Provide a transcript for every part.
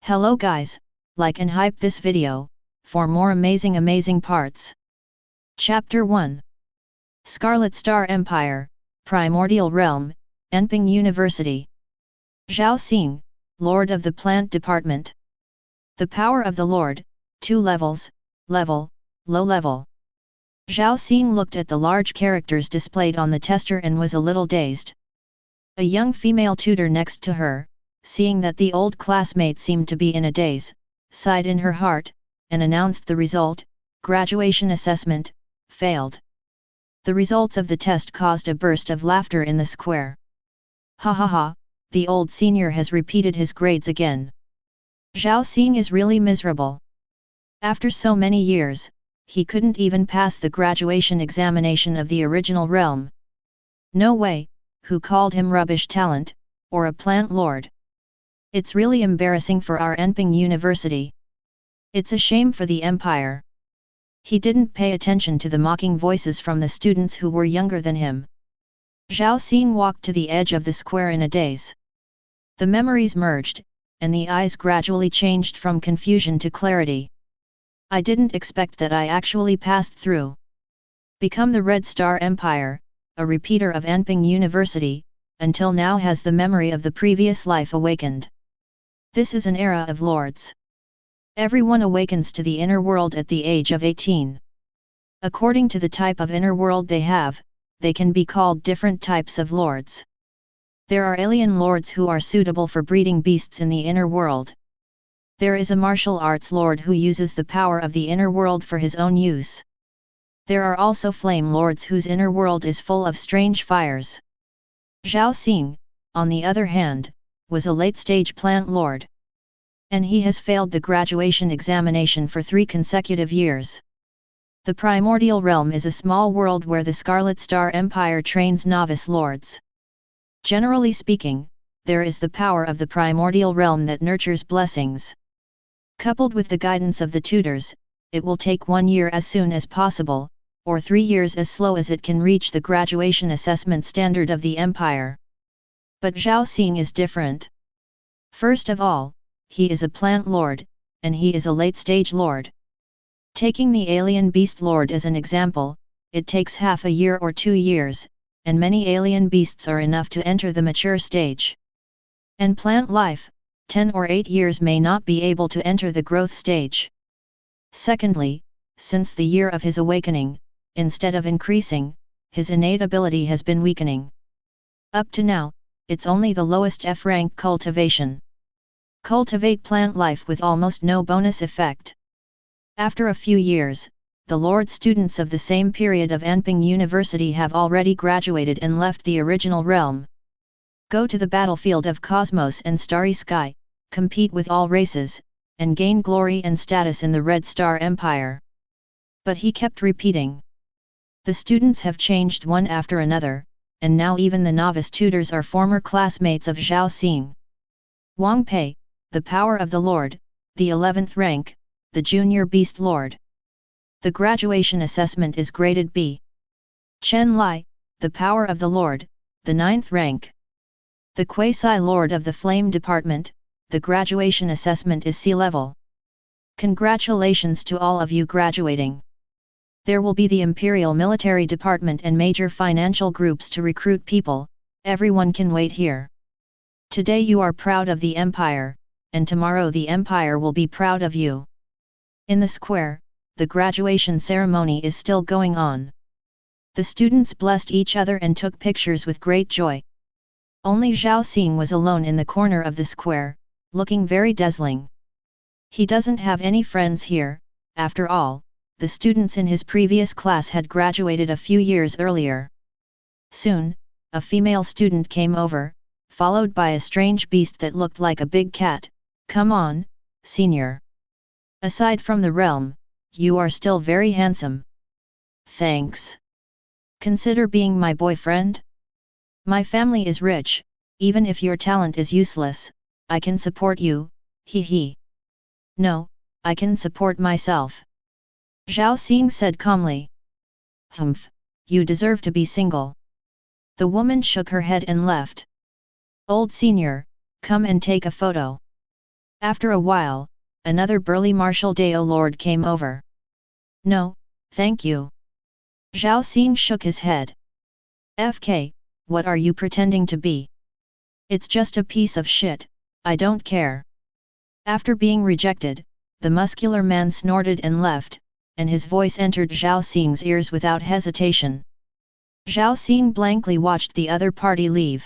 Hello guys, like and hype this video, for more amazing parts. Chapter 1. Scarlet Star Empire, Primordial Realm, Enping University. Zhao Xing, Lord of the Plant Department. The power of the Lord, 2 levels, level, low level. Zhao Xing looked at the large characters displayed on the tester and was a little dazed. A young female tutor next to her, seeing that the old classmate seemed to be in a daze, sighed in her heart, and announced the result: graduation assessment, failed. The results of the test caused a burst of laughter in the square. Ha ha ha, the old senior has repeated his grades again. Zhao Xing is really miserable. After so many years, he couldn't even pass the graduation examination of the original realm. No way, who called him rubbish talent, or a plant lord? It's really embarrassing for our Enping University. It's a shame for the Empire. He didn't pay attention to the mocking voices from the students who were younger than him. Zhao Xing walked to the edge of the square in a daze. The memories merged, and the eyes gradually changed from confusion to clarity. I didn't expect that I actually passed through. Become the Red Star Empire, a repeater of Enping University, until now has the memory of the previous life awakened. This is an era of lords. Everyone awakens to the inner world at the age of 18. According to the type of inner world they have, they can be called different types of lords. There are alien lords who are suitable for breeding beasts in the inner world. There is a martial arts lord who uses the power of the inner world for his own use. There are also flame lords whose inner world is full of strange fires. Zhao Xing, on the other hand, was a late-stage plant lord. And he has failed the graduation examination for 3 consecutive years. The Primordial Realm is a small world where the Scarlet Star Empire trains novice lords. Generally speaking, there is the power of the Primordial Realm that nurtures blessings. Coupled with the guidance of the tutors, it will take 1 year as soon as possible, or 3 years as slow as it can reach the graduation assessment standard of the Empire. But Zhao Xing is different. First of all, he is a plant lord, and he is a late-stage lord. Taking the alien beast lord as an example, it takes half a year or 2 years, and many alien beasts are enough to enter the mature stage. And plant life, 10 or 8 years may not be able to enter the growth stage. Secondly, since the year of his awakening, instead of increasing, his innate ability has been weakening. Up to now, it's only the lowest F rank cultivation. Cultivate plant life with almost no bonus effect. After a few years, the Lord students of the same period of Enping University have already graduated and left the original realm. Go to the battlefield of cosmos and starry sky, compete with all races, and gain glory and status in the Red Star Empire. But he kept repeating. The students have changed one after another, and now even the novice tutors are former classmates of Zhao Xing. Wang Pei, the power of the Lord, the 11th rank, the junior beast lord. The graduation assessment is graded B. Chen Lai, the power of the Lord, the 9th rank. The quasi-lord of the flame department, the graduation assessment is C level. Congratulations to all of you graduating. There will be the Imperial military department and major financial groups to recruit people, everyone can wait here. Today you are proud of the Empire, and tomorrow the Empire will be proud of you. In the square, the graduation ceremony is still going on. The students blessed each other and took pictures with great joy. Only Zhao Xing was alone in the corner of the square, looking very dazzling. He doesn't have any friends here, after all. The students in his previous class had graduated a few years earlier. Soon, a female student came over, followed by a strange beast that looked like a big cat. Come on, senior. Aside from the realm, you are still very handsome. Thanks. Consider being my boyfriend? My family is rich, even if your talent is useless, I can support you, hee hee. No, I can support myself. Zhao Xing said calmly. Humph, you deserve to be single. The woman shook her head and left. Old senior, come and take a photo. After a while, another burly martial Dao lord came over. No, thank you. Zhao Xing shook his head. FK, what are you pretending to be? It's just a piece of shit, I don't care. After being rejected, the muscular man snorted and left, and his voice entered Zhao Xing's ears without hesitation. Zhao Xing blankly watched the other party leave.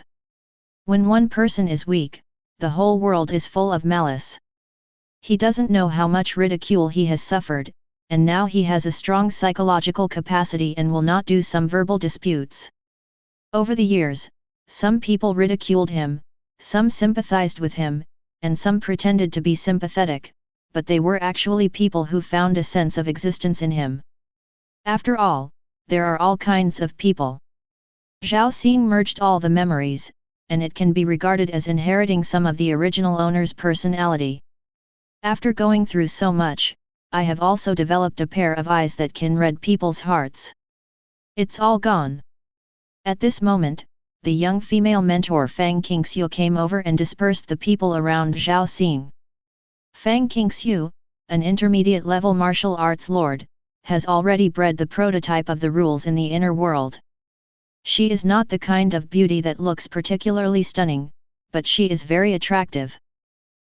When one person is weak, the whole world is full of malice. He doesn't know how much ridicule he has suffered, and now he has a strong psychological capacity and will not do some verbal disputes. Over the years, some people ridiculed him, some sympathized with him, and some pretended to be sympathetic, but they were actually people who found a sense of existence in him. After all, there are all kinds of people. Zhao Xing merged all the memories, and it can be regarded as inheriting some of the original owner's personality. After going through so much, I have also developed a pair of eyes that can read people's hearts. It's all gone. At this moment, the young female mentor Fang Qingxiu came over and dispersed the people around Zhao Xing. Fang Qingxiu, an intermediate-level martial arts lord, has already bred the prototype of the rules in the inner world. She is not the kind of beauty that looks particularly stunning, but she is very attractive.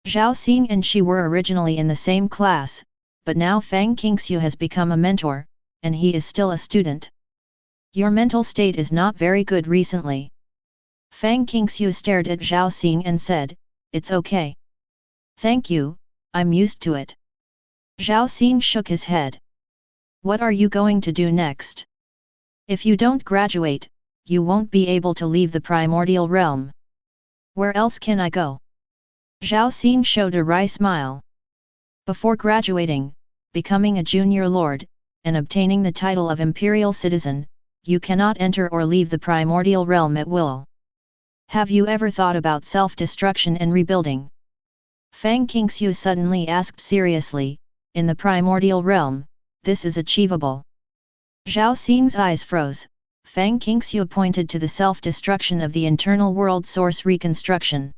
Zhao Xing and she were originally in the same class, but now Fang Qingxiu has become a mentor, and he is still a student. Your mental state is not very good recently. Fang Qingxiu stared at Zhao Xing and said, "It's okay. Thank you, I'm used to it." Zhao Xing shook his head. What are you going to do next? If you don't graduate, you won't be able to leave the primordial realm. Where else can I go? Zhao Xing showed a wry smile. Before graduating, becoming a junior lord, and obtaining the title of Imperial citizen, you cannot enter or leave the primordial realm at will. Have you ever thought about self-destruction and rebuilding? Fang Qingxiu suddenly asked seriously, in the primordial realm, this is achievable. Zhao Xing's eyes froze. Fang Qingxiu pointed to the self-destruction of the internal world source reconstruction.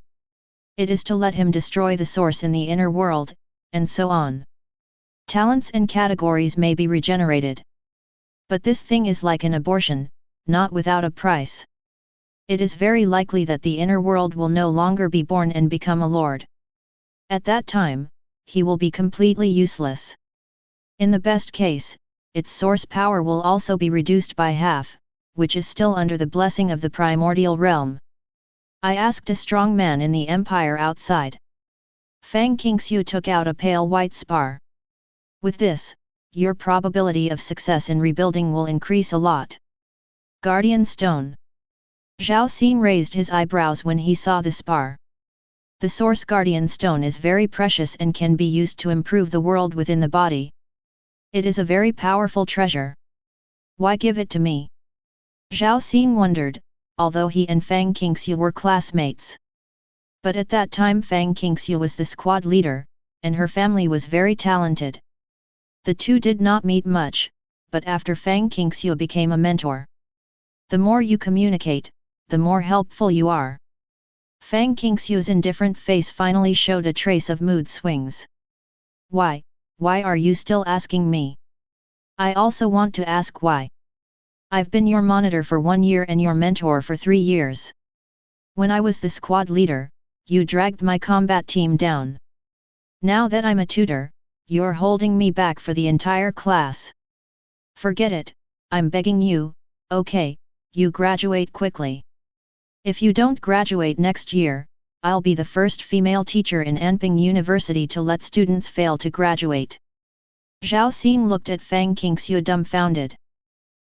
It is to let him destroy the source in the inner world, and so on. Talents and categories may be regenerated. But this thing is like an abortion, not without a price. It is very likely that the inner world will no longer be born and become a lord. At that time, he will be completely useless. In the best case, its source power will also be reduced by half, which is still under the blessing of the primordial realm. I asked a strong man in the empire outside. Fang Qingxiu took out a pale white spar. With this, your probability of success in rebuilding will increase a lot. Guardian Stone. Zhao Xing raised his eyebrows when he saw the spar. The source Guardian Stone is very precious and can be used to improve the world within the body. It is a very powerful treasure. Why give it to me? Zhao Xing wondered, although he and Fang Qingxiu were classmates. But at that time Fang Qingxiu was the squad leader, and her family was very talented. The two did not meet much, but after Fang Qingxiu became a mentor. The more you communicate, the more helpful you are. Fang Qingxiu's indifferent face finally showed a trace of mood swings. Why are you still asking me? I also want to ask why. I've been your monitor for 1 year and your mentor for 3 years. When I was the squad leader, you dragged my combat team down. Now that I'm a tutor, you're holding me back for the entire class. Forget it, I'm begging you, okay, you graduate quickly. If you don't graduate next year, I'll be the first female teacher in Anping University to let students fail to graduate. Zhao Xing looked at Fang Qingxiu dumbfounded.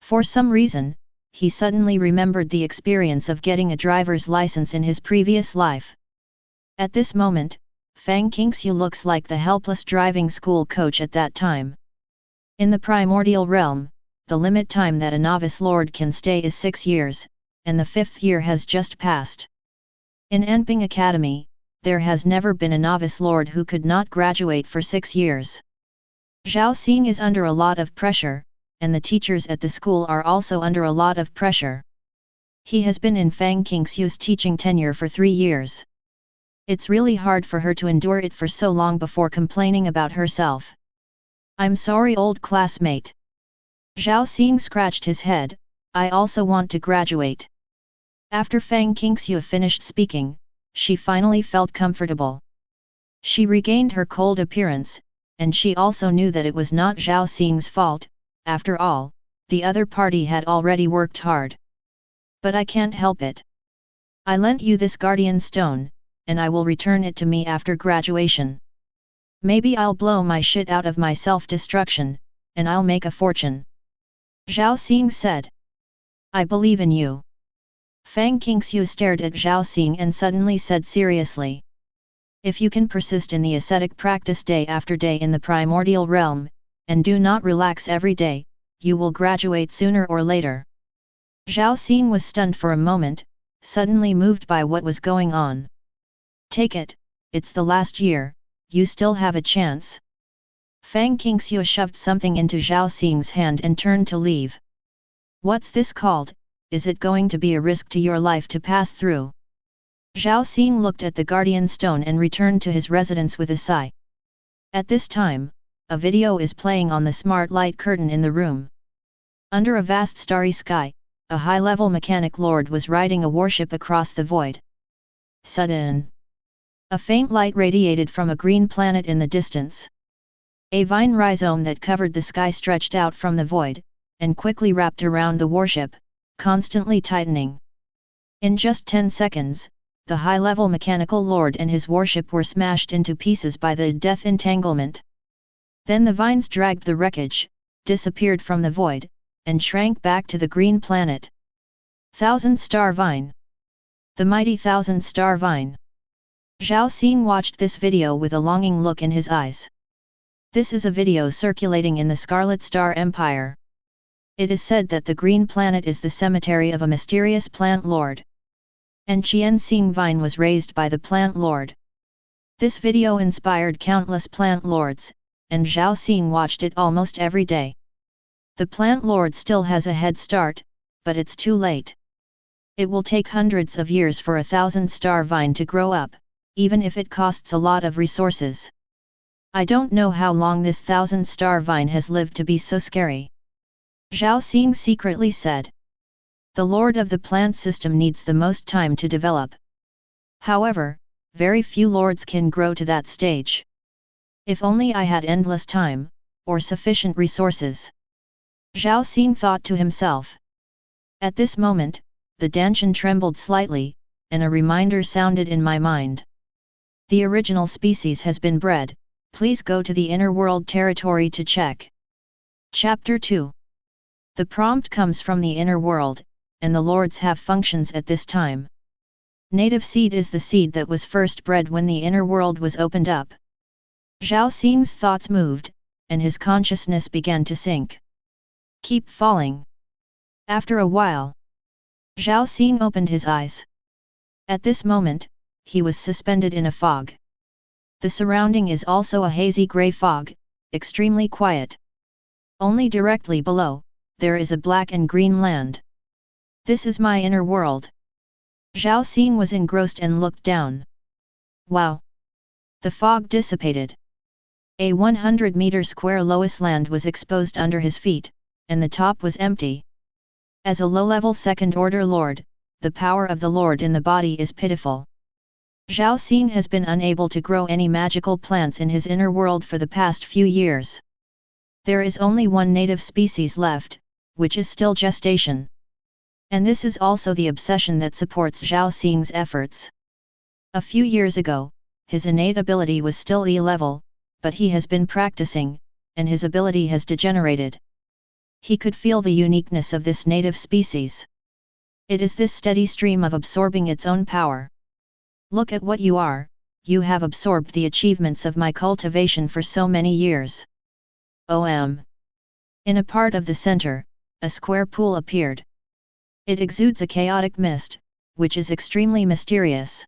For some reason, he suddenly remembered the experience of getting a driver's license in his previous life. At this moment, Fang Qingxiu looks like the helpless driving school coach at that time. In the primordial realm, the limit time that a novice lord can stay is 6 years, and the 5th year has just passed. In Anping Academy, there has never been a novice lord who could not graduate for 6 years. Zhao Xing is under a lot of pressure, and the teachers at the school are also under a lot of pressure. He has been in Fang Qingxiu's teaching tenure for 3 years. It's really hard for her to endure it for so long before complaining about herself. I'm sorry, old classmate. Zhao Xing scratched his head. I also want to graduate. After Fang Qingxue finished speaking, she finally felt comfortable. She regained her cold appearance, and she also knew that it was not Zhao Xing's fault. After all, the other party had already worked hard. But I can't help it. I lent you this guardian stone, and I will return it to me after graduation. Maybe I'll blow my shit out of my self-destruction, and I'll make a fortune. Zhao Xing said. I believe in you. Fang Qingxue stared at Zhao Xing and suddenly said seriously. If you can persist in the ascetic practice day after day in the primordial realm, and do not relax every day, you will graduate sooner or later. Zhao Xing was stunned for a moment, suddenly moved by what was going on. Take it, it's the last year, you still have a chance. Fang Qingxue shoved something into Zhao Xing's hand and turned to leave. What's this called? Is it going to be a risk to your life to pass through? Zhao Xing looked at the guardian stone and returned to his residence with a sigh. At this time, a video is playing on the smart light curtain in the room. Under a vast starry sky, a high-level mechanic lord was riding a warship across the void. Sudden! A faint light radiated from a green planet in the distance. A vine rhizome that covered the sky stretched out from the void, and quickly wrapped around the warship, constantly tightening. In just 10 seconds, the high-level mechanical lord and his warship were smashed into pieces by the death entanglement. Then the vines dragged the wreckage, disappeared from the void, and shrank back to the green planet. Thousand-star vine. The mighty thousand-star vine. Zhao Xing watched this video with a longing look in his eyes. This is a video circulating in the Scarlet Star Empire. It is said that the green planet is the cemetery of a mysterious plant lord. And Qianxing Vine was raised by the plant lord. This video inspired countless plant lords, and Zhao Xing watched it almost every day. The plant lord still has a head start, but it's too late. It will take hundreds of years for a thousand-star vine to grow up, even if it costs a lot of resources. I don't know how long this thousand-star vine has lived to be so scary. Zhao Xing secretly said. The lord of the plant system needs the most time to develop. However, very few lords can grow to that stage. If only I had endless time, or sufficient resources. Zhao Xing thought to himself. At this moment, the Danshan trembled slightly, and a reminder sounded in my mind. The original species has been bred, please go to the inner world territory to check. Chapter 2. The prompt comes from the inner world, and the lords have functions at this time. Native seed is the seed that was first bred when the inner world was opened up. Zhao Xing's thoughts moved, and his consciousness began to sink. Keep falling. After a while, Zhao Xing opened his eyes. At this moment, he was suspended in a fog. The surrounding is also a hazy grey fog, extremely quiet. Only directly below, there is a black and green land. This is my inner world. Zhao Xing was engrossed and looked down. Wow! The fog dissipated. A 100-meter square loess land was exposed under his feet, and the top was empty. As a low-level second-order lord, the power of the lord in the body is pitiful. Zhao Xing has been unable to grow any magical plants in his inner world for the past few years. There is only one native species left, which is still gestation. And this is also the obsession that supports Zhao Xing's efforts. A few years ago, his innate ability was still E-level, but he has been practicing, and his ability has degenerated. He could feel the uniqueness of this native species. It is this steady stream of absorbing its own power. Look at what you are, you have absorbed the achievements of my cultivation for so many years. In a part of the center, a square pool appeared. It exudes a chaotic mist, which is extremely mysterious.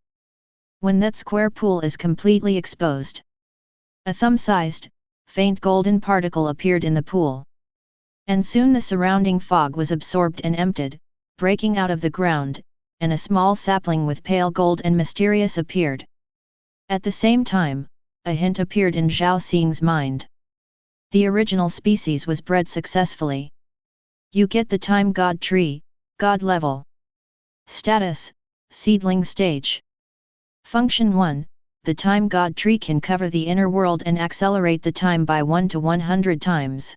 When that square pool is completely exposed, a thumb-sized, faint golden particle appeared in the pool. And soon the surrounding fog was absorbed and emptied, breaking out of the ground, and a small sapling with pale gold and mysterious appeared. At the same time, a hint appeared in Zhao Xing's mind. The original species was bred successfully. You get the time god tree, god level. Status, seedling stage. Function 1, the time god tree can cover the inner world and accelerate the time by 1 to 100 times.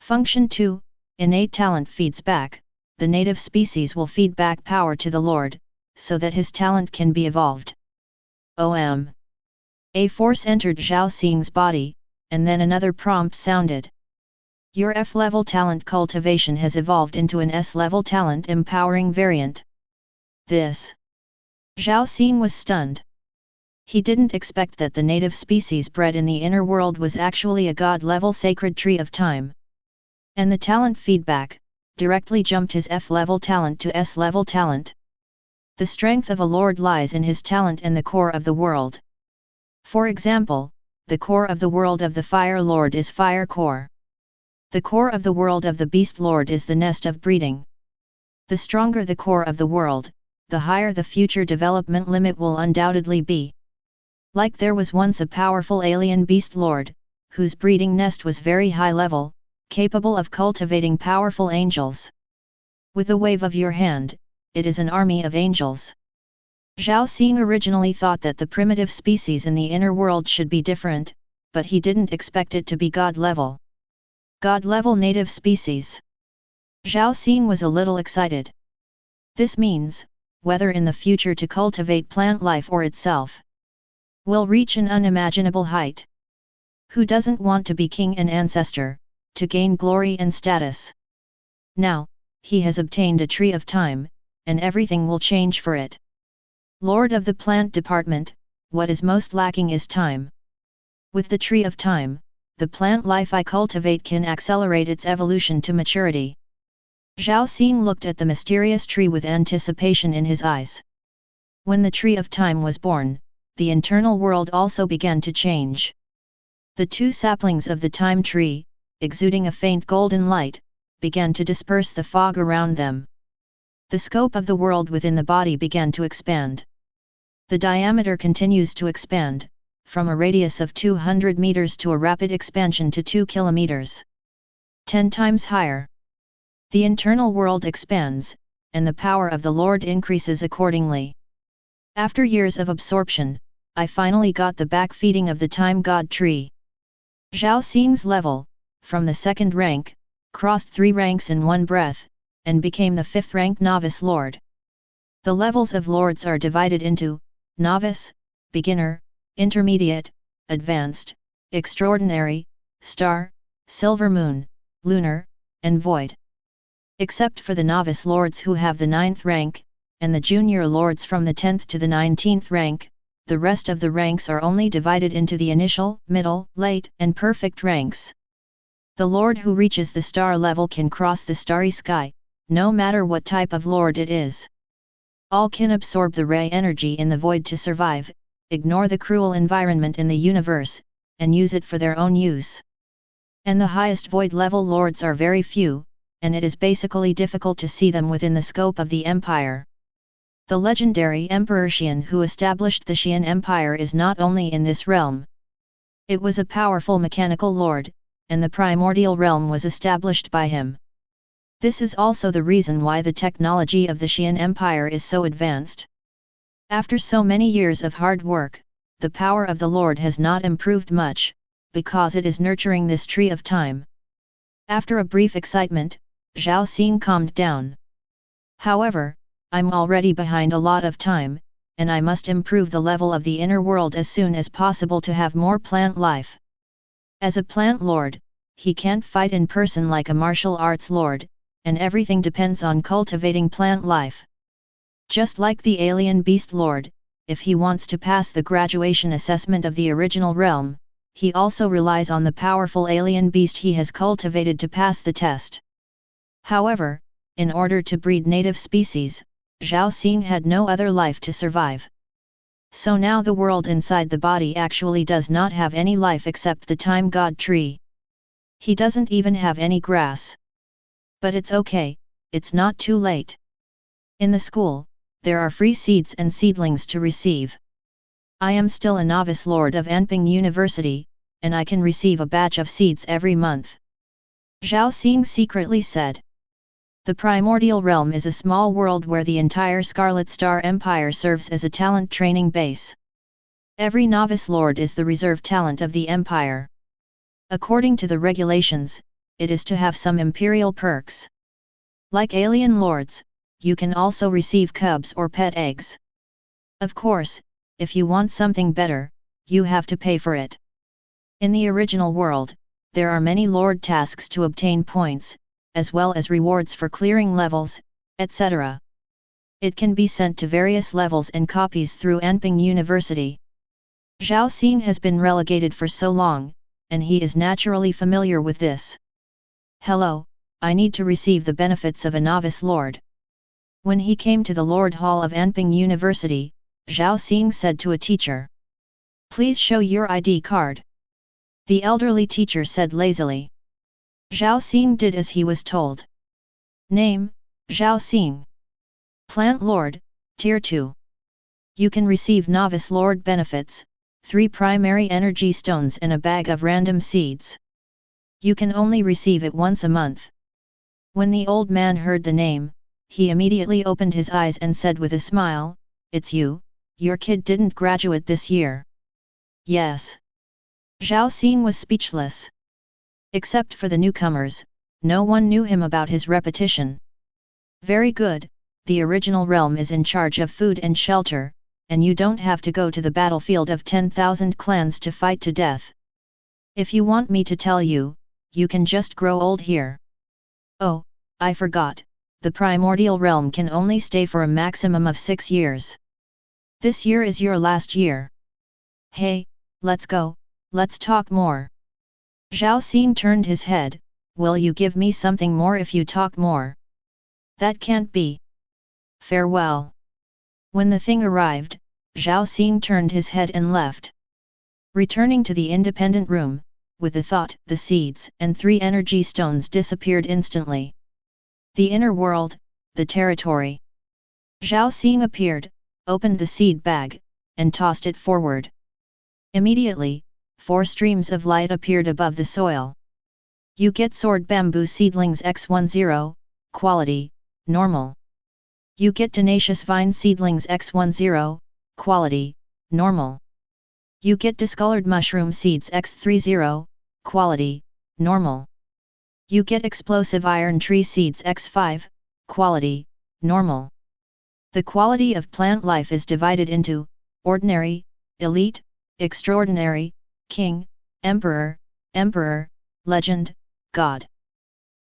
Function 2, innate talent feeds back, the native species will feed back power to the Lord, so that his talent can be evolved. A force entered Zhao Xing's body, and then another prompt sounded. Your F-level talent cultivation has evolved into an S-level talent empowering variant. This. Zhao Xing was stunned. He didn't expect that the native species bred in the inner world was actually a god-level sacred tree of time. And the talent feedback directly jumped his F-level talent to S-level talent. The strength of a lord lies in his talent and the core of the world. For example, the core of the world of the Fire Lord is Fire Core. The core of the world of the Beast Lord is the nest of breeding. The stronger the core of the world, the higher the future development limit will undoubtedly be. Like there was once a powerful alien Beast Lord, whose breeding nest was very high level, capable of cultivating powerful angels. With a wave of your hand, it is an army of angels. Zhao Xing originally thought that the primitive species in the inner world should be different, but he didn't expect it to be god-level. God-level native species. Zhao Xing was a little excited. This means, whether in the future to cultivate plant life or itself, will reach an unimaginable height. Who doesn't want to be king and ancestor, to gain glory and status? Now, he has obtained a tree of time, and everything will change for it. Lord of the plant department, what is most lacking is time. With the tree of time, the plant life I cultivate can accelerate its evolution to maturity. Zhao Xing looked at the mysterious tree with anticipation in his eyes. When the tree of time was born, the internal world also began to change. The two saplings of the time tree, exuding a faint golden light, began to disperse the fog around them. The scope of the world within the body began to expand. The diameter continues to expand, from a radius of 200 meters to a rapid expansion to 2 kilometers. 10 times higher. The internal world expands, and the power of the Lord increases accordingly. After years of absorption, I finally got the back-feeding of the time god tree. Zhao Xing's level, from the second rank, crossed 3 ranks in one breath, and became the 5th rank novice lord. The levels of lords are divided into novice, beginner, intermediate, advanced, extraordinary, star, silver moon, lunar, and void. Except for the novice lords who have the 9th rank, and the junior lords from the 10th to the 19th rank, the rest of the ranks are only divided into the initial, middle, late, and perfect ranks. The lord who reaches the star level can cross the starry sky, no matter what type of lord it is. All can absorb the ray energy in the void to survive, ignore the cruel environment in the universe, and use it for their own use. And the highest void level lords are very few, and it is basically difficult to see them within the scope of the empire. The legendary Emperor Xian who established the Xian Empire is not only in this realm. It was a powerful mechanical lord, and the primordial realm was established by him. This is also the reason why the technology of the Xian Empire is so advanced. After so many years of hard work, the power of the Lord has not improved much, because it is nurturing this tree of time. After a brief excitement, Zhao Xing calmed down. However, I'm already behind a lot of time, and I must improve the level of the inner world as soon as possible to have more plant life. As a plant lord, he can't fight in person like a martial arts lord, and everything depends on cultivating plant life. Just like the alien beast lord, if he wants to pass the graduation assessment of the original realm, he also relies on the powerful alien beast he has cultivated to pass the test. However, in order to breed native species, Zhao Xing had no other life to survive. So now the world inside the body actually does not have any life except the time god tree. He doesn't even have any grass. But it's okay, it's not too late. In the school, there are free seeds and seedlings to receive. I am still a novice lord of Anping University, and I can receive a batch of seeds every month. Zhao Xing secretly said. The primordial realm is a small world where the entire Scarlet Star Empire serves as a talent training base. Every novice lord is the reserve talent of the empire. According to the regulations, it is to have some imperial perks. Like alien lords, you can also receive cubs or pet eggs. Of course, if you want something better, you have to pay for it. In the original world, there are many lord tasks to obtain points, as well as rewards for clearing levels, etc. It can be sent to various levels and copies through Anping University. Zhao Xing has been relegated for so long, and he is naturally familiar with this. Hello, I need to receive the benefits of a novice lord. When he came to the Lord Hall of Anping University, Zhao Xing said to a teacher. Please show your ID card. The elderly teacher said lazily. Zhao Xing did as he was told. Name, Zhao Xing. Plant Lord, Tier 2. You can receive Novice Lord benefits, 3 primary energy stones and a bag of random seeds. You can only receive it once a month. When the old man heard the name, he immediately opened his eyes and said with a smile, It's you, your kid didn't graduate this year. Yes. Zhao Xing was speechless. Except for the newcomers, no one knew him about his repetition. Very good, the original realm is in charge of food and shelter, and you don't have to go to the battlefield of 10,000 clans to fight to death. If you want me to tell you, you can just grow old here. Oh, I forgot, the primordial realm can only stay for a maximum of 6 years. This year is your last year. Hey, let's go, let's talk more. Zhao Xing turned his head, will you give me something more if you talk more? That can't be. Farewell. When the thing arrived, Zhao Xing turned his head and left. Returning to the independent room, with the thought, the seeds and 3 energy stones disappeared instantly. The inner world, the territory. Zhao Xing appeared, opened the seed bag, and tossed it forward. Immediately, 4 streams of light appeared above the soil. You get sword bamboo seedlings X10, quality, normal. You get tenacious vine seedlings X10, quality, normal. You get discolored mushroom seeds X30, quality, normal. You get explosive iron tree seeds X5, quality, normal. The quality of plant life is divided into ordinary, elite, extraordinary, king, emperor, legend, god.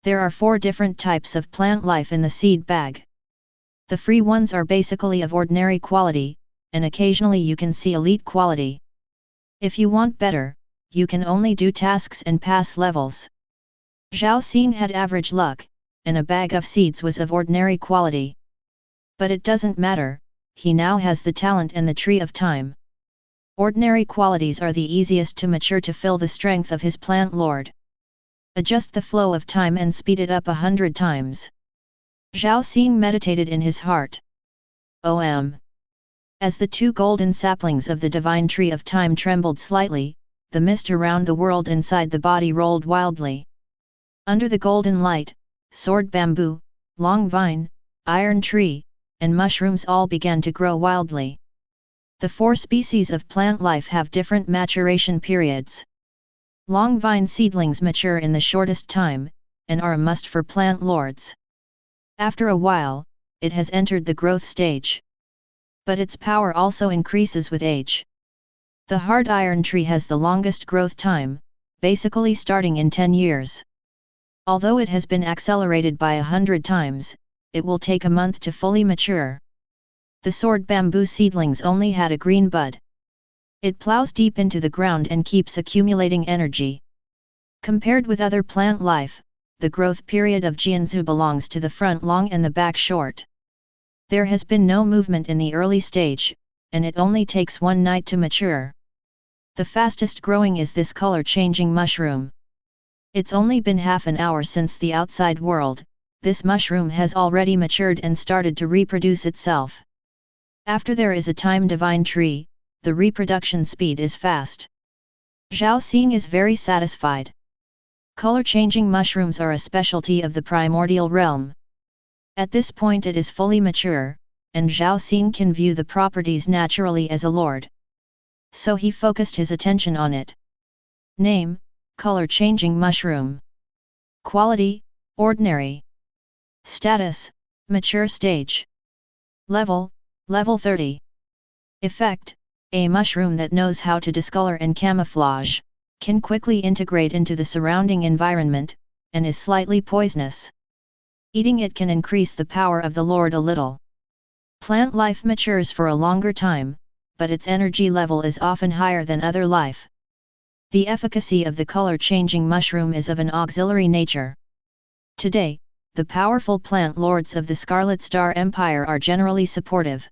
There are 4 different types of plant life in the seed bag. The free ones are basically of ordinary quality, and occasionally you can see elite quality. If you want better, you can only do tasks and pass levels. Zhao Xing had average luck, and a bag of seeds was of ordinary quality. But it doesn't matter, he now has the talent and the tree of time. Ordinary qualities are the easiest to mature to fill the strength of his plant lord. Adjust the flow of time and speed it up 100 times. Zhao Xing meditated in his heart. As the 2 golden saplings of the divine tree of time trembled slightly, the mist around the world inside the body rolled wildly. Under the golden light, sword bamboo, long vine, iron tree, and mushrooms all began to grow wildly. The 4 species of plant life have different maturation periods. Long vine seedlings mature in the shortest time, and are a must for plant lords. After a while, it has entered the growth stage. But its power also increases with age. The hard iron tree has the longest growth time, basically starting in 10 years. Although it has been accelerated by 100 times, it will take a month to fully mature. The sword bamboo seedlings only had a green bud. It plows deep into the ground and keeps accumulating energy. Compared with other plant life, the growth period of Jianzhu belongs to the front long and the back short. There has been no movement in the early stage, and it only takes 1 night to mature. The fastest growing is this color-changing mushroom. It's only been half an hour since the outside world, this mushroom has already matured and started to reproduce itself. After there is a time divine tree, the reproduction speed is fast. Zhao Xing is very satisfied. Color-changing mushrooms are a specialty of the primordial realm. At this point it is fully mature, and Zhao Xing can view the properties naturally as a lord. So he focused his attention on it. Name: color-changing mushroom. Quality: ordinary. Status: mature stage. Level: level 30. Effect: a mushroom that knows how to discolor and camouflage, can quickly integrate into the surrounding environment, and is slightly poisonous. Eating it can increase the power of the lord a little. Plant life matures for a longer time, but its energy level is often higher than other life. The efficacy of the color-changing mushroom is of an auxiliary nature. Today, the powerful plant lords of the Scarlet Star Empire are generally supportive.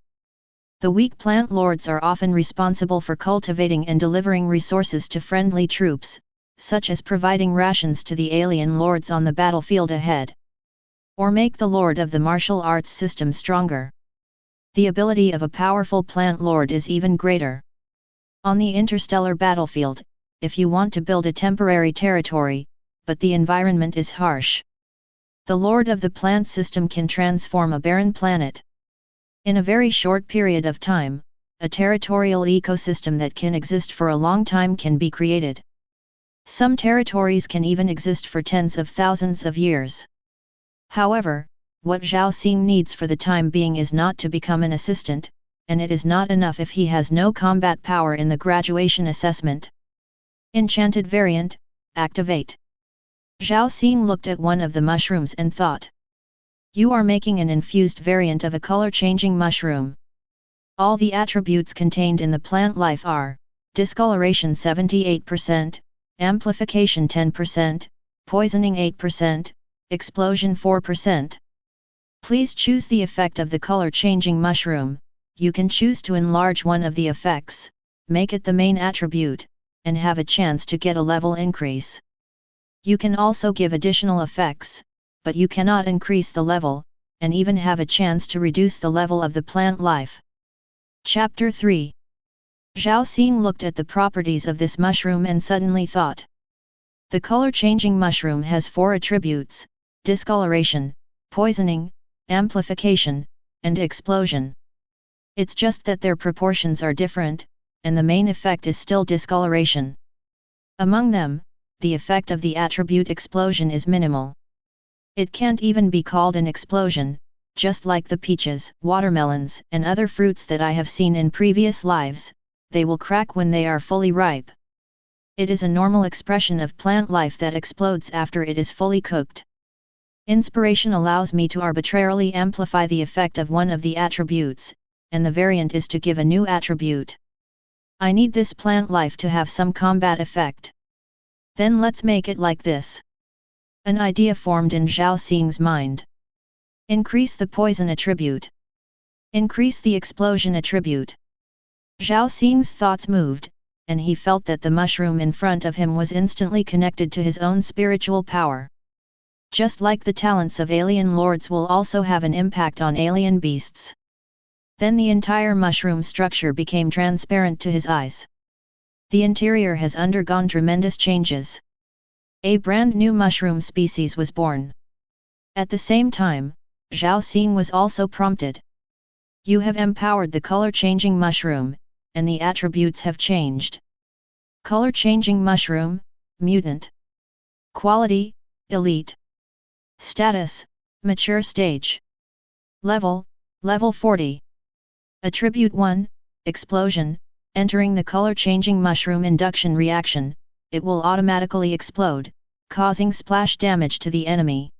The weak plant lords are often responsible for cultivating and delivering resources to friendly troops, such as providing rations to the alien lords on the battlefield ahead. Or make the lord of the martial arts system stronger. The ability of a powerful plant lord is even greater. On the interstellar battlefield, if you want to build a temporary territory, but the environment is harsh, the lord of the plant system can transform a barren planet. In a very short period of time, a territorial ecosystem that can exist for a long time can be created. Some territories can even exist for tens of thousands of years. However, what Zhao Xing needs for the time being is not to become an assistant, and it is not enough if he has no combat power in the graduation assessment. Enchanted variant, activate. Zhao Xing looked at one of the mushrooms and thought. You are making an infused variant of a color-changing mushroom. All the attributes contained in the plant life are: discoloration 78%, amplification 10%, poisoning 8%, explosion 4%. Please choose the effect of the color-changing mushroom. You can choose to enlarge one of the effects, make it the main attribute, and have a chance to get a level increase. You can also give additional effects, but you cannot increase the level, and even have a chance to reduce the level of the plant life. Chapter 3. Zhao Xing looked at the properties of this mushroom and suddenly thought. The color-changing mushroom has 4 attributes: discoloration, poisoning, amplification, and explosion. It's just that their proportions are different, and the main effect is still discoloration. Among them, the effect of the attribute explosion is minimal. It can't even be called an explosion, just like the peaches, watermelons, and other fruits that I have seen in previous lives, they will crack when they are fully ripe. It is a normal expression of plant life that explodes after it is fully cooked. Inspiration allows me to arbitrarily amplify the effect of one of the attributes, and the variant is to give a new attribute. I need this plant life to have some combat effect. Then let's make it like this. An idea formed in Zhao Xing's mind. Increase the poison attribute. Increase the explosion attribute. Zhao Xing's thoughts moved, and he felt that the mushroom in front of him was instantly connected to his own spiritual power. Just like the talents of alien lords will also have an impact on alien beasts. Then the entire mushroom structure became transparent to his eyes. The interior has undergone tremendous changes. A brand new mushroom species was born. At the same time, Zhao Xing was also prompted. You have empowered the color-changing mushroom, and the attributes have changed. Color-changing mushroom, mutant. Quality, elite. Status, mature stage. Level, level 40. Attribute 1, explosion. Entering the color-changing mushroom induction reaction, it will automatically explode, causing splash damage to the enemy.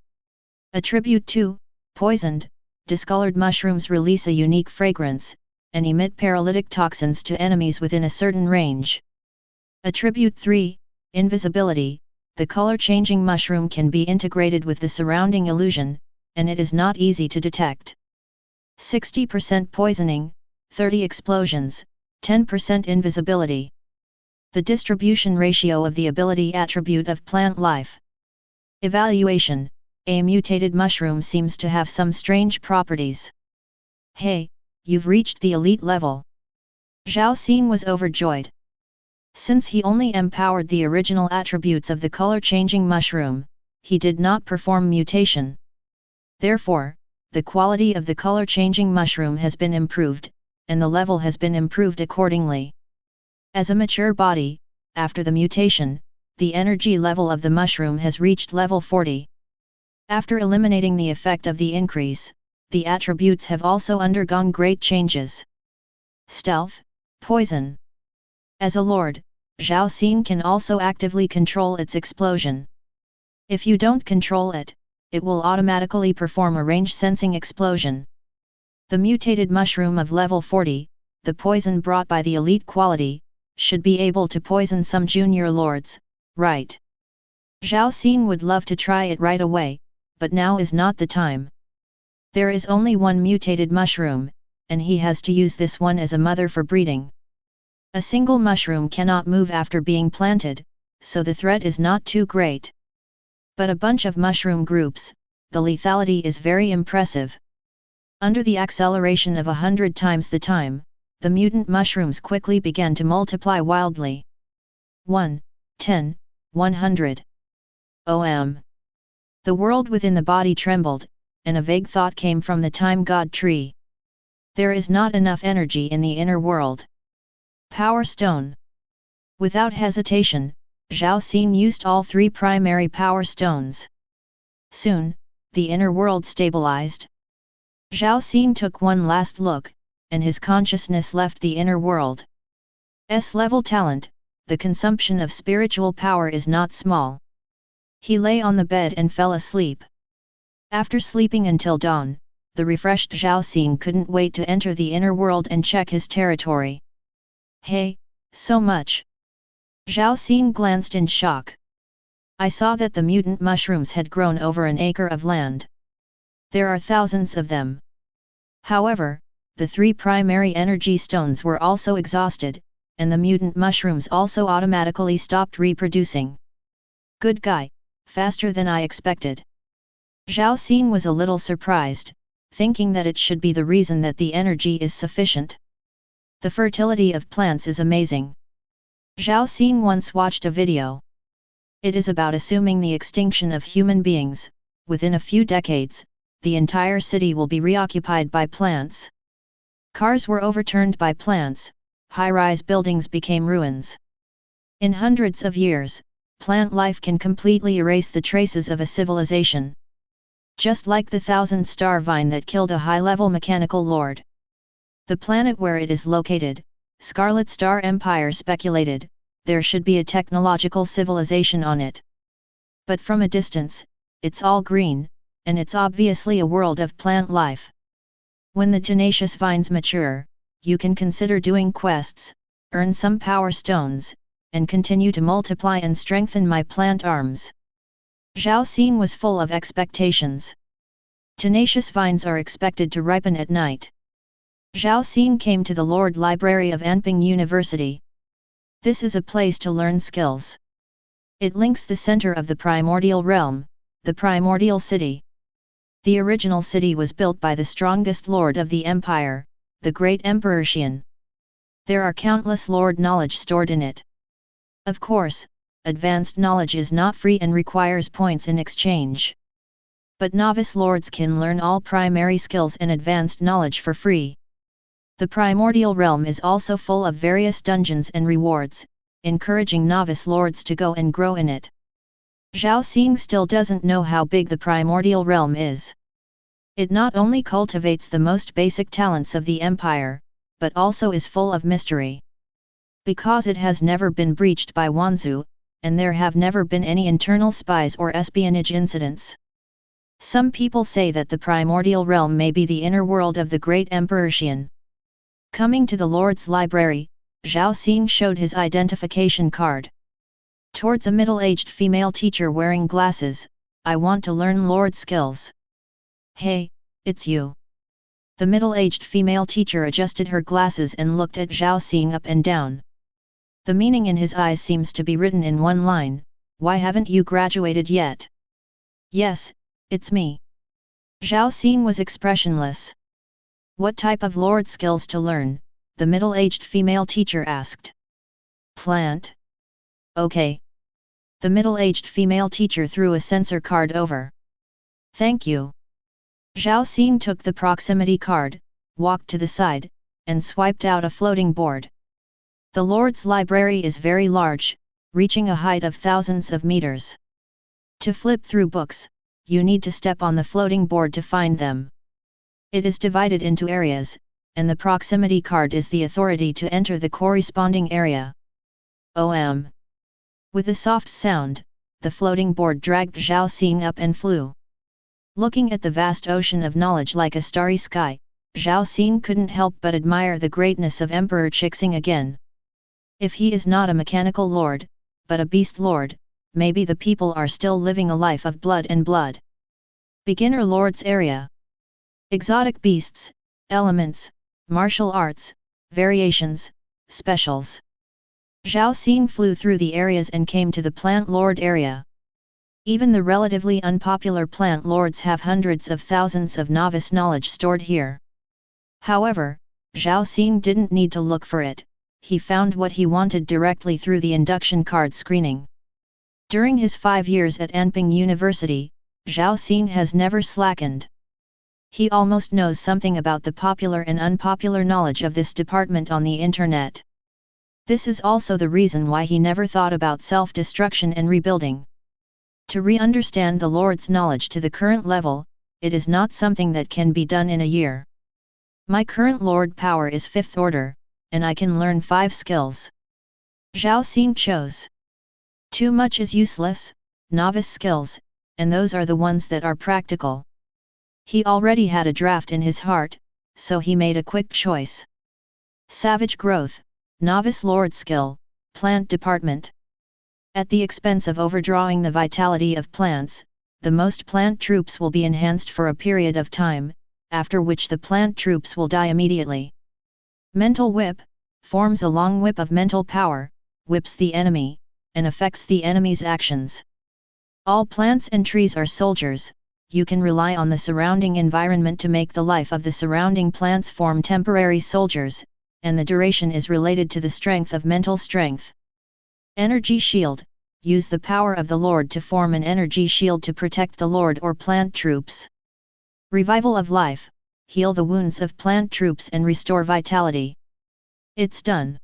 Attribute 2, poisoned. Discolored mushrooms release a unique fragrance, and emit paralytic toxins to enemies within a certain range. Attribute 3, invisibility. The color-changing mushroom can be integrated with the surrounding illusion, and it is not easy to detect. 60% poisoning, 30 explosions, 10% invisibility. The distribution ratio of the ability attribute of plant life. Evaluation: a mutated mushroom seems to have some strange properties. Hey, you've reached the elite level. Zhao Xing was overjoyed. Since he only empowered the original attributes of the color-changing mushroom, he did not perform mutation. Therefore, the quality of the color-changing mushroom has been improved, and the level has been improved accordingly. As a mature body, after the mutation, the energy level of the mushroom has reached level 40. After eliminating the effect of the increase, the attributes have also undergone great changes. Stealth, poison. As a lord, Zhao Xing can also actively control its explosion. If you don't control it, it will automatically perform a range-sensing explosion. The mutated mushroom of level 40, the poison brought by the elite quality, should be able to poison some junior lords, right? Zhao Xing would love to try it right away, but now is not the time. There is only one mutated mushroom, and he has to use this one as a mother for breeding. A single mushroom cannot move after being planted, so the threat is not too great. But a bunch of mushroom groups, the lethality is very impressive. Under the acceleration of 100 times the time, the mutant mushrooms quickly began to multiply wildly. 1, 10, 100. OM. The world within the body trembled, and a vague thought came from the time god tree. There is not enough energy in the inner world. Power Stone. Without hesitation, Zhao Xing used all 3 primary power stones. Soon, the inner world stabilized. Zhao Xing took one last look, and his consciousness left the inner world. S-level talent, the consumption of spiritual power is not small. He lay on the bed and fell asleep. After sleeping until dawn, the refreshed Zhao Xing couldn't wait to enter the inner world and check his territory. Hey, so much! Zhao Xing glanced in shock. I saw that the mutant mushrooms had grown over an acre of land. There are thousands of them. However, the 3 primary energy stones were also exhausted, and the mutant mushrooms also automatically stopped reproducing. Good guy, faster than I expected. Zhao Xing was a little surprised, thinking that it should be the reason that the energy is sufficient. The fertility of plants is amazing. Zhao Xing once watched a video. It is about assuming the extinction of human beings. Within a few decades, the entire city will be reoccupied by plants. Cars were overturned by plants, high-rise buildings became ruins. In hundreds of years, plant life can completely erase the traces of a civilization. Just like the 1,000-star vine that killed a high-level mechanical lord. The planet where it is located, Scarlet Star Empire speculated, there should be a technological civilization on it. But from a distance, it's all green, and it's obviously a world of plant life. When the tenacious vines mature, you can consider doing quests, earn some power stones, and continue to multiply and strengthen my plant arms. Zhao Xing was full of expectations. Tenacious vines are expected to ripen at night. Zhao Xing came to the Lord Library of Anping University. This is a place to learn skills. It links the center of the primordial realm, the primordial city. The original city was built by the strongest lord of the empire, the great Emperor Xian. There are countless lord knowledge stored in it. Of course, advanced knowledge is not free and requires points in exchange. But novice lords can learn all primary skills and advanced knowledge for free. The primordial realm is also full of various dungeons and rewards, encouraging novice lords to go and grow in it. Zhao Xing still doesn't know how big the primordial realm is. It not only cultivates the most basic talents of the empire, but also is full of mystery. Because it has never been breached by Wanzu, and there have never been any internal spies or espionage incidents. Some people say that the primordial realm may be the inner world of the great Emperor Xian. Coming to the Lord's library, Zhao Xing showed his identification card. Towards a middle-aged female teacher wearing glasses, I want to learn Lord skills. Hey, it's you. The middle-aged female teacher adjusted her glasses and looked at Zhao Xing up and down. The meaning in his eyes seems to be written in one line, why haven't you graduated yet? Yes, it's me. Zhao Xing was expressionless. What type of Lord skills to learn? the middle-aged female teacher asked. Plant? Okay. The middle-aged female teacher threw a sensor card over. Thank you. Zhao Xing took the proximity card, walked to the side, and swiped out a floating board. The Lord's library is very large, reaching a height of thousands of meters. To flip through books, you need to step on the floating board to find them. It is divided into areas, and the proximity card is the authority to enter the corresponding area. OM. With a soft sound, the floating board dragged Zhao Xing up and flew. Looking at the vast ocean of knowledge like a starry sky, Zhao Xing couldn't help but admire the greatness of Emperor Zhao again. If he is not a mechanical lord, but a beast lord, maybe the people are still living a life of blood and blood. Beginner Lord's Area. Exotic beasts, elements, martial arts, variations, specials. Zhao Xing flew through the areas and came to the Plant Lord area. Even the relatively unpopular Plant Lords have hundreds of thousands of novice knowledge stored here. However, Zhao Xing didn't need to look for it, he found what he wanted directly through the induction card screening. During his 5 years at Anping University, Zhao Xing has never slackened. He almost knows something about the popular and unpopular knowledge of this department on the internet. This is also the reason why he never thought about self-destruction and rebuilding. To re-understand the Lord's knowledge to the current level, it is not something that can be done in a year. My current Lord power is 5th order, and I can learn 5 skills. Zhao Xing chose. Too much is useless, novice skills, and those are the ones that are practical. He already had a draft in his heart, so he made a quick choice. Savage growth, novice lord skill, plant department. At the expense of overdrawing the vitality of plants, the most plant troops will be enhanced for a period of time, after which the plant troops will die immediately. Mental whip, forms a long whip of mental power, whips the enemy, and affects the enemy's actions. All plants and trees are soldiers, you can rely on the surrounding environment to make the life of the surrounding plants form temporary soldiers, and the duration is related to the strength of mental strength. Energy shield, use the power of the Lord to form an energy shield to protect the Lord or plant troops. Revival of life, heal the wounds of plant troops and restore vitality. It's done.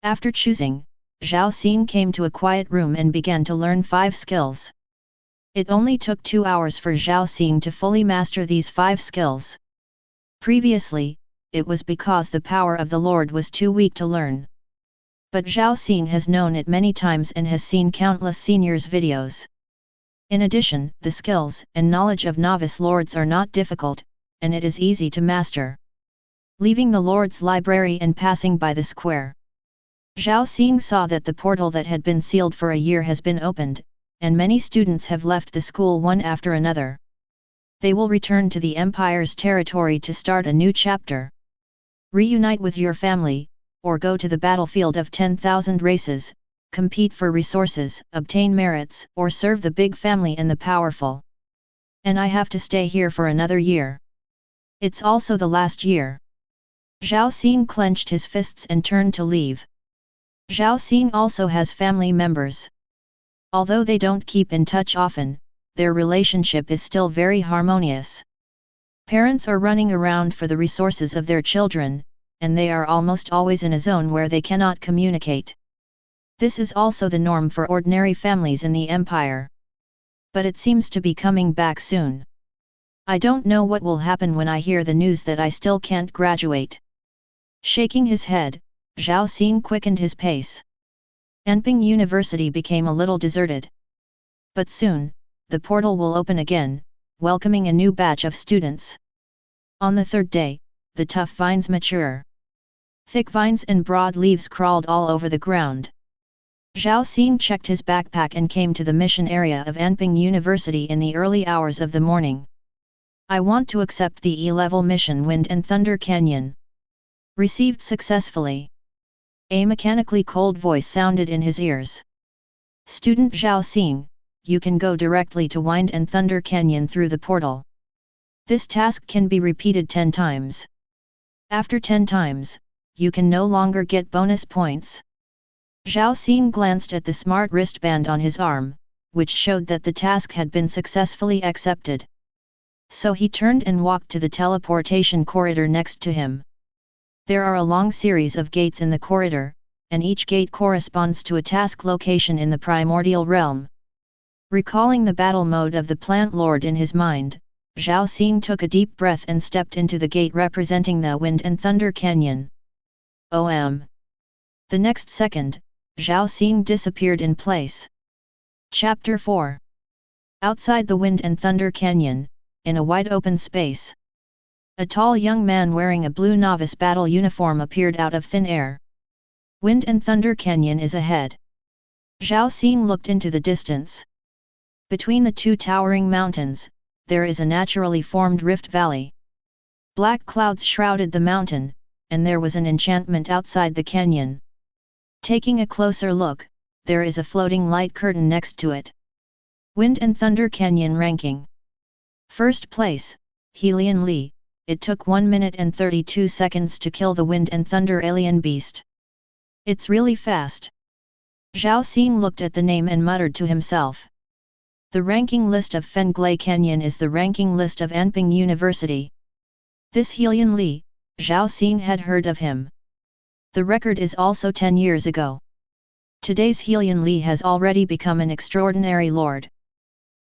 After choosing, Zhao Xing came to a quiet room and began to learn 5 skills. It only took 2 hours for Zhao Xing to fully master these 5 skills. Previously, it was because the power of the Lord was too weak to learn. But Zhao Xing has known it many times and has seen countless seniors' videos. In addition, the skills and knowledge of novice lords are not difficult, and it is easy to master. Leaving the Lord's library and passing by the square, Zhao Xing saw that the portal that had been sealed for a year has been opened, and many students have left the school one after another. They will return to the Empire's territory to start a new chapter. Reunite with your family, or go to the battlefield of 10,000 races, compete for resources, obtain merits, or serve the big family and the powerful. And I have to stay here for another year. It's also the last year. Zhao Xing clenched his fists and turned to leave. Zhao Xing also has family members. Although they don't keep in touch often, their relationship is still very harmonious. Parents are running around for the resources of their children, and they are almost always in a zone where they cannot communicate. This is also the norm for ordinary families in the Empire. But it seems to be coming back soon. I don't know what will happen when I hear the news that I still can't graduate. Shaking his head, Zhao Xing quickened his pace. Anping University became a little deserted. But soon, the portal will open again, welcoming a new batch of students. On the 3rd day, the tough vines mature. Thick vines and broad leaves crawled all over the ground. Zhao Xing checked his backpack and came to the mission area of Anping University in the early hours of the morning. I want to accept the E-level mission Wind and Thunder Canyon. Received successfully. A mechanically cold voice sounded in his ears. Student Zhao Xing, you can go directly to Wind and Thunder Canyon through the portal. This task can be repeated 10 times. After 10 times, you can no longer get bonus points. Zhao Xing glanced at the smart wristband on his arm, which showed that the task had been successfully accepted. So he turned and walked to the teleportation corridor next to him. There are a long series of gates in the corridor, and each gate corresponds to a task location in the primordial realm. Recalling the battle mode of the Plant Lord in his mind, Zhao Xing took a deep breath and stepped into the gate representing the Wind and Thunder Canyon. The next second, Zhao Xing disappeared in place. Chapter 4. Outside the Wind and Thunder Canyon, in a wide open space, a tall young man wearing a blue novice battle uniform appeared out of thin air. Wind and Thunder Canyon is ahead. Zhao Xing looked into the distance. Between the two towering mountains, there is a naturally formed rift valley. Black clouds shrouded the mountain, and there was an enchantment outside the canyon. Taking a closer look, there is a floating light curtain next to it. Wind and Thunder Canyon ranking. First place, Helian Li. It took 1 minute and 32 seconds to kill the Wind and Thunder alien beast. It's really fast. Zhao Xing looked at the name and muttered to himself. The ranking list of Fenglai Canyon is the ranking list of Anping University. This Helian Li, Zhao Xing had heard of him. The record is also 10 years ago. Today's Helian Li has already become an extraordinary lord.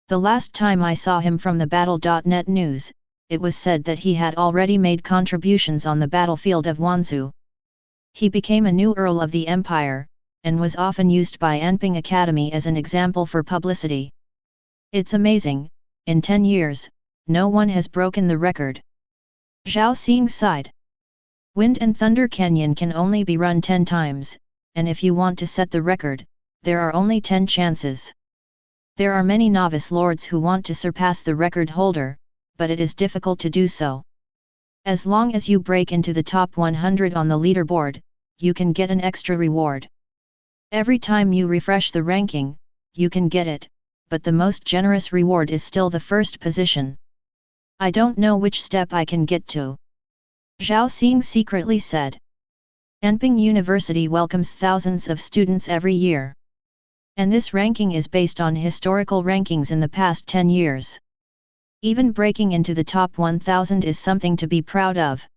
The last time I saw him from the Battle.net news, it was said that he had already made contributions on the battlefield of Wanzu. He became a new Earl of the Empire, and was often used by Anping Academy as an example for publicity. It's amazing, in 10 years, no one has broken the record. Zhao Xing sighed. Wind and Thunder Canyon can only be run 10 times, and if you want to set the record, there are only 10 chances. There are many novice lords who want to surpass the record holder, but it is difficult to do so. As long as you break into the top 100 on the leaderboard, you can get an extra reward. Every time you refresh the ranking, you can get it, but the most generous reward is still the first position. I don't know which step I can get to. Zhao Xing secretly said. Anping University welcomes thousands of students every year. And this ranking is based on historical rankings in the past 10 years. Even breaking into the top 1000 is something to be proud of.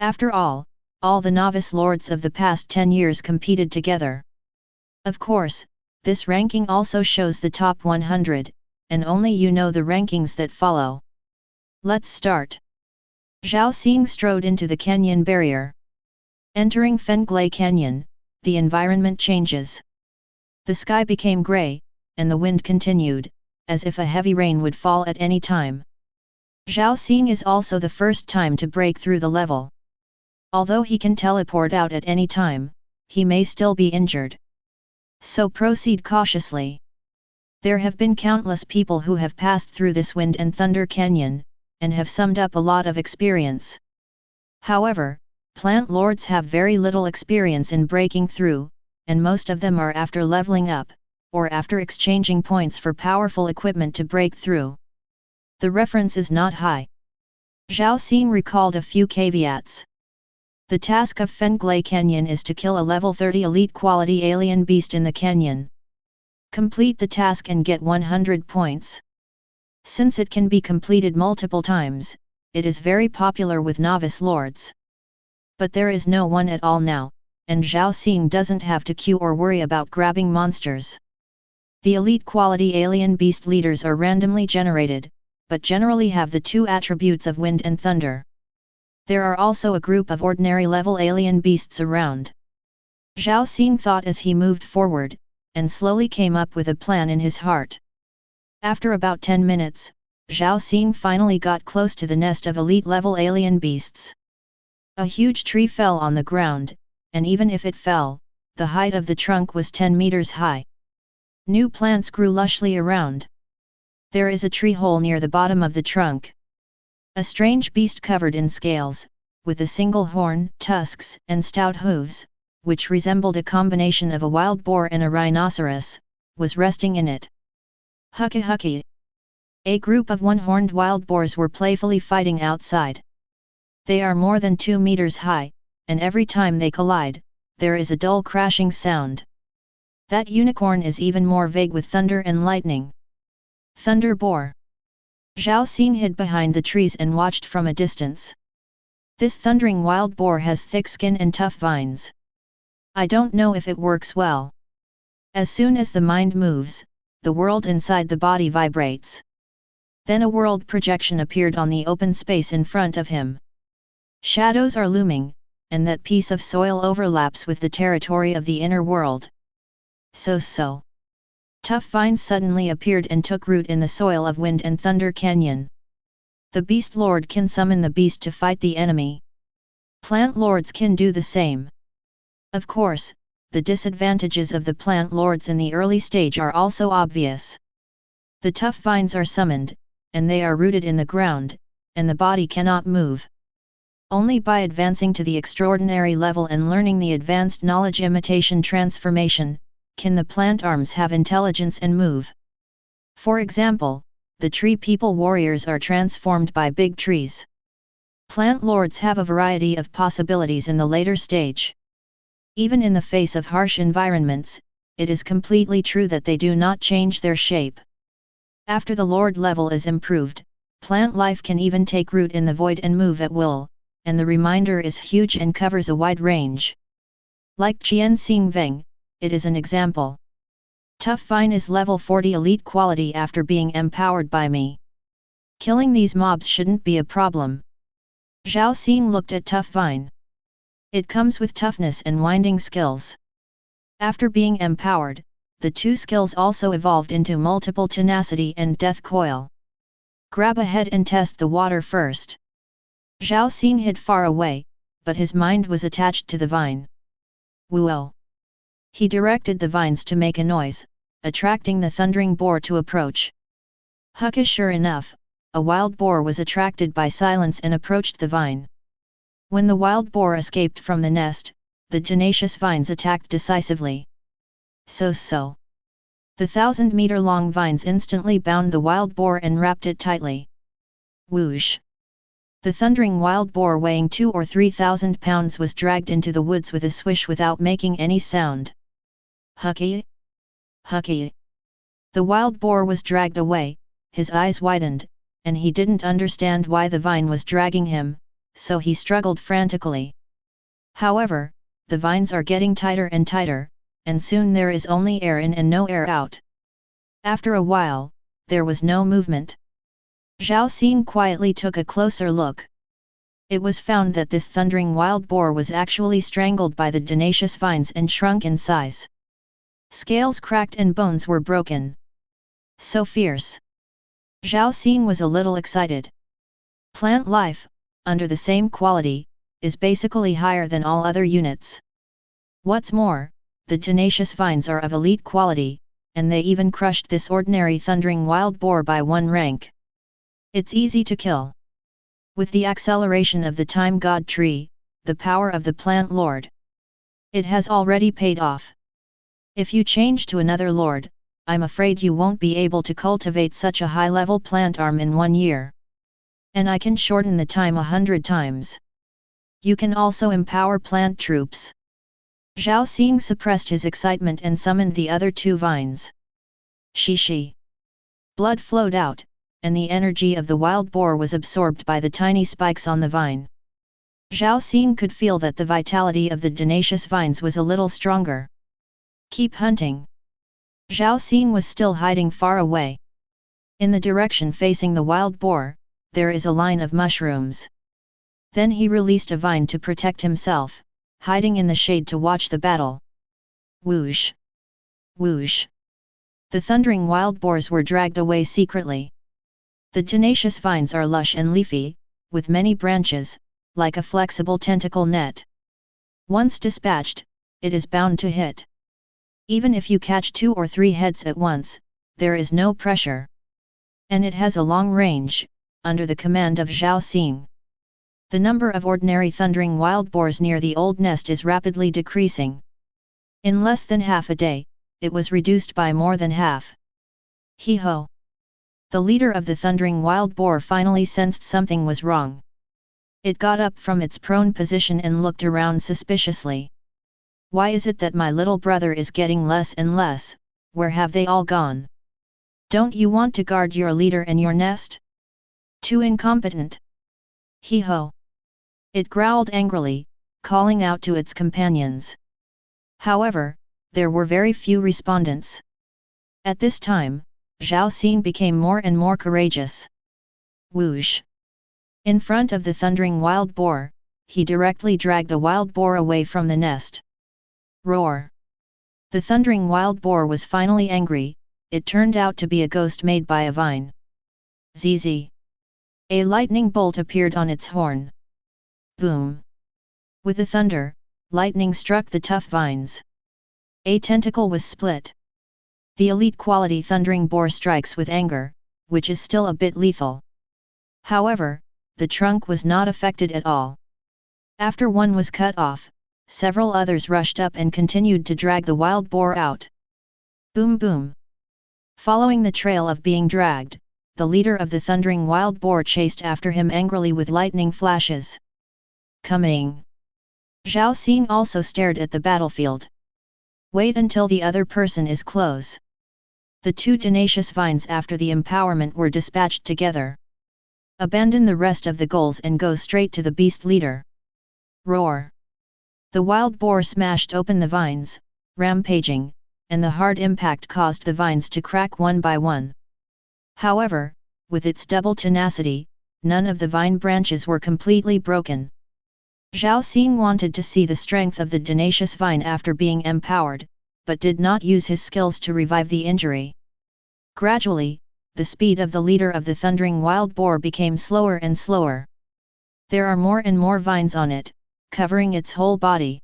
After all the novice lords of the past 10 years competed together. Of course, this ranking also shows the top 100, and only you know the rankings that follow. Let's start. Zhao Xing strode into the canyon barrier. Entering Fenglai Canyon, the environment changes. The sky became grey, and the wind continued, as if a heavy rain would fall at any time. Zhao Xing is also the first time to break through the level. Although he can teleport out at any time, he may still be injured. So proceed cautiously. There have been countless people who have passed through this Wind and Thunder Canyon, and have summed up a lot of experience. However, plant lords have very little experience in breaking through, and most of them are after leveling up, or after exchanging points for powerful equipment to break through. The reference is not high. Zhao Xing recalled a few caveats. The task of Fenglai Canyon is to kill a level 30 elite quality alien beast in the canyon. Complete the task and get 100 points. Since it can be completed multiple times, it is very popular with novice lords. But there is no one at all now, and Zhao Xing doesn't have to queue or worry about grabbing monsters. The elite quality alien beast leaders are randomly generated, but generally have the two attributes of wind and thunder. There are also a group of ordinary level alien beasts around. Zhao Xing thought as he moved forward, and slowly came up with a plan in his heart. After about 10 minutes, Zhao Xing finally got close to the nest of elite-level alien beasts. A huge tree fell on the ground, and even if it fell, the height of the trunk was 10 meters high. New plants grew lushly around. There is a tree hole near the bottom of the trunk. A strange beast covered in scales, with a single horn, tusks, and stout hooves, which resembled a combination of a wild boar and a rhinoceros, was resting in it. Hucky hucky! A group of one-horned wild boars were playfully fighting outside. They are more than 2 meters high, and every time they collide, there is a dull crashing sound. That unicorn is even more vague with thunder and lightning. Thunder boar. Zhao Xing hid behind the trees and watched from a distance. This thundering wild boar has thick skin and tough vines. I don't know if it works well. As soon as the mind moves, the world inside the body vibrates. Then a world projection appeared on the open space in front of him. Shadows are looming, and that piece of soil overlaps with the territory of the inner world. So. Tough vines suddenly appeared and took root in the soil of Wind and Thunder Canyon. The Beast Lord can summon the beast to fight the enemy. Plant Lords can do the same. Of course, the disadvantages of the Plant Lords in the early stage are also obvious. The tough vines are summoned, and they are rooted in the ground, and the body cannot move. Only by advancing to the extraordinary level and learning the advanced knowledge imitation transformation, can the plant arms have intelligence and move. For example, the tree people warriors are transformed by big trees. Plant lords have a variety of possibilities in the later stage. Even in the face of harsh environments, it is completely true that they do not change their shape. After the lord level is improved, plant life can even take root in the void and move at will, and the remainder is huge and covers a wide range. Like Qian Xing Veng, it is an example. Tough Vine is level 40 elite quality after being empowered by me. Killing these mobs shouldn't be a problem. Zhao Xing looked at Tough Vine. It comes with toughness and winding skills. After being empowered, the two skills also evolved into multiple tenacity and death coil. Grab ahead and test the water first. Zhao Xing hid far away, but his mind was attached to the vine. Whoa! He directed the vines to make a noise, attracting the thundering boar to approach. Hucka, sure enough, a wild boar was attracted by silence and approached the vine. When the wild boar escaped from the nest, the tenacious vines attacked decisively. So. The 1,000-meter-long vines instantly bound the wild boar and wrapped it tightly. Whoosh! The thundering wild boar weighing 2,000 or 3,000 pounds was dragged into the woods with a swish without making any sound. Hucky! Hucky! The wild boar was dragged away, his eyes widened, and he didn't understand why the vine was dragging him, so he struggled frantically. However, the vines are getting tighter and tighter, and soon there is only air in and no air out. After a while, there was no movement. Zhao Xing quietly took a closer look. It was found that this thundering wild boar was actually strangled by the tenacious vines and shrunk in size. Scales cracked and bones were broken. So fierce! Zhao Xing was a little excited. Plant life, under the same quality, is basically higher than all other units. What's more, the tenacious vines are of elite quality, and they even crushed this ordinary thundering wild boar by 1 rank. It's easy to kill. With the acceleration of the Time God tree, the power of the Plant Lord. It has already paid off. If you change to another lord, I'm afraid you won't be able to cultivate such a high-level plant arm in 1 year. And I can shorten the time 100 times. You can also empower plant troops. Zhao Xing suppressed his excitement and summoned the other 2 vines. She. Blood flowed out, and the energy of the wild boar was absorbed by the tiny spikes on the vine. Zhao Xing could feel that the vitality of the tenacious vines was a little stronger. Keep hunting. Zhao Xing was still hiding far away. In the direction facing the wild boar, there is a line of mushrooms. Then he released a vine to protect himself, hiding in the shade to watch the battle. Whoosh! Whoosh! The thundering wild boars were dragged away secretly. The tenacious vines are lush and leafy, with many branches, like a flexible tentacle net. Once dispatched, it is bound to hit. Even if you catch 2 or 3 heads at once, there is no pressure. And it has a long range, under the command of Zhao Xing. The number of ordinary thundering wild boars near the old nest is rapidly decreasing. In less than half a day, it was reduced by more than half. Hee-ho! The leader of the thundering wild boar finally sensed something was wrong. It got up from its prone position and looked around suspiciously. Why is it that my little brother is getting less and less? Where have they all gone? Don't you want to guard your leader and your nest? Too incompetent. Hee ho! It growled angrily, calling out to its companions. However, there were very few respondents. At this time, Zhao Xing became more and more courageous. Whoosh! In front of the thundering wild boar, he directly dragged a wild boar away from the nest. Roar! The thundering wild boar was finally angry. It turned out to be a ghost made by a vine. ZZ! A lightning bolt appeared on its horn. Boom! With the thunder, lightning struck the tough vines. A tentacle was split. The elite quality thundering boar strikes with anger, which is still a bit lethal. However, the trunk was not affected at all. After one was cut off, several others rushed up and continued to drag the wild boar out. Boom boom! Following the trail of being dragged, the leader of the thundering wild boar chased after him angrily with lightning flashes. Coming! Zhao Xing also stared at the battlefield. Wait until the other person is close. The two tenacious vines after the empowerment were dispatched together. Abandon the rest of the goals and go straight to the beast leader. Roar! The wild boar smashed open the vines, rampaging, and the hard impact caused the vines to crack one by one. However, with its double tenacity, none of the vine branches were completely broken. Zhao Xing wanted to see the strength of the tenacious vine after being empowered, but did not use his skills to revive the injury. Gradually, the speed of the leader of the thundering wild boar became slower and slower. There are more and more vines on it, covering its whole body.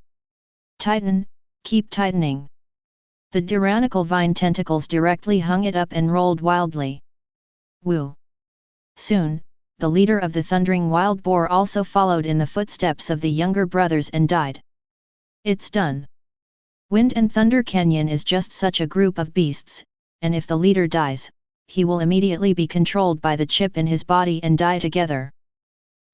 Tighten, keep tightening. The tyrannical vine tentacles directly hung it up and rolled wildly. Woo! Soon, the leader of the thundering wild boar also followed in the footsteps of the younger brothers and died. It's done. Wind and Thunder Canyon is just such a group of beasts, and if the leader dies, he will immediately be controlled by the chip in his body and die together.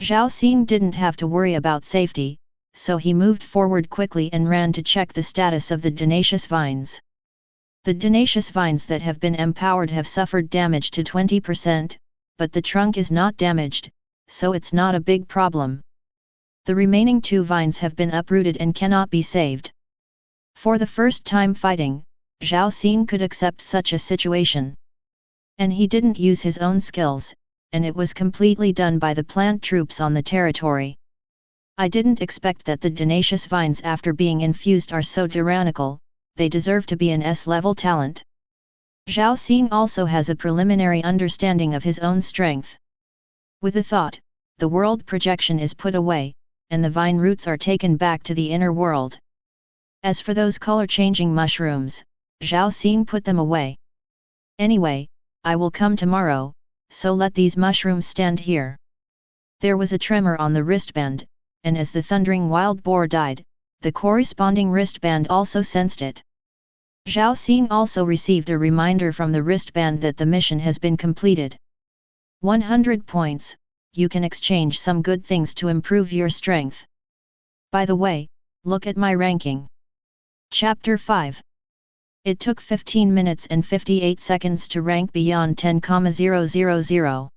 Zhao Xing didn't have to worry about safety, so he moved forward quickly and ran to check the status of the tenacious vines. The tenacious vines that have been empowered have suffered damage to 20%, but the trunk is not damaged, so it's not a big problem. The remaining two vines have been uprooted and cannot be saved. For the first time fighting, Zhao Xing could accept such a situation. And he didn't use his own skills, and it was completely done by the plant troops on the territory. I didn't expect that the tenacious vines after being infused are so tyrannical, they deserve to be an S-level talent. Zhao Xing also has a preliminary understanding of his own strength. With a thought, the world projection is put away, and the vine roots are taken back to the inner world. As for those color-changing mushrooms, Zhao Xing put them away. Anyway, I will come tomorrow, so let these mushrooms stand here. There was a tremor on the wristband, and as the thundering wild boar died, the corresponding wristband also sensed it. Zhao Xing also received a reminder from the wristband that the mission has been completed. 100 points, you can exchange some good things to improve your strength. By the way, look at my ranking. Chapter 5. It took 15 minutes and 58 seconds to rank beyond 10,000. Zhao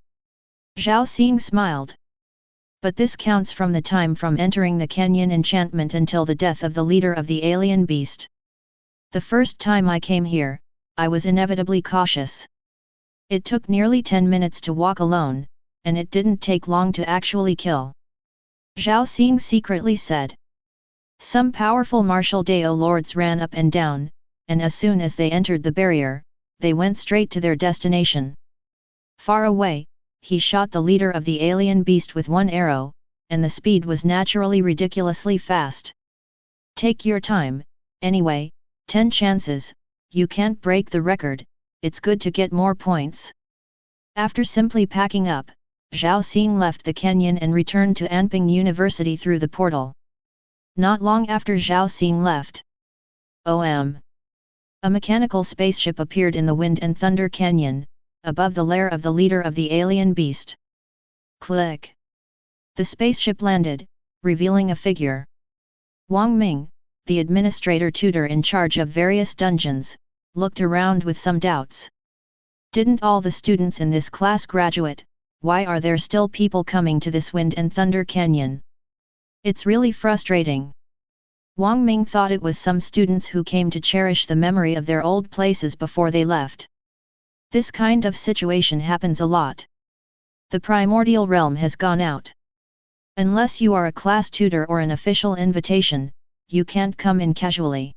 Xing smiled. But this counts from the time from entering the canyon enchantment until the death of the leader of the alien beast. The first time I came here, I was inevitably cautious. It took nearly 10 minutes to walk alone, and it didn't take long to actually kill. Zhao Xing secretly said. Some powerful martial Dao lords ran up and down, and as soon as they entered the barrier, they went straight to their destination. Far away, he shot the leader of the alien beast with one arrow, and the speed was naturally ridiculously fast. Take your time, anyway. 10 chances, you can't break the record, it's good to get more points. After simply packing up, Zhao Xing left the canyon and returned to Anping University through the portal. Not long after Zhao Xing left. A mechanical spaceship appeared in the Wind and Thunder Canyon, above the lair of the leader of the alien beast. Click! The spaceship landed, revealing a figure. Wang Ming, the administrator tutor in charge of various dungeons, looked around with some doubts. Didn't all the students in this class graduate? Why are there still people coming to this Wind and Thunder Canyon? It's really frustrating. Wang Ming thought it was some students who came to cherish the memory of their old places before they left. This kind of situation happens a lot. The primordial realm has gone out. Unless you are a class tutor or an official invitation, you can't come in casually.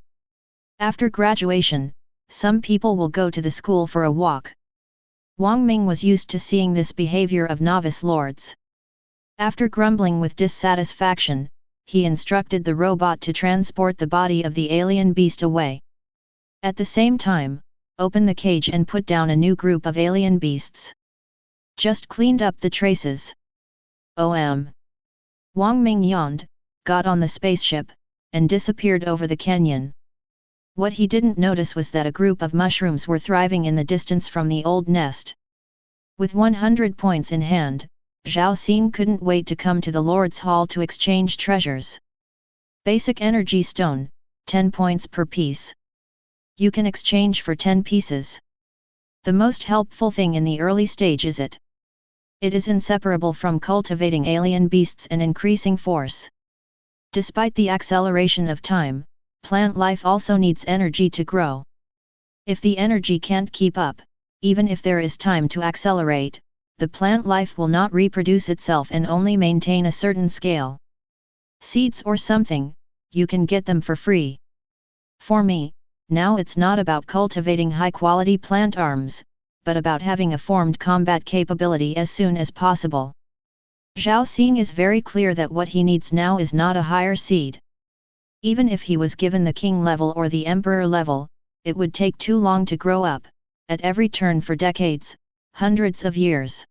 After graduation, some people will go to the school for a walk. Wang Ming was used to seeing this behavior of novice lords. After grumbling with dissatisfaction, he instructed the robot to transport the body of the alien beast away. At the same time, open the cage and put down a new group of alien beasts. Just cleaned up the traces. Wang Ming yawned, got on the spaceship, and disappeared over the canyon. What he didn't notice was that a group of mushrooms were thriving in the distance from the old nest. With 100 points in hand, Zhao Xing couldn't wait to come to the Lord's Hall to exchange treasures. Basic Energy Stone, 10 points per piece. You can exchange for 10 pieces. The most helpful thing in the early stage is it. It is inseparable from cultivating alien beasts and increasing force. Despite the acceleration of time, plant life also needs energy to grow. If the energy can't keep up, even if there is time to accelerate, the plant life will not reproduce itself and only maintain a certain scale. Seeds or something, you can get them for free. For me, now it's not about cultivating high-quality plant arms, but about having a formed combat capability as soon as possible. Zhao Xing is very clear that what he needs now is not a higher seed. Even if he was given the king level or the emperor level, it would take too long to grow up, at every turn for decades, hundreds of years.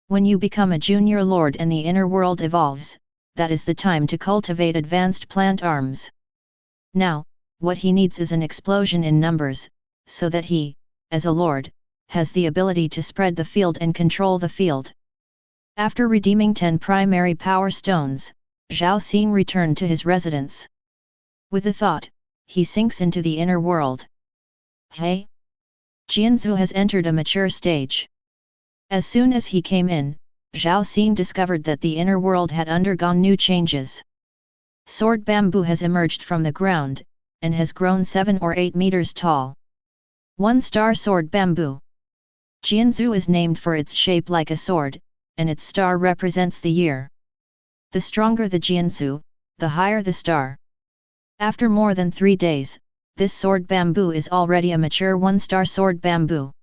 When you become a junior lord and the inner world evolves, that is the time to cultivate advanced plant arms. Now, what he needs is an explosion in numbers, so that he, as a lord, has the ability to spread the field and control the field. After redeeming 10 primary power stones, Zhao Xing returned to his residence. With a thought, he sinks into the inner world. Hey! Jianzhu has entered a mature stage. As soon as he came in, Zhao Xing discovered that the inner world had undergone new changes. Sword bamboo has emerged from the ground, and has grown 7 or 8 meters tall. 1-star sword bamboo. Jianzhu is named for its shape like a sword, and its star represents the year. The stronger the Jianzhu, the higher the star. After more than 3 days, this sword bamboo is already a mature 1-star sword bamboo.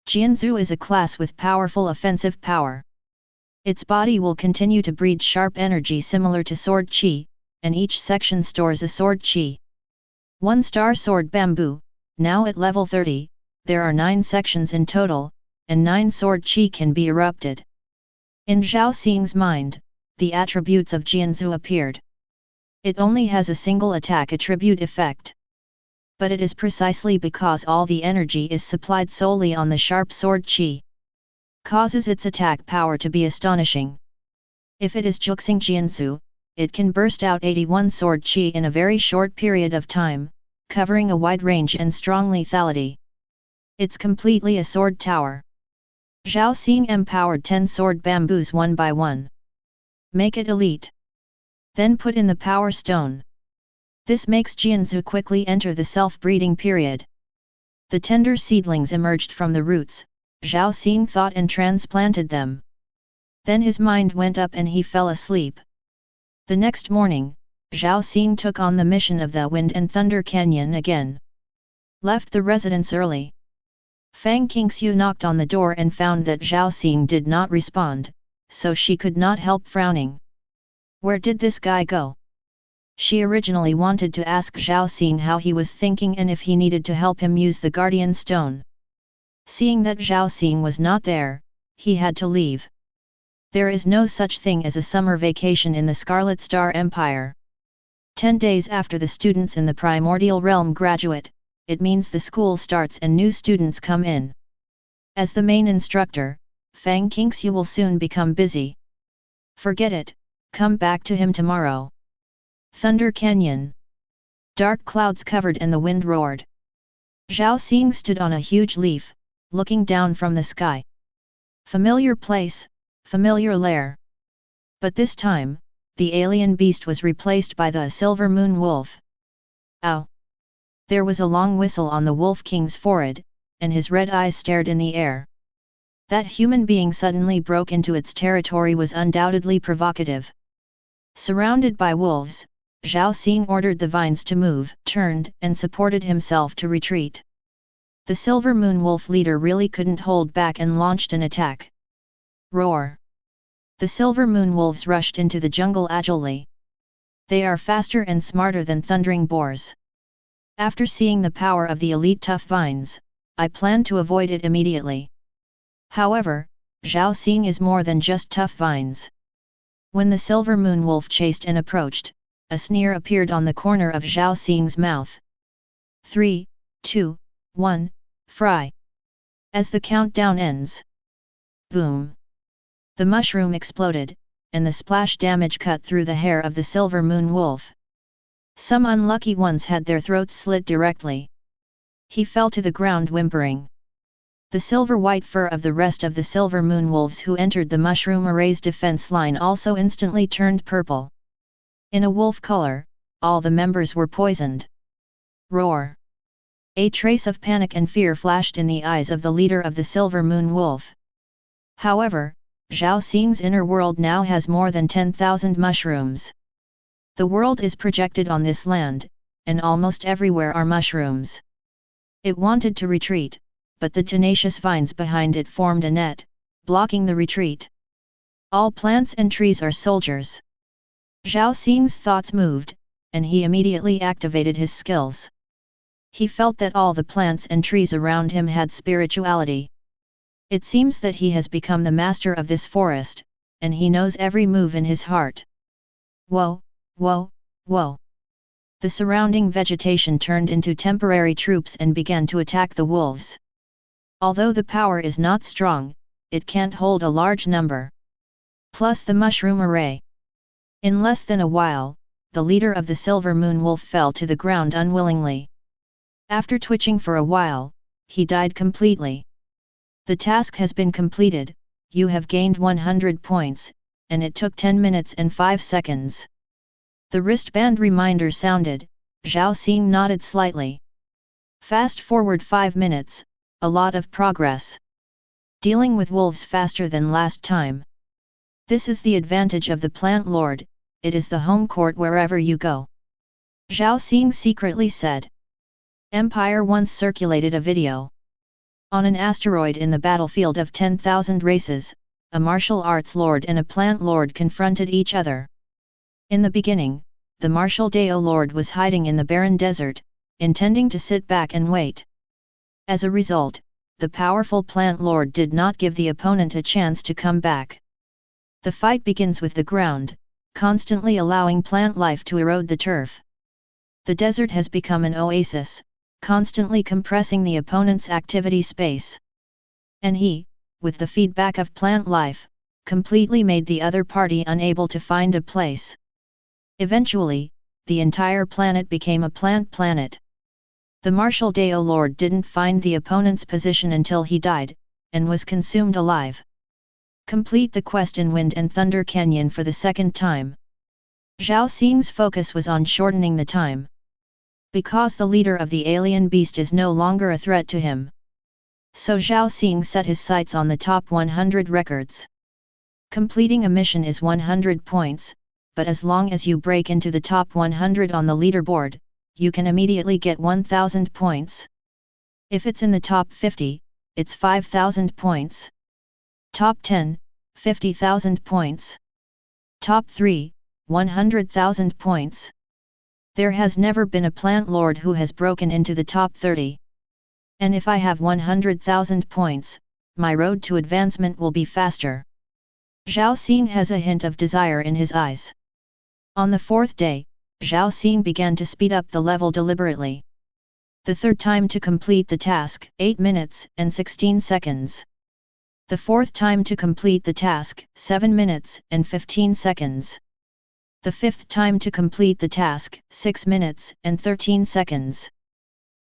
Jianzhu is a class with powerful offensive power. Its body will continue to breed sharp energy similar to sword qi, and each section stores a sword qi. 1-star sword bamboo, now at level 30, there are 9 sections in total, and 9 sword qi can be erupted. In Zhao Xing's mind, the attributes of Jianzhu appeared. It only has a single attack attribute effect. But it is precisely because all the energy is supplied solely on the sharp sword qi, causes its attack power to be astonishing. If it is Zhao Xing Jianzhu, it can burst out 81 sword qi in a very short period of time, covering a wide range and strong lethality. It's completely a sword tower. Zhao Xing empowered 10 sword bamboos one by one. Make it elite. Then put in the power stone. This makes Jianzhu quickly enter the self-breeding period. The tender seedlings emerged from the roots, Zhao Xing thought and transplanted them. Then his mind went up and he fell asleep. The next morning, Zhao Xing took on the mission of the Wind and Thunder Canyon again. Left the residence early. Fang Qingxiu knocked on the door and found that Zhao Xing did not respond, so she could not help frowning. Where did this guy go? She originally wanted to ask Zhao Xing how he was thinking and if he needed to help him use the Guardian Stone. Seeing that Zhao Xing was not there, he had to leave. There is no such thing as a summer vacation in the Scarlet Star Empire. 10 days after the students in the Primordial Realm graduate, it means the school starts and new students come in. As the main instructor, Fang Qingxiu will soon become busy. Forget it, come back to him tomorrow. Thunder Canyon. Dark clouds covered and the wind roared. Zhao Xing stood on a huge leaf, looking down from the sky. Familiar place, familiar lair. But this time, the alien beast was replaced by the silver moon wolf. Ow! There was a long whistle on the wolf king's forehead, and his red eyes stared in the air. That human being suddenly broke into its territory was undoubtedly provocative. Surrounded by wolves, Zhao Xing ordered the vines to move, turned, and supported himself to retreat. The Silver Moon Wolf leader really couldn't hold back and launched an attack. Roar! The Silver Moon Wolves rushed into the jungle agilely. They are faster and smarter than thundering boars. After seeing the power of the elite tough vines, I plan to avoid it immediately. However, Zhao Xing is more than just tough vines. When the Silver Moon Wolf chased and approached, a sneer appeared on the corner of Zhao Xing's mouth. 3, 2, 1, fry! As the countdown ends. Boom! The mushroom exploded, and the splash damage cut through the hair of the Silver Moon Wolf. Some unlucky ones had their throats slit directly. He fell to the ground whimpering. The silver-white fur of the rest of the Silver Moon Wolves who entered the mushroom array's defense line also instantly turned purple. In a wolf color, all the members were poisoned. Roar! A trace of panic and fear flashed in the eyes of the leader of the Silver Moon Wolf. However, Zhao Xing's inner world now has more than 10,000 mushrooms. The world is projected on this land, and almost everywhere are mushrooms. It wanted to retreat, but the tenacious vines behind it formed a net, blocking the retreat. All plants and trees are soldiers. Zhao Xing's thoughts moved, and he immediately activated his skills. He felt that all the plants and trees around him had spirituality. It seems that he has become the master of this forest, and he knows every move in his heart. Whoa, whoa, whoa! The surrounding vegetation turned into temporary troops and began to attack the wolves. Although the power is not strong, it can't hold a large number. Plus the mushroom array. In less than a while, the leader of the Silver Moon Wolf fell to the ground unwillingly. After twitching for a while, he died completely. The task has been completed, you have gained 100 points, and it took 10 minutes and 5 seconds. The wristband reminder sounded, Zhao Xing nodded slightly. Fast forward 5 minutes, a lot of progress. Dealing with wolves faster than last time. This is the advantage of the Plant Lord, it is the home court wherever you go. Zhao Xing secretly said. Empire once circulated a video. On an asteroid in the battlefield of 10,000 races, a martial arts lord and a plant lord confronted each other. In the beginning, the martial Dao lord was hiding in the barren desert, intending to sit back and wait. As a result, the powerful plant lord did not give the opponent a chance to come back. The fight begins with the ground, constantly allowing plant life to erode the turf. The desert has become an oasis, constantly compressing the opponent's activity space. And he, with the feedback of plant life, completely made the other party unable to find a place. Eventually, the entire planet became a plant planet. The martial Dao Lord didn't find the opponent's position until he died, and was consumed alive. Complete the quest in Wind and Thunder Canyon for the second time. Zhao Xing's focus was on shortening the time. Because the leader of the alien beast is no longer a threat to him. So Zhao Xing set his sights on the top 100 records. Completing a mission is 100 points, but as long as you break into the top 100 on the leaderboard, you can immediately get 1000 points. If it's in the top 50, it's 5000 points. Top 10, 50,000 points. Top 3, 100,000 points. There has never been a plant lord who has broken into the top 30. And if I have 100,000 points, my road to advancement will be faster. Zhao Xing has a hint of desire in his eyes. On the fourth day, Zhao Xing began to speed up the level deliberately. The third time to complete the task, 8 minutes and 16 seconds. The fourth time to complete the task, 7 minutes and 15 seconds. The fifth time to complete the task, 6 minutes and 13 seconds.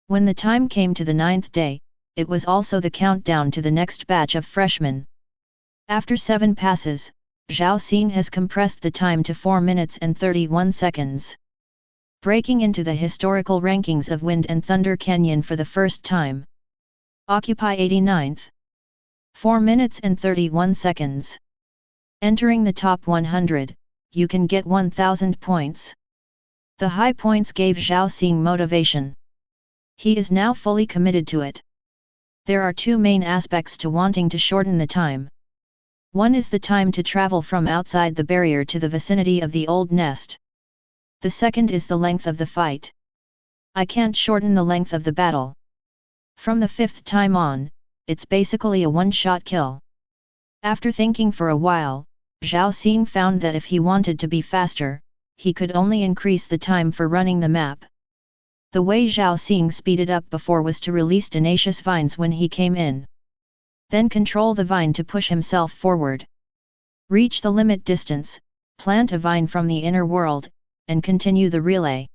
When the time came to the 9th day, it was also the countdown to the next batch of freshmen. After 7 passes, Zhao Xing has compressed the time to 4 minutes and 31 seconds. Breaking into the historical rankings of Wind and Thunder Canyon for the first time. Occupy 89th. 4 minutes and 31 seconds. Entering the top 100, you can get 1000 points. The high points gave Zhao Xing motivation. He is now fully committed to it. There are 2 main aspects to wanting to shorten the time. One is the time to travel from outside the barrier to the vicinity of the old nest. The second is the length of the fight. I can't shorten the length of the battle. From the 5th time on, it's basically a one-shot kill. After thinking for a while, Zhao Xing found that if he wanted to be faster, he could only increase the time for running the map. The way Zhao Xing speeded up before was to release tenacious vines when he came in. Then control the vine to push himself forward. Reach the limit distance, plant a vine from the inner world, and continue the relay.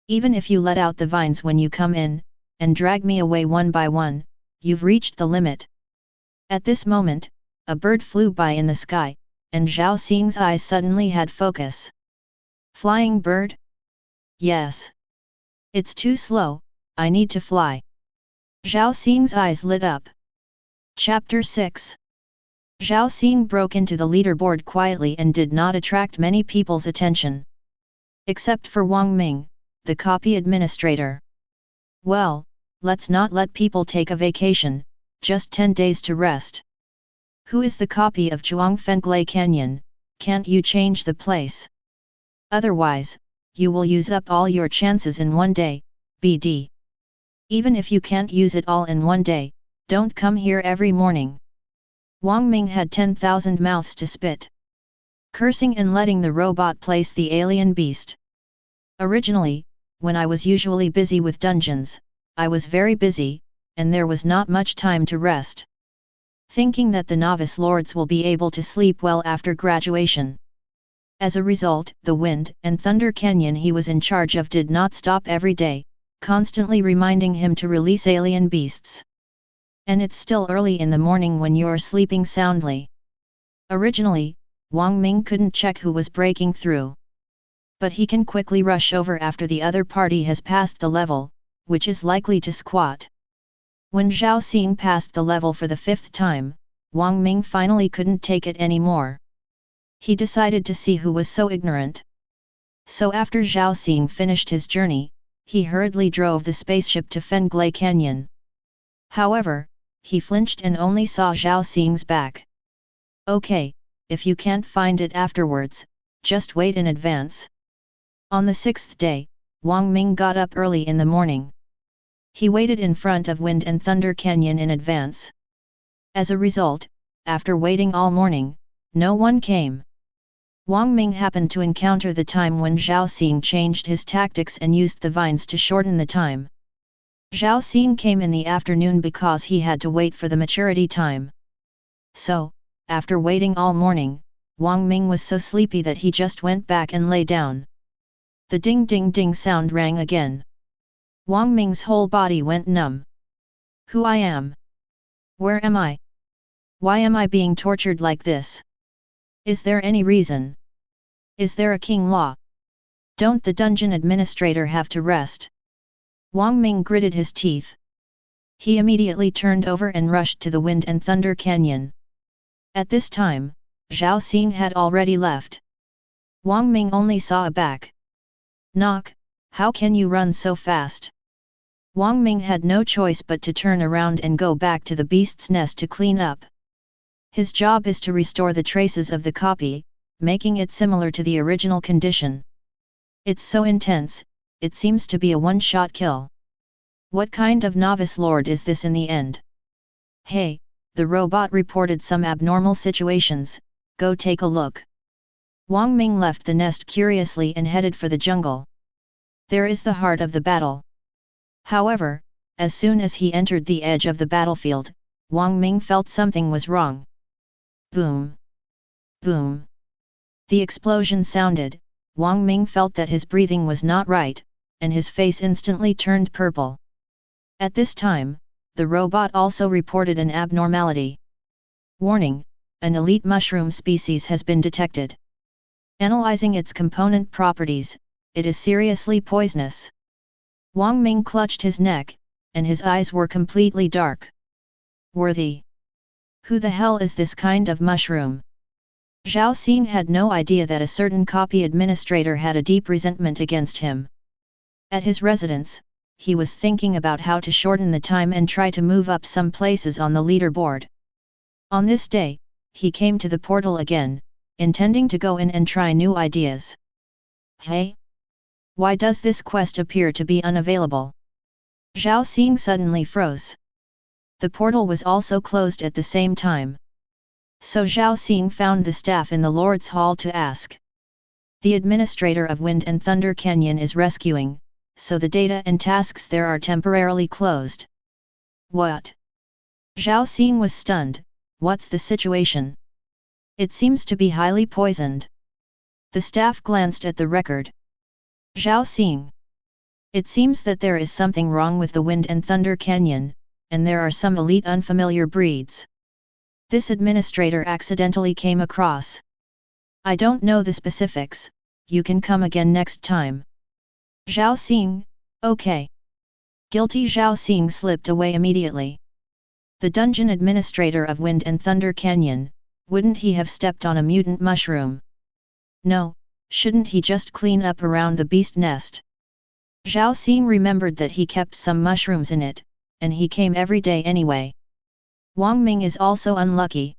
Even if you let out the vines when you come in, and drag me away one by one, you've reached the limit. At this moment, a bird flew by in the sky, and Zhao Xing's eyes suddenly had focus. Flying bird? Yes. It's too slow, I need to fly. Zhao Xing's eyes lit up. Chapter 6. Zhao Xing broke into the leaderboard quietly and did not attract many people's attention. Except for Wang Ming, the copy administrator. Well, let's not let people take a vacation, just 10 days to rest. Who is the copy of Zhuangfenglei Canyon? Can't you change the place? Otherwise, you will use up all your chances in one day, BD. Even if you can't use it all in one day, don't come here every morning. Wang Ming had 10,000 mouths to spit. Cursing and letting the robot place the alien beast. Originally, when I was usually busy with dungeons, I was very busy, and there was not much time to rest. Thinking that the novice lords will be able to sleep well after graduation. As a result, the Wind and Thunder Canyon he was in charge of did not stop every day, constantly reminding him to release alien beasts. And it's still early in the morning when you're sleeping soundly. Originally, Wang Ming couldn't check who was breaking through. But he can quickly rush over after the other party has passed the level, which is likely to squat. When Zhao Xing passed the level for the 5th time, Wang Ming finally couldn't take it anymore. He decided to see who was so ignorant. So after Zhao Xing finished his journey, he hurriedly drove the spaceship to Fenglei Canyon. However, he flinched and only saw Zhao Xing's back. Okay, if you can't find it afterwards, just wait in advance. On the 6th day, Wang Ming got up early in the morning. He waited in front of Wind and Thunder Canyon in advance. As a result, after waiting all morning, no one came. Wang Ming happened to encounter the time when Zhao Xing changed his tactics and used the vines to shorten the time. Zhao Xing came in the afternoon because he had to wait for the maturity time. So, after waiting all morning, Wang Ming was so sleepy that he just went back and lay down. The ding-ding-ding sound rang again. Wang Ming's whole body went numb. Who I am? Where am I? Why am I being tortured like this? Is there any reason? Is there a king law? Don't the dungeon administrator have to rest? Wang Ming gritted his teeth. He immediately turned over and rushed to the Wind and Thunder Canyon. At this time, Zhao Xing had already left. Wang Ming only saw a back. Knock, how can you run so fast? Wang Ming had no choice but to turn around and go back to the beast's nest to clean up. His job is to restore the traces of the copy, making it similar to the original condition. It's so intense, it seems to be a one-shot kill. What kind of novice lord is this in the end? Hey, the robot reported some abnormal situations, go take a look. Wang Ming left the nest curiously and headed for the jungle. There is the heart of the battle. However, as soon as he entered the edge of the battlefield, Wang Ming felt something was wrong. Boom! Boom! The explosion sounded. Wang Ming felt that his breathing was not right, and his face instantly turned purple. At this time, the robot also reported an abnormality. Warning: an elite mushroom species has been detected. Analyzing its component properties, it is seriously poisonous. Wang Ming clutched his neck, and his eyes were completely dark. Worthy. Who the hell is this kind of mushroom? Zhao Xing had no idea that a certain copy administrator had a deep resentment against him. At his residence, he was thinking about how to shorten the time and try to move up some places on the leaderboard. On this day, he came to the portal again, intending to go in and try new ideas. Hey? Why does this quest appear to be unavailable? Zhao Xing suddenly froze. The portal was also closed at the same time. So Zhao Xing found the staff in the Lord's Hall to ask. The administrator of Wind and Thunder Canyon is rescuing, so the data and tasks there are temporarily closed. What? Zhao Xing was stunned. What's the situation? It seems to be highly poisoned. The staff glanced at the record. Zhao Xing. It seems that there is something wrong with the Wind and Thunder Canyon, and there are some elite unfamiliar breeds. This administrator accidentally came across. I don't know the specifics, you can come again next time. Zhao Xing, okay. Guilty Zhao Xing slipped away immediately. The dungeon administrator of Wind and Thunder Canyon, wouldn't he have stepped on a mutant mushroom? No, shouldn't he just clean up around the beast nest? Zhao Xing remembered that he kept some mushrooms in it, and he came every day anyway. Wang Ming is also unlucky.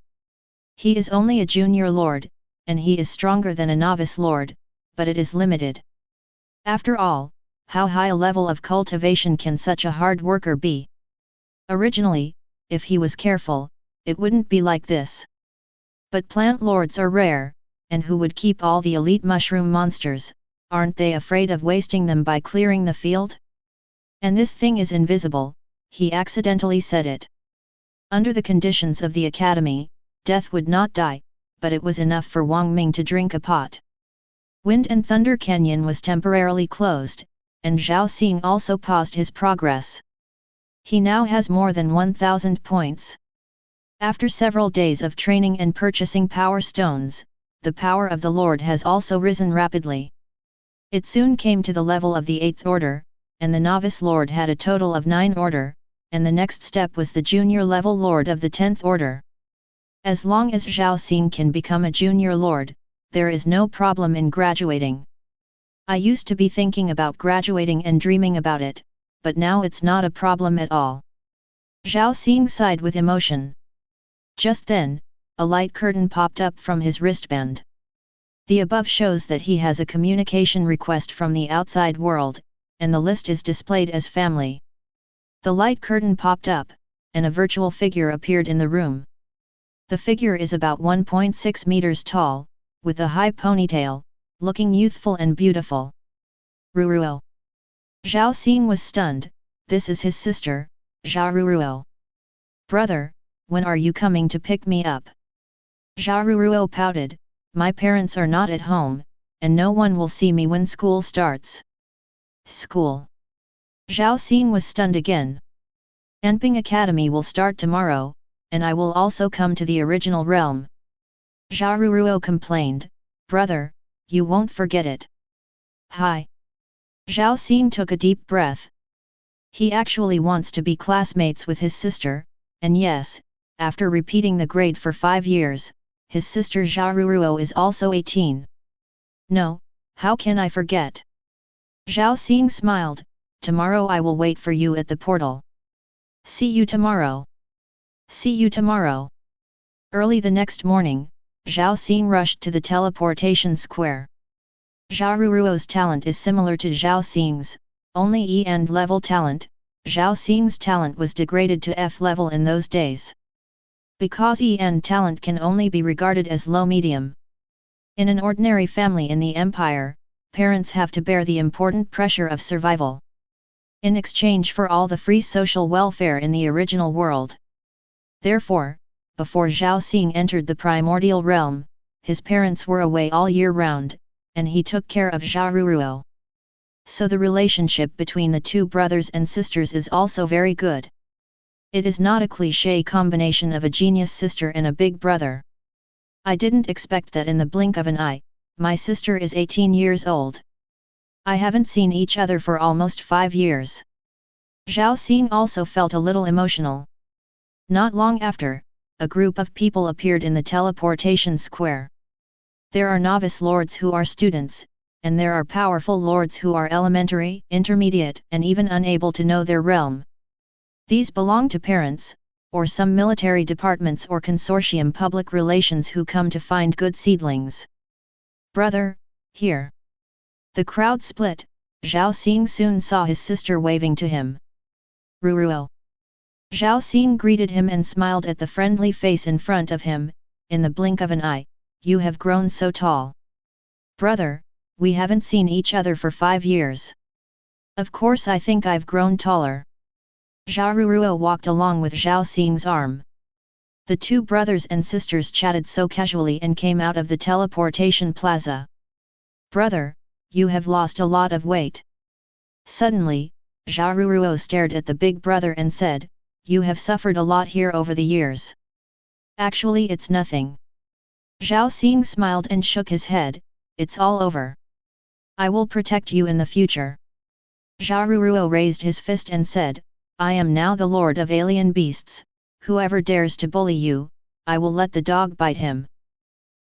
He is only a junior lord, and he is stronger than a novice lord, but it is limited. After all, how high a level of cultivation can such a hard worker be? Originally, if he was careful, it wouldn't be like this. But plant lords are rare, and who would keep all the elite mushroom monsters? Aren't they afraid of wasting them by clearing the field? And this thing is invisible, he accidentally said it. Under the conditions of the academy, death would not die, but it was enough for Wang Ming to drink a pot. Wind and Thunder Canyon was temporarily closed, and Zhao Xing also paused his progress. He now has more than 1,000 points. After several days of training and purchasing power stones, the power of the Lord has also risen rapidly. It soon came to the level of the 8th order, and the novice lord had a total of 9 order, and the next step was the junior level lord of the 10th order. As long as Zhao Xing can become a junior lord, there is no problem in graduating. I used to be thinking about graduating and dreaming about it, but now it's not a problem at all. Zhao Xing sighed with emotion. Just then, a light curtain popped up from his wristband. The above shows that he has a communication request from the outside world, and the list is displayed as family. The light curtain popped up, and a virtual figure appeared in the room. The figure is about 1.6 meters tall, with a high ponytail, looking youthful and beautiful. Ruruo. Zhao Xing was stunned. This is his sister, Zhao Ruruo. Brother, when are you coming to pick me up? Zhao Ruruo pouted, my parents are not at home, and no one will see me when school starts. School. Zhao Xing was stunned again. Enping Academy will start tomorrow, and I will also come to the original realm. Zhao Ruruo complained, brother, you won't forget it. Hi. Zhao Xing took a deep breath. He actually wants to be classmates with his sister, and yes, after repeating the grade for 5 years, his sister Zhao Ruruo is also 18. No, how can I forget? Zhao Xing smiled, tomorrow I will wait for you at the portal. See you tomorrow. See you tomorrow. Early the next morning, Zhao Xing rushed to the teleportation square. Zhao Ruruo's talent is similar to Zhao Xing's, only E-end level talent. Zhao Xing's talent was degraded to F level in those days. Because E-end talent can only be regarded as low-medium. In an ordinary family in the Empire, parents have to bear the important pressure of survival. In exchange for all the free social welfare in the original world. Therefore, before Zhao Xing entered the primordial realm, his parents were away all year round, and he took care of Zhao Ruruo. So the relationship between the two brothers and sisters is also very good. It is not a cliché combination of a genius sister and a big brother. I didn't expect that in the blink of an eye. My sister is 18 years old. I haven't seen each other for almost 5 years. Zhao Xing also felt a little emotional. Not long after, a group of people appeared in the teleportation square. There are novice lords who are students, and there are powerful lords who are elementary, intermediate, and even unable to know their realm. These belong to parents, or some military departments or consortium public relations who come to find good seedlings. Brother, here. The crowd split. Zhao Xing soon saw his sister waving to him. Ruruo. Zhao Xing greeted him and smiled at the friendly face in front of him. In the blink of an eye, you have grown so tall. Brother, we haven't seen each other for 5 years. Of course I think I've grown taller. Zhao Ruruo walked along with Zhao Xing's arm. The two brothers and sisters chatted so casually and came out of the teleportation plaza. Brother, you have lost a lot of weight. Suddenly, Zhao Ruruo stared at the big brother and said, you have suffered a lot here over the years. Actually it's nothing. Zhao Xing smiled and shook his head, it's all over. I will protect you in the future. Zhao Ruruo raised his fist and said, I am now the lord of alien beasts, whoever dares to bully you, I will let the dog bite him.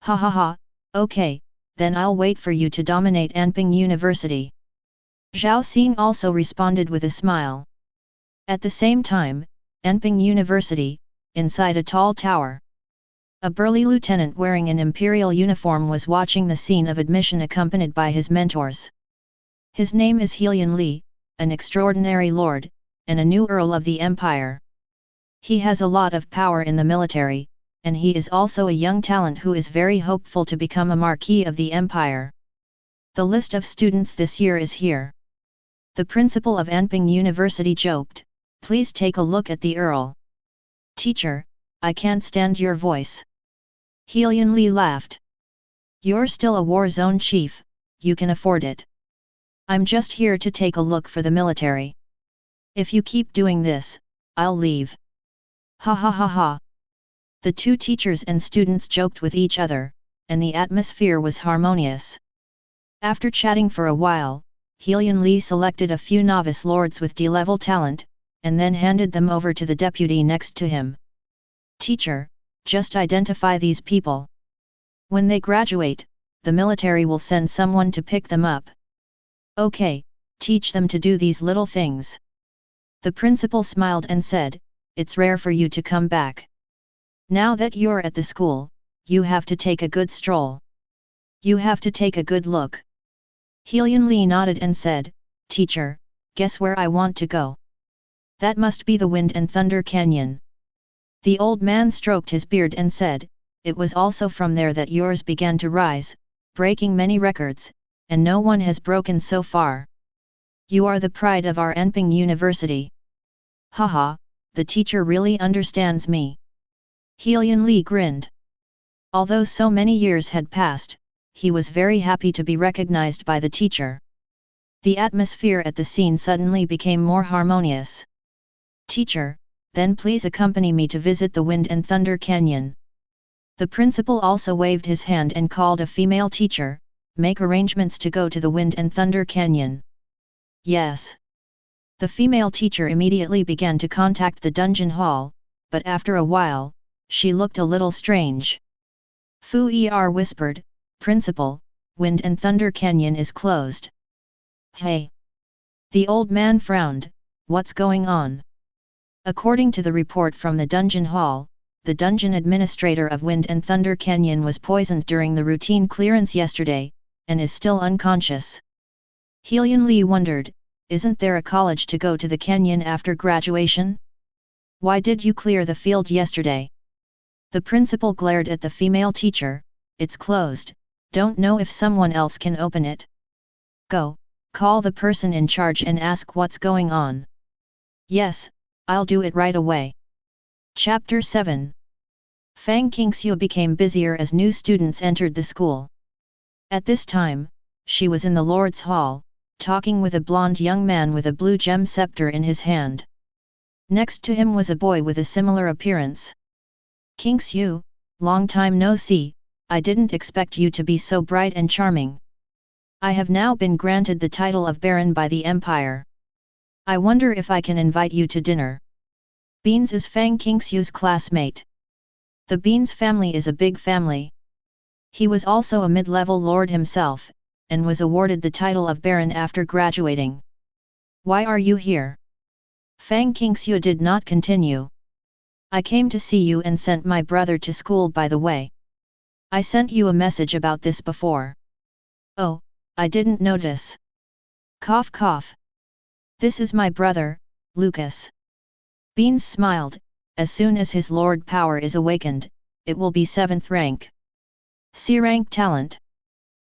Ha ha ha, okay, then I'll wait for you to dominate Anping University. Zhao Xing also responded with a smile. At the same time, Anping University, inside a tall tower. A burly lieutenant wearing an Imperial uniform was watching the scene of admission accompanied by his mentors. His name is Helian Li, an extraordinary lord, and a new Earl of the Empire. He has a lot of power in the military, and he is also a young talent who is very hopeful to become a Marquis of the Empire. The list of students this year is here. The principal of Anping University joked, please take a look at the Earl. Teacher, I can't stand your voice. Helian Li laughed. You're still a war zone chief, you can afford it. I'm just here to take a look for the military. If you keep doing this, I'll leave. Ha ha ha ha. The two teachers and students joked with each other, and the atmosphere was harmonious. After chatting for a while, Helian Li selected a few novice lords with D-level talent, and then handed them over to the deputy next to him. Teacher, just identify these people. When they graduate, the military will send someone to pick them up. Okay, teach them to do these little things. The principal smiled and said, it's rare for you to come back. Now that you're at the school, you have to take a good stroll. You have to take a good look. Helian Li nodded and said, Teacher, guess where I want to go? That must be the Wind and Thunder Canyon. The old man stroked his beard and said, it was also from there that yours began to rise, breaking many records, and no one has broken so far. You are the pride of our Anping University. Haha, the teacher really understands me. Helian Li grinned. Although so many years had passed, he was very happy to be recognized by the teacher. The atmosphere at the scene suddenly became more harmonious. Teacher, then please accompany me to visit the Wind and Thunder Canyon. The principal also waved his hand and called a female teacher, make arrangements to go to the Wind and Thunder Canyon. Yes. The female teacher immediately began to contact the dungeon hall, but after a while, she looked a little strange. Fu Er whispered, Principal, Wind and Thunder Canyon is closed. Hey! The old man frowned, what's going on? According to the report from the dungeon hall, the dungeon administrator of Wind and Thunder Canyon was poisoned during the routine clearance yesterday, and is still unconscious. Helian Li wondered, isn't there a college to go to the canyon after graduation? Why did you clear the field yesterday? The principal glared at the female teacher, it's closed, don't know if someone else can open it. Go, call the person in charge and ask what's going on. Yes, I'll do it right away. Chapter 7. Fang Qingxiu became busier as new students entered the school. At this time, she was in the Lord's Hall, talking with a blonde young man with a blue gem scepter in his hand. Next to him was a boy with a similar appearance. Qingxiu, long time no see, I didn't expect you to be so bright and charming. I have now been granted the title of Baron by the Empire. I wonder if I can invite you to dinner. Beans is Fang Qingxiu's classmate. The Beans family is a big family. He was also a mid-level lord himself, and was awarded the title of Baron after graduating. Why are you here? Fang Qingxiu did not continue. I came to see you and sent my brother to school by the way. I sent you a message about this before. Oh, I didn't notice. Cough cough. This is my brother, Lucas. Beans smiled. As soon as his lord power is awakened, it will be 7th rank. C rank talent.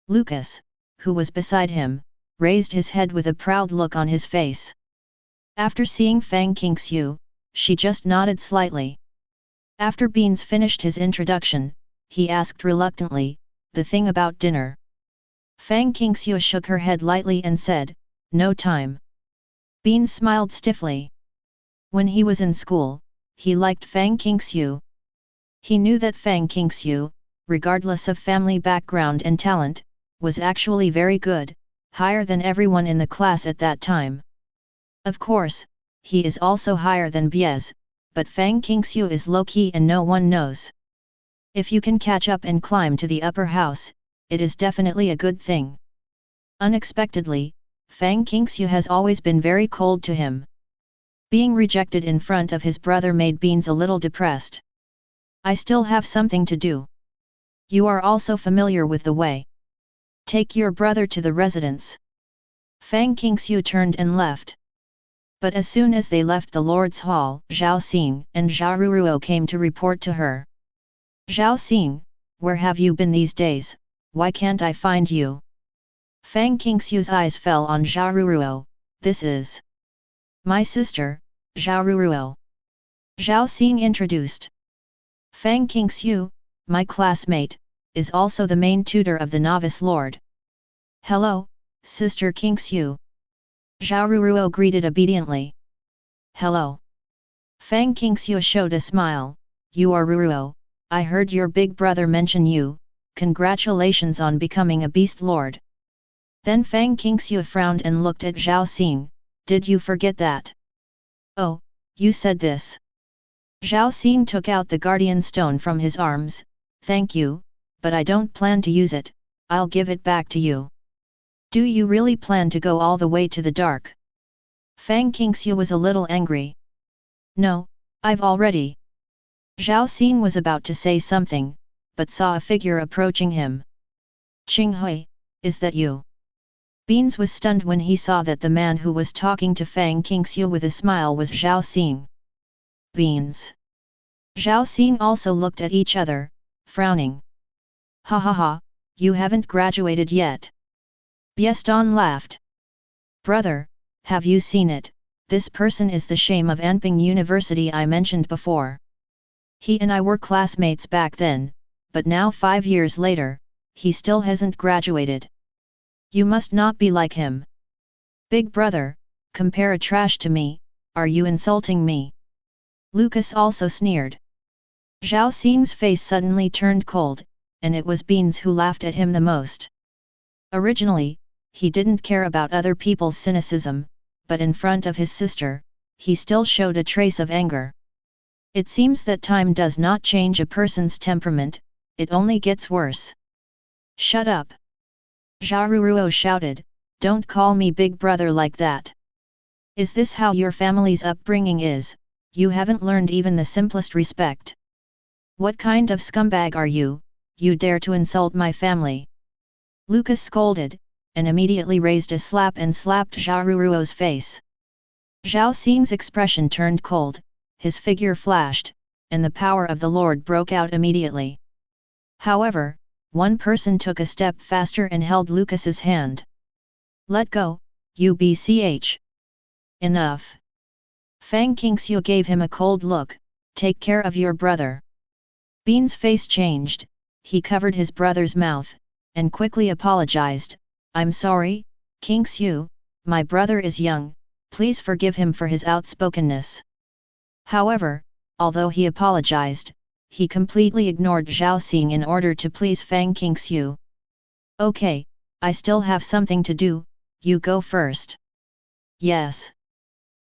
Lucas, who was beside him, raised his head with a proud look on his face. After seeing Fang Qingxiu, she just nodded slightly. After Beans finished his introduction, he asked reluctantly, the thing about dinner. Fang Qingxiu shook her head lightly and said, no time. Beans smiled stiffly. When he was in school, he liked Fang Qingxiu. He knew that Fang Qingxiu, regardless of family background and talent, was actually very good, higher than everyone in the class at that time. Of course, he is also higher than Biez, but Fang Qingxiu is low-key and no one knows. If you can catch up and climb to the upper house, it is definitely a good thing. Unexpectedly, Fang Qingxiu has always been very cold to him. Being rejected in front of his brother made Beans a little depressed. I still have something to do. You are also familiar with the way. Take your brother to the residence. Fang Qingxiu turned and left. But as soon as they left the Lord's Hall, Zhao Xing and Zhao Ruruo came to report to her. Zhao Xing, where have you been these days? Why can't I find you? Fang Qingxiu's eyes fell on Zhao Ruruo. This is my sister, Zhao Ruruo. Zhao Xing introduced. Fang Qingxiu, my classmate, is also the main tutor of the novice lord. Hello, Sister Qingxiu. Zhao Ruruo greeted obediently. Hello. Fang Qingxiu showed a smile. You are Ruruo, I heard your big brother mention you, congratulations on becoming a beast lord. Then Fang Qingxiu frowned and looked at Zhao Xing. Did you forget that? Oh, you said this. Zhao Xing took out the guardian stone from his arms. Thank you, but I don't plan to use it, I'll give it back to you. Do you really plan to go all the way to the dark? Fang Qingxiu was a little angry. No, I've already. Zhao Xing was about to say something, but saw a figure approaching him. Qinghui, is that you? Beans was stunned when he saw that the man who was talking to Fang Qingxiu with a smile was Zhao Xing. Beans. Zhao Xing also looked at each other, frowning. Ha ha ha, you haven't graduated yet. Bieston laughed. Brother, have you seen it? This person is the shame of Anping University I mentioned before. He and I were classmates back then, but now 5 years later, he still hasn't graduated. You must not be like him. Big brother, compare a trash to me, are you insulting me? Lucas also sneered. Zhao Xing's face suddenly turned cold, and it was Beans who laughed at him the most. Originally, he didn't care about other people's cynicism, but in front of his sister, he still showed a trace of anger. It seems that time does not change a person's temperament, it only gets worse. Shut up! Zhao Ruruo shouted, don't call me big brother like that. Is this how your family's upbringing is? You haven't learned even the simplest respect. What kind of scumbag are you, you dare to insult my family? Lucas scolded, and immediately raised a slap and slapped Zhao Ruruo's face. Zhao Xing's expression turned cold, his figure flashed, and the power of the Lord broke out immediately. However, one person took a step faster and held Lucas's hand. Let go, UBCH. Enough. Fang Qingxiu gave him a cold look, take care of your brother." Bean's face changed, he covered his brother's mouth, and quickly apologized, "I'm sorry, King Xiu, my brother is young, please forgive him for his outspokenness." However, although he apologized, he completely ignored Zhao Xing in order to please Fang King Xiu. "Okay, I still have something to do, you go first." "Yes."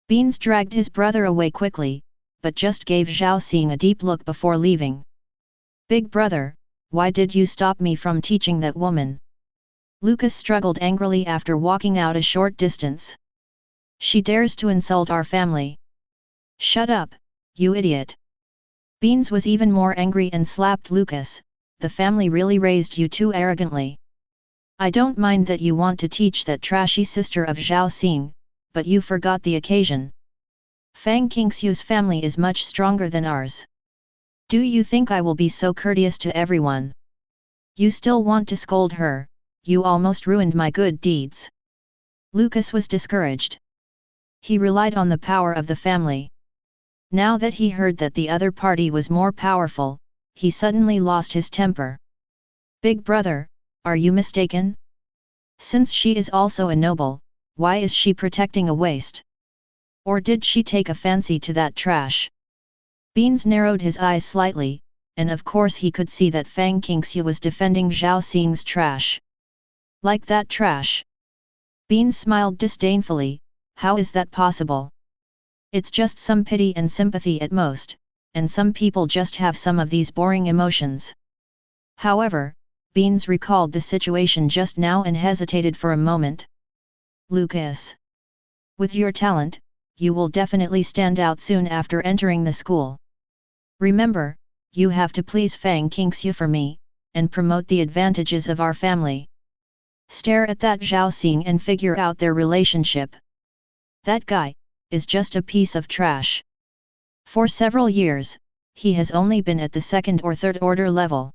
Beans dragged his brother away quickly, but just gave Zhao Xing a deep look before leaving. "Big brother, why did you stop me from teaching that woman?" Lucas struggled angrily after walking out a short distance. "She dares to insult our family." "Shut up, you idiot." Beans was even more angry and slapped Lucas, "The family really raised you too arrogantly. I don't mind that you want to teach that trashy sister of Zhao Xing, but you forgot the occasion. Fang Qingxiu's family is much stronger than ours. Do you think I will be so courteous to everyone? You still want to scold her, you almost ruined my good deeds." Lucas was discouraged. He relied on the power of the family. Now that he heard that the other party was more powerful, he suddenly lost his temper. "Big brother, are you mistaken? Since she is also a noble, why is she protecting a waste? Or did she take a fancy to that trash?" Beans narrowed his eyes slightly, and of course he could see that Fang Qingxiu was defending Zhao Xing's trash. "Like that trash?" Beans smiled disdainfully, "How is that possible? It's just some pity and sympathy at most, and some people just have some of these boring emotions." However, Beans recalled the situation just now and hesitated for a moment. "Lucas, with your talent, you will definitely stand out soon after entering the school. Remember, you have to please Fang Qingxiu for me, and promote the advantages of our family. Stare at that Zhao Xing and figure out their relationship. That guy is just a piece of trash. For several years, he has only been at the second or third order level.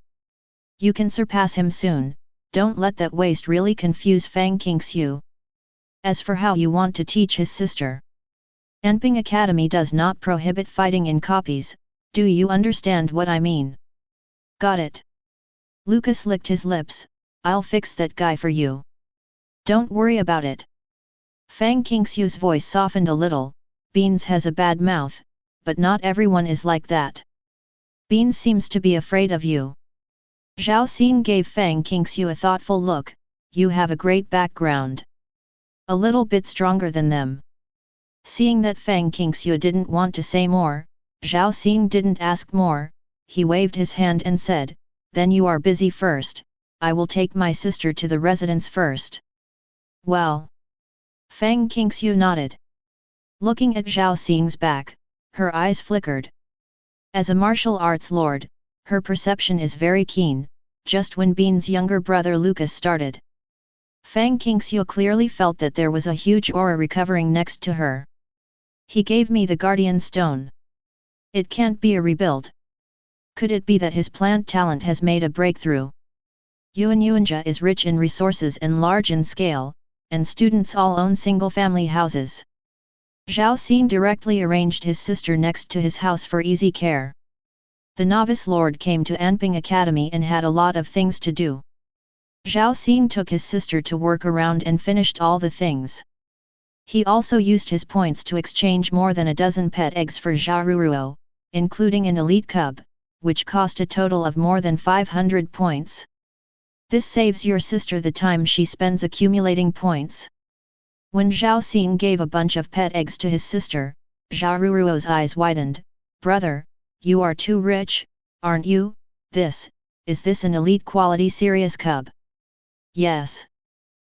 You can surpass him soon, don't let that waste really confuse Fang Qingxiu. As for how you want to teach his sister, Enping Academy does not prohibit fighting in copies, do you understand what I mean?" "Got it." Lucas licked his lips, "I'll fix that guy for you. Don't worry about it." Fang Qingxiu's voice softened a little, "Beans has a bad mouth, but not everyone is like that. Beans seems to be afraid of you." Zhao Xing gave Fang Qingxiu a thoughtful look, "You have a great background. A little bit stronger than them." Seeing that Fang Qingxiu didn't want to say more, Zhao Xing didn't ask more, he waved his hand and said, "Then you are busy first, I will take my sister to the residence first." "Well." Fang Qingxiu nodded. Looking at Zhao Xing's back, her eyes flickered. As a martial arts lord, her perception is very keen, just when Bean's younger brother Lucas started. Fang Qingxiu clearly felt that there was a huge aura recovering next to her. "He gave me the Guardian Stone. It can't be a rebuild. Could it be that his plant talent has made a breakthrough? Yuanjia is rich in resources and large in scale, and students all own single-family houses." Zhao Xing directly arranged his sister next to his house for easy care. The novice lord came to Anping Academy and had a lot of things to do. Zhao Xing took his sister to work around and finished all the things. He also used his points to exchange more than a dozen pet eggs for Zhaoruruo, including an elite cub, which cost a total of more than 500 points. This saves your sister the time she spends accumulating points. When Zhao Xing gave a bunch of pet eggs to his sister, Zhaoruruo's eyes widened, "Brother, you are too rich, aren't you? Is this an elite quality serious cub?" "Yes."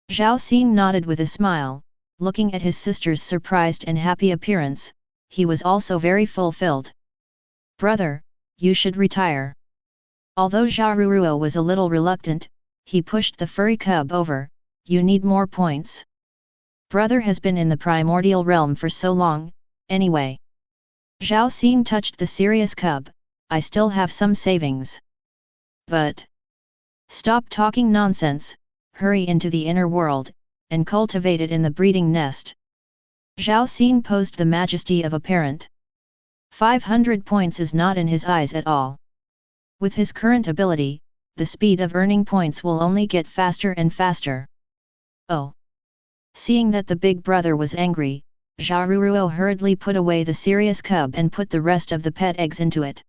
Zhao Xing nodded with a smile, looking at his sister's surprised and happy appearance, he was also very fulfilled. "Brother, you should retire." Although Zhaoruruo was a little reluctant, he pushed the furry cub over, "You need more points. Brother has been in the primordial realm for so long, anyway." Zhao Xing touched the serious cub, "I still have some savings." "But..." "Stop talking nonsense, hurry into the inner world, and cultivate it in the breeding nest." Zhao Xing posed the majesty of a parent. 500 points is not in his eyes at all. With his current ability, the speed of earning points will only get faster and faster. Oh! Seeing that the big brother was angry, Zhao hurriedly put away the serious cub and put the rest of the pet eggs into it.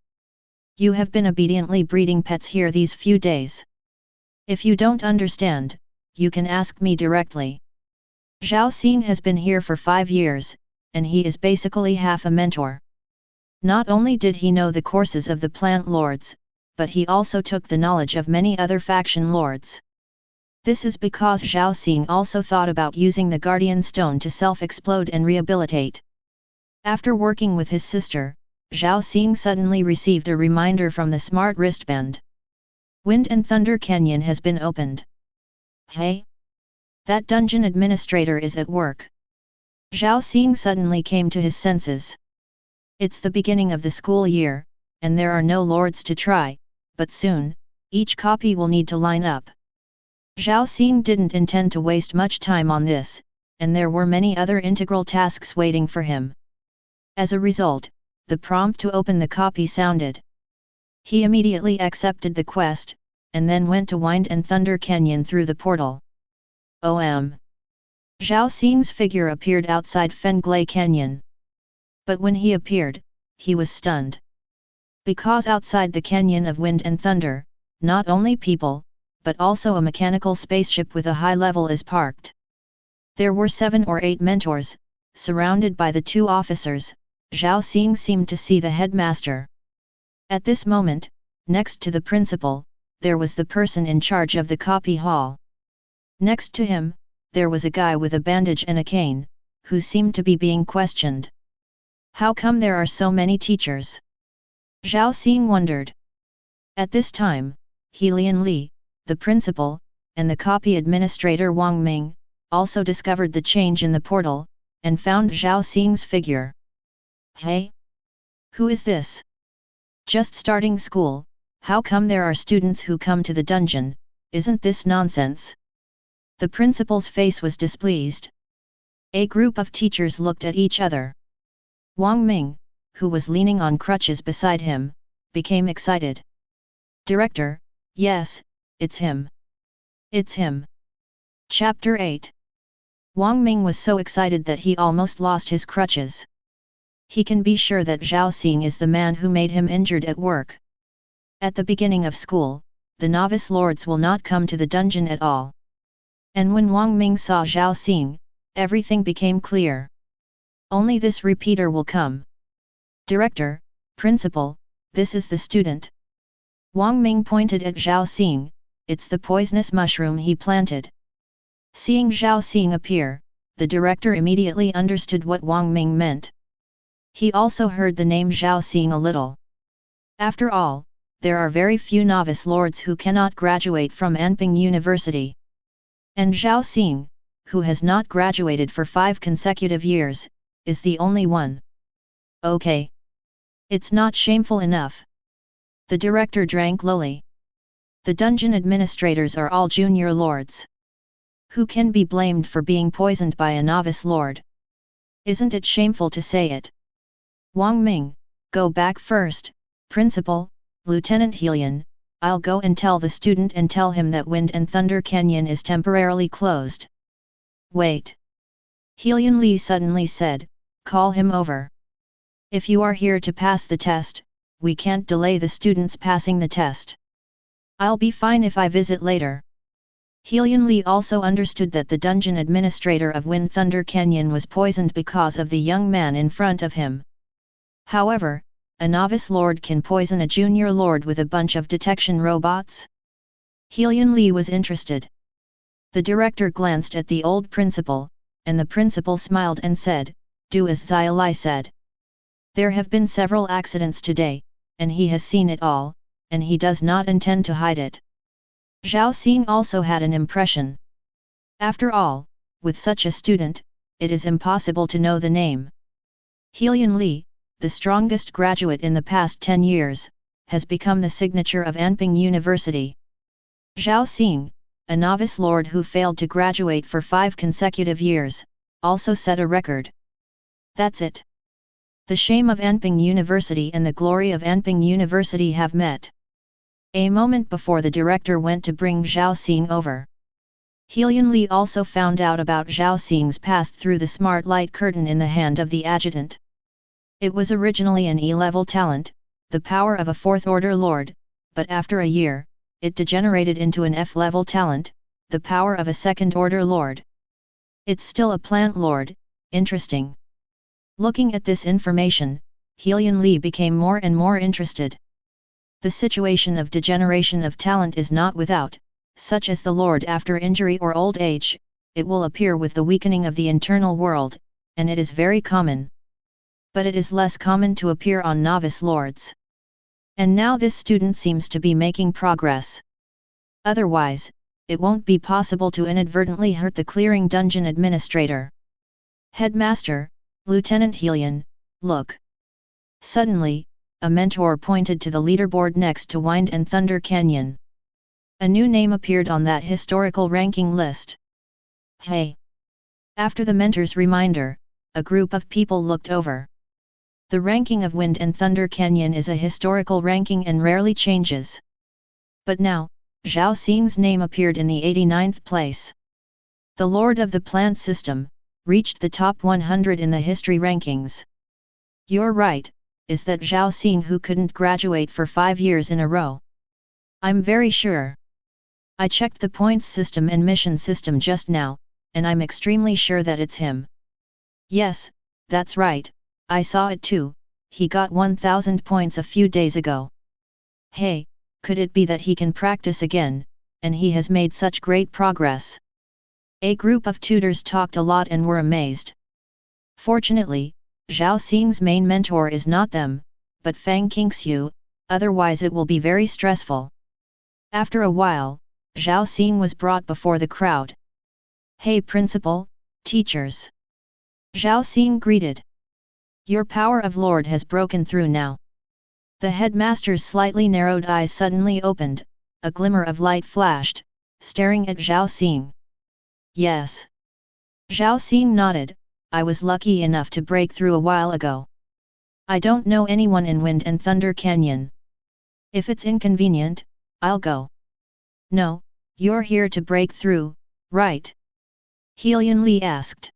You have been obediently breeding pets here these few days. If you don't understand, you can ask me directly. Zhao Xing has been here for 5 years, and he is basically half a mentor. Not only did he know the courses of the plant lords, but he also took the knowledge of many other faction lords. This is because Zhao Xing also thought about using the Guardian Stone to self-explode and rehabilitate. After working with his sister, Zhao Xing suddenly received a reminder from the smart wristband. Wind and Thunder Canyon has been opened. Hey! That dungeon administrator is at work. Zhao Xing suddenly came to his senses. It's the beginning of the school year, and there are no lords to try, but soon, each copy will need to line up. Zhao Xing didn't intend to waste much time on this, and there were many other integral tasks waiting for him. As a result, the prompt to open the copy sounded. He immediately accepted the quest, and then went to Wind and Thunder Canyon through the portal. Zhao Xing's figure appeared outside Fenglai Canyon. But when he appeared, he was stunned. Because outside the Canyon of Wind and Thunder, not only people, but also a mechanical spaceship with a high level is parked. There were 7 or 8 mentors, surrounded by the 2 officers. Zhao Xing seemed to see the headmaster. At this moment, next to the principal, there was the person in charge of the copy hall. Next to him, there was a guy with a bandage and a cane, who seemed to be being questioned. How come there are so many teachers? Zhao Xing wondered. At this time, Helian Li, the principal, and the copy administrator Wang Ming, also discovered the change in the portal, and found Zhao Xing's figure. Hey? Who is this? Just starting school, how come there are students who come to the dungeon? Isn't this nonsense? The principal's face was displeased. A group of teachers looked at each other. Wang Ming, who was leaning on crutches beside him, became excited. Director, yes, it's him. It's him. Chapter 8. Wang Ming was so excited that he almost lost his crutches. He can be sure that Zhao Xing is the man who made him injured at work. At the beginning of school, the novice lords will not come to the dungeon at all. And when Wang Ming saw Zhao Xing, everything became clear. Only this repeater will come. Director, Principal, this is the student. Wang Ming pointed at Zhao Xing. It's the poisonous mushroom he planted. Seeing Zhao Xing appear, the director immediately understood what Wang Ming meant. He also heard the name Zhao Xing a little. After all, there are very few novice lords who cannot graduate from Anping University. And Zhao Xing, who has not graduated for 5 consecutive years, is the only one. Okay. It's not shameful enough. The director drank lowly. The dungeon administrators are all junior lords. Who can be blamed for being poisoned by a novice lord? Isn't it shameful to say it? Wang Ming, go back first, Principal, Lieutenant Helian, I'll go and tell the student and tell him that Wind and Thunder Canyon is temporarily closed. Wait. Helian Li suddenly said, call him over. If you are here to pass the test, we can't delay the students passing the test. I'll be fine if I visit later. Helian Li also understood that the dungeon administrator of Wind Thunder Canyon was poisoned because of the young man in front of him. However, a novice lord can poison a junior lord with a bunch of detection robots? Helian Li was interested. The director glanced at the old principal, and the principal smiled and said, do as Xiaolai said. There have been several accidents today, and he has seen it all, and he does not intend to hide it. Zhao Xing also had an impression. After all, with such a student, it is impossible to know the name. Helian Li, the strongest graduate in the past 10 years, has become the signature of Anping University. Zhao Xing, a novice lord who failed to graduate for 5 consecutive years, also set a record. That's it. The shame of Anping University and the glory of Anping University have met. A moment before the director went to bring Zhao Xing over. Helian Li also found out about Zhao Xing's past through the smart light curtain in the hand of the adjutant. It was originally an E-level talent, the power of a fourth-order lord, but after a year, it degenerated into an F-level talent, the power of a second-order lord. It's still a plant lord, interesting. Looking at this information, Helian Li became more and more interested. The situation of degeneration of talent is not without, such as the lord after injury or old age, it will appear with the weakening of the internal world, and it is very common. But it is less common to appear on novice lords. And now this student seems to be making progress. Otherwise, it won't be possible to inadvertently hurt the clearing dungeon administrator. Headmaster, Lieutenant Helian, look. Suddenly, a mentor pointed to the leaderboard next to Wind and Thunder Canyon. A new name appeared on that historical ranking list. Hey! After the mentor's reminder, a group of people looked over. The ranking of Wind and Thunder Canyon is a historical ranking and rarely changes. But now, Zhao Xing's name appeared in the 89th place. The Lord of the Plant System reached the top 100 in the history rankings. You're right, is that Zhao Xing who couldn't graduate for 5 years in a row? I'm very sure. I checked the points system and mission system just now, and I'm extremely sure that it's him. Yes, that's right, I saw it too, he got 1000 points a few days ago. Hey, could it be that he can practice again, and he has made such great progress? A group of tutors talked a lot and were amazed. Fortunately, Zhao Xing's main mentor is not them, but Fang Qingxiu, otherwise it will be very stressful. After a while, Zhao Xing was brought before the crowd. Hey principal, teachers! Zhao Xing greeted. Your power of Lord has broken through now. The headmaster's slightly narrowed eyes suddenly opened, a glimmer of light flashed, staring at Zhao Xing. Yes. Zhao Xing nodded, I was lucky enough to break through a while ago. I don't know anyone in Wind and Thunder Canyon. If it's inconvenient, I'll go. No, you're here to break through, right? Helian Li asked.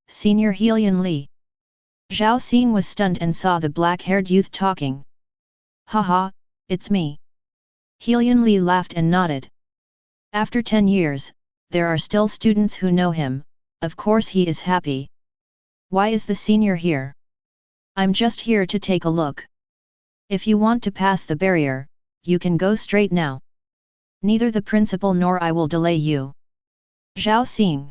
Senior Helian Li. Zhao Xing was stunned and saw the black-haired youth talking. Haha, it's me. Helian Li laughed and nodded. After 10 years, there are still students who know him, of course he is happy. Why is the senior here? I'm just here to take a look. If you want to pass the barrier, you can go straight now. Neither the principal nor I will delay you. Zhao Xing.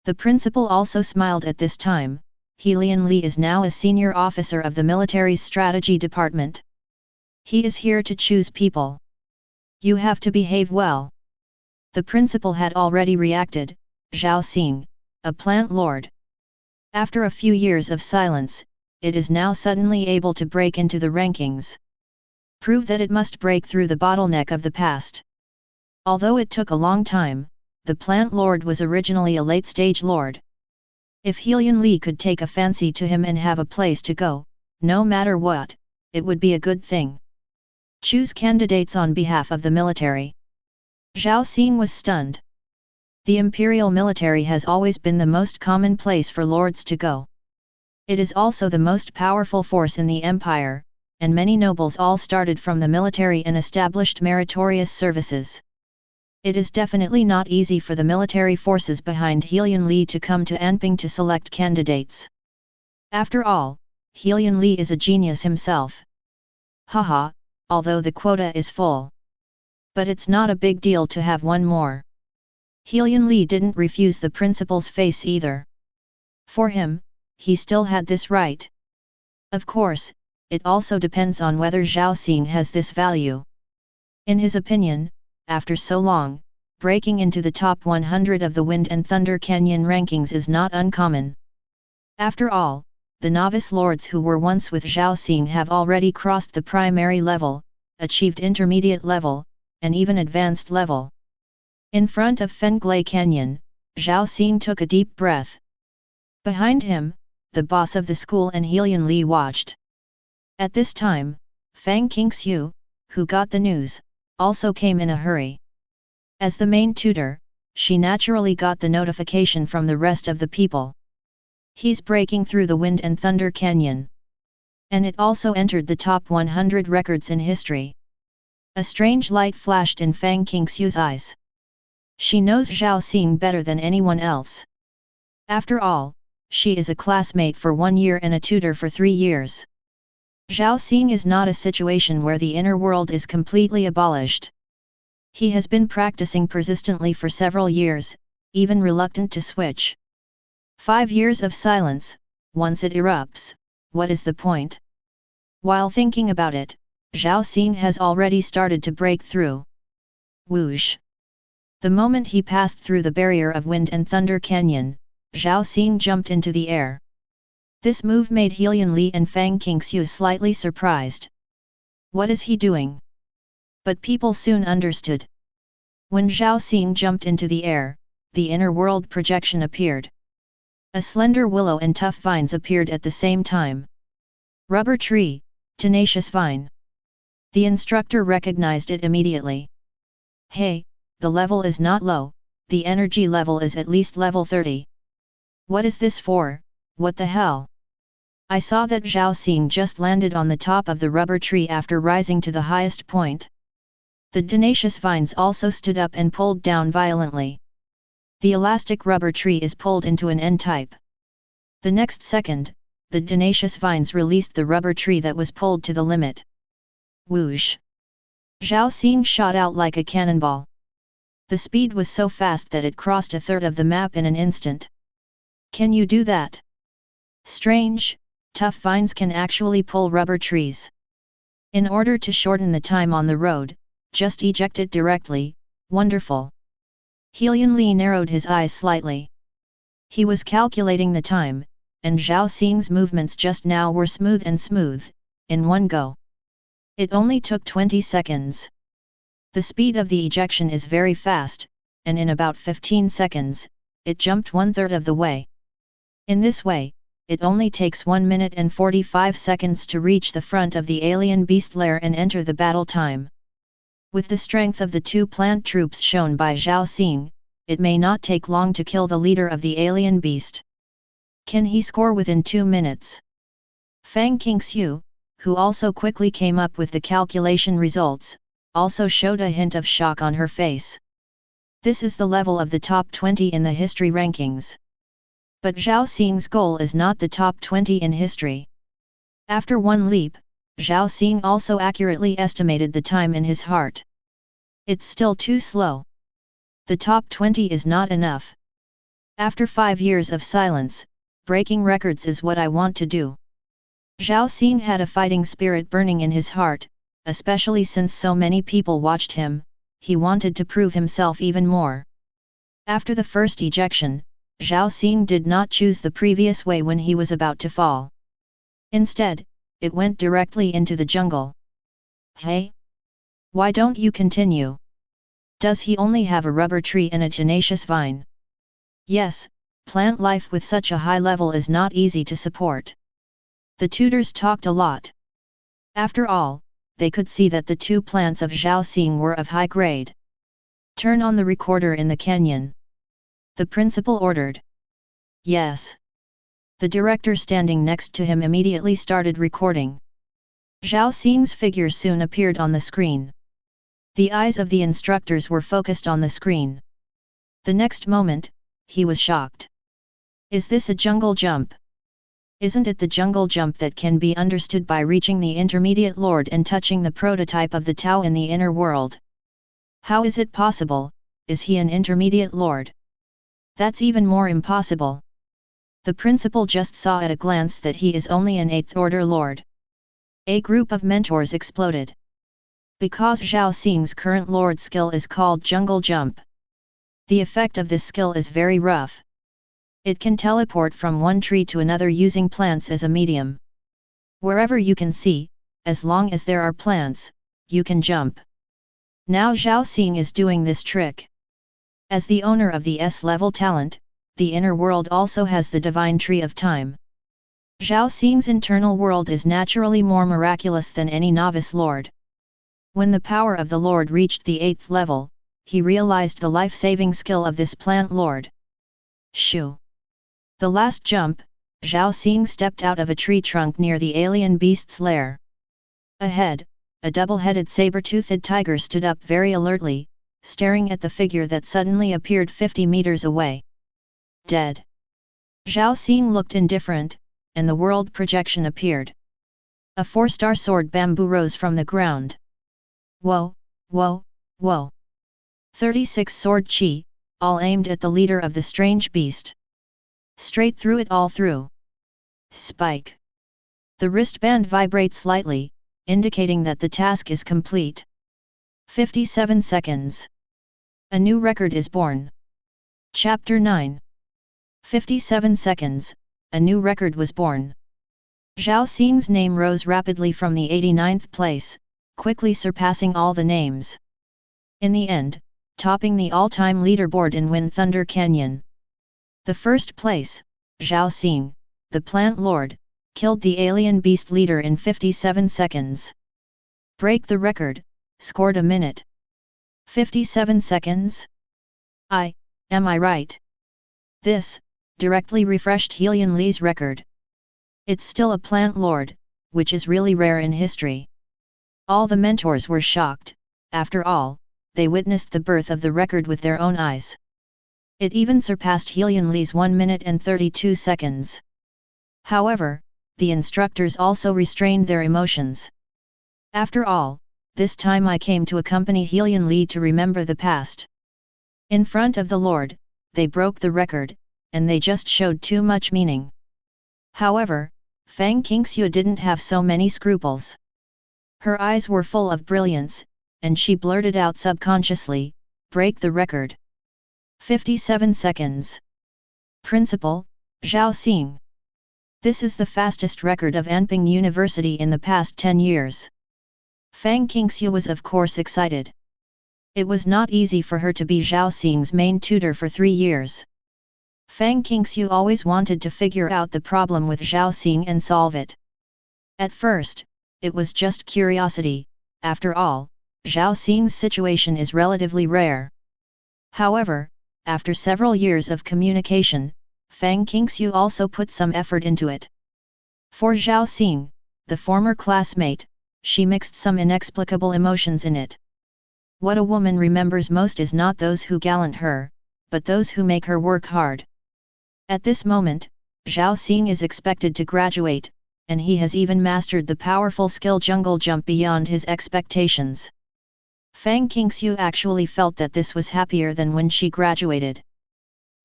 The principal also smiled at this time. Helian Li is now a senior officer of the military's strategy department. He is here to choose people. You have to behave well. The principal had already reacted, Zhao Xing, a plant lord. After a few years of silence, it is now suddenly able to break into the rankings. Prove that it must break through the bottleneck of the past. Although it took a long time, the plant lord was originally a late-stage lord. If Helian Li could take a fancy to him and have a place to go, no matter what, it would be a good thing. Choose candidates on behalf of the military. Zhao Xing was stunned. The Imperial military has always been the most common place for lords to go. It is also the most powerful force in the empire, and many nobles all started from the military and established meritorious services. It is definitely not easy for the military forces behind Helian Li to come to Anping to select candidates. After all, Helian Li is a genius himself. Haha, although the quota is full. But it's not a big deal to have one more. Helian Li didn't refuse the principal's face either. For him, he still had this right. Of course, it also depends on whether Zhao Xing has this value. In his opinion, after so long, breaking into the top 100 of the Wind and Thunder Canyon rankings is not uncommon. After all, the novice lords who were once with Zhao Xing have already crossed the primary level, achieved intermediate level, and even advanced level. In front of Fenglai Canyon, Zhao Xing took a deep breath. Behind him, the boss of the school, and Helian Li watched. At this time, Fang Qingxiu, who got the news, also came in a hurry. As the main tutor, she naturally got the notification from the rest of the people. He's breaking through the Wind and Thunder Canyon. And it also entered the top 100 records in history. A strange light flashed in Fang Qingxiu's eyes. She knows Zhao Xing better than anyone else. After all, she is a classmate for 1 year and a tutor for 3 years. Zhao Xing is not a situation where the inner world is completely abolished. He has been practicing persistently for several years, even reluctant to switch. 5 years of silence, once it erupts, what is the point? While thinking about it, Zhao Xing has already started to break through. Whoosh! The moment he passed through the barrier of Wind and Thunder Canyon, Zhao Xing jumped into the air. This move made Helian Li and Fang Qingxiu slightly surprised. What is he doing? But people soon understood. When Zhao Xing jumped into the air, the inner world projection appeared. A slender willow and tough vines appeared at the same time. Rubber tree, tenacious vine. The instructor recognized it immediately. Hey, the level is not low, the energy level is at least level 30. What is this for? What the hell? I saw that Zhao Xing just landed on the top of the rubber tree after rising to the highest point. The tenacious vines also stood up and pulled down violently. The elastic rubber tree is pulled into an N-type. The next second, the tenacious vines released the rubber tree that was pulled to the limit. Whoosh! Zhao Xing shot out like a cannonball. The speed was so fast that it crossed a third of the map in an instant. Can you do that? Strange, tough vines can actually pull rubber trees. In order to shorten the time on the road, just eject it directly. Wonderful. Helian Li narrowed his eyes slightly. He was calculating the time, and Zhao Xing's movements just now were smooth, in one go. It only took 20 seconds. The speed of the ejection is very fast, and in about 15 seconds, it jumped 1/3 of the way. In this way, it only takes 1 minute and 45 seconds to reach the front of the alien beast lair and enter the battle time. With the strength of the 2 plant troops shown by Zhao Xing, it may not take long to kill the leader of the alien beast. Can he score within 2 minutes? Fang Qingxiu, who also quickly came up with the calculation results, also showed a hint of shock on her face. This is the level of the top 20 in the history rankings. But Zhao Xing's goal is not the top 20 in history. After one leap, Zhao Xing also accurately estimated the time in his heart. It's still too slow. The top 20 is not enough. After 5 years of silence, breaking records is what I want to do. Zhao Xing had a fighting spirit burning in his heart, especially since so many people watched him. He wanted to prove himself even more. After the first ejection, Zhao Xing did not choose the previous way when he was about to fall. Instead, it went directly into the jungle. Hey? Why don't you continue? Does he only have a rubber tree and a tenacious vine? Yes, plant life with such a high level is not easy to support. The tutors talked a lot. After all, they could see that the 2 plants of Zhao Xing were of high grade. Turn on the recorder in the canyon. The principal ordered. Yes. The director standing next to him immediately started recording. Zhao Xing's figure soon appeared on the screen. The eyes of the instructors were focused on the screen. The next moment, he was shocked. Is this a jungle jump? Isn't it the jungle jump that can be understood by reaching the intermediate lord and touching the prototype of the Tao in the inner world? How is it possible? Is he an intermediate lord? That's even more impossible. The principal just saw at a glance that he is only an 8th order lord. A group of mentors exploded. Because Zhao Xing's current lord skill is called jungle jump. The effect of this skill is very rough. It can teleport from one tree to another using plants as a medium. Wherever you can see, as long as there are plants, you can jump. Now Zhao Xing is doing this trick. As the owner of the S-level talent, the inner world also has the divine tree of time. Zhao Xing's internal world is naturally more miraculous than any novice lord. When the power of the lord reached the 8th level, he realized the life-saving skill of this plant lord. Shoo! The last jump, Zhao Xing stepped out of a tree trunk near the alien beast's lair. Ahead, a double-headed saber-toothed tiger stood up very alertly, staring at the figure that suddenly appeared 50 meters away. Dead. Zhao Xing looked indifferent, and the world projection appeared. A 4-star sword bamboo rose from the ground. Whoa, whoa, whoa. 36 sword chi, all aimed at the leader of the strange beast. Straight through it all through. Spike. The wristband vibrates slightly, indicating that the task is complete. 57 seconds. A new record is born. Chapter 9. 57 seconds, a new record was born. Zhao Xing's name rose rapidly from the 89th place, quickly surpassing all the names. In the end, topping the all-time leaderboard in Wind Thunder Canyon. The first place, Zhao Xing, the plant lord, killed the alien beast leader in 57 seconds. Break the record, scored a minute. 57 seconds? Am I right? This, directly refreshed Helian Li's record. It's still a plant lord, which is really rare in history. All the mentors were shocked, after all, they witnessed the birth of the record with their own eyes. It even surpassed Helian Li's 1 minute and 32 seconds. However, the instructors also restrained their emotions. After all, this time I came to accompany Helian Li to remember the past. In front of the Lord, they broke the record, and they just showed too much meaning. However, Fang Qingxiu didn't have so many scruples. Her eyes were full of brilliance, and she blurted out subconsciously, break the record. 57 seconds. Principal, Zhao Xing. This is the fastest record of Anping University in the past 10 years. Fang Qingxiu was of course excited. It was not easy for her to be Zhao Xing's main tutor for 3 years. Fang Qingxiu always wanted to figure out the problem with Zhao Xing and solve it. At first, it was just curiosity, after all, Zhao Xing's situation is relatively rare. However, after several years of communication, Fang Qingxiu also put some effort into it. For Zhao Xing, the former classmate, she mixed some inexplicable emotions in it. What a woman remembers most is not those who gallant her, but those who make her work hard. At this moment, Zhao Xing is expected to graduate, and he has even mastered the powerful skill jungle jump beyond his expectations. Fang Qingxiu actually felt that this was happier than when she graduated.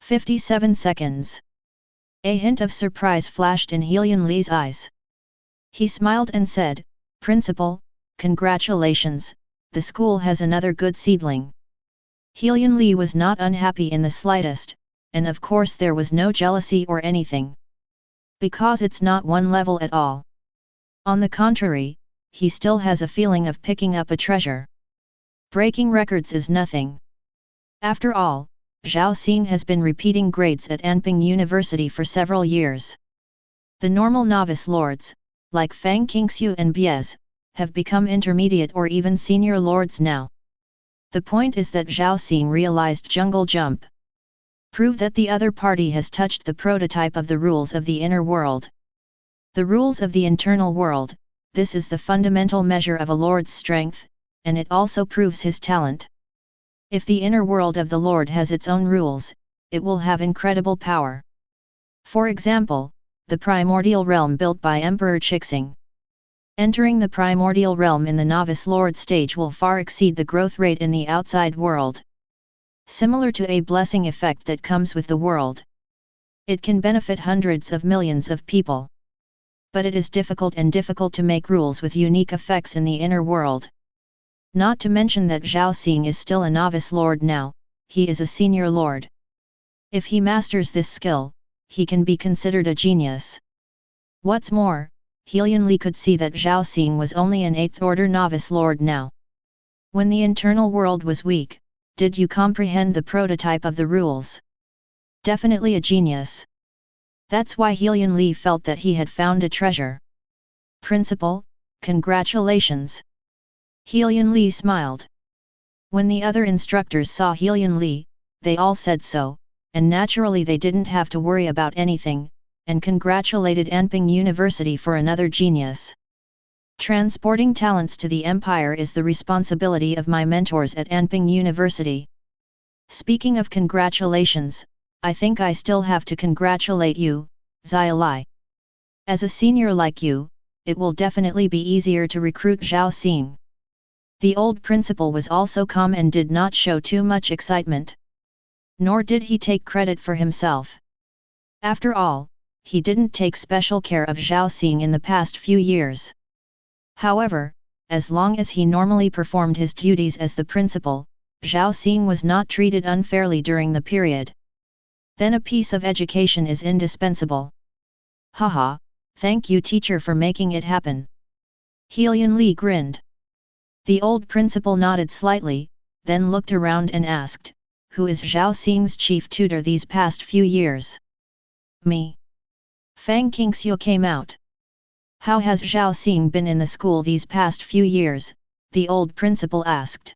57 seconds. A hint of surprise flashed in Helian Li's eyes. He smiled and said, Principal, congratulations, the school has another good seedling. Helian Li was not unhappy in the slightest, and of course there was no jealousy or anything. Because it's not one level at all. On the contrary, he still has a feeling of picking up a treasure. Breaking records is nothing. After all, Zhao Xing has been repeating grades at Anping University for several years. The normal novice lords, like Fang Qingxiu and Biez, have become intermediate or even senior lords now. The point is that Zhao Xing realized jungle jump. Prove that the other party has touched the prototype of the rules of the inner world. The rules of the internal world, this is the fundamental measure of a lord's strength, and it also proves his talent. If the inner world of the Lord has its own rules, it will have incredible power. For example, the primordial realm built by Emperor Chixing. Entering the primordial realm in the novice lord stage will far exceed the growth rate in the outside world. Similar to a blessing effect that comes with the world. It can benefit hundreds of millions of people. But it is difficult to make rules with unique effects in the inner world. Not to mention that Zhao Xing is still a novice lord now, he is a senior lord. If he masters this skill, he can be considered a genius. What's more, Helian Li could see that Zhao Xing was only an 8th order novice lord now. When the internal world was weak, did you comprehend the prototype of the rules? Definitely a genius. That's why Helian Li felt that he had found a treasure. Principal, congratulations. Helian Li smiled. When the other instructors saw Helian Li, they all said so, and naturally they didn't have to worry about anything, and congratulated Anping University for another genius. Transporting talents to the Empire is the responsibility of my mentors at Anping University. Speaking of congratulations, I think I still have to congratulate you, Zhao Li. As a senior like you, it will definitely be easier to recruit Zhao Xing. The old principal was also calm and did not show too much excitement. Nor did he take credit for himself. After all, he didn't take special care of Zhao Xing in the past few years. However, as long as he normally performed his duties as the principal, Zhao Xing was not treated unfairly during the period. Then a piece of education is indispensable. Haha, thank you teacher for making it happen. Helian Li grinned. The old principal nodded slightly, then looked around and asked, who is Zhao Xing's chief tutor these past few years? Me. Fang Qingxiu came out. How has Zhao Xing been in the school these past few years? The old principal asked.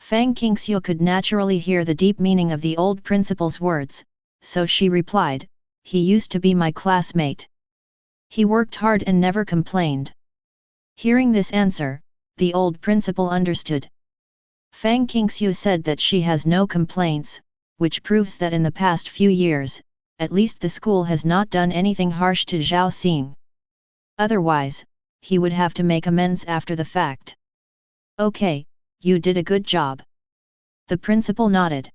Fang Qingxiu could naturally hear the deep meaning of the old principal's words, so she replied, he used to be my classmate. He worked hard and never complained. Hearing this answer, the old principal understood. Fang Qingxiu said that she has no complaints, which proves that in the past few years, at least the school has not done anything harsh to Zhao Xing. Otherwise, he would have to make amends after the fact. Okay, you did a good job. The principal nodded.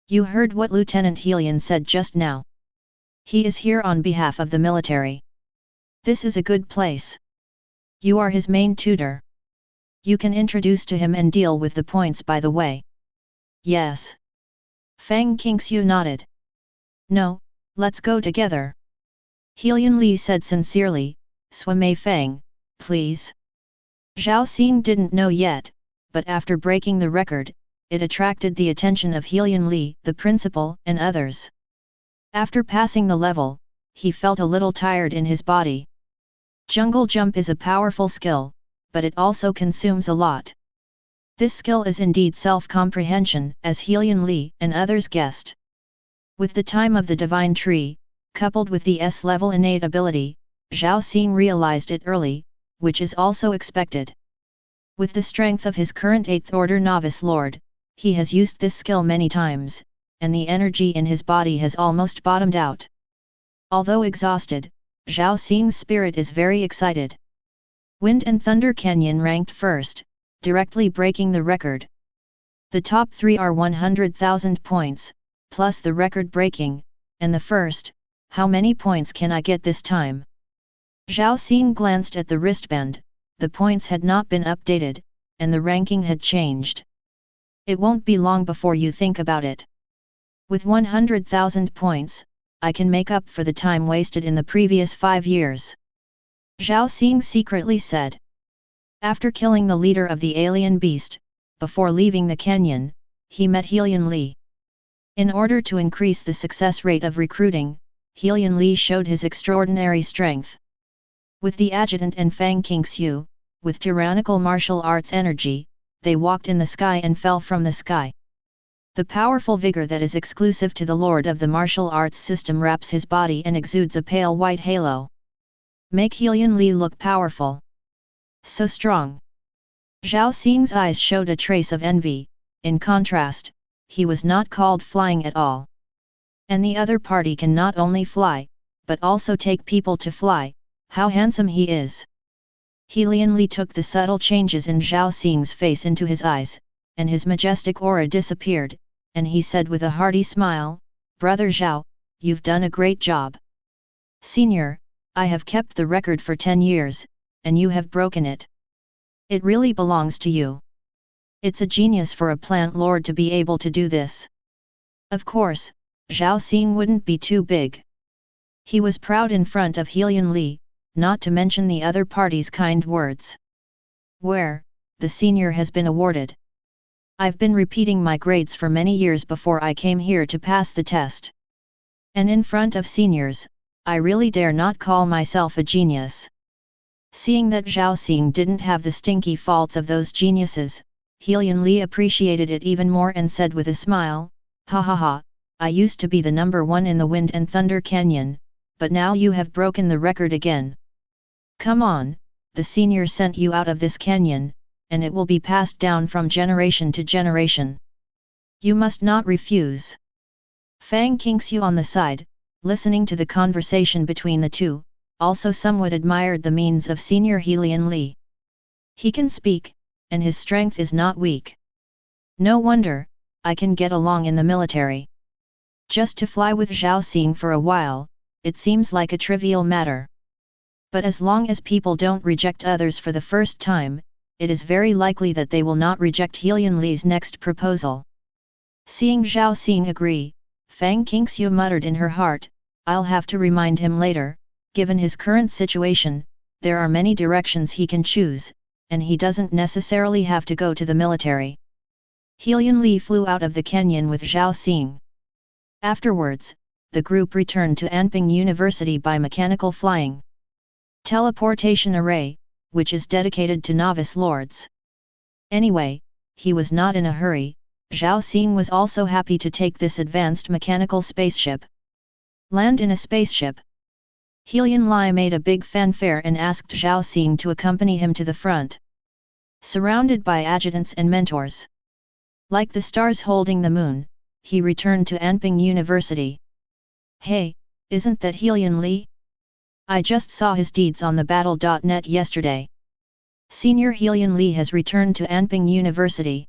You heard what Lieutenant Helian said just now. He is here on behalf of the military. This is a good place. You are his main tutor. You can introduce to him and deal with the points by the way. Yes. Fang Qingxiu nodded. No, let's go together. Helian Li said sincerely, Swamei Fang, please. Zhao Xing didn't know yet, but after breaking the record, it attracted the attention of Helian Li, the principal, and others. After passing the level, he felt a little tired in his body. Jungle jump is a powerful skill, but it also consumes a lot. This skill is indeed self-comprehension, as Helian Li and others guessed. With the time of the Divine Tree, coupled with the S-level innate ability, Zhao Xing realized it early, which is also expected. With the strength of his current 8th Order Novice Lord, he has used this skill many times, and the energy in his body has almost bottomed out. Although exhausted, Zhao Xing's spirit is very excited. Wind and Thunder Canyon ranked first, directly breaking the record. The top 3 are 100,000 points, plus the record breaking, and the first, how many points can I get this time? Zhao Xing glanced at the wristband, the points had not been updated, and the ranking had changed. It won't be long before you think about it. With 100,000 points, I can make up for the time wasted in the previous 5 years. Zhao Xing secretly said. After killing the leader of the alien beast, before leaving the canyon, he met Helian Li. In order to increase the success rate of recruiting, Helian Li showed his extraordinary strength. With the adjutant and Fang Qingxiu, with tyrannical martial arts energy, they walked in the sky and fell from the sky. The powerful vigor that is exclusive to the Lord of the martial arts system wraps his body and exudes a pale white halo. Make Helian Li look powerful. So strong. Zhao Xing's eyes showed a trace of envy. In contrast, he was not called flying at all. And the other party can not only fly, but also take people to fly. How handsome he is. Helian Li took the subtle changes in Zhao Xing's face into his eyes, and his majestic aura disappeared, and he said with a hearty smile, Brother Zhao, you've done a great job. Senior, I have kept the record for 10 years, and you have broken it. It really belongs to you. It's a genius for a plant lord to be able to do this. Of course, Zhao Xing wouldn't be too big. He was proud in front of Helian Li, not to mention the other party's kind words. Where, the senior has been awarded. I've been repeating my grades for many years before I came here to pass the test. And in front of seniors, I really dare not call myself a genius. Seeing that Zhao Xing didn't have the stinky faults of those geniuses, Helian Li appreciated it even more and said with a smile, "Ha ha ha, I used to be the number one in the Wind and Thunder Canyon, but now you have broken the record again. Come on, the senior sent you out of this canyon, and it will be passed down from generation to generation. You must not refuse." Fang Qingxiu on the side, listening to the conversation between the two, also somewhat admired the means of Senior Helian Li. He can speak, and his strength is not weak. No wonder, I can get along in the military. Just to fly with Zhao Xing for a while, it seems like a trivial matter. But as long as people don't reject others for the first time, it is very likely that they will not reject Helian Li's next proposal. Seeing Zhao Xing agree, Fang Qingxiu muttered in her heart, "I'll have to remind him later, given his current situation, there are many directions he can choose, and he doesn't necessarily have to go to the military." Helian Li flew out of the canyon with Zhao Xing. Afterwards, the group returned to Anping University by mechanical flying. Teleportation array, which is dedicated to novice lords. Anyway, he was not in a hurry. Zhao Xing was also happy to take this advanced mechanical spaceship. Land in a spaceship. Helian Li made a big fanfare and asked Zhao Xing to accompany him to the front. Surrounded by adjutants and mentors. Like the stars holding the moon, he returned to Anping University. "Hey, isn't that Helian Li? I just saw his deeds on the battle.net yesterday. Senior Helian Li has returned to Anping University.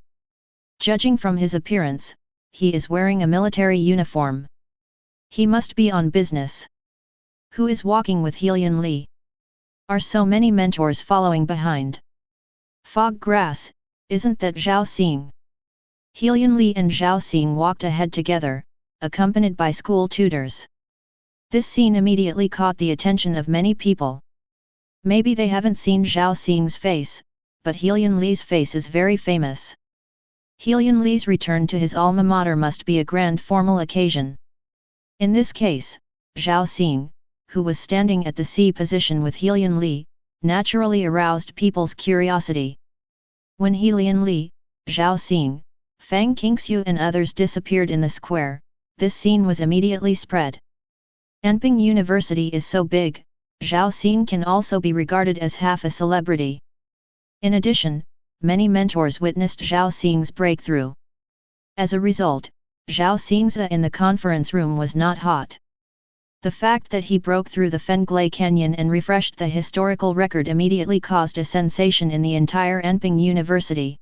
Judging from his appearance, he is wearing a military uniform. He must be on business. Who is walking with Helian Li? Are so many mentors following behind? Fog grass, isn't that Zhao Xing?" Helian Li and Zhao Xing walked ahead together, accompanied by school tutors. This scene immediately caught the attention of many people. Maybe they haven't seen Zhao Xing's face, but Helian Li's face is very famous. Helian Li's return to his alma mater must be a grand formal occasion. In this case, Zhao Xing, who was standing at the C position with Helian Li, naturally aroused people's curiosity. When Helian Li, Zhao Xing, Fang Qingxiu and others disappeared in the square, this scene was immediately spread. Anping University is so big, Zhao Xing can also be regarded as half a celebrity. In addition, many mentors witnessed Zhao Xing's breakthrough. As a result, Zhao Xing's in the conference room was not hot. The fact that he broke through the Fenglai Canyon and refreshed the historical record immediately caused a sensation in the entire Anping University.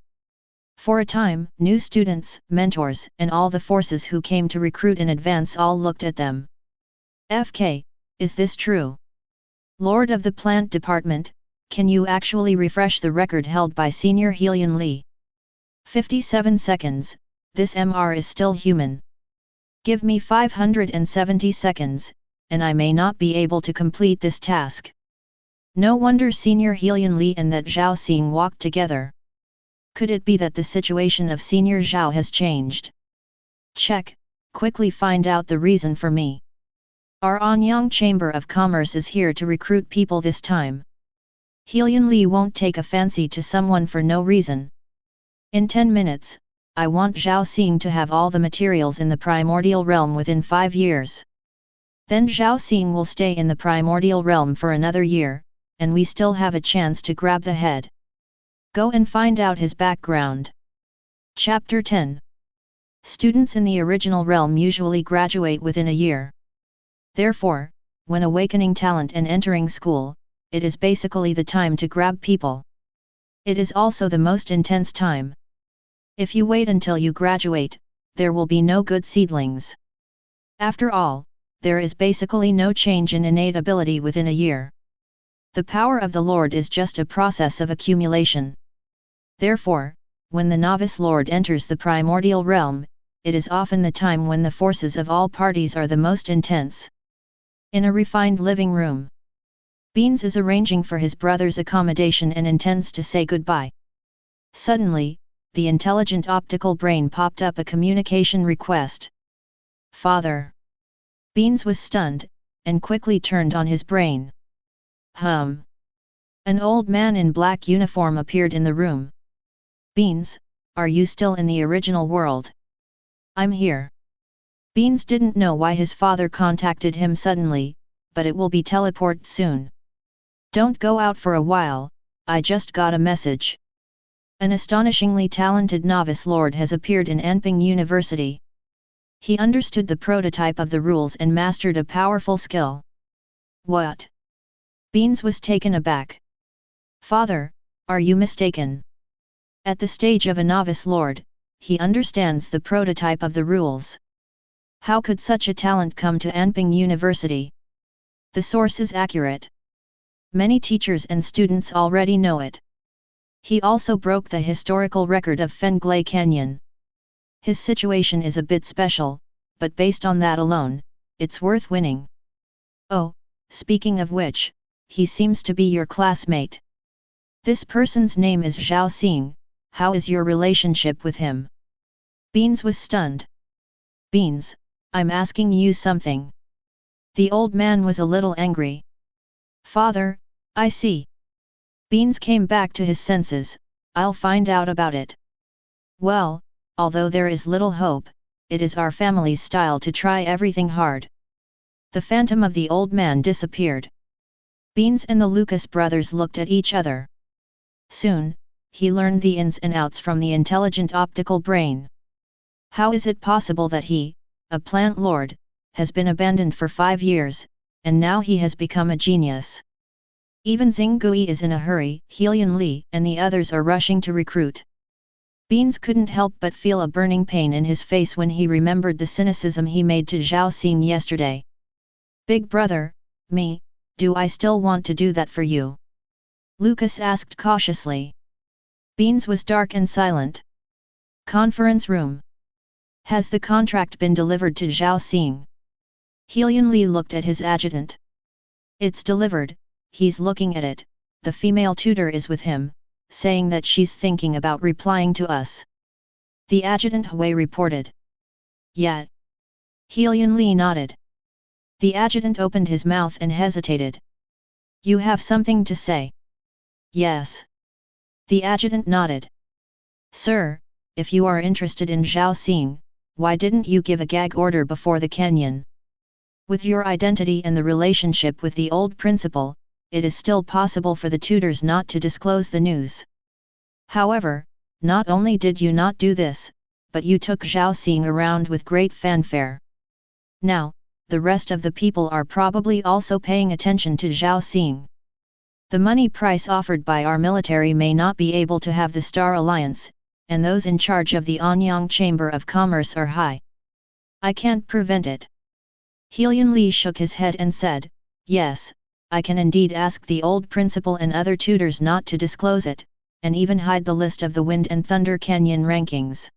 For a time, new students, mentors, and all the forces who came to recruit in advance all looked at them. "FK, is this true? Lord of the Plant Department, can you actually refresh the record held by Senior Helian Li? 57 seconds, this MR is still human. Give me 570 seconds, and I may not be able to complete this task." No wonder Senior Helian Li and that Zhao Xing walked together. Could it be that the situation of Senior Zhao has changed? Check, quickly find out the reason for me. Our Anyang Chamber of Commerce is here to recruit people this time. Helian Li won't take a fancy to someone for no reason. In 10 minutes, I want Zhao Xing to have all the materials in the primordial realm within 5 years. Then Zhao Xing will stay in the primordial realm for another year, and we still have a chance to grab the head. Go and find out his background. Chapter 10. Students in the original realm usually graduate within a year. Therefore, when awakening talent and entering school, it is basically the time to grab people. It is also the most intense time. If you wait until you graduate, there will be no good seedlings. After all, there is basically no change in innate ability within a year. The power of the Lord is just a process of accumulation. Therefore, when the novice Lord enters the primordial realm, it is often the time when the forces of all parties are the most intense. In a refined living room, Beans is arranging for his brother's accommodation and intends to say goodbye. Suddenly, the intelligent optical brain popped up a communication request. "Father." Beans was stunned, and quickly turned on his brain. An old man in black uniform appeared in the room. Beans, are you still in the original world? I'm here. Beans didn't know why his father contacted him suddenly, but it will be teleport soon. Don't go out for a while, I just got a message. An astonishingly talented novice lord has appeared in Anping University. He understood the prototype of the rules and mastered a powerful skill. What? Beans was taken aback. Father, are you mistaken? At the stage of a novice lord, he understands the prototype of the rules. How could such a talent come to Anping University? The source is accurate. Many teachers and students already know it. He also broke the historical record of Fenglai Canyon. His situation is a bit special, but based on that alone, it's worth winning. Oh, speaking of which, he seems to be your classmate. This person's name is Zhao Xing. How is your relationship with him? Beans was stunned. Beans, I'm asking you something. The old man was a little angry. Father, I see. Beans came back to his senses. I'll find out about it. Well, although there is little hope, it is our family's style to try everything hard. The phantom of the old man disappeared. Beans and the Lucas brothers looked at each other. Soon, he learned the ins and outs from the intelligent optical brain. How is it possible that he, a plant lord, has been abandoned for 5 years, and now he has become a genius? Even Xinggui is in a hurry, Helian Li and the others are rushing to recruit. Beans couldn't help but feel a burning pain in his face when he remembered the cynicism he made to Zhao Xing yesterday. Big brother, me, do I still want to do that for you? Lucas asked cautiously. Beans was dark and silent. Conference room. Has the contract been delivered to Zhao Xing? Helian Li looked at his adjutant. It's delivered, he's looking at it, the female tutor is with him, saying that she's thinking about replying to us. The adjutant Hui reported. Yet. Helian Li nodded. The adjutant opened his mouth and hesitated. You have something to say? Yes. The adjutant nodded. Sir, if you are interested in Zhao Xing, why didn't you give a gag order before the canyon? With your identity and the relationship with the old principal, it is still possible for the tutors not to disclose the news. However, not only did you not do this, but you took Zhao Xing around with great fanfare. Now, the rest of the people are probably also paying attention to Zhao Xing. The money price offered by our military may not be able to have the Star Alliance, and those in charge of the Anyang Chamber of Commerce are high. I can't prevent it. Helian Li shook his head and said, yes, I can indeed ask the old principal and other tutors not to disclose it, and even hide the list of the Wind and Thunder Canyon rankings.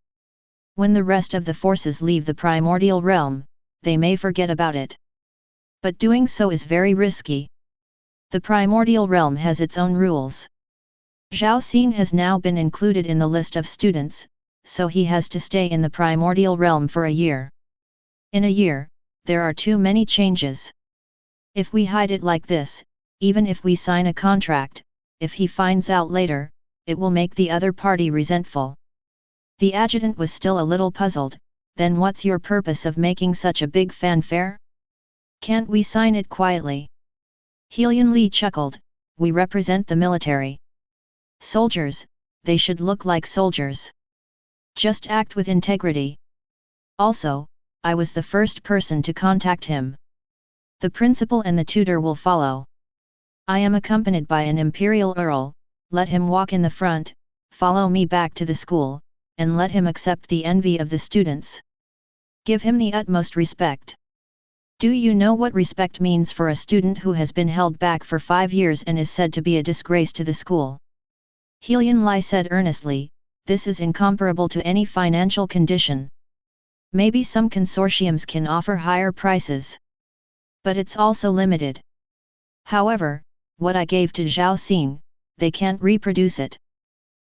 When the rest of the forces leave the primordial realm, they may forget about it. But doing so is very risky. The primordial realm has its own rules. Zhao Xing has now been included in the list of students, so he has to stay in the primordial realm for a year. In a year, there are too many changes. If we hide it like this, even if we sign a contract, if he finds out later, it will make the other party resentful. The adjutant was still a little puzzled. Then what's your purpose of making such a big fanfare? Can't we sign it quietly? Helian Li chuckled, we represent the military. Soldiers, they should look like soldiers. Just act with integrity. Also, I was the first person to contact him. The principal and the tutor will follow. I am accompanied by an Imperial Earl, let him walk in the front, follow me back to the school, and let him accept the envy of the students. Give him the utmost respect. Do you know what respect means for a student who has been held back for 5 years and is said to be a disgrace to the school? Helian Li said earnestly, this is incomparable to any financial condition. Maybe some consortiums can offer higher prices. But it's also limited. However, what I gave to Zhao Xing, they can't reproduce it.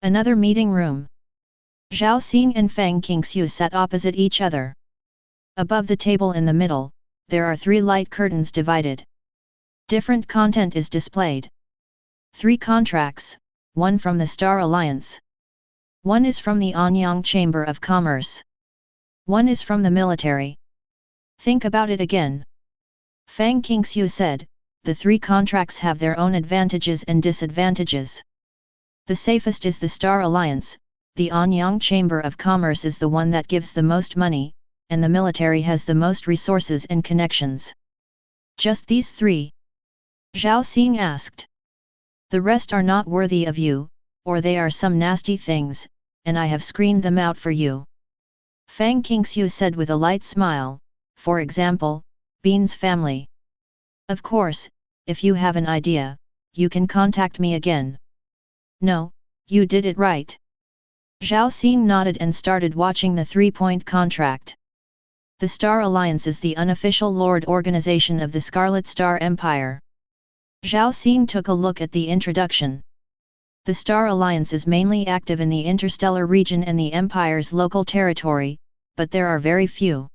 Another meeting room. Zhao Xing and Fang Qingxiu sat opposite each other. Above the table in the middle, there are 3 light curtains divided. Different content is displayed. 3 contracts, 1 from the Star Alliance. 1 is from the Anyang Chamber of Commerce. 1 is from the military. Think about it again. Fang Qingxiu said, the 3 contracts have their own advantages and disadvantages. The safest is the Star Alliance, the Anyang Chamber of Commerce is the one that gives the most money, and the military has the most resources and connections. Just these 3? Zhao Xing asked. The rest are not worthy of you, or they are some nasty things, and I have screened them out for you. Fang Qingxiu said with a light smile, for example, Bean's family. Of course, if you have an idea, you can contact me again. No, you did it right. Zhao Xing nodded and started watching the 3-point contract. The Star Alliance is the unofficial Lord organization of the Scarlet Star Empire. Zhao Xing took a look at the introduction. The Star Alliance is mainly active in the interstellar region and the Empire's local territory, but there are very few.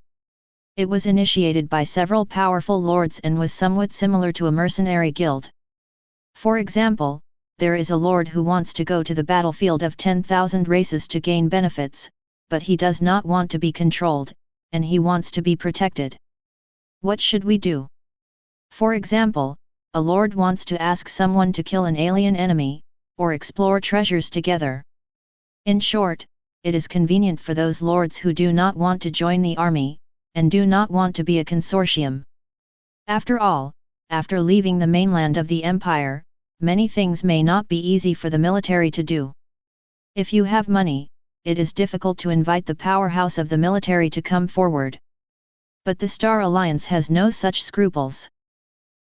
It was initiated by several powerful lords and was somewhat similar to a mercenary guild. For example, there is a lord who wants to go to the battlefield of 10,000 races to gain benefits, but he does not want to be controlled, and he wants to be protected. What should we do? For example, a lord wants to ask someone to kill an alien enemy, or explore treasures together. In short, it is convenient for those lords who do not want to join the army, and do not want to be a consortium. After all, after leaving the mainland of the Empire, many things may not be easy for the military to do. If you have money, it is difficult to invite the powerhouse of the military to come forward. But the Star Alliance has no such scruples.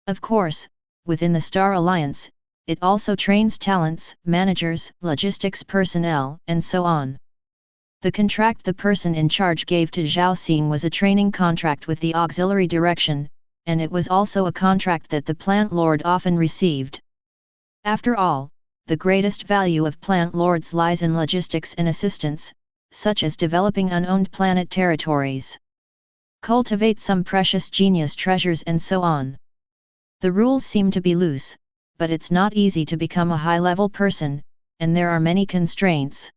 Of course, within the Star Alliance, it also trains talents, managers, logistics personnel, and so on. The contract the person in charge gave to Zhao Xing was a training contract with the auxiliary direction, and it was also a contract that the Plant Lord often received. After all, the greatest value of Plant Lords lies in logistics and assistance, such as developing unowned planet territories. Cultivate some precious genius treasures and so on. The rules seem to be loose, but it's not easy to become a high-level person, and there are many constraints.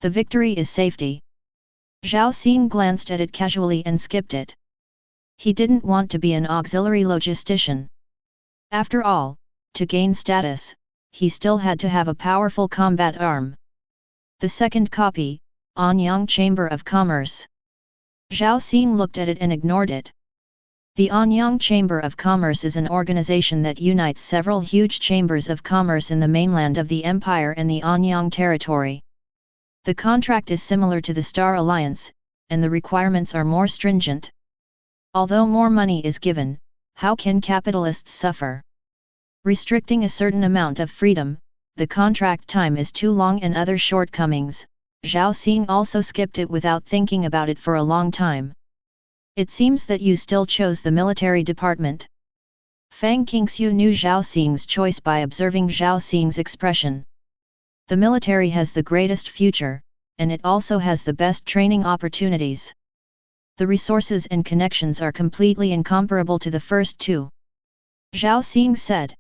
The victory is safety. Zhao Xing glanced at it casually and skipped it. He didn't want to be an auxiliary logistician. After all, to gain status, he still had to have a powerful combat arm. The second copy, Anyang Chamber of Commerce. Zhao Xing looked at it and ignored it. The Anyang Chamber of Commerce is an organization that unites several huge chambers of commerce in the mainland of the Empire and the Anyang territory. The contract is similar to the Star Alliance, and the requirements are more stringent. Although more money is given, how can capitalists suffer? Restricting a certain amount of freedom, the contract time is too long and other shortcomings. Zhao Xing also skipped it without thinking about it for a long time. It seems that you still chose the military department. Fang Qingxiu knew Zhao Xing's choice by observing Zhao Xing's expression. The military has the greatest future, and it also has the best training opportunities. The resources and connections are completely incomparable to the first 2. Zhao Xing said.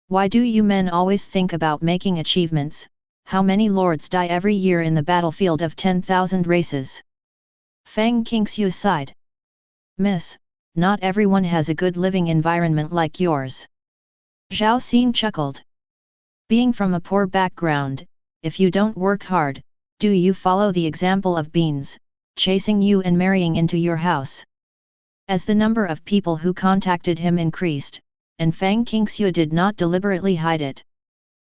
Why do you men always think about making achievements? How many lords die every year in the battlefield of 10,000 races? Fang Qingxiu sighed. Miss, not everyone has a good living environment like yours. Zhao Xing chuckled. Being from a poor background, if you don't work hard, do you follow the example of Beans, chasing you and marrying into your house? As the number of people who contacted him increased, and Fang Qingxiu did not deliberately hide it.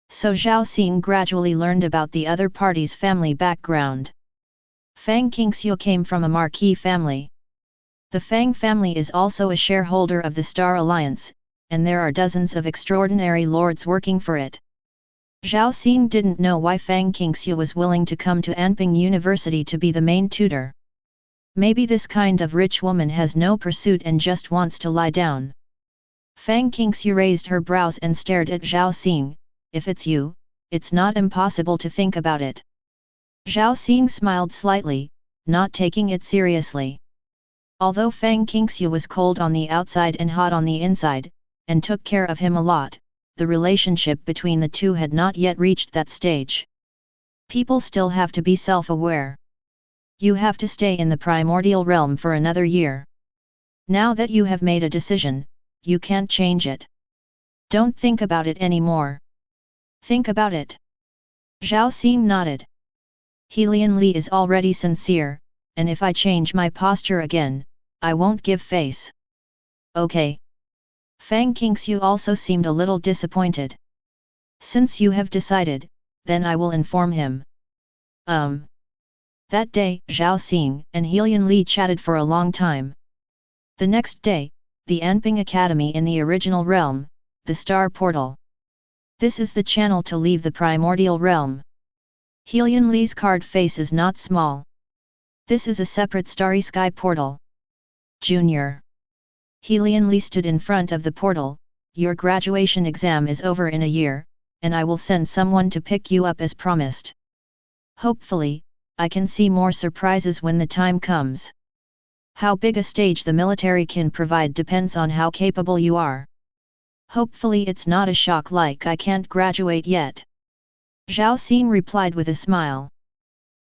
So Zhao Xing gradually learned about the other party's family background. Fang Qingxiu came from a marquis family. The Fang family is also a shareholder of the Star Alliance, and there are dozens of extraordinary lords working for it. Zhao Xing didn't know why Fang Qingxiu was willing to come to Anping University to be the main tutor. Maybe this kind of rich woman has no pursuit and just wants to lie down. Fang Qingxiu raised her brows and stared at Zhao Xing. If it's you, it's not impossible to think about it. Zhao Xing smiled slightly, not taking it seriously. Although Fang Qingxiu was cold on the outside and hot on the inside, and took care of him a lot, the relationship between the two had not yet reached that stage. People still have to be self-aware. You have to stay in the primordial realm for another year. Now that you have made a decision, you can't change it. Don't think about it anymore. Think about it. Zhao Xing nodded. Helian Li is already sincere, and if I change my posture again, I won't give face. Okay. Fang Qingxiu also seemed a little disappointed. Since you have decided, then I will inform him. That day, Zhao Xing and Helian Li chatted for a long time. The next day, the Anping Academy in the original realm, the Star Portal. This is the channel to leave the primordial realm. Helian Li's card face is not small. This is a separate starry sky portal. Junior. Helian Li stood in front of the portal. Your graduation exam is over in a year, and I will send someone to pick you up as promised. Hopefully, I can see more surprises when the time comes. How big a stage the military can provide depends on how capable you are. Hopefully it's not a shock like I can't graduate yet. Zhao Xing replied with a smile.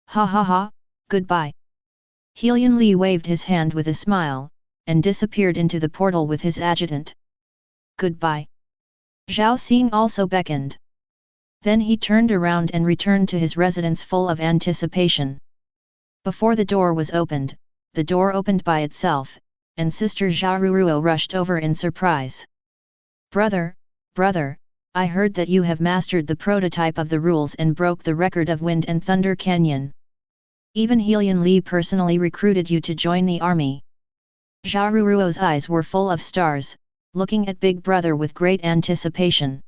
Ha ha ha, goodbye. Helian Li waved his hand with a smile, and disappeared into the portal with his adjutant. Goodbye. Zhao Xing also beckoned. Then he turned around and returned to his residence full of anticipation. Before the door was opened, the door opened by itself, and Sister Zhaoruo rushed over in surprise. Brother, I heard that you have mastered the prototype of the rules and broke the record of Wind and Thunder Canyon. Even Helian Li personally recruited you to join the army. Zhaoruo's eyes were full of stars, looking at Big Brother with great anticipation.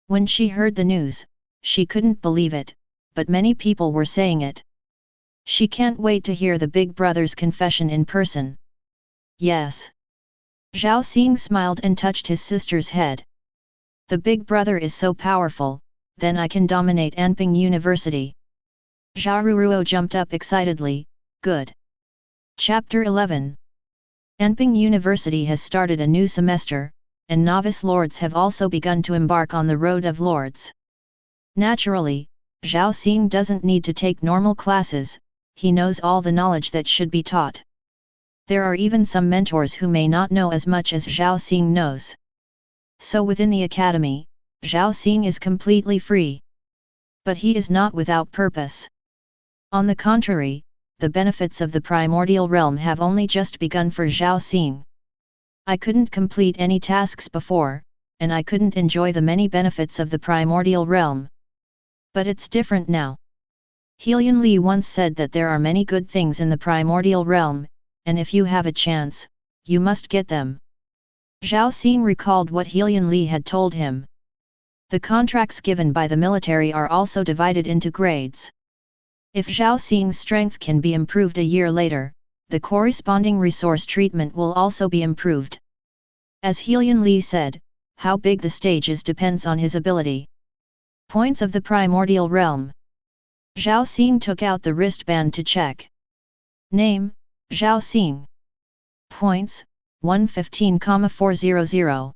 When she heard the news, she couldn't believe it, but many people were saying it. She can't wait to hear the Big Brother's confession in person. Yes. Zhao Xing smiled and touched his sister's head. The Big Brother is so powerful, then I can dominate Anping University. Zhaoruo jumped up excitedly. Good. Chapter 11. Anping University has started a new semester, and novice lords have also begun to embark on the road of lords. Naturally, Zhao Xing doesn't need to take normal classes, he knows all the knowledge that should be taught. There are even some mentors who may not know as much as Zhao Xing knows. So within the academy, Zhao Xing is completely free. But he is not without purpose. On the contrary, the benefits of the primordial realm have only just begun for Zhao Xing. I couldn't complete any tasks before, and I couldn't enjoy the many benefits of the primordial realm. But it's different now. Helian Li once said that there are many good things in the primordial realm, and if you have a chance, you must get them. Zhao Xing recalled what Helian Li had told him. The contracts given by the military are also divided into grades. If Zhao Xing's strength can be improved a year later, the corresponding resource treatment will also be improved. As Helian Li said, how big the stage is depends on his ability. Points of the primordial realm. Zhao Xing took out the wristband to check. Name, Zhao Xing. Points, 115,400.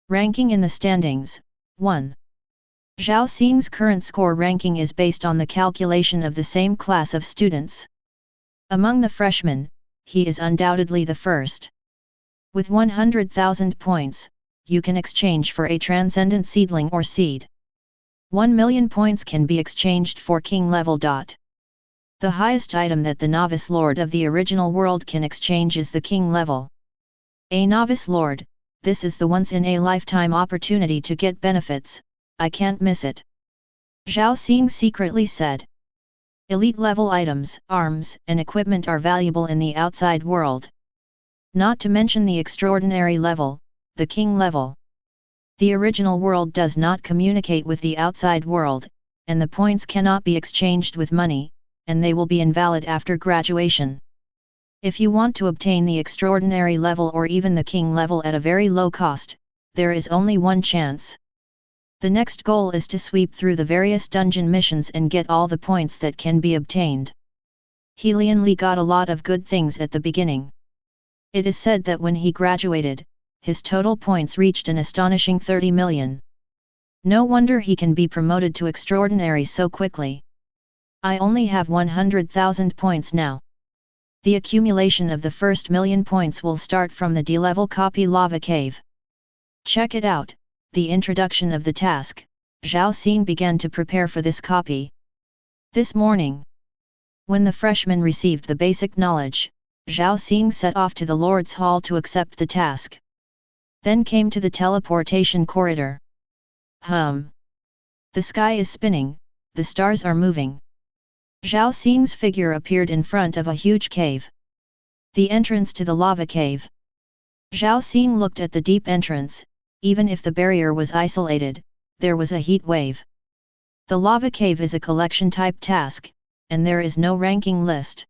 Ranking in the standings, 1. Zhao Xing's current score ranking is based on the calculation of the same class of students. Among the freshmen, he is undoubtedly the first. With 100,000 points, you can exchange for a transcendent seedling or seed. 1,000,000 points can be exchanged for king level. The highest item that the novice lord of the original world can exchange is the king level. A novice lord, this is the once-in-a-lifetime opportunity to get benefits, I can't miss it. Zhao Xing secretly said. Elite level items, arms, and equipment are valuable in the outside world. Not to mention the extraordinary level, the king level. The original world does not communicate with the outside world, and the points cannot be exchanged with money, and they will be invalid after graduation. If you want to obtain the extraordinary level or even the king level at a very low cost, there is only one chance. The next goal is to sweep through the various dungeon missions and get all the points that can be obtained. Helian Li got a lot of good things at the beginning. It is said that when he graduated, his total points reached an astonishing 30 million. No wonder he can be promoted to extraordinary so quickly. I only have 100,000 points now. The accumulation of the first million points will start from the D-level copy lava cave. Check it out, the introduction of the task. Zhao Xing began to prepare for this copy. This morning, when the freshman received the basic knowledge, Zhao Xing set off to the Lord's Hall to accept the task. Then came to the teleportation corridor. The sky is spinning, the stars are moving. Zhao Xing's figure appeared in front of a huge cave. The entrance to the lava cave. Zhao Xing looked at the deep entrance. Even if the barrier was isolated, there was a heat wave. The lava cave is a collection type task, and there is no ranking list.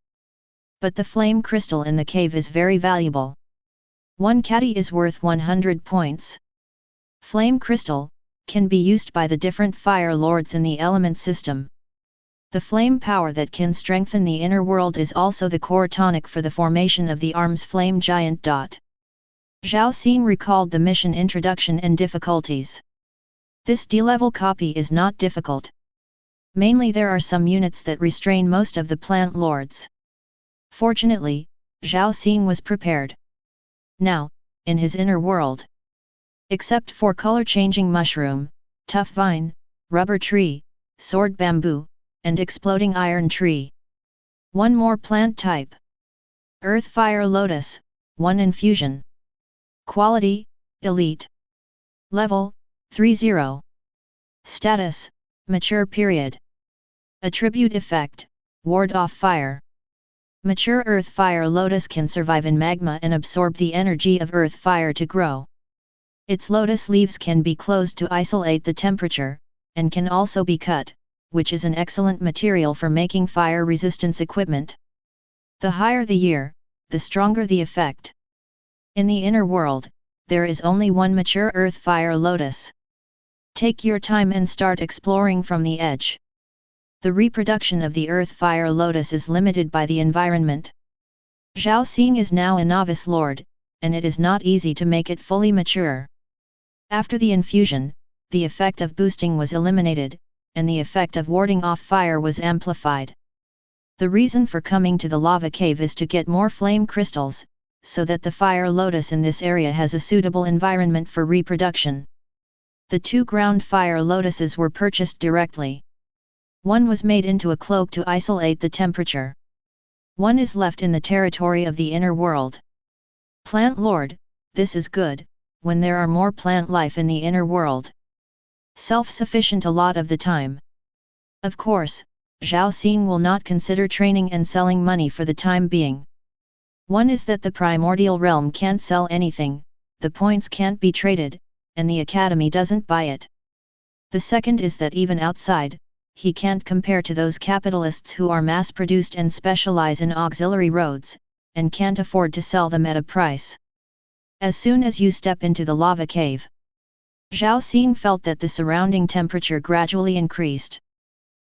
But the flame crystal in the cave is very valuable. One caddy is worth 100 points. Flame crystal can be used by the different fire lords in the element system. The flame power that can strengthen the inner world is also the core tonic for the formation of the arm's flame giant. Zhao Xing recalled the mission introduction and difficulties. This D-level copy is not difficult. Mainly there are some units that restrain most of the plant lords. Fortunately, Zhao Xing was prepared. Now, in his inner world, except for color-changing mushroom, tough vine, rubber tree, sword bamboo, and exploding iron tree. One more plant type. Earth fire lotus, 1 infusion. Quality, elite. Level, 30. Status, mature period. Attribute effect, ward off fire. Mature earth fire lotus can survive in magma and absorb the energy of earth fire to grow. Its lotus leaves can be closed to isolate the temperature, and can also be cut, which is an excellent material for making fire resistance equipment. The higher the year, the stronger the effect. In the inner world, there is only one mature earth fire lotus. Take your time and start exploring from the edge. The reproduction of the earth fire lotus is limited by the environment. Zhao Xing is now a novice lord, and it is not easy to make it fully mature. After the infusion, the effect of boosting was eliminated, and the effect of warding off fire was amplified. The reason for coming to the lava cave is to get more flame crystals, so that the fire lotus in this area has a suitable environment for reproduction. The 2 ground fire lotuses were purchased directly. One was made into a cloak to isolate the temperature. One is left in the territory of the inner world. Plant Lord, this is good, when there are more plant life in the inner world. Self-sufficient a lot of the time. Of course, Zhao Xing will not consider training and selling money for the time being. One is that the primordial realm can't sell anything, the points can't be traded, and the academy doesn't buy it. The second is that even outside, he can't compare to those capitalists who are mass-produced and specialize in auxiliary roads, and can't afford to sell them at a price. As soon as you step into the lava cave, Zhao Xing felt that the surrounding temperature gradually increased.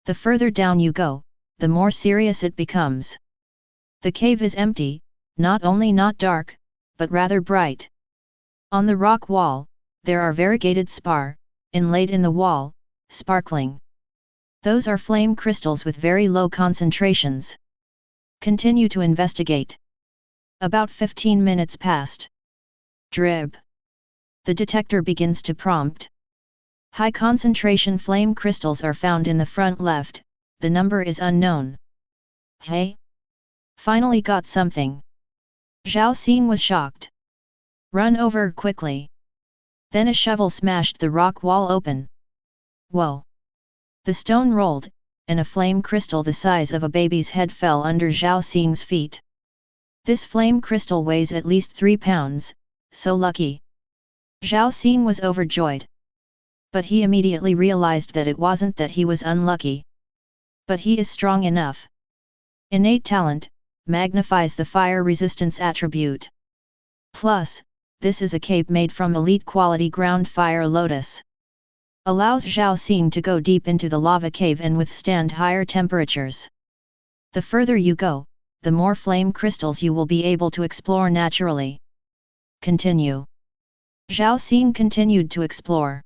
The further down you go, the more serious it becomes. The cave is empty, not only not dark, but rather bright. On the rock wall, there are variegated spar, inlaid in the wall, sparkling. Those are flame crystals with very low concentrations. Continue to investigate. About 15 minutes passed. Drip. The detector begins to prompt. High concentration flame crystals are found in the front left, the number is unknown. Hey? Finally got something. Zhao Xing was shocked. Run over quickly. Then a shovel smashed the rock wall open. Whoa! The stone rolled, and a flame crystal the size of a baby's head fell under Zhao Xing's feet. This flame crystal weighs at least 3 pounds, so lucky. Zhao Xing was overjoyed. But he immediately realized that it wasn't that he was unlucky. But he is strong enough. Innate talent magnifies the fire resistance attribute. Plus, this is a cape made from elite quality ground fire lotus. Allows Zhao Xing to go deep into the lava cave and withstand higher temperatures. The further you go, the more flame crystals you will be able to explore naturally. Continue. Zhao Xing continued to explore.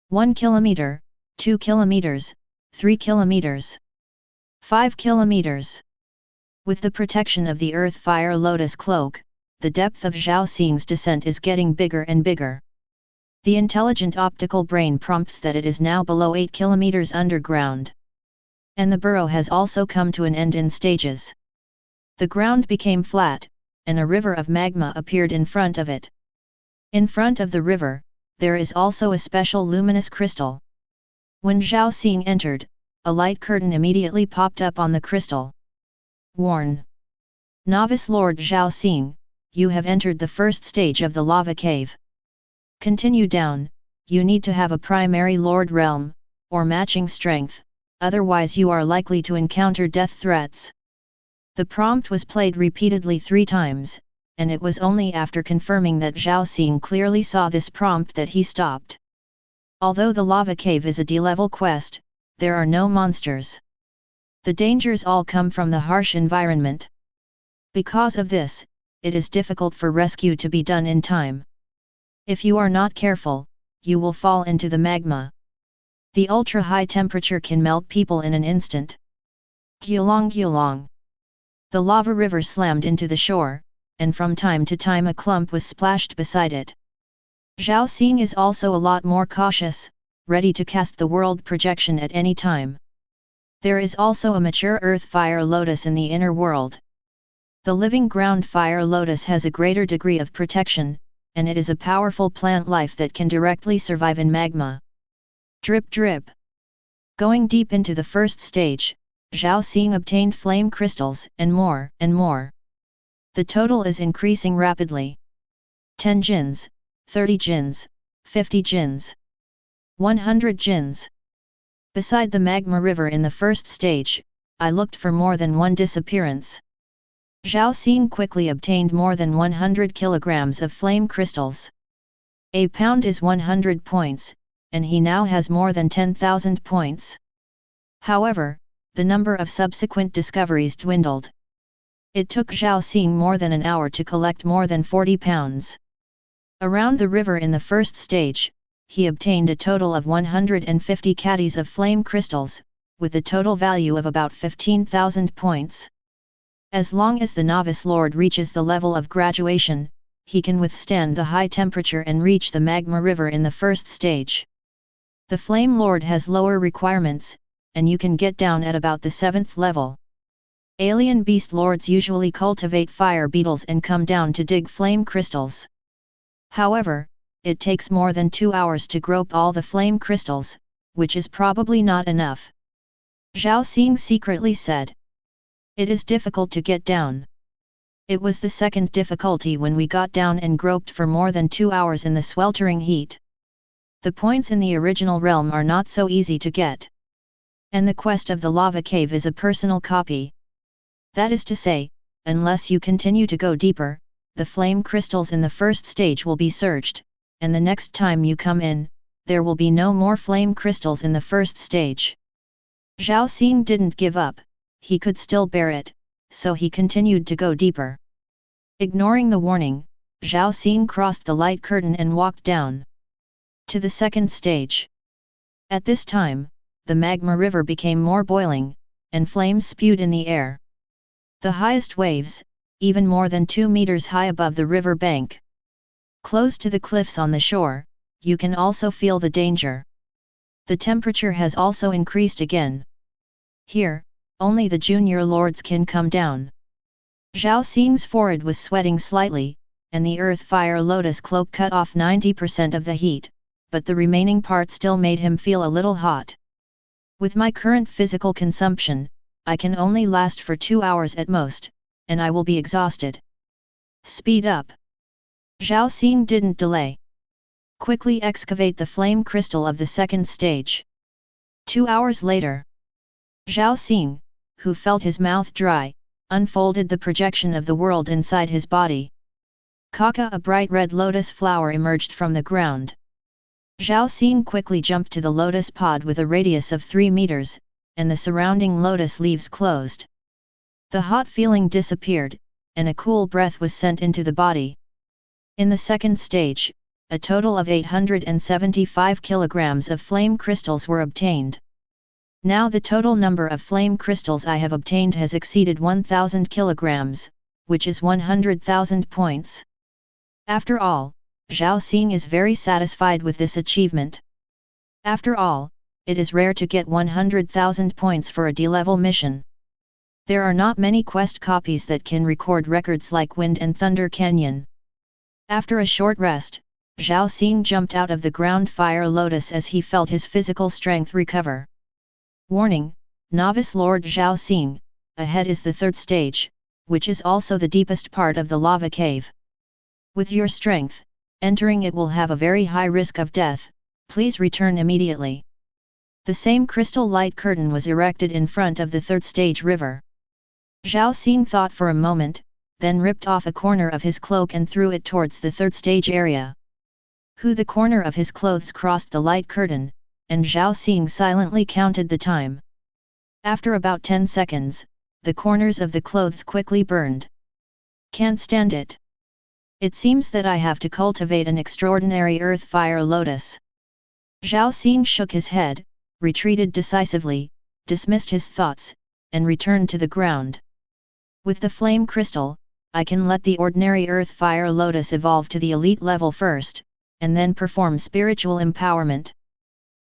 1 kilometer, 2 kilometers, 3 kilometers, 5 kilometers. With the protection of the Earth Fire Lotus Cloak, the depth of Zhao Xing's descent is getting bigger and bigger. The intelligent optical brain prompts that it is now below 8 kilometers underground. And the burrow has also come to an end in stages. The ground became flat, and a river of magma appeared in front of it. In front of the river, there is also a special luminous crystal. When Zhao Xing entered, a light curtain immediately popped up on the crystal. Warn. Novice Lord Zhao Xing, you have entered the first stage of the lava cave. Continue down, you need to have a primary Lord realm, or matching strength, otherwise you are likely to encounter death threats. The prompt was played repeatedly 3 times, and it was only after confirming that Zhao Xing clearly saw this prompt that he stopped. Although the lava cave is a D-level quest, there are no monsters. The dangers all come from the harsh environment. Because of this, it is difficult for rescue to be done in time. If you are not careful, you will fall into the magma. The ultra-high temperature can melt people in an instant. Gyulong gyulong. The lava river slammed into the shore, and from time to time a clump was splashed beside it. Zhao Xing is also a lot more cautious, ready to cast the world projection at any time. There is also a mature earth fire lotus in the inner world. The living ground fire lotus has a greater degree of protection, and it is a powerful plant life that can directly survive in magma. Drip drip. Going deep into the first stage, Zhao Xing obtained flame crystals and more and more. The total is increasing rapidly. 10 jins, 30 jins, 50 jins, 100 jins. Beside the magma river in the first stage, I looked for more than one disappearance. Zhao Xing quickly obtained more than 100 kilograms of flame crystals. A pound is 100 points, and he now has more than 10,000 points. However, the number of subsequent discoveries dwindled. It took Zhao Xing more than an hour to collect more than 40 pounds. Around the river in the first stage, he obtained a total of 150 caddies of flame crystals, with a total value of about 15,000 points. As long as the novice lord reaches the level of graduation, he can withstand the high temperature and reach the magma river in the first stage. The flame lord has lower requirements, and you can get down at about the 7th level. Alien beast lords usually cultivate fire beetles and come down to dig flame crystals. However, it takes more than 2 hours to grope all the flame crystals, which is probably not enough. Zhao Xing secretly said. It is difficult to get down. It was the second difficulty when we got down and groped for more than 2 hours in the sweltering heat. The points in the original realm are not so easy to get. And the quest of the lava cave is a personal copy. That is to say, unless you continue to go deeper, the flame crystals in the first stage will be searched, and the next time you come in, there will be no more flame crystals in the first stage. Zhao Xing didn't give up. He could still bear it, so he continued to go deeper. Ignoring the warning, Zhao Xing crossed the light curtain and walked down to the second stage. At this time, the magma river became more boiling, and flames spewed in the air. The highest waves, even more than 2 meters high above the river bank. Close to the cliffs on the shore, you can also feel the danger. The temperature has also increased again. Here, only the junior lords can come down. Zhao Xing's forehead was sweating slightly, and the earth fire lotus cloak cut off 90% of the heat, but the remaining part still made him feel a little hot. With my current physical consumption, I can only last for 2 hours at most, and I will be exhausted. Speed up. Zhao Xing didn't delay. Quickly excavate the flame crystal of the second stage. 2 hours later. Zhao Xing, who felt his mouth dry, unfolded the projection of the world inside his body. Kaka, a bright red lotus flower emerged from the ground. Zhao Xing quickly jumped to the lotus pod with a radius of 3 meters, and the surrounding lotus leaves closed. The hot feeling disappeared, and a cool breath was sent into the body. In the second stage, a total of 875 kilograms of flame crystals were obtained. Now the total number of flame crystals I have obtained has exceeded 1000 kilograms, which is 100,000 points. After all, Zhao Xing is very satisfied with this achievement. After all, it is rare to get 100,000 points for a D-level mission. There are not many quest copies that can record records like Wind and Thunder Canyon. After a short rest, Zhao Xing jumped out of the ground fire lotus as he felt his physical strength recover. Warning, Novice Lord Zhao Xing, ahead is the third stage, which is also the deepest part of the lava cave. With your strength, entering it will have a very high risk of death, please return immediately. The same crystal light curtain was erected in front of the third stage river. Zhao Xing thought for a moment, then ripped off a corner of his cloak and threw it towards the third stage area. The corner of his clothes crossed the light curtain, and Zhao Xing silently counted the time. After about 10 seconds, the corners of the clothes quickly burned. Can't stand it. It seems that I have to cultivate an extraordinary earth fire lotus. Zhao Xing shook his head, retreated decisively, dismissed his thoughts, and returned to the ground. With the flame crystal, I can let the ordinary earth fire lotus evolve to the elite level first, and then perform spiritual empowerment.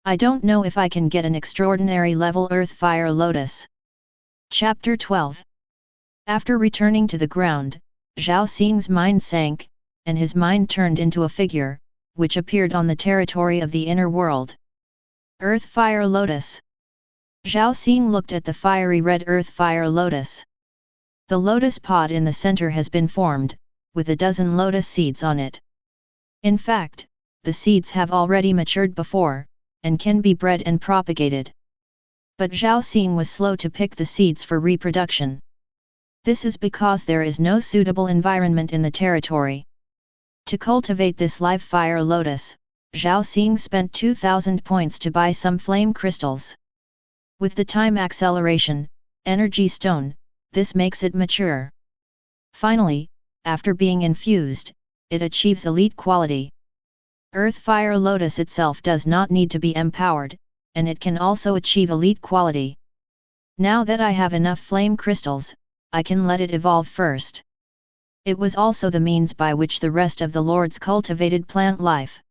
I don't know if I can get an extraordinary level earth fire lotus. Chapter 12. After returning to the ground, Zhao Xing's mind sank, and his mind turned into a figure, which appeared on the territory of the inner world. Earth fire lotus. Zhao Xing looked at the fiery red earth fire lotus. The lotus pod in the center has been formed, with a dozen lotus seeds on it. In fact, the seeds have already matured before, and can be bred and propagated. But Zhao Xing was slow to pick the seeds for reproduction. This is because there is no suitable environment in the territory. To cultivate this live fire lotus, Zhao Xing spent 2000 points to buy some flame crystals. With the time acceleration, energy stone, this makes it mature. Finally, after being infused, it achieves elite quality. Earth fire lotus itself does not need to be empowered, and it can also achieve elite quality. Now that I have enough flame crystals, I can let it evolve first. It was also the means by which the rest of the lords cultivated plant life.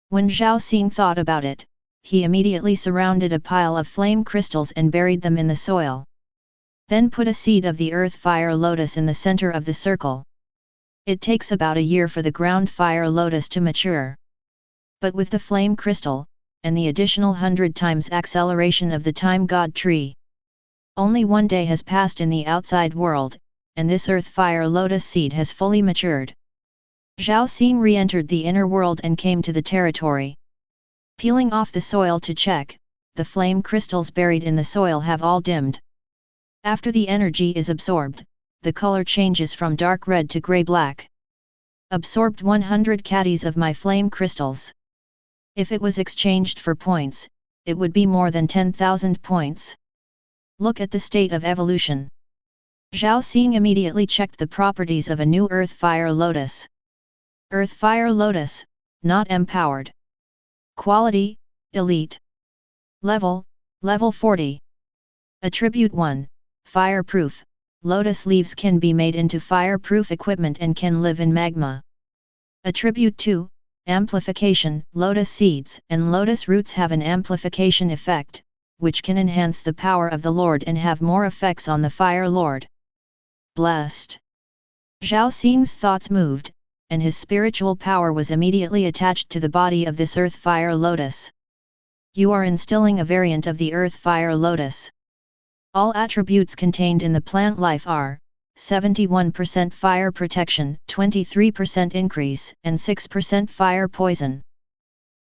When Zhao Xing thought about it, he immediately surrounded a pile of flame crystals and buried them in the soil. Then put a seed of the earth fire lotus in the center of the circle. It takes about a year for the ground fire lotus to mature. But with the flame crystal, and the additional 100 times acceleration of the time god tree, only 1 day has passed in the outside world, and this earth fire lotus seed has fully matured. Zhao Xing re-entered the inner world and came to the territory. Peeling off the soil to check, the flame crystals buried in the soil have all dimmed. After the energy is absorbed, the color changes from dark red to grey-black. Absorbed 100 caddies of my flame crystals. If it was exchanged for points, it would be more than 10,000 points. Look at the state of evolution. Zhao Xing immediately checked the properties of a new earth fire lotus. Earth fire lotus, not empowered. Quality, elite. Level, level 40. Attribute 1, fireproof. Lotus leaves can be made into fireproof equipment and can live in magma. Attribute 2, amplification. Lotus seeds and lotus roots have an amplification effect, which can enhance the power of the Lord and have more effects on the Fire Lord. Blessed. Zhao Xing's thoughts moved, and his spiritual power was immediately attached to the body of this earth fire lotus. You are instilling a variant of the earth fire lotus. All attributes contained in the plant life are 71% fire protection, 23% increase, and 6% fire poison.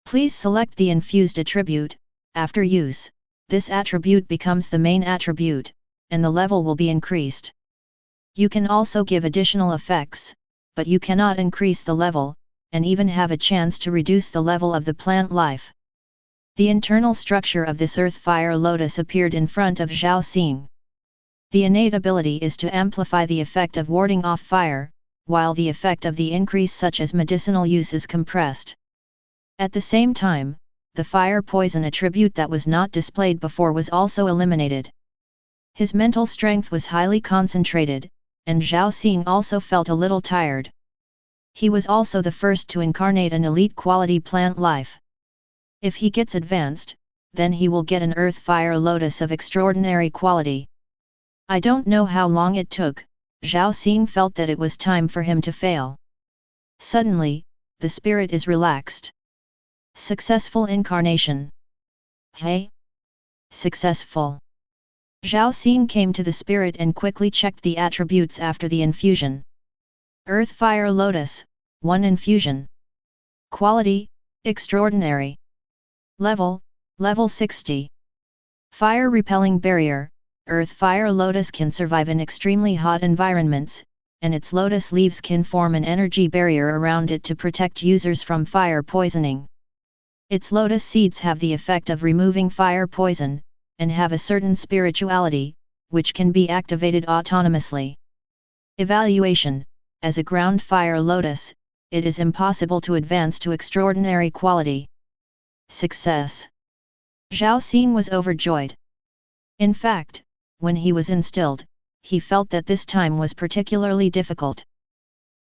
Please select the infused attribute. After use, this attribute becomes the main attribute, and the level will be increased. You can also give additional effects, but you cannot increase the level, and even have a chance to reduce the level of the plant life. The internal structure of this earth fire lotus appeared in front of Zhao Xing. The innate ability is to amplify the effect of warding off fire, while the effect of the increase such as medicinal use is compressed. At the same time, the fire poison attribute that was not displayed before was also eliminated. His mental strength was highly concentrated, and Zhao Xing also felt a little tired. He was also the first to incarnate an elite quality plant life. If he gets advanced, then he will get an earth fire lotus of extraordinary quality. I don't know how long it took, Zhao Xing felt that it was time for him to fail. Suddenly, the spirit is relaxed. Successful incarnation. Hey? Successful. Zhao Xing came to the spirit and quickly checked the attributes after the infusion. Earth Fire Lotus, 1 infusion. Quality, extraordinary. Level 60. Fire Repelling Barrier. Earth Fire Lotus can survive in extremely hot environments, and its lotus leaves can form an energy barrier around it to protect users from fire poisoning. Its lotus seeds have the effect of removing fire poison, and have a certain spirituality, which can be activated autonomously. Evaluation: as a ground fire lotus, it is impossible to advance to extraordinary quality. Success. Zhao Xing was overjoyed. In fact, when he was instilled, he felt that this time was particularly difficult.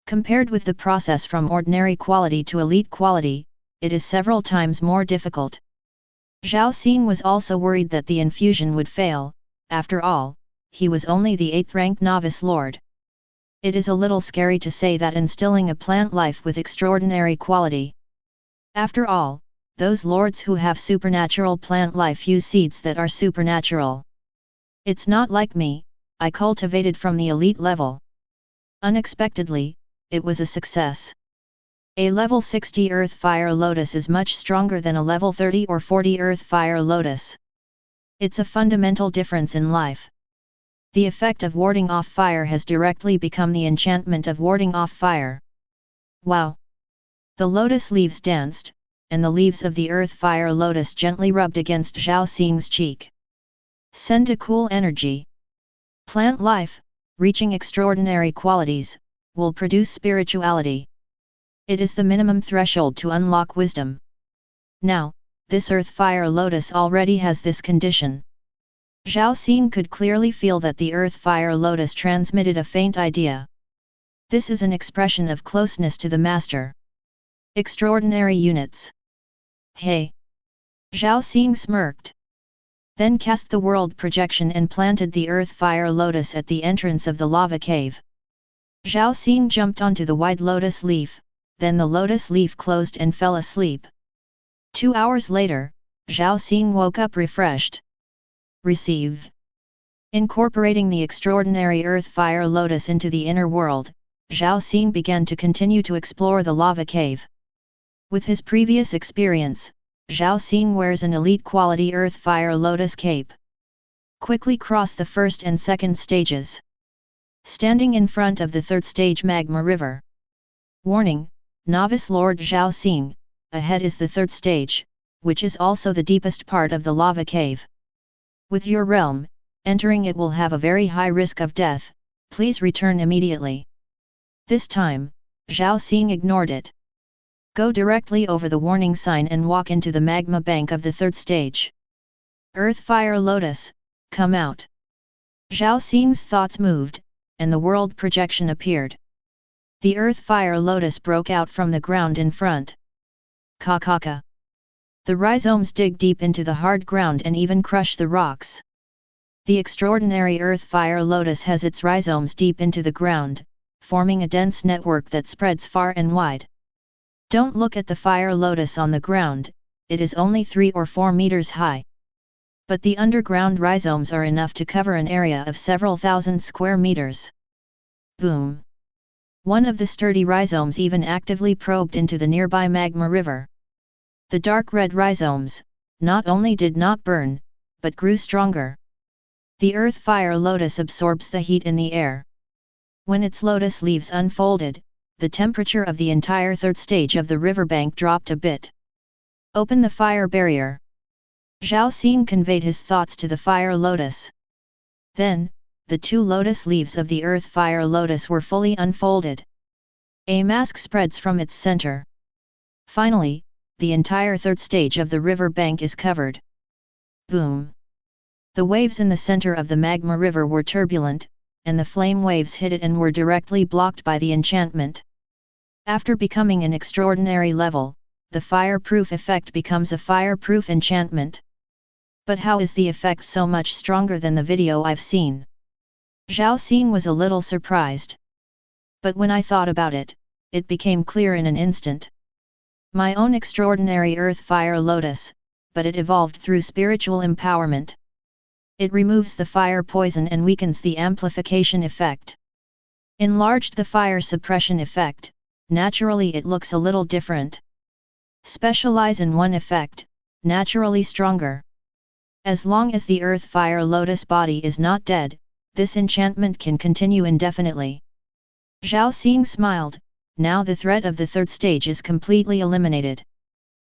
Compared with the process from ordinary quality to elite quality, it is several times more difficult. Zhao Xing was also worried that the infusion would fail. After all, he was only the 8th rank novice lord. It is a little scary to say that instilling a plant life with extraordinary quality. After all, those lords who have supernatural plant life use seeds that are supernatural. It's not like me, I cultivated from the elite level. Unexpectedly, it was a success. A level 60 Earth Fire Lotus is much stronger than a level 30 or 40 Earth Fire Lotus. It's a fundamental difference in life. The effect of warding off fire has directly become the enchantment of warding off fire. Wow! The lotus leaves danced, and the leaves of the Earth Fire Lotus gently rubbed against Zhao Xing's cheek. Send a cool energy. Plant life, reaching extraordinary qualities, will produce spirituality. It is the minimum threshold to unlock wisdom. Now, this Earth Fire Lotus already has this condition. Zhao Xing could clearly feel that the Earth Fire Lotus transmitted a faint idea. This is an expression of closeness to the Master. Extraordinary units. Hey! Zhao Xing smirked. Then cast the world projection and planted the Earth Fire Lotus at the entrance of the lava cave. Zhao Xing jumped onto the wide lotus leaf, then the lotus leaf closed and fell asleep. 2 hours later, Zhao Xing woke up refreshed. Receive. Incorporating the extraordinary Earth Fire Lotus into the inner world, Zhao Xing began to continue to explore the lava cave. With his previous experience, Zhao Xing wears an elite quality Earth Fire Lotus cape. Quickly cross the first and second stages. Standing in front of the third stage Magma River. Warning, Novice Lord Zhao Xing, ahead is the third stage, which is also the deepest part of the lava cave. With your realm, entering it will have a very high risk of death, please return immediately. This time, Zhao Xing ignored it. Go directly over the warning sign and walk into the magma bank of the third stage. Earth Fire Lotus, come out. Zhao Xing's thoughts moved, and the world projection appeared. The Earth Fire Lotus broke out from the ground in front. Ka. The rhizomes dig deep into the hard ground and even crush the rocks. The extraordinary Earth Fire Lotus has its rhizomes deep into the ground, forming a dense network that spreads far and wide. Don't look at the Fire Lotus on the ground, it is only 3 or 4 meters high. But the underground rhizomes are enough to cover an area of several thousand square meters. Boom! One of the sturdy rhizomes even actively probed into the nearby magma river. The dark red rhizomes, not only did not burn, but grew stronger. The Earth Fire Lotus absorbs the heat in the air. When its lotus leaves unfolded, the temperature of the entire third stage of the riverbank dropped a bit. Open the fire barrier. Zhao Xing conveyed his thoughts to the Fire Lotus. Then, the 2 lotus leaves of the earth fire lotus were fully unfolded. A mask spreads from its center. Finally, the entire 3rd stage of the river bank is covered. Boom! The waves in the center of the magma river were turbulent, and the flame waves hit it and were directly blocked by the enchantment. After becoming an extraordinary level, the fireproof effect becomes a fireproof enchantment. But how is the effect so much stronger than the video I've seen? Zhao Xing was a little surprised. But when I thought about it, it became clear in an instant. My own extraordinary earth fire lotus, but it evolved through spiritual empowerment. It removes the fire poison and weakens the amplification effect. Enlarged the fire suppression effect, naturally it looks a little different. Specialize in one effect, naturally stronger. As long as the earth fire lotus body is not dead, this enchantment can continue indefinitely. Zhao Xing smiled. Now the threat of the 3rd stage is completely eliminated.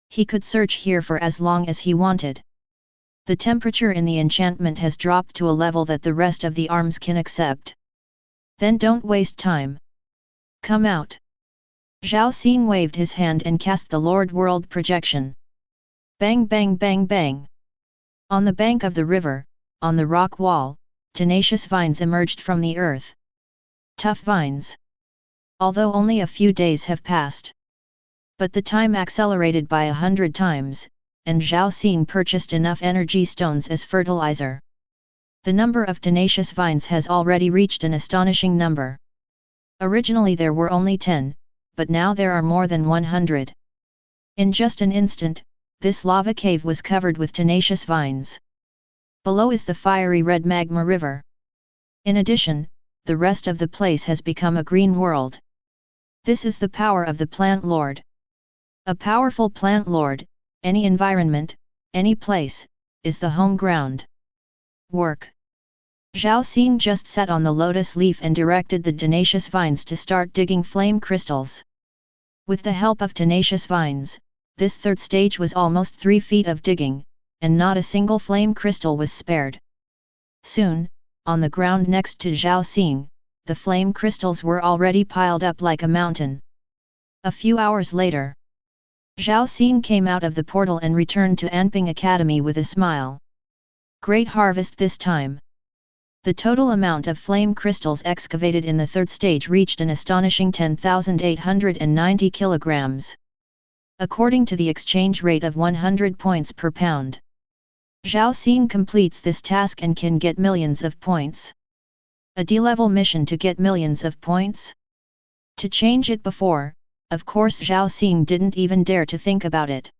He could search here for as long as he wanted. The temperature in the enchantment has dropped to a level that the rest of the arms can accept. Then don't waste time. Come out. Zhao Xing waved his hand and cast the Lord World projection. Bang bang bang bang. On the bank of the river, on the rock wall, tenacious vines emerged from the earth. Tough vines. Although only a few days have passed. But the time accelerated by 100 times, and Zhao Xing purchased enough energy stones as fertilizer. The number of tenacious vines has already reached an astonishing number. Originally there were only 10, but now there are more than 100. In just an instant, this lava cave was covered with tenacious vines. Below is the fiery red magma river. In addition, the rest of the place has become a green world. This is the power of the Plant Lord. A powerful Plant Lord, any environment, any place, is the home ground. Work. Zhao Xing just sat on the lotus leaf and directed the tenacious vines to start digging flame crystals. With the help of tenacious vines, this 3rd stage was almost 3 feet of digging, and not a single flame crystal was spared. Soon, on the ground next to Zhao Xing, the flame crystals were already piled up like a mountain. A few hours later, Zhao Xing came out of the portal and returned to Anping Academy with a smile. Great harvest this time. The total amount of flame crystals excavated in the 3rd stage reached an astonishing 10,890 kilograms. According to the exchange rate of 100 points per pound. Zhao Xing completes this task and can get millions of points. A D-level mission to get millions of points? To change it before, of course Zhao Xing didn't even dare to think about it.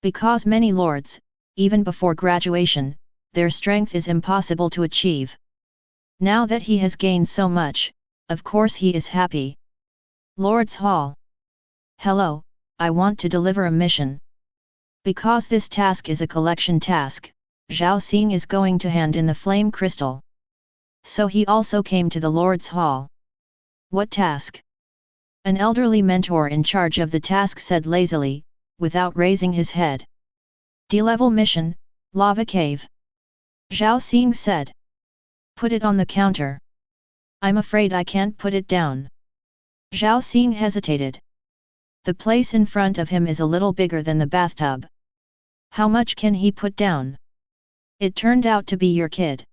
Because many lords, even before graduation, their strength is impossible to achieve. Now that he has gained so much, of course he is happy. Lord's Hall. Hello, I want to deliver a mission. Because this task is a collection task, Zhao Xing is going to hand in the flame crystal. So he also came to the Lord's Hall. What task? An elderly mentor in charge of the task said lazily, without raising his head. D-level mission, Lava Cave. Zhao Xing said. Put it on the counter. I'm afraid I can't put it down. Zhao Xing hesitated. The place in front of him is a little bigger than the bathtub. How much can he put down? It turned out to be your kid.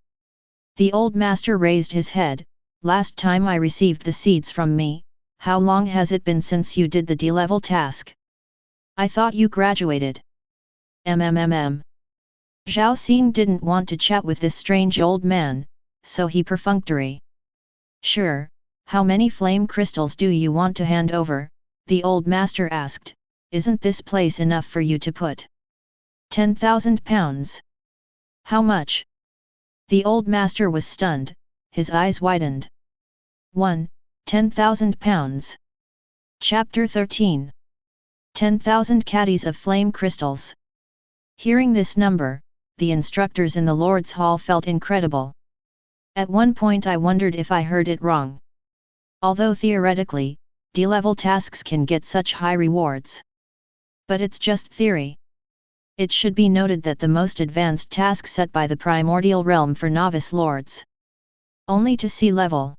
The old master raised his head. Last time I received the seeds from me, how long has it been since you did the D-level task? I thought you graduated. Zhao Xing didn't want to chat with this strange old man, so he perfunctory. Sure, how many flame crystals do you want to hand over? The old master asked. Isn't this place enough for you to put? 10,000 pounds. How much? The old master was stunned, his eyes widened. 10,000 pounds. Chapter 13. 10,000 caddies of flame crystals. Hearing this number, the instructors in the Lord's Hall felt incredible. At one point I wondered if I heard it wrong. Although theoretically, D-level tasks can get such high rewards. But it's just theory. It should be noted that the most advanced task set by the primordial realm for novice lords. Only to sea level.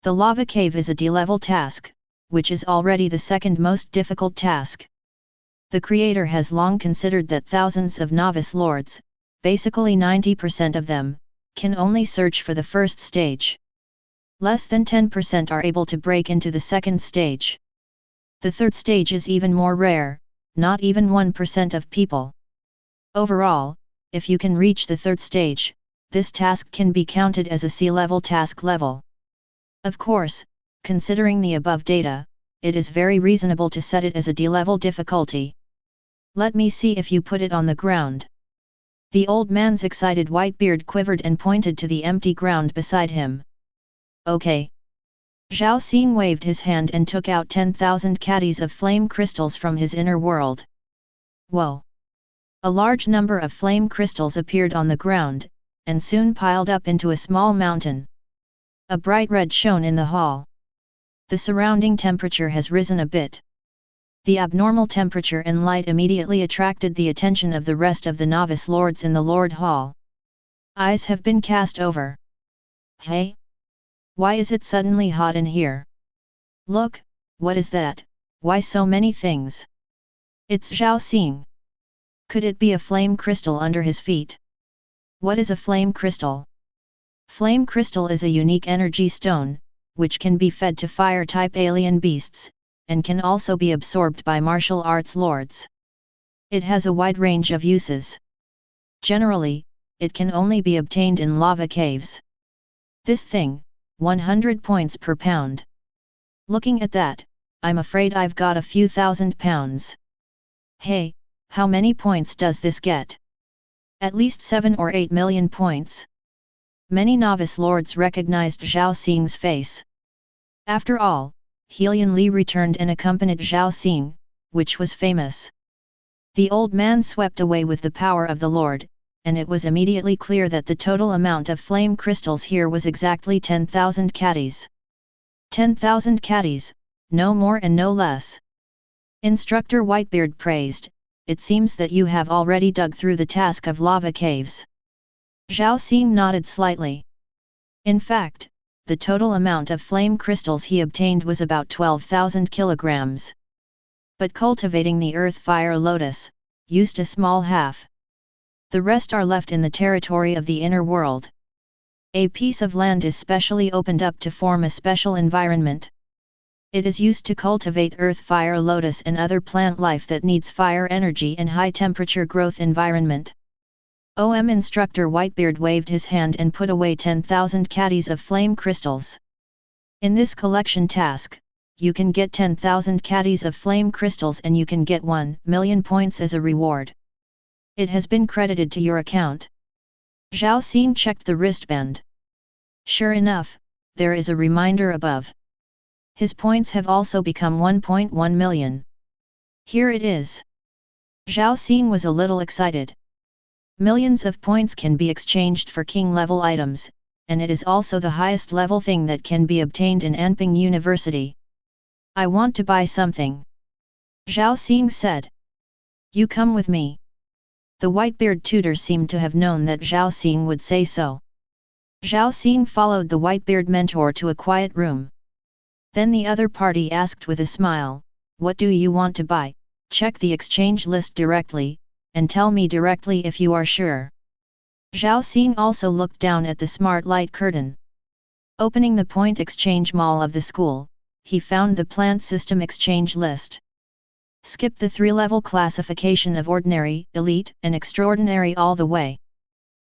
The lava cave is a D-level task, which is already the second most difficult task. The creator has long considered that thousands of novice lords, basically 90% of them, can only search for the first stage. Less than 10% are able to break into the second stage. The third stage is even more rare, not even 1% of people. Overall, if you can reach the third stage, this task can be counted as a C-level task level. Of course, considering the above data, it is very reasonable to set it as a D-level difficulty. Let me see if you put it on the ground. The old man's excited white beard quivered and pointed to the empty ground beside him. Okay. Zhao Xing waved his hand and took out 10,000 caddies of flame crystals from his inner world. Whoa! A large number of flame crystals appeared on the ground, and soon piled up into a small mountain. A bright red shone in the hall. The surrounding temperature has risen a bit. The abnormal temperature and light immediately attracted the attention of the rest of the novice lords in the Lord Hall. Eyes have been cast over. Hey? Why is it suddenly hot in here? Look, what is that? Why so many things? It's Zhao Xing. Could it be a flame crystal under his feet? What is a flame crystal? Flame crystal is a unique energy stone, which can be fed to fire-type alien beasts, and can also be absorbed by martial arts lords. It has a wide range of uses. Generally, it can only be obtained in lava caves. This thing, 100 points per pound. Looking at that, I'm afraid I've got a few thousand pounds. Hey, how many points does this get? At least 7 or 8 million points. Many novice lords recognized Zhao Xing's face. After all, Helian Li returned and accompanied Zhao Xing, which was famous. The old man swept away with the power of the Lord, and it was immediately clear that the total amount of flame crystals here was exactly 10,000 caddies. 10,000 caddies, no more and no less. Instructor Whitebeard praised, it seems that you have already dug through the task of lava caves. Zhao Xing nodded slightly. In fact, the total amount of flame crystals he obtained was about 12,000 kilograms. But cultivating the earth fire lotus, used a small half. The rest are left in the territory of the inner world. A piece of land is specially opened up to form a special environment. It is used to cultivate earth fire lotus and other plant life that needs fire energy and high temperature growth environment. Instructor Whitebeard waved his hand and put away 10,000 caddies of flame crystals. In this collection task, you can get 10,000 caddies of flame crystals and you can get 1 million points as a reward. It has been credited to your account. Zhao Xing checked the wristband. Sure enough, there is a reminder above. His points have also become 1.1 million. Here it is. Zhao Xing was a little excited. Millions of points can be exchanged for king-level items, and it is also the highest level thing that can be obtained in Anping University. I want to buy something. Zhao Xing said. You come with me. The Whitebeard tutor seemed to have known that Zhao Xing would say so. Zhao Xing followed the Whitebeard mentor to a quiet room. Then the other party asked with a smile, what do you want to buy? Check the exchange list directly, and tell me directly if you are sure. Zhao Xing also looked down at the smart light curtain. Opening the point exchange mall of the school, he found the plant system exchange list. Skip the 3-level classification of ordinary, elite, and extraordinary all the way.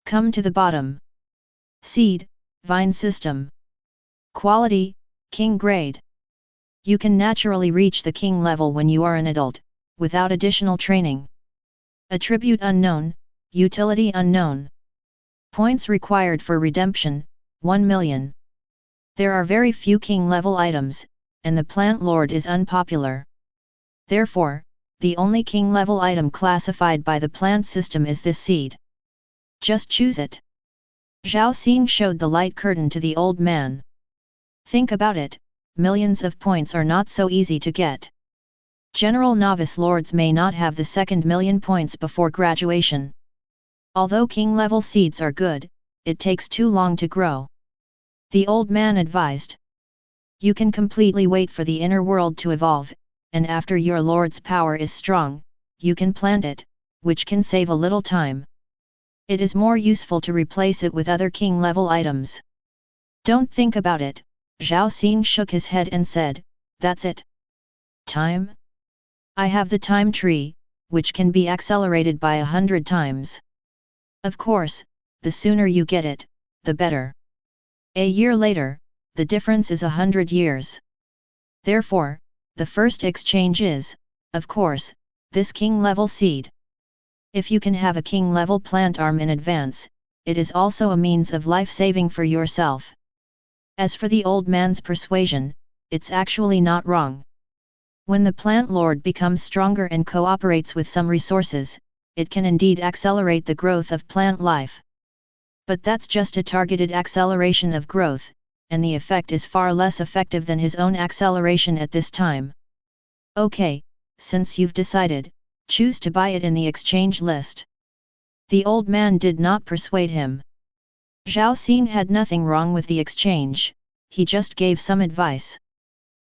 Come to the bottom. Seed, vine system. Quality, king grade. You can naturally reach the king level when you are an adult, without additional training. Attribute unknown, utility unknown. Points required for redemption, 1 million. There are very few king level items, and the plant lord is unpopular. Therefore, the only king level item classified by the plant system is this seed. Just choose it. Zhao Xing showed the light curtain to the old man. Think about it, millions of points are not so easy to get. General novice lords may not have the second million points before graduation. Although king level seeds are good, it takes too long to grow. The old man advised. You can completely wait for the inner world to evolve, and after your lord's power is strong, you can plant it, which can save a little time. It is more useful to replace it with other king-level items. Don't think about it, Zhao Xing shook his head and said, that's it. Time? I have the time tree, which can be accelerated by 100 times. Of course, the sooner you get it, the better. A year later, the difference is 100 years. Therefore, the first exchange is, of course, this king-level seed. If you can have a king-level plant arm in advance, it is also a means of life-saving for yourself. As for the old man's persuasion, it's actually not wrong. When the plant lord becomes stronger and cooperates with some resources, it can indeed accelerate the growth of plant life. But that's just a targeted acceleration of growth, and the effect is far less effective than his own acceleration at this time. Okay, since you've decided, choose to buy it in the exchange list. The old man did not persuade him. Zhao Xing had nothing wrong with the exchange, he just gave some advice.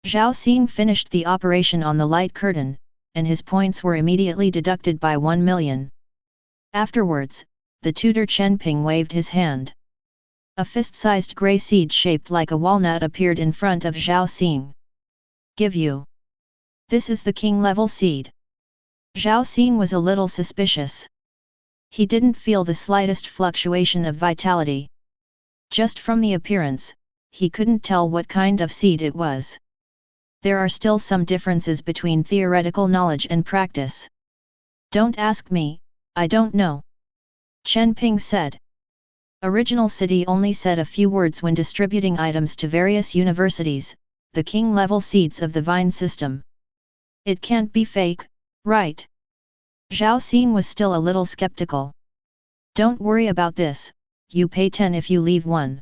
Zhao Xing finished the operation on the light curtain, and his points were immediately deducted by 1 million. Afterwards, the tutor Chenping waved his hand. A fist-sized grey seed shaped like a walnut appeared in front of Zhao Xing. Give you. This is the king-level seed. Zhao Xing was a little suspicious. He didn't feel the slightest fluctuation of vitality. Just from the appearance, he couldn't tell what kind of seed it was. There are still some differences between theoretical knowledge and practice. Don't ask me, I don't know. Chenping said. Original City only said a few words when distributing items to various universities, the king-level seeds of the Vine system. It can't be fake, right? Zhao Xing was still a little skeptical. Don't worry about this, you pay 10 if you leave 1.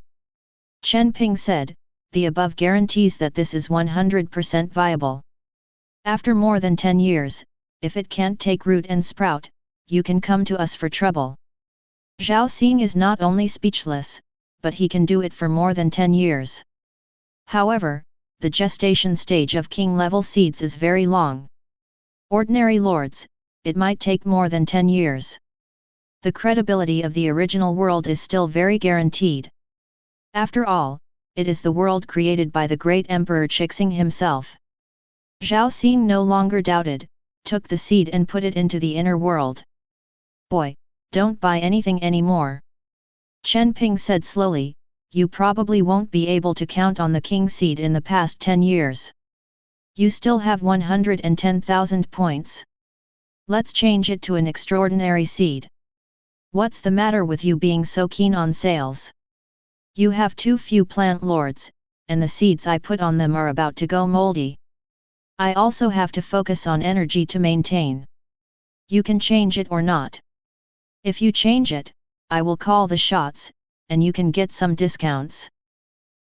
Chenping said, the above guarantees that this is 100% viable. After more than 10 years, if it can't take root and sprout, you can come to us for trouble. Zhao Xing is not only speechless, but he can do it for more than 10 years. However, the gestation stage of king-level seeds is very long. Ordinary lords, it might take more than 10 years. The credibility of the original world is still very guaranteed. After all, it is the world created by the great Emperor Zhao himself. Zhao Xing no longer doubted, took the seed and put it into the inner world. Boy, don't buy anything anymore. Chenping said slowly, you probably won't be able to count on the king seed in the past 10 years. You still have 110,000 points. Let's change it to an extraordinary seed. What's the matter with you being so keen on sales? You have too few plant lords, and the seeds I put on them are about to go moldy. I also have to focus on energy to maintain. You can change it or not. If you change it, I will call the shots, and you can get some discounts.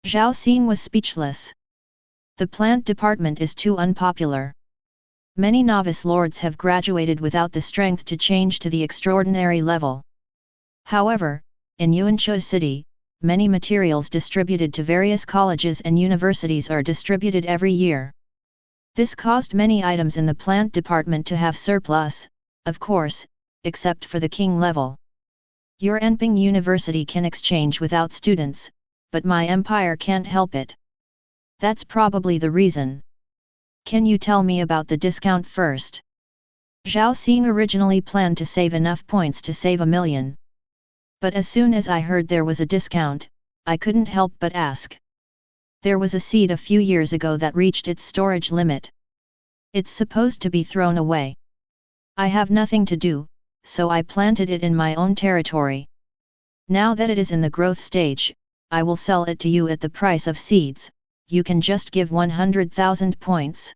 Zhao Xing was speechless. The plant department is too unpopular. Many novice lords have graduated without the strength to change to the extraordinary level. However, in Yuanzhou City, many materials distributed to various colleges and universities are distributed every year. This caused many items in the plant department to have surplus, of course, except for the king level. Your Enping University can exchange without students, but my empire can't help it. That's probably the reason. Can you tell me about the discount first? Zhao Xing originally planned to save enough points to save 1 million. But as soon as I heard there was a discount, I couldn't help but ask. There was a seed a few years ago that reached its storage limit. It's supposed to be thrown away. I have nothing to do, so I planted it in my own territory. Now that it is in the growth stage, I will sell it to you at the price of seeds. You can just give 100,000 points.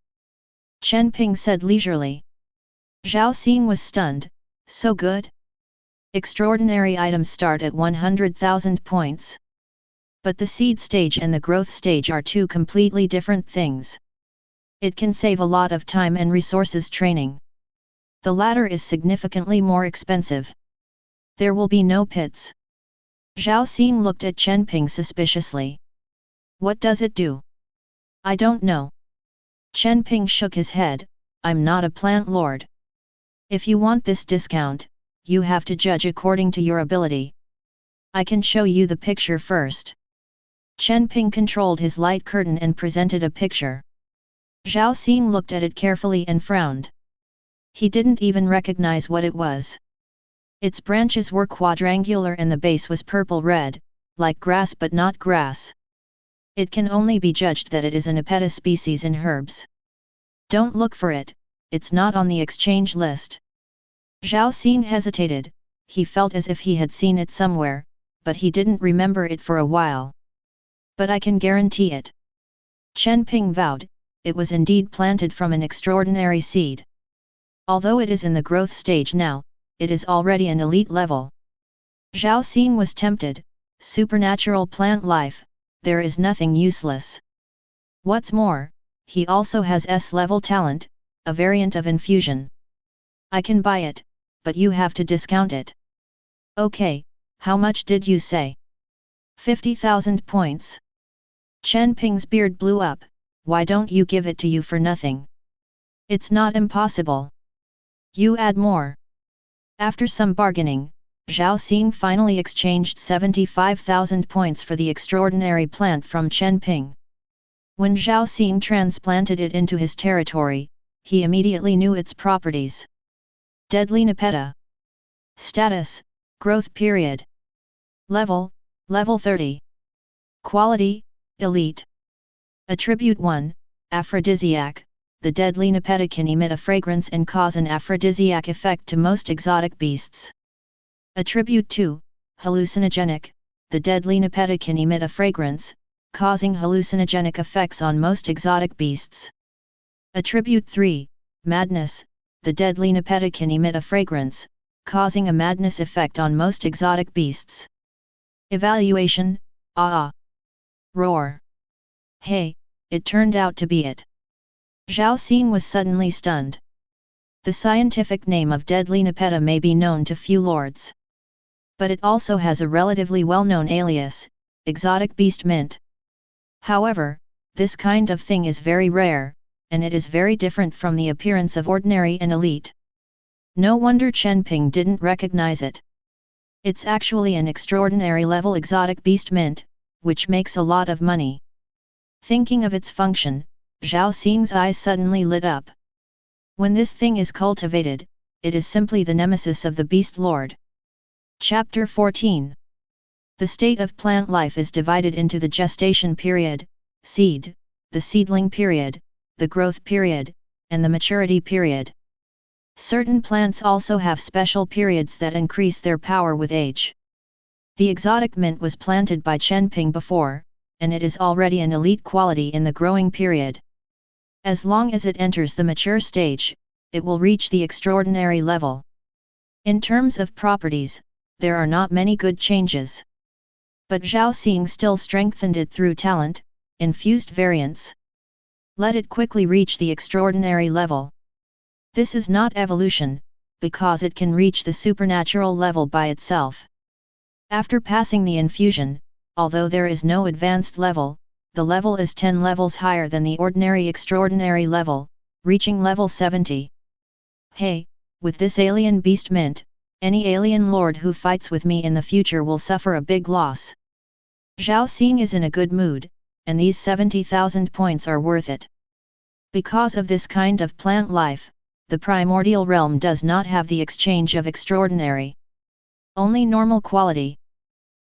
Chenping said leisurely. Zhao Xing was stunned, so good? Extraordinary items start at 100,000 points. But the seed stage and the growth stage are two completely different things. It can save a lot of time and resources training. The latter is significantly more expensive. There will be no pits. Zhao Xing looked at Chenping suspiciously. What does it do? I don't know. Chen Ping shook his head. I'm not a plant lord. If you want this discount, you have to judge according to your ability. I can show you the picture first. Chen Ping controlled his light curtain and presented a picture. Zhao Xing looked at it carefully and frowned. He didn't even recognize what it was. Its branches were quadrangular and the base was purple-red, like grass but not grass. It can only be judged that it is an Apeta species in herbs. Don't look for it, it's not on the exchange list. Zhao Xing hesitated, he felt as if he had seen it somewhere, but he didn't remember it for a while. But I can guarantee it. Chen Ping vowed, it was indeed planted from an extraordinary seed. Although it is in the growth stage now, it is already an elite level. Zhao Xing was tempted, supernatural plant life, there is nothing useless. What's more, he also has S-level talent, a variant of infusion. I can buy it, but you have to discount it. Okay, how much did you say? 50,000 points. Chen Ping's beard blew up, why don't you give it to you for nothing? It's not impossible. You add more. After some bargaining, Zhao Xing finally exchanged 75,000 points for the extraordinary plant from Chen Ping. When Zhao Xing transplanted it into his territory, he immediately knew its properties. Deadly Nepeta. Status, growth period. Level 30. Quality, elite. Attribute 1, aphrodisiac. The deadly Nepeta can emit a fragrance and cause an aphrodisiac effect to most exotic beasts. Attribute 2, hallucinogenic. The deadly Nepeta can emit a fragrance, causing hallucinogenic effects on most exotic beasts. Attribute 3, madness. The deadly Nepeta can emit a fragrance, causing a madness effect on most exotic beasts. Evaluation, roar. Hey, it turned out to be it. Zhao Xing was suddenly stunned. The scientific name of deadly Nepeta may be known to few lords. But it also has a relatively well-known alias, exotic beast mint. However, this kind of thing is very rare, and it is very different from the appearance of ordinary and elite. No wonder Chen Ping didn't recognize it. It's actually an extraordinary level exotic beast mint, which makes a lot of money. Thinking of its function, Zhao Xing's eyes suddenly lit up. When this thing is cultivated, it is simply the nemesis of the Beast Lord. Chapter 14. The state of plant life is divided into the gestation period, seed, the seedling period, the growth period, and the maturity period. Certain plants also have special periods that increase their power with age. The exotic mint was planted by Chen Ping before, and it is already an elite quality in the growing period. As long as it enters the mature stage, it will reach the extraordinary level. In terms of properties, there are not many good changes. But Zhao Xing still strengthened it through talent, infused variants. Let it quickly reach the extraordinary level. This is not evolution, because it can reach the supernatural level by itself. After passing the infusion, although there is no advanced level, the level is 10 levels higher than the ordinary extraordinary level, reaching level 70. Hey, with this alien beast mint, any alien lord who fights with me in the future will suffer a big loss. Zhao Xing is in a good mood, and these 70,000 points are worth it. Because of this kind of plant life, the primordial realm does not have the exchange of extraordinary. Only normal quality.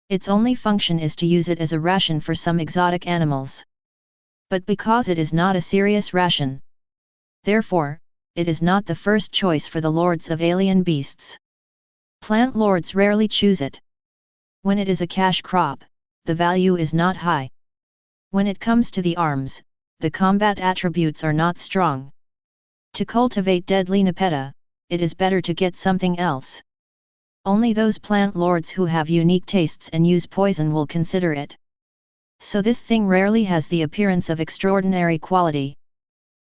Its only function is to use it as a ration for some exotic animals. But because it is not a serious ration, therefore, it is not the first choice for the lords of alien beasts. Plant lords rarely choose it. When it is a cash crop, the value is not high. When it comes to the arms, the combat attributes are not strong. To cultivate deadly Nepeta, it is better to get something else. Only those plant lords who have unique tastes and use poison will consider it. So this thing rarely has the appearance of extraordinary quality.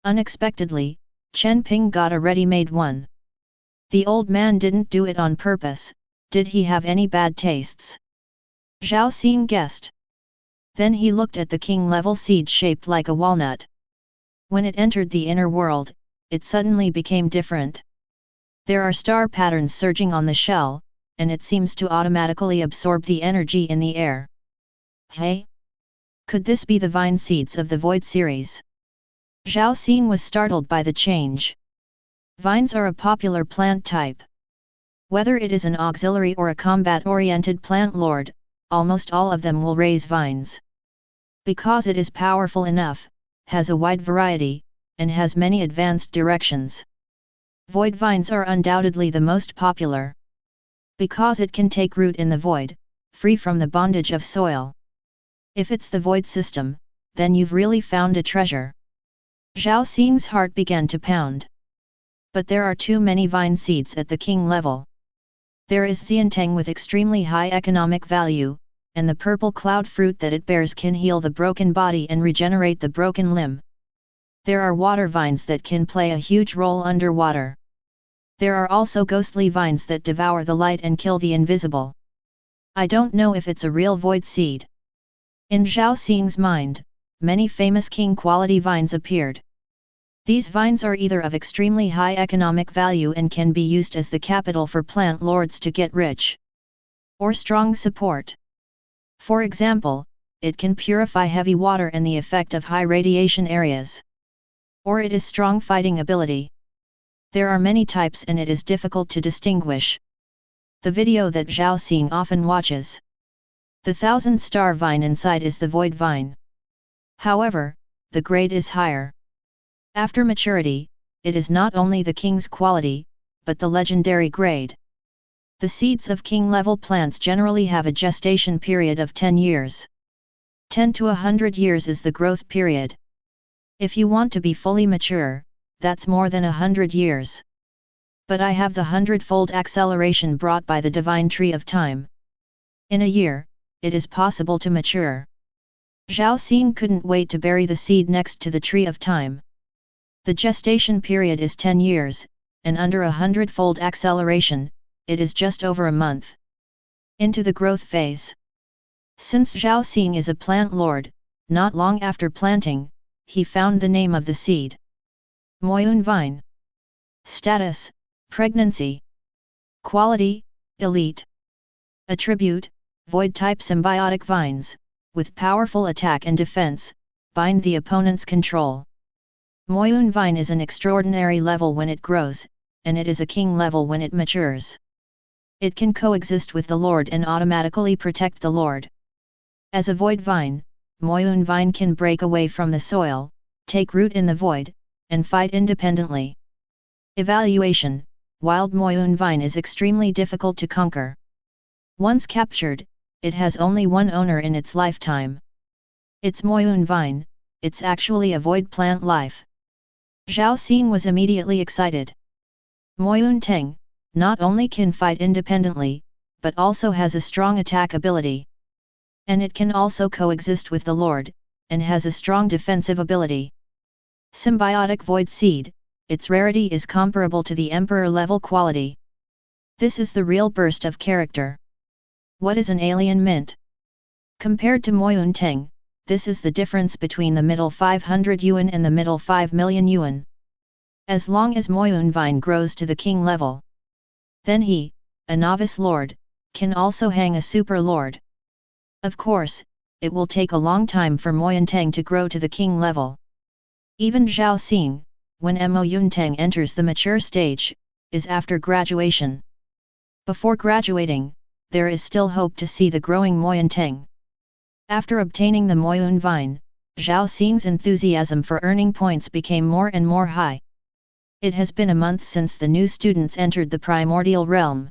Unexpectedly, Chen Ping got a ready-made one. The old man didn't do it on purpose, did he have any bad tastes? Zhao Xing guessed. Then he looked at the king-level seed shaped like a walnut. When it entered the inner world, it suddenly became different. There are star patterns surging on the shell, and it seems to automatically absorb the energy in the air. Hey? Could this be the vine seeds of the Void series? Zhao Xing was startled by the change. Vines are a popular plant type. Whether it is an auxiliary or a combat-oriented plant lord, almost all of them will raise vines. Because it is powerful enough, has a wide variety, and has many advanced directions. Void vines are undoubtedly the most popular. Because it can take root in the void, free from the bondage of soil. If it's the void system, then you've really found a treasure. Zhao Xing's heart began to pound. But there are too many vine seeds at the king level. There is Xiantang with extremely high economic value, and the purple cloud fruit that it bears can heal the broken body and regenerate the broken limb. There are water vines that can play a huge role underwater. There are also ghostly vines that devour the light and kill the invisible. I don't know if it's a real void seed. In Zhao Xing's mind, many famous king-quality vines appeared. These vines are either of extremely high economic value and can be used as the capital for plant lords to get rich. Or strong support. For example, it can purify heavy water and the effect of high radiation areas. Or it is strong fighting ability. There are many types and it is difficult to distinguish. The video that Zhao Xing often watches. The 1000-star vine inside is the void vine. However, the grade is higher. After maturity, it is not only the king's quality, but the legendary grade. The seeds of king-level plants generally have a gestation period of 10 years. 10 to 100 years is the growth period. If you want to be fully mature, that's more than 100 years. But I have the hundredfold acceleration brought by the divine tree of time. In a year, it is possible to mature. Zhao Xing couldn't wait to bury the seed next to the tree of time. The gestation period is 10 years, and under a hundredfold acceleration, it is just over a month. Into the growth phase. Since Zhao Xing is a plant lord, not long after planting, he found the name of the seed. Moyun Vine. Status, pregnancy. Quality, elite. Attribute, void-type symbiotic vines, with powerful attack and defense, bind the opponent's control. Moyun Vine is an extraordinary level when it grows, and it is a king level when it matures. It can coexist with the Lord and automatically protect the Lord. As a void vine, Moyun Vine can break away from the soil, take root in the void, and fight independently. Evaluation: Wild Moyun Vine is extremely difficult to conquer. Once captured, it has only one owner in its lifetime. It's Moyun Vine, it's actually a void plant life. Zhao Xing was immediately excited. Moyun Teng not only can fight independently, but also has a strong attack ability. And it can also coexist with the Lord, and has a strong defensive ability. Symbiotic Void Seed, its rarity is comparable to the Emperor level quality. This is the real burst of character. What is an alien mint? Compared to Moyun Teng, this is the difference between the middle 500 yuan and the middle 5 million yuan. As long as Moyun Vine grows to the king level, then he, a novice lord, can also hang a super lord. Of course, it will take a long time for Moyun Teng to grow to the king level. Even Zhao Xing, when Moyun Teng enters the mature stage, is after graduation. Before graduating, there is still hope to see the growing Moyun Teng. After obtaining the Moyun Vine, Zhao Xing's enthusiasm for earning points became more and more high. It has been a month since the new students entered the Primordial Realm.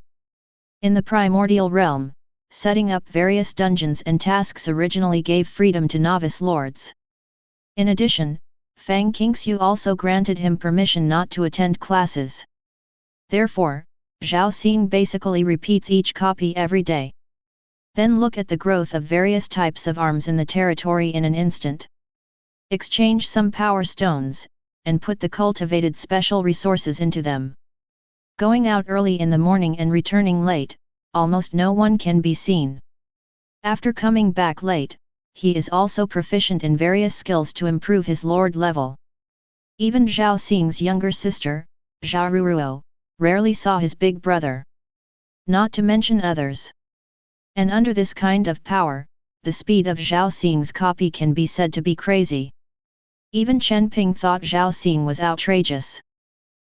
In the Primordial Realm, setting up various dungeons and tasks originally gave freedom to novice lords. In addition, Fang Qingxiu also granted him permission not to attend classes. Therefore, Zhao Xing basically repeats each copy every day. Then look at the growth of various types of arms in the territory in an instant. Exchange some power stones, and put the cultivated special resources into them. Going out early in the morning and returning late, almost no one can be seen. After coming back late, he is also proficient in various skills to improve his lord level. Even Zhao Xing's younger sister, Zhao Ruruo, rarely saw his big brother. Not to mention others. And under this kind of power, the speed of Zhao Xing's copy can be said to be crazy. Even Chen Ping thought Zhao Xing was outrageous.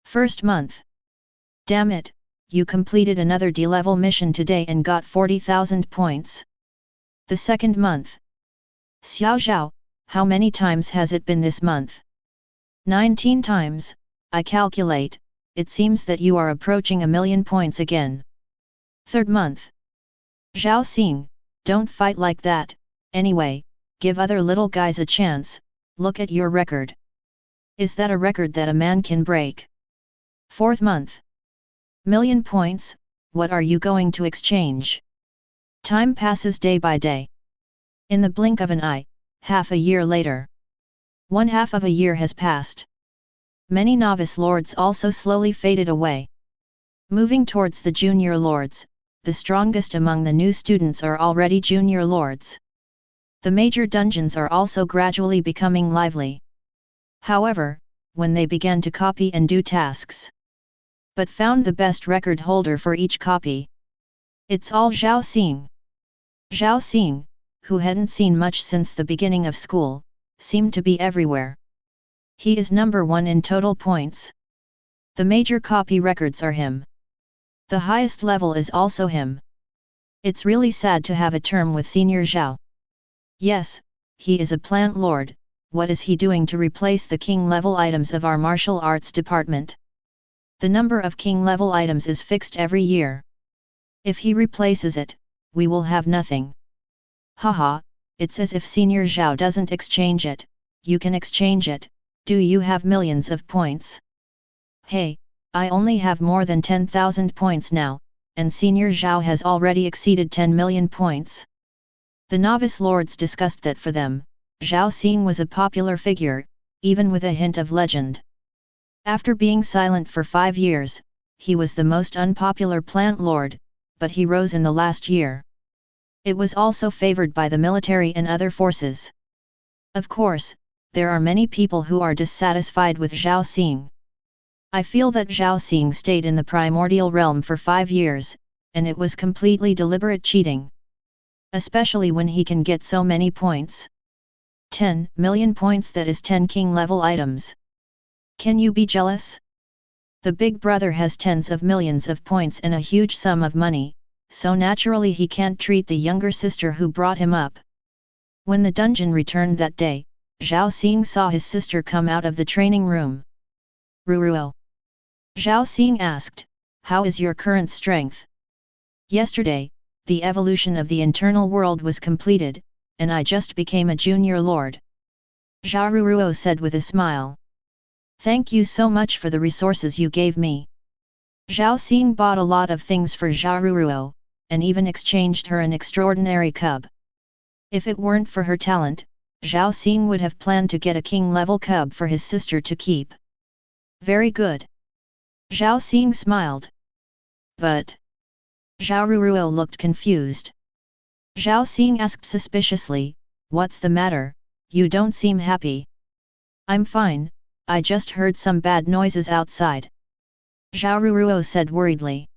First month. Damn it, you completed another D-level mission today and got 40,000 points. The second month. Xiao Zhao, how many times has it been this month? 19 times, I calculate, it seems that you are approaching 1,000,000 points again. Third month. Zhao Xing, don't fight like that, anyway, give other little guys a chance, look at your record. Is that a record that a man can break? Fourth month. 1,000,000 points, what are you going to exchange? Time passes day by day. In the blink of an eye, half a year later. 1/2 of a year has passed. Many novice lords also slowly faded away. Moving towards the junior lords, the strongest among the new students are already junior lords. The major dungeons are also gradually becoming lively. However, when they began to copy and do tasks, but found the best record holder for each copy. It's all Zhao Xing. Zhao Xing, who hadn't seen much since the beginning of school, seemed to be everywhere. He is number 1 in total points. The major copy records are him. The highest level is also him. It's really sad to have a term with Senior Zhao. Yes, he is a plant lord, what is he doing to replace the king level items of our martial arts department? The number of king level items is fixed every year. If he replaces it, we will have nothing. Haha, it's as if Senior Zhao doesn't exchange it, you can exchange it, do you have millions of points? Hey, I only have more than 10,000 points now, and Senior Zhao has already exceeded 10 million points. The novice lords discussed that for them, Zhao Xing was a popular figure, even with a hint of legend. After being silent for 5 years, he was the most unpopular plant lord, but he rose in the last year. It was also favored by the military and other forces. Of course, there are many people who are dissatisfied with Zhao Xing. I feel that Zhao Xing stayed in the primordial realm for 5 years, and it was completely deliberate cheating. Especially when he can get so many points. 10 million points, that is 10 king level items. Can you be jealous? The big brother has tens of millions of points and a huge sum of money, so naturally he can't treat the younger sister who brought him up. When the dungeon returned that day, Zhao Xing saw his sister come out of the training room. Ruruo. Zhao Xing asked, how is your current strength? Yesterday, the evolution of the internal world was completed, and I just became a junior lord. Zhao Ruruo said with a smile. Thank you so much for the resources you gave me. Zhao Xing bought a lot of things for Zhao Ruruo, and even exchanged her an extraordinary cub. If it weren't for her talent, Zhao Xing would have planned to get a king-level cub for his sister to keep. Very good. Zhao Xing smiled. But... Zhao Ruruo looked confused. Zhao Xing asked suspiciously, what's the matter, you don't seem happy. I'm fine, I just heard some bad noises outside. Zhao Ruruo said worriedly.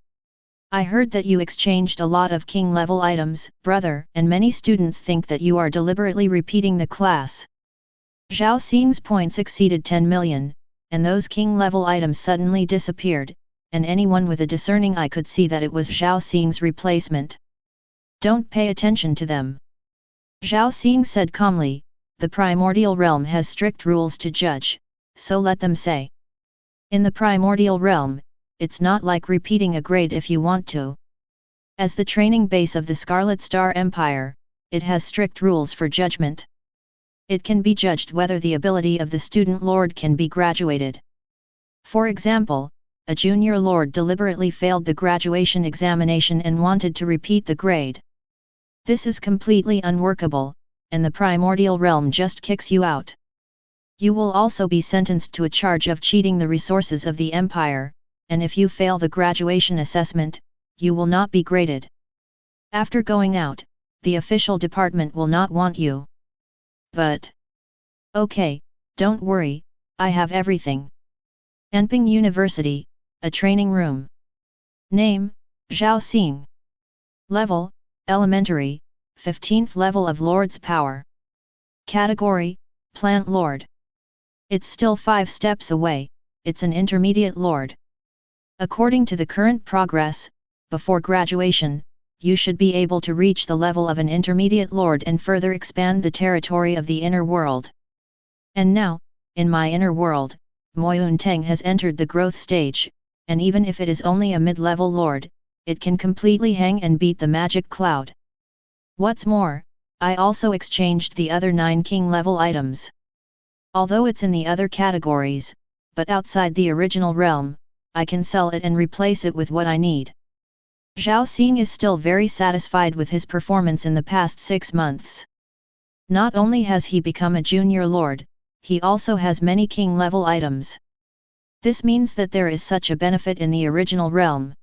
I heard that you exchanged a lot of king-level items, brother, and many students think that you are deliberately repeating the class. Zhao Xing's points exceeded 10 million, and those king-level items suddenly disappeared, and anyone with a discerning eye could see that it was Zhao Xing's replacement. Don't pay attention to them. Zhao Xing said calmly, the primordial realm has strict rules to judge, so let them say. In the primordial realm, it's not like repeating a grade if you want to. As the training base of the Scarlet Star Empire, it has strict rules for judgment. It can be judged whether the ability of the student lord can be graduated. For example, a junior lord deliberately failed the graduation examination and wanted to repeat the grade. This is completely unworkable, and the primordial realm just kicks you out. You will also be sentenced to a charge of cheating the resources of the empire, and if you fail the graduation assessment, you will not be graded. After going out, the official department will not want you. But... okay, don't worry, I have everything. Enping University, a training room. Name, Zhao Xing. Level, Elementary, 15th level of Lord's Power. Category, Plant Lord. It's still 5 steps away, it's an intermediate Lord. According to the current progress, before graduation, you should be able to reach the level of an intermediate Lord and further expand the territory of the inner world. And now, in my inner world, Moyun Vine has entered the growth stage, and even if it is only a mid-level Lord, it can completely hang and beat the magic cloud. What's more, I also exchanged the other 9 king level items. Although it's in the other categories, but outside the original realm, I can sell it and replace it with what I need. Zhao Xing is still very satisfied with his performance in the past 6 months. Not only has he become a junior lord, he also has many king level items. This means that there is such a benefit in the original realm.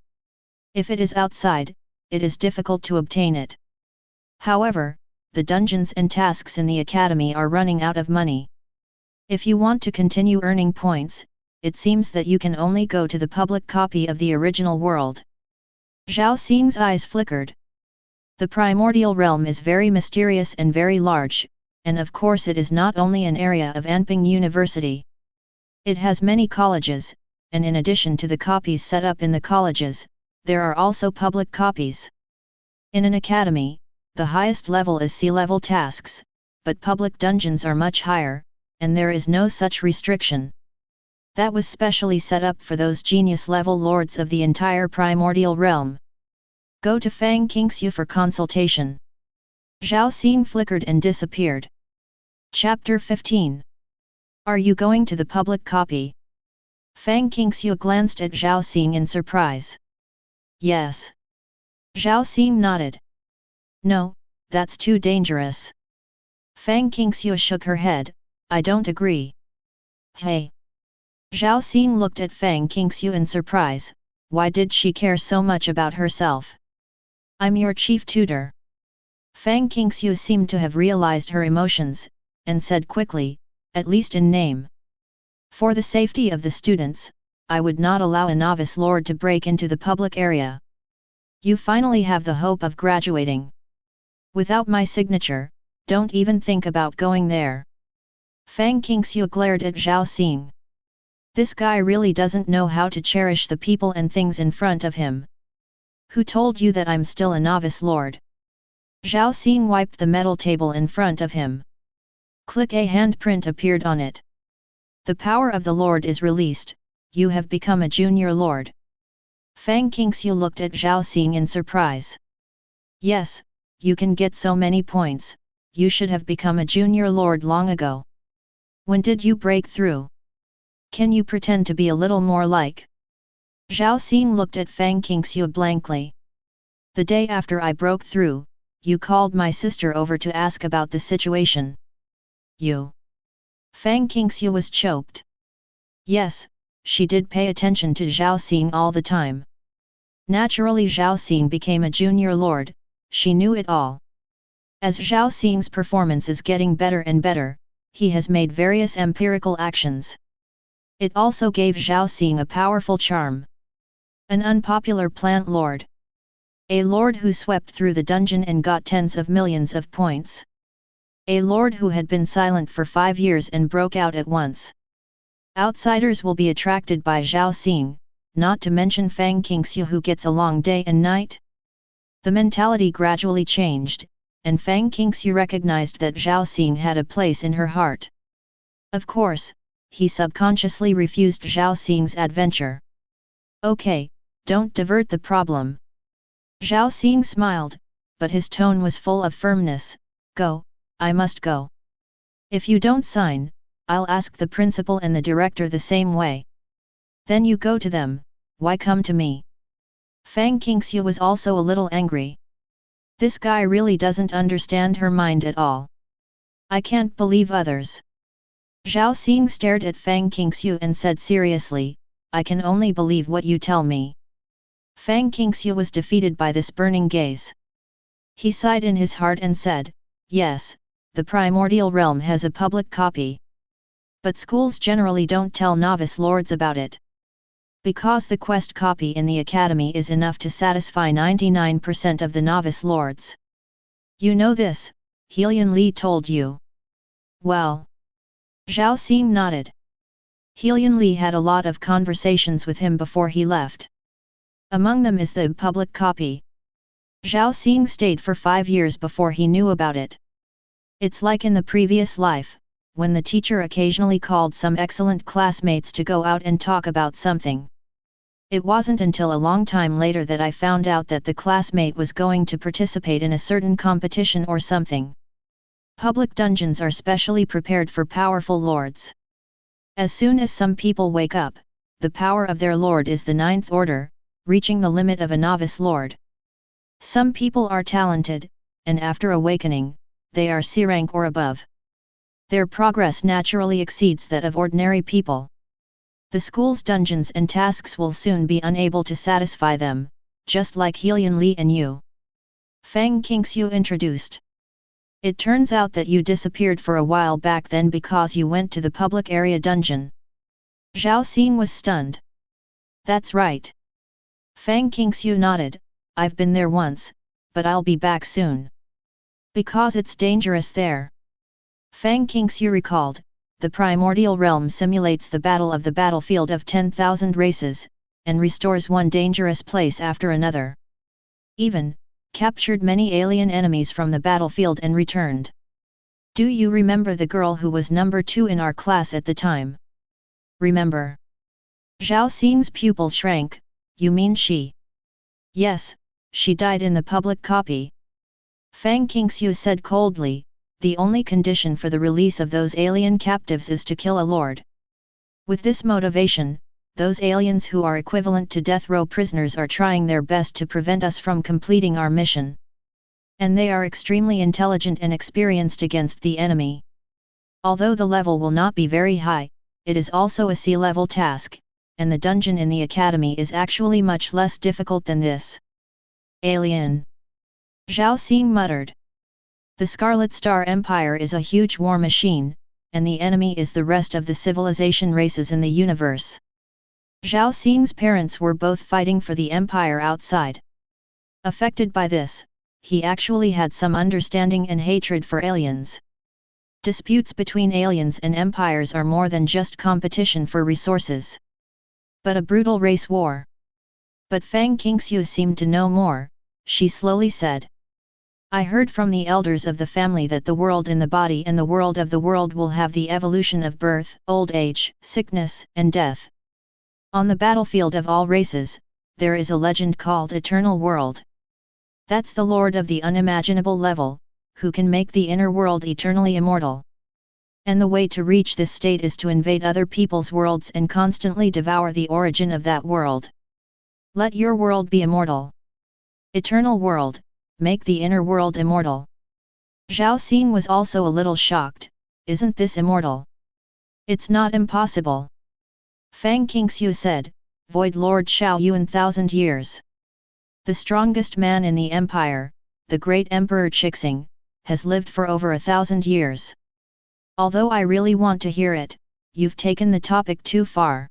If it is outside, it is difficult to obtain it. However, the dungeons and tasks in the academy are running out of money. If you want to continue earning points, it seems that you can only go to the public copy of the original world. Zhao Xing's eyes flickered. The primordial realm is very mysterious and very large, and of course it is not only an area of Enping University. It has many colleges, and in addition to the copies set up in the colleges, there are also public copies. In an academy, the highest level is C-level tasks, but public dungeons are much higher, and there is no such restriction. That was specially set up for those genius-level lords of the entire primordial realm. Go to Fang Qingxiu for consultation. Zhao Xing flickered and disappeared. Chapter 15. Are you going to the public copy? Fang Qingxiu glanced at Zhao Xing in surprise. Yes. Zhao Xing nodded. No, that's too dangerous. Fang Qingxiu shook her head, I don't agree. Hey. Zhao Xing looked at Fang Qingxiu in surprise, why did she care so much about herself? I'm your chief tutor. Fang Qingxiu seemed to have realized her emotions, and said quickly, at least in name. For the safety of the students, I would not allow a novice lord to break into the public area. You finally have the hope of graduating. Without my signature, don't even think about going there. Fang Qingxiu glared at Zhao Xing. This guy really doesn't know how to cherish the people and things in front of him. Who told you that I'm still a novice lord? Zhao Xing wiped the metal table in front of him. Click, a handprint appeared on it. The power of the lord is released, you have become a junior lord. Fang Qingxiu looked at Zhao Xing in surprise. Yes, you can get so many points, you should have become a junior lord long ago. When did you break through? Can you pretend to be a little more like? Zhao Xing looked at Fang Qingxiu blankly. The day after I broke through, you called my sister over to ask about the situation. You? Fang Qingxiu was choked. Yes, she did pay attention to Zhao Xing all the time. Naturally Zhao Xing became a junior lord, she knew it all. As Zhao Xing's performance is getting better and better, he has made various empirical actions. It also gave Zhao Xing a powerful charm. An unpopular plant lord. A lord who swept through the dungeon and got tens of millions of points. A lord who had been silent for 5 years and broke out at once. Outsiders will be attracted by Zhao Xing, not to mention Fang Qingxiu who gets along day and night. The mentality gradually changed, and Fang Qingxiu recognized that Zhao Xing had a place in her heart. Of course, he subconsciously refused Zhao Xing's adventure. Okay, don't divert the problem. Zhao Xing smiled, but his tone was full of firmness. Go, I must go. If you don't sign, I'll ask the principal and the director the same way. Then you go to them, why come to me? Fang Qingxiu was also a little angry. This guy really doesn't understand her mind at all. I can't believe others. Zhao Xing stared at Fang Qingxiu and said seriously, I can only believe what you tell me. Fang Qingxiu was defeated by this burning gaze. He sighed in his heart and said, yes, the primordial realm has a public copy. But schools generally don't tell novice lords about it. Because the quest copy in the academy is enough to satisfy 99% of the novice lords. You know this, Helian Li told you. Well. Zhao Xing nodded. Helian Li had a lot of conversations with him before he left. Among them is the public copy. Zhao Xing stayed for 5 years before he knew about it. It's like in the previous life, when the teacher occasionally called some excellent classmates to go out and talk about something. It wasn't until a long time later that I found out that the classmate was going to participate in a certain competition or something. Public dungeons are specially prepared for powerful lords. As soon as some people wake up, the power of their lord is the 9th order, reaching the limit of a novice lord. Some people are talented, and after awakening, they are C rank or above. Their progress naturally exceeds that of ordinary people. The school's dungeons and tasks will soon be unable to satisfy them, just like Helian Li and you. Fang Qingxiu introduced. It turns out that you disappeared for a while back then because you went to the public area dungeon. Zhao Xing was stunned. That's right. Fang Qingxiu nodded, I've been there once, but I'll be back soon. Because it's dangerous there. Fang Qingxiu recalled, the primordial realm simulates the battle of the battlefield of 10,000 races, and restores one dangerous place after another. Even, captured many alien enemies from the battlefield and returned. Do you remember the girl who was number 2 in our class at the time? Remember? Zhao Xing's pupil shrank, you mean she? Yes, she died in the public copy. Fang Qingxiu said coldly, the only condition for the release of those alien captives is to kill a lord. With this motivation, those aliens who are equivalent to death row prisoners are trying their best to prevent us from completing our mission. And they are extremely intelligent and experienced against the enemy. Although the level will not be very high, it is also a C-level task, and the dungeon in the academy is actually much less difficult than this. Alien. Zhao Xing muttered. The Scarlet Star Empire is a huge war machine, and the enemy is the rest of the civilization races in the universe. Zhao Xing's parents were both fighting for the empire outside. Affected by this, he actually had some understanding and hatred for aliens. Disputes between aliens and empires are more than just competition for resources, but a brutal race war. But Fang Qingxiu seemed to know more. She slowly said, I heard from the elders of the family that the world in the body and the world of the world will have the evolution of birth, old age, sickness, and death. On the battlefield of all races, there is a legend called Eternal World. That's the lord of the unimaginable level, who can make the inner world eternally immortal. And the way to reach this state is to invade other people's worlds and constantly devour the origin of that world. Let your world be immortal. Eternal world, make the inner world immortal. Zhao Xing was also a little shocked, isn't this immortal? It's not impossible. Fang Qingxiu said, Void Lord Xiao Yuan 1,000 years. The strongest man in the empire, the great Emperor Chixing, has lived for over 1,000 years. Although I really want to hear it, you've taken the topic too far.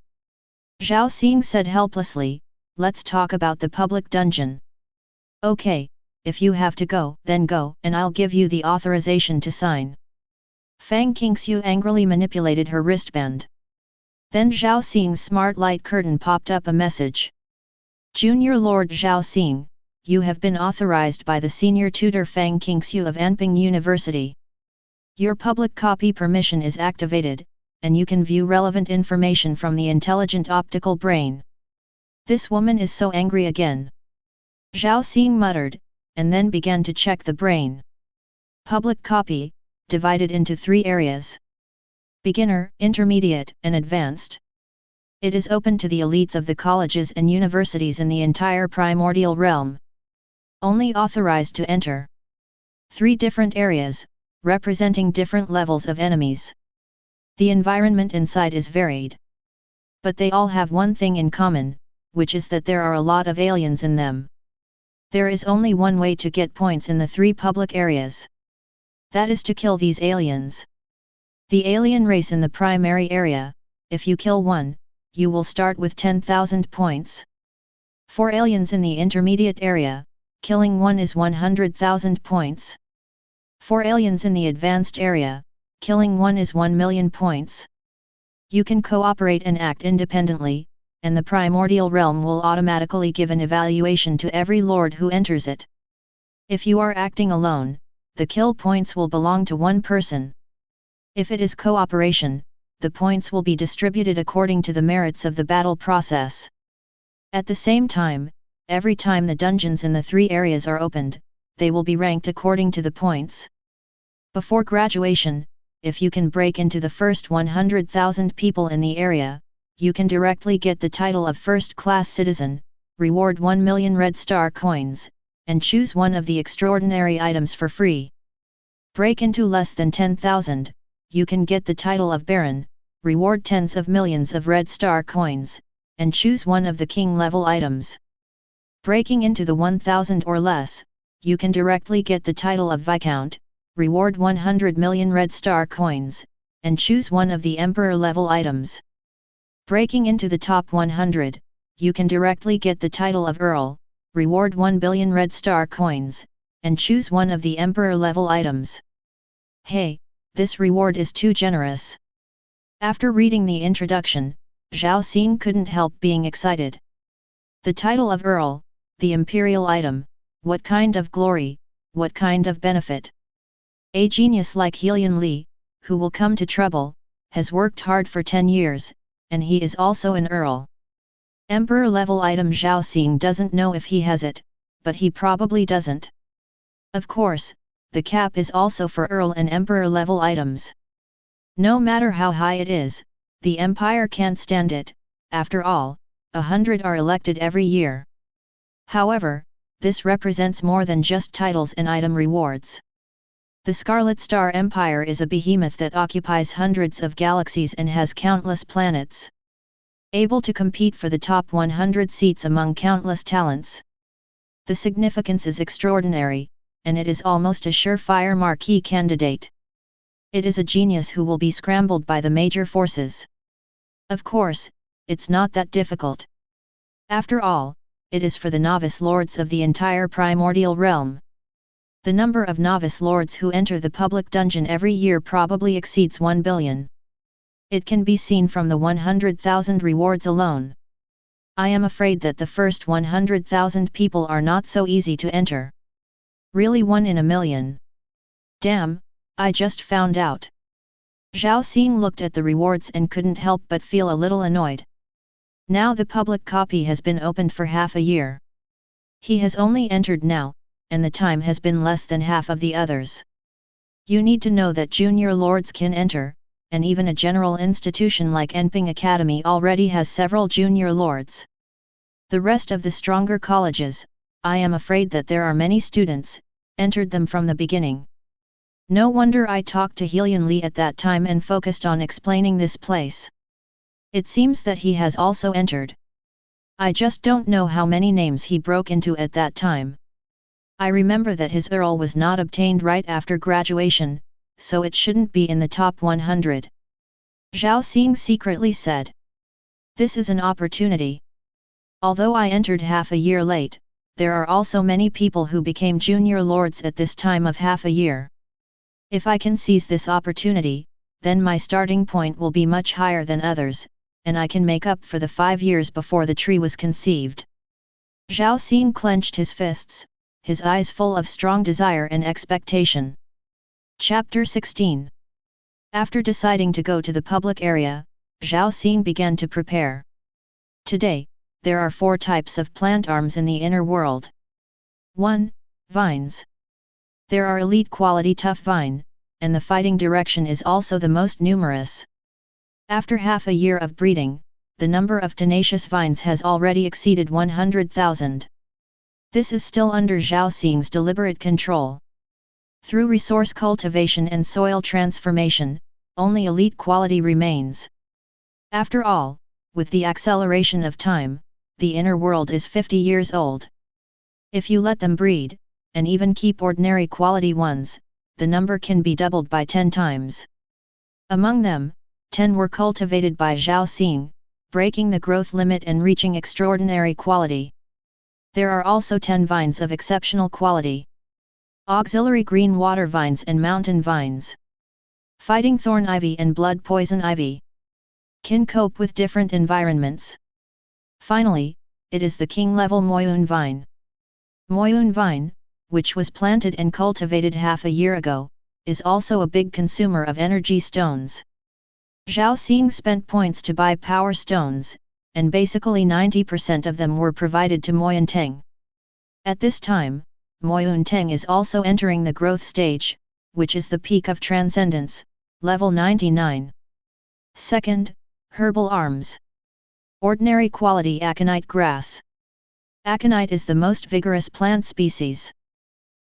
Zhao Xing said helplessly, let's talk about the public dungeon. Okay, if you have to go, then go, and I'll give you the authorization to sign. Fang Qingxiu angrily manipulated her wristband. Then Zhao Xing's smart light curtain popped up a message. Junior Lord Zhao Xing, you have been authorized by the senior tutor Fang Qingxiu of Anping University. Your public copy permission is activated, and you can view relevant information from the intelligent optical brain. This woman is so angry again. Zhao Xing muttered, and then began to check the brain. Public copy, divided into 3 areas. Beginner, intermediate, and advanced. It is open to the elites of the colleges and universities in the entire primordial realm. Only authorized to enter. 3 different areas, representing different levels of enemies. The environment inside is varied. But they all have one thing in common, which is that there are a lot of aliens in them. There is only one way to get points in the 3 public areas. That is to kill these aliens. The alien race in the primary area, if you kill one, you will start with 10,000 points. For aliens in the intermediate area, killing one is 100,000 points. For aliens in the advanced area, killing one is 1 million points. You can cooperate and act independently, and the primordial realm will automatically give an evaluation to every lord who enters it. If you are acting alone, the kill points will belong to one person. If it is cooperation, the points will be distributed according to the merits of the battle process. At the same time, every time the dungeons in the 3 areas are opened, they will be ranked according to the points. Before graduation, if you can break into the first 100,000 people in the area, you can directly get the title of first-class citizen, reward 1 million red star coins, and choose one of the extraordinary items for free. Break into less than 10,000, you can get the title of baron, reward tens of millions of red star coins, and choose one of the king-level items. Breaking into the 1,000 or less, you can directly get the title of viscount, reward 100 million red star coins, and choose one of the emperor-level items. Breaking into the top 100, you can directly get the title of earl, reward 1 billion red star coins, and choose one of the emperor-level items. Hey, this reward is too generous. After reading the introduction, Zhao Xing couldn't help being excited. The title of earl, the imperial item, what kind of glory, what kind of benefit. A genius like Hylian Li, who will come to trouble, has worked hard for 10 years, and he is also an earl. Emperor-level item Zhao Xing doesn't know if he has it, but he probably doesn't. Of course, the cap is also for earl and emperor-level items. No matter how high it is, the empire can't stand it. After all, 100 are elected every year. However, this represents more than just titles and item rewards. The Scarlet Star Empire is a behemoth that occupies hundreds of galaxies and has countless planets. Able to compete for the top 100 seats among countless talents. The significance is extraordinary, and it is almost a surefire marquee candidate. It is a genius who will be scrambled by the major forces. Of course, it's not that difficult. After all, it is for the novice lords of the entire primordial realm. The number of novice lords who enter the public dungeon every year probably exceeds 1 billion. It can be seen from the 100,000 rewards alone. I am afraid that the first 100,000 people are not so easy to enter. Really 1 in a million. Damn, I just found out. Zhao Xing looked at the rewards and couldn't help but feel a little annoyed. Now the public copy has been opened for half a year. He has only entered now, and the time has been less than half of the others. You need to know that junior lords can enter, and even a general institution like Enping Academy already has several junior lords. The rest of the stronger colleges, I am afraid that there are many students, entered them from the beginning. No wonder I talked to Hylian Li at that time and focused on explaining this place. It seems that he has also entered. I just don't know how many names he broke into at that time. I remember that his earl was not obtained right after graduation, so it shouldn't be in the top 100. Zhao Xing secretly said. This is an opportunity. Although I entered half a year late, there are also many people who became junior lords at this time of half a year. If I can seize this opportunity, then my starting point will be much higher than others, and I can make up for the 5 years before the tree was conceived. Zhao Xing clenched his fists, his eyes full of strong desire and expectation. Chapter 16. After deciding to go to the public area, Zhao Xing began to prepare. Today, there are 4 types of plant arms in the inner world. 1. Vines. There are elite quality tough vine, and the fighting direction is also the most numerous. After half a year of breeding, the number of tenacious vines has already exceeded 100,000. This is still under Zhao Xing's deliberate control. Through resource cultivation and soil transformation, only elite quality remains. After all, with the acceleration of time, the inner world is 50 years old. If you let them breed, and even keep ordinary quality ones, the number can be doubled by 10 times. Among them, 10 were cultivated by Zhao Xing, breaking the growth limit and reaching extraordinary quality. There are also 10 vines of exceptional quality. Auxiliary green water vines and mountain vines. Fighting thorn ivy and blood poison ivy. Can cope with different environments. Finally, it is the king level Moyun Vine. Moyun Vine, which was planted and cultivated half a year ago, is also a big consumer of energy stones. Zhao Xing spent points to buy power stones, and basically 90% of them were provided to Moyun Teng. At this time, Moyun Teng is also entering the growth stage, which is the peak of transcendence, level 99. Second, herbal arms. Ordinary quality aconite grass. Aconite is the most vigorous plant species.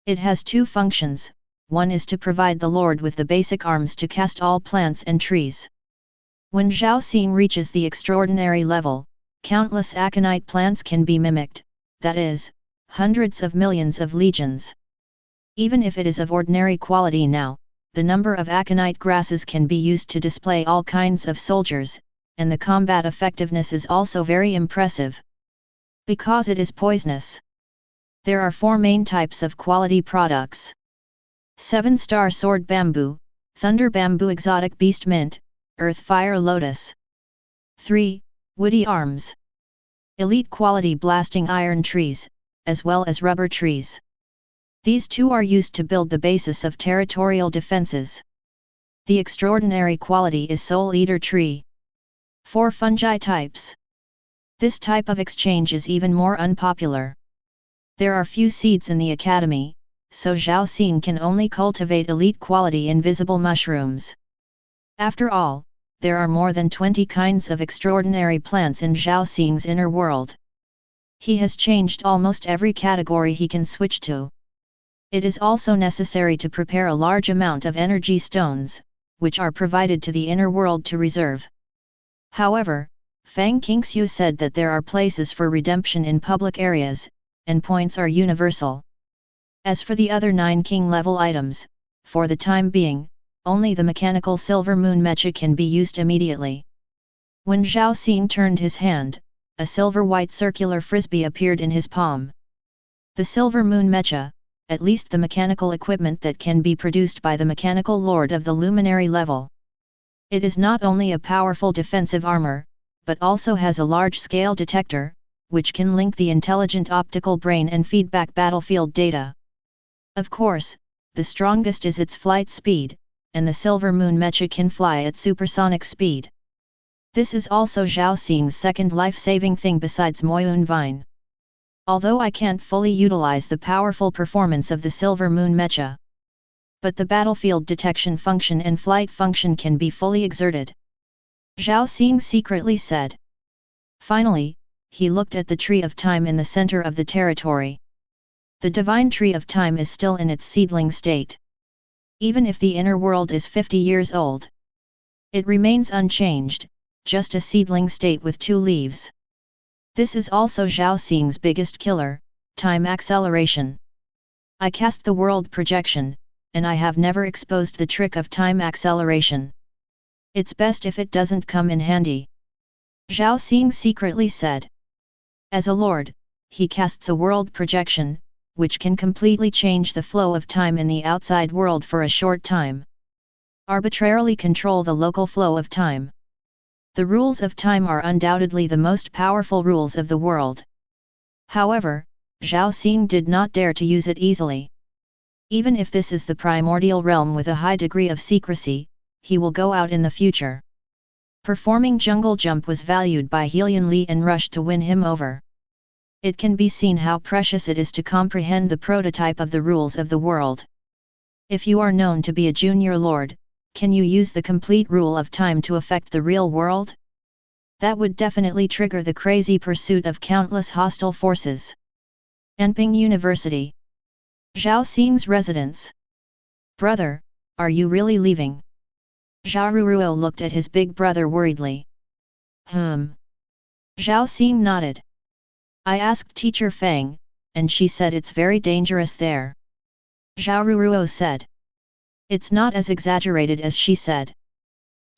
It has two functions. One is to provide the Lord with the basic arms to cast all plants and trees. When Zhao Xing reaches the extraordinary level, countless aconite plants can be mimicked, that is, hundreds of millions of legions. Even if it is of ordinary quality now, the number of aconite grasses can be used to display all kinds of soldiers, and the combat effectiveness is also very impressive. Because it is poisonous. There are 4 main types of quality products. 7-star sword bamboo, thunder bamboo exotic beast mint, earth fire lotus. 3. Woody arms. Elite quality blasting iron trees, as well as rubber trees. These two are used to build the basis of territorial defenses. The extraordinary quality is soul eater tree. 4 fungi types. This type of exchange is even more unpopular. There are few seeds in the academy, so Zhao Xing can only cultivate elite quality invisible mushrooms. After all, there are more than 20 kinds of extraordinary plants in Zhao Xing's inner world. He has changed almost every category he can switch to. It is also necessary to prepare a large amount of energy stones, which are provided to the inner world to reserve. However, Fang Qingxiu said that there are places for redemption in public areas, and points are universal. As for the other 9 king-level items, for the time being, only the mechanical silver moon mecha can be used immediately. When Zhao Xing turned his hand, a silver-white circular frisbee appeared in his palm. The silver moon mecha, at least the mechanical equipment that can be produced by the mechanical lord of the luminary level. It is not only a powerful defensive armor, but also has a large-scale detector, which can link the intelligent optical brain and feedback battlefield data. Of course, the strongest is its flight speed, and the silver moon mecha can fly at supersonic speed. This is also Zhao Xing's second life-saving thing besides Moyun Vine. Although I can't fully utilize the powerful performance of the silver moon mecha, but the battlefield detection function and flight function can be fully exerted. Zhao Xing secretly said. Finally, he looked at the tree of time in the center of the territory. The divine tree of time is still in its seedling state. Even if the inner world is 50 years old, it remains unchanged, just a seedling state with 2 leaves. This is also Zhao Xing's biggest killer, time acceleration. I cast the world projection, and I have never exposed the trick of time acceleration. It's best if it doesn't come in handy. Zhao Xing secretly said. As a lord, he casts a world projection, which can completely change the flow of time in the outside world for a short time. Arbitrarily control the local flow of time. The rules of time are undoubtedly the most powerful rules of the world. However, Zhao Xing did not dare to use it easily. Even if this is the primordial realm with a high degree of secrecy, he will go out in the future. Performing jungle jump was valued by Helian Li and rushed to win him over. It can be seen how precious it is to comprehend the prototype of the rules of the world. If you are known to be a junior lord, can you use the complete rule of time to affect the real world? That would definitely trigger the crazy pursuit of countless hostile forces. Enping University. Zhao Xing's residence. Brother, are you really leaving? Zhao looked at his big brother worriedly. Zhao Xing nodded. I asked teacher Feng, and she said it's very dangerous there. Zhao said. It's not as exaggerated as she said.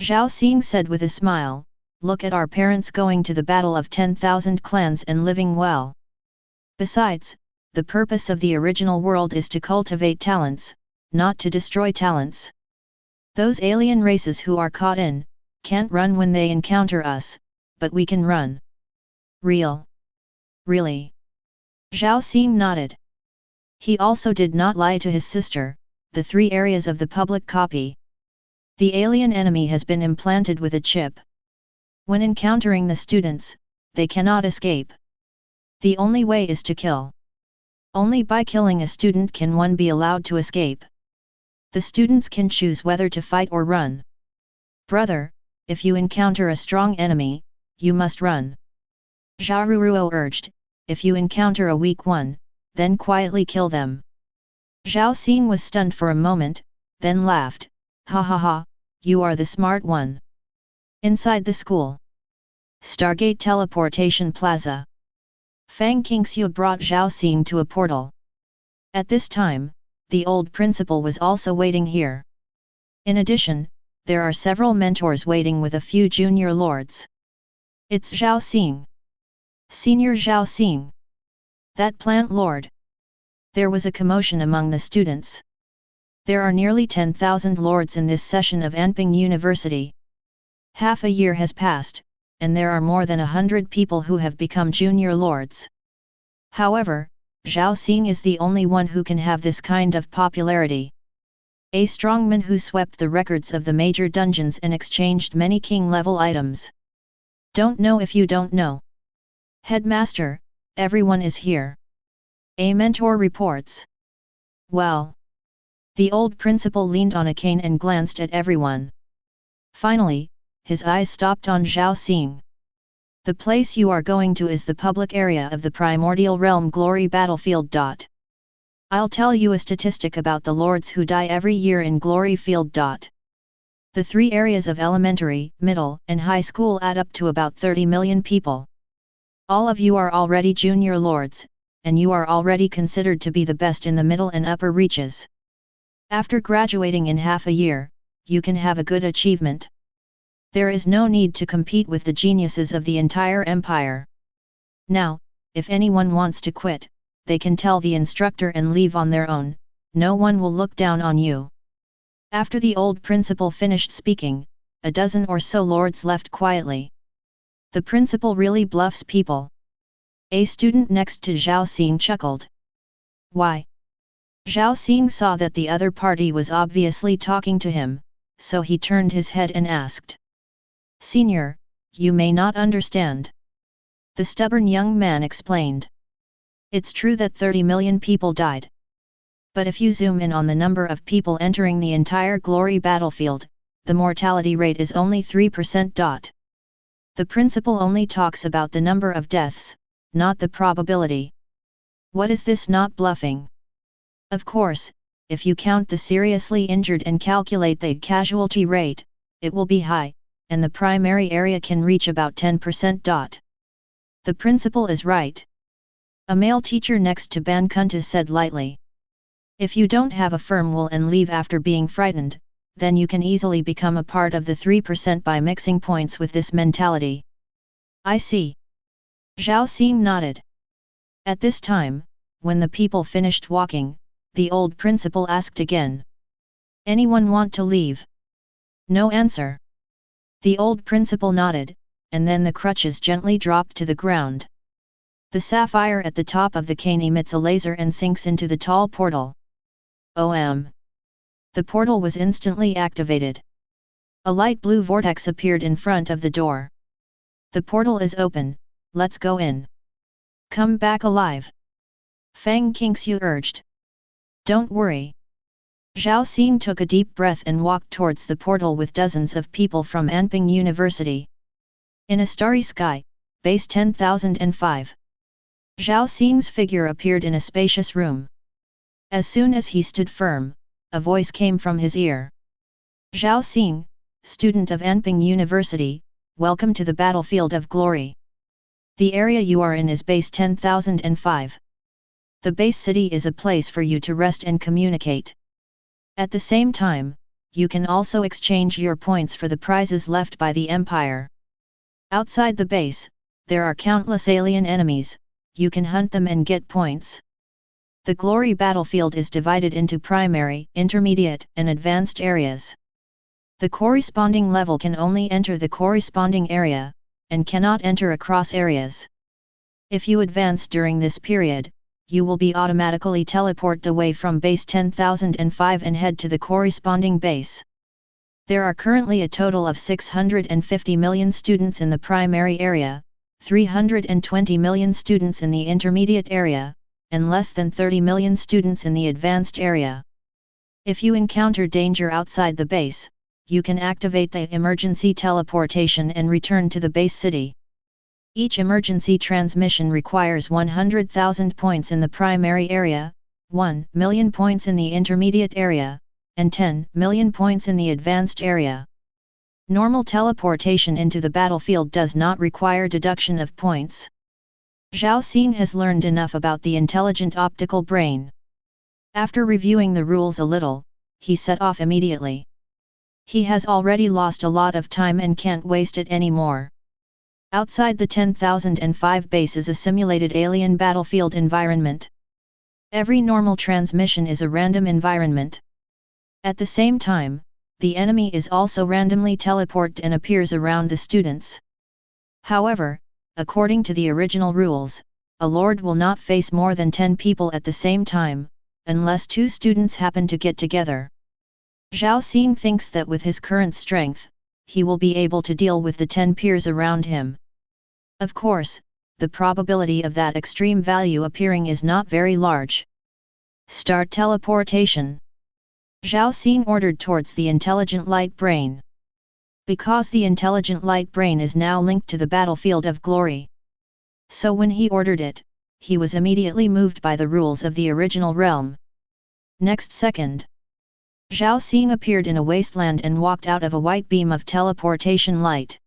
Zhao Xing said with a smile, look at our parents going to the battle of 10,000 clans and living well. Besides, the purpose of the original world is to cultivate talents, not to destroy talents. Those alien races who are caught in, can't run when they encounter us, but we can run. Really? Zhao Xing nodded. He also did not lie to his sister, the 3 areas of the public copy. The alien enemy has been implanted with a chip. When encountering the students, they cannot escape. The only way is to kill. Only by killing a student can one be allowed to escape. The students can choose whether to fight or run. Brother, if you encounter a strong enemy, you must run. Zhao Ruruo urged, if you encounter a weak one, then quietly kill them. Zhao Xing was stunned for a moment, then laughed, ha ha ha, you are the smart one. Inside the school. Stargate Teleportation Plaza. Fang Qingxiu brought Zhao Xing to a portal. At this time, the old principal was also waiting here. In addition, there are several mentors waiting with a few junior lords. It's Zhao Xing. Senior Zhao Xing. That plant lord. There was a commotion among the students. There are nearly 10,000 lords in this session of Anping University. Half a year has passed, and there are more than 100 people who have become junior lords. However, Zhao Xing is the only one who can have this kind of popularity. A strongman who swept the records of the major dungeons and exchanged many king-level items. Don't know if you don't know. Headmaster, everyone is here. A mentor reports. Well. The old principal leaned on a cane and glanced at everyone. Finally, his eyes stopped on Zhao Xing. The place you are going to is the public area of the Primordial Realm Glory Battlefield. I'll tell you a statistic about the lords who die every year in Glory Field. The 3 areas of elementary, middle, and high school add up to about 30 million people. All of you are already junior lords, and you are already considered to be the best in the middle and upper reaches. After graduating in half a year, you can have a good achievement. There is no need to compete with the geniuses of the entire empire. Now, if anyone wants to quit, they can tell the instructor and leave on their own, no one will look down on you. After the old principal finished speaking, a dozen or so lords left quietly. The principal really bluffs people. A student next to Zhao Xing chuckled. Why? Zhao Xing saw that the other party was obviously talking to him, so he turned his head and asked. Senior, you may not understand. The stubborn young man explained. It's true that 30 million people died. But if you zoom in on the number of people entering the entire glory battlefield, the mortality rate is only 3%. The principal only talks about the number of deaths, not the probability. What is this not bluffing? Of course, if you count the seriously injured and calculate the casualty rate, it will be high, and the primary area can reach about 10%. The principal is right. A male teacher next to Ban Kunta said lightly. If you don't have a firm will and leave after being frightened, then you can easily become a part of the 3% by mixing points with this mentality. I see. Zhao Xing nodded. At this time, when the people finished walking, the old principal asked again. Anyone want to leave? No answer. The old principal nodded, and then the crutches gently dropped to the ground. The sapphire at the top of the cane emits a laser and sinks into the tall portal. OM. The portal was instantly activated. A light blue vortex appeared in front of the door. The portal is open, let's go in. Come back alive. Fang Qingxiu urged. Don't worry. Zhao Xing took a deep breath and walked towards the portal with dozens of people from Anping University. In a starry sky, base 10,005. Zhao Xing's figure appeared in a spacious room. As soon as he stood firm, a voice came from his ear. Zhao Xing, student of Anping University, welcome to the battlefield of glory. The area you are in is base 10,005. The base city is a place for you to rest and communicate. At the same time, you can also exchange your points for the prizes left by the Empire. Outside the base, there are countless alien enemies, you can hunt them and get points. The Glory battlefield is divided into primary, intermediate, and advanced areas. The corresponding level can only enter the corresponding area, and cannot enter across areas. If you advance during this period, you will be automatically teleported away from base 10,005 and head to the corresponding base. There are currently a total of 650 million students in the primary area, 320 million students in the intermediate area, and less than 30 million students in the advanced area. If you encounter danger outside the base, you can activate the emergency teleportation and return to the base city. Each emergency transmission requires 100,000 points in the primary area, 1 million points in the intermediate area, and 10 million points in the advanced area. Normal teleportation into the battlefield does not require deduction of points. Zhao Xing has learned enough about the intelligent optical brain. After reviewing the rules a little, he set off immediately. He has already lost a lot of time and can't waste it anymore. Outside the 10,005 base is a simulated alien battlefield environment. Every normal transmission is a random environment. At the same time, the enemy is also randomly teleported and appears around the students. However, according to the original rules, a lord will not face more than 10 people at the same time, unless 2 students happen to get together. Zhao Xing thinks that with his current strength, he will be able to deal with the 10 peers around him. Of course, the probability of that extreme value appearing is not very large. Start teleportation. Zhao Xing ordered towards the intelligent light brain. Because the intelligent light brain is now linked to the battlefield of glory. So when he ordered it, he was immediately moved by the rules of the original realm. Next second, Zhao Xing appeared in a wasteland and walked out of a white beam of teleportation light.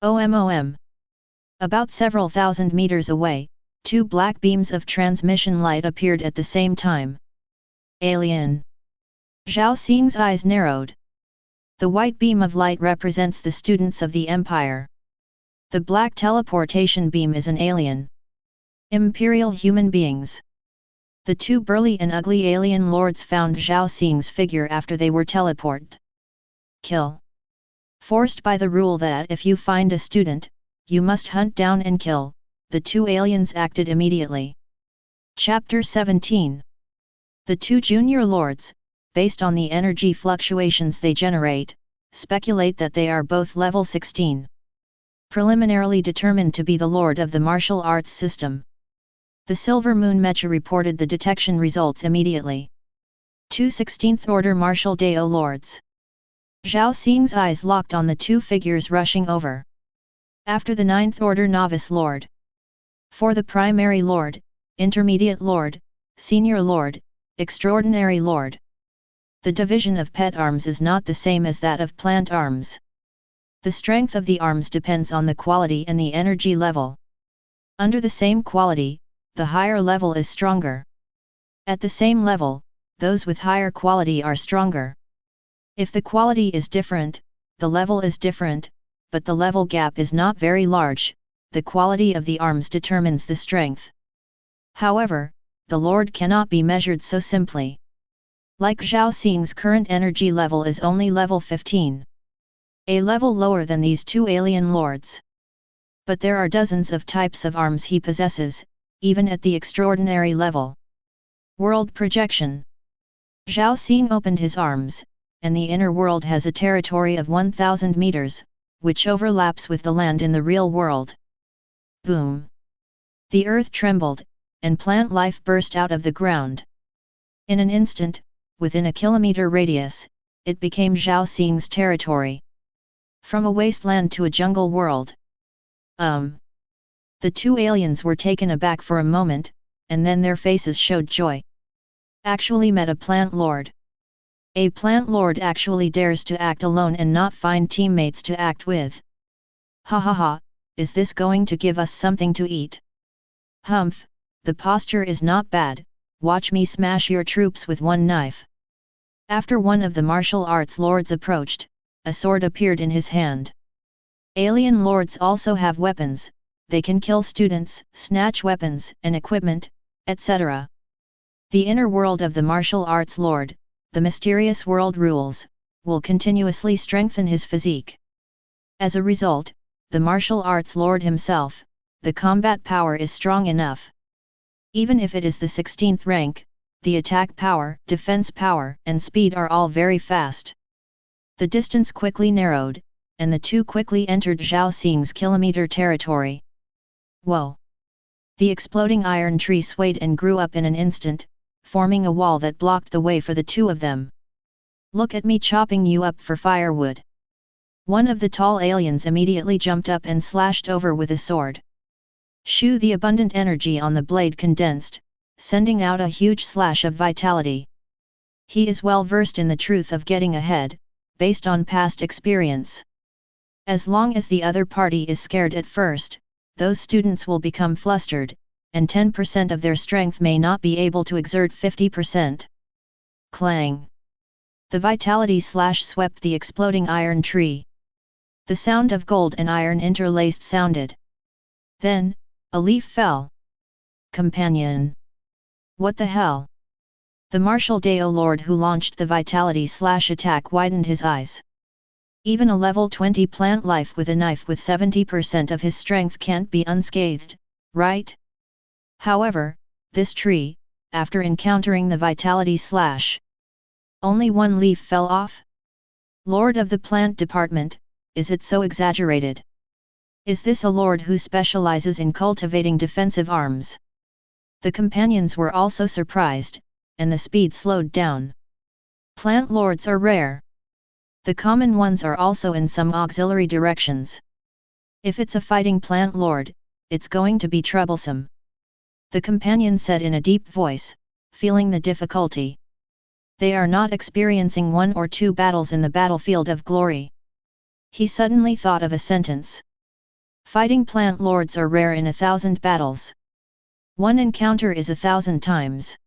OMOM. About several thousand meters away, 2 black beams of transmission light appeared at the same time. Alien. Zhao Xing's eyes narrowed. The white beam of light represents the students of the Empire. The black teleportation beam is an alien. Imperial human beings. The 2 burly and ugly alien lords found Zhao Xing's figure after they were teleported. Kill. Forced by the rule that if you find a student, you must hunt down and kill, the 2 aliens acted immediately. Chapter 17. The 2 junior lords, based on the energy fluctuations they generate, speculate that they are both level 16. Preliminarily determined to be the lord of the martial arts system. The Silver Moon Mecha reported the detection results immediately. 2 16th Order Martial Dao Lords. Zhao Xing's eyes locked on the 2 figures rushing over. After the 9th Order Novice Lord. For the Primary Lord, Intermediate Lord, Senior Lord, Extraordinary Lord. The division of pet arms is not the same as that of plant arms. The strength of the arms depends on the quality and the energy level. Under the same quality, the higher level is stronger. At the same level, those with higher quality are stronger. If the quality is different, the level is different, but the level gap is not very large, the quality of the arms determines the strength. However, the Lord cannot be measured so simply. Like Zhao Xing's current energy level is only level 15. A level lower than these 2 alien lords. But there are dozens of types of arms he possesses, even at the extraordinary level. World projection. Zhao Xing opened his arms, and the inner world has a territory of 1,000 meters, which overlaps with the land in the real world. Boom! The earth trembled, and plant life burst out of the ground. In an instant, within a kilometer radius, it became Zhao Xing's territory. From a wasteland to a jungle world. The 2 aliens were taken aback for a moment, and then their faces showed joy. Actually met a plant lord. A plant lord actually dares to act alone and not find teammates to act with. Ha ha ha, is this going to give us something to eat? Humph, the posture is not bad, watch me smash your troops with one knife. After one of the martial arts lords approached, a sword appeared in his hand. Alien lords also have weapons, they can kill students, snatch weapons and equipment, etc. The inner world of the martial arts lord, the mysterious world rules, will continuously strengthen his physique. As a result, the martial arts lord himself, the combat power is strong enough. Even if it is the 16th rank, the attack power, defense power, and speed are all very fast. The distance quickly narrowed, and the two quickly entered Zhao Xing's kilometer territory. Whoa! The exploding iron tree swayed and grew up in an instant, forming a wall that blocked the way for the two of them. Look at me chopping you up for firewood. One of the tall aliens immediately jumped up and slashed over with a sword. Shoo! The abundant energy on the blade condensed, sending out a huge slash of vitality. He is well versed in the truth of getting ahead, based on past experience. As long as the other party is scared at first, those students will become flustered, and 10% of their strength may not be able to exert 50%. Clang! The vitality slash swept the exploding iron tree. The sound of gold and iron interlaced sounded. Then, a leaf fell. Companion! What the hell? The martial Dao Lord who launched the vitality slash attack widened his eyes. Even a level 20 plant life with a knife with 70% of his strength can't be unscathed, right? However, this tree, after encountering the vitality slash, only one leaf fell off? Lord of the plant department, is it so exaggerated? Is this a lord who specializes in cultivating defensive arms? The companions were also surprised, and the speed slowed down. Plant lords are rare. The common ones are also in some auxiliary directions. If it's a fighting plant lord, it's going to be troublesome. The companion said in a deep voice, feeling the difficulty. They are not experiencing 1 or 2 battles in the battlefield of glory. He suddenly thought of a sentence. Fighting plant lords are rare in 1,000 battles. One encounter is 1,000 times.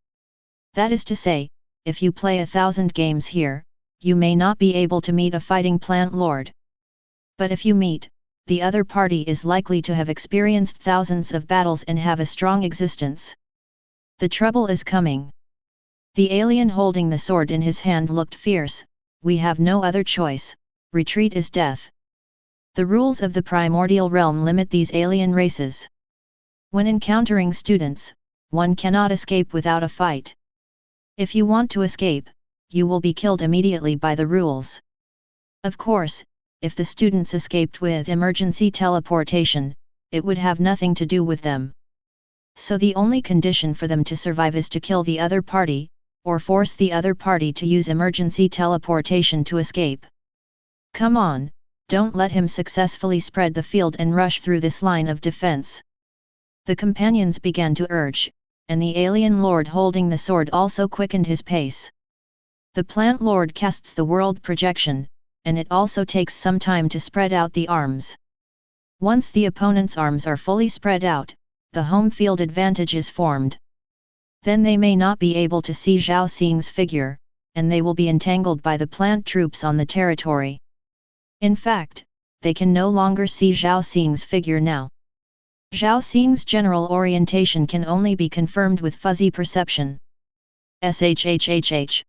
That is to say, if you play 1,000 games here, you may not be able to meet a fighting plant lord. But if you meet, the other party is likely to have experienced thousands of battles and have a strong existence. The trouble is coming. The alien holding the sword in his hand looked fierce. We have no other choice, retreat is death. The rules of the primordial realm limit these alien races. When encountering students, one cannot escape without a fight. If you want to escape, you will be killed immediately by the rules. Of course, if the students escaped with emergency teleportation, it would have nothing to do with them. So the only condition for them to survive is to kill the other party, or force the other party to use emergency teleportation to escape. Come on, don't let him successfully spread the field and rush through this line of defense. The companions began to urge, and the alien lord holding the sword also quickened his pace. The plant lord casts the world projection, and it also takes some time to spread out the arms. Once the opponent's arms are fully spread out, the home field advantage is formed. Then they may not be able to see Zhao Xing's figure, and they will be entangled by the plant troops on the territory. In fact, they can no longer see Zhao Xing's figure now. Zhao Xing's general orientation can only be confirmed with fuzzy perception. Shhhh.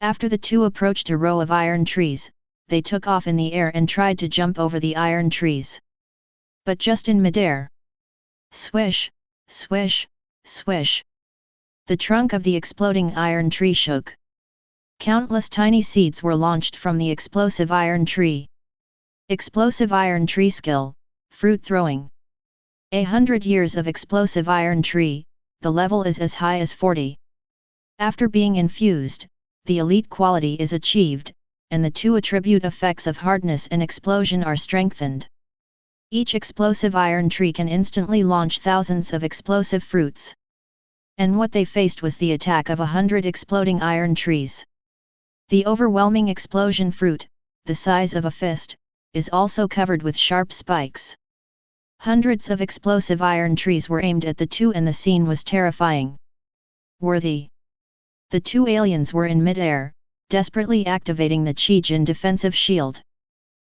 After the two approached a row of iron trees, they took off in the air and tried to jump over the iron trees. But just in midair. Swish, swish, swish. The trunk of the exploding iron tree shook. Countless tiny seeds were launched from the explosive iron tree. Explosive iron tree skill, fruit throwing. 100 years of explosive iron tree, the level is as high as 40. After being infused, the elite quality is achieved, and the two attribute effects of hardness and explosion are strengthened. Each explosive iron tree can instantly launch thousands of explosive fruits. And what they faced was the attack of 100 exploding iron trees. The overwhelming explosion fruit, the size of a fist, is also covered with sharp spikes. Hundreds of explosive iron trees were aimed at the two and the scene was terrifying. Worthy. The two aliens were in mid-air, desperately activating the Qijin defensive shield.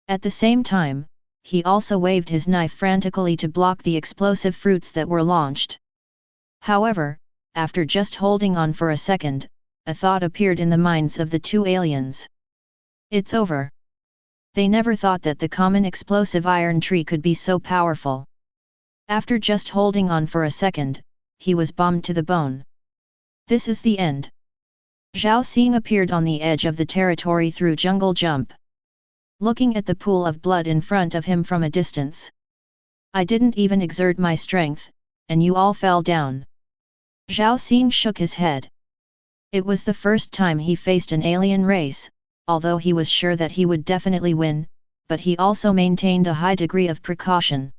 At the same time, he also waved his knife frantically to block the explosive fruits that were launched. However, after just holding on for a second, a thought appeared in the minds of the two aliens. It's over. They never thought that the common explosive iron tree could be so powerful. After just holding on for a second, he was bombed to the bone. This is the end. Zhao Xing appeared on the edge of the territory through jungle jump. Looking at the pool of blood in front of him from a distance. I didn't even exert my strength, and you all fell down. Zhao Xing shook his head. It was the first time he faced an alien race, although he was sure that he would definitely win, but he also maintained a high degree of precaution.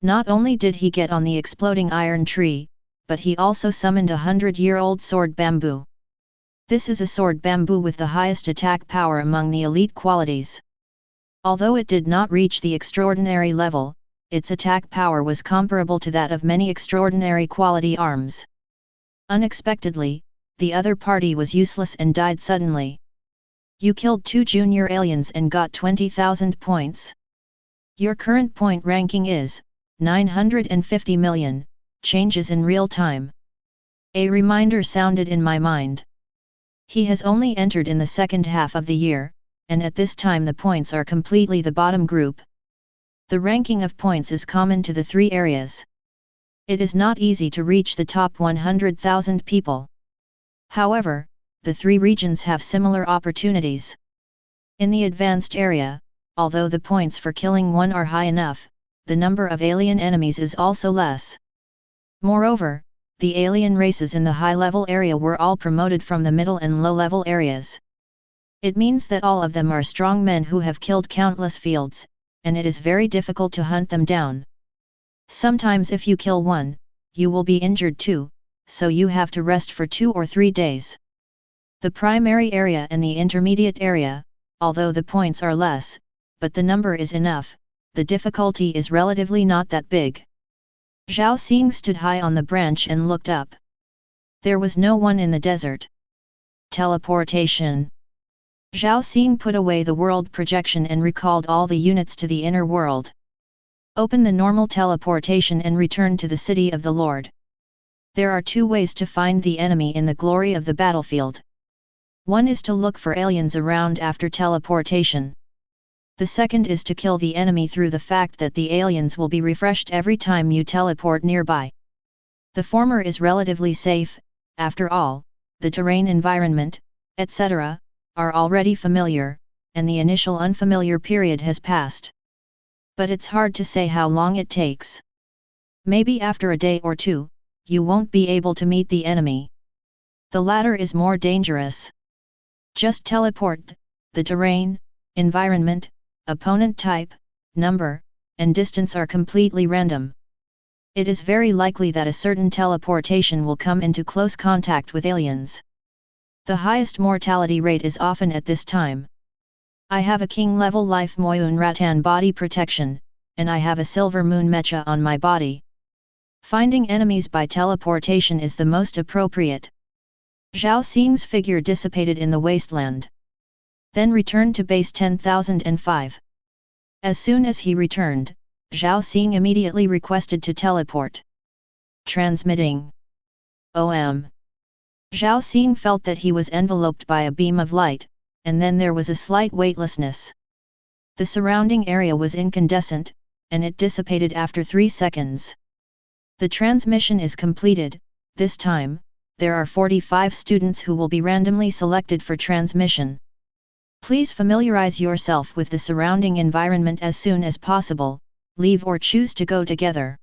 Not only did he get on the exploding iron tree, but he also summoned a 100-year-old sword bamboo. This is a sword bamboo with the highest attack power among the elite qualities. Although it did not reach the extraordinary level, its attack power was comparable to that of many extraordinary quality arms. Unexpectedly, the other party was useless and died suddenly. You killed 2 junior aliens and got 20,000 points. Your current point ranking is 950 million, changes in real time. A reminder sounded in my mind. He has only entered in the second half of the year, and at this time the points are completely the bottom group. The ranking of points is common to the 3 areas. It is not easy to reach the top 100,000 people. However, the 3 regions have similar opportunities. In the advanced area, although the points for killing one are high enough, the number of alien enemies is also less. Moreover, the alien races in the high-level area were all promoted from the middle and low-level areas. It means that all of them are strong men who have killed countless fields, and it is very difficult to hunt them down. Sometimes if you kill one, you will be injured too, so you have to rest for 2 or 3 days. The primary area and the intermediate area, although the points are less, but the number is enough, the difficulty is relatively not that big. Zhao Xing stood high on the branch and looked up. There was no one in the desert. Teleportation. Zhao Xing put away the world projection and recalled all the units to the inner world. Open the normal teleportation and return to the city of the Lord. There are 2 ways to find the enemy in the glory of the battlefield. One is to look for aliens around after teleportation. The second is to kill the enemy through the fact that the aliens will be refreshed every time you teleport nearby. The former is relatively safe, after all, the terrain environment, etc., are already familiar, and the initial unfamiliar period has passed. But it's hard to say how long it takes. Maybe after a day or 2, you won't be able to meet the enemy. The latter is more dangerous. Just teleport, the terrain, environment, opponent type, number, and distance are completely random. It is very likely that a certain teleportation will come into close contact with aliens. The highest mortality rate is often at this time. I have a king-level life Moyun Rattan body protection, and I have a silver moon mecha on my body. Finding enemies by teleportation is the most appropriate. Zhao Xing's figure dissipated in the wasteland. Then returned to base 10,005. As soon as he returned, Zhao Xing immediately requested to teleport. Transmitting. OM. Zhao Xing felt that he was enveloped by a beam of light, and then there was a slight weightlessness. The surrounding area was incandescent, and it dissipated after 3 seconds. The transmission is completed. This time, there are 45 students who will be randomly selected for transmission. Please familiarize yourself with the surrounding environment as soon as possible, leave or choose to go together.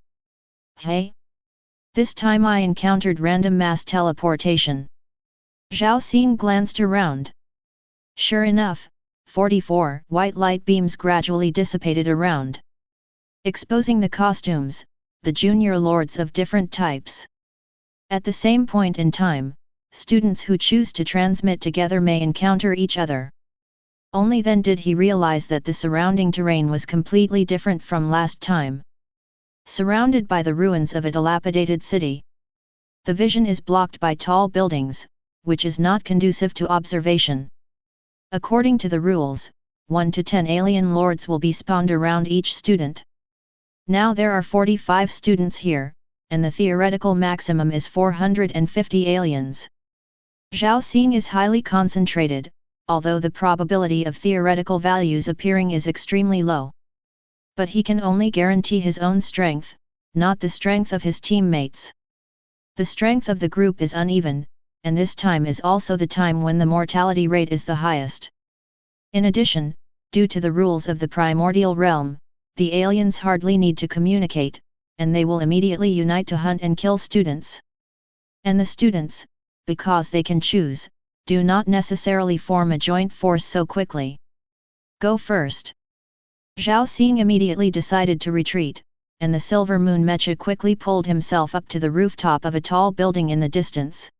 Hey? This time I encountered random mass teleportation. Zhao Xing glanced around. Sure enough, 44 white light beams gradually dissipated around, exposing the costumes, the junior lords of different types. At the same point in time, students who choose to transmit together may encounter each other. Only then did he realize that the surrounding terrain was completely different from last time. Surrounded by the ruins of a dilapidated city. The vision is blocked by tall buildings, which is not conducive to observation. According to the rules, 1 to 10 alien lords will be spawned around each student. Now there are 45 students here, and the theoretical maximum is 450 aliens. Zhao Xing is highly concentrated, although the probability of theoretical values appearing is extremely low. But he can only guarantee his own strength, not the strength of his teammates. The strength of the group is uneven, and this time is also the time when the mortality rate is the highest. In addition, due to the rules of the primordial realm, the aliens hardly need to communicate, and they will immediately unite to hunt and kill students. And the students, because they can choose, do not necessarily form a joint force so quickly. Go first. Zhao Xing immediately decided to retreat, and the silver moon mecha quickly pulled himself up to the rooftop of a tall building in the distance.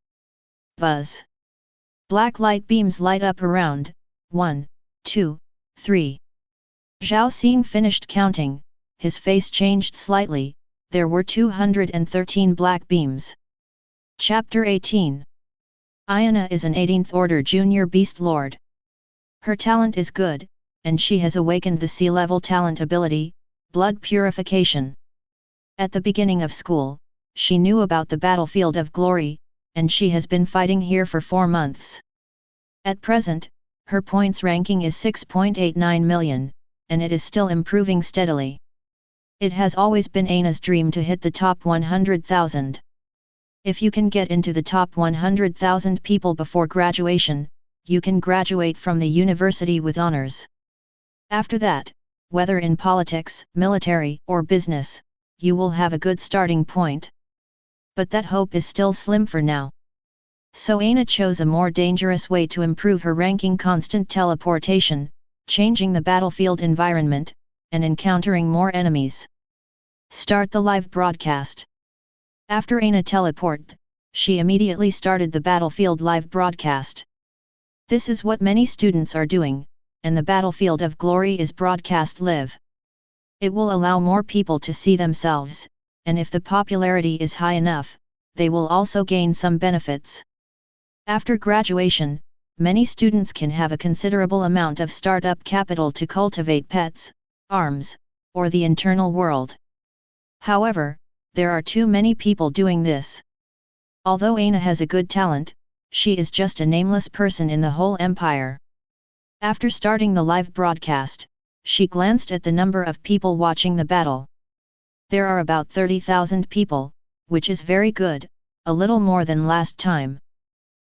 Buzz. Black light beams light up around. 1, 2, 3. Zhao Xing finished counting, his face changed slightly, there were 213 black beams. Chapter 18. Ayana is an 18th order junior beast lord. Her talent is good, and she has awakened the sea-level talent ability, blood purification. At the beginning of school, she knew about the battlefield of glory, and she has been fighting here for 4 months. At present, her points ranking is 6.89 million, and it is still improving steadily. It has always been Ayana's dream to hit the top 100,000. If you can get into the top 100,000 people before graduation, you can graduate from the university with honors. After that, whether in politics, military, or business, you will have a good starting point. But that hope is still slim for now. So Ayana chose a more dangerous way to improve her ranking: constant teleportation, changing the battlefield environment, and encountering more enemies. Start the live broadcast. After Ayana teleported, she immediately started the battlefield live broadcast. This is what many students are doing, and the battlefield of glory is broadcast live. It will allow more people to see themselves, and if the popularity is high enough, they will also gain some benefits. After graduation, many students can have a considerable amount of startup capital to cultivate pets, arms, or the internal world. However, there are too many people doing this. Although Ayana has a good talent, she is just a nameless person in the whole empire. After starting the live broadcast, she glanced at the number of people watching the battle. There are about 30,000 people, which is very good, a little more than last time.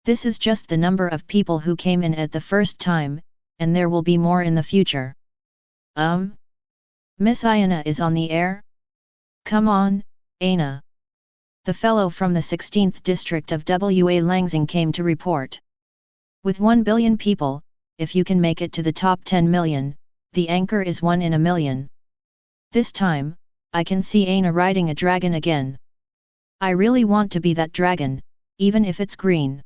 This is just the number of people who came in at the first time, and there will be more in the future. Miss Ayana is on the air? Come on, Ayana. The fellow from the 16th district of Wa Langxing came to report. With 1 billion people, if you can make it to the top 10 million, the anchor is 1 in a million. This time, I can see Ayana riding a dragon again. I really want to be that dragon, even if it's green.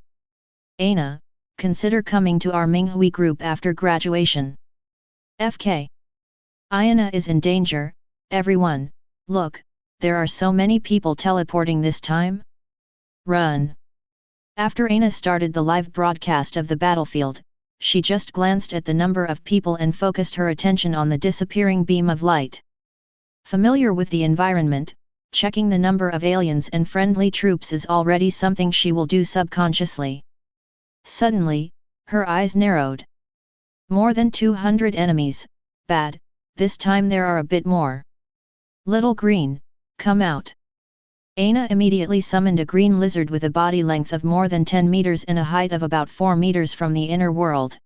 Ayana, consider coming to our Minghui group after graduation. FK. Ayana is in danger, everyone, look, there are so many people teleporting this time. Run. After Ayana started the live broadcast of the battlefield, she just glanced at the number of people and focused her attention on the disappearing beam of light. Familiar with the environment, checking the number of aliens and friendly troops is already something she will do subconsciously. Suddenly, her eyes narrowed. More than 200 enemies, bad, this time there are a bit more. Little green, come out. Ayana immediately summoned a green lizard with a body length of more than 10 meters and a height of about 4 meters from the inner world.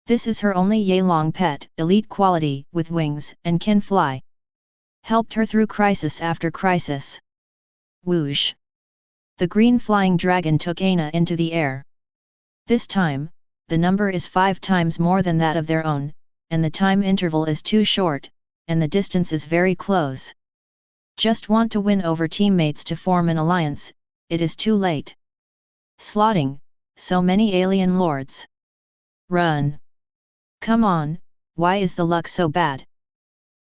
This is her only Yeelong pet, elite quality, with wings, and can fly. Helped her through crisis after crisis. Whoosh! The green flying dragon took Ayana into the air. This time, the number is 5 times more than that of their own, and the time interval is too short, and the distance is very close. Just want to win over teammates to form an alliance, it is too late. Slotting, so many alien lords. Run. Come on, why is the luck so bad?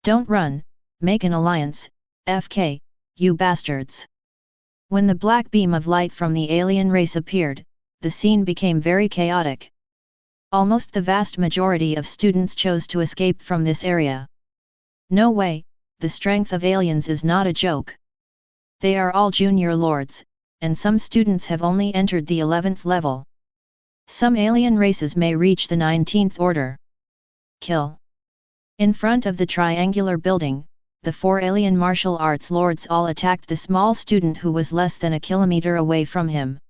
Don't run, make an alliance, FK, you bastards. When the black beam of light from the alien race appeared, the scene became very chaotic. Almost the vast majority of students chose to escape from this area. No way, the strength of aliens is not a joke. They are all junior lords, and some students have only entered the 11th level. Some alien races may reach the 19th order. Kill. In front of the triangular building, the 4 alien martial arts lords all attacked the small student who was less than a kilometer away from him.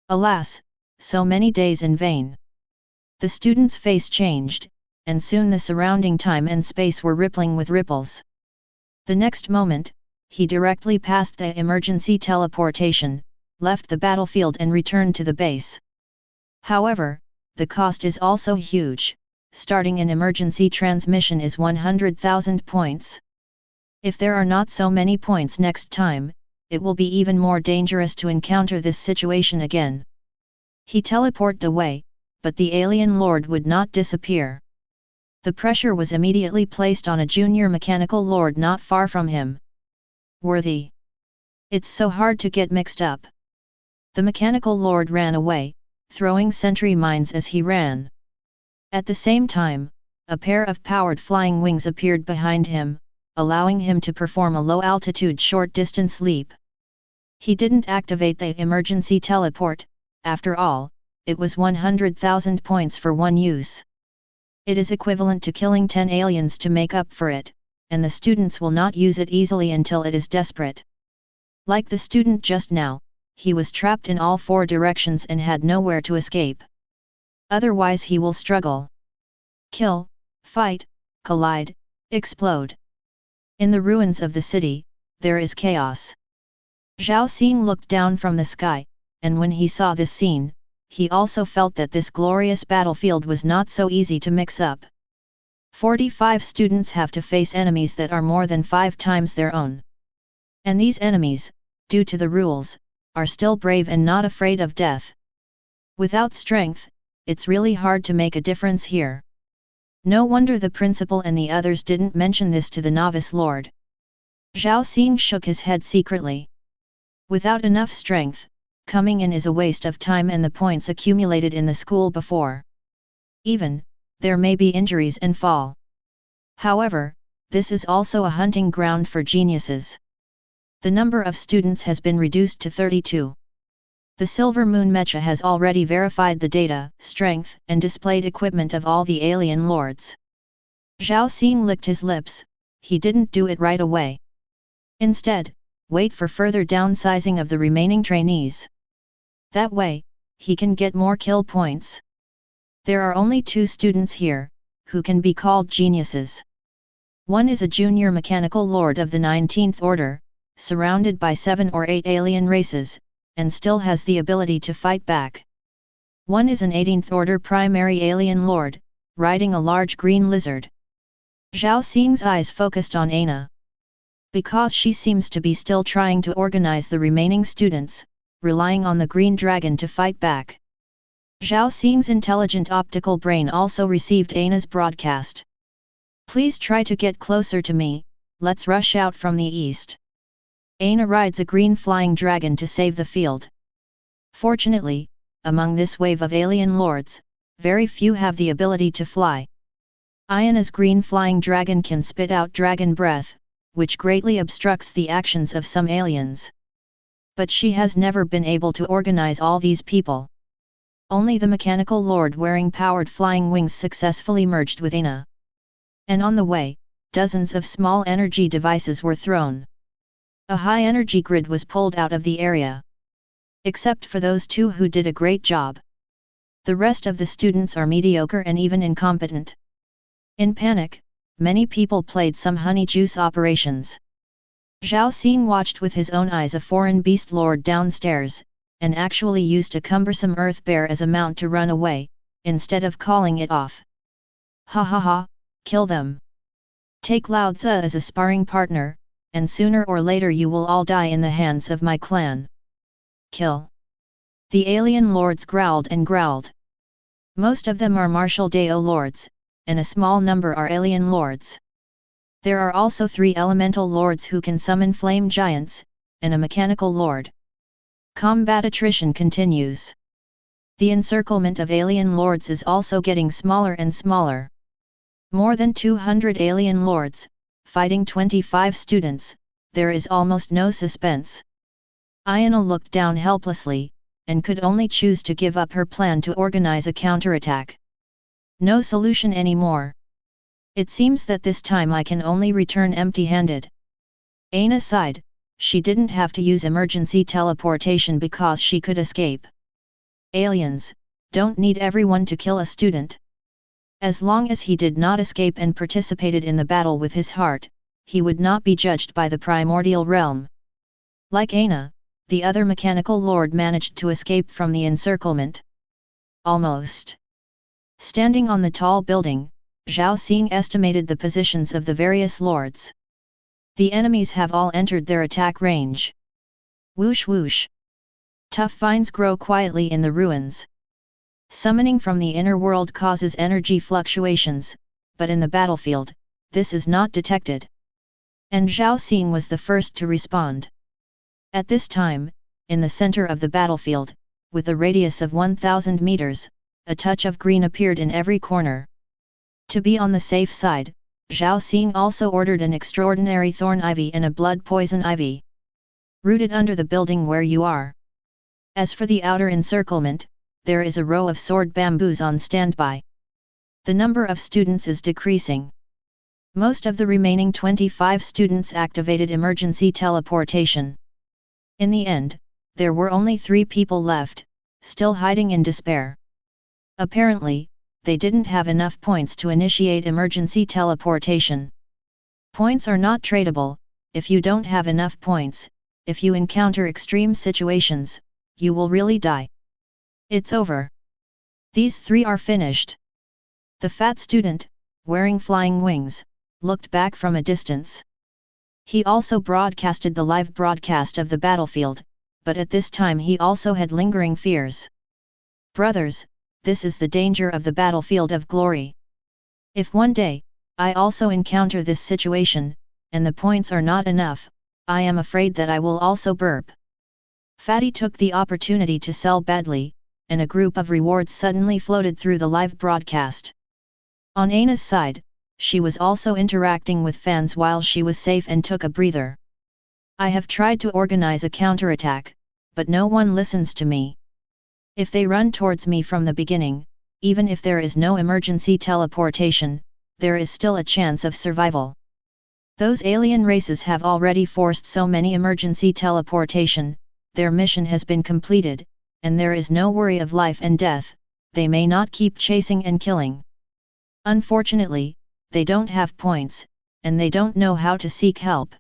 Alas, so many days in vain. The student's face changed, and soon the surrounding time and space were rippling with ripples. The next moment, he directly passed the emergency teleportation, left the battlefield and returned to the base. However, the cost is also huge. Starting an emergency transmission is 100,000 points. If there are not so many points next time, it will be even more dangerous to encounter this situation again. He teleported away, but the alien lord would not disappear. The pressure was immediately placed on a junior mechanical lord not far from him. Worthy. It's so hard to get mixed up. The mechanical lord ran away, throwing sentry mines as he ran. At the same time, a pair of powered flying wings appeared behind him, allowing him to perform a low-altitude short-distance leap. He didn't activate the emergency teleport, after all, it was 100,000 points for one use. It is equivalent to killing 10 aliens to make up for it, and the students will not use it easily until it is desperate. Like the student just now, he was trapped in all 4 directions and had nowhere to escape. Otherwise he will struggle. Kill, fight, collide, explode. In the ruins of the city, there is chaos. Zhao Xing looked down from the sky, and when he saw this scene, he also felt that this glorious battlefield was not so easy to mix up. 45 students have to face enemies that are more than 5 times their own. And these enemies, due to the rules, are still brave and not afraid of death. Without strength, it's really hard to make a difference here. No wonder the principal and the others didn't mention this to the novice lord. Zhao Xing shook his head secretly. Without enough strength, coming in is a waste of time and the points accumulated in the school before. Even, there may be injuries and fall. However, this is also a hunting ground for geniuses. The number of students has been reduced to 32. The Silver Moon Mecha has already verified the data, strength, and displayed equipment of all the alien lords. Zhao Xing licked his lips, he didn't do it right away. Instead, wait for further downsizing of the remaining trainees. That way, he can get more kill points. There are only 2 students here, who can be called geniuses. One is a junior mechanical lord of the 19th order, surrounded by 7 or 8 alien races, and still has the ability to fight back. One is an 18th order primary alien lord, riding a large green lizard. Zhao Xing's eyes focused on Aina. Because she seems to be still trying to organize the remaining students, relying on the green dragon to fight back. Zhao Xing's intelligent optical brain also received Aina's broadcast. Please try to get closer to me, let's rush out from the east. Aina rides a green flying dragon to save the field. Fortunately, among this wave of alien lords, very few have the ability to fly. Aina's green flying dragon can spit out dragon breath, which greatly obstructs the actions of some aliens. But she has never been able to organize all these people. Only the mechanical lord wearing powered flying wings successfully merged with Aina. And on the way, dozens of small energy devices were thrown. A high-energy grid was pulled out of the area. Except for those 2 who did a great job. The rest of the students are mediocre and even incompetent. In panic, many people played some honey juice operations. Zhao Xing watched with his own eyes a foreign beast lord downstairs, and actually used a cumbersome earth bear as a mount to run away, instead of calling it off. Ha ha ha, kill them. Take Lao Tzu as a sparring partner, and sooner or later you will all die in the hands of my clan. Kill. The alien lords growled and growled. Most of them are martial Dao lords, and a small number are alien lords. There are also 3 elemental lords who can summon flame giants, and a mechanical lord. Combat attrition continues. The encirclement of alien lords is also getting smaller and smaller. More than 200 alien lords, fighting 25 students, there is almost no suspense. Ayana looked down helplessly, and could only choose to give up her plan to organize a counterattack. No solution anymore. It seems that this time I can only return empty-handed. Ayana sighed. She didn't have to use emergency teleportation because she could escape. Aliens don't need everyone to kill a student. As long as he did not escape and participated in the battle with his heart, he would not be judged by the primordial realm. Like Ayana, the other mechanical lord managed to escape from the encirclement. Almost. Standing on the tall building, Zhao Xing estimated the positions of the various lords. The enemies have all entered their attack range. Whoosh whoosh. Tough vines grow quietly in the ruins. Summoning from the inner world causes energy fluctuations, but in the battlefield, this is not detected. And Zhao Xing was the first to respond. At this time, in the center of the battlefield, with a radius of 1000 meters, a touch of green appeared in every corner. To be on the safe side, Zhao Xing also ordered an extraordinary thorn ivy and a blood poison ivy. Rooted under the building where you are. As for the outer encirclement, there is a row of sword bamboos on standby. The number of students is decreasing. Most of the remaining 25 students activated emergency teleportation. In the end, there were only 3 people left, still hiding in despair. Apparently, they didn't have enough points to initiate emergency teleportation. Points are not tradable. If you don't have enough points, if you encounter extreme situations, you will really die. It's over. These 3 are finished. The fat student, wearing flying wings, looked back from a distance. He also broadcasted the live broadcast of the battlefield, but at this time he also had lingering fears. Brothers, this is the danger of the battlefield of glory. If one day, I also encounter this situation, and the points are not enough, I am afraid that I will also burp. Fatty took the opportunity to sell badly, and a group of rewards suddenly floated through the live broadcast. On Ayana's side, she was also interacting with fans while she was safe and took a breather. I have tried to organize a counterattack, but no one listens to me. If they run towards me from the beginning, even if there is no emergency teleportation, there is still a chance of survival. Those alien races have already forced so many emergency teleportation, their mission has been completed, and there is no worry of life and death, they may not keep chasing and killing. Unfortunately, they don't have points, and they don't know how to seek help.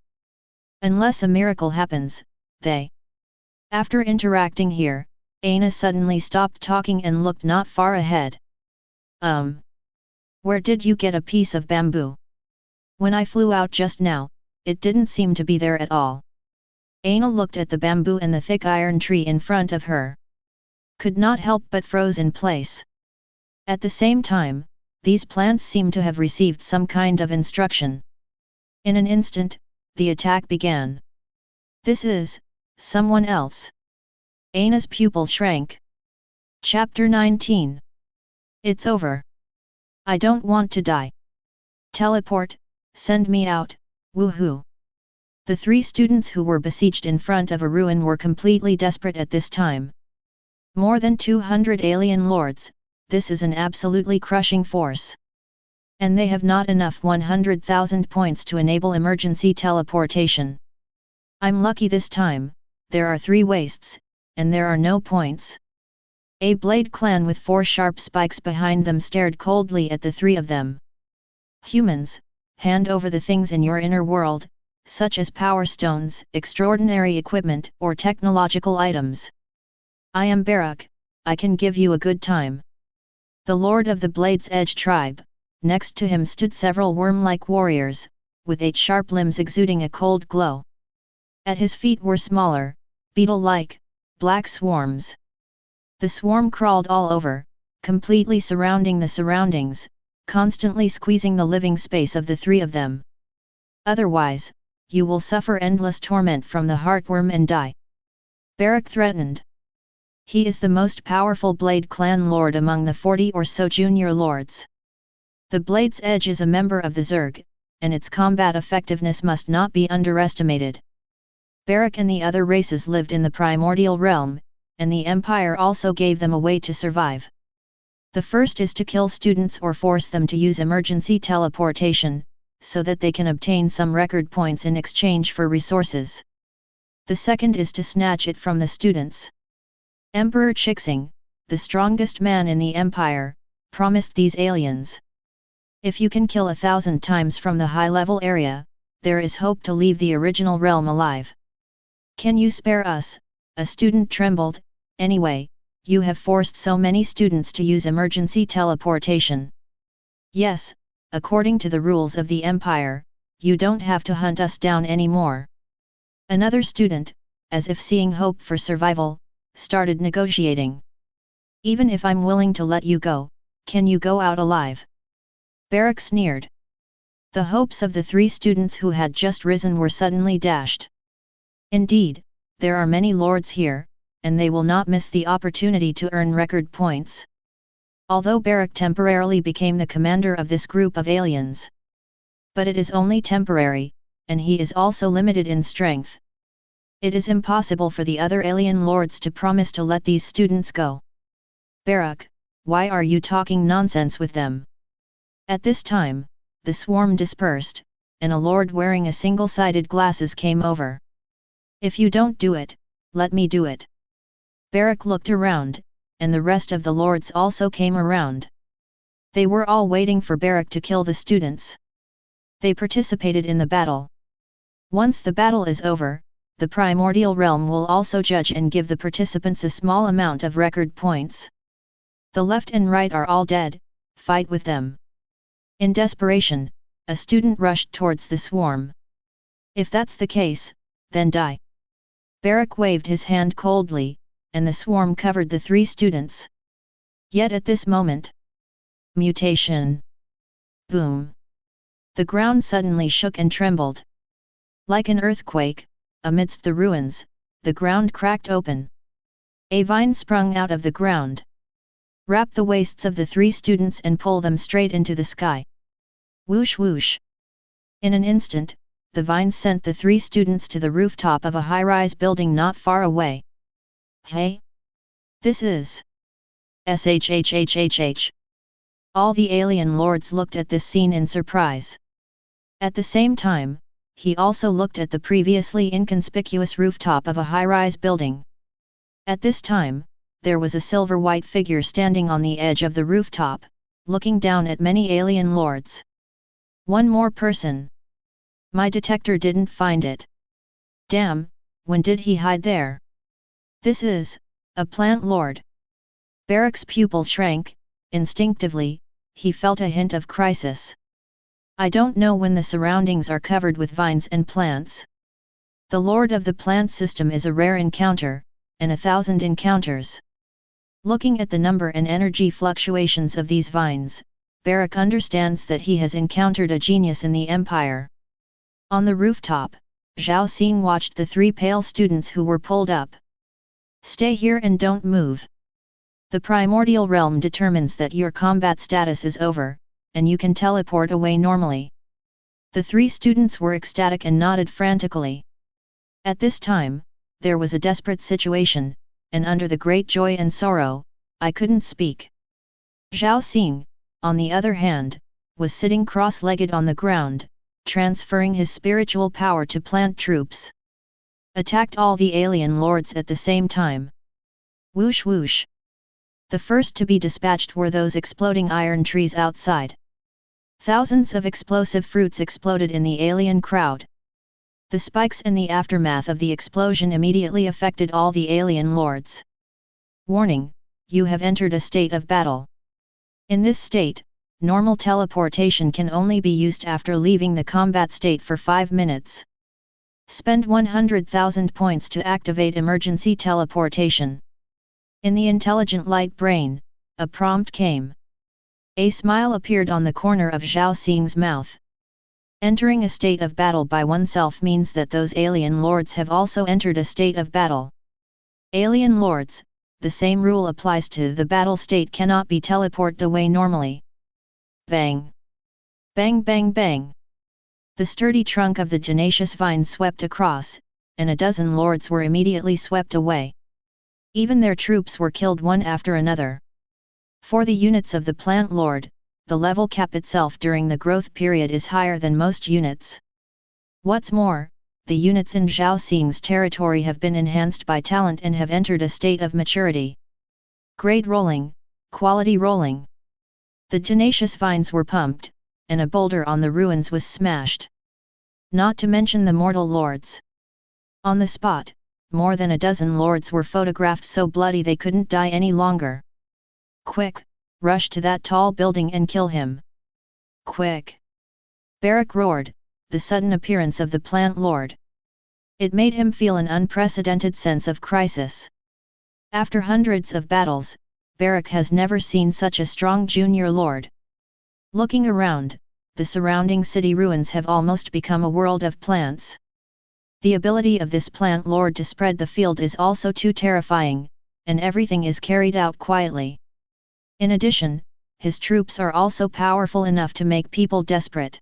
Unless a miracle happens, they. After interacting here, Ayana suddenly stopped talking and looked not far ahead. Where did you get a piece of bamboo? When I flew out just now, it didn't seem to be there at all. Ayana looked at the bamboo and the thick iron tree in front of her. Could not help but froze in place. At the same time, these plants seemed to have received some kind of instruction. In an instant, the attack began. This is someone else. Ayana's pupil shrank. Chapter 19. It's over. I don't want to die. Teleport, send me out, woohoo. The 3 students who were besieged in front of a ruin were completely desperate at this time. More than 200 alien lords, this is an absolutely crushing force. And they have not enough 100,000 points to enable emergency teleportation. I'm lucky this time, there are 3 wastes, and there are no points. A blade clan with 4 sharp spikes behind them stared coldly at the 3 of them. Humans, hand over the things in your inner world, such as power stones, extraordinary equipment, or technological items. I am Barak, I can give you a good time. The Lord of the Blade's Edge tribe, next to him stood several worm-like warriors, with 8 sharp limbs exuding a cold glow. At his feet were smaller, beetle-like, black swarms. The swarm crawled all over, completely surrounding the surroundings, constantly squeezing the living space of the 3 of them. Otherwise, you will suffer endless torment from the heartworm and die. Barak threatened. He is the most powerful Blade Clan Lord among the 40 or so junior lords. The Blade's Edge is a member of the Zerg, and its combat effectiveness must not be underestimated. Barak and the other races lived in the primordial realm, and the Empire also gave them a way to survive. The first is to kill students or force them to use emergency teleportation, so that they can obtain some record points in exchange for resources. The second is to snatch it from the students. Emperor Zhao, the strongest man in the Empire, promised these aliens. If you can kill 1,000 times from the high-level area, there is hope to leave the original realm alive. Can you spare us? A student trembled. Anyway, you have forced so many students to use emergency teleportation. Yes, according to the rules of the Empire, you don't have to hunt us down anymore. Another student, as if seeing hope for survival, started negotiating. Even if I'm willing to let you go, can you go out alive? Barak sneered. The hopes of the 3 students who had just risen were suddenly dashed. Indeed, there are many lords here, and they will not miss the opportunity to earn record points. Although Barak temporarily became the commander of this group of aliens. But it is only temporary, and he is also limited in strength. It is impossible for the other alien lords to promise to let these students go. Barak, why are you talking nonsense with them? At this time, the swarm dispersed, and a lord wearing a single-sided glasses came over. If you don't do it, let me do it. Barak looked around, and the rest of the lords also came around. They were all waiting for Barak to kill the students. They participated in the battle. Once the battle is over, the primordial realm will also judge and give the participants a small amount of record points. The left and right are all dead, fight with them. In desperation, a student rushed towards the swarm. If that's the case, then die. Barak waved his hand coldly, and the swarm covered the 3 students. Yet at this moment, mutation. Boom. The ground suddenly shook and trembled. Like an earthquake, amidst the ruins, the ground cracked open. A vine sprung out of the ground. Wrap the waists of the 3 students and pull them straight into the sky. Whoosh whoosh. In an instant, the vine sent the 3 students to the rooftop of a high-rise building not far away. Hey? This is... SHHHHH. All the alien lords looked at this scene in surprise. At the same time, he also looked at the previously inconspicuous rooftop of a high-rise building. At this time, there was a silver-white figure standing on the edge of the rooftop, looking down at many alien lords. One more person. My detector didn't find it. Damn, when did he hide there? This is a plant lord. Barak's pupil shrank. Instinctively, he felt a hint of crisis. I don't know when the surroundings are covered with vines and plants. The lord of the plant system is a rare encounter, and 1,000 encounters. Looking at the number and energy fluctuations of these vines, Barak understands that he has encountered a genius in the Empire. On the rooftop, Zhao Xing watched the 3 pale students who were pulled up. Stay here and don't move. The primordial realm determines that your combat status is over, and you can teleport away normally. The 3 students were ecstatic and nodded frantically. At this time, there was a desperate situation, and under the great joy and sorrow, I couldn't speak. Zhao Xing, on the other hand, was sitting cross-legged on the ground, transferring his spiritual power to plant troops. Attacked all the alien lords at the same time. Whoosh whoosh. The first to be dispatched were those exploding iron trees outside. Thousands of explosive fruits exploded in the alien crowd. The spikes and the aftermath of the explosion immediately affected all the alien lords. Warning, you have entered a state of battle. In this state, normal teleportation can only be used after leaving the combat state for 5 minutes. Spend 100,000 points to activate emergency teleportation. In the intelligent light brain, a prompt came. A smile appeared on the corner of Zhao Xing's mouth. Entering a state of battle by oneself means that those alien lords have also entered a state of battle. Alien lords, the same rule applies to the battle state cannot be teleported away normally. Bang! Bang bang bang! The sturdy trunk of the tenacious vine swept across, and a dozen lords were immediately swept away. Even their troops were killed one after another. For the units of the plant lord, the level cap itself during the growth period is higher than most units. What's more, the units in Zhao Xing's territory have been enhanced by talent and have entered a state of maturity. Grade rolling, quality rolling. The tenacious vines were pumped, and a boulder on the ruins was smashed. Not to mention the mortal lords. On the spot, more than a dozen lords were photographed so bloody they couldn't die any longer. Quick, rush to that tall building and kill him. Quick! Barak roared, the sudden appearance of the plant lord. It made him feel an unprecedented sense of crisis. After hundreds of battles, Barak has never seen such a strong junior lord. Looking around, the surrounding city ruins have almost become a world of plants. The ability of this plant lord to spread the field is also too terrifying, and everything is carried out quietly. In addition, his troops are also powerful enough to make people desperate.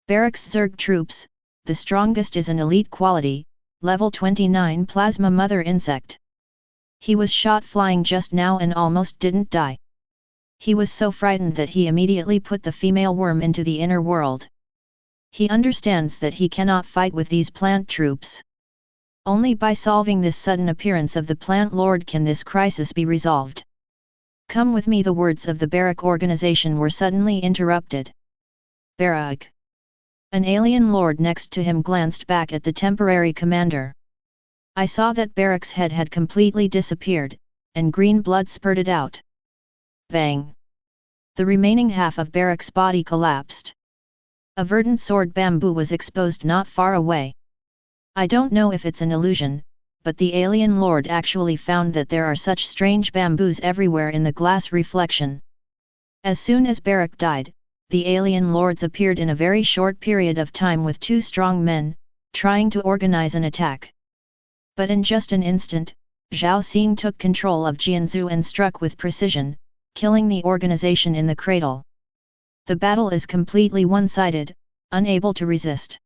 Barak's Zerg troops, the strongest is an elite quality, level 29 plasma mother insect. He was shot flying just now and almost didn't die. He was so frightened that he immediately put the female worm into the inner world. He understands that he cannot fight with these plant troops. Only by solving this sudden appearance of the plant lord can this crisis be resolved. Come with me. The words of the Barak organization were suddenly interrupted. Barak! An alien lord next to him glanced back at the temporary commander. I saw that Barak's head had completely disappeared, and green blood spurted out. Bang! The remaining half of Barak's body collapsed. A verdant sword bamboo was exposed not far away. I don't know if it's an illusion, but the alien lord actually found that there are such strange bamboos everywhere in the glass reflection. As soon as Barak died, the alien lords appeared in a very short period of time with two strong men, trying to organize an attack. But in just an instant, Zhao Xing took control of Jianzhu and struck with precision, killing the organization in the cradle. The battle is completely one-sided, unable to resist.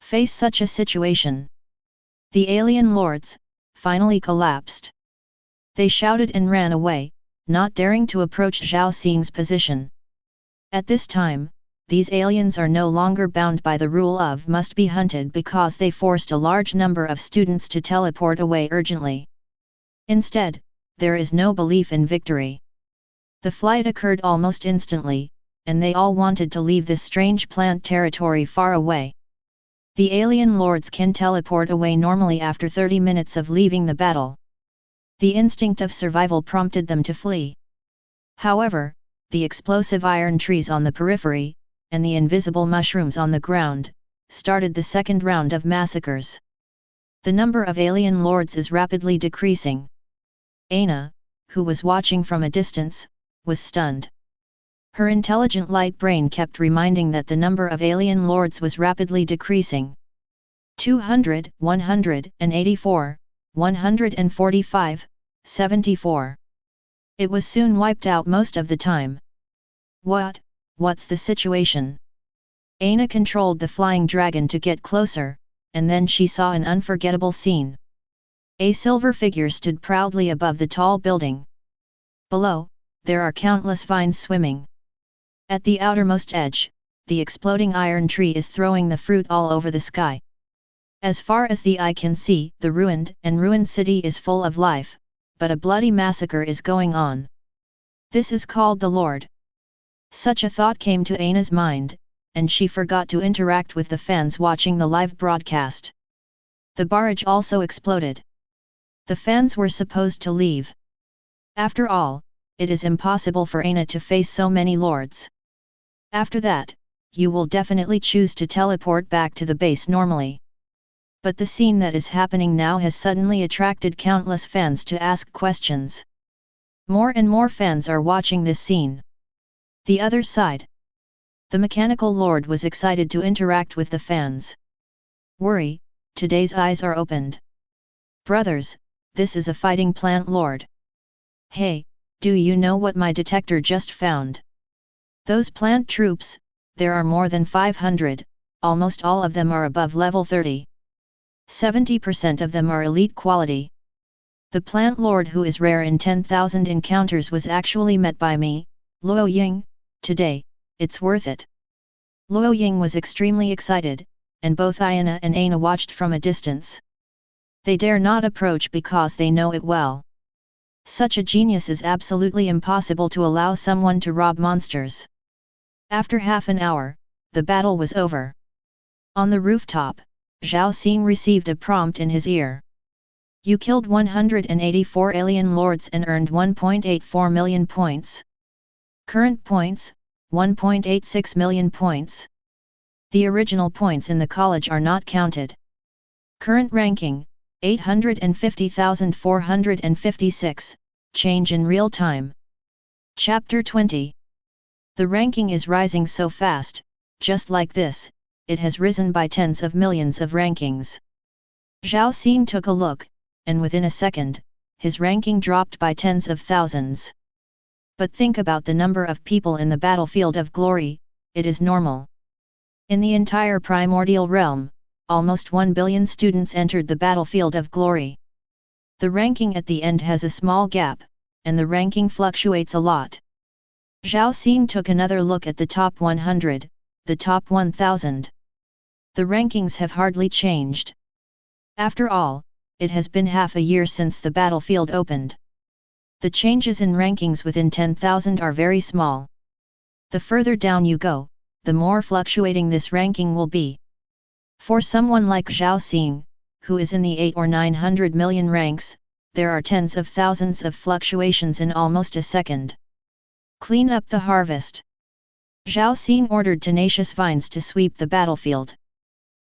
Face such a situation. The alien lords, finally collapsed. They shouted and ran away, not daring to approach Zhao Xing's position. At this time, these aliens are no longer bound by the rule of must be hunted because they forced a large number of students to teleport away urgently. Instead, there is no belief in victory. The flight occurred almost instantly, and they all wanted to leave this strange plant territory far away. The alien lords can teleport away normally after 30 minutes of leaving the battle. The instinct of survival prompted them to flee. However, the explosive iron trees on the periphery, and the invisible mushrooms on the ground, started the second round of massacres. The number of alien lords is rapidly decreasing. Aina, who was watching from a distance, was stunned. Her intelligent light brain kept reminding that the number of alien lords was rapidly decreasing. 200, 184, 145, 74. It was soon wiped out most of the time. What's the situation? Aina controlled the flying dragon to get closer, and then she saw an unforgettable scene. A silver figure stood proudly above the tall building. Below, there are countless vines swimming. At the outermost edge, the exploding iron tree is throwing the fruit all over the sky. As far as the eye can see, the ruined city is full of life, but a bloody massacre is going on. This is called the Lord. Such a thought came to Aina's mind, and she forgot to interact with the fans watching the live broadcast. The barrage also exploded. The fans were supposed to leave. After all, it is impossible for Aina to face so many lords. After that, you will definitely choose to teleport back to the base normally. But the scene that is happening now has suddenly attracted countless fans to ask questions. More and more fans are watching this scene. The other side. The mechanical lord was excited to interact with the fans. Worry, today's eyes are opened. Brothers, this is a fighting plant lord. Hey, do you know what my detector just found? Those plant troops, there are more than 500, almost all of them are above level 30. 70% of them are elite quality. The plant lord who is rare in 10,000 encounters was actually met by me, Luo Ying, today. It's worth it. Luo Ying was extremely excited, and both Ayana and Aina watched from a distance. They dare not approach because they know it well. Such a genius is absolutely impossible to allow someone to rob monsters. After half an hour, the battle was over. On the rooftop, Zhao Xing received a prompt in his ear. You killed 184 alien lords and earned 1.84 million points. Current points, 1.86 million points. The original points in the college are not counted. Current ranking, 850,456, change in real time. Chapter 20. The ranking is rising so fast, just like this, it has risen by tens of millions of rankings. Zhao Xing took a look, and within a second, his ranking dropped by tens of thousands. But think about the number of people in the battlefield of glory, it is normal. In the entire primordial realm, almost 1 billion students entered the battlefield of glory. The ranking at the end has a small gap, and the ranking fluctuates a lot. Zhao Xing took another look at the top 100, the top 1000. The rankings have hardly changed. After all, it has been half a year since the battlefield opened. The changes in rankings within 10,000 are very small. The further down you go, the more fluctuating this ranking will be. For someone like Zhao Xing, who is in the 8 or 900 million ranks, there are tens of thousands of fluctuations in almost a second. Clean up the harvest. Zhao Xing ordered tenacious vines to sweep the battlefield.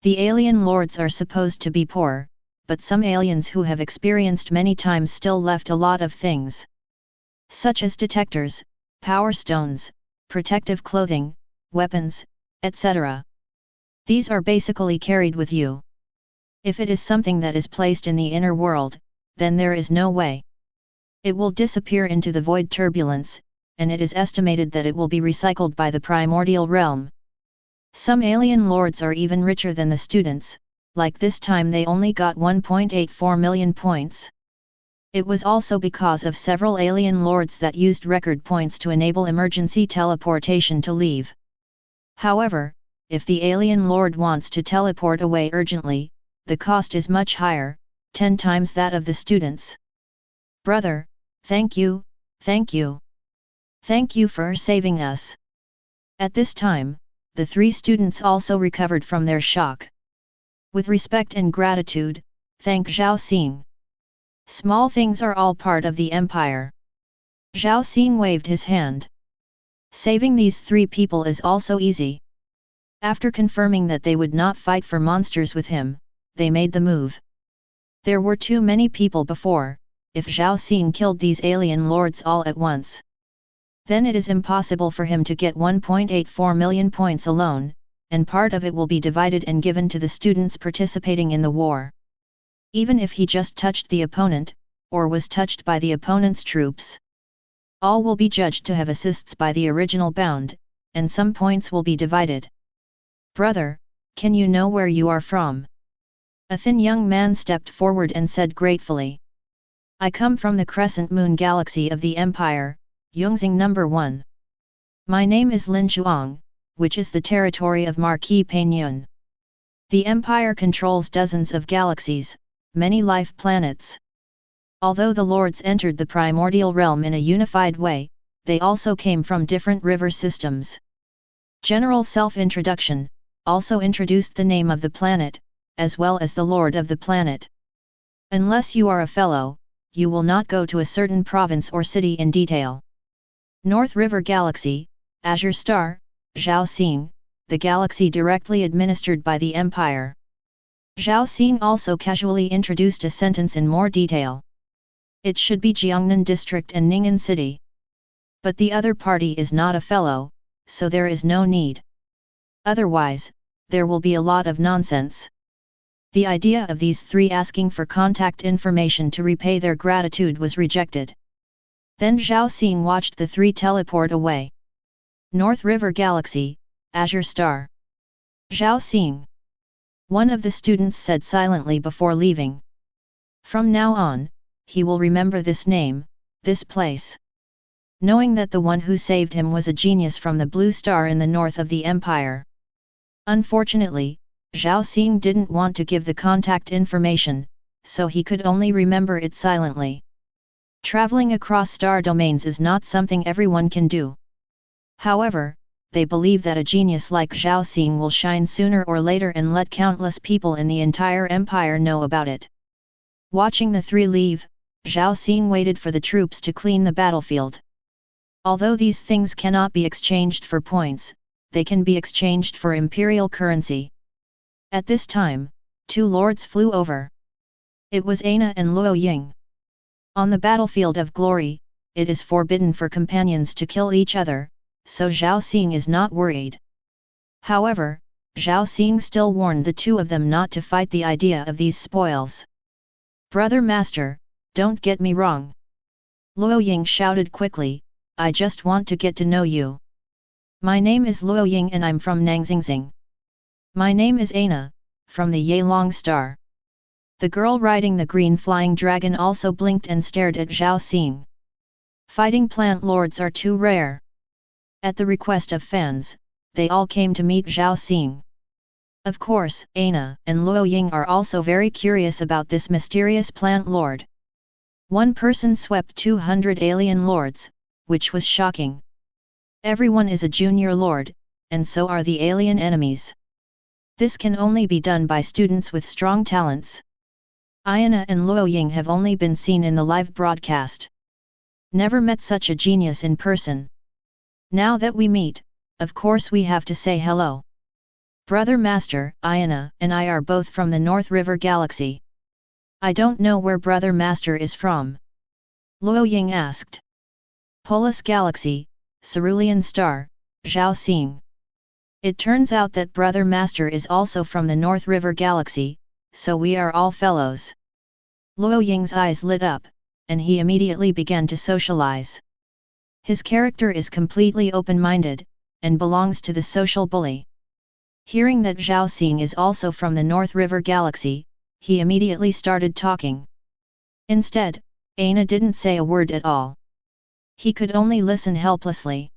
The alien lords are supposed to be poor, but some aliens who have experienced many times still left a lot of things. Such as detectors, power stones, protective clothing, weapons, etc. These are basically carried with you. If it is something that is placed in the inner world, then there is no way. It will disappear into the void turbulence, and it is estimated that it will be recycled by the primordial realm. Some alien lords are even richer than the students, like this time they only got 1.84 million points. It was also because of several alien lords that used record points to enable emergency teleportation to leave. However, if the alien lord wants to teleport away urgently, the cost is much higher, 10 times that of the students. Brother, thank you, thank you. Thank you for saving us. At this time, the 3 students also recovered from their shock. With respect and gratitude, thank Zhao Xing. Small things are all part of the empire. Zhao Xing waved his hand. Saving these 3 people is also easy. After confirming that they would not fight for monsters with him, they made the move. There were too many people before, if Zhao Xing killed these alien lords all at once. Then it is impossible for him to get 1.84 million points alone, and part of it will be divided and given to the students participating in the war. Even if he just touched the opponent, or was touched by the opponent's troops. All will be judged to have assists by the original bound, and some points will be divided. Brother, can you know where you are from? A thin young man stepped forward and said gratefully. I come from the Crescent Moon Galaxy of the Empire, Yongxing No. 1. My name is Lin Zhuang, which is the territory of Marquis Peinyun. The Empire controls dozens of galaxies, many life planets. Although the lords entered the primordial realm in a unified way, they also came from different river systems. General self-introduction, also introduced the name of the planet, as well as the lord of the planet. Unless you are a fellow, you will not go to a certain province or city in detail. North River Galaxy, Azure Star, Zhao Xing, the galaxy directly administered by the Empire. Zhao Xing also casually introduced a sentence in more detail. It should be Jiangnan District and Ning'an City. But the other party is not a fellow, so there is no need. Otherwise, there will be a lot of nonsense. The idea of these 3 asking for contact information to repay their gratitude was rejected. Then Zhao Xing watched the three teleport away. North River Galaxy, Azure Star. Zhao Xing. One of the students said silently before leaving. From now on, he will remember this name, this place. Knowing that the one who saved him was a genius from the blue star in the north of the empire. Unfortunately, Zhao Xing didn't want to give the contact information, so he could only remember it silently. Traveling across star domains is not something everyone can do. However, they believe that a genius like Zhao Xing will shine sooner or later and let countless people in the entire empire know about it. Watching the three leave, Zhao Xing waited for the troops to clean the battlefield. Although these things cannot be exchanged for points, they can be exchanged for Imperial currency. At this time, two lords flew over. It was Aina and Luo Ying. On the battlefield of glory, it is forbidden for companions to kill each other, so Zhao Xing is not worried. However, Zhao Xing still warned the two of them not to fight the idea of these spoils. "Brother Master, don't get me wrong." Luo Ying shouted quickly, "I just want to get to know you. My name is Luo Ying and I'm from Nangxingxing. My name is Aina, from the Yelong Star." The girl riding the green flying dragon also blinked and stared at Zhao Xing. Fighting plant lords are too rare. At the request of fans, they all came to meet Zhao Xing. Of course, Aina and Luo Ying are also very curious about this mysterious plant lord. One person swept 200 alien lords, which was shocking. Everyone is a junior lord, and so are the alien enemies. This can only be done by students with strong talents. Aina and Luo Ying have only been seen in the live broadcast. Never met such a genius in person. Now that we meet, of course we have to say hello. "Brother Master, Aina and I are both from the North River Galaxy. I don't know where Brother Master is from." Luo Ying asked. "Polis Galaxy, Cerulean Star, Zhao Xing. It turns out that Brother Master is also from the North River Galaxy, so we are all fellows." Luo Ying's eyes lit up, and he immediately began to socialize. His character is completely open-minded, and belongs to the social bully. Hearing that Zhao Xing is also from the North River Galaxy, he immediately started talking. Instead, Aina didn't say a word at all. He could only listen helplessly.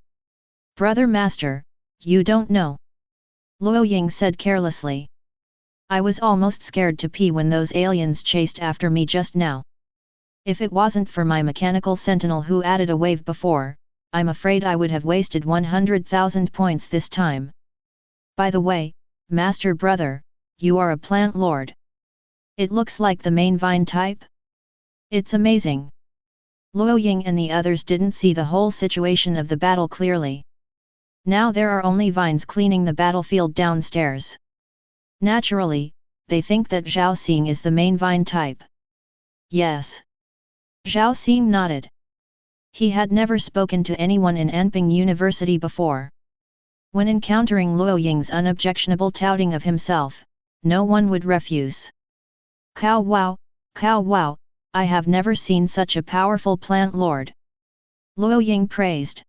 "Brother Master, you don't know," Luo Ying said carelessly. "I was almost scared to pee when those aliens chased after me just now. If it wasn't for my mechanical sentinel who added a wave before, I'm afraid I would have wasted 100,000 points this time. By the way, Master Brother, you are a plant lord. It looks like the main vine type? It's amazing." Luo Ying and the others didn't see the whole situation of the battle clearly. Now there are only vines cleaning the battlefield downstairs. Naturally, they think that Zhao Xing is the main vine type. "Yes." Zhao Xing nodded. He had never spoken to anyone in Anping University before. When encountering Luo Ying's unobjectionable touting of himself, no one would refuse. Cow wow, I have never seen such a powerful plant lord." Luo Ying praised.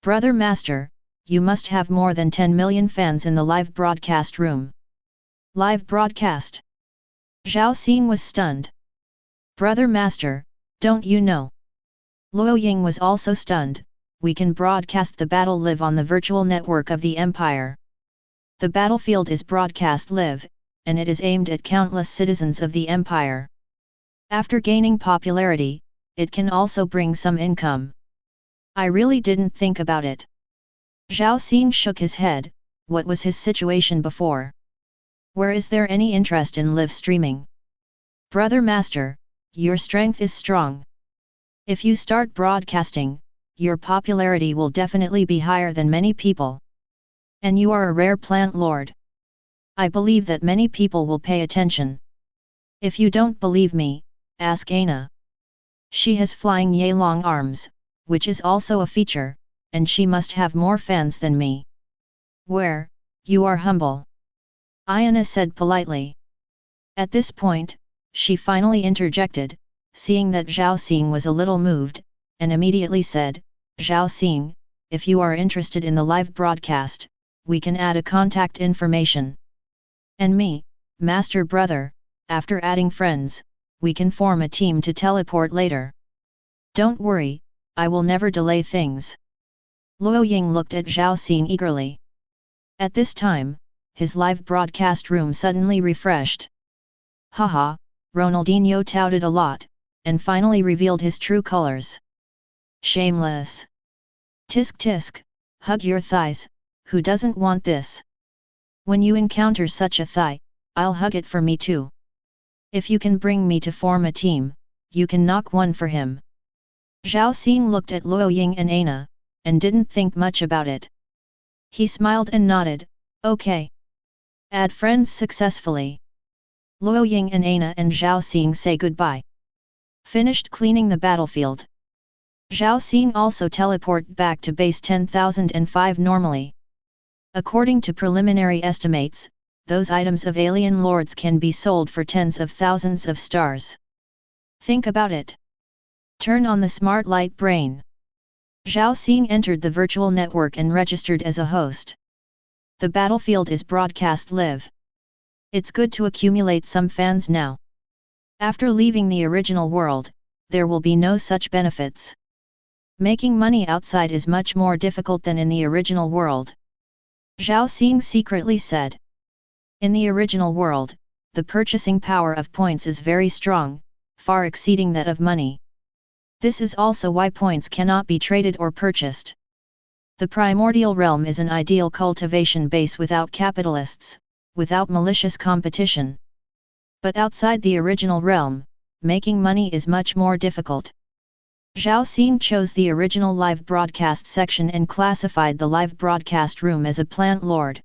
"Brother Master, you must have more than 10 million fans in the live broadcast room." "Live broadcast?" Zhao Xing was stunned. "Brother Master, don't you know?" Luo Ying was also stunned. "We can broadcast the battle live on the virtual network of the Empire. The battlefield is broadcast live, and it is aimed at countless citizens of the Empire. After gaining popularity, it can also bring some income. I really didn't think about it." Zhao Xing shook his head. What was his situation before? Where is there any interest in live streaming? "Brother Master, your strength is strong. If you start broadcasting, your popularity will definitely be higher than many people. And you are a rare plant lord. I believe that many people will pay attention. If you don't believe me, ask Aina. She has flying Yelong arms, which is also a feature, and she must have more fans than me." "Where, you are humble," Aina said politely. At this point, she finally interjected, seeing that Zhao Xing was a little moved, and immediately said, "Zhao Xing, if you are interested in the live broadcast, we can add a contact information. And me, Master Brother, after adding friends, we can form a team to teleport later. Don't worry, I will never delay things." Luo Ying looked at Zhao Xing eagerly. At this time, his live broadcast room suddenly refreshed. Haha, Ronaldinho touted a lot, and finally revealed his true colors. Shameless. Tisk tisk, hug your thighs, who doesn't want this? When you encounter such a thigh, I'll hug it for me too. If you can bring me to form a team, you can knock one for him. Zhao Xing looked at Luo Ying and Ana, and didn't think much about it. He smiled and nodded, "Okay. Add friends successfully." Luo Ying and Ana and Zhao Xing say goodbye. Finished cleaning the battlefield. Zhao Xing also teleport back to base 10,005 normally. According to preliminary estimates, those items of alien lords can be sold for tens of thousands of stars. Think about it. Turn on the smart light brain. Zhao Xing entered the virtual network and registered as a host. The battlefield is broadcast live. It's good to accumulate some fans now. After leaving the original world, there will be no such benefits. Making money outside is much more difficult than in the original world. Zhao Xing secretly said. In the original world, the purchasing power of points is very strong, far exceeding that of money. This is also why points cannot be traded or purchased. The primordial realm is an ideal cultivation base without capitalists, without malicious competition. But outside the original realm, making money is much more difficult. Zhao Xing chose the original live broadcast section and classified the live broadcast room as a plant lord.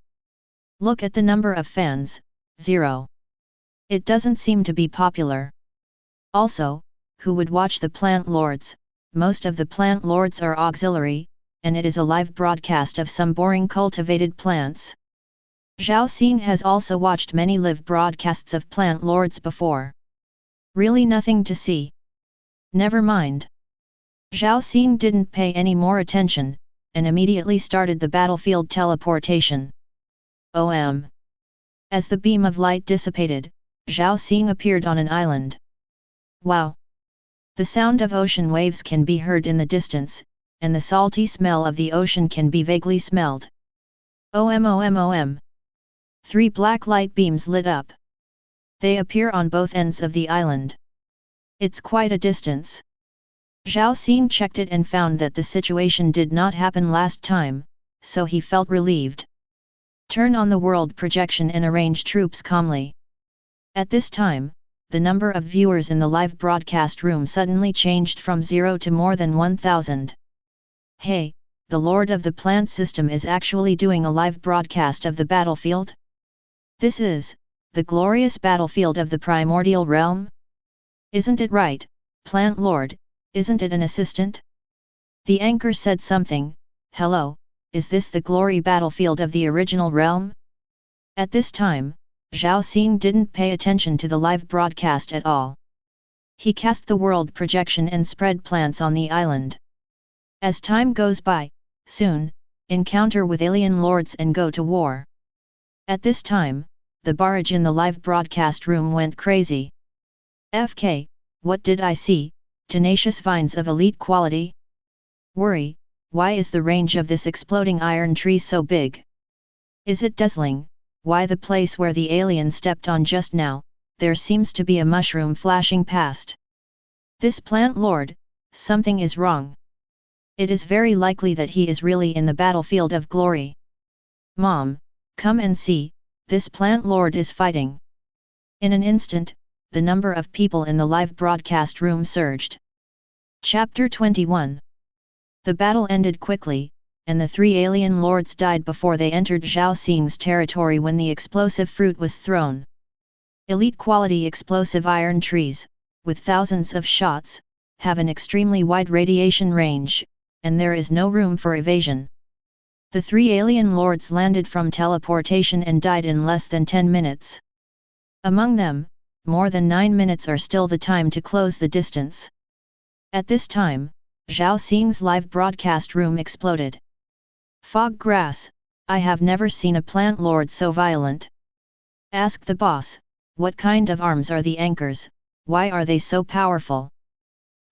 Look at the number of fans, 0. It doesn't seem to be popular. Also, who would watch the plant lords? Most of the plant lords are auxiliary, and it is a live broadcast of some boring cultivated plants. Zhao Xing has also watched many live broadcasts of plant lords before. Really nothing to see. Never mind. Zhao Xing didn't pay any more attention, and immediately started the battlefield teleportation. As the beam of light dissipated, Zhao Xing appeared on an island. Wow! The sound of ocean waves can be heard in the distance, and the salty smell of the ocean can be vaguely smelled. OM. 3 black light beams lit up. They appear on both ends of the island. It's quite a distance. Zhao Xing checked it and found that the situation did not happen last time, so he felt relieved. Turn on the world projection and arrange troops calmly. At this time, the number of viewers in the live broadcast room suddenly changed from 0 to more than 1,000. Hey, the Lord of the Plant System is actually doing a live broadcast of the battlefield? This is the glorious battlefield of the primordial realm? Isn't it right, Plant Lord? Isn't it an assistant? The anchor said something. Hello, is this the glory battlefield of the original realm? At this time, Zhao Xing didn't pay attention to the live broadcast at all. He cast the world projection and spread plants on the island. As time goes by, soon, encounter with alien lords and go to war. At this time, the barrage in the live broadcast room went crazy. FK, what did I see? Tenacious vines of elite quality? Worry, why is the range of this exploding iron tree so big? Is it dazzling? Why the place where the alien stepped on just now, there seems to be a mushroom flashing past. This plant lord, something is wrong. It is very likely that he is really in the battlefield of glory. Mom, come and see, this plant lord is fighting. In an instant, the number of people in the live broadcast room surged. Chapter 21. The battle ended quickly, and the 3 alien lords died before they entered Zhao Xing's territory when the explosive fruit was thrown. Elite quality explosive iron trees, with thousands of shots, have an extremely wide radiation range, and there is no room for evasion. The 3 alien lords landed from teleportation and died in less than 10 minutes. Among them, more than 9 minutes are still the time to close the distance. At this time, Zhao Xing's live broadcast room exploded. Fog grass, I have never seen a plant lord so violent. Ask the boss, what kind of arms are the anchors, why are they so powerful?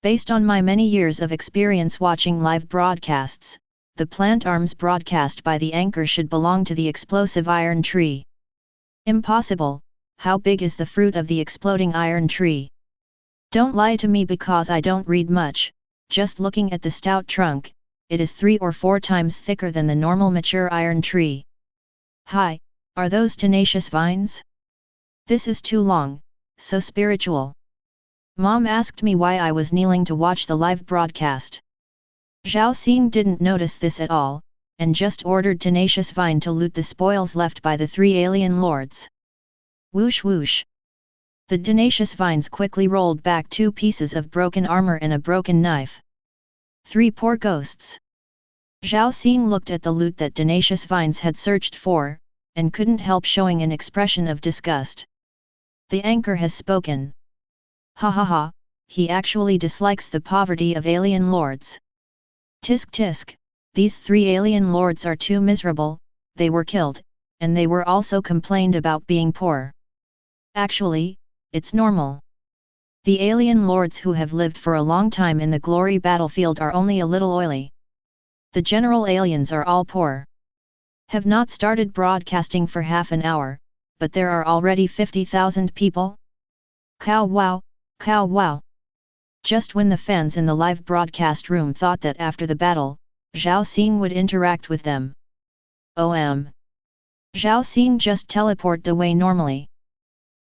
Based on my many years of experience watching live broadcasts, the plant arms broadcast by the anchor should belong to the explosive iron tree. Impossible, how big is the fruit of the exploding iron tree? Don't lie to me because I don't read much, just looking at the stout trunk, it is 3 or 4 times thicker than the normal mature iron tree. Hi, are those tenacious vines? This is too long, so spiritual. Mom asked me why I was kneeling to watch the live broadcast. Zhao Xing didn't notice this at all, and just ordered Tenacious Vine to loot the spoils left by the 3 alien lords. Whoosh whoosh. The Tenacious Vines quickly rolled back 2 pieces of broken armor and a broken knife. 3 poor ghosts. Zhao Xing looked at the loot that Tenacious Vines had searched for, and couldn't help showing an expression of disgust. The anchor has spoken. Ha ha ha, he actually dislikes the poverty of alien lords. Tisk tisk, these 3 alien lords are too miserable, they were killed, and they were also complained about being poor. Actually, it's normal. The alien lords who have lived for a long time in the glory battlefield are only a little oily. The general aliens are all poor. Have not started broadcasting for half an hour, but there are already 50,000 people? Cow wow, cow wow. Just when the fans in the live broadcast room thought that after the battle, Zhao Xing would interact with them. Zhao Xing just teleported away normally.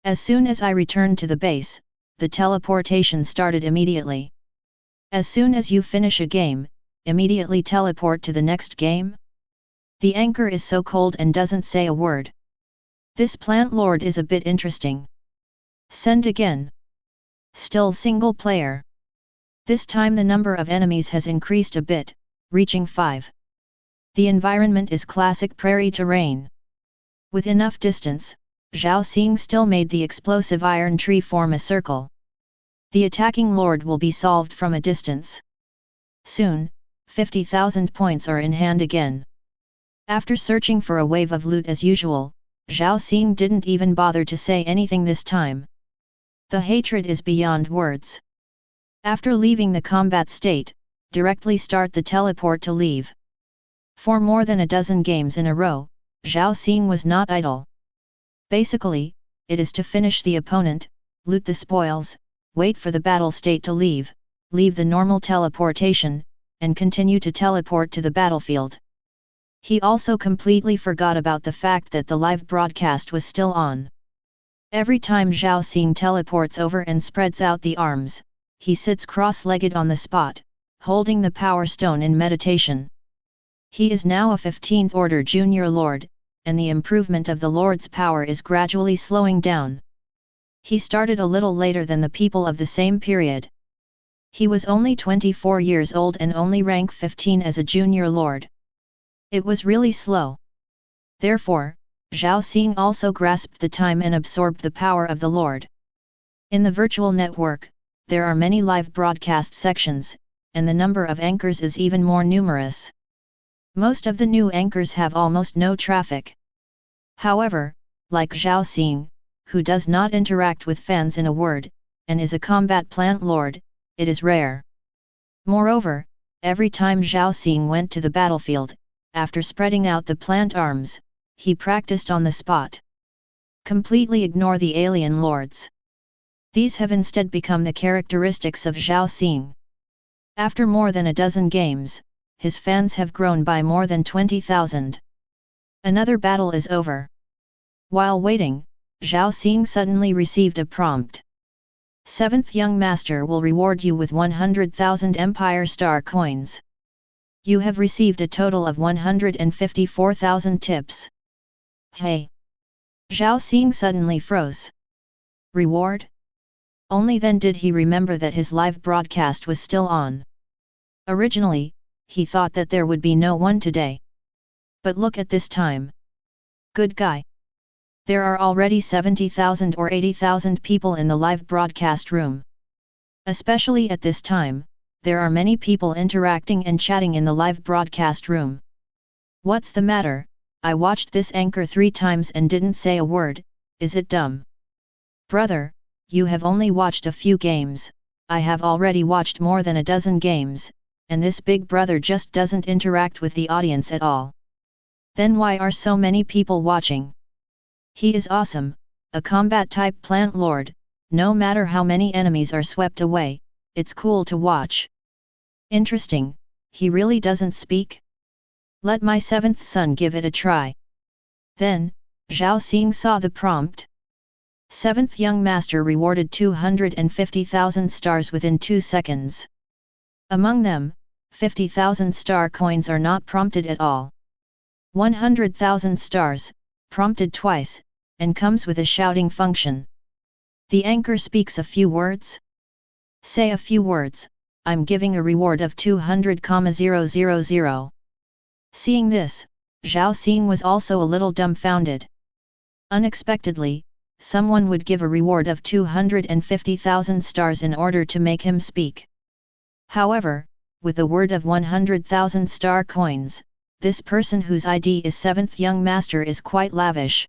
As soon as I returned to the base, the teleportation started immediately. As soon as you finish a game, immediately teleport to the next game? The anchor is so cold and doesn't say a word. This plant lord is a bit interesting. Send again. Still single player. This time the number of enemies has increased a bit, reaching 5. The environment is classic prairie terrain. With enough distance, Zhao Xing still made the explosive iron tree form a circle. The attacking lord will be solved from a distance. Soon, 50,000 points are in hand again. After searching for a wave of loot as usual, Zhao Xing didn't even bother to say anything this time. The hatred is beyond words. After leaving the combat state, directly start the teleport to leave. For more than a dozen games in a row, Zhao Xing was not idle. Basically, it is to finish the opponent, loot the spoils, wait for the battle state to leave the normal teleportation, and continue to teleport to the battlefield. He also completely forgot about the fact that the live broadcast was still on. Every time Zhao Xing teleports over and spreads out the arms, he sits cross-legged on the spot, holding the power stone in meditation. He is now a 15th order junior lord, and the improvement of the lord's power is gradually slowing down. He started a little later than the people of the same period. He was only 24 years old and only rank 15 as a junior lord. It was really slow. Therefore, Zhao Xing also grasped the time and absorbed the power of the lord. In the virtual network, there are many live broadcast sections, and the number of anchors is even more numerous. Most of the new anchors have almost no traffic. However, like Zhao Xing, who does not interact with fans in a word, and is a combat plant lord, it is rare. Moreover, every time Zhao Xing went to the battlefield, after spreading out the plant arms, he practiced on the spot. Completely ignore the alien lords. These have instead become the characteristics of Zhao Xing. After more than a dozen games, his fans have grown by more than 20,000. Another battle is over. While waiting, Zhao Xing suddenly received a prompt. 7th Young Master will reward you with 100,000 Empire Star coins. You have received a total of 154,000 tips. Hey! Zhao Xing suddenly froze. Reward? Only then did he remember that his live broadcast was still on. Originally, he thought that there would be no one today. But look at this time. Good guy. There are already 70,000 or 80,000 people in the live broadcast room. Especially at this time, there are many people interacting and chatting in the live broadcast room. What's the matter? I watched this anchor 3 times and didn't say a word, is it dumb? Brother, you have only watched a few games, I have already watched more than a dozen games, and this big brother just doesn't interact with the audience at all. Then why are so many people watching? He is awesome, a combat-type plant lord, no matter how many enemies are swept away, it's cool to watch. Interesting, he really doesn't speak? Let my 7th son give it a try. Then, Zhao Xing saw the prompt. 7th young master rewarded 250,000 stars within 2 seconds. Among them, 50,000 star coins are not prompted at all. 100,000 stars, prompted twice, and comes with a shouting function. The anchor speaks a few words. Say a few words, I'm giving a reward of 200,000. Seeing this, Zhao Xing was also a little dumbfounded. Unexpectedly, someone would give a reward of 250,000 stars in order to make him speak. However, with a word of 100,000 star coins, this person whose ID is 7th young master is quite lavish.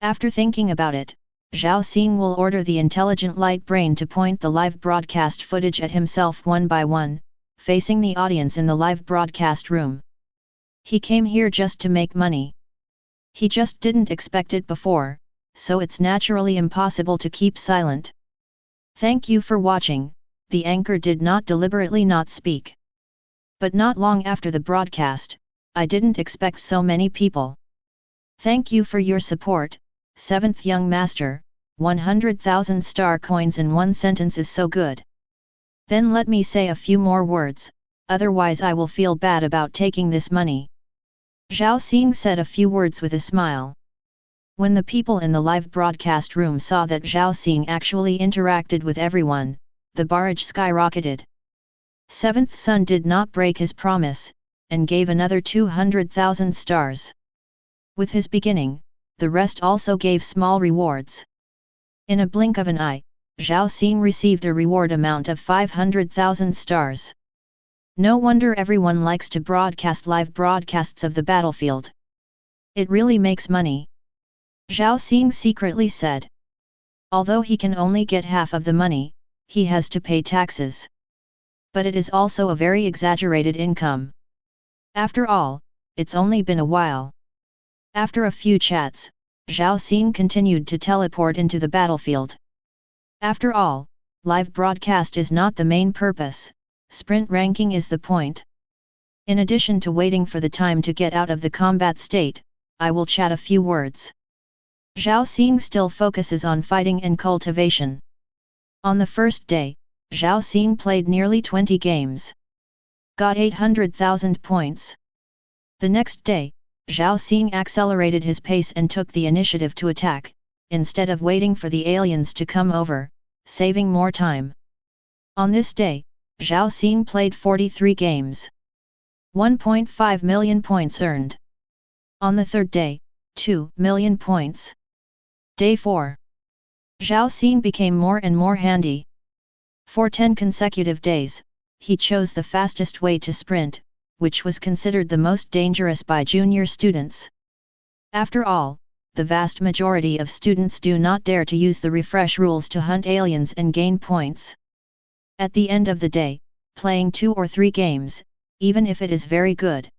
After thinking about it, Zhao Xing will order the intelligent light brain to point the live broadcast footage at himself one by one, facing the audience in the live broadcast room. He came here just to make money. He just didn't expect it before, so it's naturally impossible to keep silent. Thank you for watching, the anchor did not deliberately not speak. But not long after the broadcast, I didn't expect so many people. Thank you for your support, 7th young master, 100,000 star coins in 1 sentence is so good. Then let me say a few more words, otherwise I will feel bad about taking this money. Zhao Xing said a few words with a smile. When the people in the live broadcast room saw that Zhao Xing actually interacted with everyone, the barrage skyrocketed. 7th son did not break his promise, and gave another 200,000 stars. With his beginning, the rest also gave small rewards. In a blink of an eye, Zhao Xing received a reward amount of 500,000 stars. No wonder everyone likes to broadcast live broadcasts of the battlefield. It really makes money. Zhao Xing secretly said. Although he can only get half of the money, he has to pay taxes. But it is also a very exaggerated income. After all, it's only been a while. After a few chats, Zhao Xing continued to teleport into the battlefield. After all, live broadcast is not the main purpose, sprint ranking is the point. In addition to waiting for the time to get out of the combat state, I will chat a few words. Zhao Xing still focuses on fighting and cultivation. On the first day, Zhao Xing played nearly 20 games. Got 800,000 points. The next day, Zhao Xing accelerated his pace and took the initiative to attack, instead of waiting for the aliens to come over, saving more time. On this day, Zhao Xing played 43 games. 1.5 million points earned. On the third day, 2 million points. Day 4. Zhao Xing became more and more handy. For 10 consecutive days, he chose the fastest way to sprint, which was considered the most dangerous by junior students. After all, the vast majority of students do not dare to use the refresh rules to hunt aliens and gain points. At the end of the day, playing 2 or 3 games, even if it is very good.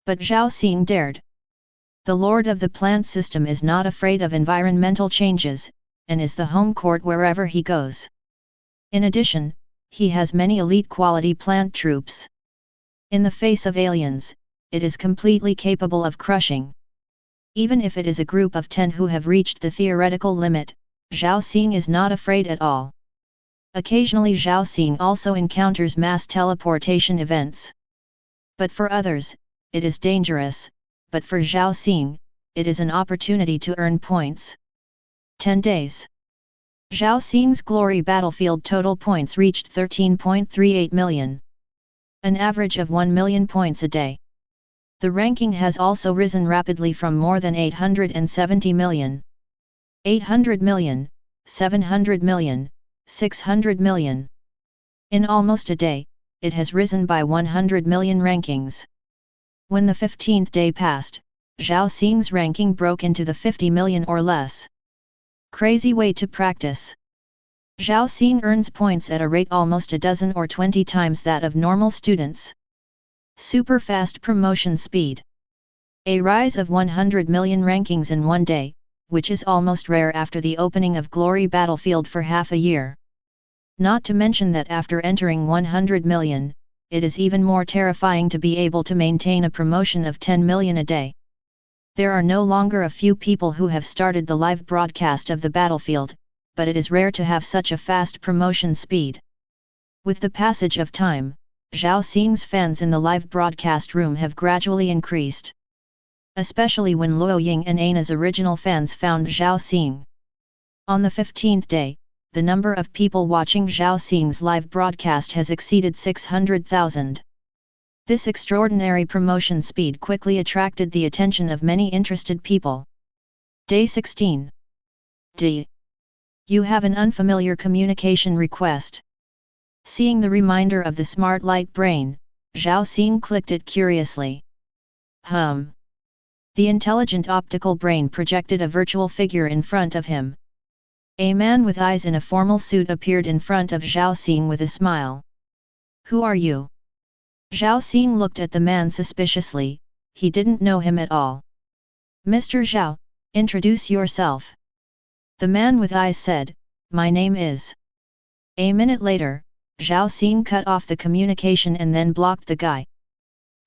But Zhao Xing dared. The Lord of the plant system is not afraid of environmental changes, and is the home court wherever he goes. In addition, he has many elite quality plant troops. In the face of aliens, it is completely capable of crushing. Even if it is a group of 10 who have reached the theoretical limit, Zhao Xing is not afraid at all. Occasionally Zhao Xing also encounters mass teleportation events. But for others, it is dangerous, but for Zhao Xing, it is an opportunity to earn points. 10 days. Zhao Xing's glory battlefield total points reached 13.38 million. An average of 1 million points a day. The ranking has also risen rapidly from more than 870 million, 800 million, 700 million, 600 million. In almost a day, it has risen by 100 million rankings. When the 15th day passed, Zhao Xing's ranking broke into the 50 million or less. Crazy way to practice. Zhao Xing earns points at a rate almost a dozen or 20 times that of normal students. Super fast promotion speed. A rise of 100 million rankings in one day, which is almost rare after the opening of Glory Battlefield for half a year. Not to mention that after entering 100 million, it is even more terrifying to be able to maintain a promotion of 10 million a day. There are no longer a few people who have started the live broadcast of the battlefield, but it is rare to have such a fast promotion speed. With the passage of time, Zhao Xing's fans in the live broadcast room have gradually increased. Especially when Luo Ying and Ana's original fans found Zhao Xing. On the 15th day, the number of people watching Zhao Xing's live broadcast has exceeded 600,000. This extraordinary promotion speed quickly attracted the attention of many interested people. Day 16. D. You have an unfamiliar communication request. Seeing the reminder of the smart light brain, Zhao Xing clicked it curiously. The intelligent optical brain projected a virtual figure in front of him. A man with eyes in a formal suit appeared in front of Zhao Xing with a smile. Who are you? Zhao Xing looked at the man suspiciously, he didn't know him at all. Mr. Zhao, introduce yourself. The man with eyes said, my name is. A minute later, Zhao Xing cut off the communication and then blocked the guy.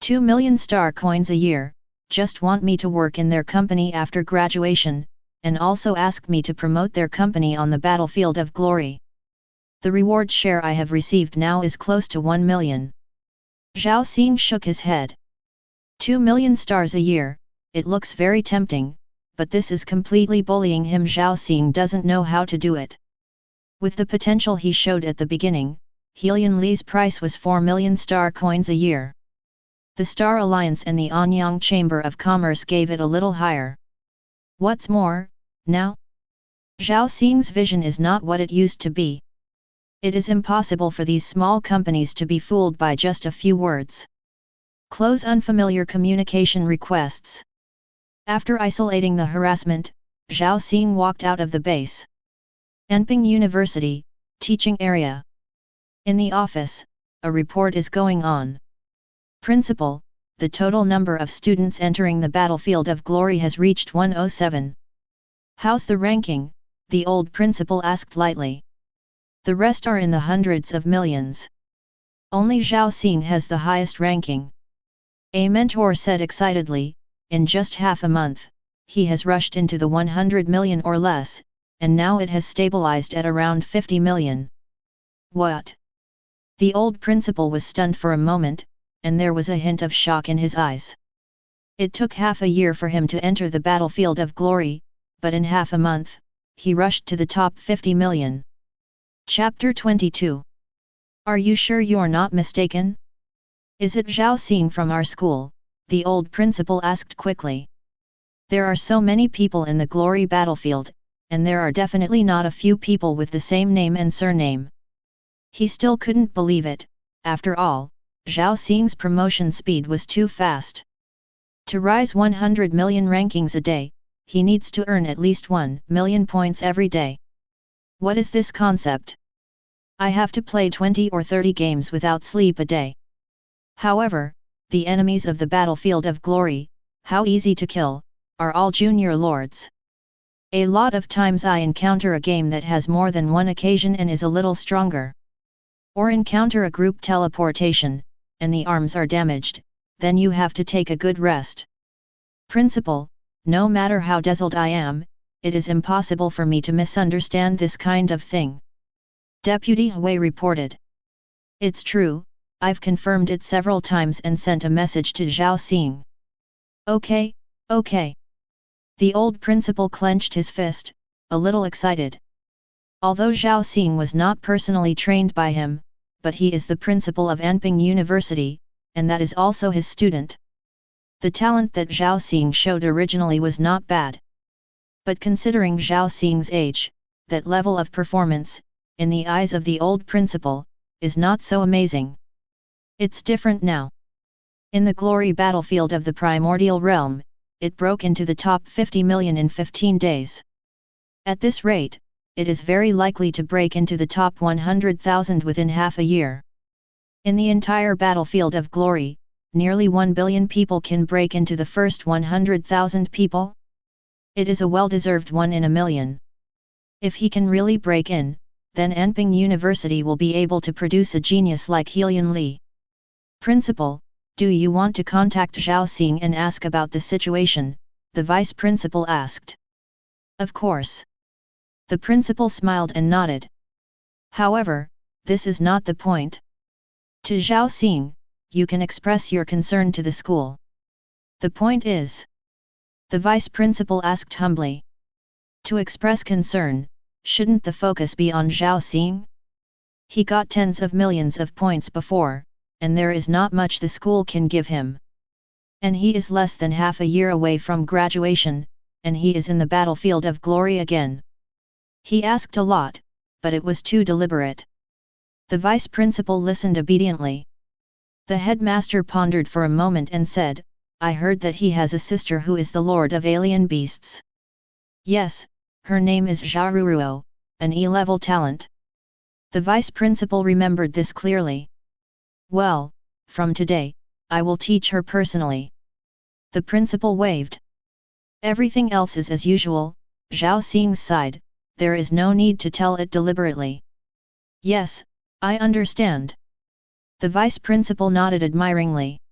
2 million star coins a year, just want me to work in their company after graduation, and also ask me to promote their company on the battlefield of glory. The reward share I have received now is close to 1 million. Zhao Xing shook his head. 2 million stars a year, it looks very tempting, but this is completely bullying him. Zhao Xing doesn't know how to do it. With the potential he showed at the beginning, Helian Li's price was 4 million star coins a year. The Star Alliance and the Anyang Chamber of Commerce gave it a little higher. What's more, now? Zhao Xing's vision is not what it used to be. It is impossible for these small companies to be fooled by just a few words. Close unfamiliar communication requests. After isolating the harassment, Zhao Xing walked out of the base. Enping University, teaching area. In the office, a report is going on. Principal, the total number of students entering the battlefield of glory has reached 107. How's the ranking? The old principal asked lightly. The rest are in the hundreds of millions. Only Zhao Xing has the highest ranking. A mentor said excitedly, in just half a month, he has rushed into the 100 million or less, and now it has stabilized at around 50 million. What? The old principal was stunned for a moment, and there was a hint of shock in his eyes. It took half a year for him to enter the battlefield of glory, but in half a month, he rushed to the top 50 million. Chapter 22. Are you sure you're not mistaken? Is it Zhao Xing from our school? The old principal asked quickly. There are so many people in the glory battlefield, and there are definitely not a few people with the same name and surname. He still couldn't believe it. After all, Zhao Xing's promotion speed was too fast. To rise 100 million rankings a day, he needs to earn at least 1 million points every day. What is this concept? I have to play 20 or 30 games without sleep a day. However, the enemies of the battlefield of glory, how easy to kill, are all junior lords. A lot of times I encounter a game that has more than one occasion and is a little stronger. Or encounter a group teleportation, and the arms are damaged, then you have to take a good rest. Principal, no matter how dazzled I am, it is impossible for me to misunderstand this kind of thing. Deputy Hui reported. It's true, I've confirmed it several times and sent a message to Zhao Xing. Okay. The old principal clenched his fist, a little excited. Although Zhao Xing was not personally trained by him, but he is the principal of Enping University, and that is also his student. The talent that Zhao Xing showed originally was not bad. But considering Zhao Xing's age, that level of performance, in the eyes of the old principal, is not so amazing. It's different now. In the glory battlefield of the primordial realm, it broke into the top 50 million in 15 days. At this rate, it is very likely to break into the top 100,000 within half a year. In the entire battlefield of glory, nearly 1 billion people can break into the first 100,000 people. It is a well-deserved 1 in a million. If he can really break in, then Anping University will be able to produce a genius like Helian Li. Principal, do you want to contact Zhao Xing and ask about the situation? The vice principal asked. Of course. The principal smiled and nodded. However, this is not the point. To Zhao Xing, you can express your concern to the school. The point is. The vice principal asked humbly. To express concern, shouldn't the focus be on Zhao Xing? He got tens of millions of points before, and there is not much the school can give him. And he is less than half a year away from graduation, and he is in the battlefield of glory again. He asked a lot, but it was too deliberate. The vice principal listened obediently. The headmaster pondered for a moment and said, I heard that he has a sister who is the lord of alien beasts. Yes, her name is Zharuruo, an E-level talent. The vice principal remembered this clearly. Well, from today, I will teach her personally. The principal waved. Everything else is as usual, Zhao Xing sighed, there is no need to tell it deliberately. Yes, I understand. The vice principal nodded admiringly.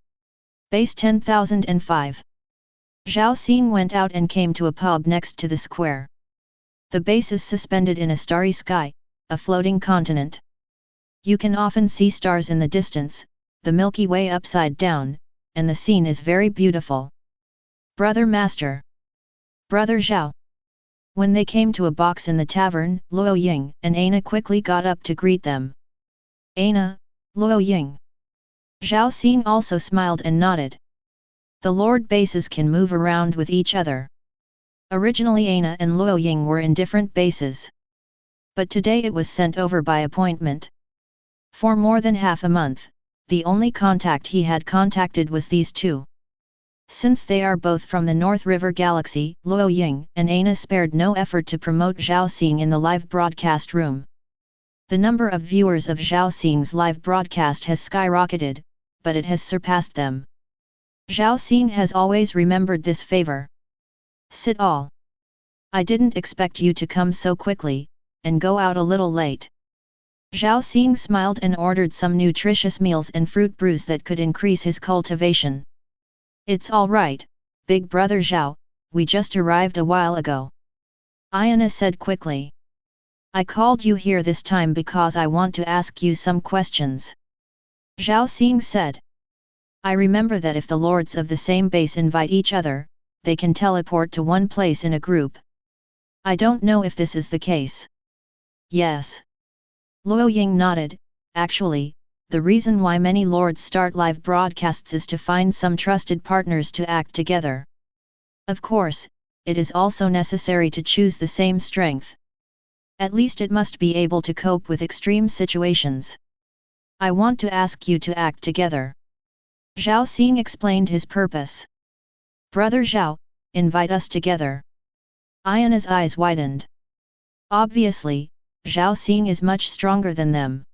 Base 10,005. Zhao Xing went out and came to a pub next to the square. The base is suspended in a starry sky, a floating continent. You can often see stars in the distance, the Milky Way upside down, and the scene is very beautiful. Brother Master. Brother Zhao. When they came to a box in the tavern, Luo Ying and Aina quickly got up to greet them. Aina, Luo Ying. Zhao Xing also smiled and nodded. The Lord bases can move around with each other. Originally Aina and Luo Ying were in different bases. But today it was sent over by appointment. For more than half a month, the only contact he had contacted was these two. Since they are both from the North River Galaxy, Luo Ying and Aina spared no effort to promote Zhao Xing in the live broadcast room. The number of viewers of Zhao Xing's live broadcast has skyrocketed, but it has surpassed them. Zhao Xing has always remembered this favor. Sit all. I didn't expect you to come so quickly, and go out a little late. Zhao Xing smiled and ordered some nutritious meals and fruit brews that could increase his cultivation. It's all right, big brother Zhao, we just arrived a while ago. Aina said quickly. I called you here this time because I want to ask you some questions. Zhao Xing said. I remember that if the lords of the same base invite each other, they can teleport to one place in a group. I don't know if this is the case. Yes. Luo Ying nodded. Actually, the reason why many lords start live broadcasts is to find some trusted partners to act together. Of course, it is also necessary to choose the same strength. At least it must be able to cope with extreme situations. I want to ask you to act together. Zhao Xing explained his purpose. Brother Zhao, invite us together. Ayana's eyes widened. Obviously, Zhao Xing is much stronger than them.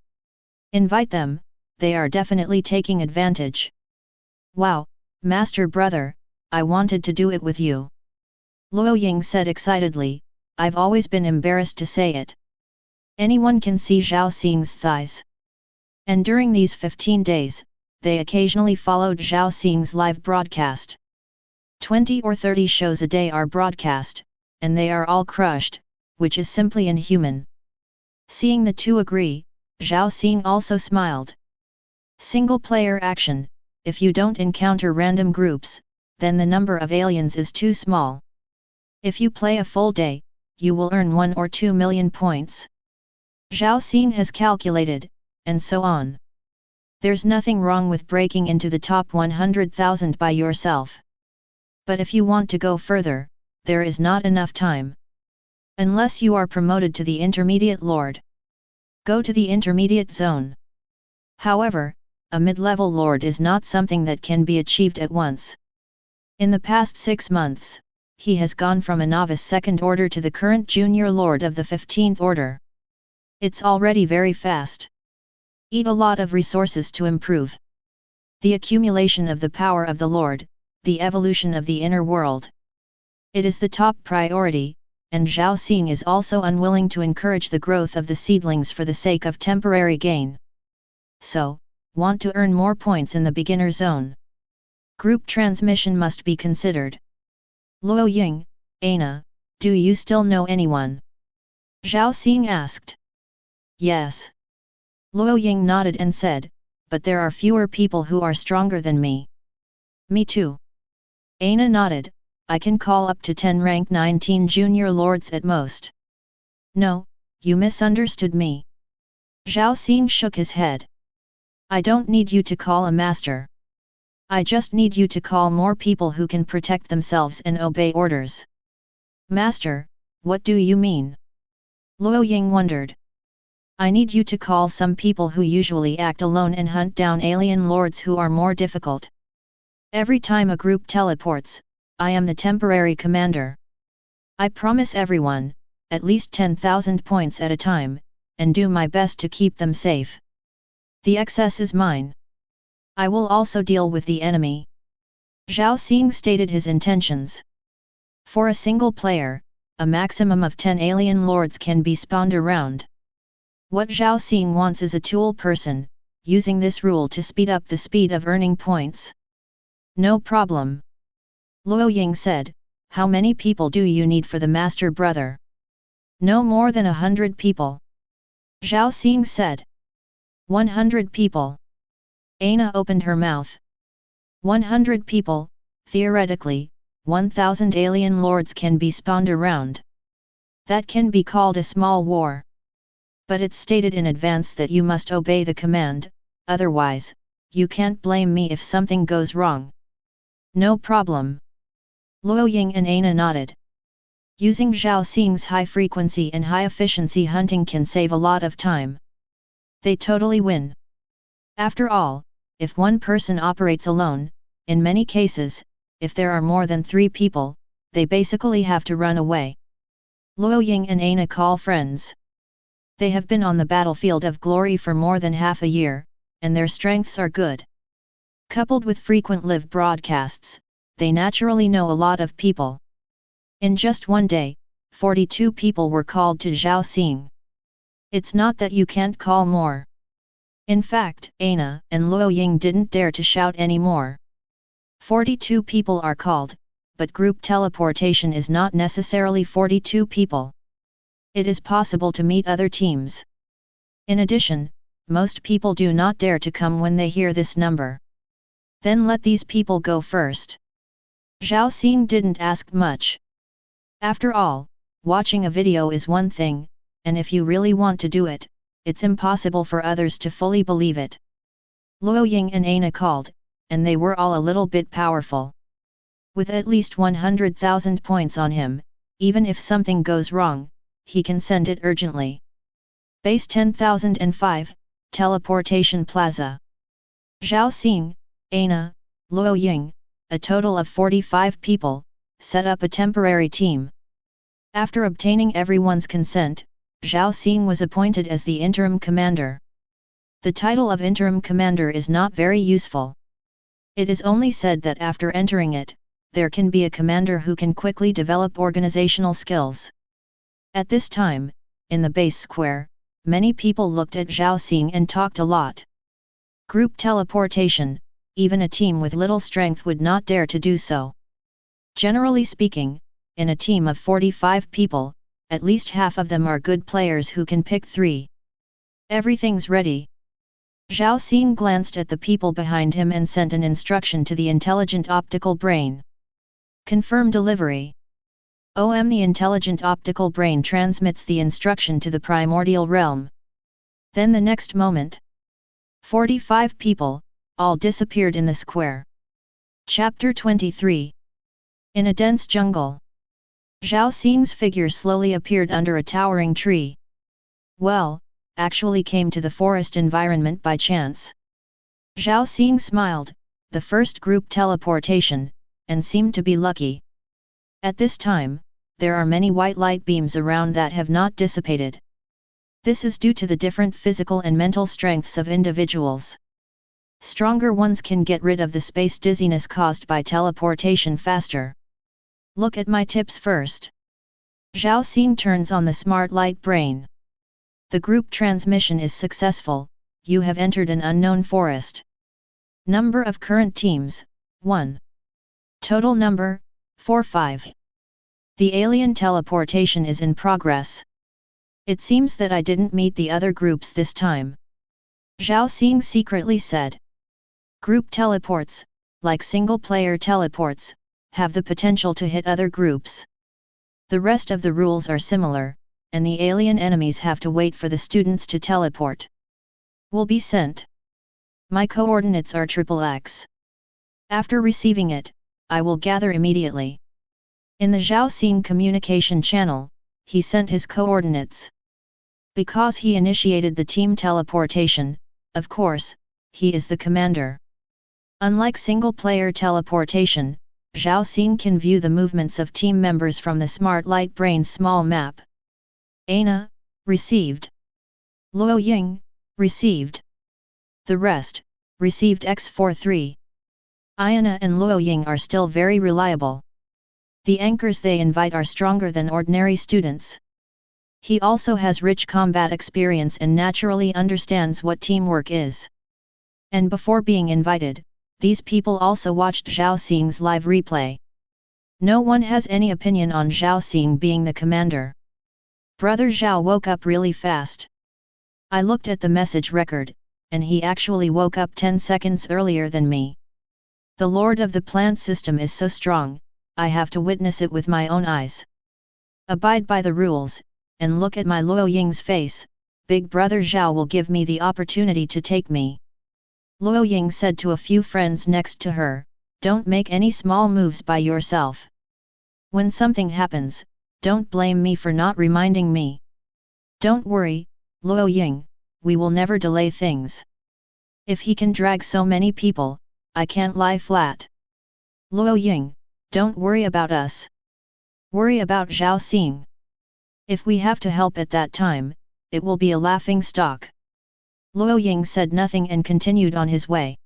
Invite them, they are definitely taking advantage. Wow, Master Brother, I wanted to do it with you. Luo Ying said excitedly, I've always been embarrassed to say it. Anyone can see Zhao Xing's thighs. And during these 15 days, they occasionally followed Zhao Xing's live broadcast. 20 or 30 shows a day are broadcast, and they are all crushed, which is simply inhuman. Seeing the two agree, Zhao Xing also smiled. Single-player action, if you don't encounter random groups, then the number of aliens is too small. If you play a full day, you will earn 1 or 2 million points. Zhao Xing has calculated, and so on. There's nothing wrong with breaking into the top 100,000 by yourself. But if you want to go further, there is not enough time. Unless you are promoted to the intermediate lord. Go to the intermediate zone. However, a mid-level lord is not something that can be achieved at once. In the past 6 months, he has gone from a novice 2nd order to the current junior lord of the 15th order. It's already very fast. Eat a lot of resources to improve. The accumulation of the power of the lord, the evolution of the inner world. It is the top priority, and Zhao Xing is also unwilling to encourage the growth of the seedlings for the sake of temporary gain. So, want to earn more points in the beginner zone. Group transmission must be considered. Luo Ying, Ana, do you still know anyone? Zhao Xing asked. Yes. Luo Ying nodded and said, but there are fewer people who are stronger than me. Me too. Ana nodded, I can call up to 10 rank 19 junior lords at most. No, you misunderstood me. Zhao Xing shook his head. I don't need you to call a master. I just need you to call more people who can protect themselves and obey orders. Master, what do you mean? Luo Ying wondered. I need you to call some people who usually act alone and hunt down alien lords who are more difficult. Every time a group teleports, I am the temporary commander. I promise everyone, at least 10,000 points at a time, and do my best to keep them safe. The excess is mine. I will also deal with the enemy. Zhao Xing stated his intentions. For a single player, a maximum of 10 alien lords can be spawned around. What Zhao Xing wants is a tool person, using this rule to speed up the speed of earning points. No problem. Luo Ying said, how many people do you need for the master brother? No more than 100 people. Zhao Xing said. 100 people. Ana opened her mouth. 100 people, theoretically, 1,000 alien lords can be spawned around. That can be called a small war. But it's stated in advance that you must obey the command, otherwise, you can't blame me if something goes wrong. No problem. Luo Ying and Ana nodded. Using Zhao Xing's high-frequency and high-efficiency hunting can save a lot of time. They totally win. After all, if one person operates alone, in many cases, if there are more than 3 people, they basically have to run away. Luo Ying and Ana call friends. They have been on the battlefield of glory for more than half a year, and their strengths are good. Coupled with frequent live broadcasts, they naturally know a lot of people. In just one day, 42 people were called to Zhao Xing. It's not that you can't call more. In fact, Ana and Luo Ying didn't dare to shout anymore. 42 people are called, but group teleportation is not necessarily 42 people. It is possible to meet other teams. In addition, most people do not dare to come when they hear this number. Then let these people go first. Zhao Xing didn't ask much. After all, watching a video is one thing, and if you really want to do it, it's impossible for others to fully believe it. Luo Ying and Ana called, and they were all a little bit powerful. With at least 100,000 points on him, even if something goes wrong, he can send it urgently. Base 10,005, Teleportation Plaza. Zhao Xing, Ana, Luo Ying, a total of 45 people, set up a temporary team. After obtaining everyone's consent, Zhao Xing was appointed as the interim commander. The title of interim commander is not very useful. It is only said that after entering it, there can be a commander who can quickly develop organizational skills. At this time, in the base square, many people looked at Zhao Xing and talked a lot. Group teleportation, even a team with little strength would not dare to do so. Generally speaking, in a team of 45 people, at least half of them are good players who can pick 3. Everything's ready. Zhao Xing glanced at the people behind him and sent an instruction to the intelligent optical brain. Confirm delivery. The intelligent optical brain transmits the instruction to the primordial realm. Then the next moment, 45 people, all disappeared in the square. Chapter 23. In a dense jungle. Zhao Xing's figure slowly appeared under a towering tree. Well, actually came to the forest environment by chance. Zhao Xing smiled, the first group teleportation, and seemed to be lucky. At this time, there are many white light beams around that have not dissipated. This is due to the different physical and mental strengths of individuals. Stronger ones can get rid of the space dizziness caused by teleportation faster. Look at my tips first. Zhao Xing turns on the smart light brain. The group transmission is successful, you have entered an unknown forest. Number of current teams, 1. Total number, 4-5. The alien teleportation is in progress. It seems that I didn't meet the other groups this time. Zhao Xing secretly said. Group teleports, like single-player teleports, have the potential to hit other groups. The rest of the rules are similar, and the alien enemies have to wait for the students to teleport. Will be sent. My coordinates are XXX. After receiving it, I will gather immediately. In the Zhao Xing communication channel, he sent his coordinates. Because he initiated the team teleportation, of course, he is the commander. Unlike single-player teleportation, Zhao Xing can view the movements of team members from the Smart Light Brain's small map. Ana, received. Luo Ying, received. The rest, received X43. Ana and Luo Ying are still very reliable. The anchors they invite are stronger than ordinary students. He also has rich combat experience and naturally understands what teamwork is. And before being invited, these people also watched Zhao Xing's live replay. No one has any opinion on Zhao Xing being the commander. Brother Zhao woke up really fast. I looked at the message record, and he actually woke up 10 seconds earlier than me. The Lord of the Plant System is so strong, I have to witness it with my own eyes. Abide by the rules, and look at my Luo Ying's face, Big Brother Zhao will give me the opportunity to take me. Luo Ying said to a few friends next to her, don't make any small moves by yourself. When something happens, don't blame me for not reminding me. Don't worry, Luo Ying, we will never delay things. If he can drag so many people, I can't lie flat. Luo Ying, don't worry about us. Worry about Zhao Xing. If we have to help at that time, it will be a laughing stock. Luo Ying said nothing and continued on his way.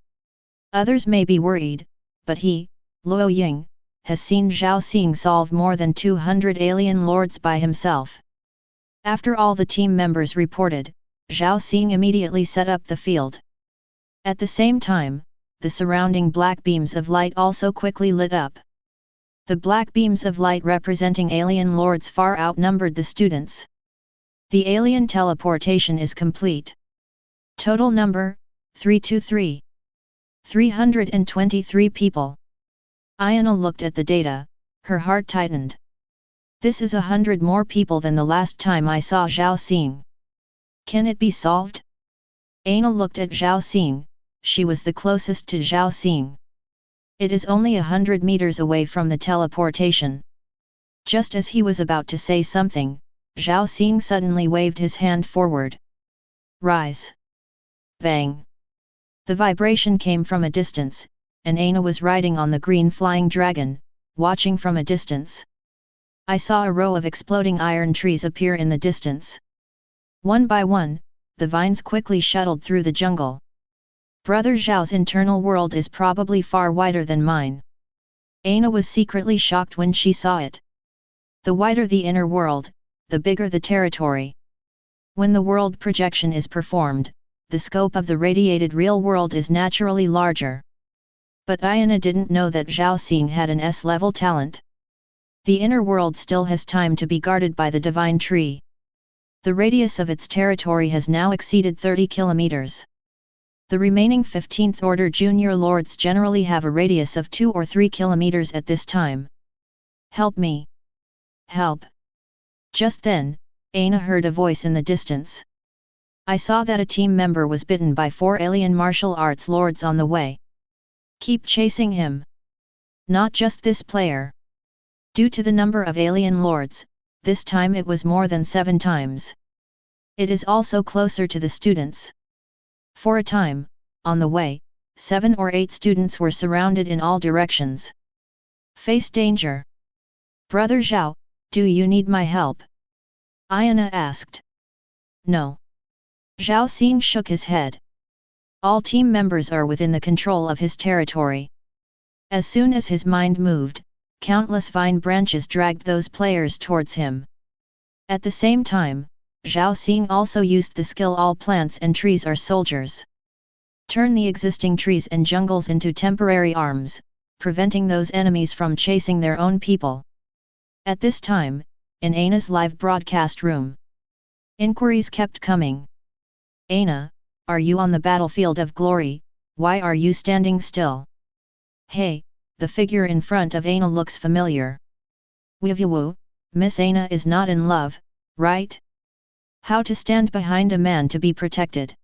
Others may be worried, but he, Luo Ying, has seen Zhao Xing solve more than 200 alien lords by himself. After all the team members reported, Zhao Xing immediately set up the field. At the same time, the surrounding black beams of light also quickly lit up. The black beams of light representing alien lords far outnumbered the students. The alien teleportation is complete. Total number, 323. 323 people. Ayana looked at the data, her heart tightened. This is 100 more people than the last time I saw Zhao Xing. Can it be solved? Ayana looked at Zhao Xing, she was the closest to Zhao Xing. It is only 100 meters away from the teleportation. Just as he was about to say something, Zhao Xing suddenly waved his hand forward. Rise! Bang! The vibration came from a distance, and Aina was riding on the green flying dragon, watching from a distance. I saw a row of exploding iron trees appear in the distance. One by one, the vines quickly shuttled through the jungle. Brother Zhao's internal world is probably far wider than mine. Aina was secretly shocked when she saw it. The wider the inner world, the bigger the territory. When the world projection is performed, the scope of the radiated real world is naturally larger. But Ayana didn't know that Zhao Xing had an S-level talent. The inner world still has time to be guarded by the divine tree. The radius of its territory has now exceeded 30 kilometers. The remaining 15th Order Junior Lords generally have a radius of 2 or 3 kilometers at this time. Help me! Help! Just then, Aina heard a voice in the distance. I saw that a team member was bitten by 4 alien martial arts lords on the way. Keep chasing him. Not just this player. Due to the number of alien lords, this time it was more than 7 times. It is also closer to the students. For a time, on the way, 7 or 8 students were surrounded in all directions. Face danger. Brother Zhao, do you need my help? Ayana asked. No. Zhao Xing shook his head. All team members are within the control of his territory. As soon as his mind moved, countless vine branches dragged those players towards him. At the same time, Zhao Xing also used the skill all plants and trees are soldiers. Turn the existing trees and jungles into temporary arms, preventing those enemies from chasing their own people. At this time, in Ana's live broadcast room, inquiries kept coming. Ana, are you on the battlefield of glory? Why are you standing still? Hey, the figure in front of Ana looks familiar. Wivu, Miss Ana is not in love, right? How to stand behind a man to be protected?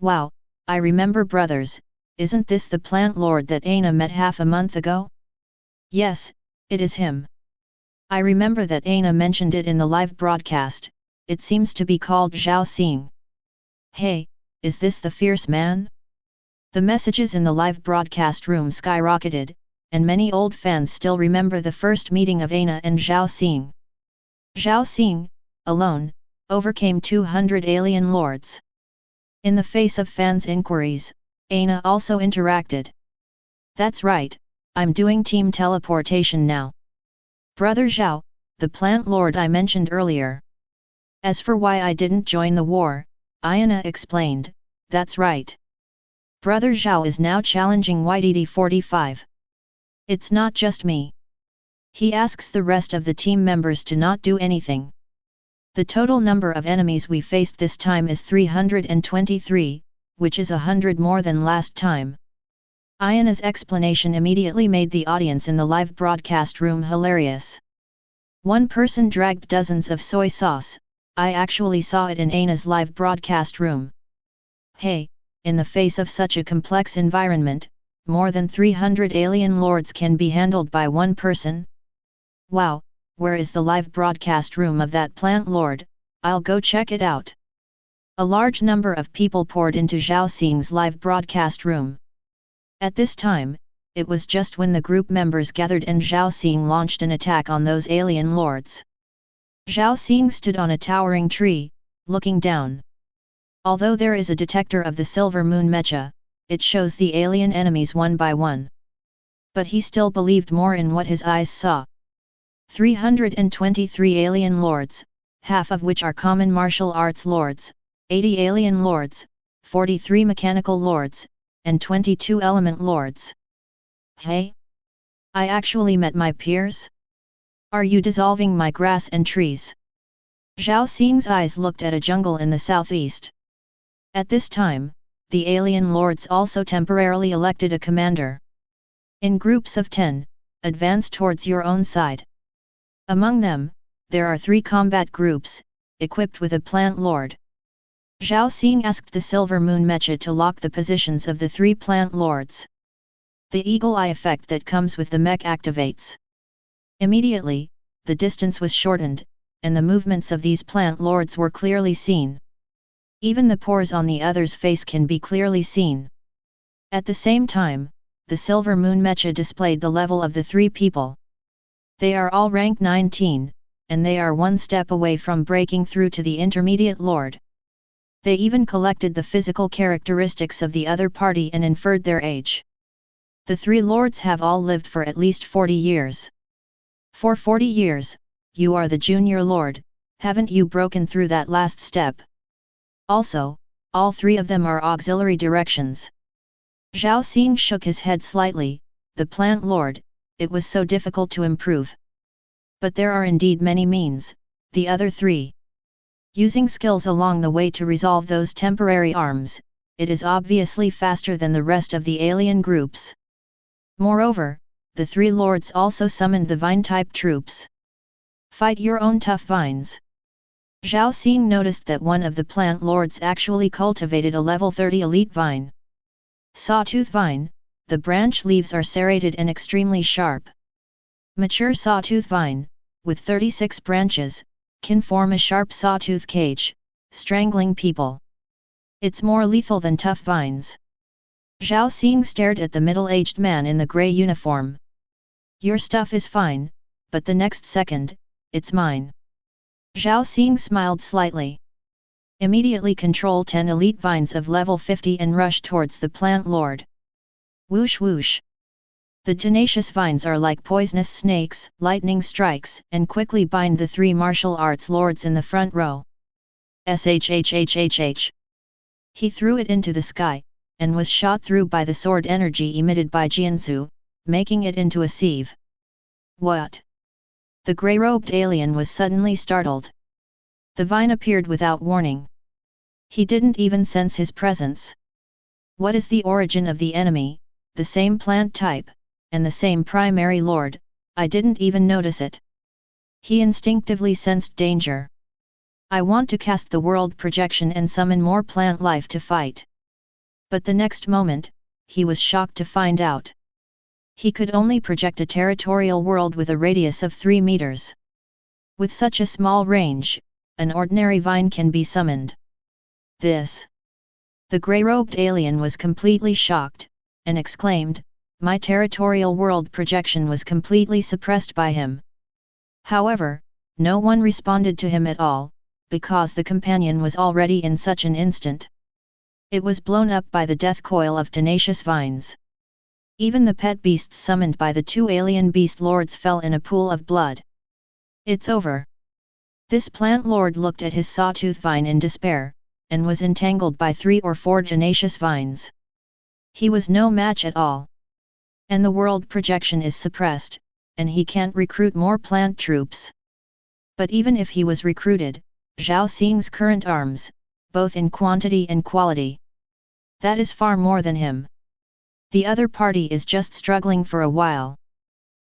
Wow, I remember brothers, isn't this the plant lord that Ana met half a month ago? Yes, it is him. I remember that Ana mentioned it in the live broadcast, it seems to be called Zhao Xing. Hey, is this the fierce man? The messages in the live broadcast room skyrocketed, and many old fans still remember the first meeting of Ana and Zhao Xing. Zhao Xing, alone, overcame 200 alien lords. In the face of fans' inquiries, Ana also interacted. That's right, I'm doing team teleportation now. Brother Zhao, the plant lord I mentioned earlier. As for why I didn't join the war, Ayana explained, that's right. Brother Zhao is now challenging YDD45. It's not just me. He asks the rest of the team members to not do anything. The total number of enemies we faced this time is 323, which is 100 more than last time. Ayana's explanation immediately made the audience in the live broadcast room hilarious. One person dragged dozens of soy sauce, I actually saw it in Ana's live broadcast room. Hey, in the face of such a complex environment, more than 300 alien lords can be handled by one person? Wow, where is the live broadcast room of that plant lord? I'll go check it out. A large number of people poured into Zhao Xing's live broadcast room. At this time, it was just when the group members gathered and Zhao Xing launched an attack on those alien lords. Zhao Xing stood on a towering tree, looking down. Although there is a detector of the silver moon mecha, it shows the alien enemies one by one. But he still believed more in what his eyes saw. 323 alien lords, half of which are common martial arts lords, 80 alien lords, 43 mechanical lords, and 22 element lords. Hey? I actually met my peers? Are you dissolving my grass and trees? Zhao Xing's eyes looked at a jungle in the southeast. At this time, the alien lords also temporarily elected a commander. In groups of 10, advance towards your own side. Among them, there are 3 combat groups, equipped with a plant lord. Zhao Xing asked the Silver Moon Mecha to lock the positions of the 3 plant lords. The eagle eye effect that comes with the mech activates. Immediately, the distance was shortened, and the movements of these plant lords were clearly seen. Even the pores on the other's face can be clearly seen. At the same time, the Silver Moon Mecha displayed the level of the 3 people. They are all rank 19, and they are one step away from breaking through to the intermediate lord. They even collected the physical characteristics of the other party and inferred their age. The 3 lords have all lived for at least 40 years. For 40 years, you are the junior lord, haven't you broken through that last step? Also, all 3 of them are auxiliary directions. Zhao Xing shook his head slightly, the plant lord, it was so difficult to improve. But there are indeed many means, the other 3. Using skills along the way to resolve those temporary arms, it is obviously faster than the rest of the alien groups. Moreover, the 3 lords also summoned the vine-type troops. Fight your own tough vines. Zhao Xing noticed that one of the plant lords actually cultivated a level 30 elite vine. Sawtooth vine, the branch leaves are serrated and extremely sharp. Mature sawtooth vine, with 36 branches, can form a sharp sawtooth cage, strangling people. It's more lethal than tough vines. Zhao Xing stared at the middle-aged man in the grey uniform. Your stuff is fine, but the next second, it's mine. Zhao Xing smiled slightly. Immediately control 10 elite vines of level 50 and rush towards the plant lord. Whoosh whoosh. The tenacious vines are like poisonous snakes, lightning strikes, and quickly bind the 3 martial arts lords in the front row. Shhhhhh. He threw it into the sky, and was shot through by the sword energy emitted by Jianzu, making it into a sieve. What? The grey-robed alien was suddenly startled. The vine appeared without warning. He didn't even sense his presence. What is the origin of the enemy? The same plant type, and the same primary lord, I didn't even notice it. He instinctively sensed danger. I want to cast the world projection and summon more plant life to fight. But the next moment, he was shocked to find out. He could only project a territorial world with a radius of 3 meters. With such a small range, an ordinary vine can be summoned. This. The grey-robed alien was completely shocked, and exclaimed, my territorial world projection was completely suppressed by him. However, no one responded to him at all, because the companion was already in such an instant. It was blown up by the death coil of tenacious vines. Even the pet beasts summoned by the 2 alien beast lords fell in a pool of blood. It's over. This plant lord looked at his sawtooth vine in despair, and was entangled by 3 or 4 tenacious vines. He was no match at all. And the world projection is suppressed, and he can't recruit more plant troops. But even if he was recruited, Zhao Xing's current arms, both in quantity and quality. That is far more than him. The other party is just struggling for a while.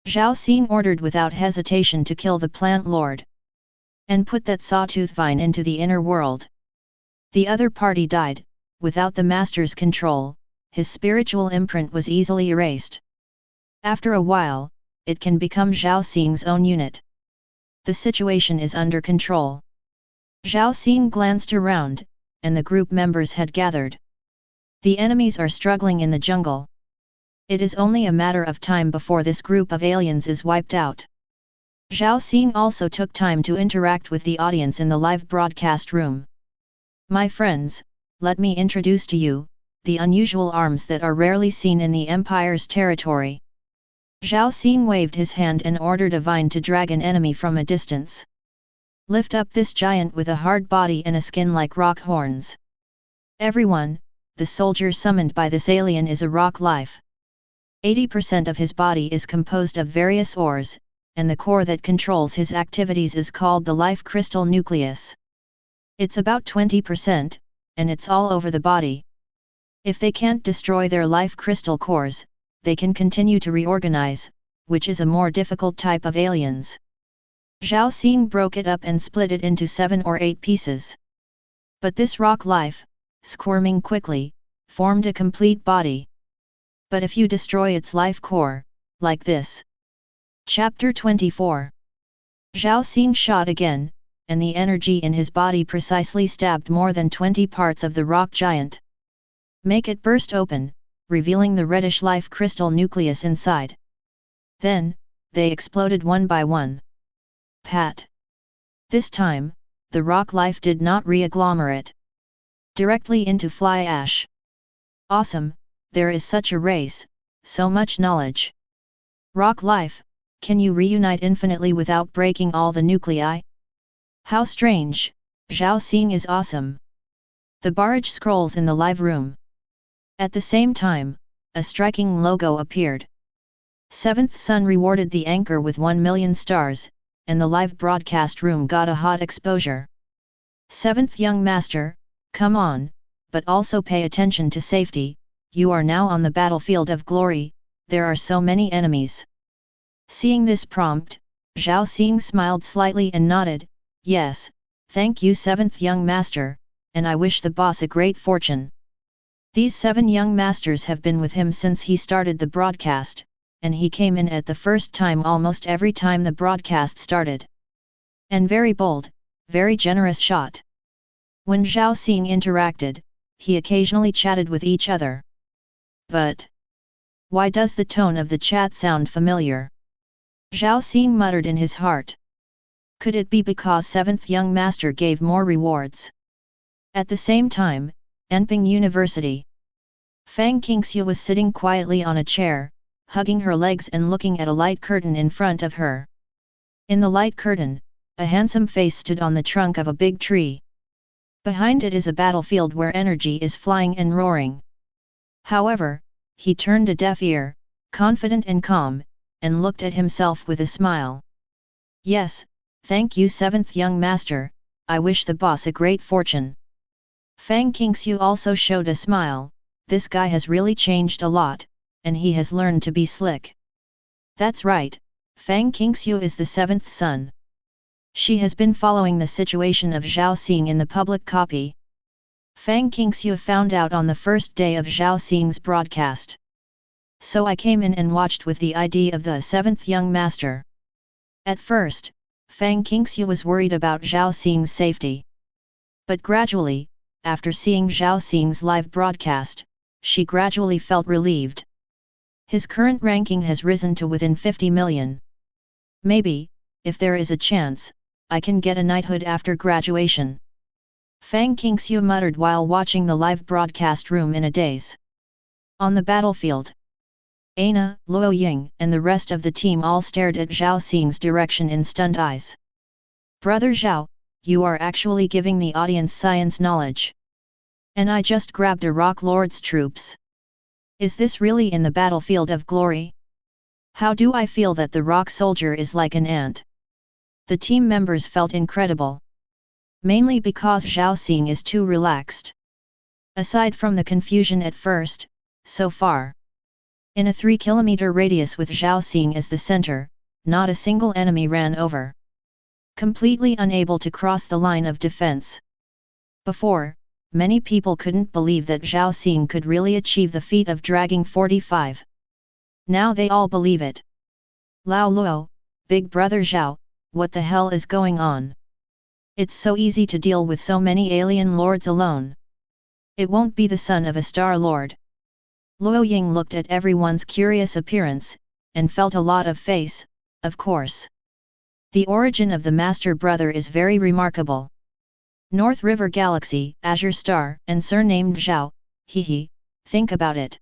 Zhao Xing ordered without hesitation to kill the plant lord. And put that sawtooth vine into the inner world. The other party died, without the master's control, his spiritual imprint was easily erased. After a while, it can become Zhao Xing's own unit. The situation is under control. Zhao Xing glanced around, and the group members had gathered. The enemies are struggling in the jungle. It is only a matter of time before this group of aliens is wiped out. Zhao Xing also took time to interact with the audience in the live broadcast room. My friends, let me introduce to you, the unusual arms that are rarely seen in the Empire's territory. Zhao Xing waved his hand and ordered a vine to drag an enemy from a distance. Lift up this giant with a hard body and a skin like rock horns. Everyone, the soldier summoned by this alien is a rock life. 80% of his body is composed of various ores, and the core that controls his activities is called the life crystal nucleus. It's about 20%, and it's all over the body. If they can't destroy their life crystal cores, they can continue to reorganize, which is a more difficult type of aliens. Zhao Xing broke it up and split it into 7 or 8 pieces. But this rock life, squirming quickly, formed a complete body. But if you destroy its life core, like this. Chapter 24. Zhao Xing shot again, and the energy in his body precisely stabbed more than 20 parts of the rock giant. Make it burst open, revealing the reddish life crystal nucleus inside. Then, they exploded one by one. Pat. This time, the rock life did not re-agglomerate. Directly into fly ash. Awesome, there is such a race, so much knowledge. Rock life, can you reunite infinitely without breaking all the nuclei? How strange, Zhao Xing is awesome. The barrage scrolls in the live room. At the same time, a striking logo appeared. Seventh Sun rewarded the anchor with 1 million stars, and the live broadcast room got a hot exposure. Seventh Young Master, come on, but also pay attention to safety, you are now on the battlefield of glory, there are so many enemies. Seeing this prompt, Zhao Xing smiled slightly and nodded, yes, thank you Seventh Young Master, and I wish the boss a great fortune. These 7 young masters have been with him since he started the broadcast, and he came in at the first time almost every time the broadcast started. And very bold, very generous shot. When Zhao Xing interacted, he occasionally chatted with each other. But why does the tone of the chat sound familiar? Zhao Xing muttered in his heart. Could it be because 7th young master gave more rewards? At the same time, Enping University. Fang Qingxiu was sitting quietly on a chair, hugging her legs and looking at a light curtain in front of her. In the light curtain, a handsome face stood on the trunk of a big tree. Behind it is a battlefield where energy is flying and roaring. However, he turned a deaf ear, confident and calm, and looked at himself with a smile. Yes, thank you 7th young master, I wish the boss a great fortune. Fang Qingxiu also showed a smile. This guy has really changed a lot, and he has learned to be slick. That's right, Fang Qingxiu is the 7th son. She has been following the situation of Zhao Xing in the public copy. Fang Qingxiu found out on the first day of Zhao Xing's broadcast. So I came in and watched with the ID of the 7th young master. At first, Fang Qingxiu was worried about Zhao Xing's safety. But gradually, after seeing Zhao Xing's live broadcast, she gradually felt relieved. His current ranking has risen to within 50 million. Maybe, if there is a chance, I can get a knighthood after graduation. Fang Qingxiu muttered while watching the live broadcast room in a daze. On the battlefield, Aina, Luo Ying and the rest of the team all stared at Zhao Xing's direction in stunned eyes. Brother Zhao, you are actually giving the audience science knowledge. And I just grabbed a rock lord's troops. Is this really in the battlefield of glory? How do I feel that the rock soldier is like an ant? The team members felt incredible. Mainly because Zhao Xing is too relaxed. Aside from the confusion at first, so far. In a 3-kilometer radius with Zhao Xing as the center, not a single enemy ran over. Completely unable to cross the line of defense. Before, many people couldn't believe that Zhao Xing could really achieve the feat of dragging 45. Now they all believe it. Lao Luo, big brother Zhao, what the hell is going on? It's so easy to deal with so many alien lords alone. It won't be the son of a star lord. Luo Ying looked at everyone's curious appearance, and felt a lot of face, of course. The origin of the master brother is very remarkable. North River Galaxy, Azure Star, and surnamed Zhao, hehe, think about it.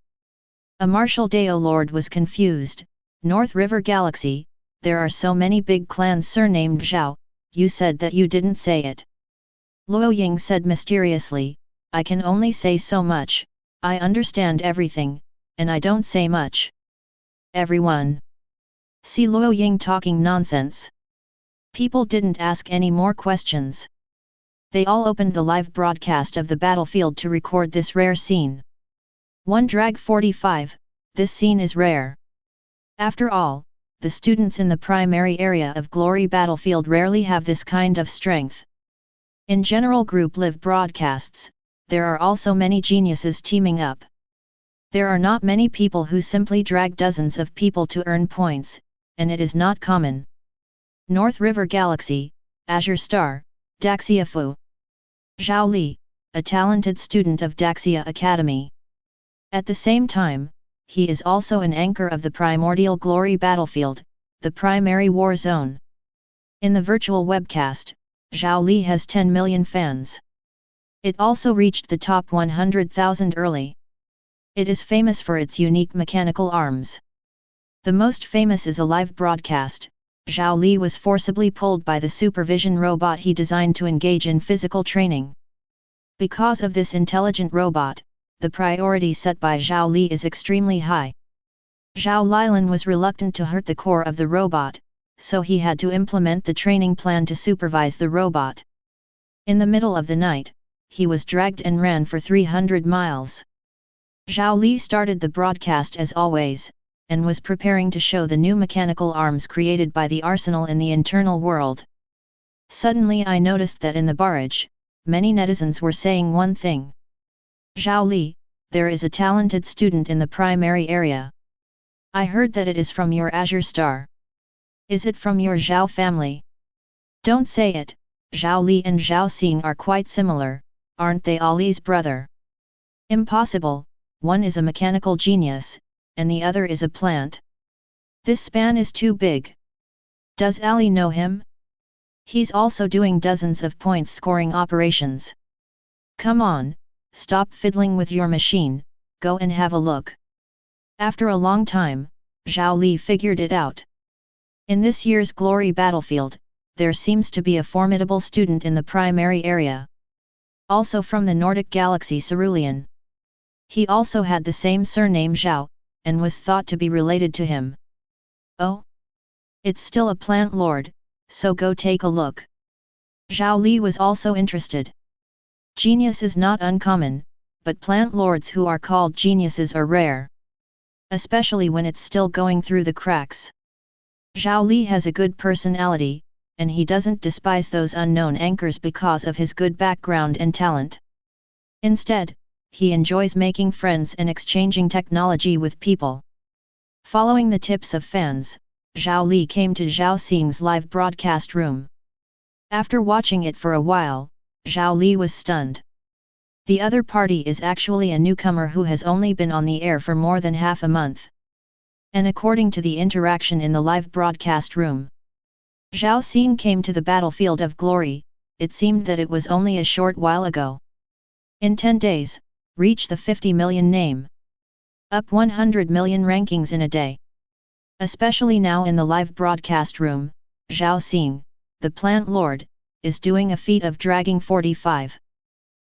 A martial Dao lord was confused. North River Galaxy, there are so many big clans surnamed Zhao, you said that you didn't say it. Luo Ying said mysteriously, I can only say so much, I understand everything, and I don't say much. Everyone. See Luo Ying talking nonsense. People didn't ask any more questions. They all opened the live broadcast of the battlefield to record this rare scene. 1 drag 45, this scene is rare. After all, the students in the primary area of Glory Battlefield rarely have this kind of strength. In general group live broadcasts, there are also many geniuses teaming up. There are not many people who simply drag dozens of people to earn points, and it is not common. North River Galaxy, Azure Star, Daxia Fu. Zhao Li, a talented student of Daxia Academy. At the same time, he is also an anchor of the Primordial Glory Battlefield, the primary war zone. In the virtual webcast, Zhao Li has 10 million fans. It also reached the top 100,000 early. It is famous for its unique mechanical arms. The most famous is a live broadcast. Zhao Li was forcibly pulled by the supervision robot he designed to engage in physical training. Because of this intelligent robot, the priority set by Zhao Li is extremely high. Zhao Lilan was reluctant to hurt the core of the robot, so he had to implement the training plan to supervise the robot. In the middle of the night, he was dragged and ran for 300 miles. Zhao Li started the broadcast as always, and was preparing to show the new mechanical arms created by the arsenal in the internal world. Suddenly I noticed that in the barrage, many netizens were saying one thing. Zhao Li, there is a talented student in the primary area. I heard that it is from your Azure Star. Is it from your Zhao family? Don't say it, Zhao Li and Zhao Xing are quite similar, aren't they Ali's brother? Impossible, one is a mechanical genius, and the other is a plant. This span is too big. Does Ali know him? He's also doing dozens of points scoring operations. Come on, stop fiddling with your machine, go and have a look. After a long time, Zhao Li figured it out. In this year's Glory battlefield, there seems to be a formidable student in the primary area. Also from the Nordic galaxy Cerulean. He also had the same surname Zhao, and was thought to be related to him. Oh? It's still a plant lord, so go take a look. Zhao Li was also interested. Genius is not uncommon, but plant lords who are called geniuses are rare. Especially when it's still going through the cracks. Zhao Li has a good personality, and he doesn't despise those unknown anchors because of his good background and talent. Instead, he enjoys making friends and exchanging technology with people. Following the tips of fans, Zhao Li came to Zhao Xing's live broadcast room. After watching it for a while, Zhao Li was stunned. The other party is actually a newcomer who has only been on the air for more than half a month. And according to the interaction in the live broadcast room, Zhao Xing came to the battlefield of glory, it seemed that it was only a short while ago. In 10 days, reach the 50 million name. Up 100 million rankings in a day. Especially now in the live broadcast room, Zhao Xing, the plant lord, is doing a feat of dragging 45.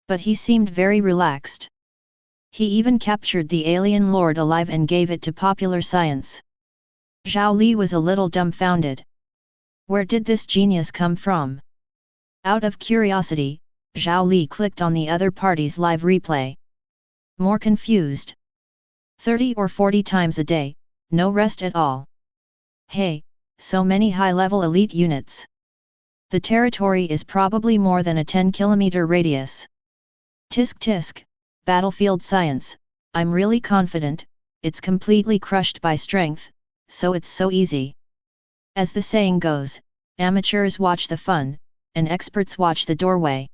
But he seemed very relaxed. He even captured the alien lord alive and gave it to popular science. Zhao Li was a little dumbfounded. Where did this genius come from? Out of curiosity, Zhao Li clicked on the other party's live replay. More confused. 30 or 40 times a day, no rest at all. Hey, so many high-level elite units. The territory is probably more than a 10-kilometer radius. Tisk tisk, battlefield science, I'm really confident, it's completely crushed by strength, so it's so easy. As the saying goes, amateurs watch the fun, and experts watch the doorway.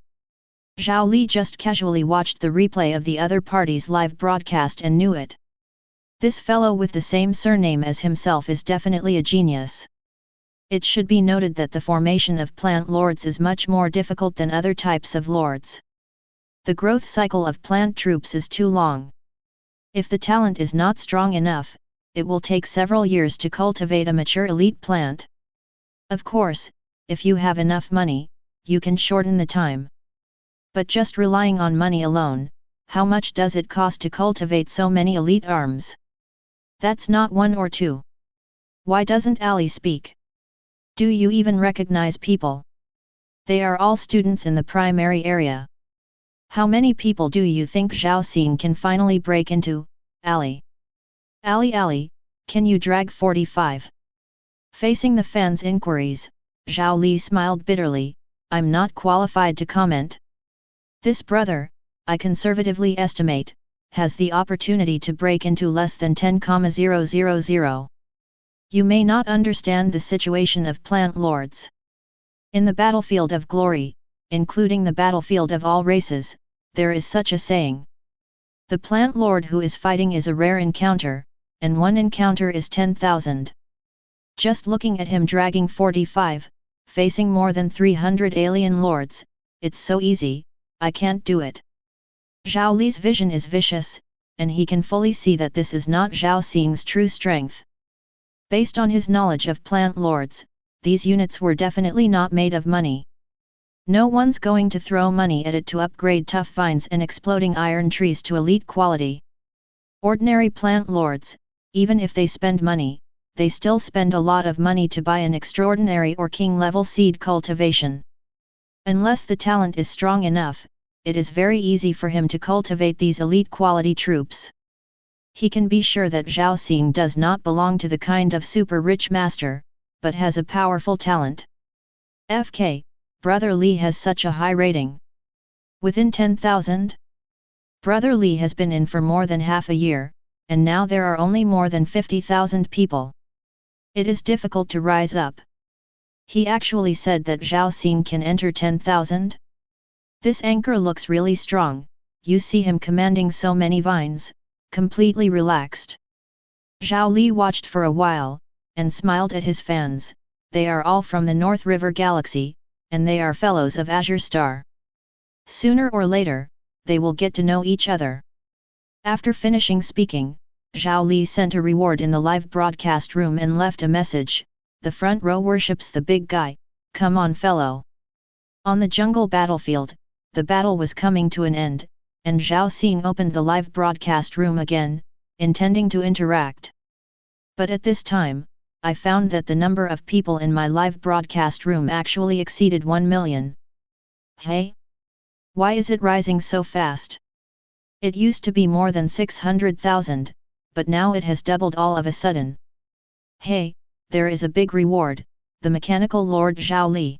Zhao Li just casually watched the replay of the other party's live broadcast and knew it. This fellow with the same surname as himself is definitely a genius. It should be noted that the formation of plant lords is much more difficult than other types of lords. The growth cycle of plant troops is too long. If the talent is not strong enough, it will take several years to cultivate a mature elite plant. Of course, if you have enough money, you can shorten the time. But just relying on money alone, how much does it cost to cultivate so many elite arms? That's not one or two. Why doesn't Ali speak? Do you even recognize people? They are all students in the primary area. How many people do you think Zhao Xing can finally break into, Ali? Ali, can you drag 45? Facing the fans' inquiries, Zhao Li smiled bitterly, I'm not qualified to comment. This brother, I conservatively estimate, has the opportunity to break into less than 10,000. You may not understand the situation of plant lords. In the battlefield of glory, including the battlefield of all races, there is such a saying. The plant lord who is fighting is a rare encounter, and one encounter is 10,000. Just looking at him dragging 45, facing more than 300 alien lords, it's so easy, I can't do it. Zhao Li's vision is vicious, and he can fully see that this is not Zhao Xing's true strength. Based on his knowledge of plant lords, these units were definitely not made of money. No one's going to throw money at it to upgrade tough vines and exploding iron trees to elite quality. Ordinary plant lords, even if they spend money, they still spend a lot of money to buy an extraordinary or king-level seed cultivation. Unless the talent is strong enough, it is very easy for him to cultivate these elite quality troops. He can be sure that Zhao Xing does not belong to the kind of super-rich master, but has a powerful talent. FK, Brother Li has such a high rating. Within 10,000? Brother Li has been in for more than half a year, and now there are only more than 50,000 people. It is difficult to rise up. He actually said that Zhao Xing can enter 10,000? This anchor looks really strong, you see him commanding so many vines, completely relaxed. Zhao Li watched for a while, and smiled at his fans. They are all from the North River Galaxy, and they are fellows of Azure Star. Sooner or later, they will get to know each other. After finishing speaking, Zhao Li sent a reward in the live broadcast room and left a message. The front row worships the big guy, come on fellow. On the jungle battlefield, the battle was coming to an end, and Zhao Xing opened the live broadcast room again, intending to interact. But at this time, I found that the number of people in my live broadcast room actually exceeded 1 million. Hey? Why is it rising so fast? It used to be more than 600,000, but now it has doubled all of a sudden. Hey, there is a big reward, the mechanical lord Zhao Li.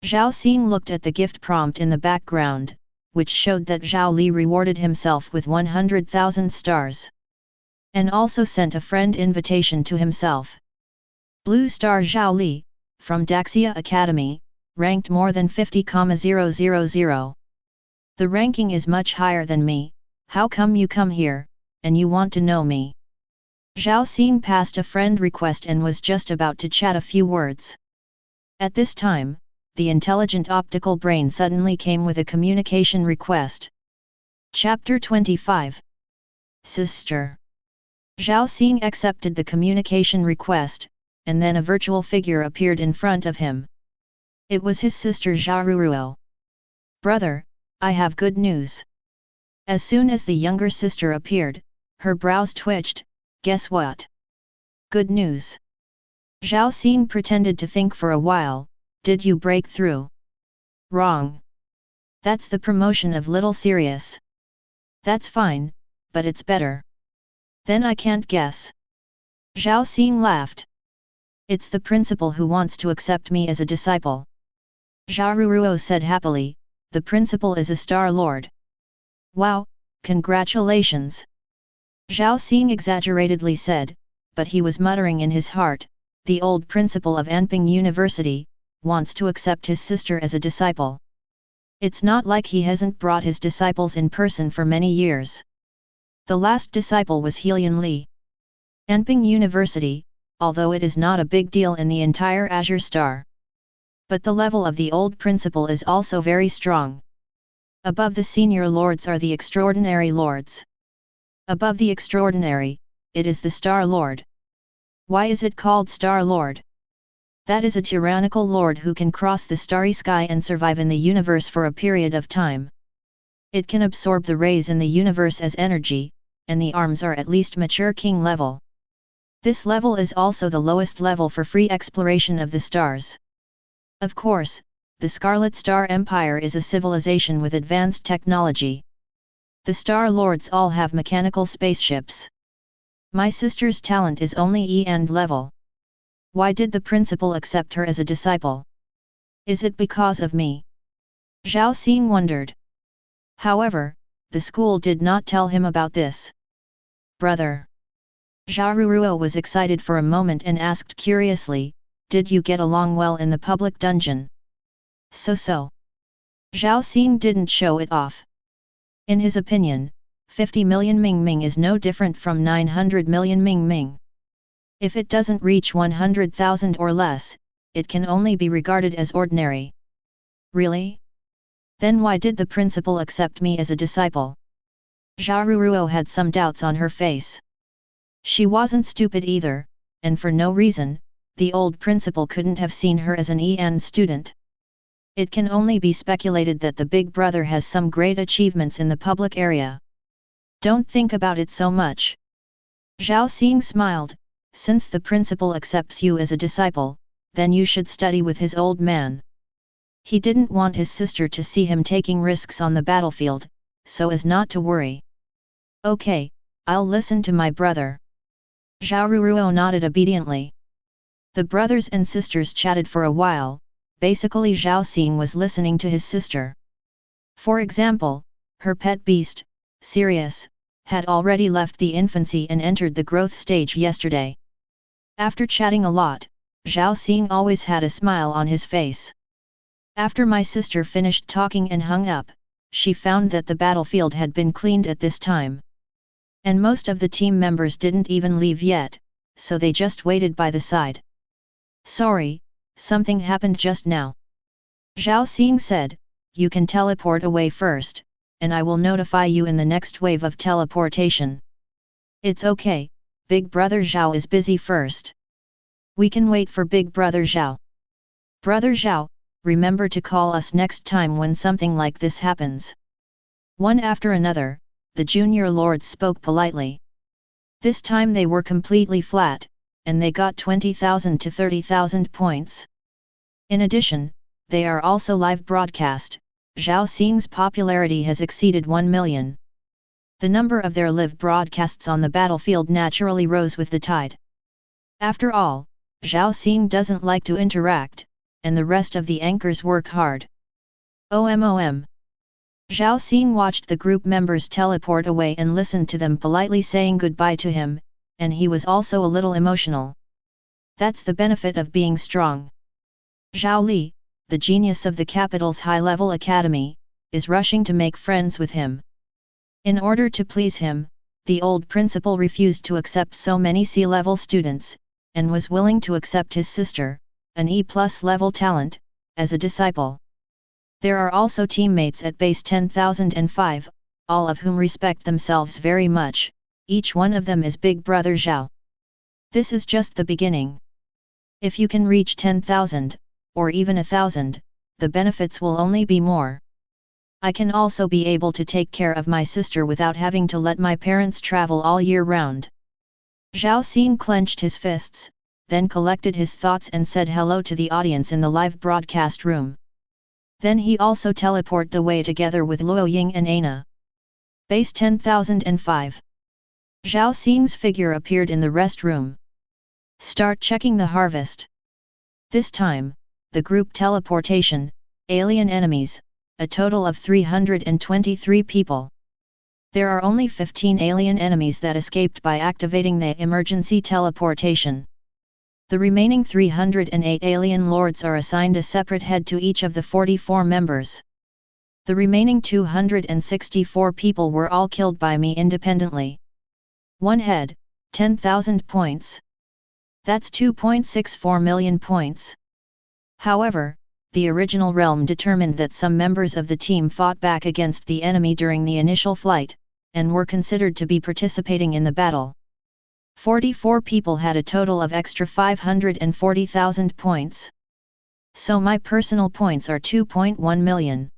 Zhao Xing looked at the gift prompt in the background, which showed that Zhao Li rewarded himself with 100,000 stars. And also sent a friend invitation to himself. Blue Star Zhao Li, from Daxia Academy, ranked more than 50,000. The ranking is much higher than me, how come you come here, and you want to know me? Zhao Xing passed a friend request and was just about to chat a few words. At this time, the intelligent optical brain suddenly came with a communication request. Chapter 25. Sister. Zhao Xing accepted the communication request, and then a virtual figure appeared in front of him. It was his sister Zhaoruruo. Brother, I have good news. As soon as the younger sister appeared, her brows twitched. Guess what? Good news. Zhao Xing pretended to think for a while. Did you break through? Wrong. That's the promotion of Little Sirius. That's fine, but it's better. Then I can't guess. Zhao Xing laughed. It's the principal who wants to accept me as a disciple. Zhaoruruo said happily, the principal is a Star Lord. Wow, congratulations. Zhao Xing exaggeratedly said, but he was muttering in his heart, the old principal of Anping University, wants to accept his sister as a disciple. It's not like he hasn't brought his disciples in person for many years. The last disciple was Helian Li. Anping University, although it is not a big deal in the entire Azure Star. But the level of the old principal is also very strong. Above the senior lords are the extraordinary lords. Above the extraordinary, it is the Star Lord. Why is it called Star Lord? That is a tyrannical lord who can cross the starry sky and survive in the universe for a period of time. It can absorb the rays in the universe as energy, and the arms are at least mature king level. This level is also the lowest level for free exploration of the stars. Of course, the Scarlet Star Empire is a civilization with advanced technology. The Star Lords all have mechanical spaceships. My sister's talent is only E-end level. Why did the principal accept her as a disciple? Is it because of me? Zhao Xing wondered. However, the school did not tell him about this. Brother. Zhaoruruo was excited for a moment and asked curiously, did you get along well in the public dungeon? So. Zhao Xing didn't show it off. In his opinion, 50 million Ming Ming is no different from 900 million Ming Ming. If it doesn't reach 100,000 or less, it can only be regarded as ordinary. Really? Then why did the principal accept me as a disciple? Zhaoruruo had some doubts on her face. She wasn't stupid either, and for no reason, the old principal couldn't have seen her as an EN student. It can only be speculated that the big brother has some great achievements in the public area. Don't think about it so much. Zhao Xing smiled, since the principal accepts you as a disciple, then you should study with his old man. He didn't want his sister to see him taking risks on the battlefield, so as not to worry. Okay, I'll listen to my brother. Zhaoruruo nodded obediently. The brothers and sisters chatted for a while. Basically Zhao Xing was listening to his sister. For example, her pet beast, Sirius, had already left the infancy and entered the growth stage yesterday. After chatting a lot, Zhao Xing always had a smile on his face. After my sister finished talking and hung up, she found that the battlefield had been cleaned at this time. And most of the team members didn't even leave yet, so they just waited by the side. Sorry, something happened just now. Zhao Xing said, you can teleport away first, and I will notify you in the next wave of teleportation. It's okay, Big Brother Zhao is busy first. We can wait for Big Brother Zhao. Brother Zhao, remember to call us next time when something like this happens. One after another, the junior lords spoke politely. This time they were completely flat, and they got 20,000 to 30,000 points. In addition, they are also live broadcast. Zhao Xing's popularity has exceeded 1 million. The number of their live broadcasts on the battlefield naturally rose with the tide. After all, Zhao Xing doesn't like to interact, and the rest of the anchors work hard. OMOM. Zhao Xing watched the group members teleport away and listened to them politely saying goodbye to him, and he was also a little emotional. That's the benefit of being strong. Zhao Li, the genius of the capital's high-level academy, is rushing to make friends with him. In order to please him, the old principal refused to accept so many C-level students, and was willing to accept his sister, an E+ level talent, as a disciple. There are also teammates at base 10,005, all of whom respect themselves very much, each one of them is Big Brother Zhao. This is just the beginning. If you can reach 10,000, or even 1,000, the benefits will only be more. I can also be able to take care of my sister without having to let my parents travel all year round. Zhao Xing clenched his fists, then collected his thoughts and said hello to the audience in the live broadcast room. Then he also teleported away together with Luo Ying and Ana. Base 10,005. Zhao Xing's figure appeared in the rest room. Start checking the harvest. This time, the group teleportation, alien enemies, a total of 323 people. There are only 15 alien enemies that escaped by activating the emergency teleportation. The remaining 308 alien lords are assigned a separate head to each of the 44 members. The remaining 264 people were all killed by me independently. One head, 10,000 points. That's 2.64 million points. However, the original realm determined that some members of the team fought back against the enemy during the initial flight, and were considered to be participating in the battle. 44 people had a total of extra 540,000 points. So my personal points are 2.1 million.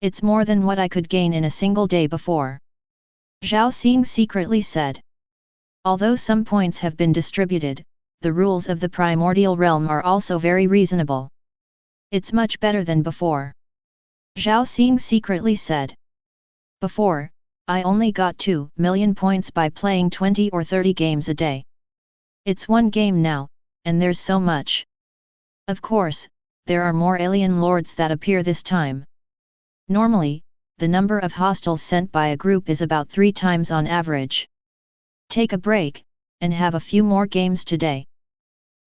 It's more than what I could gain in a single day before. Zhao Xing secretly said. Although some points have been distributed, the rules of the primordial realm are also very reasonable. It's much better than before. Zhao Xing secretly said. Before, I only got 2 million points by playing 20 or 30 games a day. It's one game now, and there's so much. Of course, there are more alien lords that appear this time. Normally, the number of hostiles sent by a group is about 3 times on average. Take a break, and have a few more games today.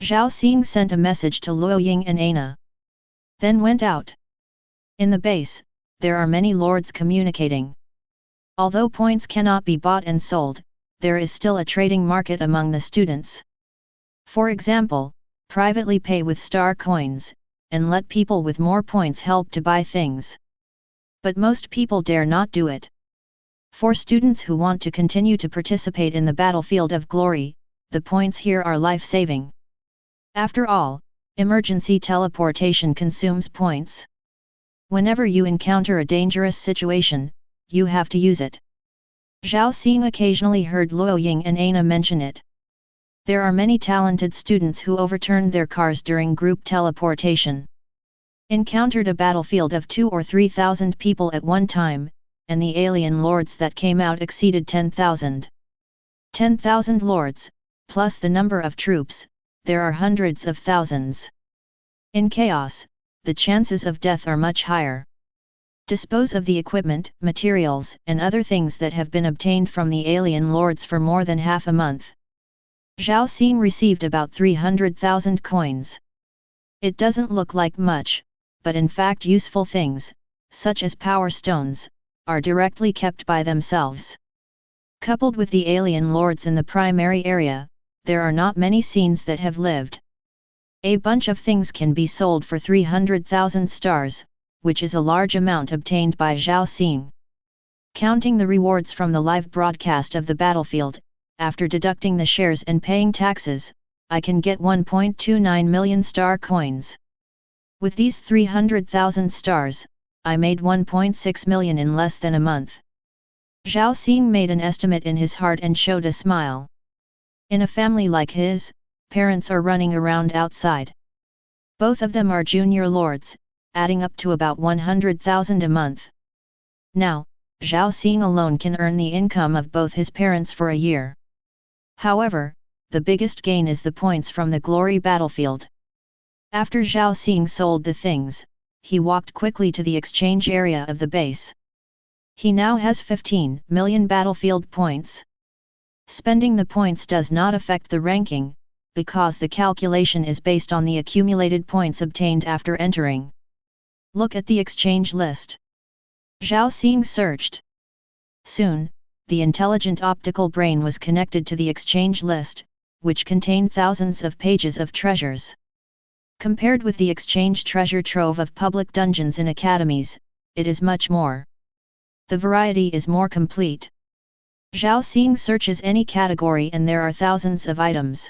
Zhao Xing sent a message to Luo Ying and Ana. Then went out. In the base, there are many lords communicating. Although points cannot be bought and sold, there is still a trading market among the students. For example, privately pay with star coins, and let people with more points help to buy things. But most people dare not do it. For students who want to continue to participate in the battlefield of glory, the points here are life-saving. After all, emergency teleportation consumes points. Whenever you encounter a dangerous situation, you have to use it. Zhao Xing occasionally heard Luo Ying and Ana mention it. There are many talented students who overturned their cars during group teleportation. Encountered a battlefield of 2,000 or 3,000 people at one time, and the alien lords that came out exceeded 10,000. 10,000 lords, plus the number of troops, there are hundreds of thousands. In chaos, the chances of death are much higher. Dispose of the equipment, materials, and other things that have been obtained from the alien lords for more than half a month. Zhao Xing received about 300,000 coins. It doesn't look like much, but in fact useful things, such as power stones, are directly kept by themselves. Coupled with the alien lords in the primary area, there are not many scenes that have lived. A bunch of things can be sold for 300,000 stars, which is a large amount obtained by Zhao Xing. Counting the rewards from the live broadcast of the battlefield, after deducting the shares and paying taxes, I can get 1.29 million star coins. With these 300,000 stars, I made 1.6 million in less than a month. Zhao Xing made an estimate in his heart and showed a smile. In a family like his, parents are running around outside. Both of them are junior lords, adding up to about 100,000 a month. Now, Zhao Xing alone can earn the income of both his parents for a year. However, the biggest gain is the points from the glory battlefield. After Zhao Xing sold the things, he walked quickly to the exchange area of the base. He now has 15 million battlefield points. Spending the points does not affect the ranking, because the calculation is based on the accumulated points obtained after entering. Look at the exchange list. Zhao Xing searched. Soon, the intelligent optical brain was connected to the exchange list, which contained thousands of pages of treasures. Compared with the exchange treasure trove of public dungeons in academies, it is much more. The variety is more complete. Zhao Xing searches any category and there are thousands of items.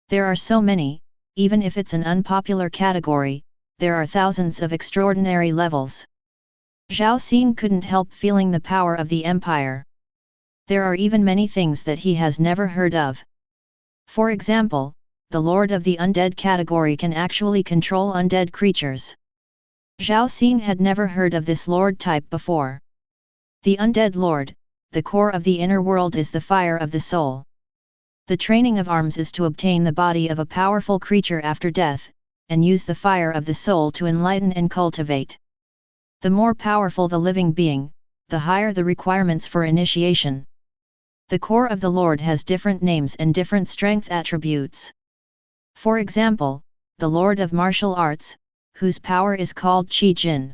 There are so many, even if it's an unpopular category, there are thousands of extraordinary levels. Zhao Xing couldn't help feeling the power of the empire. There are even many things that he has never heard of. For example, the Lord of the Undead category can actually control undead creatures. Zhao Xing had never heard of this Lord type before. The Undead Lord, the core of the inner world, is the fire of the soul. The training of arms is to obtain the body of a powerful creature after death, and use the fire of the soul to enlighten and cultivate. The more powerful the living being, the higher the requirements for initiation. The core of the Lord has different names and different strength attributes. For example, the Lord of Martial Arts, whose power is called Qi Jin.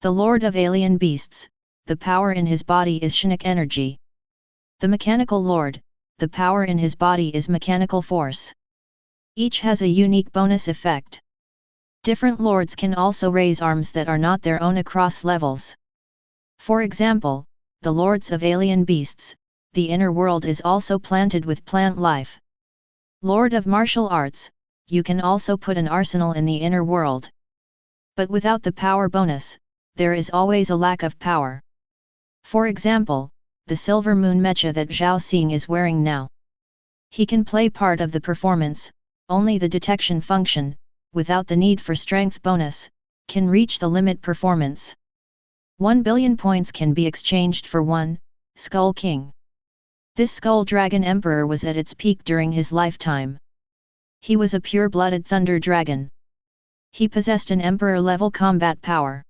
The Lord of Alien Beasts, the power in his body is Shinic Energy. The Mechanical Lord, the power in his body is Mechanical Force. Each has a unique bonus effect. Different lords can also raise arms that are not their own across levels. For example, the Lords of Alien Beasts, the inner world is also planted with plant life. Lord of Martial Arts, you can also put an arsenal in the inner world. But without the power bonus, there is always a lack of power. For example, the Silver Moon mecha that Zhao Xing is wearing now. He can play part of the performance, only the detection function, without the need for strength bonus, can reach the limit performance. 1 billion points can be exchanged for 1 Skull King. This Skull Dragon Emperor was at its peak during his lifetime. He was a pure-blooded thunder dragon. He possessed an emperor-level combat power.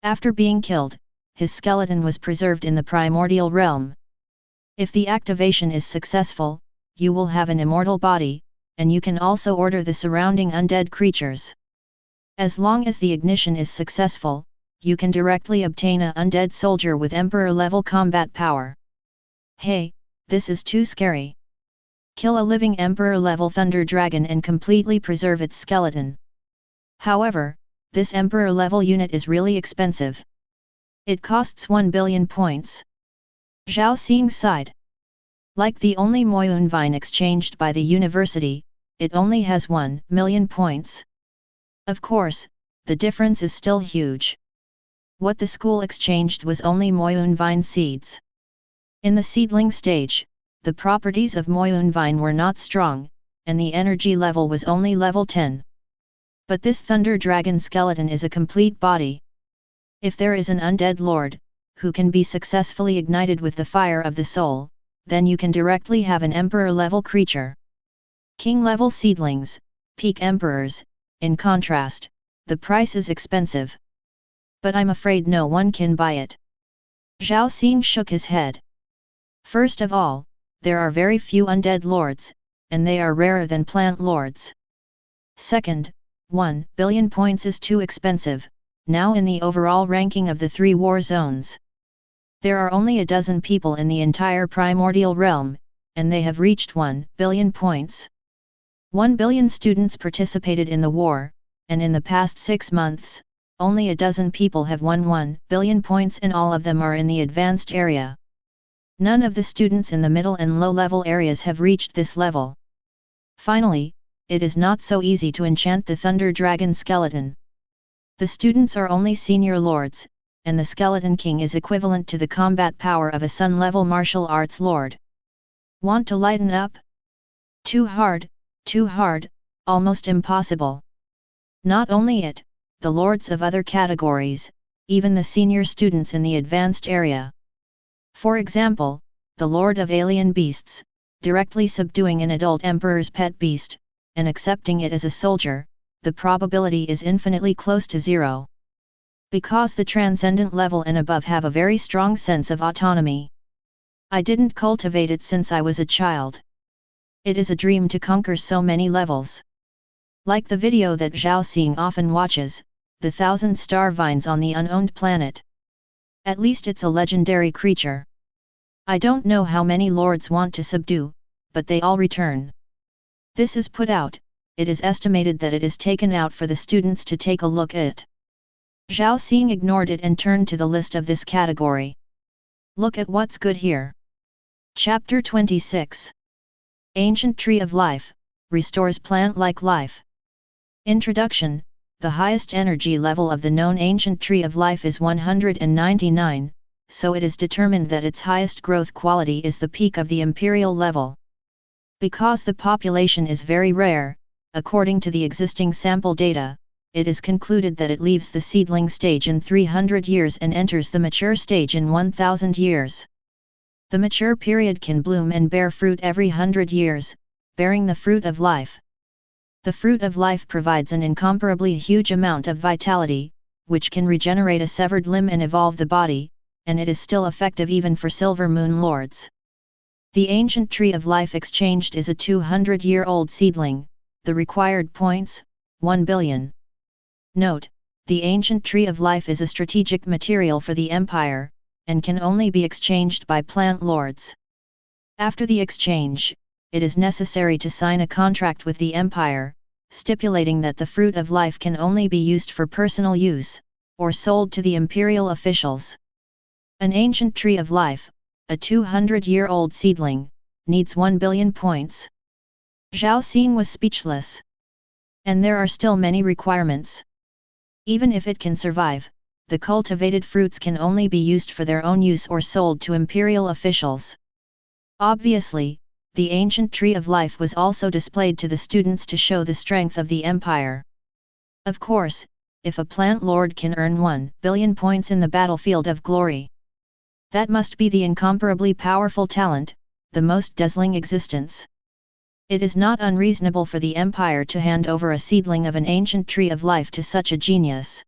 After being killed, his skeleton was preserved in the primordial realm. If the activation is successful, you will have an immortal body, and you can also order the surrounding undead creatures. As long as the ignition is successful, you can directly obtain an undead soldier with emperor-level combat power. Hey, this is too scary. Kill a living emperor-level thunder dragon and completely preserve its skeleton. However, this emperor-level unit is really expensive. It costs 1 billion points. Zhao Xing sighed. Like the only Moyun Vine exchanged by the university, it only has 1 million points. Of course, the difference is still huge. What the school exchanged was only Moyun Vine seeds. In the seedling stage, the properties of Moyun Vine were not strong, and the energy level was only level 10. But this Thunder Dragon skeleton is a complete body. If there is an undead lord, who can be successfully ignited with the fire of the soul, then you can directly have an emperor-level creature. King-level seedlings, peak emperors, in contrast, the price is expensive. But I'm afraid no one can buy it. Zhao Xing shook his head. First of all, there are very few undead lords, and they are rarer than plant lords. Second, 1 billion points is too expensive, now in the overall ranking of the 3 war zones. There are only a dozen people in the entire primordial realm, and they have reached 1 billion points. 1 billion students participated in the war, and in the past 6 months, only a dozen people have won 1 billion points and all of them are in the advanced area. None of the students in the middle and low-level areas have reached this level. Finally, it is not so easy to enchant the Thunder Dragon skeleton. The students are only senior lords, and the Skeleton King is equivalent to the combat power of a Sun-level martial arts lord. Want to lighten up? Too hard, almost impossible. Not only it, the lords of other categories, even the senior students in the advanced area. For example, the Lord of Alien Beasts, directly subduing an adult emperor's pet beast, and accepting it as a soldier, the probability is infinitely close to 0. Because the transcendent level and above have a very strong sense of autonomy. I didn't cultivate it since I was a child. It is a dream to conquer so many levels. Like the video that Zhao Xing often watches, the 1,000 star vines on the unowned planet. At least it's a legendary creature. I don't know how many lords want to subdue, but they all return. This is put out, it is estimated that it is taken out for the students to take a look at. Zhao Xing ignored it and turned to the list of this category. Look at what's good here. Chapter 26. Ancient Tree of Life, restores plant-like life. Introduction. The highest energy level of the known ancient tree of life is 199, so it is determined that its highest growth quality is the peak of the Imperial level. Because the population is very rare, according to the existing sample data, it is concluded that it leaves the seedling stage in 300 years and enters the mature stage in 1000 years. The mature period can bloom and bear fruit every 100 years, bearing the fruit of life. The fruit of life provides an incomparably huge amount of vitality, which can regenerate a severed limb and evolve the body, and it is still effective even for Silver Moon Lords. The ancient tree of life exchanged is a 200-year-old seedling, the required points, 1 billion. Note, the ancient tree of life is a strategic material for the Empire, and can only be exchanged by plant lords. After the exchange, it is necessary to sign a contract with the Empire, stipulating that the fruit of life can only be used for personal use, or sold to the Imperial officials. An ancient tree of life, a 200-year-old seedling, needs 1 billion points. Zhao Xing was speechless. And there are still many requirements. Even if it can survive, the cultivated fruits can only be used for their own use or sold to Imperial officials. Obviously, the ancient tree of life was also displayed to the students to show the strength of the Empire. Of course, if a plant lord can earn 1 billion points in the battlefield of glory, that must be the incomparably powerful talent, the most dazzling existence. It is not unreasonable for the Empire to hand over a seedling of an ancient tree of life to such a genius.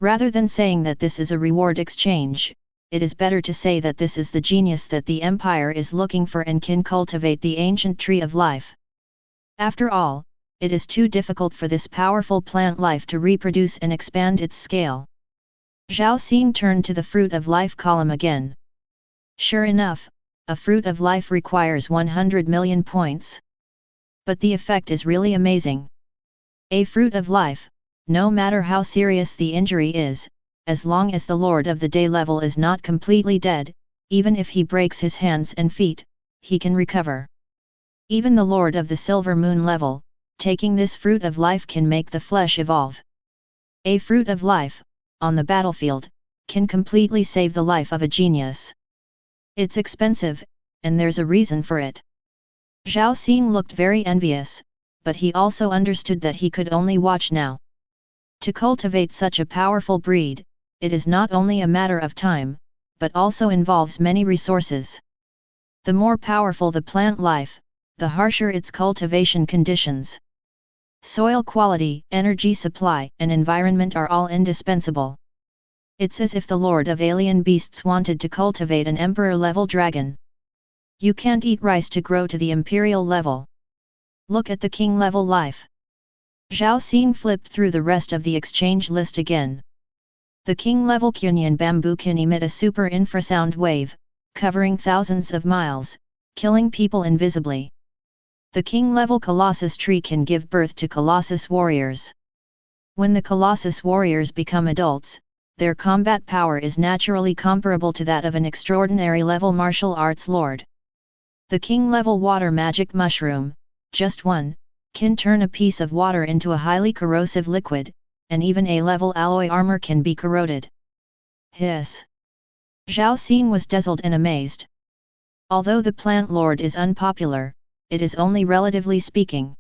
Rather than saying that this is a reward exchange, it is better to say that this is the genius that the Empire is looking for and can cultivate the ancient tree of life. After all, it is too difficult for this powerful plant life to reproduce and expand its scale. Zhao Xing turned to the fruit of life column again. Sure enough, a fruit of life requires 100 million points. But the effect is really amazing. A fruit of life, no matter how serious the injury is, as long as the Lord of the Day level is not completely dead, even if he breaks his hands and feet, he can recover. Even the Lord of the Silver Moon level, taking this fruit of life can make the flesh evolve. A fruit of life, on the battlefield, can completely save the life of a genius. It's expensive, and there's a reason for it. Zhao Xing looked very envious, but he also understood that he could only watch now. To cultivate such a powerful breed, it is not only a matter of time, but also involves many resources. The more powerful the plant life, the harsher its cultivation conditions. Soil quality, energy supply, and environment are all indispensable. It's as if the Lord of Alien Beasts wanted to cultivate an Emperor-level dragon. You can't eat rice to grow to the Imperial level. Look at the King-level life. Zhao Xing flipped through the rest of the exchange list again. The king-level Kunyan bamboo can emit a super infrasound wave, covering thousands of miles, killing people invisibly. The king-level Colossus tree can give birth to Colossus warriors. When the Colossus warriors become adults, their combat power is naturally comparable to that of an extraordinary level martial arts lord. The king-level water magic mushroom, just one, can turn a piece of water into a highly corrosive liquid, and even A-level alloy armor can be corroded. Hiss! Zhao Xing was dazzled and amazed. Although the plant lord is unpopular, it is only relatively speaking.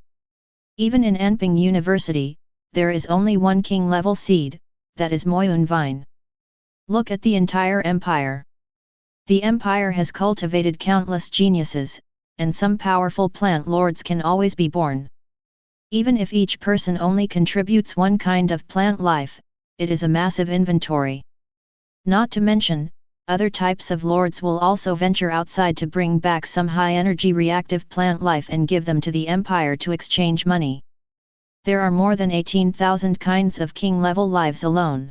Even in Anping University, there is only one king-level seed, that is Moyun Vine. Look at the entire empire. The empire has cultivated countless geniuses, and some powerful plant lords can always be born. Even if each person only contributes one kind of plant life, it is a massive inventory. Not to mention, other types of lords will also venture outside to bring back some high-energy reactive plant life and give them to the empire to exchange money. There are more than 18,000 kinds of king-level lives alone.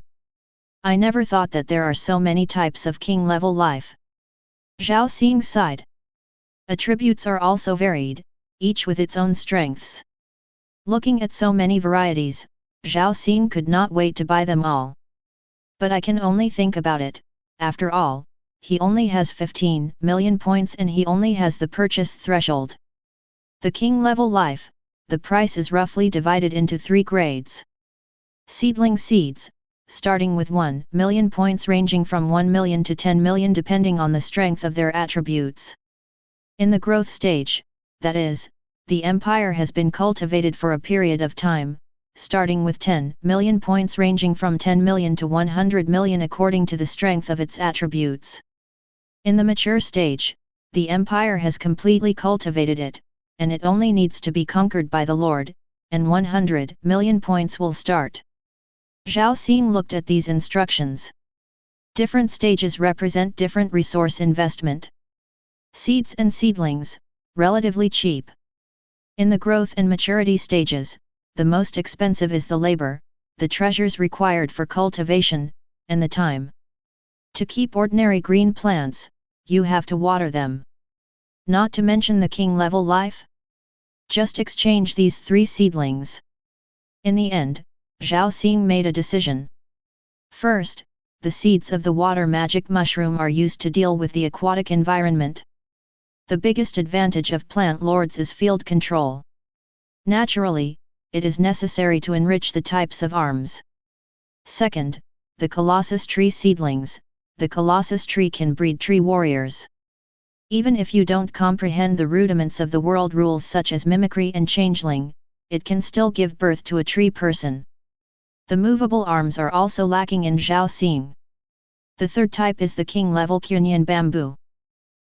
I never thought that there are so many types of king-level life. Zhao Xing sighed. Attributes are also varied, each with its own strengths. Looking at so many varieties, Zhao Xing could not wait to buy them all. But I can only think about it. After all, he only has 15 million points and he only has the purchase threshold. The king-level life, the price is roughly divided into 3 grades. Seedling seeds, starting with 1 million points ranging from 1 million to 10 million depending on the strength of their attributes. In the growth stage, that is, the empire has been cultivated for a period of time, starting with 10 million points ranging from 10 million to 100 million according to the strength of its attributes. In the mature stage, the empire has completely cultivated it, and it only needs to be conquered by the Lord, and 100 million points will start. Zhao Xing looked at these instructions. Different stages represent different resource investment. Seeds and seedlings, relatively cheap. In the growth and maturity stages, the most expensive is the labor, the treasures required for cultivation, and the time. To keep ordinary green plants, you have to water them. Not to mention the king-level life? Just exchange these 3 seedlings. In the end, Zhao Xing made a decision. First, the seeds of the water magic mushroom are used to deal with the aquatic environment. The biggest advantage of plant lords is field control. Naturally, it is necessary to enrich the types of arms. Second, the Colossus tree seedlings. The Colossus tree can breed tree warriors. Even if you don't comprehend the rudiments of the world rules such as mimicry and changeling, it can still give birth to a tree person. The movable arms are also lacking in Zhao Xing. The third type is the king-level Kunyan bamboo.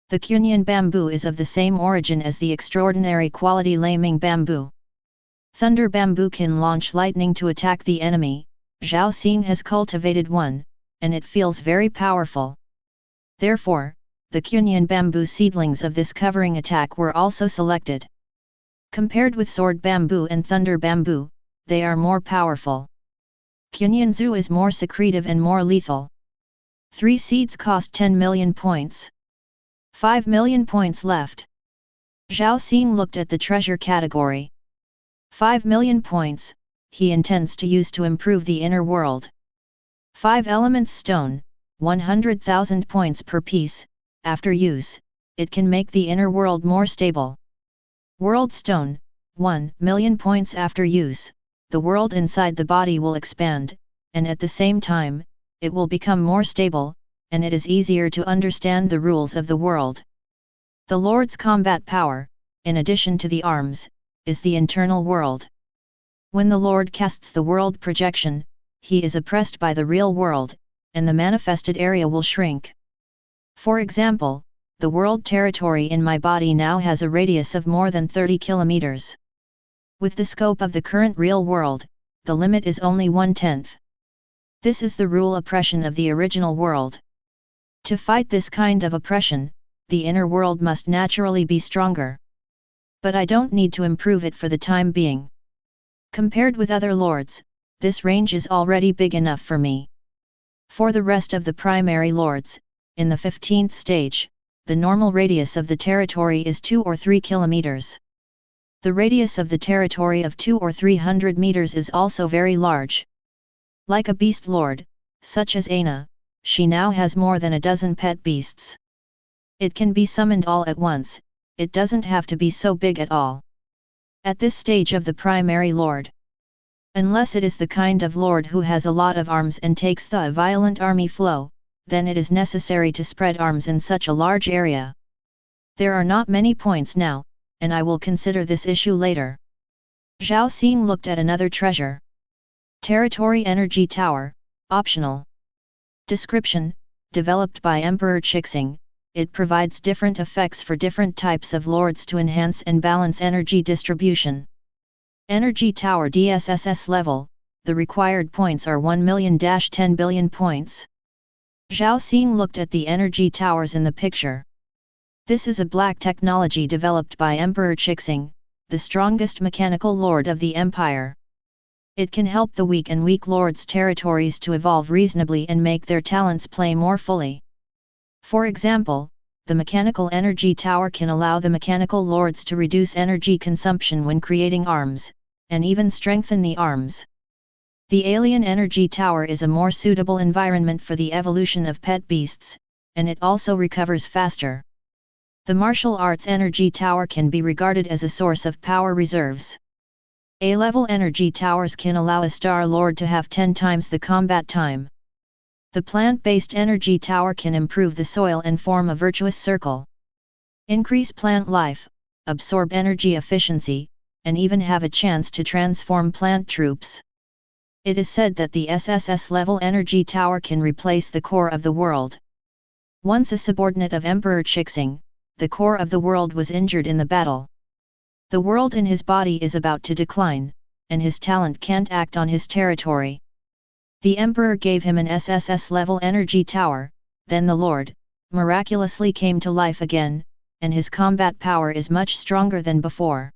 The Kunyan bamboo is of the same origin as the extraordinary quality Laming bamboo. Thunder bamboo can launch lightning to attack the enemy. Zhao Xing has cultivated one, and it feels very powerful. Therefore, the Kunyan bamboo seedlings of this covering attack were also selected. Compared with sword bamboo and thunder bamboo, they are more powerful. Kunyanzu is more secretive and more lethal. 3 seeds cost 10 million points. 5 million points left. Zhao Xing looked at the treasure category. 5 million points, he intends to use to improve the inner world. 5 elements stone, 100,000 points per piece. After use, it can make the inner world more stable. World stone, 1 million points after use, the world inside the body will expand, and at the same time, it will become more stable, and it is easier to understand the rules of the world. The Lord's combat power, in addition to the arms, is the internal world. When the Lord casts the world projection, he is oppressed by the real world, and the manifested area will shrink. For example, the world territory in my body now has a radius of more than 30 kilometers. With the scope of the current real world, the limit is only 1/10. This is the rule oppression of the original world. To fight this kind of oppression, the inner world must naturally be stronger. But I don't need to improve it for the time being. Compared with other lords, this range is already big enough for me. For the rest of the primary lords, in the 15th stage, the normal radius of the territory is 2 or 3 kilometers. The radius of the territory of 2 or 300 meters is also very large. Like a beast lord, such as Aina, she now has more than a dozen pet beasts. It can be summoned all at once, it doesn't have to be so big at all. At this stage of the primary lord, unless it is the kind of lord who has a lot of arms and takes the violent army flow, then it is necessary to spread arms in such a large area. There are not many points now, and I will consider this issue later. Zhao Xing looked at another treasure. Territory Energy Tower, optional. Description: developed by Emperor Zhao. It provides different effects for different types of lords to enhance and balance energy distribution. Energy Tower DSSS level, the required points are 1 million-10 billion points. Zhao Xing looked at the energy towers in the picture. This is a black technology developed by Emperor Zhao, the strongest mechanical lord of the empire. It can help the weak lords' territories to evolve reasonably and make their talents play more fully. For example, the mechanical energy tower can allow the mechanical lords to reduce energy consumption when creating arms, and even strengthen the arms. The alien energy tower is a more suitable environment for the evolution of pet beasts, and it also recovers faster. The martial arts energy tower can be regarded as a source of power reserves. A-level energy towers can allow a star lord to have 10 times the combat time. The plant-based energy tower can improve the soil and form a virtuous circle. Increase plant life, absorb energy efficiency, and even have a chance to transform plant troops. It is said that the SSS level energy tower can replace the core of the world. Once a subordinate of Emperor Zhao, the core of the world was injured in the battle. The world in his body is about to decline, and his talent can't act on his territory. The Emperor gave him an SSS level energy tower, then the Lord, miraculously came to life again, and his combat power is much stronger than before.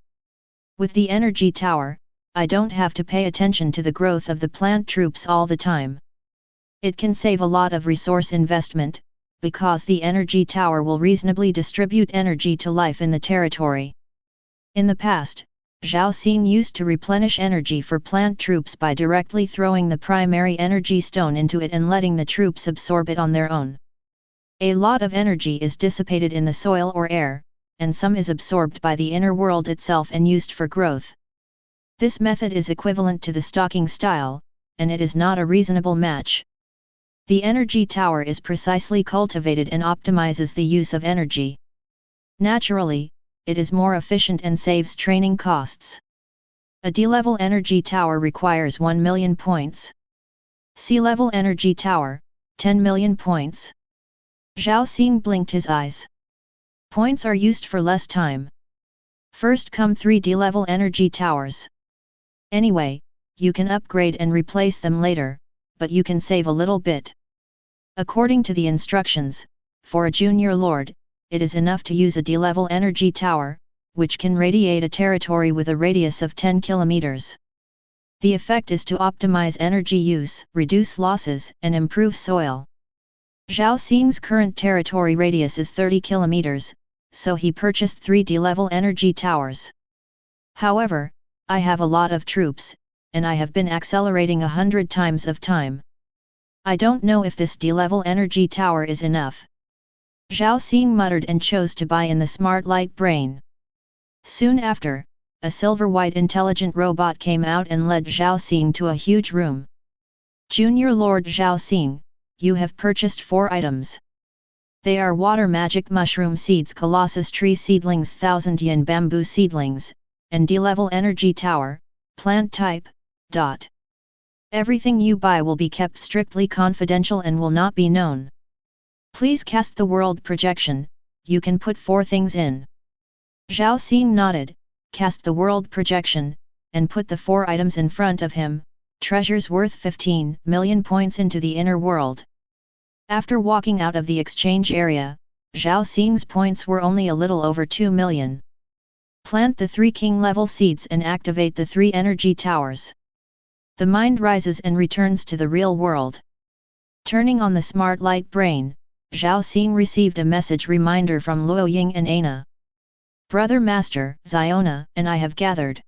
With the energy tower, I don't have to pay attention to the growth of the plant troops all the time. It can save a lot of resource investment, because the energy tower will reasonably distribute energy to life in the territory. In the past, Zhao Xing used to replenish energy for plant troops by directly throwing the primary energy stone into it and letting the troops absorb it on their own. A lot of energy is dissipated in the soil or air, and some is absorbed by the inner world itself and used for growth. This method is equivalent to the stocking style, and it is not a reasonable match. The energy tower is precisely cultivated and optimizes the use of energy. Naturally, it is more efficient and saves training costs. A D-level energy tower requires 1 million points. C-level energy tower, 10 million points. Zhao Xing blinked his eyes. Points are used for less time. First come 3 D-level energy towers. Anyway, you can upgrade and replace them later, but you can save a little bit. According to the instructions, for a junior lord, it is enough to use a D-level energy tower, which can radiate a territory with a radius of 10 kilometers. The effect is to optimize energy use, reduce losses, and improve soil. Zhao Xing's current territory radius is 30 kilometers, so he purchased 3 D-level energy towers. However, I have a lot of troops, and I have been accelerating 100 times of time. I don't know if this D-level energy tower is enough. Zhao Xing muttered and chose to buy in the smart light brain. Soon after, a silver-white intelligent robot came out and led Zhao Xing to a huge room. Junior Lord Zhao Xing, you have purchased 4 items. They are water magic mushroom seeds, colossus tree seedlings, 1000 yen bamboo seedlings, and D-level energy tower, plant type, dot. Everything you buy will be kept strictly confidential and will not be known. Please cast the world projection, you can put 4 things in. Zhao Xing nodded, cast the world projection, and put the 4 items in front of him, treasures worth 15 million points into the inner world. After walking out of the exchange area, Zhao Xing's points were only a little over 2 million. Plant the 3 king-level seeds and activate the 3 energy towers. The mind rises and returns to the real world. Turning on the smart light brain, Zhao Xing received a message reminder from Luoying and Ana. Brother Master, Ziona and I have gathered.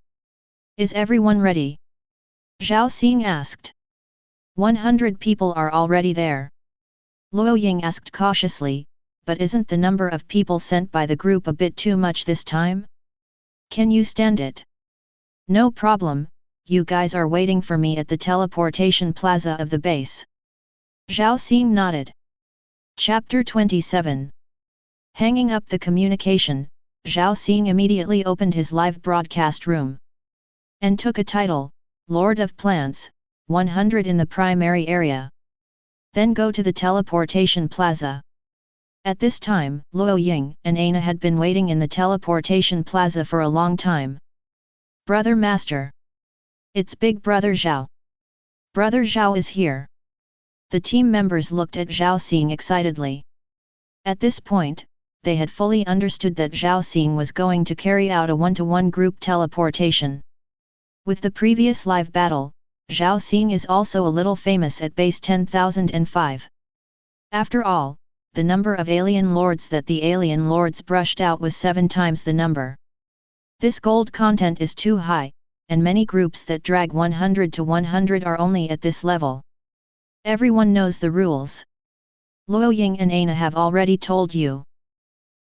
Is everyone ready? Zhao Xing asked. 100 people are already there. Luoying asked cautiously, but isn't the number of people sent by the group a bit too much this time? Can you stand it? No problem, you guys are waiting for me at the teleportation plaza of the base. Zhao Xing nodded. Chapter 27. Hanging up the communication, Zhao Xing immediately opened his live broadcast room. And took a title, Lord of Plants, 100 in the primary area. Then go to the teleportation plaza. At this time, Luoying and Ana had been waiting in the teleportation plaza for a long time. Brother Master. It's Big Brother Zhao. Brother Zhao is here. The team members looked at Zhao Xing excitedly. At this point, they had fully understood that Zhao Xing was going to carry out a one-to-one group teleportation. With the previous live battle, Zhao Xing is also a little famous at base 10,005. After all, the number of alien lords that the alien lords brushed out was 7 times the number. This gold content is too high, and many groups that drag 100 to 100 are only at this level. Everyone knows the rules. Luoying and Ana have already told you.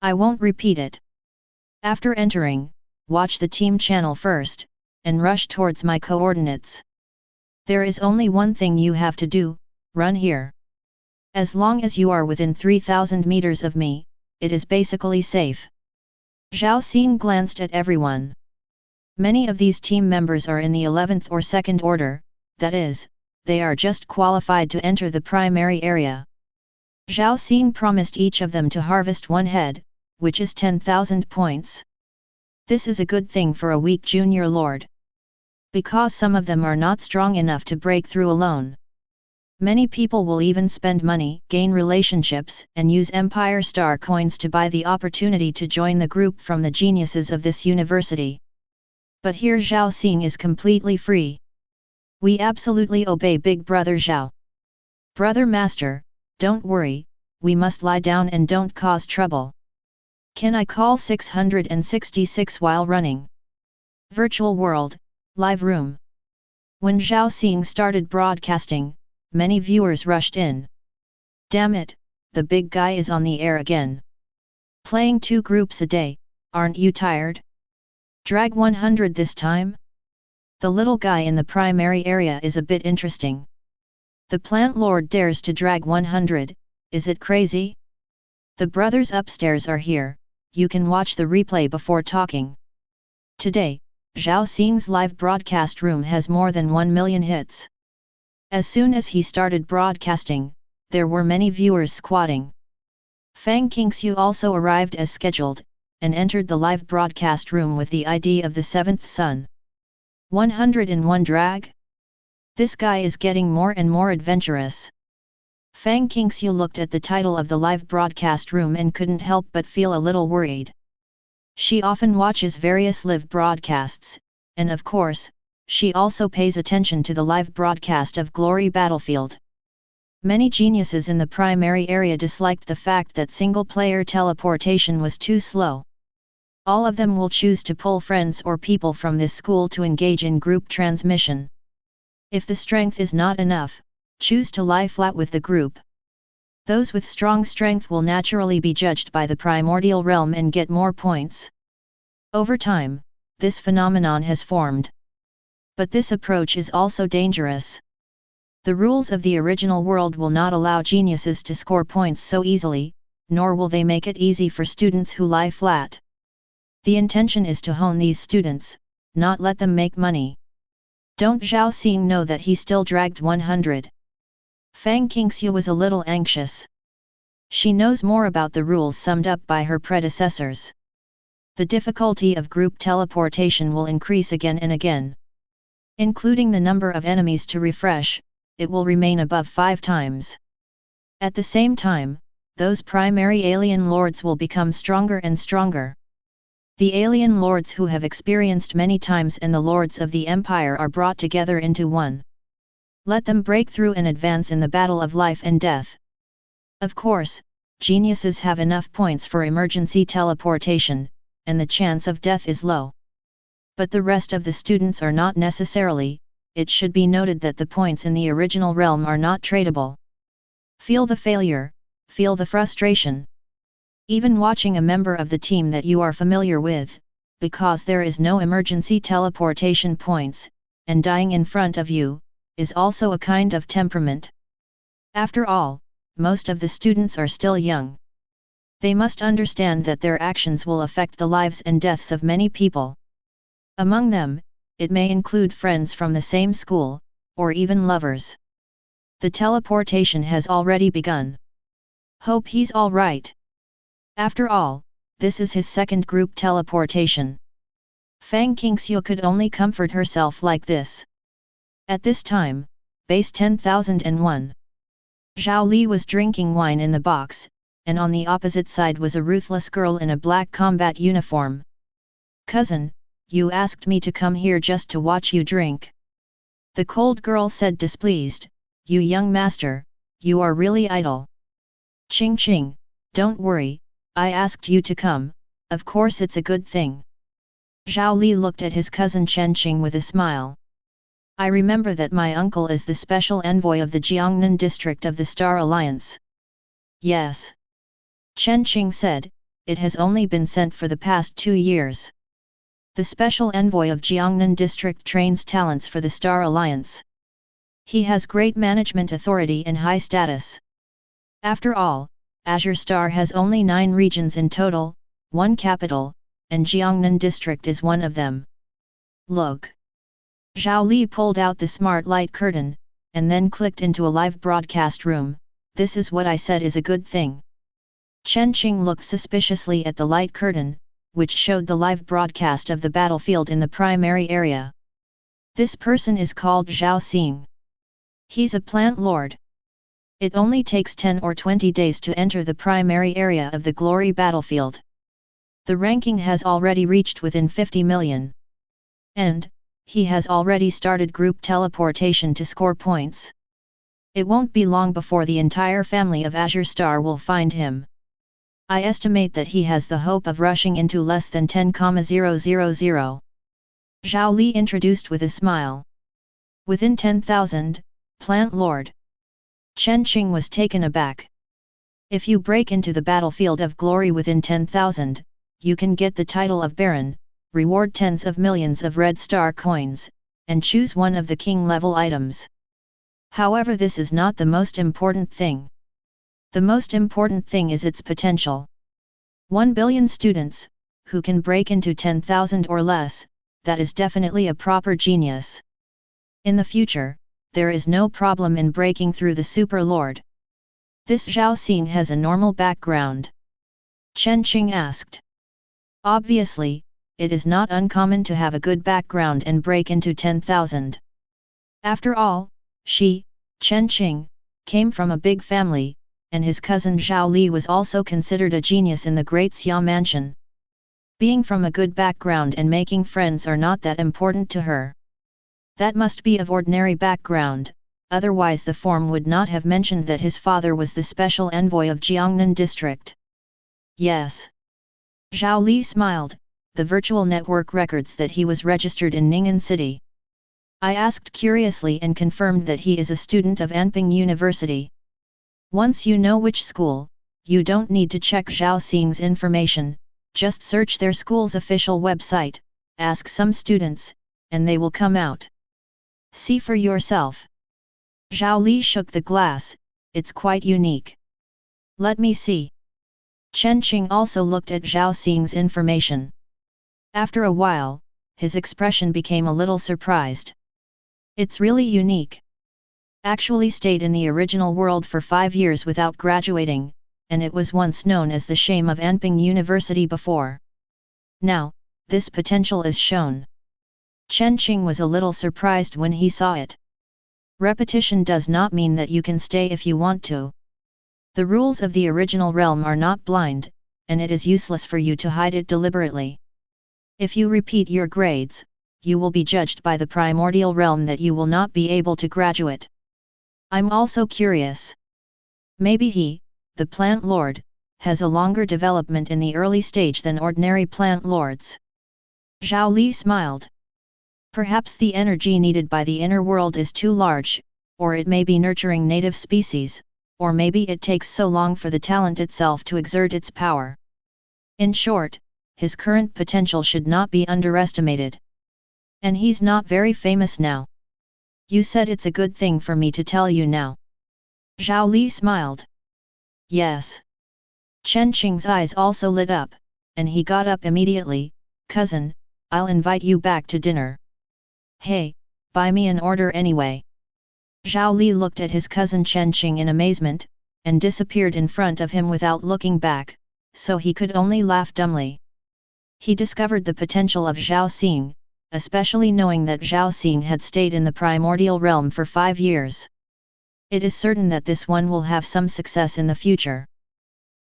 I won't repeat it. After entering, watch the team channel first, and rush towards my coordinates. There is only one thing you have to do, run here. As long as you are within 3,000 meters of me, it is basically safe. Zhao Xing glanced at everyone. Many of these team members are in the 11th or 2nd order, that is, they are just qualified to enter the primary area. Zhao Xing promised each of them to harvest 1 head, which is 10,000 points. This is a good thing for a weak junior lord. Because some of them are not strong enough to break through alone. Many people will even spend money, gain relationships, and use Empire Star coins to buy the opportunity to join the group from the geniuses of this university. But here Zhao Xing is completely free. We absolutely obey Big Brother Zhao. Brother Master, don't worry, we must lie down and don't cause trouble. Can I call 666 while running? Virtual World, Live Room. When Zhao Xing started broadcasting, many viewers rushed in. Damn it, the big guy is on the air again. Playing 2 groups a day, aren't you tired? Drag 100 this time? The little guy in the primary area is a bit interesting. The plant lord dares to drag 100, is it crazy? The brothers upstairs are here, you can watch the replay before talking. Today, Zhao Xing's live broadcast room has more than 1 million hits. As soon as he started broadcasting, there were many viewers squatting. Fang Qingxiu also arrived as scheduled, and entered the live broadcast room with the ID of the 7th son. 101 drag? This guy is getting more and more adventurous. Fang Qingxiu looked at the title of the live broadcast room and couldn't help but feel a little worried. She often watches various live broadcasts, and of course, she also pays attention to the live broadcast of Glory Battlefield. Many geniuses in the primary area disliked the fact that single-player teleportation was too slow. All of them will choose to pull friends or people from this school to engage in group transmission. If the strength is not enough, choose to lie flat with the group. Those with strong strength will naturally be judged by the primordial realm and get more points. Over time, this phenomenon has formed. But this approach is also dangerous. The rules of the original world will not allow geniuses to score points so easily, nor will they make it easy for students who lie flat. The intention is to hone these students, not let them make money. Don't Zhao Xing know that he still dragged 100? Fang Qingxiu was a little anxious. She knows more about the rules summed up by her predecessors. The difficulty of group teleportation will increase again and again. Including the number of enemies to refresh, it will remain above 5 times. At the same time, those primary alien lords will become stronger and stronger. The alien lords who have experienced many times and the lords of the empire are brought together into one. Let them break through and advance in the battle of life and death. Of course, geniuses have enough points for emergency teleportation, and the chance of death is low. But the rest of the students are not necessarily. It should be noted that the points in the original realm are not tradable. Feel the failure, feel the frustration. Even watching a member of the team that you are familiar with, because there is no emergency teleportation points, and dying in front of you, is also a kind of temperament. After all, most of the students are still young. They must understand that their actions will affect the lives and deaths of many people. Among them, it may include friends from the same school, or even lovers. The teleportation has already begun. Hope he's all right. After all, this is his second group teleportation. Fang Qingxiu could only comfort herself like this. At this time, base 10,001. Zhao Li was drinking wine in the box, and on the opposite side was a ruthless girl in a black combat uniform. "Cousin, you asked me to come here just to watch you drink." The cold girl said displeased, "You young master, you are really idle." "Ching, don't worry, I asked you to come, of course it's a good thing." Zhao Li looked at his cousin Chen Qing with a smile. "I remember that my uncle is the special envoy of the Jiangnan district of the Star Alliance." "Yes." Chen Qing said, "It has only been sent for the past 2 years. The special envoy of Jiangnan district trains talents for the Star Alliance. He has great management authority and high status. After all, Azure Star has only 9 regions in total, 1 capital, and Jiangnan district is one of them. Look." Zhao Li pulled out the smart light curtain, and then clicked into a live broadcast room. "This is what I said is a good thing." Chen Qing looked suspiciously at the light curtain, which showed the live broadcast of the battlefield in the primary area. "This person is called Zhao Xing. He's a plant lord. It only takes 10 or 20 days to enter the primary area of the glory battlefield. The ranking has already reached within 50 million. And, he has already started group teleportation to score points. It won't be long before the entire family of Azure Star will find him. I estimate that he has the hope of rushing into less than 10,000. Zhao Li introduced with a smile. "Within 10,000, Plant Lord." Chen Qing was taken aback. "If you break into the battlefield of glory within 10,000, you can get the title of Baron, reward tens of millions of red star coins, and choose one of the king-level items. However, this is not the most important thing. The most important thing is its potential. 1 billion students, who can break into 10,000 or less, that is definitely a proper genius. In the future, there is no problem in breaking through the Super Lord." "This Zhao Xing has a normal background?" Chen Qing asked. "Obviously, it is not uncommon to have a good background and break into 10,000. After all, she, Chen Qing, came from a big family, and his cousin Zhao Li was also considered a genius in the Great Xia Mansion. Being from a good background and making friends are not that important to her. That must be of ordinary background, otherwise the form would not have mentioned that his father was the special envoy of Jiangnan district." "Yes." Zhao Li smiled, "the virtual network records that he was registered in Ning'an City. I asked curiously and confirmed that he is a student of Anping University. Once you know which school, you don't need to check Zhao Xing's information, just search their school's official website, ask some students, and they will come out. See for yourself." Zhao Li shook the glass, "It's quite unique. Let me see." Chen Qing also looked at Zhao Xing's information. After a while, his expression became a little surprised. "It's really unique. Actually stayed in the original world for 5 years without graduating, and it was once known as the shame of Anping University before. Now, this potential is shown." Chen Qing was a little surprised when he saw it. Repetition does not mean that you can stay if you want to. The rules of the original realm are not blind, and it is useless for you to hide it deliberately. If you repeat your grades, you will be judged by the primordial realm that you will not be able to graduate. I'm also curious. Maybe he, the plant lord, has a longer development in the early stage than ordinary plant lords. Zhao Li smiled. Perhaps the energy needed by the inner world is too large, or it may be nurturing native species, or maybe it takes so long for the talent itself to exert its power. In short, his current potential should not be underestimated. And he's not very famous now. You said it's a good thing for me to tell you now. Zhao Li smiled. Yes. Chen Qing's eyes also lit up, and he got up immediately. Cousin, I'll invite you back to dinner. Hey, buy me an order anyway. Zhao Li looked at his cousin Chen Qing in amazement, and disappeared in front of him without looking back, so he could only laugh dumbly. He discovered the potential of Zhao Xing, especially knowing that Zhao Xing had stayed in the primordial realm for 5 years. It is certain that this one will have some success in the future.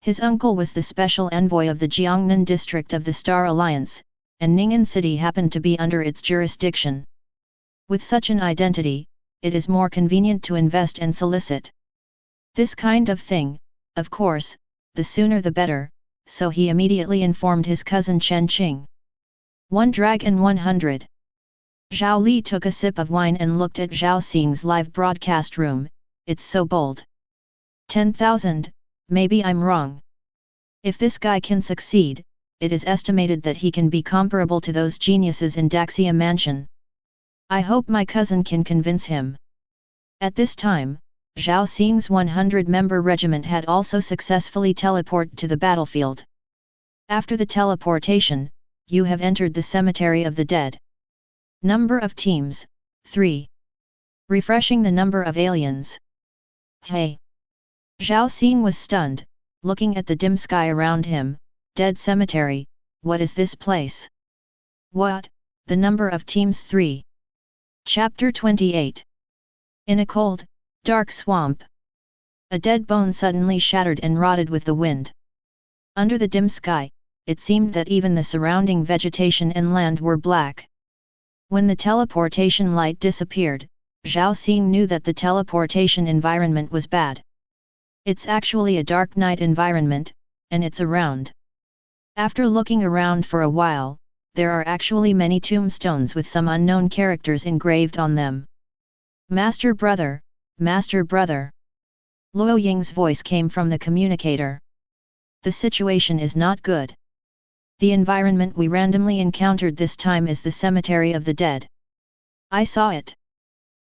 His uncle was the special envoy of the Jiangnan district of the Star Alliance, and Ning'an City happened to be under its jurisdiction. With such an identity, it is more convenient to invest and solicit this kind of thing. Of course, the sooner the better, so he immediately informed his cousin Chen Qing. 1 dragon 100. Zhao Li took a sip of wine and looked at Zhao Xing's live broadcast room. It's so bold. 10,000, maybe I'm wrong. If this guy can succeed, it is estimated that he can be comparable to those geniuses in Daxia Mansion. I hope my cousin can convince him. At this time, Zhao Xing's 100-member regiment had also successfully teleported to the battlefield. After the teleportation, you have entered the cemetery of the dead. Number of teams, 3. Refreshing the number of aliens. Hey! Zhao Xing was stunned, looking at the dim sky around him. Dead cemetery, what is this place? What? The number of teams 3. Chapter 28. In a cold, dark swamp. A dead bone suddenly shattered and rotted with the wind. Under the dim sky, it seemed that even the surrounding vegetation and land were black. When the teleportation light disappeared, Zhao Xing knew that the teleportation environment was bad. It's actually a dark night environment, and it's around. After looking around for a while, there are actually many tombstones with some unknown characters engraved on them. Master brother, Master brother. Luo Ying's voice came from the communicator. The situation is not good. The environment we randomly encountered this time is the cemetery of the dead. I saw it.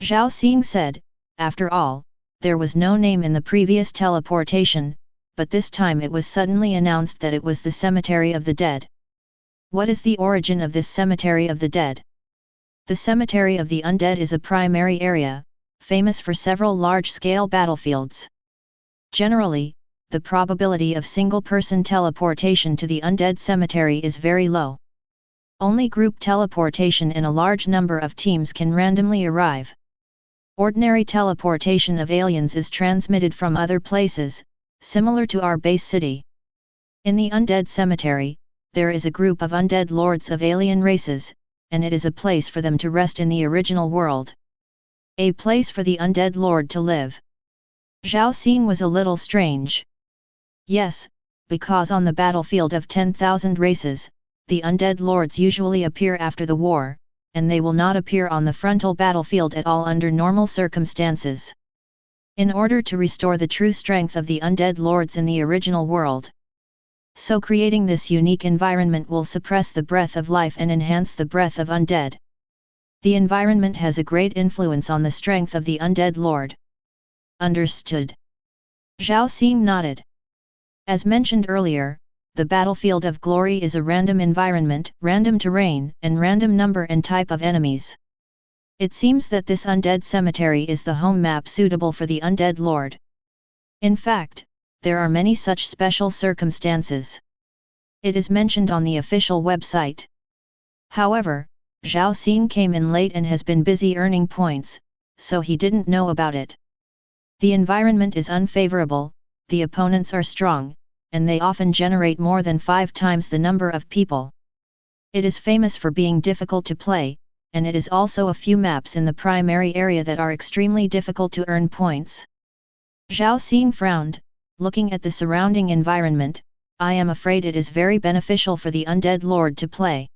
Zhao Xing said, after all, there was no name in the previous teleportation, but this time it was suddenly announced that it was the cemetery of the dead. What is the origin of this cemetery of the dead? The cemetery of the undead is a primary area, famous for several large-scale battlefields. Generally, the probability of single-person teleportation to the undead cemetery is very low. Only group teleportation in a large number of teams can randomly arrive. Ordinary teleportation of aliens is transmitted from other places, similar to our base city. In the undead cemetery, there is a group of undead lords of alien races, and it is a place for them to rest in the original world. A place for the undead lord to live. Zhao Xing was a little strange. Yes, because on the battlefield of 10,000 races, the undead lords usually appear after the war, and they will not appear on the frontal battlefield at all under normal circumstances. In order to restore the true strength of the undead lords in the original world. So creating this unique environment will suppress the breath of life and enhance the breath of undead. The environment has a great influence on the strength of the undead lord. Understood. Zhao Xing nodded. As mentioned earlier, the battlefield of glory is a random environment, random terrain, and random number and type of enemies. It seems that this undead cemetery is the home map suitable for the undead lord. In fact, there are many such special circumstances. It is mentioned on the official website. However, Zhao Xing came in late and has been busy earning points, so he didn't know about it. The environment is unfavorable, the opponents are strong, and they often generate more than 5 times the number of people. It is famous for being difficult to play, and it is also a few maps in the primary area that are extremely difficult to earn points. Zhao Xing frowned, looking at the surrounding environment. I am afraid it is very beneficial for the undead lord to play.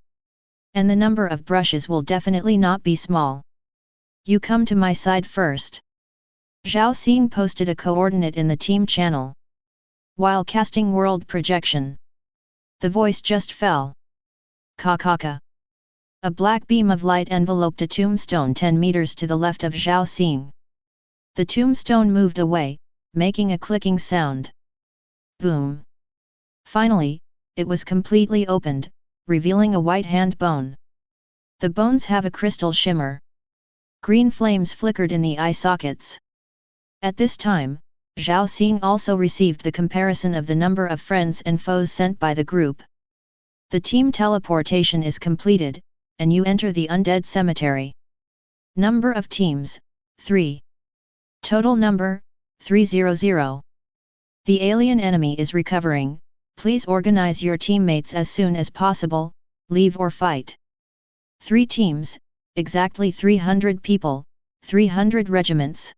And the number of brushes will definitely not be small. You come to my side first. Zhao Xing posted a coordinate in the team channel. While casting world projection, the voice just fell. Ka. A black beam of light enveloped a tombstone 10 meters to the left of Zhao Xing. The tombstone moved away, making a clicking sound. Boom. Finally, it was completely opened, revealing a white hand bone. The bones have a crystal shimmer. Green flames flickered in the eye sockets. At this time, Zhao Xing also received the comparison of the number of friends and foes sent by the group. The team teleportation is completed, and you enter the undead cemetery. Number of teams, 3. Total number, 300. The alien enemy is recovering, please organize your teammates as soon as possible, leave or fight. 3 teams, exactly 300 people, 300 regiments.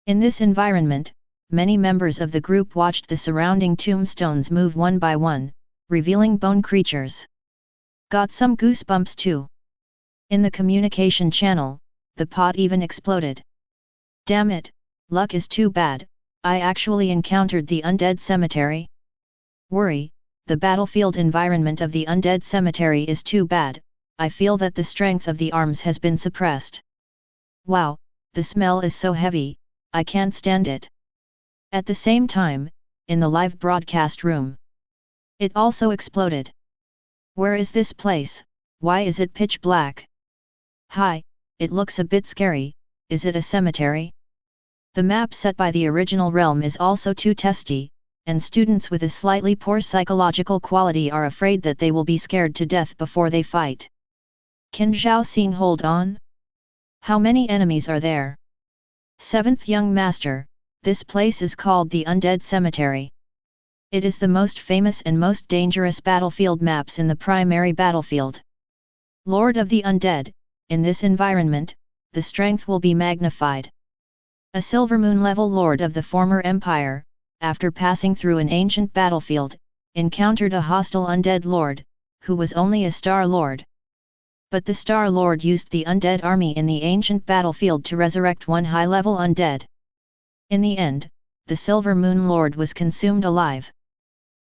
In this environment, many members of the group watched the surrounding tombstones move one by one, revealing bone creatures. Got some goosebumps too. In the communication channel, the pot even exploded. Damn it, luck is too bad, I actually encountered the undead cemetery. Worry, the battlefield environment of the undead cemetery is too bad, I feel that the strength of the arms has been suppressed. Wow, the smell is so heavy, I can't stand it. At the same time, in the live broadcast room, it also exploded. Where is this place? Why is it pitch black? Hi, it looks a bit scary, is it a cemetery? The map set by the original realm is also too testy, and students with a slightly poor psychological quality are afraid that they will be scared to death before they fight. Can Zhao Xing hold on? How many enemies are there? 7th Young Master, this place is called the Undead Cemetery. It is the most famous and most dangerous battlefield maps in the primary battlefield. Lord of the Undead, in this environment, the strength will be magnified. A Silvermoon level Lord of the former Empire, after passing through an ancient battlefield, encountered a hostile Undead Lord, who was only a Star Lord. But the Star Lord used the Undead army in the ancient battlefield to resurrect one high-level Undead. In the end, the Silver Moon Lord was consumed alive.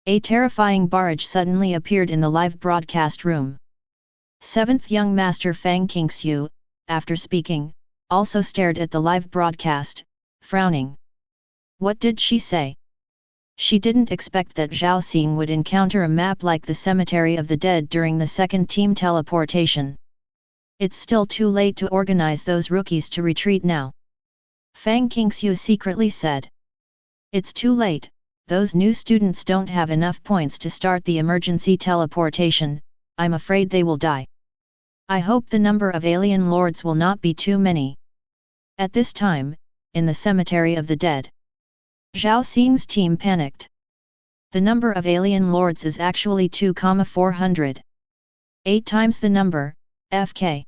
A terrifying barrage suddenly appeared in the live broadcast room. 7th Young Master Fang Qingxiu, after speaking, also stared at the live broadcast, frowning. What did she say? She didn't expect that Zhao Xing would encounter a map like the Cemetery of the Dead during the second team teleportation. It's still too late to organize those rookies to retreat now. Fang Qingxiu secretly said. It's too late, those new students don't have enough points to start the emergency teleportation, I'm afraid they will die. I hope the number of alien lords will not be too many. At this time, in the Cemetery of the Dead, Zhao Xing's team panicked. The number of alien lords is actually 2,400. 8 times the number, FK.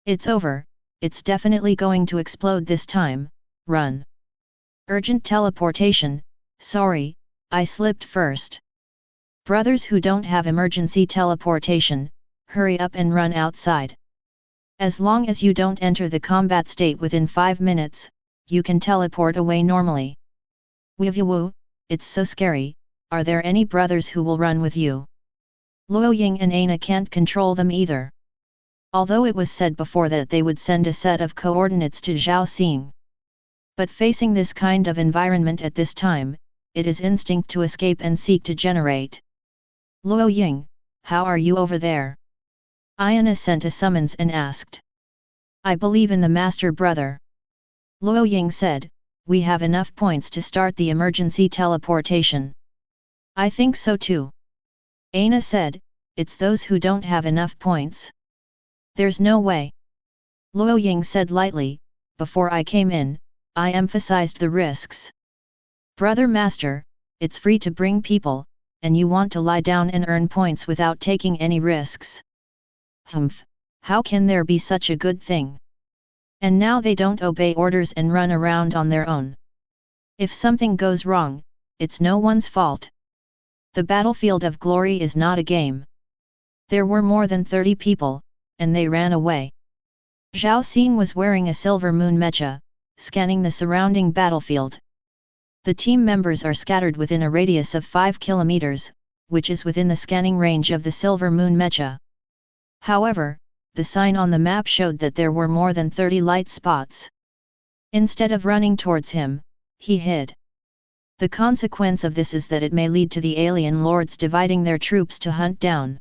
It's over, it's definitely going to explode this time, run. Urgent teleportation, sorry, I slipped first. Brothers who don't have emergency teleportation, hurry up and run outside. As long as you don't enter the combat state within 5 minutes, you can teleport away normally. Woo, it's so scary, are there any brothers who will run with you? Luo Ying and Aina can't control them either. Although it was said before that they would send a set of coordinates to Zhao Xing. But facing this kind of environment at this time, it is instinct to escape and seek to generate. Luo Ying, how are you over there? Aina sent a summons and asked. I believe in the master brother. Luo Ying said, we have enough points to start the emergency teleportation. I think so too. Aina said, it's those who don't have enough points. There's no way. Luo Ying said lightly, before I came in, I emphasized the risks. Brother Master, it's free to bring people, and you want to lie down and earn points without taking any risks. Humph, how can there be such a good thing? And now they don't obey orders and run around on their own. If something goes wrong, it's no one's fault. The battlefield of glory is not a game. There were more than 30 people, and they ran away. Zhao Xing was wearing a silver moon mecha, scanning the surrounding battlefield. The team members are scattered within a radius of 5 kilometers, which is within the scanning range of the silver moon mecha. However, the sign on the map showed that there were more than 30 light spots. Instead of running towards him, he hid. The consequence of this is that it may lead to the alien lords dividing their troops to hunt down.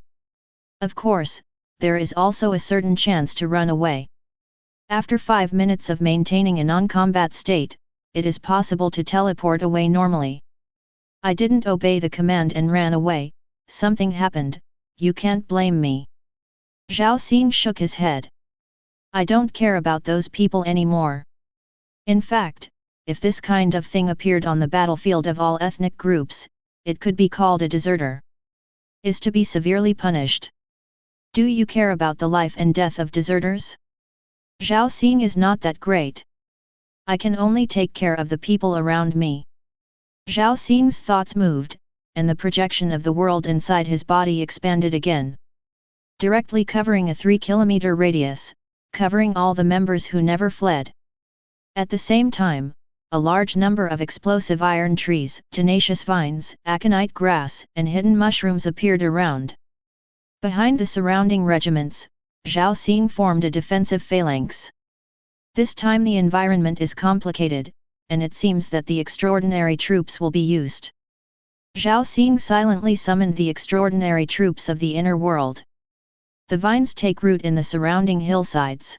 Of course, there is also a certain chance to run away. After 5 minutes of maintaining a non-combat state, it is possible to teleport away normally. I didn't obey the command and ran away, something happened, you can't blame me. Zhao Xing shook his head. I don't care about those people anymore. In fact, if this kind of thing appeared on the battlefield of all ethnic groups, it could be called a deserter. Is to be severely punished. Do you care about the life and death of deserters? Zhao Xing is not that great. I can only take care of the people around me. Zhao Xing's thoughts moved, and the projection of the world inside his body expanded again. Directly covering a 3-kilometer radius, covering all the members who never fled. At the same time, a large number of explosive iron trees, tenacious vines, aconite grass, and hidden mushrooms appeared around. Behind the surrounding regiments, Zhao Xing formed a defensive phalanx. This time the environment is complicated, and it seems that the extraordinary troops will be used. Zhao Xing silently summoned the extraordinary troops of the inner world. The vines take root in the surrounding hillsides.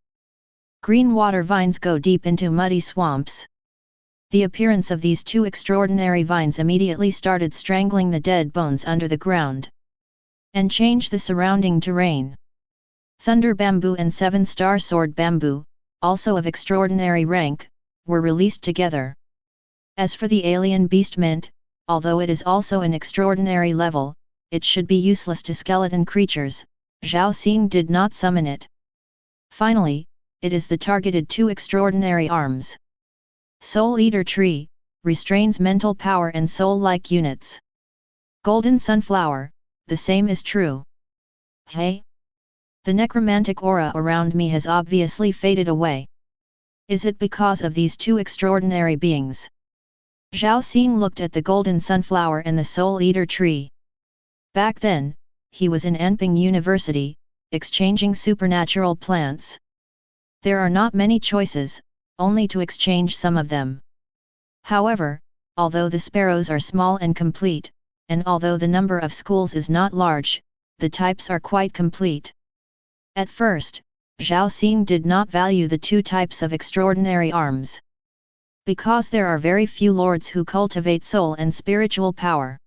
Green water vines go deep into muddy swamps. The appearance of these 2 extraordinary vines immediately started strangling the dead bones under the ground. And changed the surrounding terrain. Thunder bamboo and 7-star sword bamboo, also of extraordinary rank, were released together. As for the alien beast mint, although it is also an extraordinary level, it should be useless to skeleton creatures, Zhao Xing did not summon it. Finally, it is the targeted 2 extraordinary arms. Soul Eater Tree, restrains mental power and soul-like units. Golden Sunflower, the same is true. Hey? The necromantic aura around me has obviously faded away. Is it because of these 2 extraordinary beings? Zhao Xing looked at the Golden Sunflower and the Soul Eater Tree. Back then, he was in Anping University, exchanging supernatural plants. There are not many choices, only to exchange some of them. However, although the sparrows are small and complete, and although the number of schools is not large, the types are quite complete. At first, Zhao Xing did not value the 2 types of extraordinary arms. Because there are very few lords who cultivate soul and spiritual power.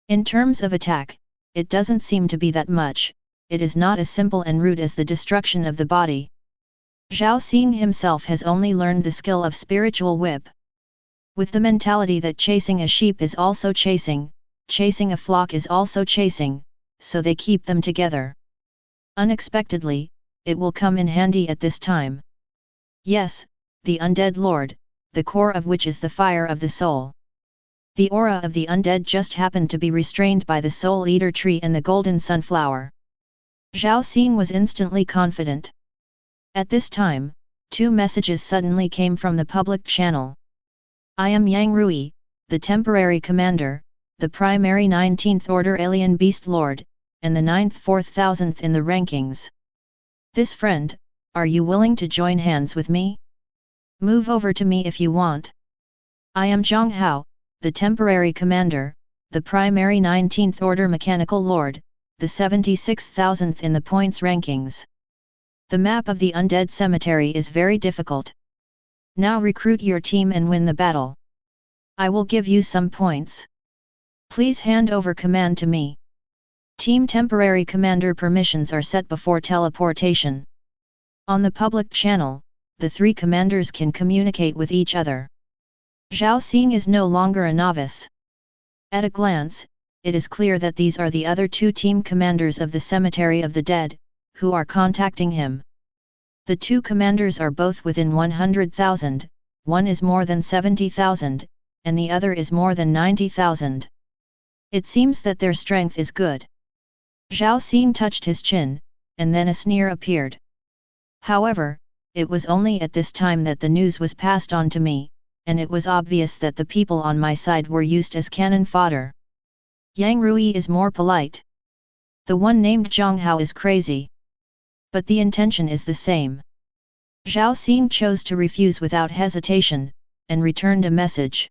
In terms of attack, it doesn't seem to be that much, it is not as simple and rude as the destruction of the body. Zhao Xing himself has only learned the skill of spiritual whip. With the mentality that chasing a sheep is also chasing a flock is also chasing, so they keep them together. Unexpectedly, it will come in handy at this time. Yes, the undead lord, the core of which is the fire of the soul. The aura of the undead just happened to be restrained by the Soul Eater Tree and the Golden Sunflower. Zhao Xing was instantly confident. At this time, 2 messages suddenly came from the public channel. I am Yang Rui, the temporary commander, the primary 19th Order Alien Beast Lord, and the 9th 4000th in the rankings. This friend, are you willing to join hands with me? Move over to me if you want. I am Zhang Hao, the temporary commander, the primary 19th Order Mechanical Lord, the 76,000th in the points rankings. The map of the undead cemetery is very difficult. Now recruit your team and win the battle. I will give you some points. Please hand over command to me. Team temporary commander permissions are set before teleportation. On the public channel, the 3 commanders can communicate with each other. Zhao Xing is no longer a novice. At a glance, it is clear that these are the other 2 team commanders of the Cemetery of the Dead, who are contacting him. The two commanders are both within 100,000, one is more than 70,000, and the other is more than 90,000. It seems that their strength is good. Zhao Xing touched his chin, and then a sneer appeared. However, it was only at this time that the news was passed on to me, and it was obvious that the people on my side were used as cannon fodder. Yang Rui is more polite. The one named Zhang Hao is crazy. But the intention is the same. Zhao Xing chose to refuse without hesitation, and returned a message.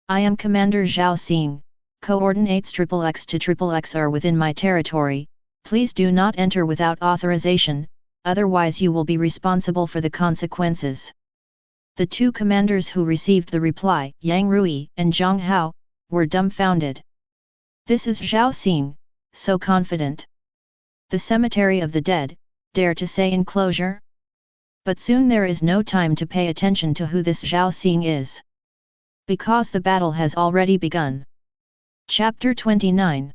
I am Commander Zhao Xing, coordinates XXX to XXX are within my territory, please do not enter without authorization, otherwise you will be responsible for the consequences. The two commanders who received the reply, Yang Rui and Zhang Hao, were dumbfounded. This is Zhao Xing, so confident. The cemetery of the dead, dare to say enclosure? But soon there is no time to pay attention to who this Zhao Xing is. Because the battle has already begun. Chapter 29.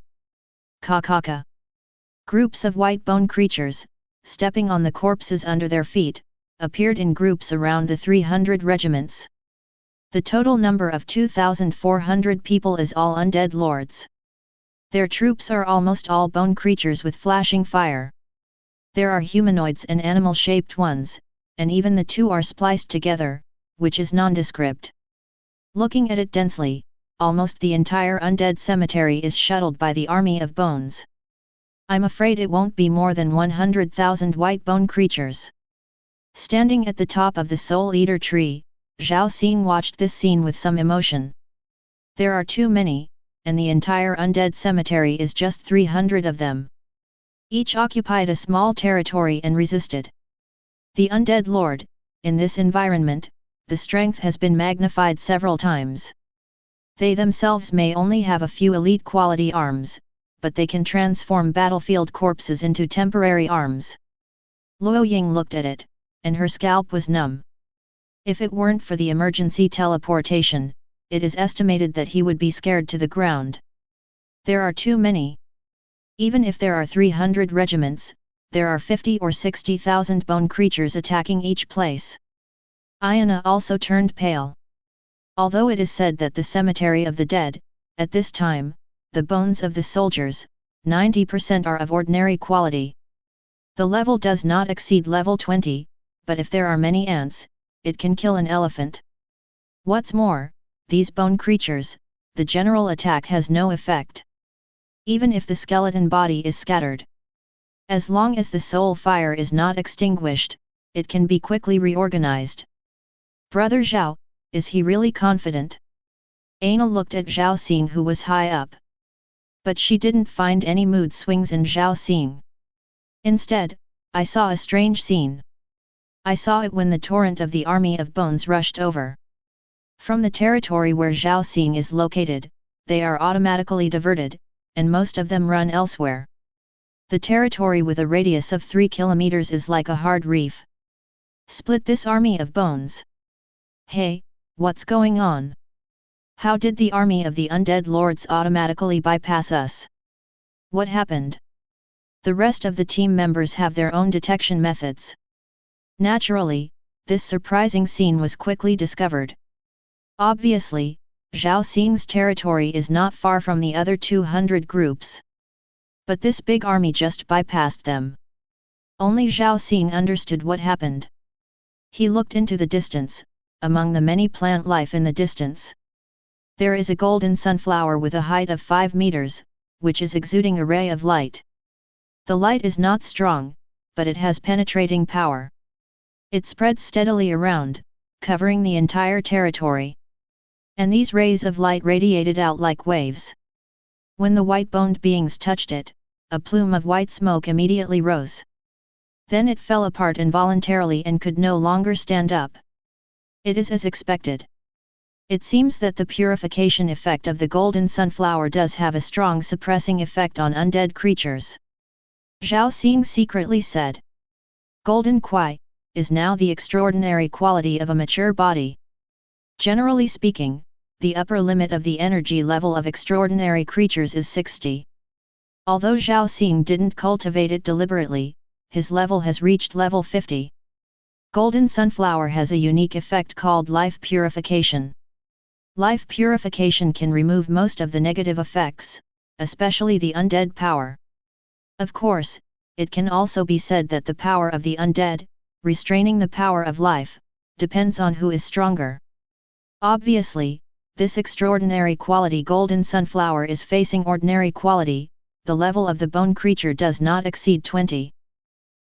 Kakaka. Groups of white bone creatures, stepping on the corpses under their feet, appeared in groups around the 300 regiments. The total number of 2,400 people is all undead lords. Their troops are almost all bone creatures with flashing fire. There are humanoids and animal-shaped ones, and even the two are spliced together, which is nondescript. Looking at it densely, almost the entire undead cemetery is shuttled by the army of bones. I'm afraid it won't be more than 100,000 white bone creatures. Standing at the top of the Soul Eater tree, Zhao Xing watched this scene with some emotion. There are too many, and the entire undead cemetery is just 300 of them. Each occupied a small territory and resisted. The undead lord, in this environment, the strength has been magnified several times. They themselves may only have a few elite quality arms, but they can transform battlefield corpses into temporary arms. Luo Ying looked at it, and her scalp was numb. If it weren't for the emergency teleportation, it is estimated that he would be scared to the ground. There are too many. Even if there are 300 regiments, there are 50 or 60,000 bone creatures attacking each place. Ayana also turned pale. Although it is said that the cemetery of the dead, at this time, the bones of the soldiers, 90% are of ordinary quality. The level does not exceed level 20, but if there are many ants, it can kill an elephant. What's more, these bone creatures, the general attack has no effect. Even if the skeleton body is scattered. As long as the soul fire is not extinguished, it can be quickly reorganized. Brother Zhao, is he really confident? Aina looked at Zhao Xing, who was high up. But she didn't find any mood swings in Zhao Xing. Instead, I saw a strange scene. I saw it when the torrent of the army of bones rushed over. From the territory where Zhao Xing is located, they are automatically diverted, and most of them run elsewhere. The territory with a radius of 3 kilometers is like a hard reef. Split this army of bones. Hey, what's going on? How did the army of the undead lords automatically bypass us? What happened? The rest of the team members have their own detection methods. Naturally, this surprising scene was quickly discovered. Obviously, Zhao Xing's territory is not far from the other 200 groups. But this big army just bypassed them. Only Zhao Xing understood what happened. He looked into the distance, among the many plant life in the distance. There is a golden sunflower with a height of 5 meters, which is exuding a ray of light. The light is not strong, but it has penetrating power. It spreads steadily around, covering the entire territory. And these rays of light radiated out like waves. When the white-boned beings touched it, a plume of white smoke immediately rose. Then it fell apart involuntarily and could no longer stand up. It is as expected. It seems that the purification effect of the golden sunflower does have a strong suppressing effect on undead creatures. Zhao Xing secretly said. Golden Kuai is now the extraordinary quality of a mature body. Generally speaking, the upper limit of the energy level of extraordinary creatures is 60. Although Zhao Xing didn't cultivate it deliberately, his level has reached level 50. Golden Sunflower has a unique effect called Life Purification. Life Purification can remove most of the negative effects, especially the undead power. Of course, it can also be said that the power of the undead, restraining the power of life, depends on who is stronger. Obviously, this extraordinary quality Golden Sunflower is facing ordinary quality, the level of the bone creature does not exceed 20.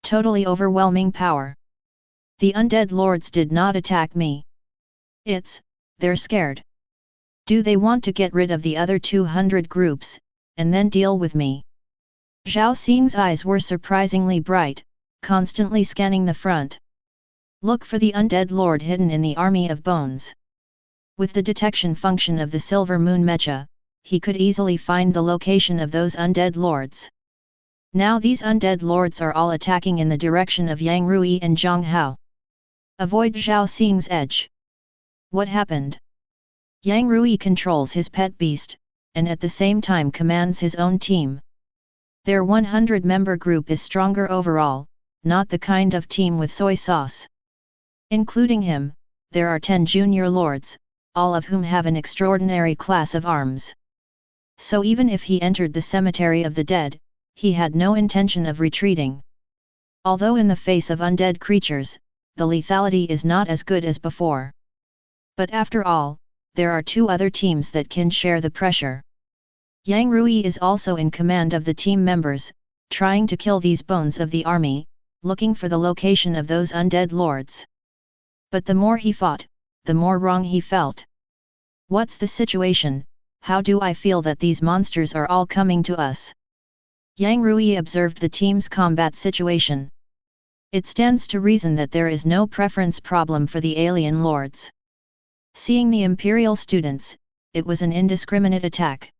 Totally overwhelming power. The undead lords did not attack me. They're scared. Do they want to get rid of the other 200 groups, and then deal with me? Zhao Xing's eyes were surprisingly bright, constantly scanning the front. Look for the undead lord hidden in the army of bones. With the detection function of the Silver Moon Mecha, he could easily find the location of those undead lords. Now these undead lords are all attacking in the direction of Yang Rui and Zhang Hao. Avoid Zhao Xing's edge. What happened? Yang Rui controls his pet beast, and at the same time commands his own team. Their 100-member group is stronger overall, not the kind of team with soy sauce. Including him, there are 10 junior lords, all of whom have an extraordinary class of arms. So even if he entered the cemetery of the dead, he had no intention of retreating. Although in the face of undead creatures, the lethality is not as good as before. But after all, there are 2 other teams that can share the pressure. Yang Rui is also in command of the team members, trying to kill these bones of the army, looking for the location of those undead lords. But the more he fought, the more wrong he felt. What's the situation? How do I feel that these monsters are all coming to us? Yang Rui observed the team's combat situation. It stands to reason that there is no preference problem for the alien lords. Seeing the Imperial students, it was an indiscriminate attack.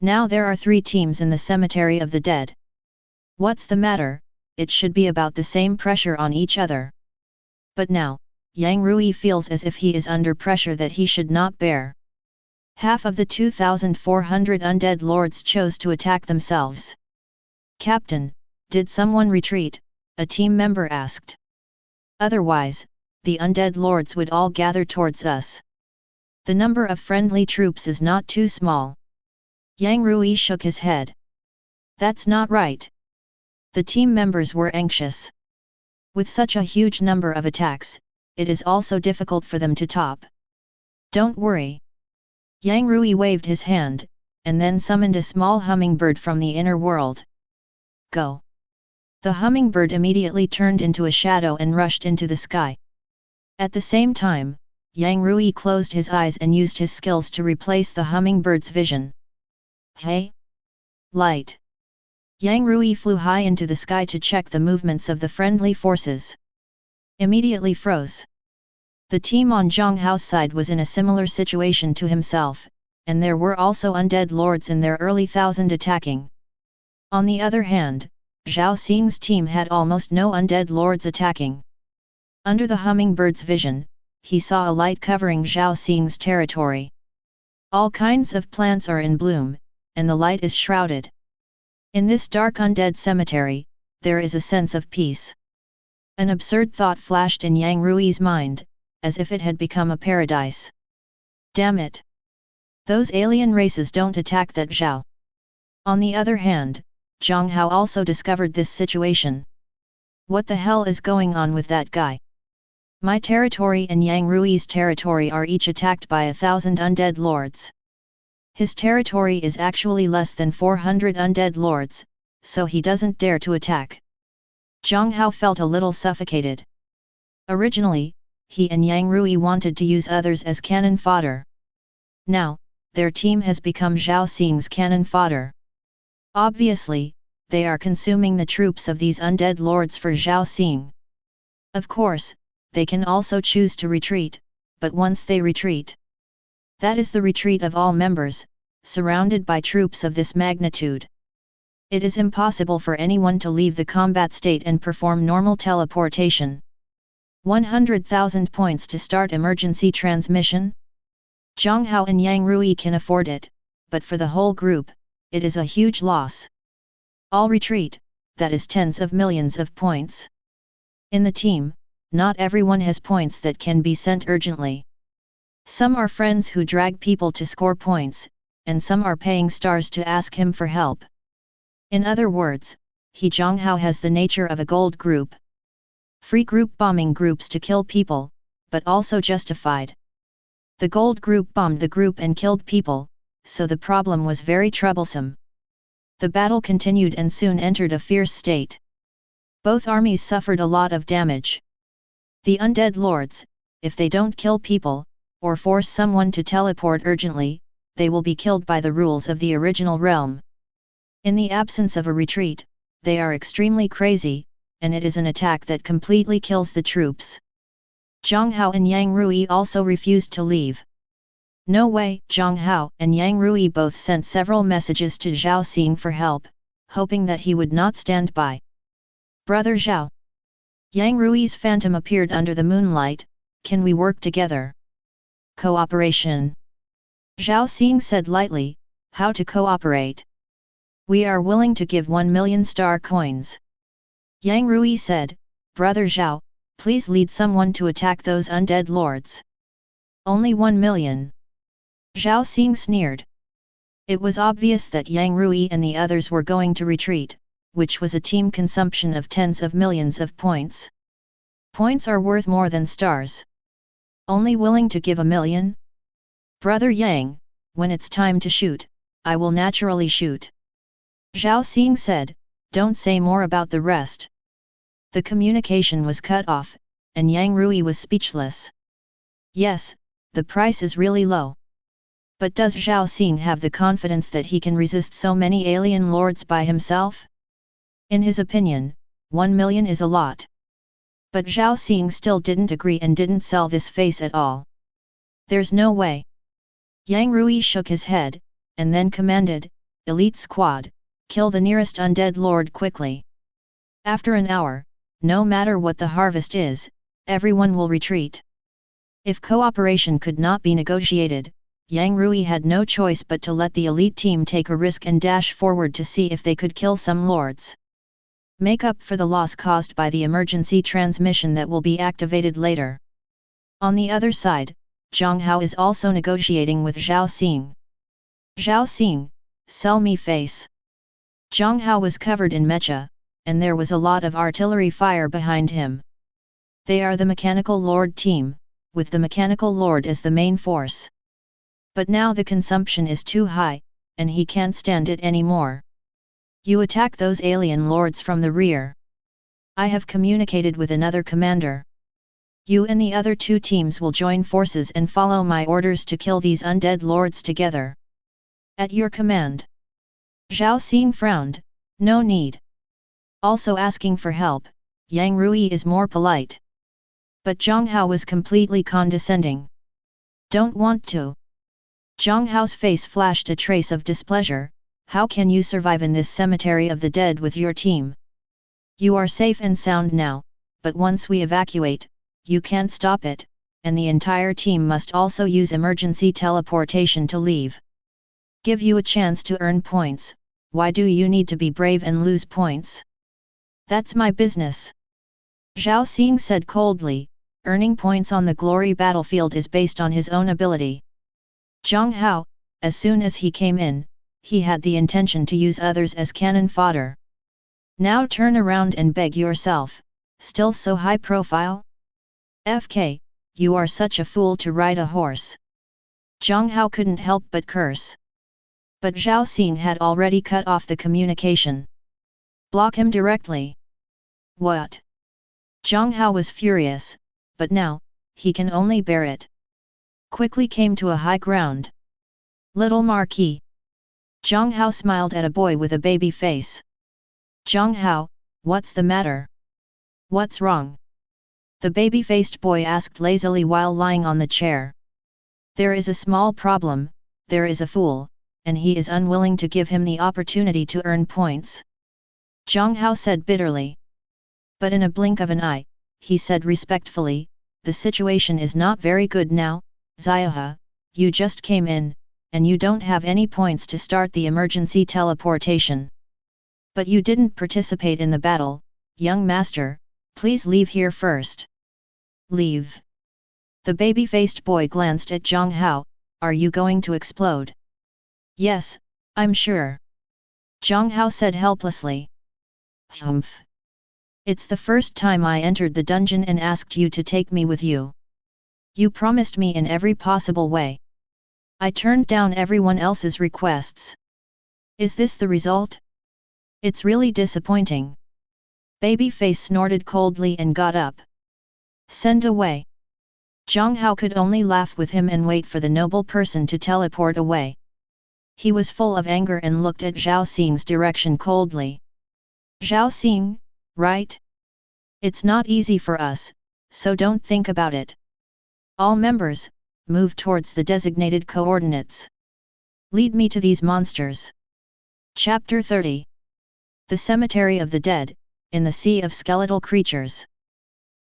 Now there are 3 teams in the cemetery of the dead. What's the matter? It should be about the same pressure on each other. But now, Yang Rui feels as if he is under pressure that he should not bear. Half of the 2,400 undead lords chose to attack themselves. Captain, did someone retreat? A team member asked. Otherwise, the undead lords would all gather towards us. The number of friendly troops is not too small. Yang Rui shook his head. That's not right. The team members were anxious. With such a huge number of attacks, it is also difficult for them to top. Don't worry. Yang Rui waved his hand, and then summoned a small hummingbird from the inner world. Go. The hummingbird immediately turned into a shadow and rushed into the sky. At the same time, Yang Rui closed his eyes and used his skills to replace the hummingbird's vision. Hey! Light! Yang Rui flew high into the sky to check the movements of the friendly forces. Immediately froze. The team on Zhang Hao's side was in a similar situation to himself, and there were also undead lords in their early 1000 attacking. On the other hand, Zhao Xing's team had almost no undead lords attacking. Under the hummingbird's vision, he saw a light covering Zhao Xing's territory. All kinds of plants are in bloom, and the light is shrouded. In this dark undead cemetery, there is a sense of peace. An absurd thought flashed in Yang Rui's mind, as if it had become a paradise. Damn it! Those alien races don't attack that Zhao. On the other hand, Zhang Hao also discovered this situation. What the hell is going on with that guy? My territory and Yang Rui's territory are each attacked by 1,000 undead lords. His territory is actually less than 400 undead lords, so he doesn't dare to attack. Zhang Hao felt a little suffocated. Originally, he and Yang Rui wanted to use others as cannon fodder. Now, their team has become Zhao Xing's cannon fodder. Obviously, they are consuming the troops of these undead lords for Zhao Xing. Of course, they can also choose to retreat, but once they retreat, that is the retreat of all members, surrounded by troops of this magnitude. It is impossible for anyone to leave the combat state and perform normal teleportation. 100,000 points to start emergency transmission? Zhang Hao and Yang Rui can afford it, but for the whole group, it is a huge loss. All retreat, that is tens of millions of points. In the team, not everyone has points that can be sent urgently. Some are friends who drag people to score points, and some are paying stars to ask him for help. In other words, he Zhonghao has the nature of a gold group. Free group bombing groups to kill people, but also justified. The gold group bombed the group and killed people, so the problem was very troublesome. The battle continued and soon entered a fierce state. Both armies suffered a lot of damage. The undead lords, if they don't kill people, or force someone to teleport urgently, they will be killed by the rules of the original realm. In the absence of a retreat, they are extremely crazy, and it is an attack that completely kills the troops. Zhonghao and Yang Rui also refused to leave. No way! Zhonghao and Yang Rui both sent several messages to Zhao Xing for help, hoping that he would not stand by. Brother Zhao. Yang Rui's phantom appeared under the moonlight. Can we work together? Cooperation. Zhao Xing said lightly, how to cooperate? We are willing to give 1 million star coins. Yang Rui said, Brother Zhao, please lead someone to attack those undead lords. Only 1 million. Zhao Xing sneered. It was obvious that Yang Rui and the others were going to retreat, which was a team consumption of tens of millions of points. Points are worth more than stars. Only willing to give 1 million? Brother Yang, when it's time to shoot, I will naturally shoot. Zhao Xing said, don't say more about the rest. The communication was cut off, and Yang Rui was speechless. Yes, the price is really low. But does Zhao Xing have the confidence that he can resist so many alien lords by himself? In his opinion, 1 million is a lot. But Zhao Xing still didn't agree and didn't sell this face at all. There's no way. Yang Rui shook his head, and then commanded, Elite Squad, kill the nearest undead lord quickly. After an hour, no matter what the harvest is, everyone will retreat. If cooperation could not be negotiated, Yang Rui had no choice but to let the elite team take a risk and dash forward to see if they could kill some lords. Make up for the loss caused by the emergency transmission that will be activated later. On the other side, Zhonghao is also negotiating with Zhao Xing. Zhao Xing, sell me face. Zhonghao was covered in mecha, and there was a lot of artillery fire behind him. They are the Mechanical Lord team, with the Mechanical Lord as the main force. But now the consumption is too high, and he can't stand it anymore. You attack those alien lords from the rear. I have communicated with another commander. You and the other 2 teams will join forces and follow my orders to kill these undead lords together. At your command. Zhao Xing frowned, no need. Also asking for help, Yang Rui is more polite. But Zhonghao was completely condescending. Don't want to. Zhonghao's face flashed a trace of displeasure. How can you survive in this cemetery of the dead with your team? You are safe and sound now, but once we evacuate, you can't stop it, and the entire team must also use emergency teleportation to leave. Give you a chance to earn points, why do you need to be brave and lose points? That's my business. Zhao Xing said coldly, earning points on the glory battlefield is based on his own ability. Zhonghao, as soon as he came in, he had the intention to use others as cannon fodder. Now turn around and beg yourself, still so high profile? FK, you are such a fool to ride a horse. Zhonghao couldn't help but curse. But Zhao Xing had already cut off the communication. Block him directly. What? Zhonghao was furious, but now, he can only bear it. Quickly came to a high ground. Little Marquis. Zhonghao smiled at a boy with a baby face. Zhonghao, what's the matter? What's wrong? The baby-faced boy asked lazily while lying on the chair. There is a small problem, there is a fool, and he is unwilling to give him the opportunity to earn points. Zhonghao said bitterly. But in a blink of an eye, he said respectfully, the situation is not very good now, Xiaohe, you just came in, and you don't have any points to start the emergency teleportation. But you didn't participate in the battle, young master, please leave here first. Leave. The baby-faced boy glanced at Zhang Hao, are you going to explode? Yes, I'm sure. Zhang Hao said helplessly. Humph. It's the first time I entered the dungeon and asked you to take me with you. You promised me in every possible way. I turned down everyone else's requests. Is this the result? It's really disappointing. Babyface snorted coldly and got up. Send away. Zhang Hao could only laugh with him and wait for the noble person to teleport away. He was full of anger and looked at Zhao Xing's direction coldly. Zhao Xing, right? It's not easy for us, so don't think about it. All members, move towards the designated coordinates. Lead me to these monsters. Chapter 30. The Cemetery of the Dead, in the Sea of Skeletal Creatures.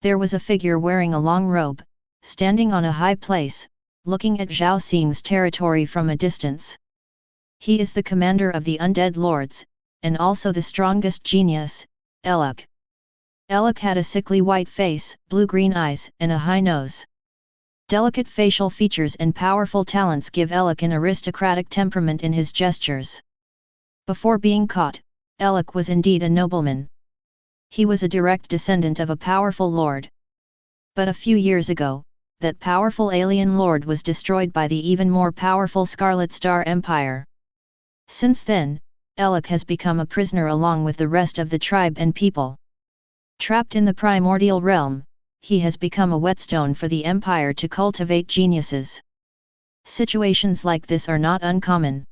There was a figure wearing a long robe, standing on a high place, looking at Zhao Xing's territory from a distance. He is the commander of the undead lords, and also the strongest genius, Eluk. Eluk had a sickly white face, blue-green eyes, and a high nose. Delicate facial features and powerful talents give Eluk an aristocratic temperament in his gestures. Before being caught, Eluk was indeed a nobleman. He was a direct descendant of a powerful lord. But a few years ago, that powerful alien lord was destroyed by the even more powerful Scarlet Star Empire. Since then, Eluk has become a prisoner along with the rest of the tribe and people. Trapped in the primordial realm, he has become a whetstone for the Empire to cultivate geniuses. Situations like this are not uncommon.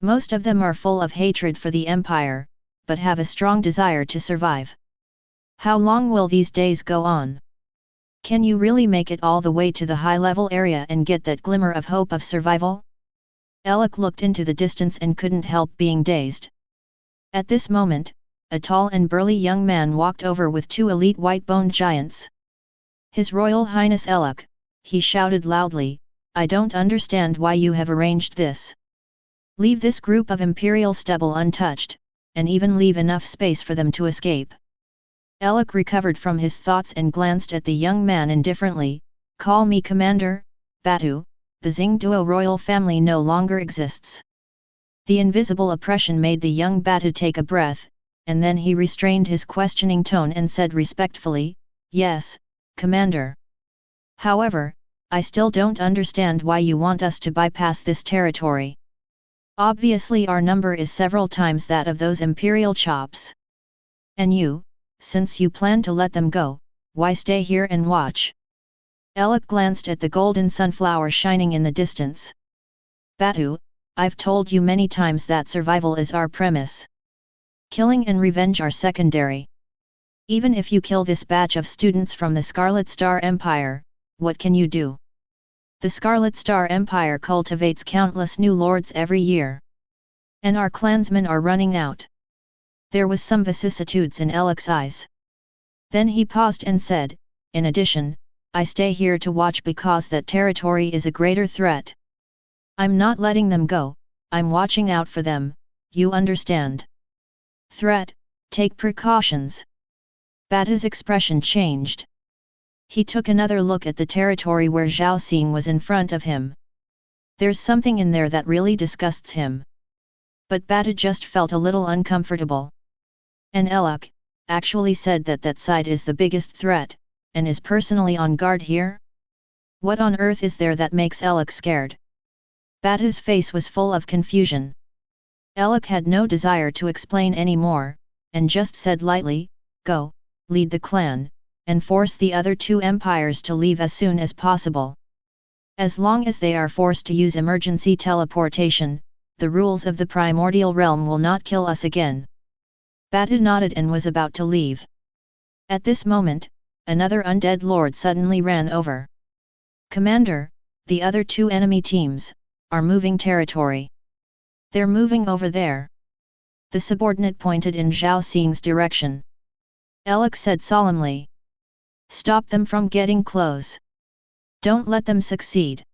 Most of them are full of hatred for the Empire, but have a strong desire to survive. How long will these days go on? Can you really make it all the way to the high-level area and get that glimmer of hope of survival? Eluk looked into the distance and couldn't help being dazed. At this moment, a tall and burly young man walked over with two elite white-boned giants. His Royal Highness Eluk, he shouted loudly, I don't understand why you have arranged this. Leave this group of Imperial stubble untouched, and even leave enough space for them to escape. Eluk recovered from his thoughts and glanced at the young man indifferently, call me Commander, Batu, the Xingduo royal family no longer exists. The invisible oppression made the young Batu take a breath, and then he restrained his questioning tone and said respectfully, yes, Commander. However, I still don't understand why you want us to bypass this territory. Obviously our number is several times that of those Imperial chops. And you, since you plan to let them go, why stay here and watch? Eluk glanced at the golden sunflower shining in the distance. Batu, I've told you many times that survival is our premise. Killing and revenge are secondary. Even if you kill this batch of students from the Scarlet Star Empire, what can you do? The Scarlet Star Empire cultivates countless new lords every year. And our clansmen are running out. There was some vicissitudes in Eluk's eyes. Then he paused and said, in addition, I stay here to watch because that territory is a greater threat. I'm not letting them go, I'm watching out for them, you understand? Threat, take precautions. Batu's expression changed. He took another look at the territory where Zhao Xing was in front of him. There's something in there that really disgusts him. But Batu just felt a little uncomfortable. And Eluk, actually said that that side is the biggest threat, and is personally on guard here? What on earth is there that makes Eluk scared? Batu's face was full of confusion. Eluk had no desire to explain any more, and just said lightly, go, lead the clan, and force the other two empires to leave as soon as possible. As long as they are forced to use emergency teleportation, the rules of the primordial realm will not kill us again. Batu nodded and was about to leave. At this moment, another undead lord suddenly ran over. Commander, the other two enemy teams, are moving territory. They're moving over there. The subordinate pointed in Zhao Xing's direction. Eluk said solemnly. Stop them from getting close. Don't let them succeed.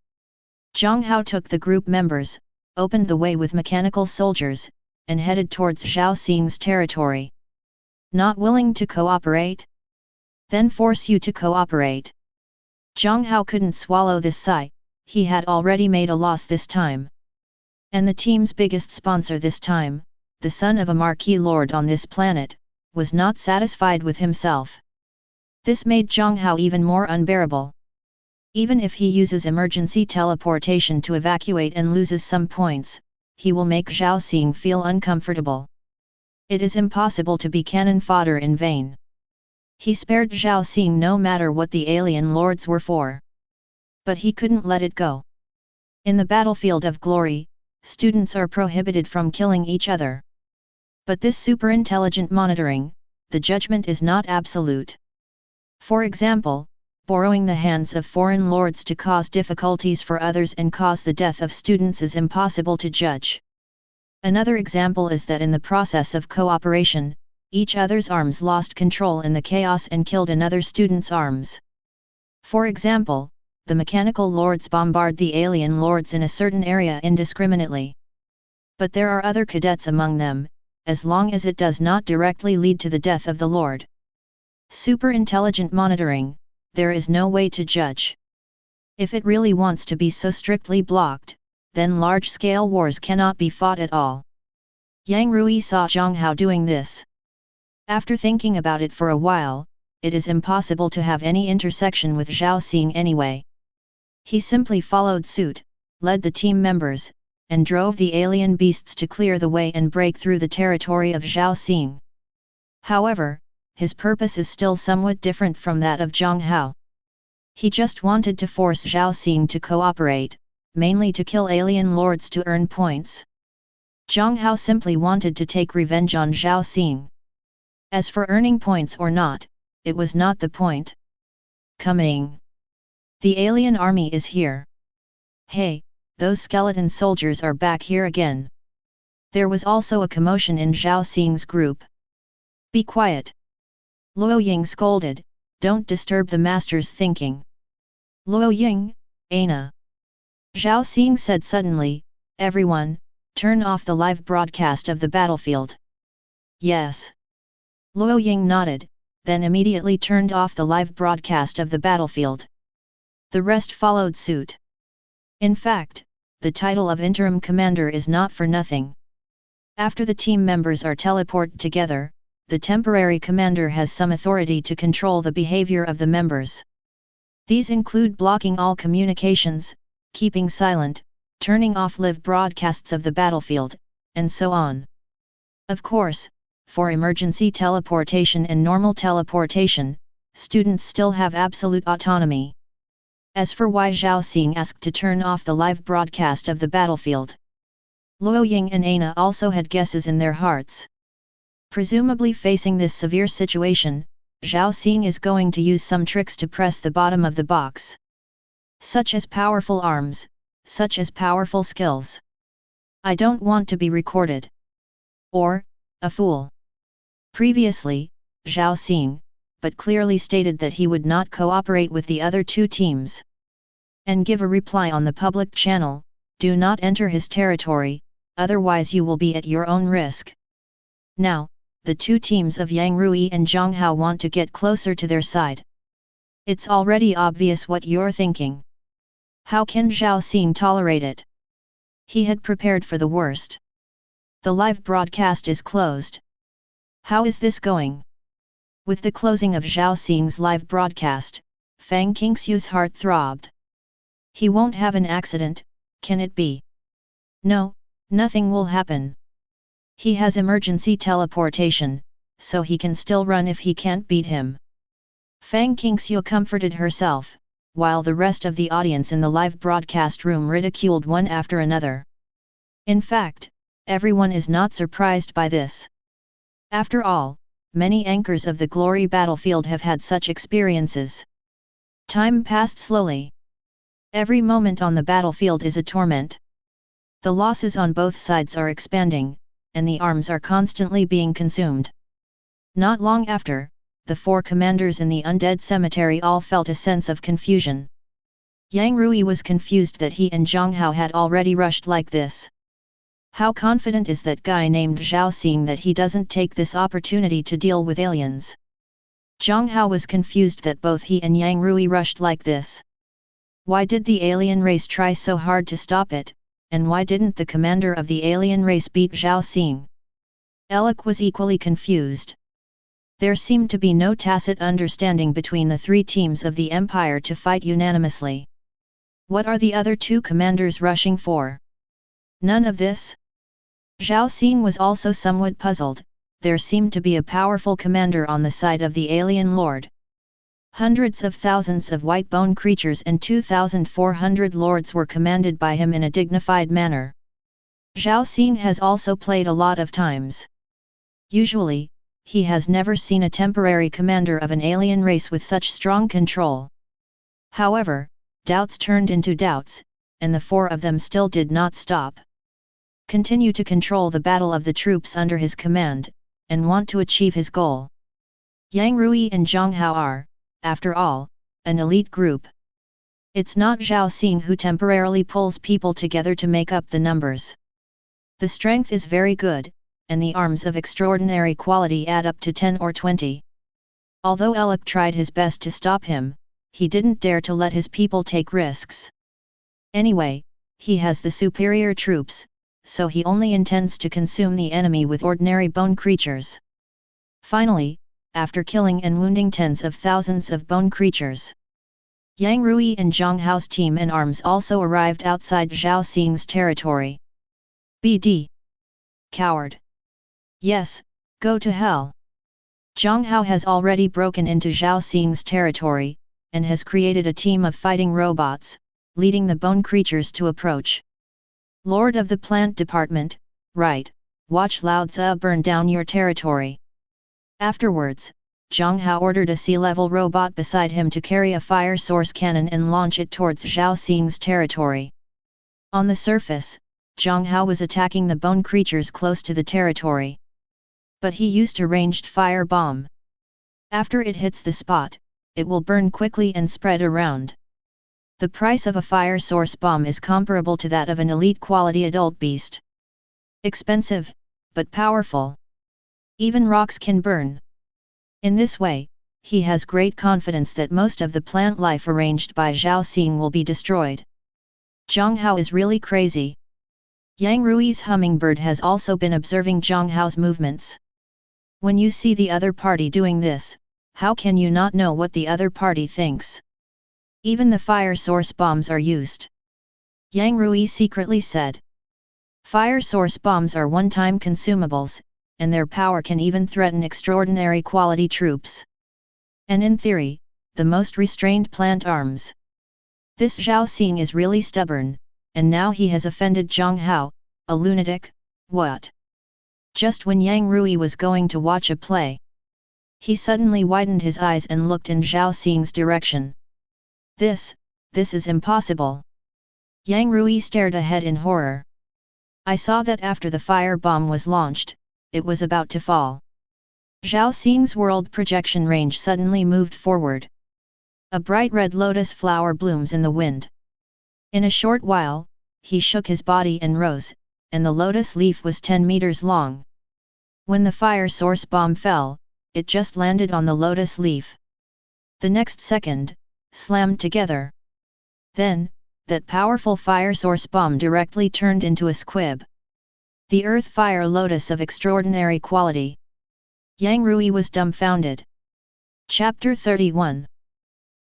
Zhang Hao took the group members, opened the way with mechanical soldiers, and headed towards Zhao Xing's territory. Not willing to cooperate? Then force you to cooperate. Zhang Hao couldn't swallow this sigh. He had already made a loss this time. And the team's biggest sponsor this time, the son of a marquis lord on this planet, was not satisfied with himself. This made Zhang Hao even more unbearable. Even if he uses emergency teleportation to evacuate and loses some points, he will make Zhao Xing feel uncomfortable. It is impossible to be cannon fodder in vain. He spared Zhao Xing no matter what the alien lords were for. But he couldn't let it go. In the battlefield of glory, students are prohibited from killing each other. But this super-intelligent monitoring, the judgment is not absolute. For example, borrowing the hands of foreign lords to cause difficulties for others and cause the death of students is impossible to judge. Another example is that in the process of cooperation, each other's arms lost control in the chaos and killed another student's arms. For example, the mechanical lords bombard the alien lords in a certain area indiscriminately. But there are other cadets among them, as long as it does not directly lead to the death of the lord. Super-intelligent monitoring, there is no way to judge. If it really wants to be so strictly blocked, then large-scale wars cannot be fought at all. Yang Rui saw Zhang Hao doing this. After thinking about it for a while, it is impossible to have any intersection with Zhao Xing anyway. He simply followed suit, led the team members, and drove the alien beasts to clear the way and break through the territory of Zhao Xing. However, his purpose is still somewhat different from that of Zhang Hao. He just wanted to force Zhao Xing to cooperate, mainly to kill alien lords to earn points. Zhang Hao simply wanted to take revenge on Zhao Xing. As for earning points or not, it was not the point. Coming. The alien army is here. Hey, those skeleton soldiers are back here again. There was also a commotion in Zhao Xing's group. Be quiet. Luo Ying scolded, don't disturb the master's thinking. Luo Ying, Ana. Zhao Xing said suddenly, everyone, turn off the live broadcast of the battlefield. Yes. Luo Ying nodded, then immediately turned off the live broadcast of the battlefield. The rest followed suit. In fact, the title of interim commander is not for nothing. After the team members are teleported together, the temporary commander has some authority to control the behavior of the members. These include blocking all communications, keeping silent, turning off live broadcasts of the battlefield, and so on. Of course, for emergency teleportation and normal teleportation, students still have absolute autonomy. As for why Zhao Xing asked to turn off the live broadcast of the battlefield, Luo Ying and Ana also had guesses in their hearts. Presumably facing this severe situation, Zhao Xing is going to use some tricks to press the bottom of the box. Such as powerful arms, such as powerful skills. I don't want to be recorded. Or, a fool. Previously, Zhao Xing, but clearly stated that he would not cooperate with the other two teams. And give a reply on the public channel, do not enter his territory, otherwise you will be at your own risk. Now, the two teams of Yang Rui and Zhang Hao want to get closer to their side. It's already obvious what you're thinking. How can Zhao Xing tolerate it? He had prepared for the worst. The live broadcast is closed. How is this going? With the closing of Zhao Xing's live broadcast, Fang Qingxiu's heart throbbed. He won't have an accident, can it be? No, nothing will happen. He has emergency teleportation, so he can still run if he can't beat him. Fang Qingxiu comforted herself, while the rest of the audience in the live broadcast room ridiculed one after another. In fact, everyone is not surprised by this. After all, many anchors of the glory battlefield have had such experiences. Time passed slowly. Every moment on the battlefield is a torment. The losses on both sides are expanding, and the arms are constantly being consumed. Not long after, the four commanders in the undead cemetery all felt a sense of confusion. Yang Rui was confused that he and Zhang Hao had already rushed like this. How confident is that guy named Zhao Xing that he doesn't take this opportunity to deal with aliens? Zhang Hao was confused that both he and Yang Rui rushed like this. Why did the alien race try so hard to stop it, and why didn't the commander of the alien race beat Zhao Xing? Alec was equally confused. There seemed to be no tacit understanding between the three teams of the Empire to fight unanimously. What are the other two commanders rushing for? None of this? Zhao Xing was also somewhat puzzled. There seemed to be a powerful commander on the side of the alien lord. Hundreds of thousands of white bone creatures and 2,400 lords were commanded by him in a dignified manner. Zhao Xing has also played a lot of times. Usually, he has never seen a temporary commander of an alien race with such strong control. However, doubts turned into doubts, and the four of them still did not stop. Continue to control the battle of the troops under his command, and want to achieve his goal. Yang Rui and Zhang Hao are, after all, an elite group. It's not Zhao Xing who temporarily pulls people together to make up the numbers. The strength is very good, and the arms of extraordinary quality add up to 10 or 20. Although Alec tried his best to stop him, he didn't dare to let his people take risks. Anyway, he has the superior troops, so he only intends to consume the enemy with ordinary bone creatures. Finally, after killing and wounding tens of thousands of bone creatures, Yang Rui and Zhang Hao's team and arms also arrived outside Zhao Xing's territory. BD. Coward. Yes, go to hell. Zhang Hao has already broken into Zhao Xing's territory, and has created a team of fighting robots, leading the bone creatures to approach. Lord of the Plant Department, right, watch Lao Tzu burn down your territory. Afterwards, Zhang Hao ordered a sea-level robot beside him to carry a fire source cannon and launch it towards Zhao Xing's territory. On the surface, Zhang Hao was attacking the bone creatures close to the territory. But he used a ranged fire bomb. After it hits the spot, it will burn quickly and spread around. The price of a fire source bomb is comparable to that of an elite quality adult beast. Expensive, but powerful. Even rocks can burn. In this way, he has great confidence that most of the plant life arranged by Zhao Xing will be destroyed. Zhang Hao is really crazy. Yang Rui's hummingbird has also been observing Zhang Hao's movements. When you see the other party doing this, how can you not know what the other party thinks? Even the fire source bombs are used. Yang Rui secretly said. Fire source bombs are one-time consumables, and their power can even threaten extraordinary quality troops. And in theory, the most restrained plant arms. This Zhao Xing is really stubborn, and now he has offended Zhang Hao, a lunatic. What? Just when Yang Rui was going to watch a play, he suddenly widened his eyes and looked in Zhao Xing's direction. This is impossible. Yang Rui stared ahead in horror. I saw that after the fire bomb was launched, it was about to fall. Zhao Xing's world projection range suddenly moved forward. A bright red lotus flower blooms in the wind. In a short while, he shook his body and rose, and the lotus leaf was 10 meters long. When the fire source bomb fell, it just landed on the lotus leaf. The next second, slammed together. Then, that powerful fire source bomb directly turned into a squib. The earth fire lotus of extraordinary quality. Yang Rui was dumbfounded. Chapter 31.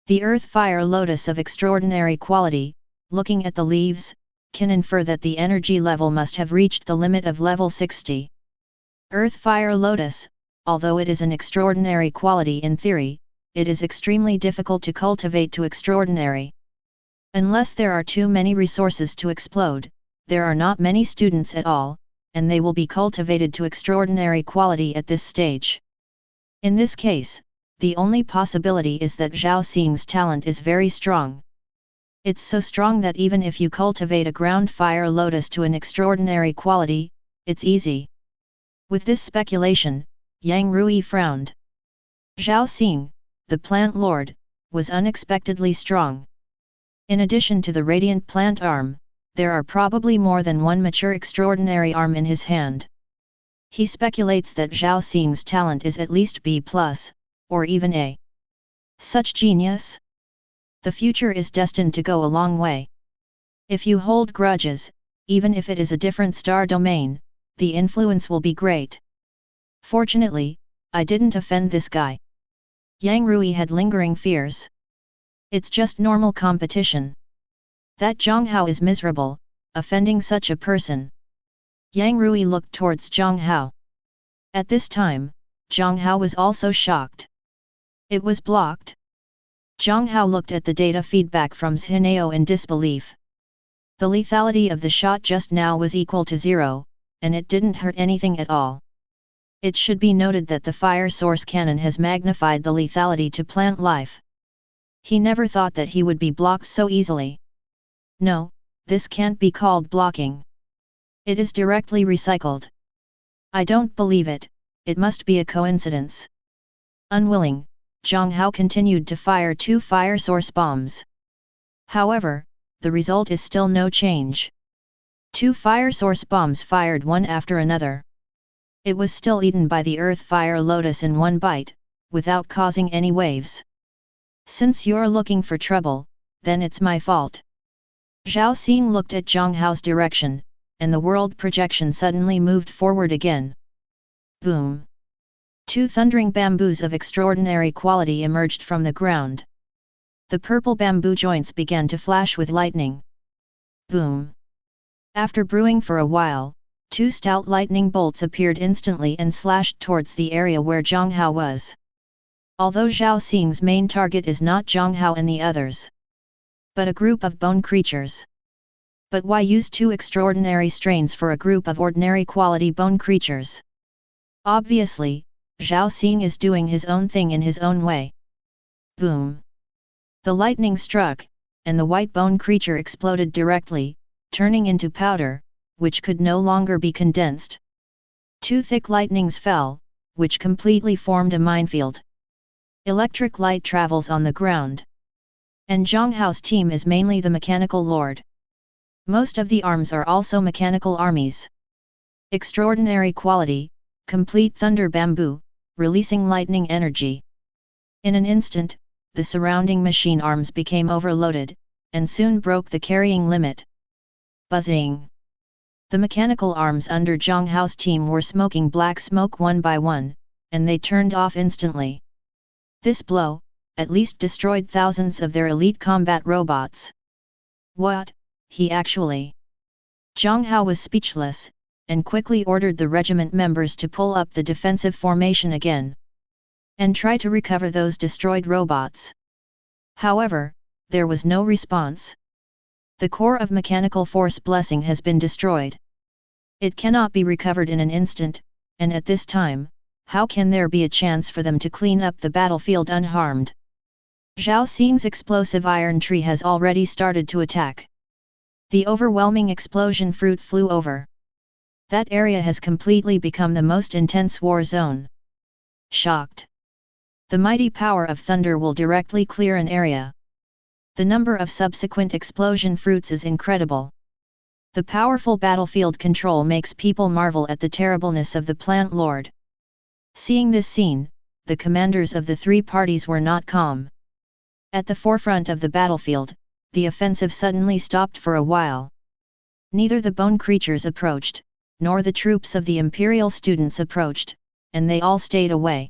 The earth fire lotus of extraordinary quality, looking at the leaves, can infer that the energy level must have reached the limit of level 60. Earth fire lotus, although it is an extraordinary quality in theory, it is extremely difficult to cultivate to extraordinary. Unless there are too many resources to explode, there are not many students at all, and they will be cultivated to extraordinary quality at this stage. In this case, the only possibility is that Zhao Xing's talent is very strong. It's so strong that even if you cultivate a ground fire lotus to an extraordinary quality, it's easy. With this speculation, Yang Rui frowned. Zhao Xing, the plant lord, was unexpectedly strong. In addition to the radiant plant arm, there are probably more than one mature extraordinary arm in his hand. He speculates that Zhao Xing's talent is at least B+, or even A. Such genius? The future is destined to go a long way. If you hold grudges, even if it is a different star domain, the influence will be great. Fortunately, I didn't offend this guy. Yang Rui had lingering fears. It's just normal competition. That Zhang Hao is miserable, offending such a person. Yang Rui looked towards Zhang Hao. At this time, Zhang Hao was also shocked. It was blocked. Zhang Hao looked at the data feedback from Zhinao in disbelief. The lethality of the shot just now was equal to 0, and it didn't hurt anything at all. It should be noted that the fire source cannon has magnified the lethality to plant life. He never thought that he would be blocked so easily. No, this can't be called blocking. It is directly recycled. I don't believe it, it must be a coincidence. Unwilling, Zhang Hao continued to fire 2 fire source bombs. However, the result is still no change. 2 fire source bombs fired one after another. It was still eaten by the earth fire lotus in one bite, without causing any waves. Since you're looking for trouble, then it's my fault. Zhao Xing looked at Zhang Hao's direction, and the world projection suddenly moved forward again. Boom! 2 thundering bamboos of extraordinary quality emerged from the ground. The purple bamboo joints began to flash with lightning. Boom! After brewing for a while, 2 stout lightning bolts appeared instantly and slashed towards the area where Zhang Hao was. Although Zhao Xing's main target is not Zhang Hao and the others, but a group of bone creatures. But why use 2 extraordinary strains for a group of ordinary quality bone creatures? Obviously, Zhao Xing is doing his own thing in his own way. Boom! The lightning struck, and the white bone creature exploded directly, turning into powder, which could no longer be condensed. 2 thick lightnings fell, which completely formed a minefield. Electric light travels on the ground. And Zhang Hao's team is mainly the mechanical lord. Most of the arms are also mechanical armies. Extraordinary quality, complete thunder bamboo, releasing lightning energy. In an instant, the surrounding machine arms became overloaded, and soon broke the carrying limit. Buzzing! The mechanical arms under Zhang Hao's team were smoking black smoke one by one, and they turned off instantly. This blow, at least destroyed thousands of their elite combat robots. What, he actually? Zhang Hao was speechless, and quickly ordered the regiment members to pull up the defensive formation again. And try to recover those destroyed robots. However, there was no response. The core of mechanical force blessing has been destroyed. It cannot be recovered in an instant, and at this time, how can there be a chance for them to clean up the battlefield unharmed? Zhao Xing's explosive iron tree has already started to attack. The overwhelming explosion fruit flew over. That area has completely become the most intense war zone. Shocked. The mighty power of thunder will directly clear an area. The number of subsequent explosion fruits is incredible. The powerful battlefield control makes people marvel at the terribleness of the plant lord. Seeing this scene, the commanders of the 3 parties were not calm. At the forefront of the battlefield, the offensive suddenly stopped for a while. Neither the bone creatures approached, nor the troops of the Imperial students approached, and they all stayed away.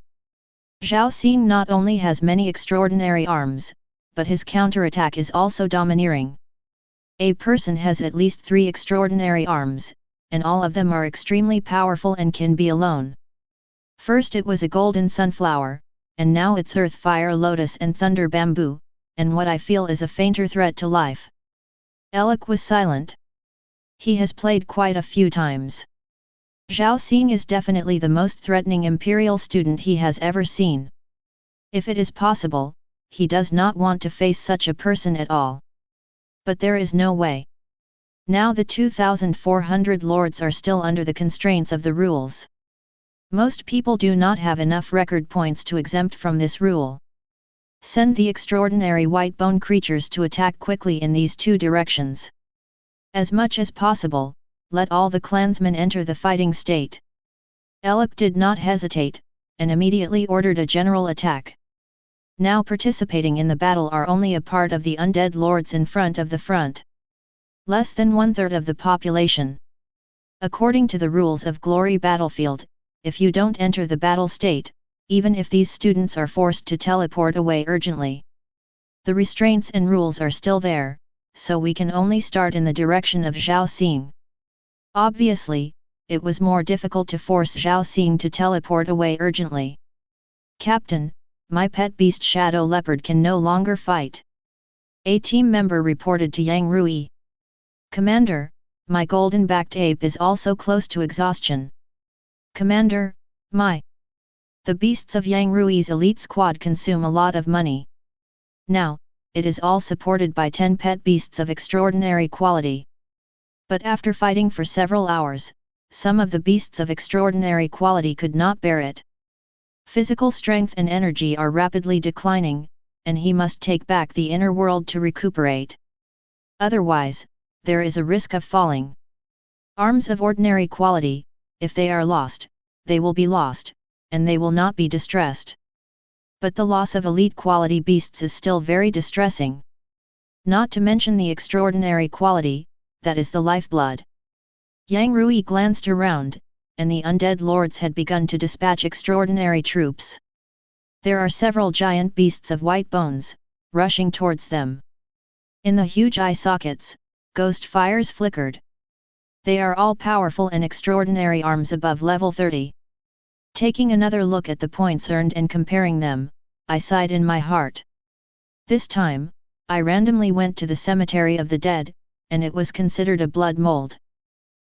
Zhao Xing not only has many extraordinary arms, but his counterattack is also domineering. A person has at least 3 extraordinary arms, and all of them are extremely powerful and can be alone. First it was a golden sunflower, and now it's earth fire lotus and thunder bamboo, and what I feel is a fainter threat to life. Alec was silent. He has played quite a few times. Zhao Xing is definitely the most threatening Imperial student he has ever seen. If it is possible, he does not want to face such a person at all. But there is no way. Now the 2,400 lords are still under the constraints of the rules. Most people do not have enough record points to exempt from this rule. Send the extraordinary white bone creatures to attack quickly in these 2 directions. As much as possible, let all the clansmen enter the fighting state. Elec did not hesitate, and immediately ordered a general attack. Now participating in the battle are only a part of the undead lords in front of the front. Less than 1/3 of the population. According to the rules of Glory Battlefield, if you don't enter the battle state, even if these students are forced to teleport away urgently, the restraints and rules are still there, so we can only start in the direction of Zhao Xing. Obviously, it was more difficult to force Zhao Xing to teleport away urgently. Captain, my pet beast Shadow Leopard can no longer fight. A team member reported to Yang Rui. Commander, my golden-backed ape is also close to exhaustion. Commander, the beasts of Yang Rui's elite squad consume a lot of money. Now, it is all supported by 10 pet beasts of extraordinary quality. But after fighting for several hours, some of the beasts of extraordinary quality could not bear it. Physical strength and energy are rapidly declining, and he must take back the inner world to recuperate. Otherwise, there is a risk of falling. Arms of ordinary quality, if they are lost, they will be lost, and they will not be distressed. But the loss of elite quality beasts is still very distressing. Not to mention the extraordinary quality, that is the lifeblood. Yang Rui glanced around, and the undead lords had begun to dispatch extraordinary troops. There are several giant beasts of white bones, rushing towards them. In the huge eye sockets, ghost fires flickered. They are all powerful and extraordinary arms above level 30. Taking another look at the points earned and comparing them, I sighed in my heart. This time, I randomly went to the cemetery of the dead, and it was considered a blood mold.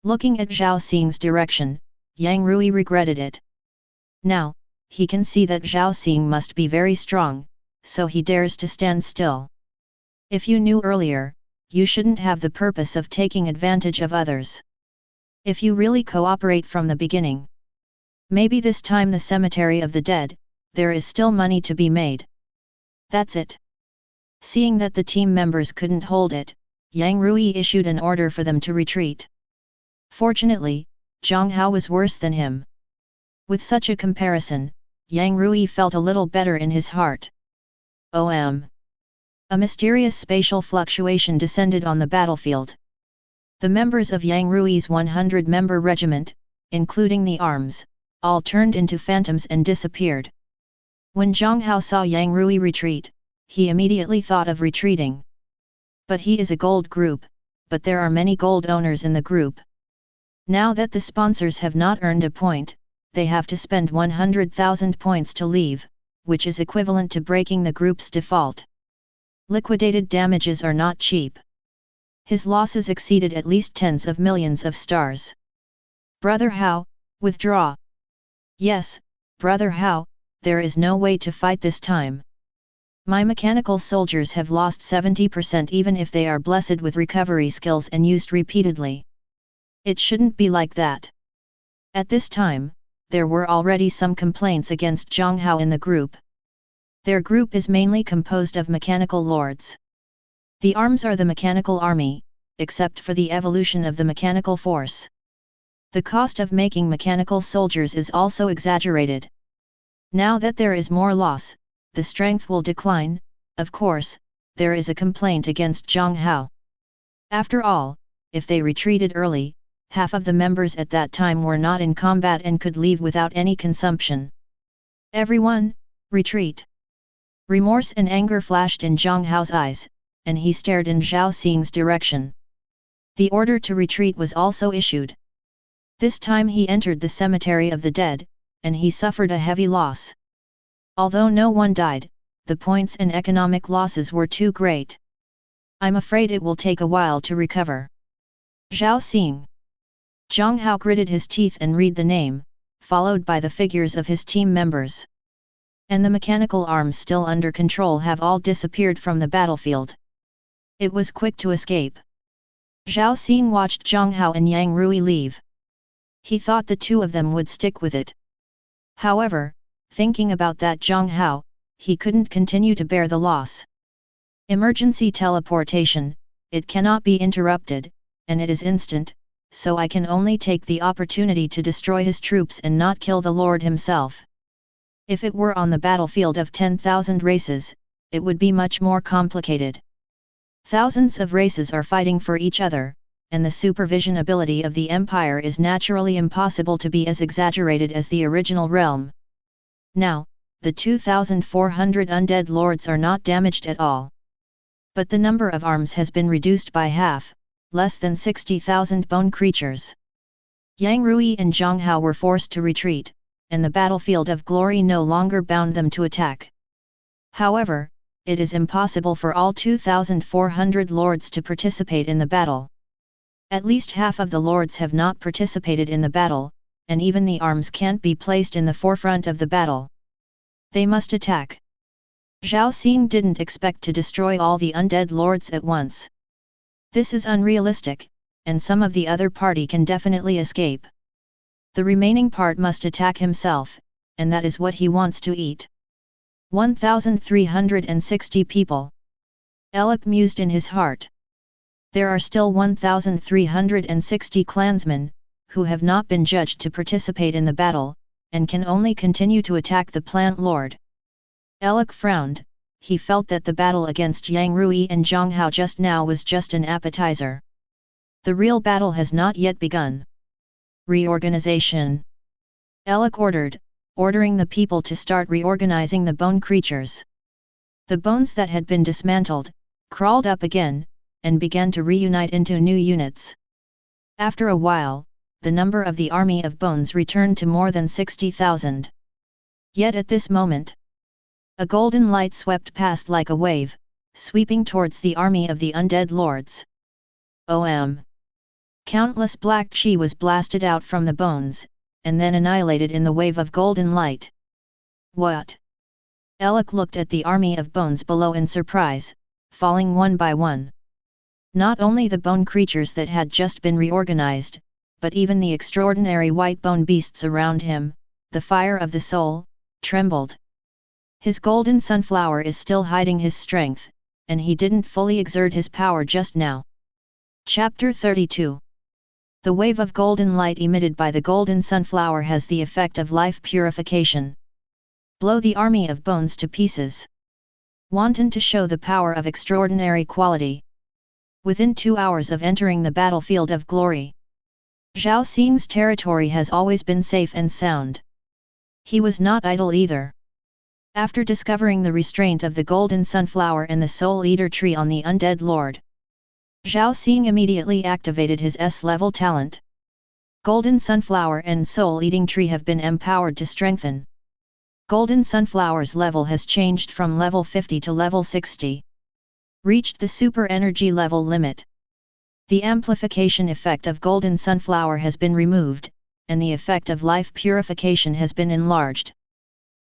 Looking at Zhao Xing's direction, Yang Rui regretted it. Now, he can see that Zhao Xing must be very strong, so he dares to stand still. If you knew earlier, you shouldn't have the purpose of taking advantage of others. If you really cooperate from the beginning. Maybe this time the cemetery of the dead, there is still money to be made. That's it. Seeing that the team members couldn't hold it, Yang Rui issued an order for them to retreat. Fortunately, Zhang Hao was worse than him. With such a comparison, Yang Rui felt a little better in his heart. A mysterious spatial fluctuation descended on the battlefield. The members of Yang Rui's 100-member regiment, including the arms, all turned into phantoms and disappeared. When Zhang Hao saw Yang Rui retreat, he immediately thought of retreating. But he is a gold group, but there are many gold owners in the group. Now that the sponsors have not earned a point, they have to spend 100,000 points to leave, which is equivalent to breaking the group's default. Liquidated damages are not cheap. His losses exceeded at least tens of millions of stars. Brother Hao, withdraw. Yes, Brother Hao, there is no way to fight this time. My mechanical soldiers have lost 70% even if they are blessed with recovery skills and used repeatedly. It shouldn't be like that. At this time, there were already some complaints against Zhang Hao in the group. Their group is mainly composed of mechanical lords. The arms are the mechanical army, except for the evolution of the mechanical force. The cost of making mechanical soldiers is also exaggerated. Now that there is more loss, the strength will decline. Of course, there is a complaint against Zhang Hao. After all, if they retreated early, half of the members at that time were not in combat and could leave without any consumption. Everyone, retreat! Remorse and anger flashed in Zhang Hao's eyes, and he stared in Zhao Xing's direction. The order to retreat was also issued. This time he entered the cemetery of the dead, and he suffered a heavy loss. Although no one died, the points and economic losses were too great. I'm afraid it will take a while to recover. Zhao Xing. Zhang Hao gritted his teeth and read the name, followed by the figures of his team members. And the mechanical arms still under control have all disappeared from the battlefield. It was quick to escape. Zhao Xing watched Zhang Hao and Yang Rui leave. He thought the two of them would stick with it. However, thinking about that Zhang Hao, he couldn't continue to bear the loss. Emergency teleportation, it cannot be interrupted, and it is instant, so I can only take the opportunity to destroy his troops and not kill the Lord himself. If it were on the battlefield of 10,000 races, it would be much more complicated. Thousands of races are fighting for each other, and the supervision ability of the Empire is naturally impossible to be as exaggerated as the original realm. Now, the 2,400 undead lords are not damaged at all. But the number of arms has been reduced by half, less than 60,000 bone creatures. Yang Rui and Zhang Hao were forced to retreat, and the battlefield of glory no longer bound them to attack. However, it is impossible for all 2,400 lords to participate in the battle. At least half of the lords have not participated in the battle, and even the arms can't be placed in the forefront of the battle. They must attack. Zhao Xing didn't expect to destroy all the undead lords at once. This is unrealistic, and some of the other party can definitely escape. The remaining part must attack himself, and that is what he wants to eat. 1,360 people. Alec mused in his heart. There are still 1,360 clansmen, who have not been judged to participate in the battle, and can only continue to attack the plant lord. Alec frowned. He felt that the battle against Yang Rui and Zhang Hao just now was just an appetizer. The real battle has not yet begun. Reorganization. Alec ordered, ordering the people to start reorganizing the bone creatures. The bones that had been dismantled, crawled up again, and began to reunite into new units. After a while, the number of the army of bones returned to more than 60,000. Yet at this moment, a golden light swept past like a wave, sweeping towards the army of the undead lords. Countless black chi was blasted out from the bones, and then annihilated in the wave of golden light. What? Alec looked at the army of bones below in surprise, falling one by one. Not only the bone creatures that had just been reorganized, but even the extraordinary white bone beasts around him, the fire of the soul, trembled. His golden sunflower is still hiding his strength, and he didn't fully exert his power just now. Chapter 32. The wave of golden light emitted by the golden sunflower has the effect of life purification. Blow the army of bones to pieces. Wanton to show the power of extraordinary quality. Within 2 hours of entering the battlefield of glory, Zhao Xing's territory has always been safe and sound. He was not idle either. After discovering the restraint of the golden sunflower and the soul eater tree on the undead lord, Zhao Xing immediately activated his S-level talent. Golden sunflower and soul eating tree have been empowered to strengthen. Golden sunflower's level has changed from level 50 to level 60. Reached the super energy level limit. The amplification effect of golden sunflower has been removed, and the effect of life purification has been enlarged.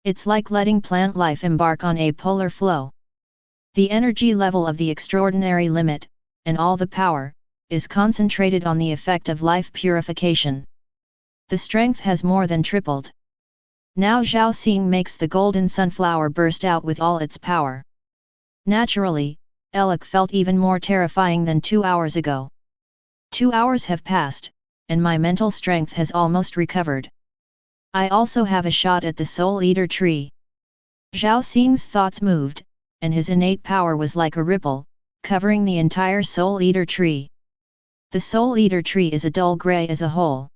It's like letting plant life embark on a polar flow. The energy level of the extraordinary limit, and all the power, is concentrated on the effect of life purification. The strength has more than tripled. Now Zhao Xing makes the golden sunflower burst out with all its power. Naturally, Alec felt even more terrifying than 2 hours ago. 2 hours have passed, and my mental strength has almost recovered. I also have a shot at the Soul Eater tree. Zhao Xing's thoughts moved, and his innate power was like a ripple, covering the entire Soul Eater tree. The Soul Eater tree is a dull gray as a whole.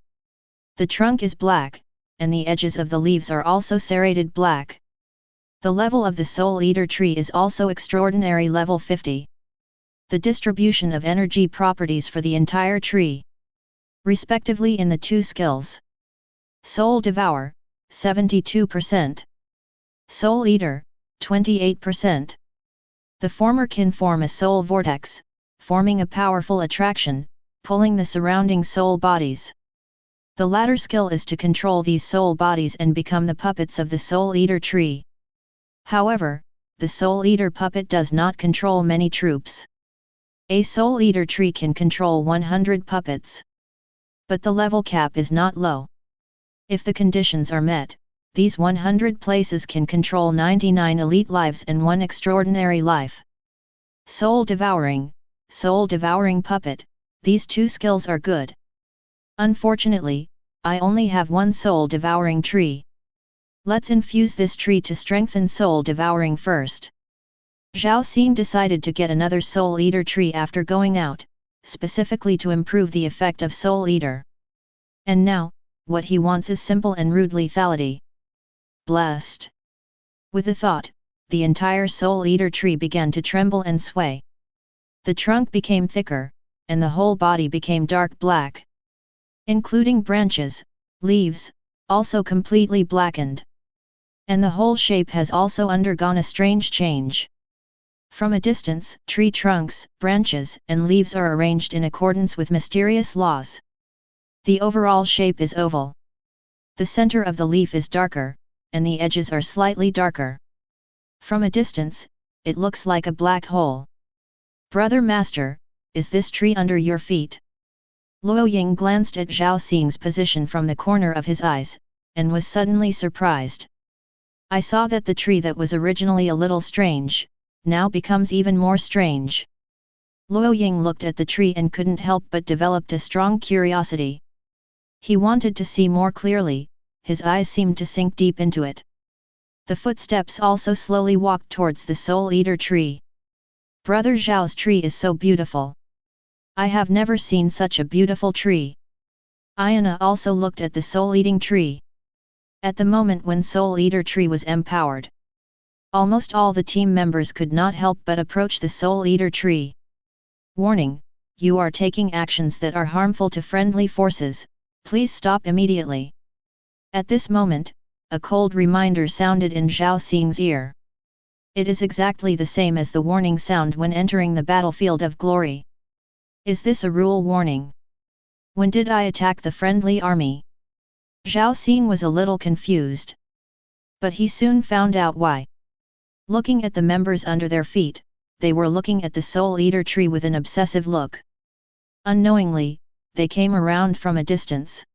The trunk is black, and the edges of the leaves are also serrated black. The level of the Soul Eater tree is also extraordinary level 50. The distribution of energy properties for the entire tree, respectively in the 2 skills. Soul Devour, 72%. Soul Eater, 28%. The former can form a soul vortex, forming a powerful attraction, pulling the surrounding soul bodies. The latter skill is to control these soul bodies and become the puppets of the Soul Eater tree. However, the Soul Eater puppet does not control many troops. A Soul Eater tree can control 100 puppets. But the level cap is not low. If the conditions are met, these 100 places can control 99 elite lives and 1 extraordinary life. Soul Devouring puppet, these two skills are good. Unfortunately, I only have one soul-devouring tree. Let's infuse this tree to strengthen soul-devouring first. Zhao Xing decided to get another Soul Eater tree after going out, specifically to improve the effect of Soul Eater. And now, what he wants is simple and rude lethality. Blessed. With the thought, the entire Soul Eater tree began to tremble and sway. The trunk became thicker, and the whole body became dark black. Including branches, leaves, also completely blackened. And the whole shape has also undergone a strange change. From a distance, tree trunks, branches, and leaves are arranged in accordance with mysterious laws. The overall shape is oval. The center of the leaf is darker, and the edges are slightly darker. From a distance, it looks like a black hole. Brother Master, is this tree under your feet? Luoying glanced at Zhao Xing's position from the corner of his eyes, and was suddenly surprised. I saw that the tree that was originally a little strange, now becomes even more strange. Luoying looked at the tree and couldn't help but developed a strong curiosity. He wanted to see more clearly, his eyes seemed to sink deep into it. The footsteps also slowly walked towards the Soul Eater tree. Brother Zhao's tree is so beautiful. I have never seen such a beautiful tree. Ayana also looked at the soul-eating tree. At the moment when Soul Eater tree was empowered, almost all the team members could not help but approach the Soul Eater tree. Warning, you are taking actions that are harmful to friendly forces, please stop immediately. At this moment, a cold reminder sounded in Zhao Xing's ear. It is exactly the same as the warning sound when entering the battlefield of glory. Is this a rule warning? When did I attack the friendly army? Zhao Xing was a little confused. But he soon found out why. Looking at the members under their feet, they were looking at the Soul Eater tree with an obsessive look. Unknowingly, they came around from a distance.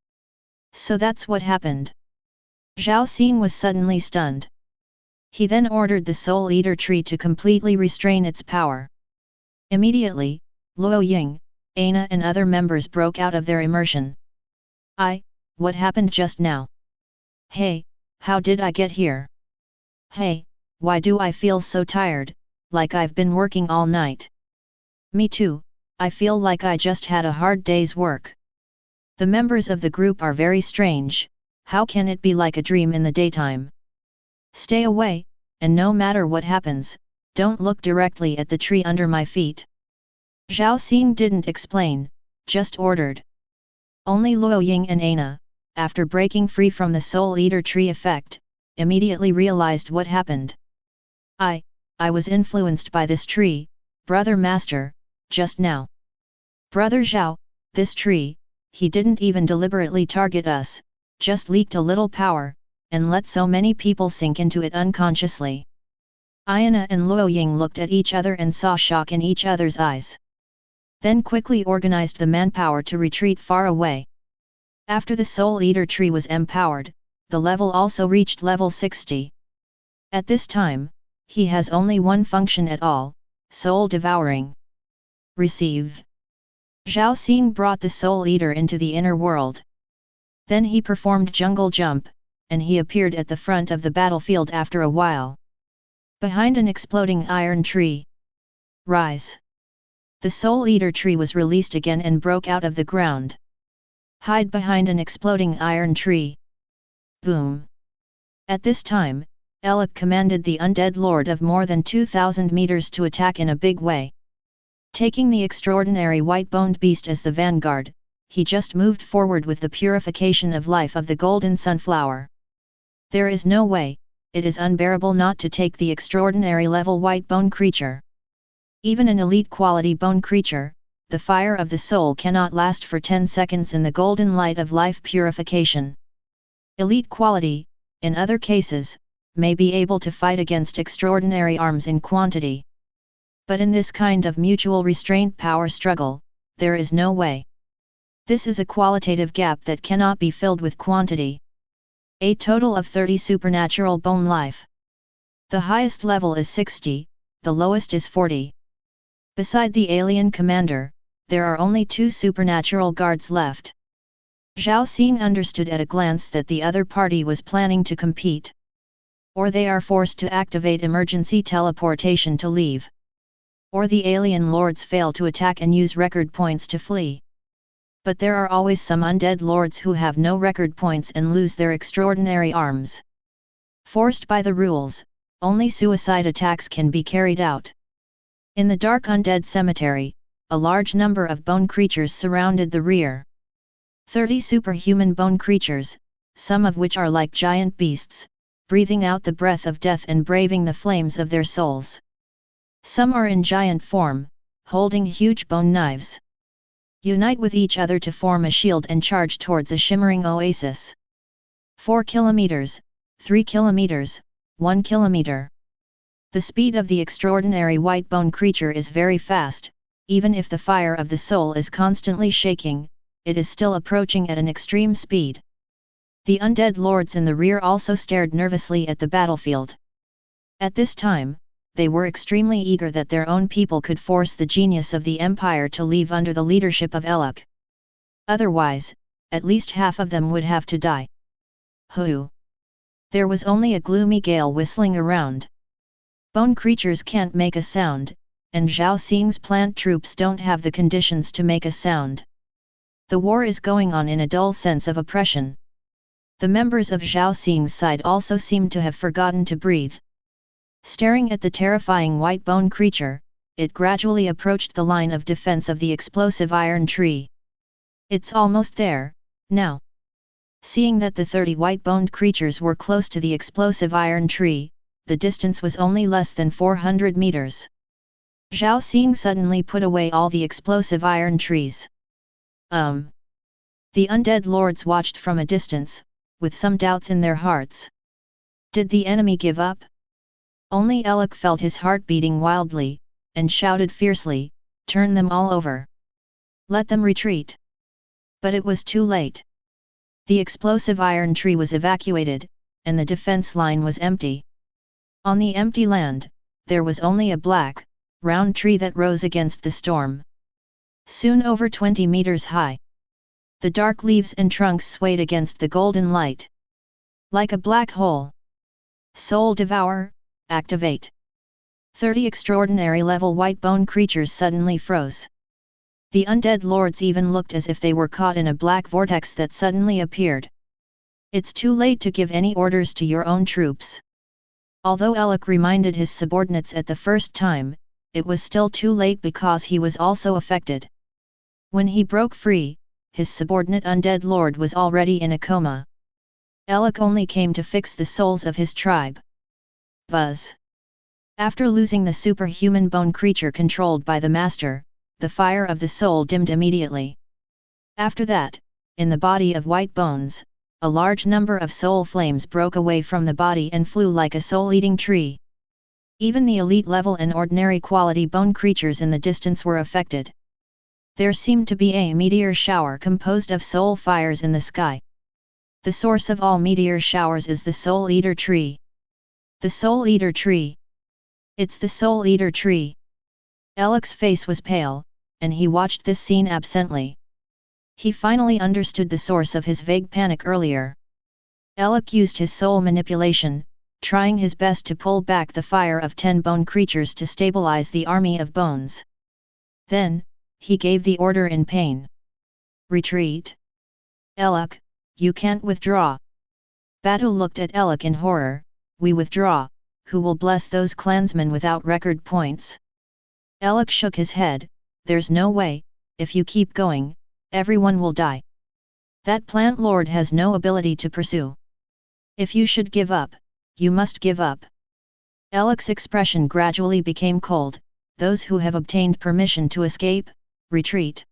So that's what happened. Zhao Xing was suddenly stunned. He then ordered the Soul Eater tree to completely restrain its power. Immediately, Luoying, Ana and other members broke out of their immersion. What happened just now? Hey, how did I get here? Hey, why do I feel so tired, like I've been working all night? Me too, I feel like I just had a hard day's work. The members of the group are very strange, how can it be like a dream in the daytime? Stay away, and no matter what happens, don't look directly at the tree under my feet. Zhao Xing didn't explain, just ordered. Only Luoying and Ana, after breaking free from the Soul Eater tree effect, immediately realized what happened. I was influenced by this tree, Brother Master, just now. Brother Zhao, this tree, he didn't even deliberately target us, just leaked a little power, and let so many people sink into it unconsciously. Ayana and Luoying looked at each other and saw shock in each other's eyes. Then quickly organized the manpower to retreat far away. After the Soul Eater tree was empowered, the level also reached level 60. At this time, he has only one function at all, soul devouring. Receive. Zhao Xing brought the Soul Eater into the inner world. Then he performed jungle jump, and he appeared at the front of the battlefield after a while. Behind an exploding iron tree. Rise. The Soul Eater tree was released again and broke out of the ground. Hide behind an exploding iron tree. Boom. At this time, Elok commanded the undead lord of more than 2,000 meters to attack in a big way. Taking the extraordinary white-boned beast as the vanguard, he just moved forward with the purification of life of the golden sunflower. There is no way, it is unbearable not to take the extraordinary level white-bone creature. Even an elite quality bone creature, the fire of the soul cannot last for 10 seconds in the golden light of life purification. Elite quality, in other cases, may be able to fight against extraordinary arms in quantity. But in this kind of mutual restraint power struggle, there is no way. This is a qualitative gap that cannot be filled with quantity. A total of 30 supernatural bone life. The highest level is 60, the lowest is 40. Beside the alien commander, there are only 2 supernatural guards left. Zhao Xing understood at a glance that the other party was planning to compete. Or they are forced to activate emergency teleportation to leave. Or the alien lords fail to attack and use record points to flee. But there are always some undead lords who have no record points and lose their extraordinary arms. Forced by the rules, only suicide attacks can be carried out. In the dark undead cemetery, a large number of bone creatures surrounded the rear. 30 superhuman bone creatures, some of which are like giant beasts, breathing out the breath of death and braving the flames of their souls. Some are in giant form, holding huge bone knives. Unite with each other to form a shield and charge towards a shimmering oasis. 4 kilometers, 3 kilometers, 1 kilometer. The speed of the extraordinary white bone creature is very fast, even if the fire of the soul is constantly shaking, it is still approaching at an extreme speed. The undead lords in the rear also stared nervously at the battlefield. At this time, they were extremely eager that their own people could force the genius of the Empire to leave under the leadership of Eluk. Otherwise, at least half of them would have to die. Hoo! There was only a gloomy gale whistling around. Bone creatures can't make a sound, and Zhao Xing's plant troops don't have the conditions to make a sound. The war is going on in a dull sense of oppression. The members of Zhao Xing's side also seemed to have forgotten to breathe. Staring at the terrifying white bone creature, it gradually approached the line of defense of the explosive iron tree. It's almost there, now. Seeing that the 30 white-boned creatures were close to the explosive iron tree, the distance was only less than 400 meters. Zhao Xing suddenly put away all the explosive iron trees. The undead lords watched from a distance, with some doubts in their hearts. Did the enemy give up? Only Eluk felt his heart beating wildly, and shouted fiercely, "Turn them all over! Let them retreat!" But it was too late. The explosive iron tree was evacuated, and the defense line was empty. On the empty land, there was only a black, round tree that rose against the storm. Soon over 20 meters high. The dark leaves and trunks swayed against the golden light. Like a black hole. Soul Devourer, activate. 30 extraordinary level white bone creatures suddenly froze. The undead lords even looked as if they were caught in a black vortex that suddenly appeared. It's too late to give any orders to your own troops. Although Eluk reminded his subordinates at the first time, it was still too late because he was also affected. When he broke free, his subordinate undead lord was already in a coma. Eluk only came to fix the souls of his tribe. Buzz. After losing the superhuman bone creature controlled by the master, the fire of the soul dimmed immediately. After that, in the body of white bones, a large number of soul flames broke away from the body and flew like a soul-eating tree. Even the elite level and ordinary quality bone creatures in the distance were affected. There seemed to be a meteor shower composed of soul fires in the sky. The source of all meteor showers is the Soul Eater tree. The Soul Eater tree. It's the Soul Eater tree. Eluk's face was pale, and he watched this scene absently. He finally understood the source of his vague panic earlier. Eluk used his soul manipulation, trying his best to pull back the fire of 10 bone creatures to stabilize the army of bones. Then, he gave the order in pain. Retreat. Eluk, you can't withdraw. Batu looked at Eluk in horror. We withdraw, who will bless those clansmen without record points? Eluk shook his head, there's no way, if you keep going, everyone will die. That plant lord has no ability to pursue. If you should give up, you must give up. Eluk's expression gradually became cold. Those who have obtained permission to escape, retreat.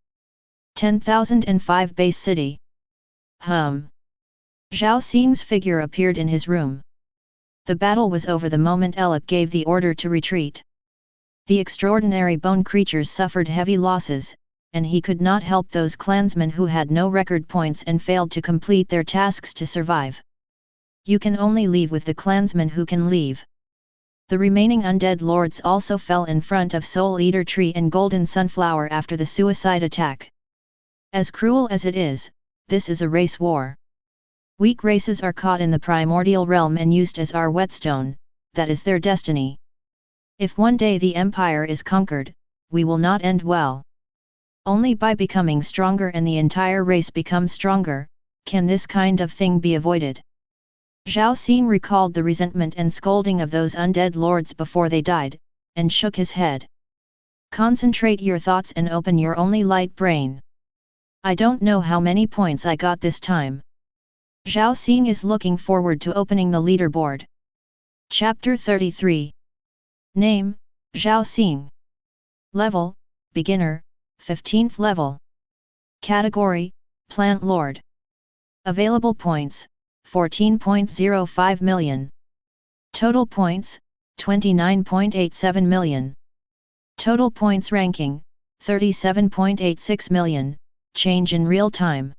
10,005 Base City. Zhao Xing's figure appeared in his room. The battle was over the moment Eluk gave the order to retreat. The extraordinary bone creatures suffered heavy losses, and he could not help those clansmen who had no record points and failed to complete their tasks to survive. You can only leave with the clansmen who can leave. The remaining undead lords also fell in front of Soul Eater Tree and Golden Sunflower after the suicide attack. As cruel as it is, this is a race war. Weak races are caught in the primordial realm and used as our whetstone, that is their destiny. If one day the empire is conquered, we will not end well. Only by becoming stronger and the entire race becomes stronger, can this kind of thing be avoided. Zhao Xing recalled the resentment and scolding of those undead lords before they died, and shook his head. Concentrate your thoughts and open your only light brain. I don't know how many points I got this time. Zhao Xing is looking forward to opening the leaderboard. Chapter 33. Name, Zhao Xing. Level, Beginner, 15th level. Category, Plant Lord. Available points, 14.05 million. Total points, 29.87 million. Total points ranking, 37.86 million, change in real time.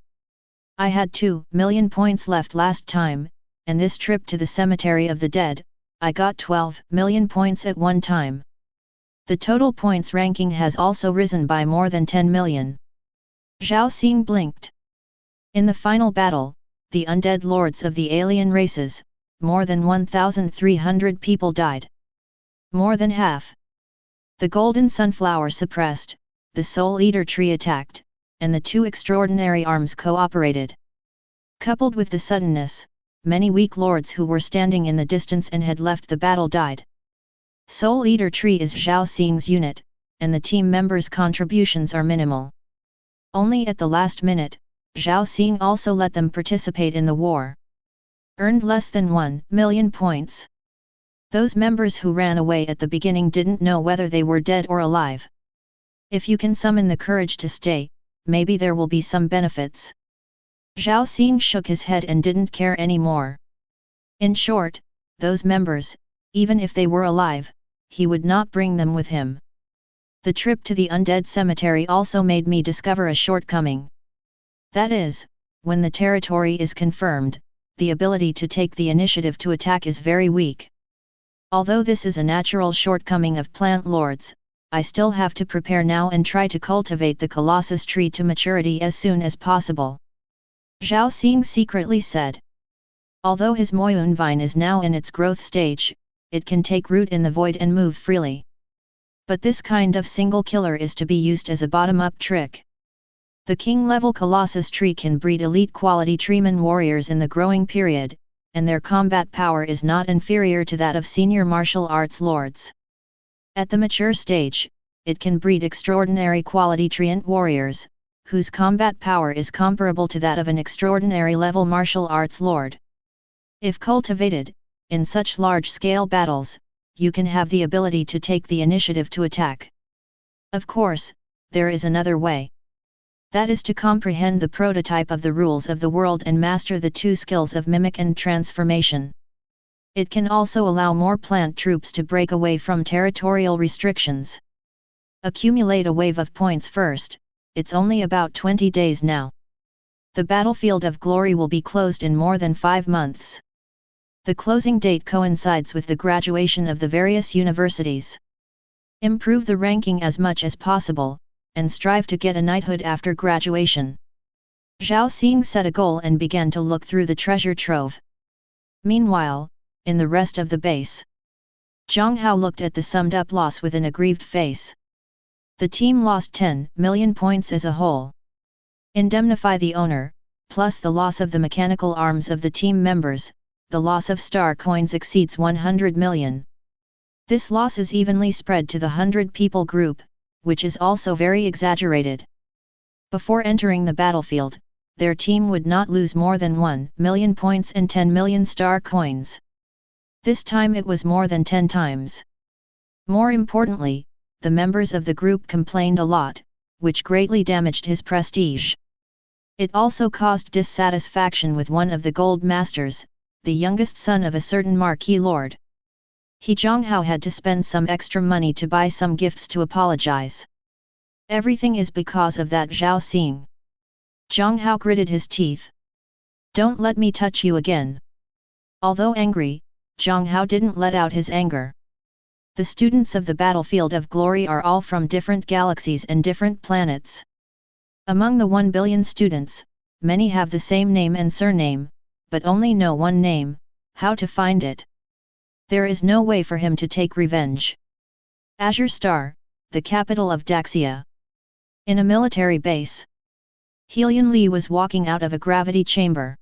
I had 2 million points left last time, and this trip to the cemetery of the dead, I got 12 million points at one time. The total points ranking has also risen by more than 10 million. Zhao Xing blinked. In the final battle, the undead lords of the alien races, more than 1,300 people died. More than half. The Golden Sunflower suppressed, the Soul Eater Tree attacked, and the two extraordinary arms cooperated. Coupled with the suddenness, many weak lords who were standing in the distance and had left the battle died. Soul Eater Tree is Zhao Xing's unit, and the team members' contributions are minimal. Only at the last minute, Zhao Xing also let them participate in the war. Earned less than 1 million points. Those members who ran away at the beginning didn't know whether they were dead or alive. If you can summon the courage to stay, maybe there will be some benefits. Zhao Xing shook his head and didn't care anymore. In short, those members, even if they were alive, he would not bring them with him. The trip to the undead cemetery also made me discover a shortcoming. That is, when the territory is confirmed, the ability to take the initiative to attack is very weak. Although this is a natural shortcoming of plant lords, I still have to prepare now and try to cultivate the Colossus tree to maturity as soon as possible. Zhao Xing secretly said. Although his Moyun Vine is now in its growth stage, it can take root in the void and move freely. But this kind of single killer is to be used as a bottom-up trick. The king-level Colossus tree can breed elite quality treeman warriors in the growing period, and their combat power is not inferior to that of senior martial arts lords. At the mature stage, it can breed extraordinary quality treant warriors, whose combat power is comparable to that of an extraordinary level martial arts lord. If cultivated, in such large-scale battles, you can have the ability to take the initiative to attack. Of course, there is another way. That is to comprehend the prototype of the rules of the world and master the two skills of mimic and transformation. It can also allow more plant troops to break away from territorial restrictions. Accumulate a wave of points first, it's only about 20 days now. The battlefield of glory will be closed in more than 5 months. The closing date coincides with the graduation of the various universities. Improve the ranking as much as possible, and strive to get a knighthood after graduation. Zhao Xing set a goal and began to look through the treasure trove. Meanwhile, in the rest of the base, Zhang Hao looked at the summed up loss with an aggrieved face. The team lost 10 million points as a whole. Indemnify the owner, plus the loss of the mechanical arms of the team members, the loss of star coins exceeds 100 million. This loss is evenly spread to the 100 people group, which is also very exaggerated. Before entering the battlefield, their team would not lose more than 1 million points and 10 million star coins. This time it was more than 10 times. More importantly, the members of the group complained a lot, which greatly damaged his prestige. It also caused dissatisfaction with one of the gold masters, the youngest son of a certain marquis lord. Zhang Hao had to spend some extra money to buy some gifts to apologize. Everything is because of that Zhao Xing. Zhang Hao gritted his teeth. Don't let me touch you again. Although angry, Zhang Hao didn't let out his anger. The students of the battlefield of glory are all from different galaxies and different planets. Among the 1 billion students, many have the same name and surname, but only know one name. How to find it? There is no way for him to take revenge. Azure Star, the capital of Daxia. In a military base, Helian Li was walking out of a gravity chamber.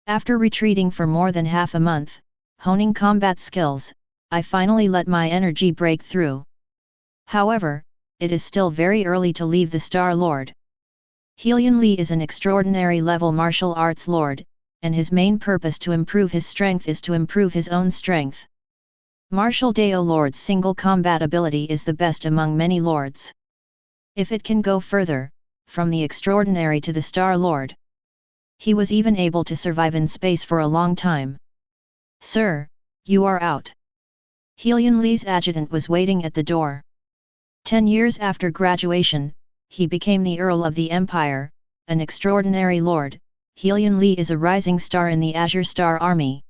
After retreating for more than half a month, honing combat skills, I finally let my energy break through. However, it is still very early to leave the Star Lord. Helian Li is an extraordinary level martial arts lord, and his main purpose to improve his strength is to improve his own strength. Martial Dao Lord's single combat ability is the best among many lords. If it can go further, from the extraordinary to the Star Lord. He was even able to survive in space for a long time. Sir, you are out. Helian Li's adjutant was waiting at the door. 10 years after graduation, he became the Earl of the Empire, an extraordinary lord. Helian Li is a rising star in the Azure Star Army.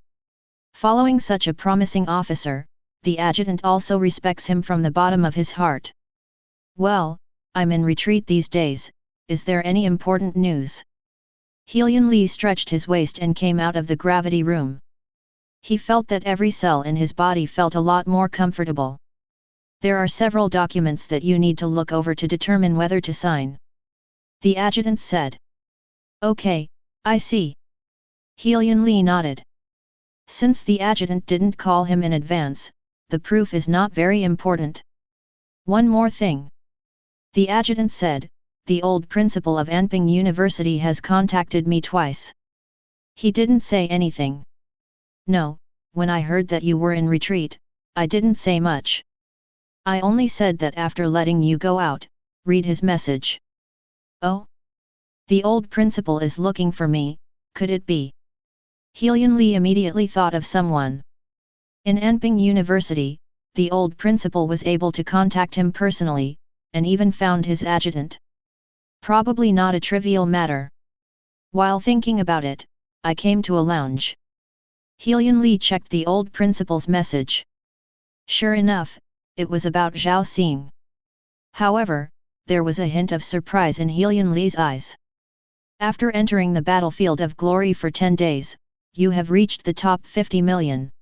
Following such a promising officer, the adjutant also respects him from the bottom of his heart. Well, I'm in retreat these days, is there any important news? Helian Li stretched his waist and came out of the gravity room. He felt that every cell in his body felt a lot more comfortable. There are several documents that you need to look over to determine whether to sign. The adjutant said. Okay, I see. Helian Li nodded. Since the adjutant didn't call him in advance, the proof is not very important. One more thing. The adjutant said, the old principal of Anping University has contacted me twice. He didn't say anything. No, when I heard that you were in retreat, I didn't say much. I only said that after letting you go out, read his message. Oh? The old principal is looking for me, could it be? Helian Li immediately thought of someone. In Anping University, the old principal was able to contact him personally, and even found his adjutant. Probably not a trivial matter. While thinking about it, I came to a lounge. Helian Li checked the old principal's message. Sure enough, it was about Zhao Xing. However, there was a hint of surprise in Helian Li's eyes. After entering the battlefield of glory for 10 days, you have reached the top 50 million.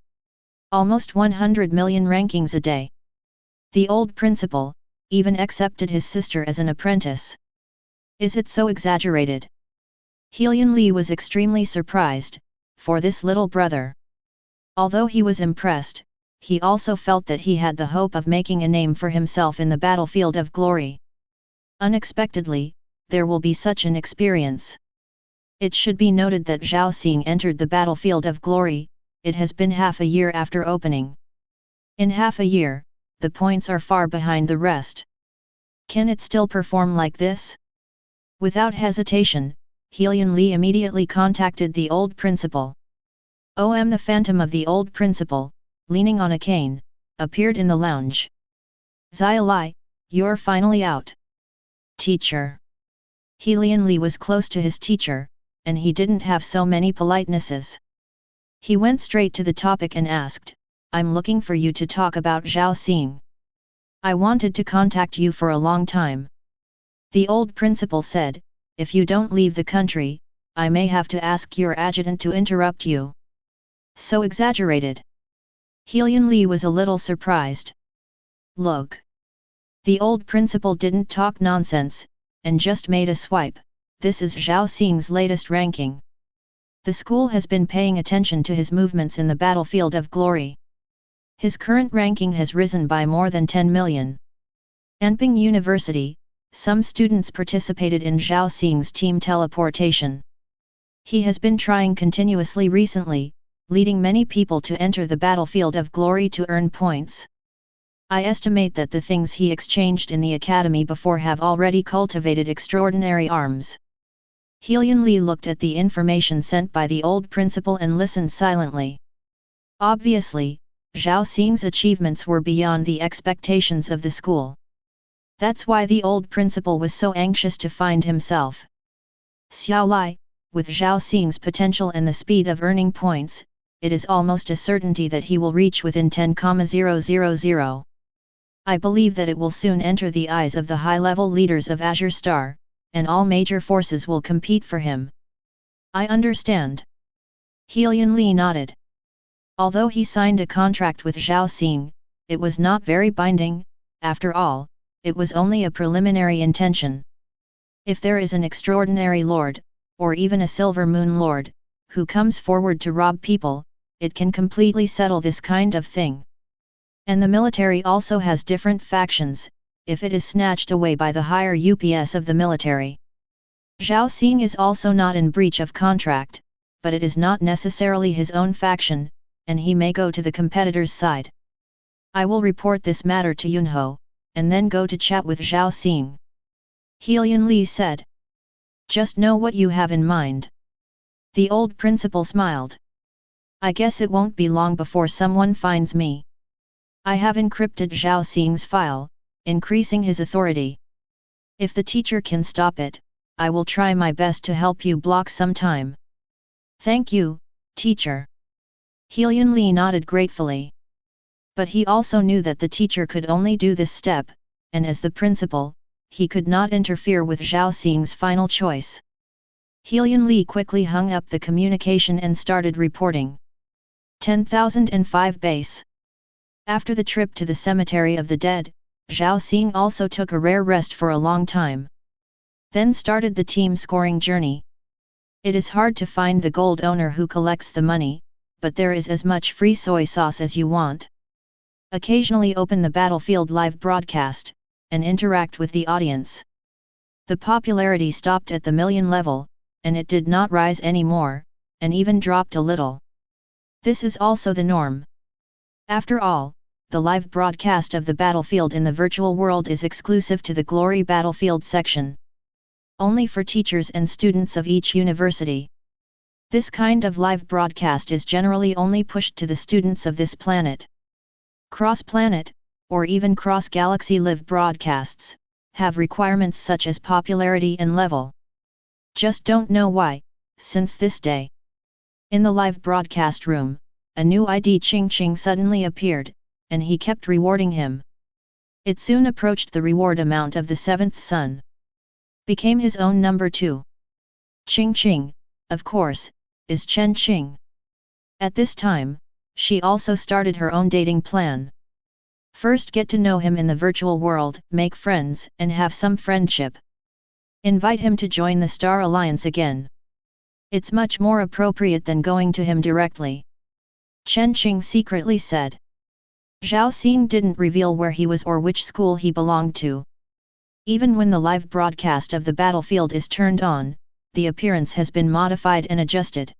Almost 100 million rankings a day. The old principal even accepted his sister as an apprentice. Is it so exaggerated? Helian Li was extremely surprised, for this little brother. Although he was impressed, he also felt that he had the hope of making a name for himself in the battlefield of glory. Unexpectedly, there will be such an experience. It should be noted that Zhao Xing entered the battlefield of glory. It has been half a year after opening. In half a year, the points are far behind the rest. Can it still perform like this? Without hesitation, Helian Li immediately contacted the old principal. The phantom of the old principal, leaning on a cane, appeared in the lounge. Zia Lai, you're finally out. Teacher. Helian Li was close to his teacher, and he didn't have so many politenesses. He went straight to the topic and asked, I'm looking for you to talk about Zhao Xing. I wanted to contact you for a long time. The old principal said, if you don't leave the country, I may have to ask your adjutant to interrupt you. So exaggerated. Helian Li was a little surprised. Look. The old principal didn't talk nonsense, and just made a swipe. This is Zhao Xing's latest ranking. The school has been paying attention to his movements in the battlefield of glory. His current ranking has risen by more than 10 million. Anping University, some students participated in Zhao Xing's team teleportation. He has been trying continuously recently, leading many people to enter the battlefield of glory to earn points. I estimate that the things he exchanged in the academy before have already cultivated extraordinary arms. Helian Li looked at the information sent by the old principal and listened silently. Obviously, Zhao Xing's achievements were beyond the expectations of the school. That's why the old principal was so anxious to find himself. Xiao Lai, with Zhao Xing's potential and the speed of earning points, it is almost a certainty that he will reach within 10,000. I believe that it will soon enter the eyes of the high-level leaders of Azure Star, and all major forces will compete for him. I understand. Helian Li nodded. Although he signed a contract with Zhao Xing, it was not very binding. After all, it was only a preliminary intention. If there is an extraordinary lord, or even a Silver Moon Lord, who comes forward to rob people, it can completely settle this kind of thing. And the military also has different factions, if it is snatched away by the higher UPS of the military. Zhao Xing is also not in breach of contract, but it is not necessarily his own faction, and he may go to the competitor's side. I will report this matter to Yunho, and then go to chat with Zhao Xing. Helian Li said. Just know what you have in mind. The old principal smiled. I guess it won't be long before someone finds me. I have encrypted Zhao Xing's file, increasing his authority. If the teacher can stop it, I will try my best to help you block some time. Thank you, teacher. Helian Li nodded gratefully. But he also knew that the teacher could only do this step, and as the principal, he could not interfere with Zhao Xing's final choice. Helian Li quickly hung up the communication and started reporting. 10,005 base. After the trip to the cemetery of the dead, Zhao Xing also took a rare rest for a long time. Then started the team scoring journey. It is hard to find the gold owner who collects the money, but there is as much free soy sauce as you want. Occasionally open the battlefield live broadcast, and interact with the audience. The popularity stopped at the million level, and it did not rise anymore, and even dropped a little. This is also the norm. After all, the live broadcast of the battlefield in the virtual world is exclusive to the Glory Battlefield section. Only for teachers and students of each university. This kind of live broadcast is generally only pushed to the students of this planet. Cross-planet, or even cross-galaxy live broadcasts, have requirements such as popularity and level. Just don't know why, since this day. In the live broadcast room, a new ID Ching suddenly appeared, and he kept rewarding him. It soon approached the reward amount of the seventh son. Became his own number 2. Ching, of course, is Chen Qing. At this time, she also started her own dating plan. First get to know him in the virtual world, make friends, and have some friendship. Invite him to join the Star Alliance again. It's much more appropriate than going to him directly. Chen Qing secretly said. Zhao Xing didn't reveal where he was or which school he belonged to. Even when the live broadcast of the battlefield is turned on, the appearance has been modified and adjusted.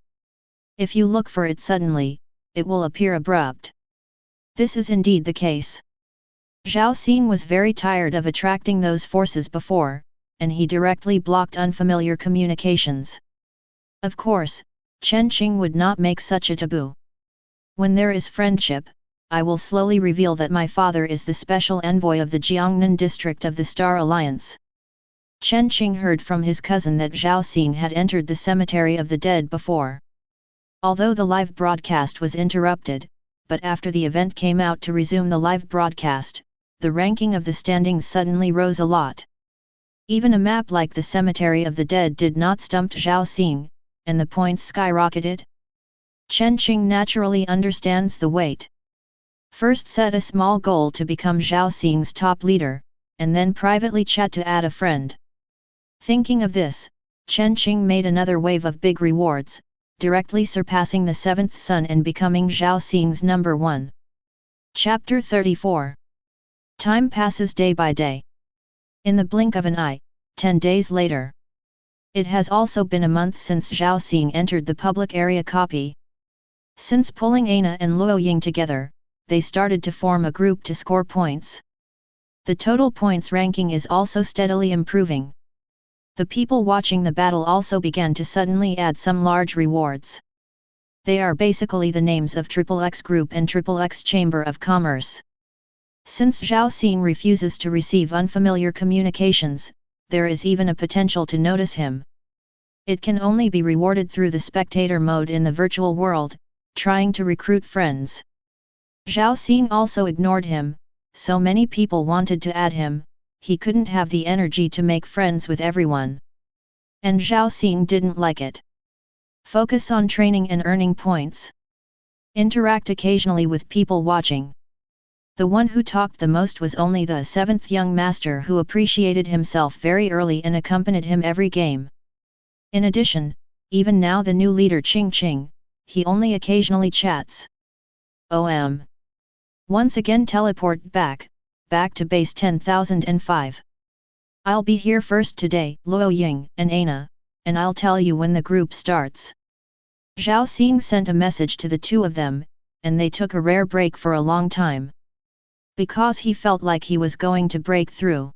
If you look for it suddenly, it will appear abrupt. This is indeed the case. Zhao Xing was very tired of attracting those forces before, and he directly blocked unfamiliar communications. Of course, Chen Qing would not make such a taboo. When there is friendship, I will slowly reveal that my father is the special envoy of the Jiangnan district of the Star Alliance. Chen Qing heard from his cousin that Zhao Xing had entered the cemetery of the dead before. Although the live broadcast was interrupted, but after the event came out to resume the live broadcast, the ranking of the standings suddenly rose a lot. Even a map like the cemetery of the dead did not stump Zhao Xing, and the points skyrocketed. Chen Qing naturally understands the weight. First set a small goal to become Zhao Xing's top leader, and then privately chat to add a friend. Thinking of this, Chen Qing made another wave of big rewards, directly surpassing the seventh son and becoming Zhao Xing's number 1. Chapter 34. Time passes day by day. In the blink of an eye, 10 days later. It has also been a month since Zhao Xing entered the public area copy. Since pulling Ana and Luo Ying together, they started to form a group to score points. The total points ranking is also steadily improving. The people watching the battle also began to suddenly add some large rewards. They are basically the names of XXX Group and XXX Chamber of Commerce. Since Zhao Xing refuses to receive unfamiliar communications, there is even a potential to notice him. It can only be rewarded through the spectator mode in the virtual world. trying to recruit friends. Zhao Xing also ignored him, so many people wanted to add him, he couldn't have the energy to make friends with everyone. And Zhao Xing didn't like it. Focus on training and earning points. Interact occasionally with people watching. The one who talked the most was only the 7th young master, who appreciated himself very early and accompanied him every game. In addition, even now the new leader Qing, he only occasionally chats. Once again teleport back to base 10,005. I'll be here first today, Luo Ying and Ana, and I'll tell you when the group starts. Zhao Xing sent a message to the two of them, and they took a rare break for a long time. Because he felt like he was going to break through.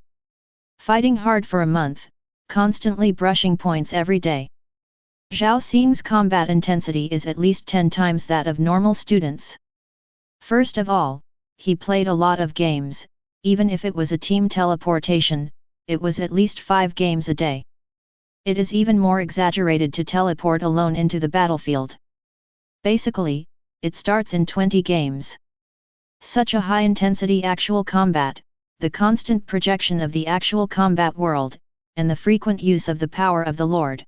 Fighting hard for a month, constantly brushing points every day. Zhao Xing's combat intensity is at least 10 times that of normal students. First of all, he played a lot of games, even if it was a team teleportation, it was at least 5 games a day. It is even more exaggerated to teleport alone into the battlefield. Basically, it starts in 20 games. Such a high-intensity actual combat, the constant projection of the actual combat world, and the frequent use of the power of the Lord.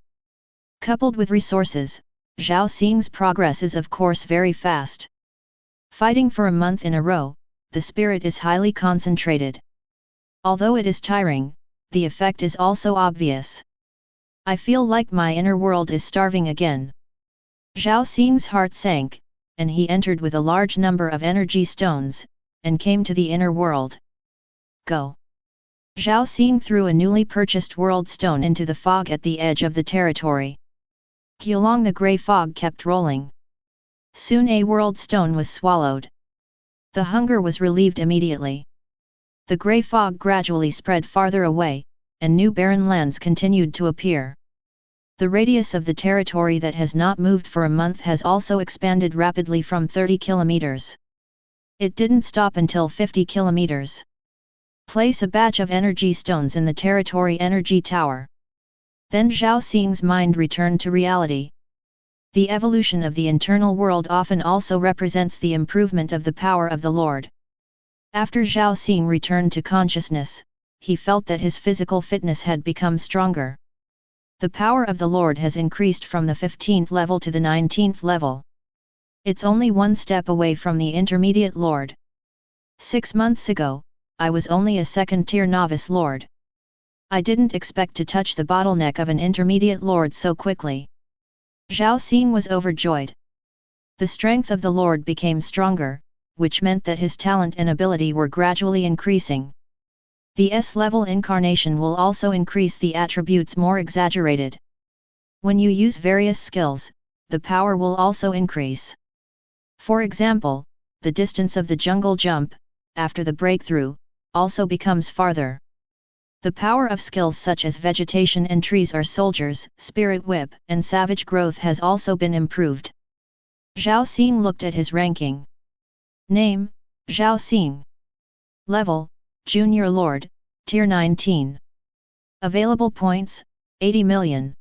Coupled with resources, Zhao Xing's progress is of course very fast. Fighting for a month in a row, the spirit is highly concentrated. Although it is tiring, the effect is also obvious. I feel like my inner world is starving again. Zhao Xing's heart sank, and he entered with a large number of energy stones, and came to the inner world. Go! Zhao Xing threw a newly purchased world stone into the fog at the edge of the territory. Along the grey fog kept rolling. Soon a world stone was swallowed. The hunger was relieved immediately. The grey fog gradually spread farther away, and new barren lands continued to appear. The radius of the territory that has not moved for a month has also expanded rapidly from 30 kilometers. It didn't stop until 50 kilometers. Place a batch of energy stones in the territory energy tower. Then Zhao Xing's mind returned to reality. The evolution of the internal world often also represents the improvement of the power of the Lord. After Zhao Xing returned to consciousness, he felt that his physical fitness had become stronger. The power of the Lord has increased from the 15th level to the 19th level. It's only one step away from the intermediate Lord. 6 months ago, I was only a 2nd-tier novice Lord. I didn't expect to touch the bottleneck of an intermediate Lord so quickly. Zhao Xing was overjoyed. The strength of the Lord became stronger, which meant that his talent and ability were gradually increasing. The S-level incarnation will also increase the attributes more exaggerated. When you use various skills, the power will also increase. For example, the distance of the jungle jump, after the breakthrough, also becomes farther. The power of skills such as vegetation and trees or soldiers, spirit whip, and savage growth has also been improved. Zhao Xing looked at his ranking. Name, Zhao Xing. Level, Junior Lord, Tier 19. Available points, 80 million.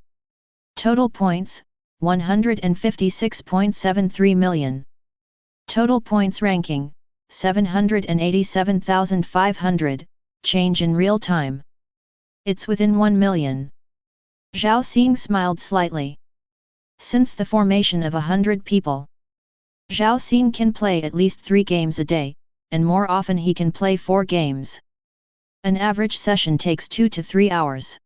Total points, 156.73 million. Total points ranking, 787,500, change in real time. It's within 1 million. Zhao Xing smiled slightly. Since the formation of 100 people, Zhao Xing can play at least 3 games a day, and more often he can play 4 games. An average session takes 2 to 3 hours.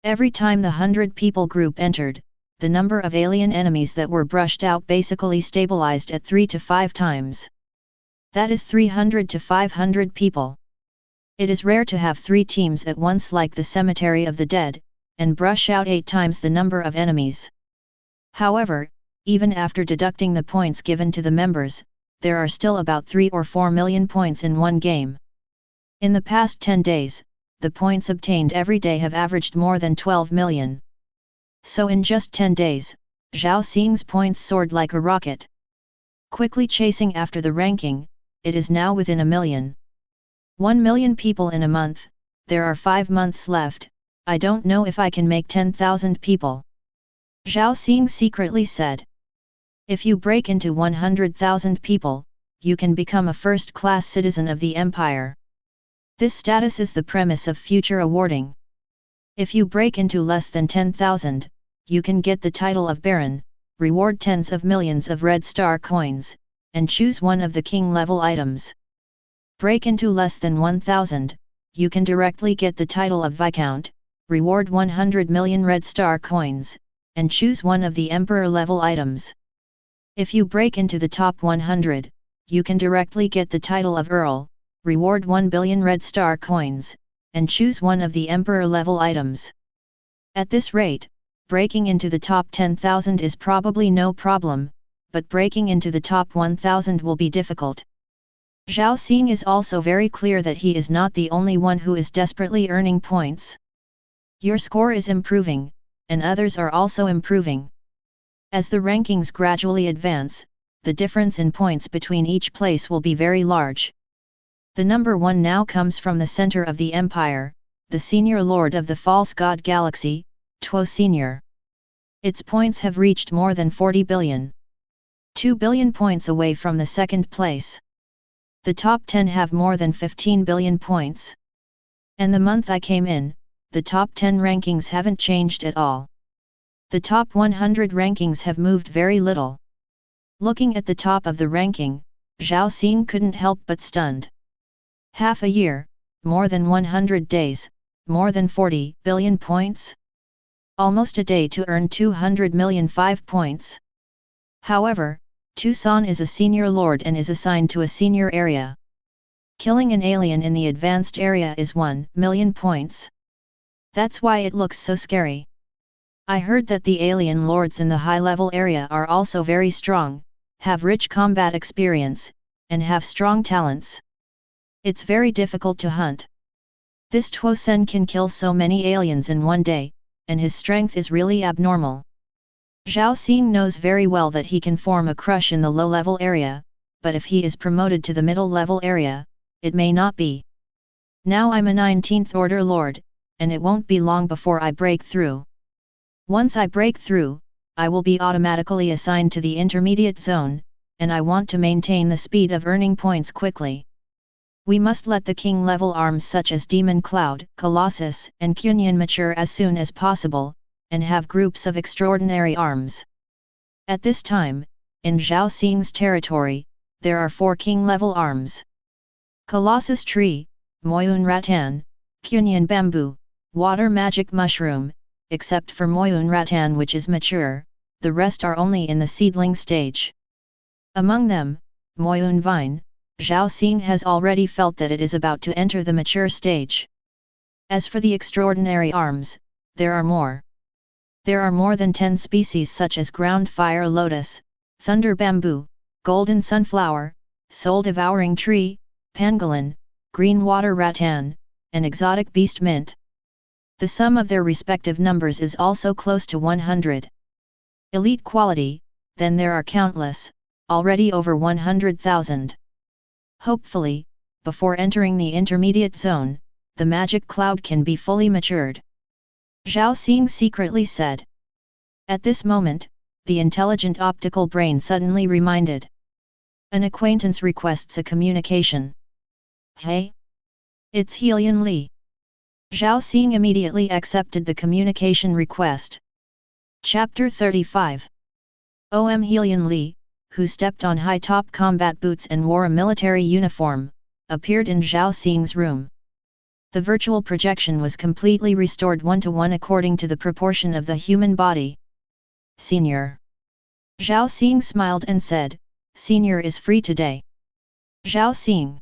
Every time the 100 people group entered, the number of alien enemies that were brushed out basically stabilized at 3 to 5 times. That is 300 to 500 people. It is rare to have 3 teams at once like the Cemetery of the Dead, and brush out 8 times the number of enemies. However, even after deducting the points given to the members, there are still about 3 or 4 million points in one game. In the past 10 days, the points obtained every day have averaged more than 12 million. So in just 10 days, Zhao Xing's points soared like a rocket. Quickly chasing after the ranking, it is now within 1 million. 1 million people in a month, there are 5 months left, I don't know if I can make 10,000 people. Zhao Xing secretly said. If you break into 100,000 people, you can become a first-class citizen of the empire. This status is the premise of future awarding. If you break into less than 10,000, you can get the title of Baron, reward tens of millions of red star coins, and choose one of the king-level items. Break into less than 1,000, you can directly get the title of Viscount, reward 100 million red star coins, and choose one of the emperor-level items. If you break into the top 100, you can directly get the title of Earl, reward 1 billion red star coins, and choose one of the emperor-level items. At this rate, breaking into the top 10,000 is probably no problem, but breaking into the top 1,000 will be difficult. Zhao Xing is also very clear that he is not the only one who is desperately earning points. Your score is improving, and others are also improving. As the rankings gradually advance, the difference in points between each place will be very large. The number 1 now comes from the center of the empire, the senior lord of the false god galaxy, Tuo Senior. Its points have reached more than 40 billion. 2 billion points away from the second place. The top 10 have more than 15 billion points. And the month I came in, the top 10 rankings haven't changed at all. The top 100 rankings have moved very little. Looking at the top of the ranking, Zhao Xing couldn't help but stunned. Half a year, more than 100 days, more than 40 billion points? Almost a day to earn 200 million 5 points. However, Tucson is a senior lord and is assigned to a senior area. Killing an alien in the advanced area is 1 million points. That's why it looks so scary. I heard that the alien lords in the high-level area are also very strong, have rich combat experience, and have strong talents. It's very difficult to hunt. This Tuo Sen can kill so many aliens in one day, and his strength is really abnormal. Zhao Xing knows very well that he can form a crush in the low-level area, but if he is promoted to the middle-level area, it may not be. Now I'm a 19th order lord, and it won't be long before I break through. Once I break through, I will be automatically assigned to the intermediate zone, and I want to maintain the speed of earning points quickly. We must let the king-level arms such as Demon Cloud, Colossus, and Cunyan mature as soon as possible, and have groups of extraordinary arms. At this time, in Zhao Xing's territory, there are 4 king-level arms. Colossus Tree, Moyun Rattan, Cunyan Bamboo, Water Magic Mushroom. Except for Moyun Rattan which is mature, the rest are only in the seedling stage. Among them, Moyun Vine, Zhao Xing has already felt that it is about to enter the mature stage. As for the extraordinary arms, there are more. There are more than 10 species such as Ground Fire Lotus, Thunder Bamboo, Golden Sunflower, Soul Devouring Tree, Pangolin, Green Water Rattan, and Exotic Beast Mint. The sum of their respective numbers is also close to 100. Elite quality, then there are countless, already over 100,000. Hopefully, before entering the intermediate zone, the magic cloud can be fully matured. Zhao Xing secretly said. At this moment, the intelligent optical brain suddenly reminded. An acquaintance requests a communication. Hey? It's Helian Li. Zhao Xing immediately accepted the communication request. Chapter 35. OM Helian Li, who stepped on high-top combat boots and wore a military uniform, appeared in Zhao Xing's room. The virtual projection was completely restored 1-to-1 according to the proportion of the human body. Senior. Zhao Xing smiled and said, Senior is free today. Zhao Xing.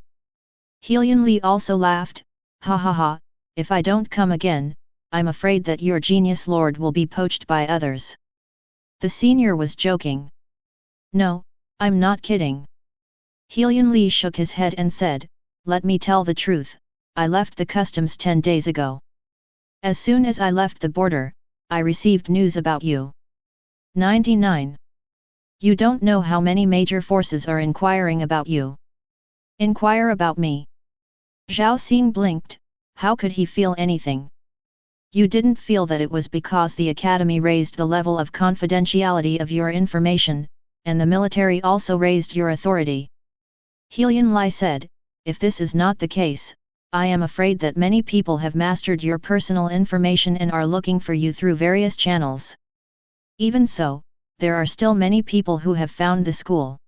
Helian Li also laughed, ha ha ha. If I don't come again, I'm afraid that your genius lord will be poached by others. The senior was joking. No, I'm not kidding. Helian Li shook his head and said, let me tell the truth, I left the customs 10 days ago. As soon as I left the border, I received news about you. 99. You don't know how many major forces are inquiring about you. Inquire about me. Zhao Xing blinked. How could he feel anything? You didn't feel that it was because the Academy raised the level of confidentiality of your information, and the military also raised your authority. Helian Lai said, if this is not the case, I am afraid that many people have mastered your personal information and are looking for you through various channels. Even so, there are still many people who have found the school.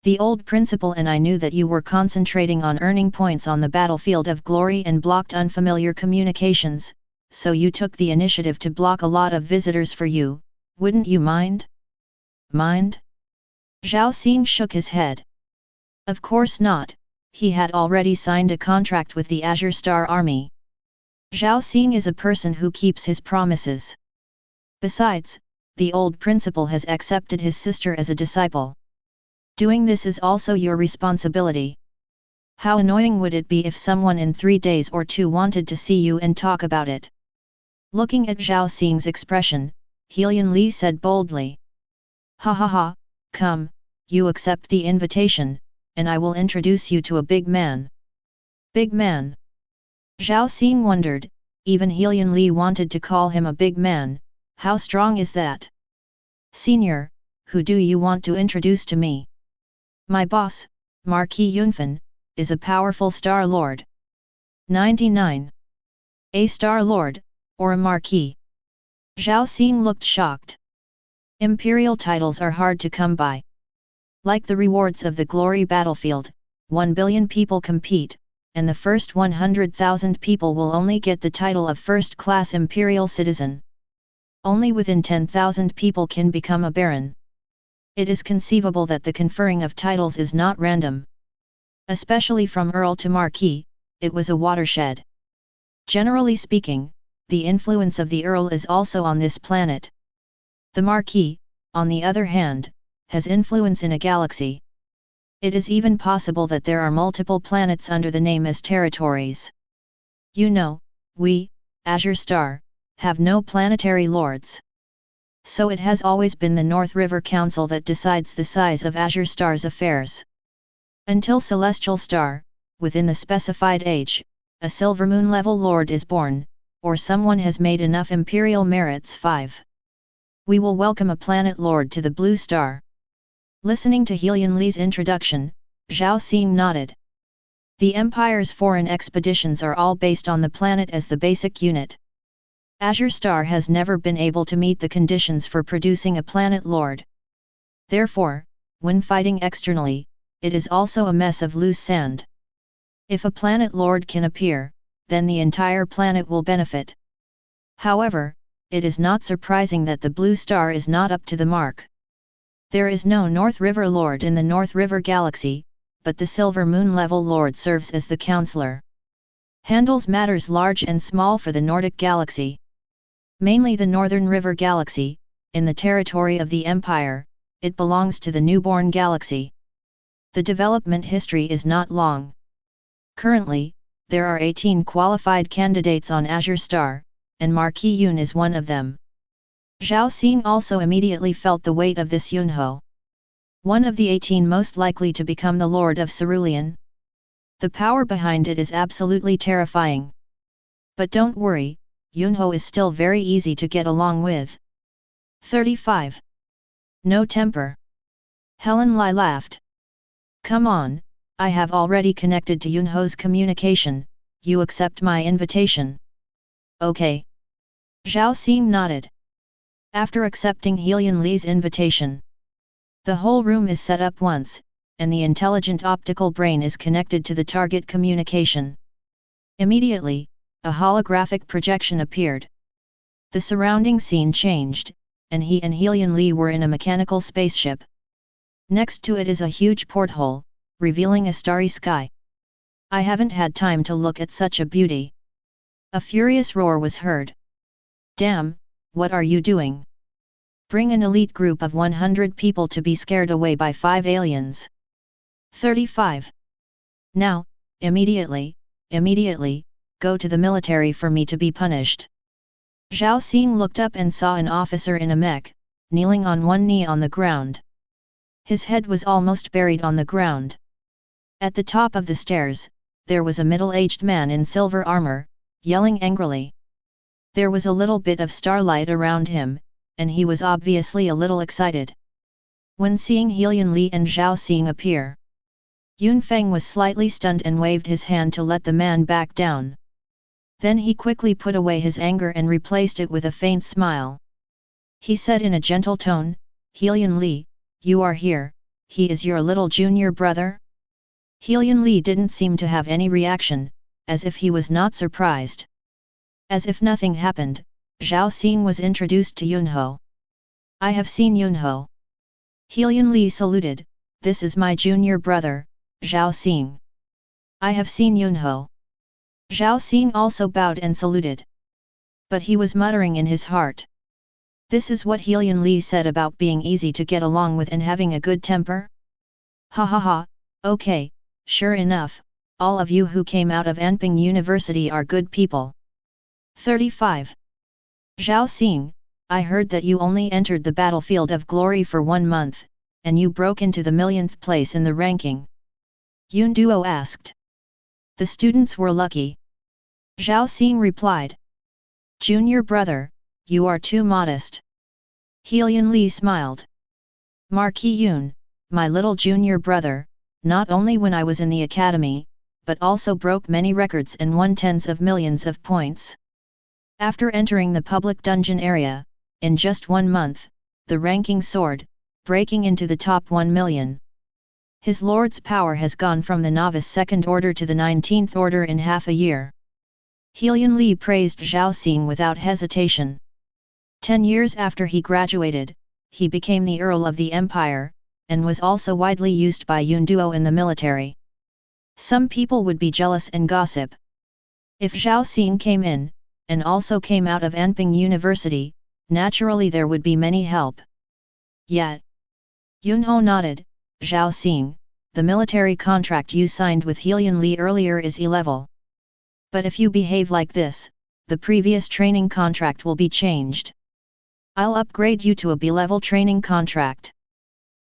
The old principal and I knew that you were concentrating on earning points on the battlefield of glory and blocked unfamiliar communications, so you took the initiative to block a lot of visitors for you, wouldn't you mind? Mind? Zhao Xing shook his head. Of course not, he had already signed a contract with the Azure Star Army. Zhao Xing is a person who keeps his promises. Besides, the old principal has accepted his sister as a disciple. Doing this is also your responsibility. How annoying would it be if someone in 3 days or 2 wanted to see you and talk about it? Looking at Zhao Xing's expression, Helian Li said boldly. Ha ha ha, come, you accept the invitation, and I will introduce you to a big man. Big man? Zhao Xing wondered, even Helian Li wanted to call him a big man, how strong is that? Senior, who do you want to introduce to me? My boss, Marquis Yunfan, is a powerful Star Lord. 99. A Star Lord, or a Marquis? Zhao Xing looked shocked. Imperial titles are hard to come by. Like the rewards of the glory battlefield, 1 billion people compete, and the first 100,000 people will only get the title of first-class Imperial citizen. Only within 10,000 people can become a baron. It is conceivable that the conferring of titles is not random. Especially from Earl to Marquis, it was a watershed. Generally speaking, the influence of the Earl is also on this planet. The Marquis, on the other hand, has influence in a galaxy. It is even possible that there are multiple planets under the name as territories. You know, we, Azure Star, have no planetary lords. So it has always been the North River Council that decides the size of Azure Star's affairs. Until Celestial Star, within the specified age, a Silver Moon level lord is born, or someone has made enough Imperial merits 5. We will welcome a planet lord to the Blue Star. Listening to Helian Li's introduction, Zhao Xing nodded. The Empire's foreign expeditions are all based on the planet as the basic unit. Azure Star has never been able to meet the conditions for producing a planet lord. Therefore, when fighting externally, it is also a mess of loose sand. If a planet lord can appear, then the entire planet will benefit. However, it is not surprising that the Blue Star is not up to the mark. There is no North River Lord in the North River Galaxy, but the Silver Moon level Lord serves as the counselor. Handles matters large and small for the Nordic Galaxy. Mainly the Northern River Galaxy, in the territory of the Empire, it belongs to the Newborn Galaxy. The development history is not long. Currently, there are 18 qualified candidates on Azure Star, and Marquis Yun is one of them. Zhao Xing also immediately felt the weight of this Yunho. One of the 18 most likely to become the Lord of Cerulean. The power behind it is absolutely terrifying. But don't worry, Yunho is still very easy to get along with. 35. No temper. Helen Lai laughed. Come on, I have already connected to Yunho's communication, you accept my invitation. Okay. Zhao Xing nodded. After accepting Helian Li's invitation, the whole room is set up once, and the intelligent optical brain is connected to the target communication. Immediately, a holographic projection appeared. The surrounding scene changed, and he and Helian Li were in a mechanical spaceship. Next to it is a huge porthole, revealing a starry sky. I haven't had time to look at such a beauty. A furious roar was heard. Damn, what are you doing? Bring an elite group of 100 people to be scared away by 5 aliens. 35. Now, immediately, go to the military for me to be punished. Zhao Xing looked up and saw an officer in a mech, kneeling on one knee on the ground. His head was almost buried on the ground. At the top of the stairs, there was a middle-aged man in silver armor, yelling angrily. There was a little bit of starlight around him, and he was obviously a little excited. When seeing Helian Li and Zhao Xing appear, Yun Feng was slightly stunned and waved his hand to let the man back down. Then he quickly put away his anger and replaced it with a faint smile. He said in a gentle tone, "Helian Li, you are here, he is your little junior brother?" Helian Li didn't seem to have any reaction, as if he was not surprised. As if nothing happened, Zhao Xing was introduced to Yunho. "I have seen Yunho." Helian Li saluted, "This is my junior brother, Zhao Xing." "I have seen Yunho." Zhao Xing also bowed and saluted. But he was muttering in his heart. This is what Helian Li said about being easy to get along with and having a good temper? Ha ha ha, okay, sure enough, all of you who came out of Anping University are good people. 35. Zhao Xing, I heard that you only entered the battlefield of glory for 1 month, and you broke into the millionth place in the ranking. Yun Duo asked. The students were lucky. Zhao Xing replied. Junior brother, you are too modest. Helian Li smiled. Marquis Yun, my little junior brother, not only when I was in the academy, but also broke many records and won tens of millions of points. After entering the public dungeon area, in just 1 month, the ranking soared, breaking into the top 1 million. His lord's power has gone from the novice 2nd order to the 19th order in half a year. Helian Li praised Zhao Xing without hesitation. 10 years after he graduated, he became the Earl of the Empire, and was also widely used by Yun Duo in the military. Some people would be jealous and gossip. If Zhao Xing came in, and also came out of Anping University, naturally there would be many help. Yet, Yunho nodded, Zhao Xing, the military contract you signed with Helian Li earlier is E-level. But if you behave like this, the previous training contract will be changed. I'll upgrade you to a B-level training contract.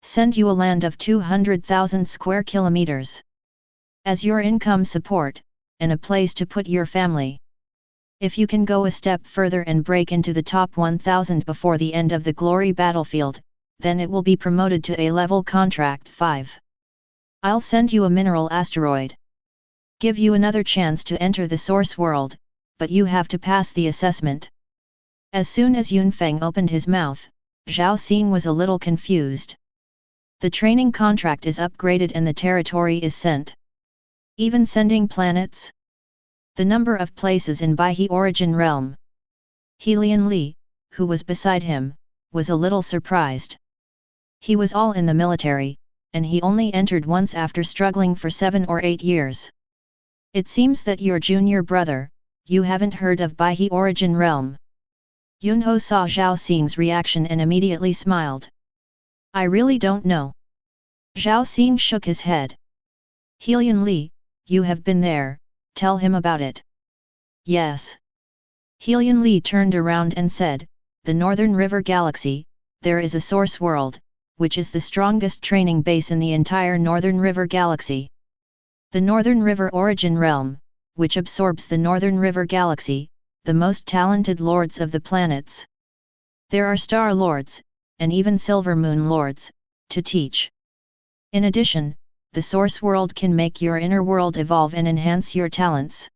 Send you a land of 200,000 square kilometers. As your income support, and a place to put your family. If you can go a step further and break into the top 1000 before the end of the glory battlefield, then it will be promoted to A-level contract 5. I'll send you a mineral asteroid. Give you another chance to enter the source world, but you have to pass the assessment. As soon as Yun Feng opened his mouth, Zhao Xing was a little confused. The training contract is upgraded and the territory is sent. Even sending planets? The number of places in Baihe origin realm. Helian Li, who was beside him, was a little surprised. He was all in the military, and he only entered once after struggling for 7 or 8 years. It seems that your junior brother, you haven't heard of Baihe origin realm. Yunho saw Zhao Xing's reaction and immediately smiled. I really don't know. Zhao Xing shook his head. Helian Li, you have been there, tell him about it. Yes. Helian Li turned around and said, the Northern River Galaxy, there is a source world, which is the strongest training base in the entire Northern River Galaxy. The Northern River Origin Realm, which absorbs the Northern River Galaxy, the most talented lords of the planets. There are Star Lords, and even Silver Moon Lords, to teach. In addition, the Source World can make your inner world evolve and enhance your talents.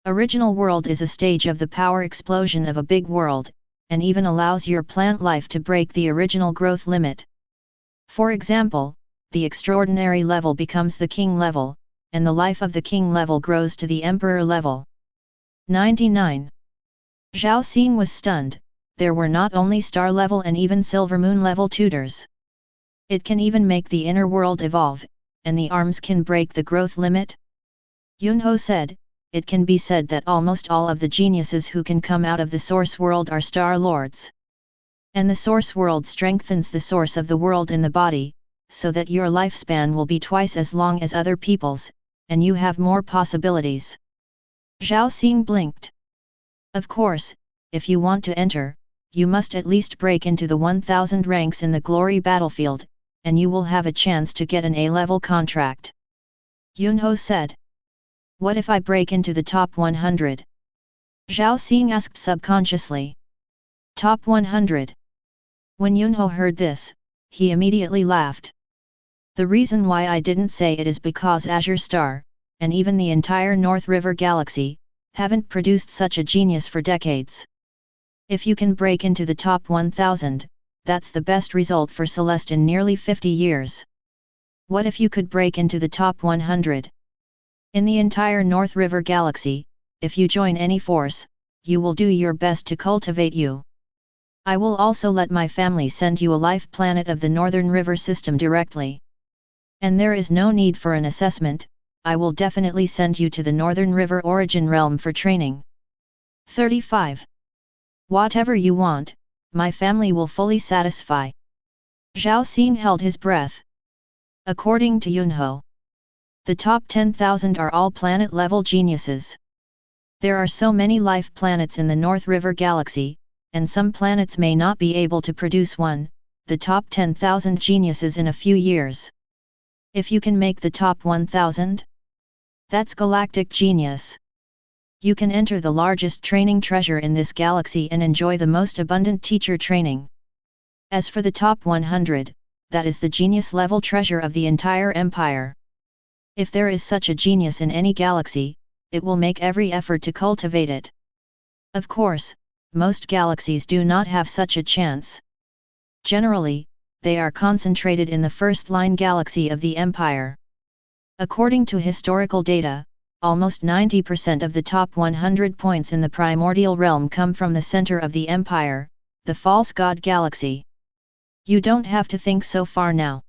Original World is a stage of the power explosion of a big world, and even allows your plant life to break the original growth limit. For example, the extraordinary level becomes the king level, and the life of the king level grows to the emperor level. 99. Zhao Xing was stunned, there were not only star level and even silver moon level tutors. It can even make the inner world evolve, and the arms can break the growth limit? Yunho said, it can be said that almost all of the geniuses who can come out of the source world are star lords. And the source world strengthens the source of the world in the body, so that your lifespan will be twice as long as other people's, and you have more possibilities. Zhao Xing blinked. Of course, if you want to enter, you must at least break into the 1000 ranks in the glory battlefield, and you will have a chance to get an A-level contract. Yunho said. What if I break into the top 100? Zhao Xing asked subconsciously. Top 100. When Yunho heard this, he immediately laughed. The reason why I didn't say it is because Azure Star, and even the entire North River Galaxy, haven't produced such a genius for decades. If you can break into the top 1000, that's the best result for Celeste in nearly 50 years. What if you could break into the top 100? In the entire North River Galaxy, if you join any force, you will do your best to cultivate you. I will also let my family send you a life planet of the Northern River system directly. And there is no need for an assessment, I will definitely send you to the Northern River Origin Realm for training. 35. Whatever you want, my family will fully satisfy. Zhao Xing held his breath. According to Yunho, the top 10,000 are all planet-level geniuses. There are so many life planets in the North River Galaxy, and some planets may not be able to produce the top 10,000 geniuses in a few years. If you can make the top 1,000, that's galactic genius. You can enter the largest training treasure in this galaxy and enjoy the most abundant teacher training. As for the top 100, that is the genius-level treasure of the entire empire. If there is such a genius in any galaxy, it will make every effort to cultivate it. Of course, most galaxies do not have such a chance. Generally, they are concentrated in the first-line galaxy of the empire. According to historical data, almost 90% of the top 100 points in the primordial realm come from the center of the empire, the false god galaxy. You don't have to think so far now.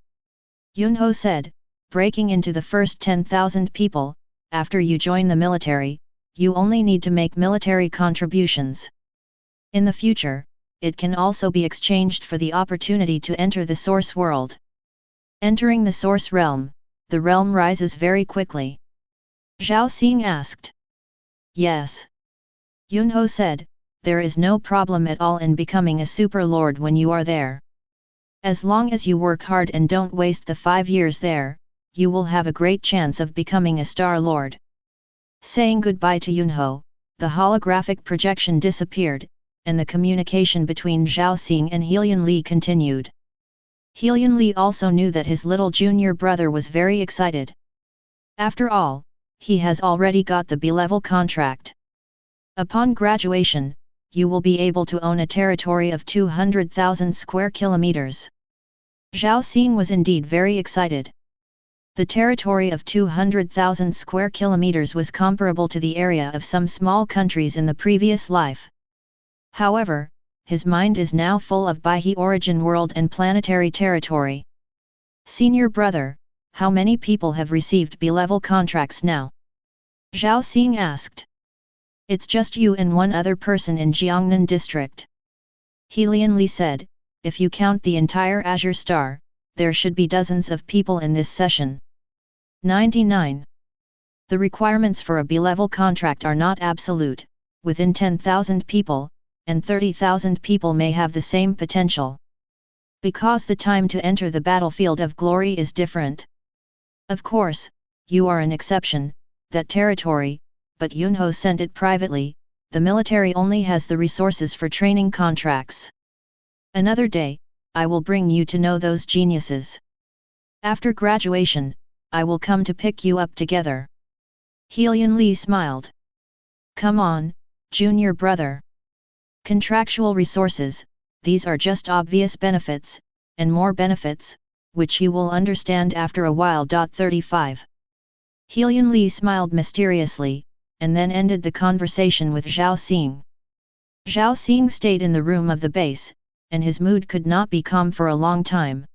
Yunho said, breaking into the first 10,000 people, after you join the military, you only need to make military contributions. In the future, it can also be exchanged for the opportunity to enter the source world. Entering the source realm, the realm rises very quickly. Zhao Xing asked. Yes. Yunho said, there is no problem at all in becoming a super lord when you are there. As long as you work hard and don't waste the 5 years there, you will have a great chance of becoming a star lord. Saying goodbye to Yunho, the holographic projection disappeared, and the communication between Zhao Xing and Helian Li continued. Helian Li also knew that his little junior brother was very excited. After all, he has already got the B-level contract. Upon graduation, you will be able to own a territory of 200,000 square kilometers. Zhao Xing was indeed very excited. The territory of 200,000 square kilometers was comparable to the area of some small countries in the previous life. However, his mind is now full of Baihe origin world and planetary territory. Senior brother, how many people have received B-level contracts now? Zhao Xing asked. It's just you and one other person in Jiangnan district. Helian Li said, if you count the entire Azure Star, there should be dozens of people in this session. 99. The requirements for a B-level contract are not absolute, within 10,000 people, and 30,000 people may have the same potential. Because the time to enter the battlefield of glory is different. Of course, you are an exception, that territory, but Yunho sent it privately, the military only has the resources for training contracts. Another day, I will bring you to know those geniuses. After graduation, I will come to pick you up together. Helian Li smiled. Come on, junior brother. Contractual resources, these are just obvious benefits, and more benefits, which you will understand after a while. 35. Helian Li smiled mysteriously, and then ended the conversation with Zhao Xing. Zhao Xing stayed in the room of the base, and his mood could not be calm for a long time.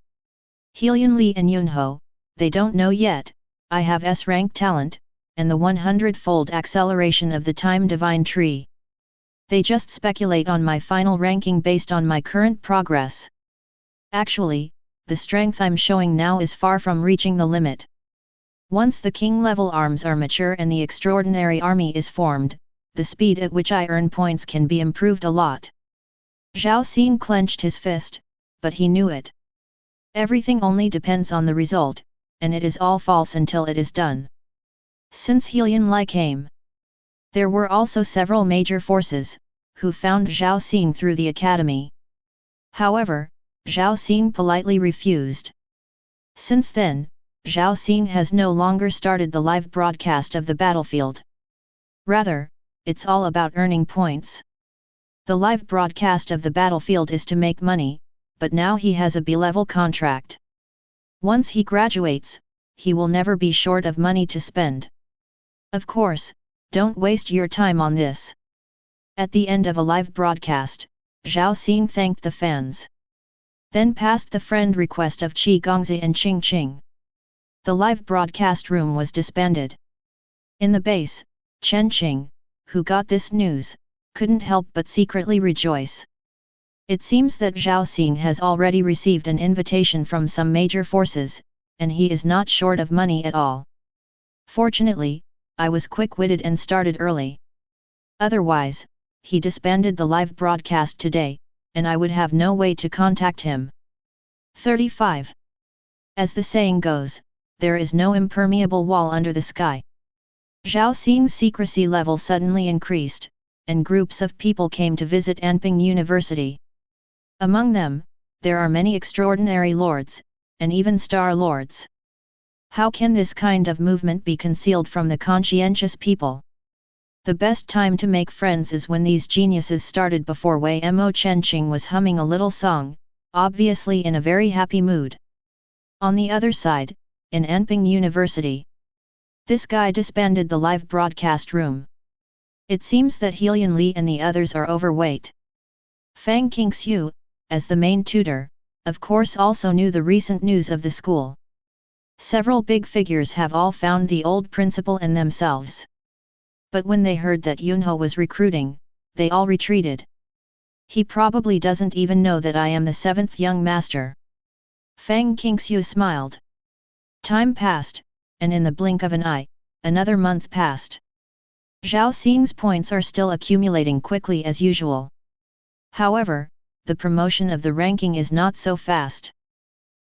Helian Li and Yunho, they don't know yet, I have S-rank talent, and the 100-fold acceleration of the time divine tree. They just speculate on my final ranking based on my current progress. Actually, the strength I'm showing now is far from reaching the limit. Once the king-level arms are mature and the extraordinary army is formed, the speed at which I earn points can be improved a lot. Zhao Xing clenched his fist, but he knew it. Everything only depends on the result, and it is all false until it is done. Since Helian Li came, there were also several major forces, who found Zhao Xing through the academy. However, Zhao Xing politely refused. Since then, Zhao Xing has no longer started the live broadcast of the battlefield. Rather, it's all about earning points. The live broadcast of the battlefield is to make money, but now he has a B-level contract. Once he graduates, he will never be short of money to spend. Of course, don't waste your time on this. At the end of a live broadcast, Zhao Xing thanked the fans. Then passed the friend request of Qi Gongzi and Qing Qing. The live broadcast room was disbanded. In the base, Chen Qing, who got this news, couldn't help but secretly rejoice. It seems that Zhao Xing has already received an invitation from some major forces, and he is not short of money at all. Fortunately, I was quick-witted and started early. Otherwise, he disbanded the live broadcast today, and I would have no way to contact him. 35. As the saying goes, there is no impermeable wall under the sky. Zhao Xing's secrecy level suddenly increased, and groups of people came to visit Anping University. Among them, there are many extraordinary lords, and even star lords. How can this kind of movement be concealed from the conscientious people? The best time to make friends is when these geniuses started before Wei Mo Chenqing was humming a little song, obviously in a very happy mood. On the other side, in Anping University, this guy disbanded the live broadcast room. It seems that Helian Li and the others are overweight. Fang Qingxiu, as the main tutor, of course also knew the recent news of the school. Several big figures have all found the old principal and themselves. But when they heard that Yunho was recruiting, they all retreated. He probably doesn't even know that I am the seventh young master. Fang Qingxiu smiled. Time passed, and in the blink of an eye, another month passed. Zhao Xing's points are still accumulating quickly as usual. However, the promotion of the ranking is not so fast.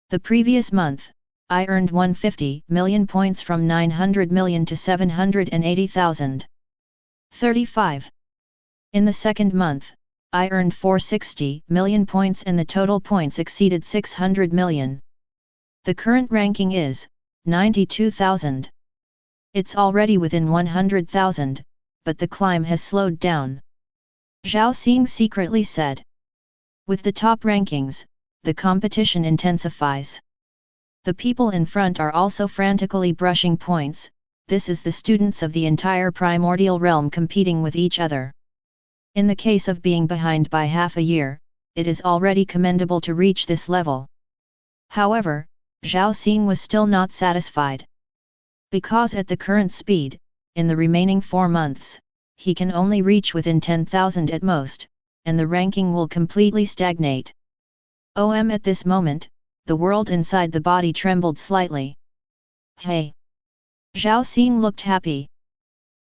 The previous month, I earned 150 million points from 900 million to 780,000. 35. In the second month, I earned 460 million points and the total points exceeded 600 million. The current ranking is 92,000. It's already within 100,000, but the climb has slowed down. Zhao Xing secretly said. With the top rankings, the competition intensifies. The people in front are also frantically brushing points. This is the students of the entire primordial realm competing with each other. In the case of being behind by half a year, it is already commendable to reach this level. However, Zhao Xing was still not satisfied. Because at the current speed, in the remaining 4 months, he can only reach within 10,000 at most, and the ranking will completely stagnate. At this moment, the world inside the body trembled slightly. Hey! Zhao Xing looked happy.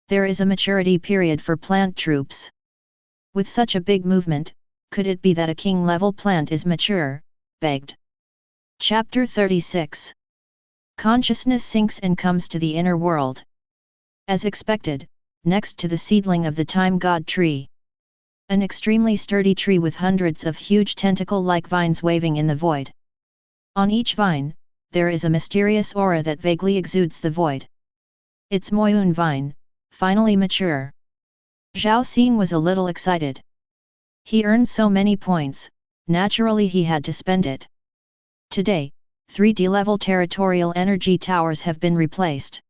There is a maturity period for plant troops. With such a big movement, could it be that a king-level plant is mature? Begged. Chapter 36. Consciousness sinks and comes to the inner world. As expected, next to the seedling of the Time God tree. An extremely sturdy tree with hundreds of huge tentacle-like vines waving in the void. On each vine, there is a mysterious aura that vaguely exudes the void. It's Moyun Vine, finally mature. Zhao Xing was a little excited. He earned so many points, naturally he had to spend it. Today, 3 D-level territorial energy towers have been replaced.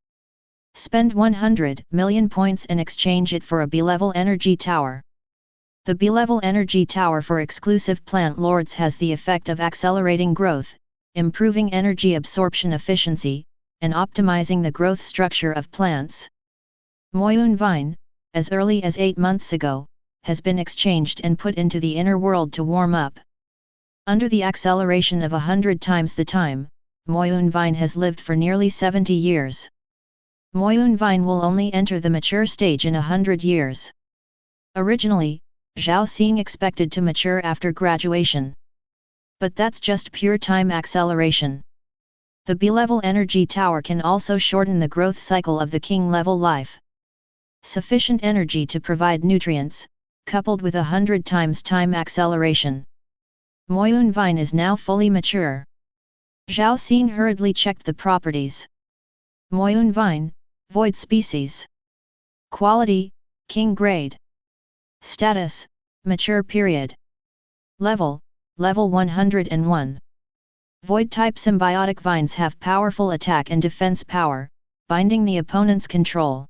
Spend 100 million points and exchange it for a B-level energy tower. The B-level energy tower for exclusive plant lords has the effect of accelerating growth, improving energy absorption efficiency, and optimizing the growth structure of plants. Moyun Vine, as early as 8 months ago, has been exchanged and put into the inner world to warm up. Under the acceleration of 100 times the time, Moyun Vine has lived for nearly 70 years. Moyun Vine will only enter the mature stage in 100 years. Originally, Zhao Xing expected to mature after graduation. But that's just pure time acceleration. The B-level energy tower can also shorten the growth cycle of the king-level life. Sufficient energy to provide nutrients, coupled with 100 times time acceleration. Moyun Vine is now fully mature. Zhao Xing hurriedly checked the properties. Moyun Vine, Void Species. Quality, King Grade. Status, Mature Period. Level, Level 101. Void-type symbiotic vines have powerful attack and defense power, binding the opponent's control.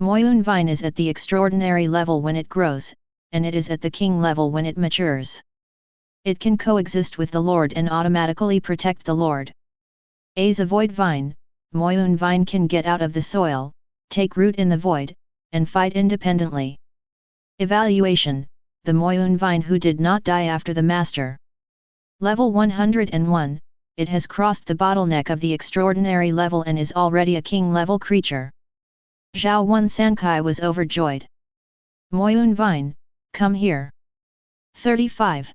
Moyun Vine is at the extraordinary level when it grows, and it is at the king level when it matures. It can coexist with the Lord and automatically protect the Lord. As a void vine, Moyun Vine can get out of the soil, take root in the void, and fight independently. Evaluation: the Moyun Vine who did not die after the master. Level 101, it has crossed the bottleneck of the extraordinary level and is already a king-level creature. Zhao Wen Sankai was overjoyed. Moyun Vine, come here. 35.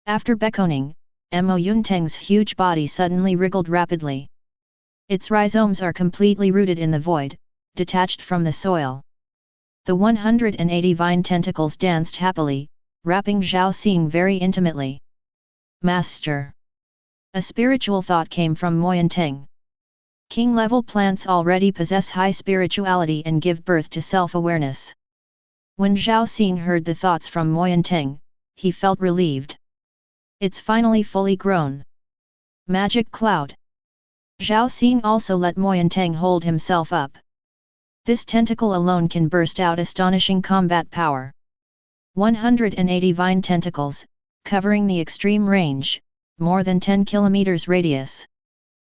After beckoning, Mo Yunteng's huge body suddenly wriggled rapidly. Its rhizomes are completely rooted in the void, detached from the soil. The 180 vine tentacles danced happily, wrapping Zhao Xing very intimately. Master. A spiritual thought came from Moyun Teng. King-level plants already possess high spirituality and give birth to self-awareness. When Zhao Xing heard the thoughts from Moyun Teng, he felt relieved. It's finally fully grown. Magic Cloud. Zhao Xing also let Moyun Teng hold himself up. This tentacle alone can burst out astonishing combat power. 180 vine tentacles, covering the extreme range, more than 10 kilometers radius.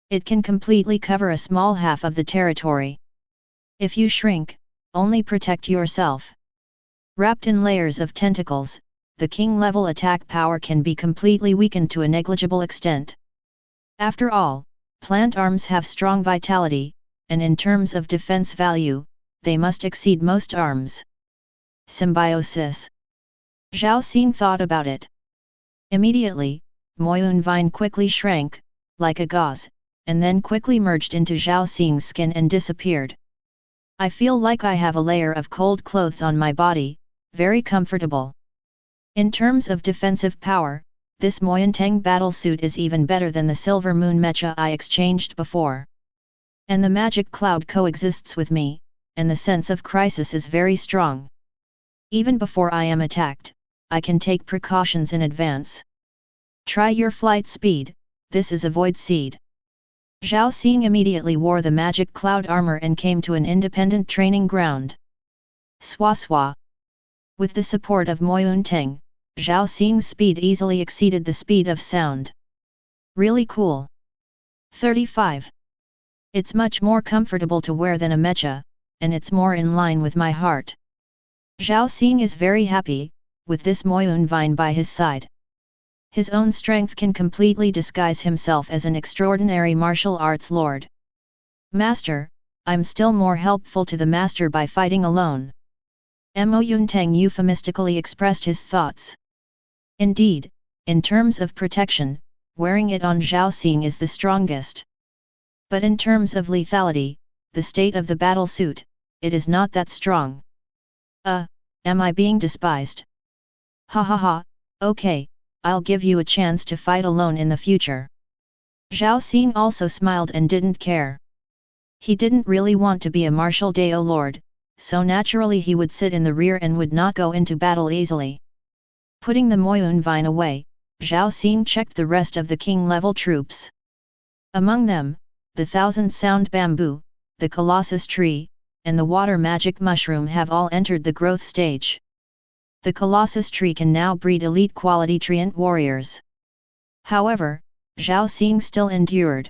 It can completely cover a small half of the territory. If you shrink, only protect yourself. Wrapped in layers of tentacles, the king-level attack power can be completely weakened to a negligible extent. After all, plant arms have strong vitality, and in terms of defense value, they must exceed most arms. Symbiosis. Zhao Xing thought about it. Immediately, Moyun Vine quickly shrank, like a gauze, and then quickly merged into Zhao Xing's skin and disappeared. I feel like I have a layer of cold clothes on my body, very comfortable. In terms of defensive power, this Moyun Teng battle suit is even better than the Silver Moon mecha I exchanged before. And the magic cloud coexists with me, and the sense of crisis is very strong. Even before I am attacked, I can take precautions in advance. Try your flight speed, this is a void seed. Zhao Xing immediately wore the magic cloud armor and came to an independent training ground. Swa. With the support of Moyun Teng, Zhao Xing's speed easily exceeded the speed of sound. Really cool. 35. It's much more comfortable to wear than a mecha, and it's more in line with my heart. Zhao Xing is very happy, with this Moyun Vine by his side. His own strength can completely disguise himself as an extraordinary martial arts lord. Master, I'm still more helpful to the master by fighting alone. Mo Yunteng euphemistically expressed his thoughts. Indeed, in terms of protection, wearing it on Zhao Xing is the strongest. But in terms of lethality, the state of the battle suit, it is not that strong. Am I being despised? Ha ha ha, okay, I'll give you a chance to fight alone in the future. Zhao Xing also smiled and didn't care. He didn't really want to be a martial Dao lord, so naturally he would sit in the rear and would not go into battle easily. Putting the Moyun Vine away, Zhao Xing checked the rest of the king-level troops. Among them, the thousand-sound bamboo, the colossus tree, and the water magic mushroom have all entered the growth stage. The colossus tree can now breed elite quality treant warriors. However, Zhao Xing still endured.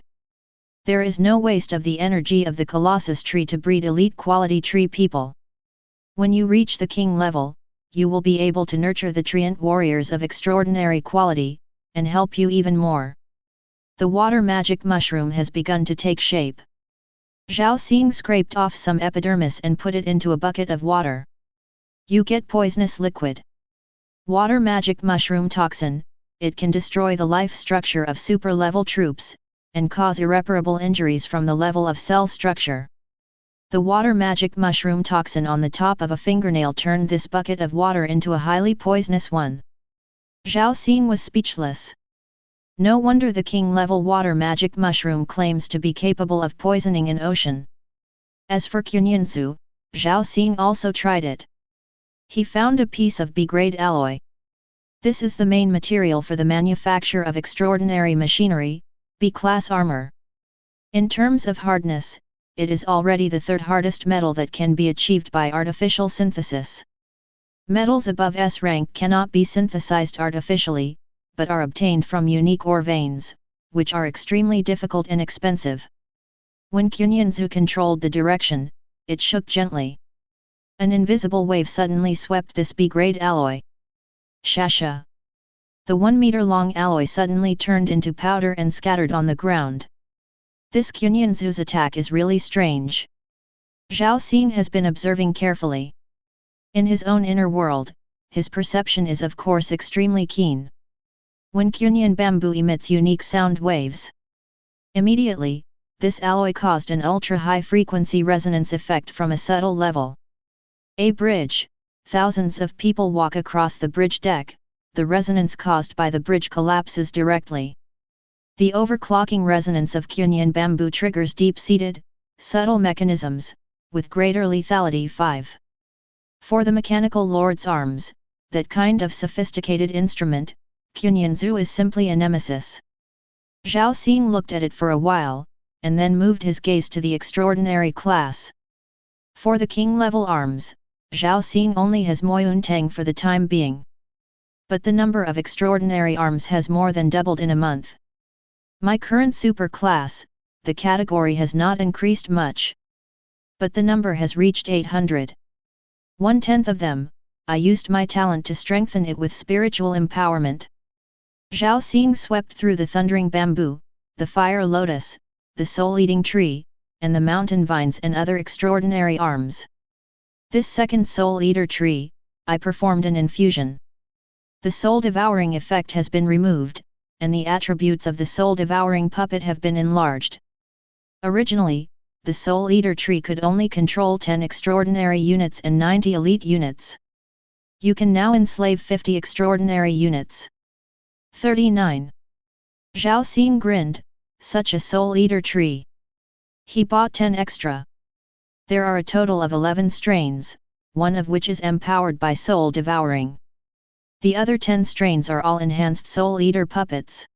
There is no waste of the energy of the colossus tree to breed elite quality tree people. When you reach the king level, you will be able to nurture the treant warriors of extraordinary quality, and help you even more. The water magic mushroom has begun to take shape. Zhao Xing scraped off some epidermis and put it into a bucket of water. You get poisonous liquid. Water magic mushroom toxin, it can destroy the life structure of super-level troops, and cause irreparable injuries from the level of cell structure. The water magic mushroom toxin on the top of a fingernail turned this bucket of water into a highly poisonous one. Zhao Xing was speechless. No wonder the king-level water magic mushroom claims to be capable of poisoning an ocean. As for Qinyanzu, Zhao Xing also tried it. He found a piece of B-grade alloy. This is the main material for the manufacture of extraordinary machinery, B-class armor. In terms of hardness, it is already the third hardest metal that can be achieved by artificial synthesis. Metals above S rank cannot be synthesized artificially, but are obtained from unique ore veins, which are extremely difficult and expensive. When Qinyanzu controlled the direction, it shook gently. An invisible wave suddenly swept this B-grade alloy. Shasha! The 1-meter-long alloy suddenly turned into powder and scattered on the ground. This Qinyanzu's attack is really strange. Zhao Xing has been observing carefully. In his own inner world, his perception is of course extremely keen. When Qinyan bamboo emits unique sound waves, immediately, this alloy caused an ultra-high frequency resonance effect from a subtle level. A bridge. Thousands of people walk across the bridge deck, the resonance caused by the bridge collapses directly. The overclocking resonance of Qinyan bamboo triggers deep-seated, subtle mechanisms, with greater lethality. 5. For the mechanical lord's arms, that kind of sophisticated instrument, Qinyanzu is simply a nemesis. Zhao Xing looked at it for a while, and then moved his gaze to the extraordinary class. For the king-level arms, Zhao Xing only has Moyun Tang for the time being. But the number of extraordinary arms has more than doubled in a month. My current super class, the category has not increased much. But the number has reached 800. 1/10 of them, I used my talent to strengthen it with spiritual empowerment. Zhao Xing swept through the thundering bamboo, the fire lotus, the soul-eating tree, and the mountain vines and other extraordinary arms. This second soul-eater tree, I performed an infusion. The soul-devouring effect has been removed, and the attributes of the soul-devouring puppet have been enlarged. Originally, the soul-eater tree could only control 10 extraordinary units and 90 elite units. You can now enslave 50 extraordinary units. 39. Zhao Xing grinned, such a soul-eater tree. He bought 10 extra. There are a total of 11 strains, one of which is empowered by soul devouring. The other 10 strains are all enhanced soul-eater puppets.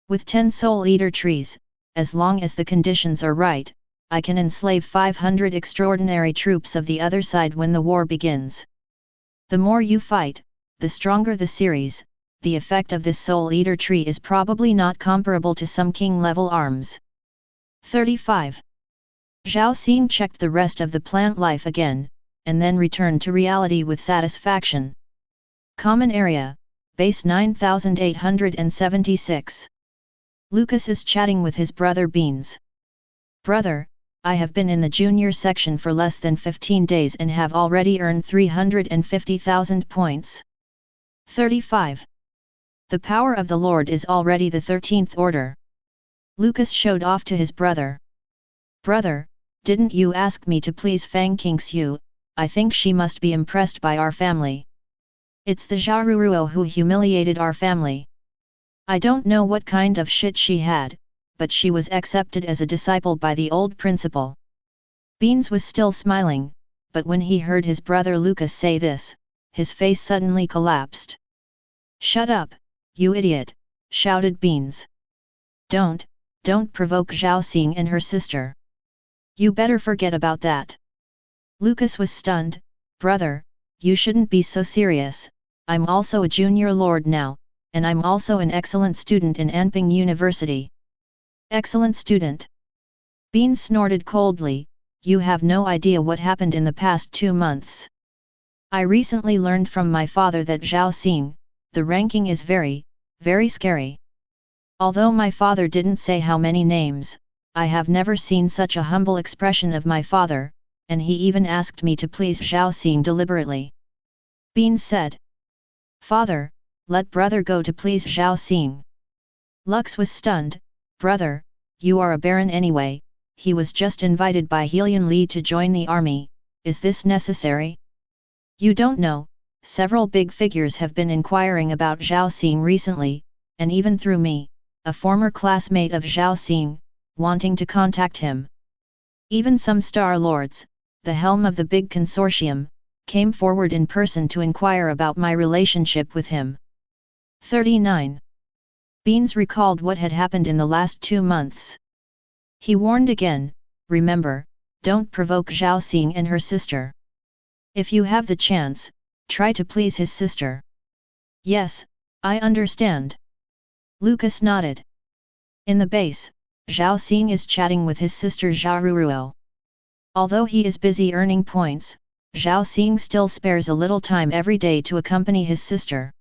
With 10 soul-eater trees, as long as the conditions are right, I can enslave 500 extraordinary troops of the other side when the war begins. The more you fight, the stronger the series. The effect of this soul-eater tree is probably not comparable to some king-level arms. 35. Zhao Xing checked the rest of the plant life again, and then returned to reality with satisfaction. Common area, base 9876. Lucas is chatting with his brother Beans. Brother, I have been in the junior section for less than 15 days and have already earned 350,000 points. 35. The power of the Lord is already the 13th order. Lucas showed off to his brother. Brother, didn't you ask me to please Fang Qingxiu? I think she must be impressed by our family. It's the Zharuruo who humiliated our family. I don't know what kind of shit she had, but she was accepted as a disciple by the old principal. Beans was still smiling, but when he heard his brother Lucas say this, his face suddenly collapsed. Shut up, you idiot, shouted Beans. Don't provoke Zhao Xing and her sister. You better forget about that. Lucas was stunned. Brother, you shouldn't be so serious. I'm also a junior lord now, and I'm also an excellent student in Anping University. Excellent student. Beans snorted coldly. You have no idea what happened in the past 2 months. I recently learned from my father that Zhao Xing, the ranking is very, very scary. Although my father didn't say how many names, I have never seen such a humble expression of my father, and he even asked me to please Zhao Xing deliberately. Beans said. Father, let brother go to please Zhao Xing. Lux was stunned. Brother, you are a baron anyway, he was just invited by Helian Li to join the army, is this necessary? You don't know, several big figures have been inquiring about Zhao Xing recently, and even through me, a former classmate of Zhao Xing, wanting to contact him. Even some Star Lords, the helm of the big consortium, came forward in person to inquire about my relationship with him. 39. Beans recalled what had happened in the last 2 months. He warned again, remember, don't provoke Zhao Xing and her sister. If you have the chance, try to please his sister. Yes, I understand. Lucas nodded. In the base, Zhao Xing is chatting with his sister Zhao. Although he is busy earning points, Zhao Xing still spares a little time every day to accompany his sister.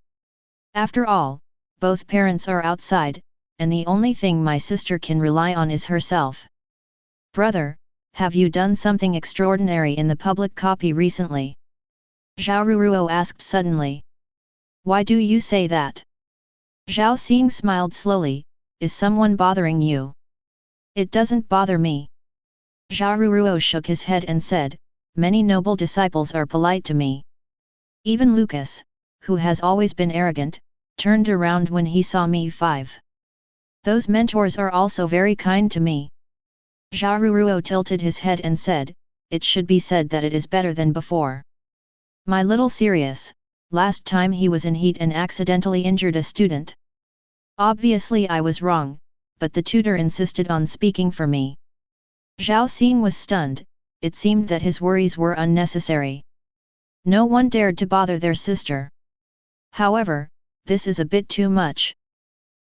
After all, both parents are outside, and the only thing my sister can rely on is herself. Brother, have you done something extraordinary in the public copy recently? Zhao asked suddenly. Why do you say that? Zhao Xing smiled slowly, is someone bothering you? It doesn't bother me. Zhao shook his head and said, many noble disciples are polite to me. Even Lucas, who has always been arrogant, turned around when he saw me. 5. Those mentors are also very kind to me. Zhao tilted his head and said, it should be said that it is better than before. My little Sirius, last time he was in heat and accidentally injured a student. Obviously I was wrong, but the tutor insisted on speaking for me. Zhao Xing was stunned, it seemed that his worries were unnecessary. No one dared to bother their sister. However, this is a bit too much.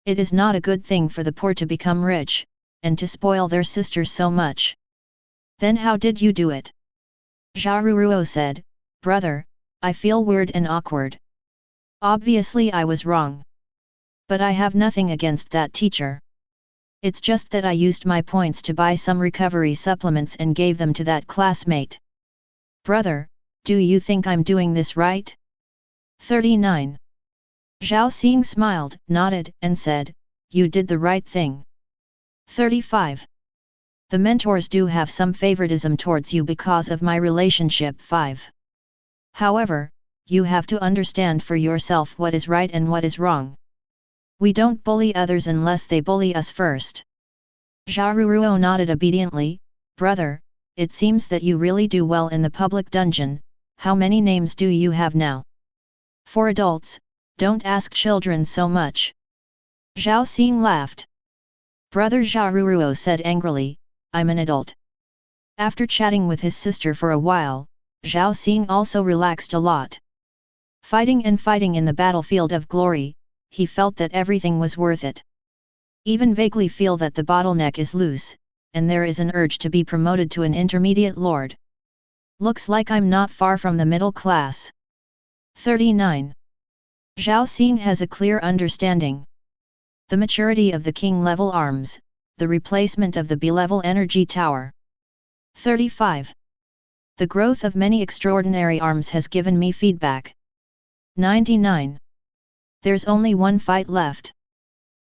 It is not a good thing for the poor to become rich, and to spoil their sisters so much. Then how did you do it? Zhao said, brother, I feel weird and awkward. Obviously I was wrong. But I have nothing against that teacher. It's just that I used my points to buy some recovery supplements and gave them to that classmate. Brother, do you think I'm doing this right? 39. Zhao Xing smiled, nodded, and said, you did the right thing. 35. The mentors do have some favoritism towards you because of my relationship. 5. However, you have to understand for yourself what is right and what is wrong. We don't bully others unless they bully us first. Zhao nodded obediently, brother, it seems that you really do well in the public dungeon. How many names do you have now? For adults, don't ask children so much. Zhao Xing laughed. Brother Zhao said angrily, I'm an adult. After chatting with his sister for a while, Zhao Xing also relaxed a lot. Fighting and fighting in the battlefield of glory, he felt that everything was worth it. Even vaguely feel that the bottleneck is loose, and there is an urge to be promoted to an intermediate lord. Looks like I'm not far from the middle class. 39. Zhao Xing has a clear understanding. The maturity of the king-level arms, the replacement of the B-level energy tower. 35. The growth of many extraordinary arms has given me feedback. 99. There's only one fight left.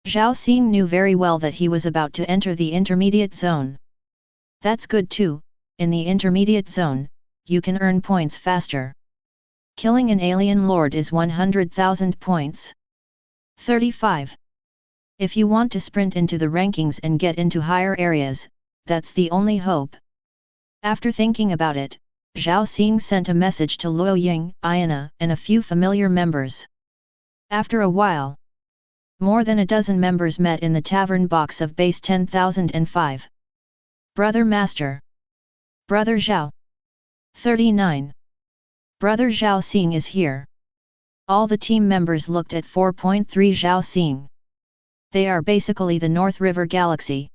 Zhao Xing knew very well that he was about to enter the intermediate zone. That's good too, in the intermediate zone, you can earn points faster. Killing an alien lord is 100,000 points. 35. If you want to sprint into the rankings and get into higher areas, that's the only hope. After thinking about it, Zhao Xing sent a message to Luo Ying, Ayana, and a few familiar members. After a while, more than a dozen members met in the tavern box of base 10,005. Brother Master. Brother Zhao. 39. Brother Zhao Xing is here. All the team members looked at 4.3 Zhao Xing. They are basically the North River Galaxy.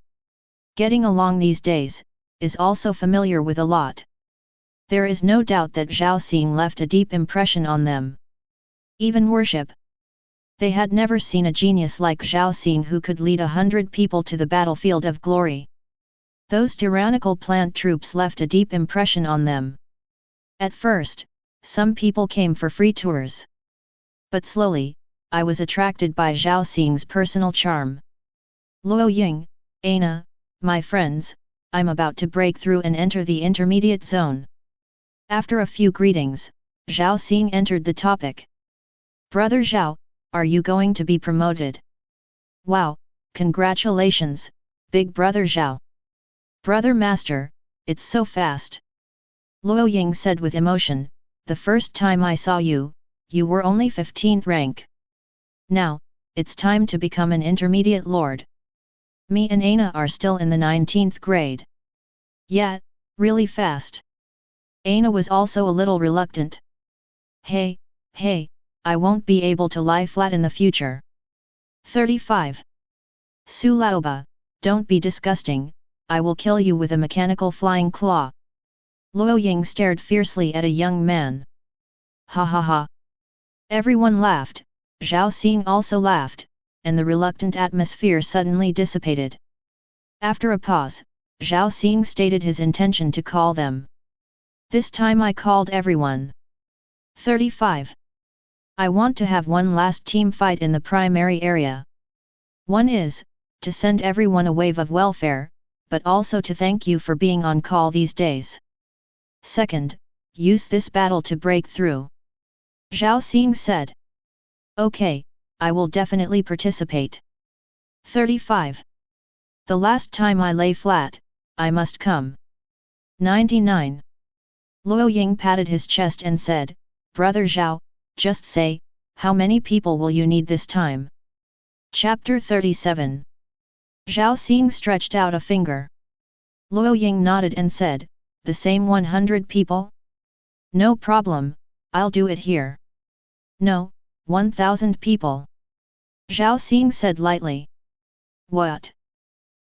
Getting along these days, is also familiar with a lot. There is no doubt that Zhao Xing left a deep impression on them. Even worship. They had never seen a genius like Zhao Xing who could lead 100 people to the battlefield of glory. Those tyrannical plant troops left a deep impression on them. At first, some people came for free tours. But slowly, I was attracted by Zhao Xing's personal charm. Luo Ying, Aina, my friends, I'm about to break through and enter the intermediate zone. After a few greetings, Zhao Xing entered the topic. Brother Zhao, are you going to be promoted? Wow, congratulations, big brother Zhao. Brother Master, it's so fast. Luo Ying said with emotion, the first time I saw you, you were only 15th rank. Now, it's time to become an intermediate lord. Me and Aina are still in the 19th grade. Yeah, really fast. Aina was also a little reluctant. Hey, I won't be able to lie flat in the future. 35. Su Laoba, don't be disgusting, I will kill you with a mechanical flying claw. Luo Ying stared fiercely at a young man. Ha ha ha. Everyone laughed, Zhao Xing also laughed, and the reluctant atmosphere suddenly dissipated. After a pause, Zhao Xing stated his intention to call them. This time I called everyone. 35. I want to have one last team fight in the primary area. One is, to send everyone a wave of welfare, but also to thank you for being on call these days. Second, use this battle to break through. Zhao Xing said. Okay, I will definitely participate. 35. The last time I lay flat, I must come. 99. Luo Ying patted his chest and said, Brother Zhao, just say, how many people will you need this time? Chapter 37. Zhao Xing stretched out a finger. Luo Ying nodded and said, the same 100 people? No problem, I'll do it here. No, 1,000 people. Zhao Xing said lightly. What?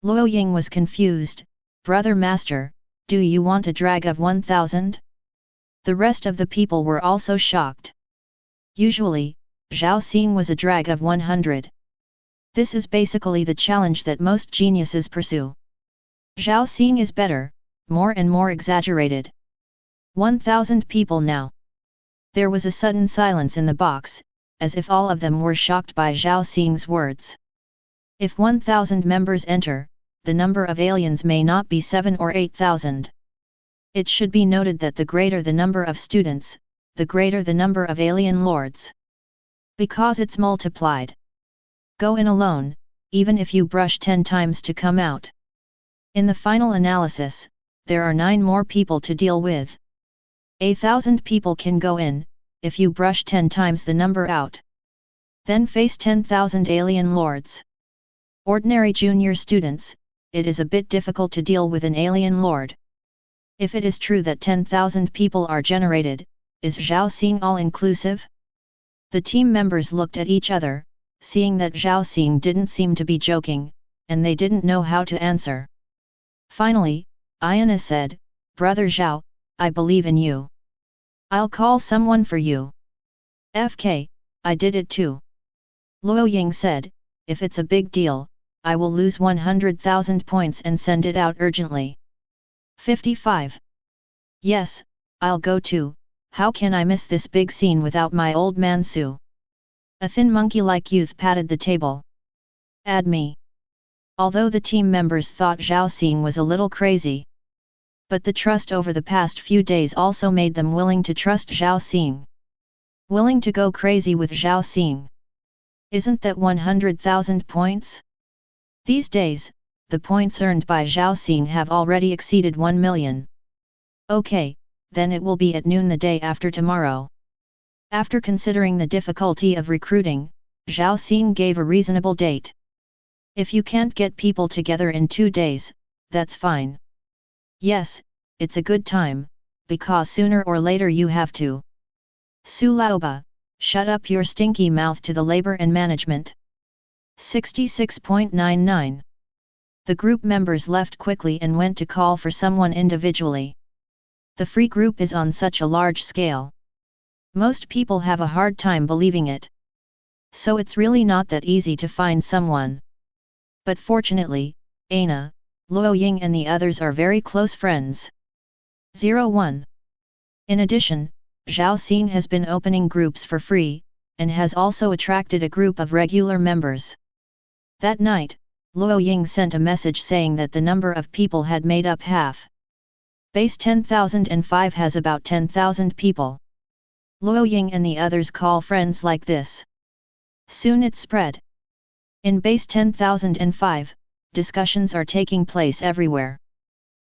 Luo Ying was confused, Brother Master, do you want a drag of 1,000? The rest of the people were also shocked. Usually, Zhao Xing was a drag of 100. This is basically the challenge that most geniuses pursue. Zhao Xing is better, more and more exaggerated. 1,000 people now. There was a sudden silence in the box, as if all of them were shocked by Zhao Xing's words. If 1,000 members enter, the number of aliens may not be 7 or 8,000. It should be noted that the greater the number of students, the greater the number of alien lords. Because it's multiplied. Go in alone, even if you brush 10 times to come out. In the final analysis, there are 9 more people to deal with. 1,000 people can go in, if you brush 10 times the number out. Then face 10,000 alien lords. Ordinary junior students, it is a bit difficult to deal with an alien lord. If it is true that 10,000 people are generated, is Zhao Xing all-inclusive? The team members looked at each other, seeing that Zhao Xing didn't seem to be joking, and they didn't know how to answer. Finally, Ayana said, Brother Zhao, I believe in you. I'll call someone for you. FK, I did it too. Luo Ying said, if it's a big deal, I will lose 100,000 points and send it out urgently. 55. Yes, I'll go too, how can I miss this big scene without my old man Su? A thin monkey-like youth patted the table. Add me. Although the team members thought Zhao Xing was a little crazy. But the trust over the past few days also made them willing to trust Zhao Xing. Willing to go crazy with Zhao Xing. Isn't that 100,000 points? These days, the points earned by Zhao Xing have already exceeded 1 million. Okay, then it will be at noon the day after tomorrow. After considering the difficulty of recruiting, Zhao Xing gave a reasonable date. If you can't get people together in 2 days, that's fine. Yes, it's a good time, because sooner or later you have to. Su Laoba, shut up your stinky mouth to the labor and management. 66.99. The group members left quickly and went to call for someone individually. The free group is on such a large scale. Most people have a hard time believing it. So it's really not that easy to find someone. But fortunately, Aina, Luo Ying and the others are very close friends. 01. In addition, Zhao Xing has been opening groups for free, and has also attracted a group of regular members. That night, Luo Ying sent a message saying that the number of people had made up half. Base 10,005 has about 10,000 people. Luo Ying and the others call friends like this. Soon it spread. In base 10,005, discussions are taking place everywhere.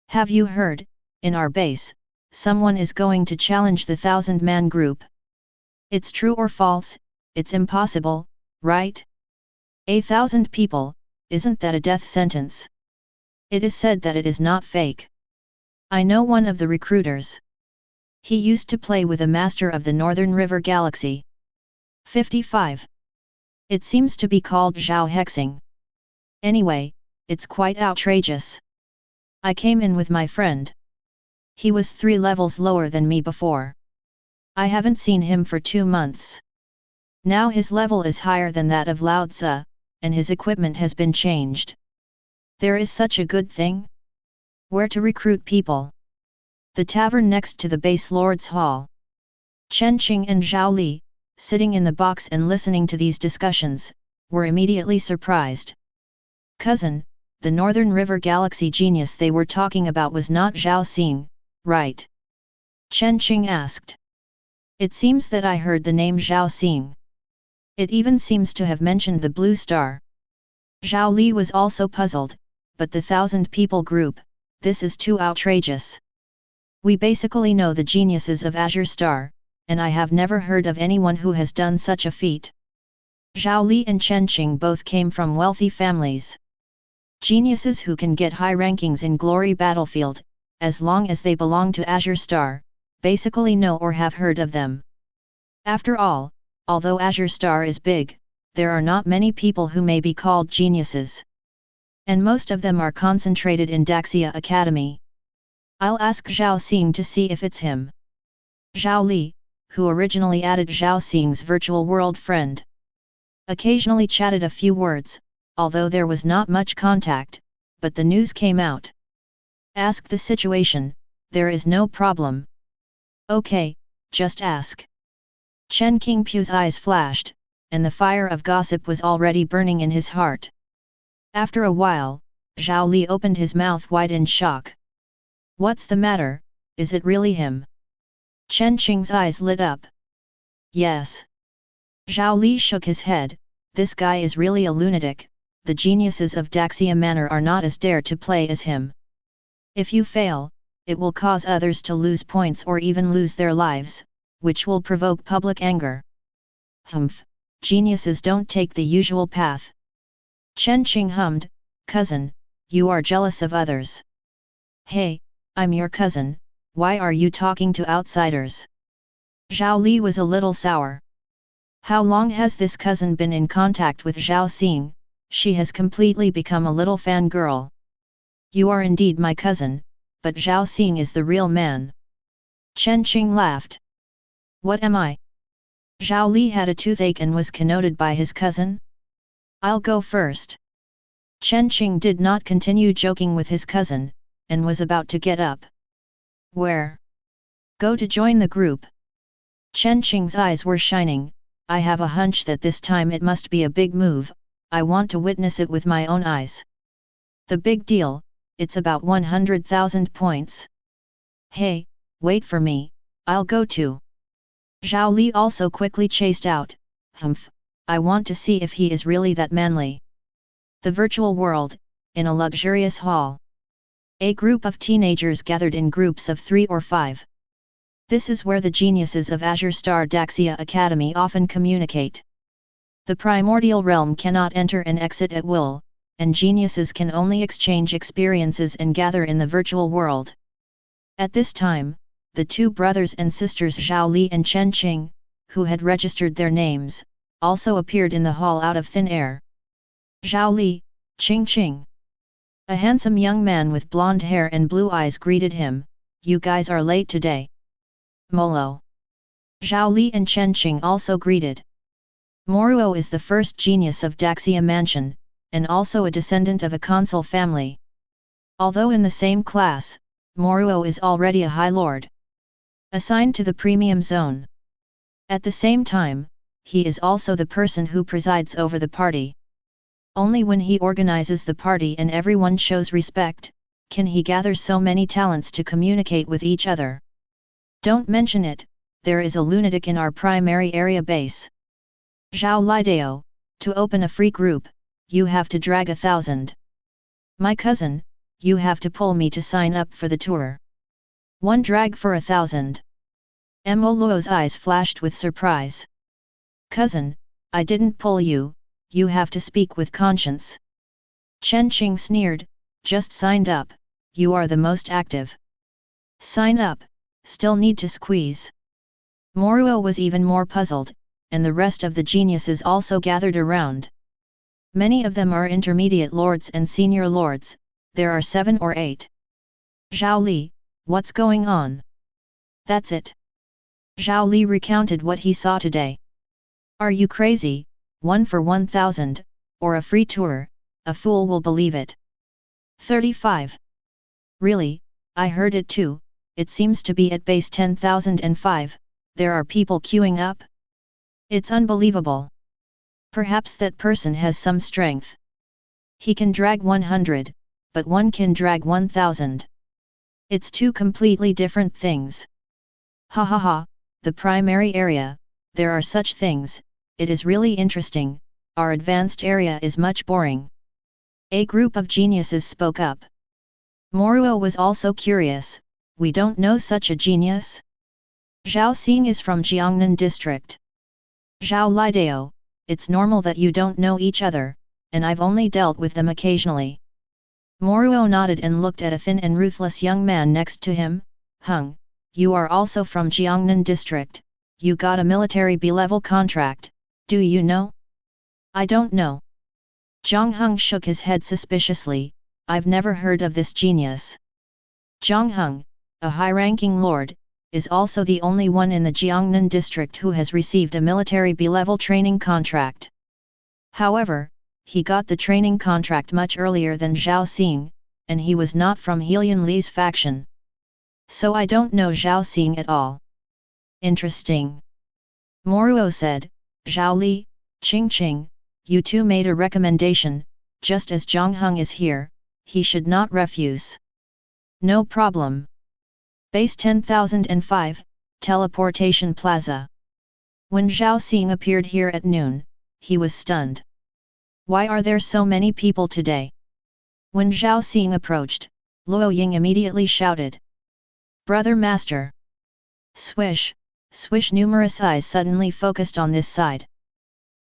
Have you heard, in our base, someone is going to challenge the 1,000-man group? It's true or false? It's impossible, right? 1,000 people, isn't that a death sentence? It is said that it is not fake. I know one of the recruiters. He used to play with a master of the Northern River Galaxy. 55. It seems to be called Zhao Xing. Anyway, it's quite outrageous. I came in with my friend. He was 3 levels lower than me before. I haven't seen him for 2 months. Now his level is higher than that of Lao Tzu, and his equipment has been changed. There is such a good thing? Where to recruit people? The tavern next to the base lord's hall. Chen Qing and Zhao Li, sitting in the box and listening to these discussions, were immediately surprised. Cousin, the Northern River Galaxy genius they were talking about was not Zhao Xing, right? Chen Qing asked. It seems that I heard the name Zhao Xing. It even seems to have mentioned the blue star. Zhao Li was also puzzled, but the 1,000-people group, this is too outrageous. We basically know the geniuses of Azure Star, and I have never heard of anyone who has done such a feat. Zhao Li and Chen Qing both came from wealthy families. Geniuses who can get high rankings in Glory Battlefield, as long as they belong to Azure Star, basically know or have heard of them. After all, although Azure Star is big, there are not many people who may be called geniuses. And most of them are concentrated in Daxia Academy. I'll ask Zhao Xing to see if it's him. Zhao Li, who originally added Zhao Xing's virtual world friend, occasionally chatted a few words, although there was not much contact, but the news came out. Ask the situation, there is no problem. Okay, just ask. Chen Qingpu's eyes flashed, and the fire of gossip was already burning in his heart. After a while, Zhao Li opened his mouth wide in shock. What's the matter, is it really him? Chen Qing's eyes lit up. Yes. Zhao Li shook his head, this guy is really a lunatic, the geniuses of Daxia Manor are not as dare to play as him. If you fail, it will cause others to lose points or even lose their lives, which will provoke public anger. Humph, geniuses don't take the usual path. Chen Qing hummed, cousin, you are jealous of others. Hey, I'm your cousin, why are you talking to outsiders? Zhao Li was a little sour. How long has this cousin been in contact with Zhao Xing? She has completely become a little fangirl. You are indeed my cousin, but Zhao Xing is the real man. Chen Qing laughed. What am I? Zhao Li had a toothache and was connoted by his cousin? I'll go first. Chen Qing did not continue joking with his cousin, and was about to get up. Where? Go to join the group. Chen Qing's eyes were shining, I have a hunch that this time it must be a big move, I want to witness it with my own eyes. The big deal, it's about 100,000 points. Hey, wait for me, I'll go too. Zhao Li also quickly chased out, humph, I want to see if he is really that manly. The virtual world, in a luxurious hall. A group of teenagers gathered in groups of 3 or 5. This is where the geniuses of Azure Star Daxia Academy often communicate. The primordial realm cannot enter and exit at will, and geniuses can only exchange experiences and gather in the virtual world. At this time, the 2 brothers and sisters Zhao Li and Chen Qing, who had registered their names, also appeared in the hall out of thin air. Zhao Li, Qing Qing. A handsome young man with blonde hair and blue eyes greeted him, you guys are late today. Molo. Zhao Li and Chen Qing also greeted. Moruo is the first genius of Daxia Mansion, and also a descendant of a consul family. Although in the same class, Moruo is already a High Lord. Assigned to the premium zone. At the same time, he is also the person who presides over the party. Only when he organizes the party and everyone shows respect, can he gather so many talents to communicate with each other. Don't mention it, there is a lunatic in our primary area base. Zhao Lidao, to open a free group, you have to drag 1,000. My cousin, you have to pull me to sign up for the tour. One drag for 1,000. Mo Luo's eyes flashed with surprise. Cousin, I didn't pull you, you have to speak with conscience. Chen Qing sneered, just signed up, you are the most active. Sign up, still need to squeeze. Moruo was even more puzzled, and the rest of the geniuses also gathered around. Many of them are intermediate lords and senior lords, there are 7 or 8. Zhao Li, what's going on? That's it. Zhao Li recounted what he saw today. Are you crazy? 1 for 1,000, or a free tour, a fool will believe it. 35. Really, I heard it too, it seems to be at base 10,005, there are people queuing up? It's unbelievable. Perhaps that person has some strength. He can drag 100, but one can drag 1,000. It's two completely different things. Ha ha ha, the primary area, there are such things, it is really interesting, our advanced area is much boring. A group of geniuses spoke up. Moruo was also curious, we don't know such a genius? Zhao Xing is from Jiangnan district. Zhao Lidao, it's normal that you don't know each other, and I've only dealt with them occasionally. Moruo nodded and looked at a thin and ruthless young man next to him. Hung, you are also from Jiangnan district, you got a military B-level contract, do you know? I don't know. Zhang Heng shook his head suspiciously, I've never heard of this genius. Zhang Heng, a high-ranking lord, is also the only one in the Jiangnan district who has received a military B-level training contract. However, he got the training contract much earlier than Zhao Xing, and he was not from Helian Li's faction. So I don't know Zhao Xing at all. Interesting. Moruo said, Zhao Li, Qing, you two made a recommendation, just as Zhang Heng is here, he should not refuse. No problem. Base 10,005, Teleportation Plaza. When Zhao Xing appeared here at noon, he was stunned. Why are there so many people today? When Zhao Xing approached, Luo Ying immediately shouted. Brother Master! Swish, swish, numerous eyes suddenly focused on this side.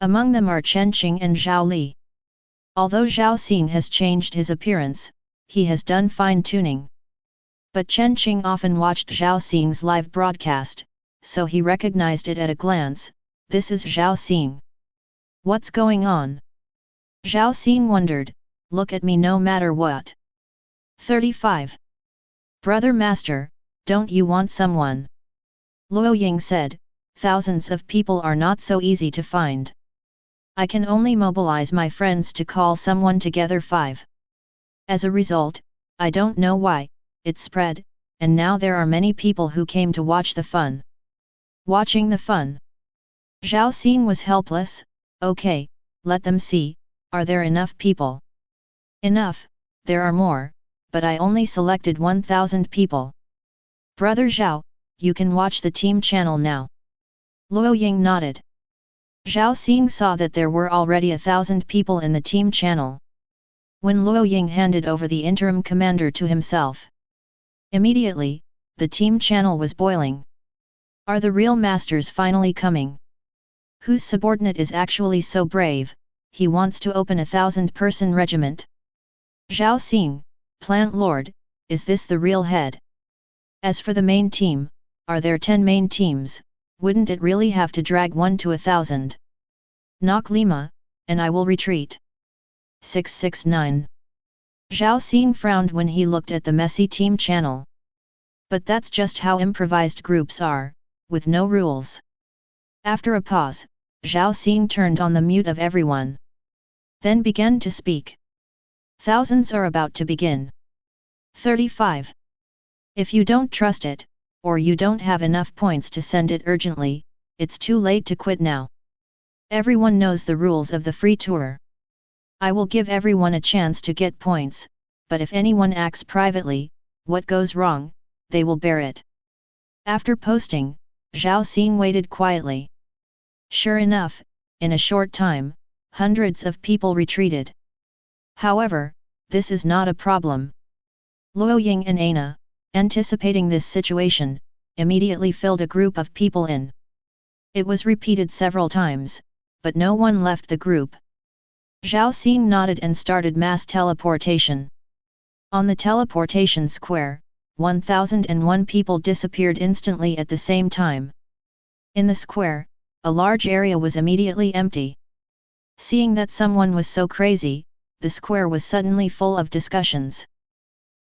Among them are Chen Qing and Zhao Li. Although Zhao Xing has changed his appearance, he has done fine-tuning. But Chen Qing often watched Zhao Xing's live broadcast, so he recognized it at a glance, this is Zhao Xing. What's going on? Zhao Xing wondered, look at me no matter what. 35. Brother Master, don't you want someone? Luo Ying said, thousands of people are not so easy to find. I can only mobilize my friends to call someone together 5. As a result, I don't know why, it spread, and now there are many people who came to watch the fun. Watching the fun. Zhao Xing was helpless, okay, let them see, are there enough people? Enough, there are more, but I only selected 1,000 people. Brother Zhao, you can watch the team channel now. Luo Ying nodded. Zhao Xing saw that there were already 1,000 people in the team channel. When Luo Ying handed over the interim commander to himself, immediately, the team channel was boiling. Are the real masters finally coming? Whose subordinate is actually so brave, he wants to open 1,000-person regiment? Zhao Xing, Plant Lord, is this the real head? As for the main team, are there 10 main teams, wouldn't it really have to drag 1 to 1,000? Knock Lima, and I will retreat. 669. Zhao Xing frowned when he looked at the messy team channel. But that's just how improvised groups are, with no rules. After a pause, Zhao Xing turned on the mute of everyone. Then began to speak. Thousands are about to begin. 35. If you don't trust it, or you don't have enough points to send it urgently, it's too late to quit now. Everyone knows the rules of the free tour. I will give everyone a chance to get points, but if anyone acts privately, what goes wrong, they will bear it. After posting, Zhao Xing waited quietly. Sure enough, in a short time, hundreds of people retreated. However, this is not a problem. Luoying and Ana, anticipating this situation, immediately filled a group of people in. It was repeated several times, but no one left the group. Zhao Xing nodded and started mass teleportation. On the teleportation square, 1001 people disappeared instantly at the same time. In the square, a large area was immediately empty. Seeing that someone was so crazy, the square was suddenly full of discussions.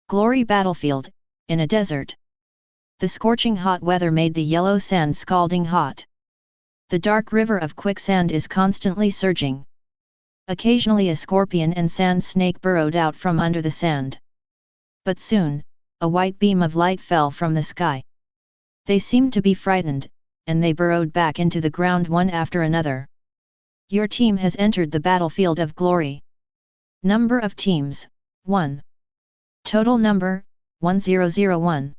Glory battlefield, in a desert. The scorching hot weather made the yellow sand scalding hot. The dark river of quicksand is constantly surging. Occasionally a scorpion and sand snake burrowed out from under the sand. But soon, a white beam of light fell from the sky. They seemed to be frightened, and they burrowed back into the ground one after another. Your team has entered the battlefield of glory. Number of teams, 1. Total number, 1001.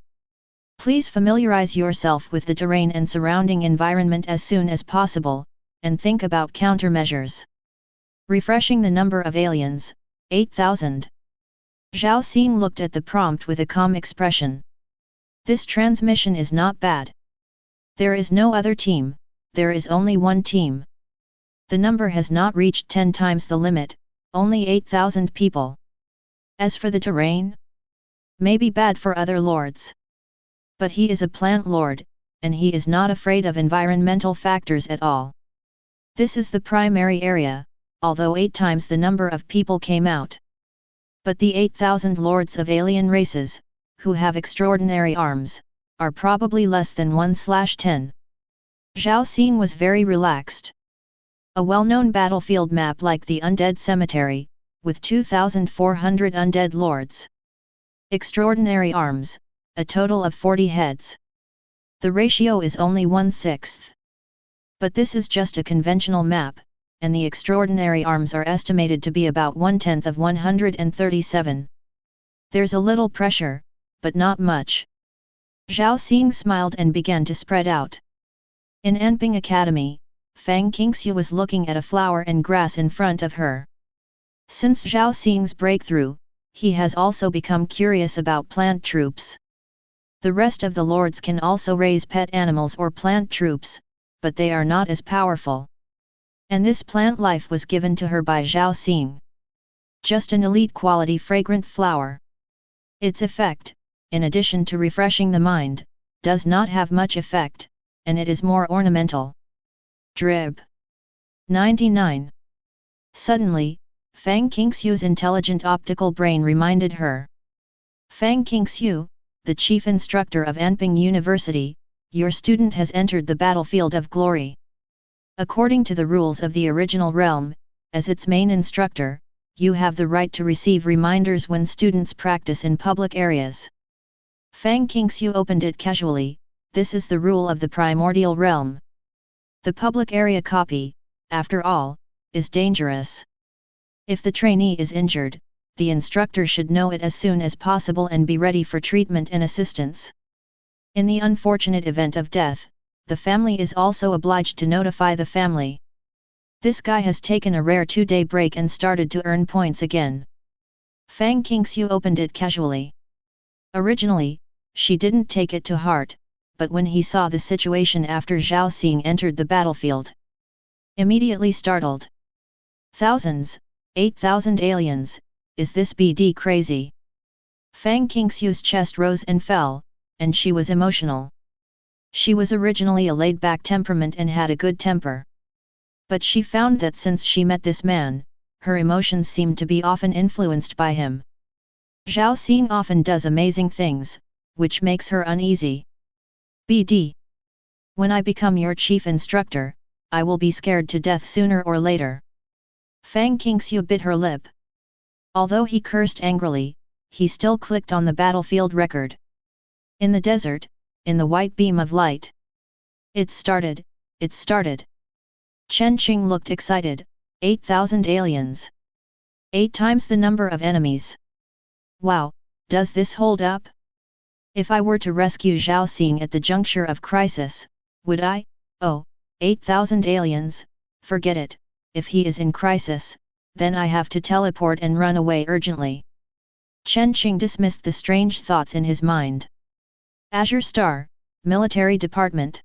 Please familiarize yourself with the terrain and surrounding environment as soon as possible, and think about countermeasures. Refreshing the number of aliens, 8,000. Zhao Xing looked at the prompt with a calm expression. This transmission is not bad. There is no other team, there is only one team. The number has not reached 10 times the limit, only 8,000 people. As for the terrain? Maybe bad for other lords. But he is a plant lord, and he is not afraid of environmental factors at all. This is the primary area, although 8 times the number of people came out. But the 8,000 lords of alien races, who have extraordinary arms, are probably less than 1/10. Zhao Xing was very relaxed. A well-known battlefield map like the Undead Cemetery, with 2,400 undead lords. Extraordinary arms, a total of 40 heads. The ratio is only 1/6. But this is just a conventional map, and the extraordinary arms are estimated to be about 1/10 of 137. There's a little pressure, but not much. Zhao Xing smiled and began to spread out. In Anping Academy, Fang Qingxiu was looking at a flower and grass in front of her. Since Zhao Xing's breakthrough, he has also become curious about plant troops. The rest of the lords can also raise pet animals or plant troops, but they are not as powerful. And this plant life was given to her by Zhao Xing. Just an elite quality fragrant flower. Its effect, in addition to refreshing the mind, does not have much effect, and it is more ornamental. Drib. 99. Suddenly, Fang Qingxiu's intelligent optical brain reminded her. Fang Qingxiu, the chief instructor of Anping University, your student has entered the battlefield of glory. According to the rules of the original realm, as its main instructor, you have the right to receive reminders when students practice in public areas. Fang Qingxiu opened it casually. This is the rule of the primordial realm. The public area copy, after all, is dangerous. If the trainee is injured, the instructor should know it as soon as possible and be ready for treatment and assistance. In the unfortunate event of death, the family is also obliged to notify the family. This guy has taken a rare 2-day break and started to earn points again. Fang Qingxiu opened it casually. Originally, she didn't take it to heart, but when he saw the situation after Zhao Xing entered the battlefield, immediately startled. Thousands, 8,000 aliens, is this BD crazy? Fang Qingxiu's chest rose and fell, and she was emotional. She was originally a laid-back temperament and had a good temper. But she found that since she met this man, her emotions seemed to be often influenced by him. Zhao Xing often does amazing things, which makes her uneasy. BD. When I become your chief instructor, I will be scared to death sooner or later. Fang Qingxiu bit her lip. Although he cursed angrily, he still clicked on the battlefield record. In the desert, in the white beam of light. It started, it started. Chen Qing looked excited. 8,000 aliens. 8 times the number of enemies. Wow, does this hold up? If I were to rescue Zhao Xing at the juncture of crisis, Would I? Oh, 8,000 aliens, forget it, if he is in crisis, then I have to teleport and run away urgently. Chen Qing dismissed the strange thoughts in his mind. Azure Star, Military Department.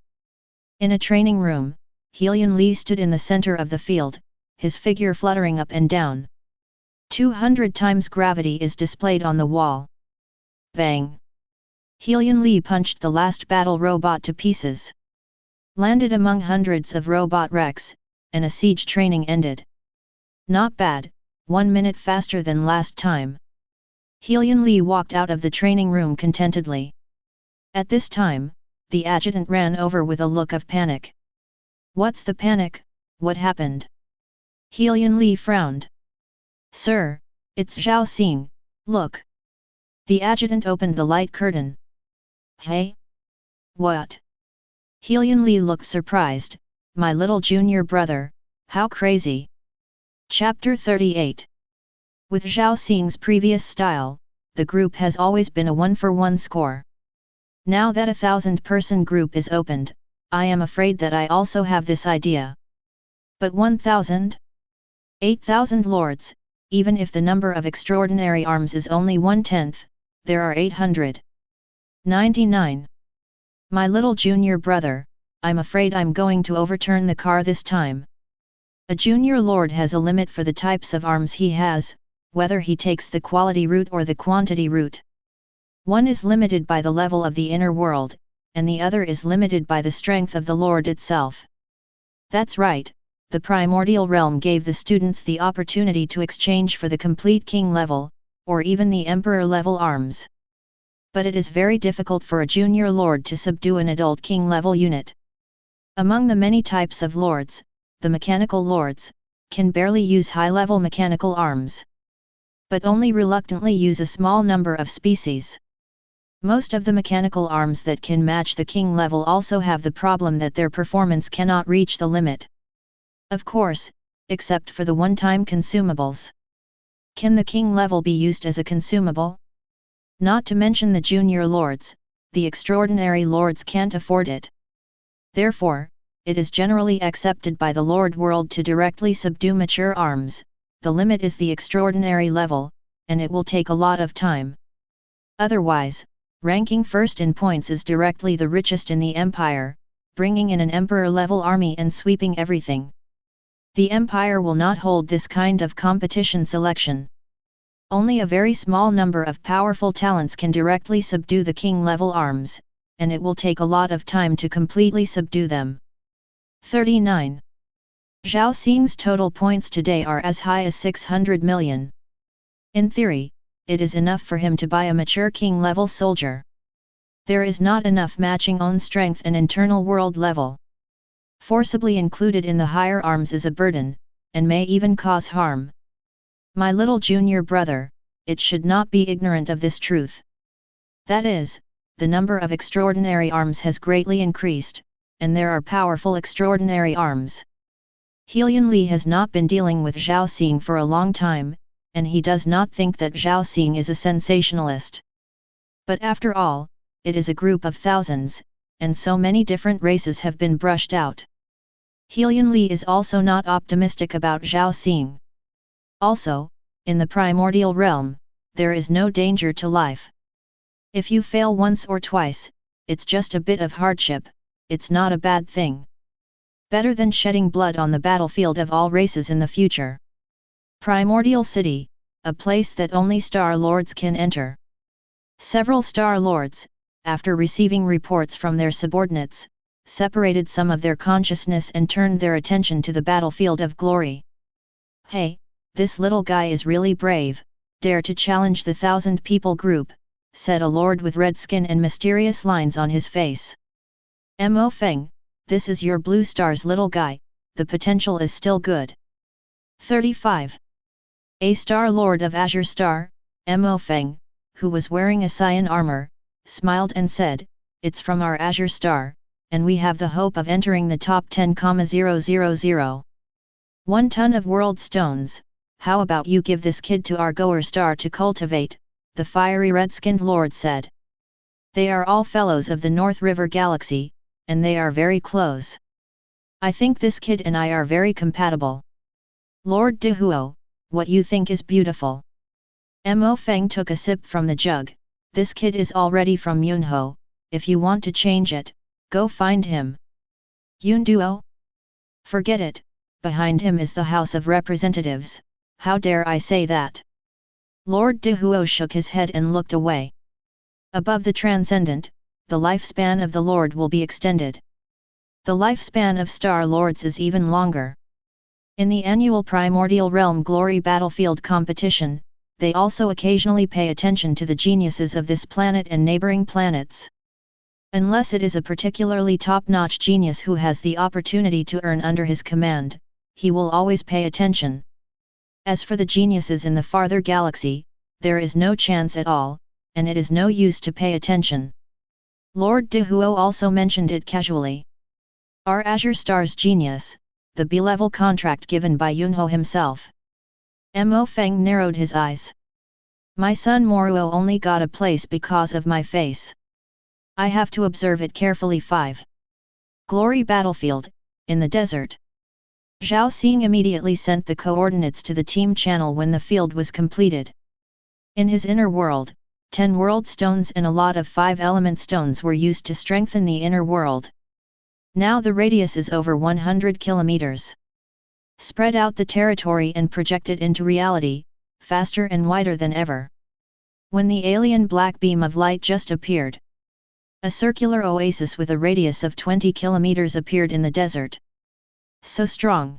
In a training room, Helian Li stood in the center of the field, his figure fluttering up and down. 200 times gravity is displayed on the wall. Bang! Helian Li punched the last battle robot to pieces. Landed among hundreds of robot wrecks, and a siege training ended. Not bad, 1 minute faster than last time. Helian Li walked out of the training room contentedly. At this time, the adjutant ran over with a look of panic. What's the panic? What happened? Helian Li frowned. Sir, it's Zhao Xing, look. The adjutant opened the light curtain. Hey? What? Helian Li looked surprised. My little junior brother, how crazy. Chapter 38. With Zhao Xing's previous style, the group has always been a 1-for-1 score. Now that a 1,000-person group is opened, I am afraid that I also have this idea. But 1,000? 8,000 lords, even if the number of extraordinary arms is only 1/10, there are 899. My little junior brother, I'm afraid I'm going to overturn the car this time. A junior lord has a limit for the types of arms he has, whether he takes the quality route or the quantity route. One is limited by the level of the inner world, and the other is limited by the strength of the lord itself. That's right, the primordial realm gave the students the opportunity to exchange for the complete king level, or even the emperor level arms. But it is very difficult for a junior lord to subdue an adult king level unit. Among the many types of lords, the mechanical lords can barely use high-level mechanical arms, but only reluctantly use a small number of species. Most of the mechanical arms that can match the king level also have the problem that their performance cannot reach the limit. Of course, except for the one-time consumables. Can the king level be used as a consumable? Not to mention the junior lords, the extraordinary lords can't afford it. Therefore, it is generally accepted by the lord world to directly subdue mature arms. The limit is the extraordinary level, and it will take a lot of time. Otherwise, ranking first in points is directly the richest in the empire, bringing in an emperor-level army and sweeping everything. The empire will not hold this kind of competition selection. Only a very small number of powerful talents can directly subdue the king-level arms, and it will take a lot of time to completely subdue them. 39. Zhao Xing's total points today are as high as 600 million. In theory, it is enough for him to buy a mature king-level soldier. There is not enough matching own strength and internal world level. Forcibly included in the higher arms is a burden, and may even cause harm. My little junior brother, it should not be ignorant of this truth. That is, the number of extraordinary arms has greatly increased, and there are powerful extraordinary arms. Helian Li has not been dealing with Zhao Xing for a long time, and he does not think that Zhao Xing is a sensationalist. But after all, it is a group of thousands, and so many different races have been brushed out. Helian Li is also not optimistic about Zhao Xing. Also, in the primordial realm, there is no danger to life. If you fail once or twice, it's just a bit of hardship, it's not a bad thing. Better than shedding blood on the battlefield of all races in the future. Primordial City, a place that only Star Lords can enter. Several Star Lords, after receiving reports from their subordinates, separated some of their consciousness and turned their attention to the battlefield of glory. Hey, this little guy is really brave, dare to challenge the 1,000-people group, said a lord with red skin and mysterious lines on his face. Mo Feng, this is your blue star's little guy, the potential is still good. 35. A Star Lord of Azure Star, Mo Feng, who was wearing a cyan armor, smiled and said, it's from our Azure Star, and we have the hope of entering the top 10,000. 1 ton of world stones, how about you give this kid to our Goer Star to cultivate, the fiery red-skinned lord said. They are all fellows of the North River Galaxy, and they are very close. I think this kid and I are very compatible. Lord Dehuo, what you think is beautiful? Mo Feng took a sip from the jug. This kid is already from Yunho, if you want to change it, go find him. Yun Duo? Forget it, behind him is the House of Representatives, how dare I say that? Lord Dehuo shook his head and looked away. Above the transcendent, the lifespan of the Lord will be extended. The lifespan of Star Lords is even longer. In the annual Primordial Realm Glory Battlefield competition, they also occasionally pay attention to the geniuses of this planet and neighboring planets. Unless it is a particularly top-notch genius who has the opportunity to earn under his command, he will always pay attention. As for the geniuses in the farther galaxy, there is no chance at all, and it is no use to pay attention. Lord Dehuo also mentioned it casually. Our Azure Star's genius, the B-level contract given by Yunho himself. Mo Feng narrowed his eyes. My son Moruo only got a place because of my face. I have to observe it carefully. 5. Glory Battlefield, in the desert. Zhao Xing immediately sent the coordinates to the team channel when the field was completed. In his inner world, 10 world stones and a lot of 5 element stones were used to strengthen the inner world. Now the radius is over 100 kilometers. Spread out the territory and project it into reality, faster and wider than ever. When the alien black beam of light just appeared, a circular oasis with a radius of 20 kilometers appeared in the desert. So strong.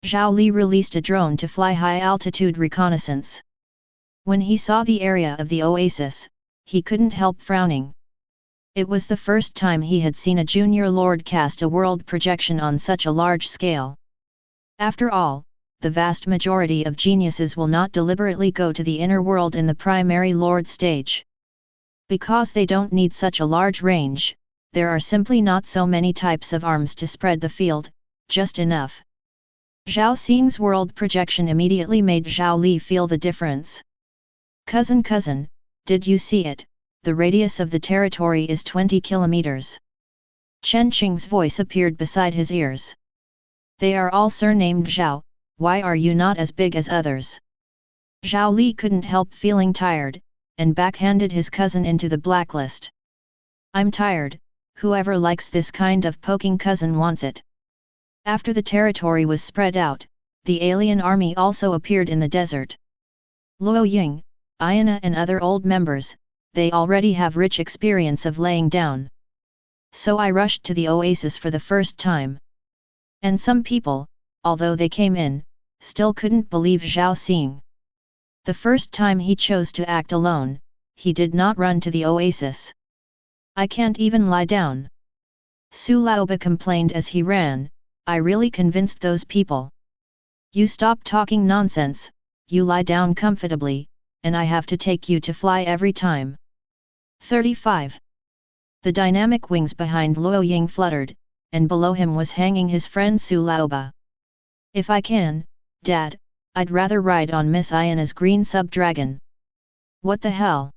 Zhao Li released a drone to fly high-altitude reconnaissance. When he saw the area of the oasis, he couldn't help frowning. It was the first time he had seen a junior lord cast a world projection on such a large scale. After all, the vast majority of geniuses will not deliberately go to the inner world in the primary lord stage. Because they don't need such a large range, there are simply not so many types of arms to spread the field, just enough. Zhao Xing's world projection immediately made Zhao Li feel the difference. Cousin, did you see it? The radius of the territory is 20 kilometers. Chen Qing's voice appeared beside his ears. They are all surnamed Zhao, why are you not as big as others? Zhao Li couldn't help feeling tired, and backhanded his cousin into the blacklist. I'm tired, whoever likes this kind of poking cousin wants it. After the territory was spread out, the alien army also appeared in the desert. Luo Ying, Ayana and other old members, they already have rich experience of laying down. So I rushed to the oasis for the first time. And some people, although they came in, still couldn't believe Zhao Xing. The first time he chose to act alone, he did not run to the oasis. I can't even lie down. Su Laoba complained as he ran, I really convinced those people. You stop talking nonsense, you lie down comfortably, and I have to take you to fly every time. 35. The dynamic wings behind Luo Ying fluttered, and below him was hanging his friend Su Laoba. If I can, Dad, I'd rather ride on Miss Ayana's green sub-dragon. What the hell?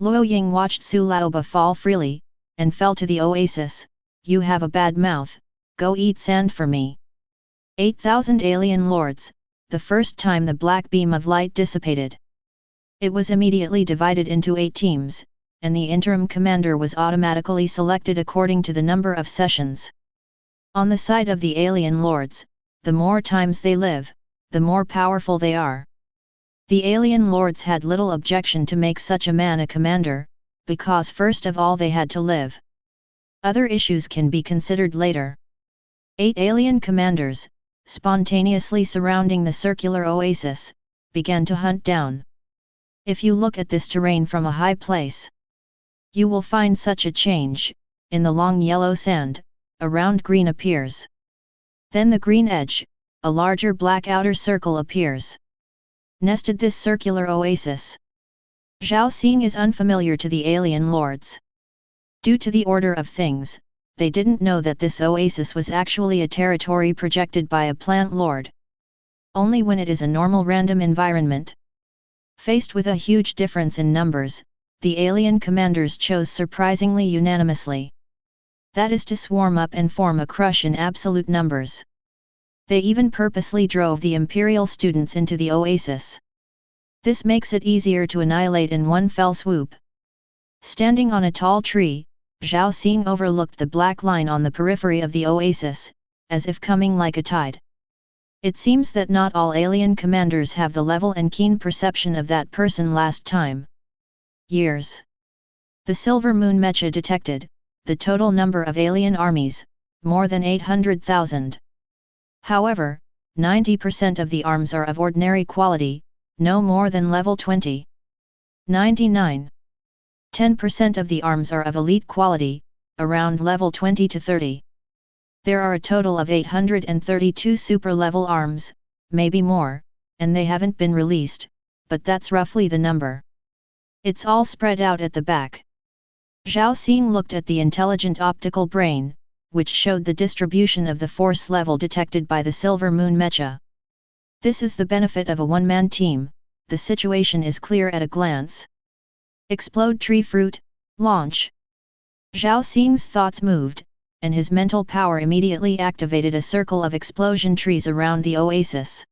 Luo Ying watched Su Laoba fall freely, and fell to the oasis. You have a bad mouth, go eat sand for me. 8,000 alien lords, the first time the black beam of light dissipated. It was immediately divided into 8 teams, and the interim commander was automatically selected according to the number of sessions. On the side of the alien lords, the more times they live, the more powerful they are. The alien lords had little objection to make such a man a commander, because first of all they had to live. Other issues can be considered later. 8 alien commanders, spontaneously surrounding the circular oasis, began to hunt down. If you look at this terrain from a high place, you will find such a change. In the long yellow sand, a round green appears. Then the green edge, a larger black outer circle appears. Nested this circular oasis. Zhao Xing is unfamiliar to the alien lords. Due to the order of things, they didn't know that this oasis was actually a territory projected by a plant lord. Only when it is a normal random environment. Faced with a huge difference in numbers, the alien commanders chose surprisingly unanimously. That is to swarm up and form a crush in absolute numbers. They even purposely drove the Imperial students into the oasis. This makes it easier to annihilate in one fell swoop. Standing on a tall tree, Zhao Xing overlooked the black line on the periphery of the oasis, as if coming like a tide. It seems that not all alien commanders have the level and keen perception of that person last time. Years. The Silver Moon Mecha detected the total number of alien armies, more than 800,000. However, 90% of the arms are of ordinary quality, no more than level 20. 99. 10% of the arms are of elite quality, around level 20 to 30. There are a total of 832 super-level arms, maybe more, and they haven't been released, but that's roughly the number. It's all spread out at the back. Zhao Xing looked at the intelligent optical brain, which showed the distribution of the force level detected by the Silver Moon Mecha. This is the benefit of a one-man team, the situation is clear at a glance. Explode tree fruit, launch. Zhao Xing's thoughts moved, and his mental power immediately activated a circle of explosion trees around the oasis.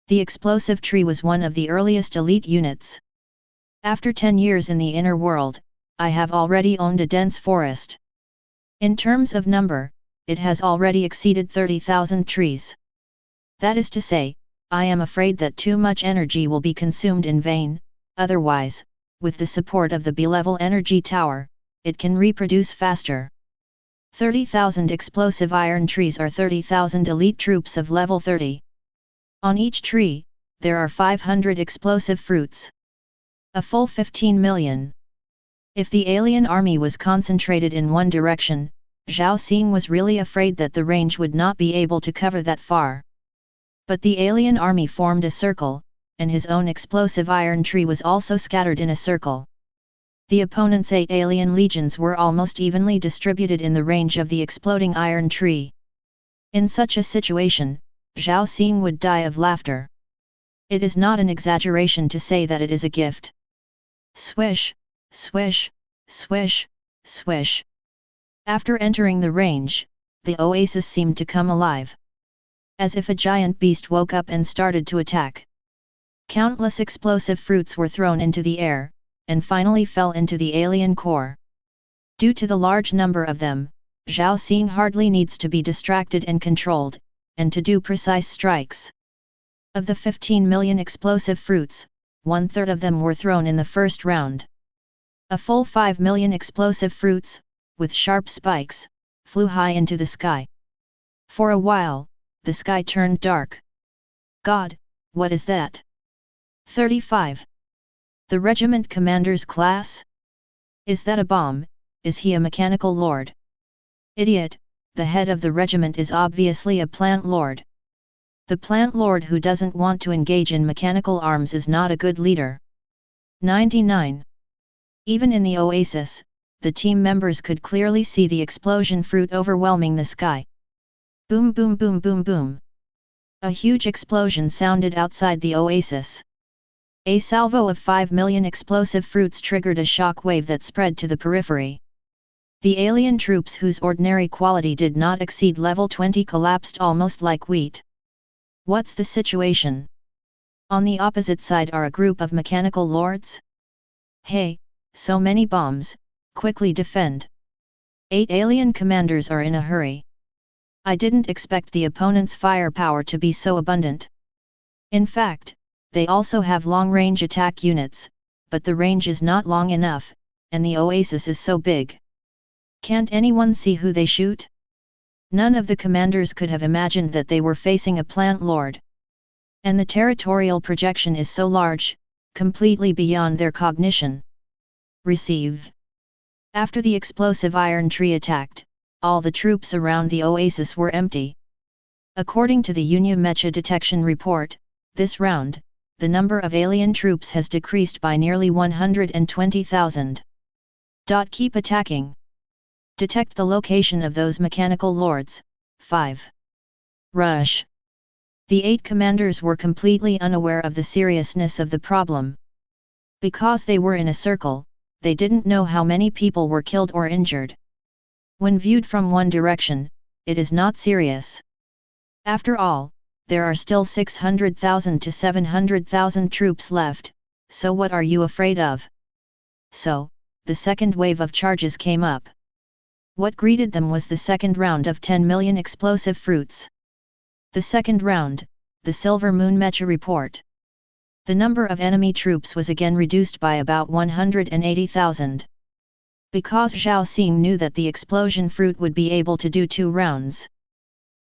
The explosive tree was one of the earliest elite units. After 10 years in the inner world, I have already owned a dense forest. In terms of number, it has already exceeded 30,000 trees. That is to say, I am afraid that too much energy will be consumed in vain, otherwise, with the support of the B-level energy tower, it can reproduce faster. 30,000 explosive iron trees are 30,000 elite troops of level 30. On each tree, there are 500 explosive fruits. A full 15 million. If the alien army was concentrated in one direction, Zhao Xing was really afraid that the range would not be able to cover that far. But the alien army formed a circle, and his own explosive iron tree was also scattered in a circle. The opponent's 8 alien legions were almost evenly distributed in the range of the exploding iron tree. In such a situation, Zhao Xing would die of laughter. It is not an exaggeration to say that it is a gift. Swish, swish, swish, swish. After entering the range, the oasis seemed to come alive. As if a giant beast woke up and started to attack. Countless explosive fruits were thrown into the air, and finally fell into the alien core. Due to the large number of them, Zhao Xing hardly needs to be distracted and controlled, and to do precise strikes. Of the 15 million explosive fruits, 1/3 of them were thrown in the first round. A full 5 million explosive fruits, with sharp spikes, flew high into the sky. For a while, the sky turned dark. God, what is that? 35. The regiment commander's class? Is that a bomb? Is he a mechanical lord? Idiot, the head of the regiment is obviously a plant lord. The plant lord who doesn't want to engage in mechanical arms is not a good leader. 99. Even in the oasis, the team members could clearly see the explosion fruit overwhelming the sky. Boom boom boom boom boom. A huge explosion sounded outside the oasis. A salvo of 5 million explosive fruits triggered a shock wave that spread to the periphery. The alien troops whose ordinary quality did not exceed level 20 collapsed almost like wheat. What's the situation? On the opposite side are a group of mechanical lords? Hey, so many bombs, quickly defend. 8 alien commanders are in a hurry. I didn't expect the opponent's firepower to be so abundant. In fact, they also have long-range attack units, but the range is not long enough, and the oasis is so big. Can't anyone see who they shoot? None of the commanders could have imagined that they were facing a plant lord. And the territorial projection is so large, completely beyond their cognition. Receive. After the explosive iron tree attacked, all the troops around the oasis were empty. According to the Union Mecha detection report, this round, the number of alien troops has decreased by nearly 120,000. Keep attacking. Detect the location of those mechanical lords. 5. Rush. The 8 commanders were completely unaware of the seriousness of the problem. Because they were in a circle, they didn't know how many people were killed or injured. When viewed from one direction, it is not serious. After all, there are still 600,000 to 700,000 troops left, so what are you afraid of? So, the second wave of charges came up. What greeted them was the second round of 10 million explosive fruits. The second round, the Silver Moon Mecha report. The number of enemy troops was again reduced by about 180,000. Because Zhao Xing knew that the explosion fruit would be able to do 2 rounds.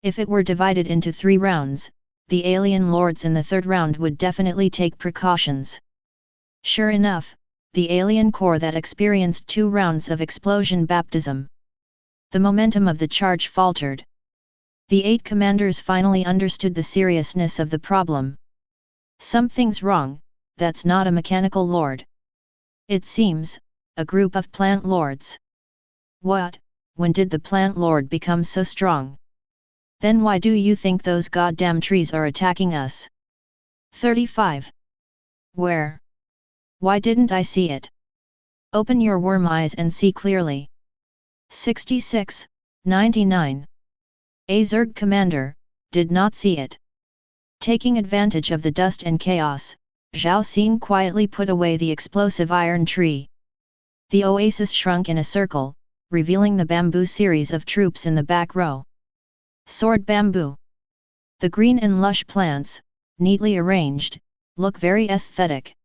If it were divided into 3 rounds, the alien lords in the third round would definitely take precautions. Sure enough, the alien core that experienced 2 rounds of explosion baptism. The momentum of the charge faltered. The 8 commanders finally understood the seriousness of the problem. Something's wrong, that's not a mechanical lord. It seems, a group of plant lords. What? When did the plant lord become so strong? Then why do you think those goddamn trees are attacking us? 35. Where? Why didn't I see it? Open your worm eyes and see clearly. 66, 99. A Zerg commander, did not see it. Taking advantage of the dust and chaos, Zhao Xing quietly put away the explosive iron tree. The oasis shrunk in a circle, revealing the bamboo series of troops in the back row. Sword bamboo. The green and lush plants, neatly arranged, look very aesthetic.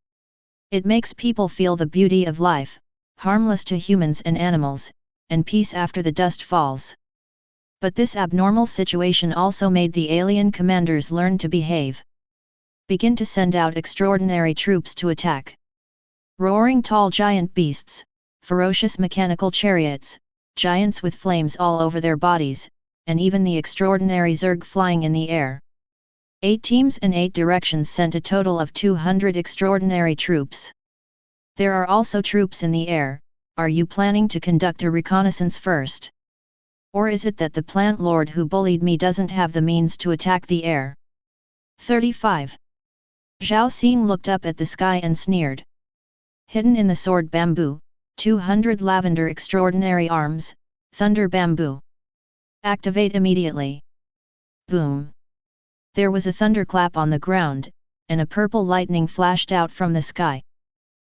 It makes people feel the beauty of life, harmless to humans and animals, and peace after the dust falls. But this abnormal situation also made the alien commanders learn to behave. Begin to send out extraordinary troops to attack. Roaring tall giant beasts, ferocious mechanical chariots, giants with flames all over their bodies, and even the extraordinary Zerg flying in the air. 8 teams in 8 directions sent a total of 200 extraordinary troops. There are also troops in the air. Are you planning to conduct a reconnaissance first? Or is it that the plant lord who bullied me doesn't have the means to attack the air? 35. Zhao Xing looked up at the sky and sneered. Hidden in the sword bamboo, 200 lavender extraordinary arms, thunder bamboo. Activate immediately. Boom. There was a thunderclap on the ground, and a purple lightning flashed out from the sky.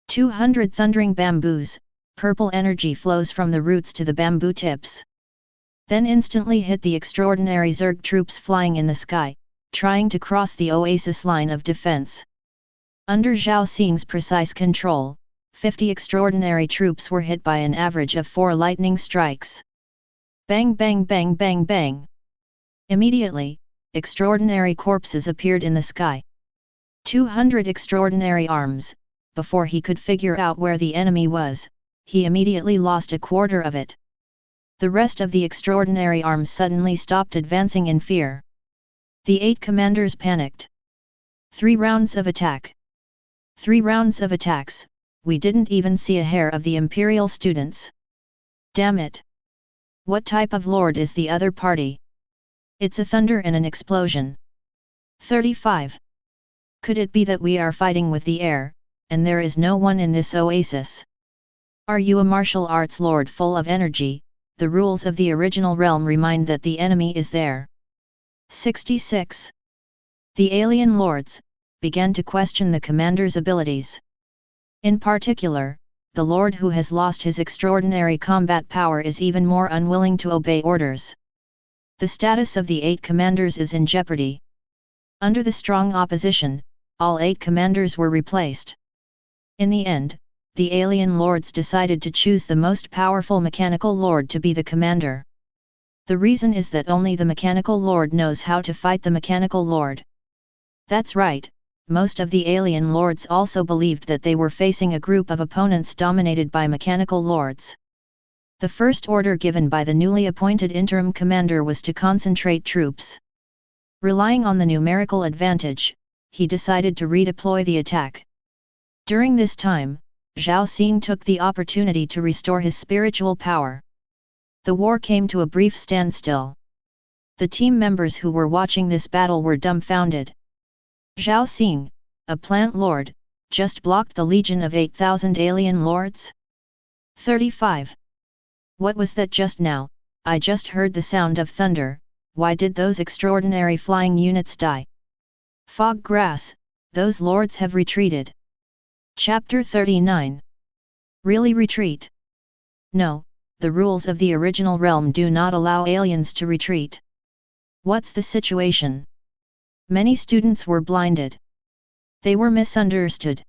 200 thundering bamboos, purple energy flows from the roots to the bamboo tips. Then instantly hit the extraordinary Zerg troops flying in the sky, trying to cross the oasis line of defense. Under Zhao Xing's precise control, 50 extraordinary troops were hit by an average of 4 lightning strikes. Bang bang bang bang bang. Immediately, extraordinary corpses appeared in the sky. 200 extraordinary arms. Before he could figure out where the enemy was, he immediately lost a quarter of it. The rest of the extraordinary arms suddenly stopped advancing in fear. The 8 commanders panicked. 3 rounds of attack. 3 rounds of attacks, we didn't even see a hair of the Imperial students. Damn it! What type of lord is the other party? It's a thunder and an explosion. 35. Could it be that we are fighting with the air, and there is no one in this oasis? Are you a martial arts lord full of energy? The rules of the original realm remind that the enemy is there. 66. The alien lords began to question the commander's abilities. In particular, the lord who has lost his extraordinary combat power is even more unwilling to obey orders. The status of the 8 commanders is in jeopardy. Under the strong opposition, all 8 commanders were replaced. In the end, the alien lords decided to choose the most powerful mechanical lord to be the commander. The reason is that only the mechanical lord knows how to fight the mechanical lord. That's right, most of the alien lords also believed that they were facing a group of opponents dominated by mechanical lords. The first order given by the newly appointed interim commander was to concentrate troops. Relying on the numerical advantage, he decided to redeploy the attack. During this time, Zhao Xing took the opportunity to restore his spiritual power. The war came to a brief standstill. The team members who were watching this battle were dumbfounded. Zhao Xing, a plant lord, just blocked the legion of 8,000 alien lords? 35. What was that just now? I just heard the sound of thunder, why did those extraordinary flying units die? Fog grass, those lords have retreated. Chapter 39. Really retreat? No, the rules of the original realm do not allow aliens to retreat. What's the situation? Many students were blinded. They were misunderstood.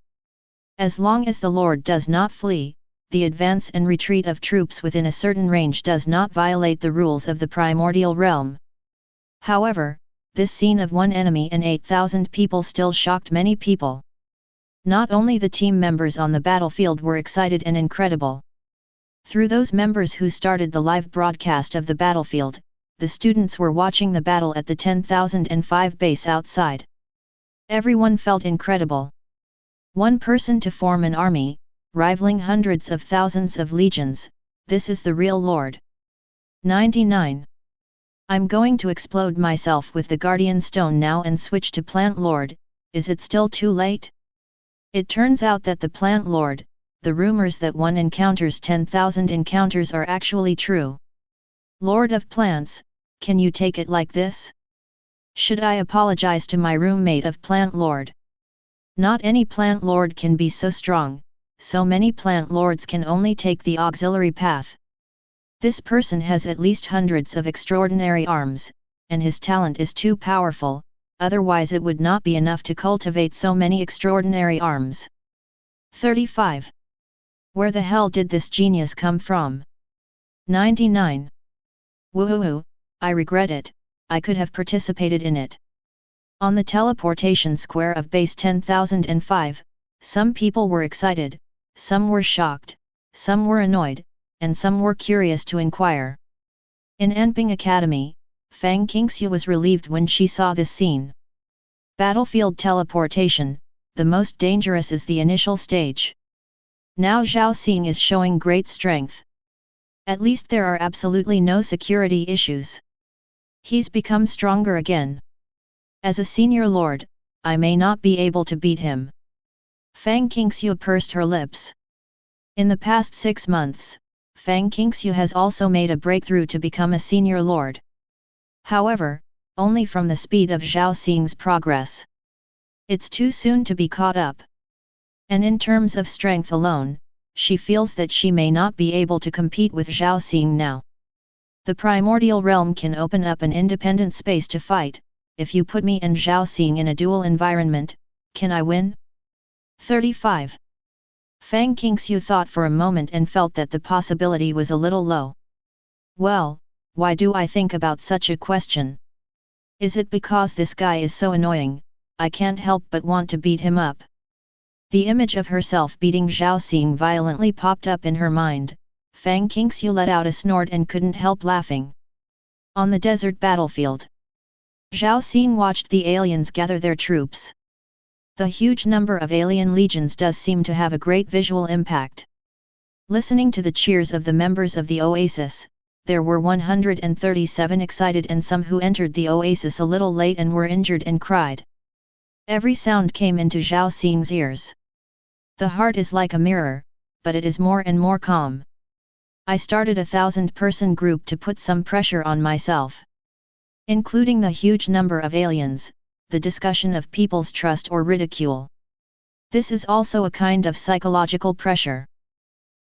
As long as the Lord does not flee, the advance and retreat of troops within a certain range does not violate the rules of the primordial realm. However, this scene of one enemy and 8,000 people still shocked many people. Not only the team members on the battlefield were excited and incredible. Through those members who started the live broadcast of the battlefield, the students were watching the battle at the 10,005 base outside. Everyone felt incredible. One person to form an army, rivaling hundreds of thousands of legions, this is the real Lord. 99. I'm going to explode myself with the Guardian Stone now and switch to Plant Lord, is it still too late? It turns out that the Plant Lord, the rumors that one encounters 10,000 encounters are actually true. Lord of Plants, can you take it like this? Should I apologize to my roommate of Plant Lord? Not any Plant Lord can be so strong, so many Plant Lords can only take the auxiliary path. This person has at least hundreds of extraordinary arms, and his talent is too powerful, otherwise it would not be enough to cultivate so many extraordinary arms. 35. Where the hell did this genius come from? 99. Woohoo, I regret it, I could have participated in it. On the teleportation square of base 10,005, some people were excited, some were shocked, some were annoyed, and some were curious to inquire. In Anping Academy, Fang Qingxiu was relieved when she saw this scene. Battlefield teleportation, the most dangerous is the initial stage. Now Zhao Xing is showing great strength. At least there are absolutely no security issues. He's become stronger again. As a senior lord, I may not be able to beat him. Fang Qingxiu pursed her lips. In the past 6 months, Fang Qingxiu has also made a breakthrough to become a senior lord. However, only from the speed of Zhao Xing's progress. It's too soon to be caught up. And in terms of strength alone, she feels that she may not be able to compete with Zhao Xing now. The primordial realm can open up an independent space to fight. If you put me and Zhao Xing in a dual environment, can I win? 35. Fang Qingxiu thought for a moment and felt that the possibility was a little low. Well, why do I think about such a question? Is it because this guy is so annoying, I can't help but want to beat him up? The image of herself beating Zhao Xing violently popped up in her mind. Fang Qingxiu let out a snort and couldn't help laughing. On the desert battlefield, Zhao Xing watched the aliens gather their troops. The huge number of alien legions does seem to have a great visual impact. Listening to the cheers of the members of the Oasis, there were 137 excited and some who entered the Oasis a little late and were injured and cried. Every sound came into Zhao Xing's ears. The heart is like a mirror, but it is more and more calm. I started a 1,000-person group to put some pressure on myself. Including the huge number of aliens, the discussion of people's trust or ridicule. This is also a kind of psychological pressure.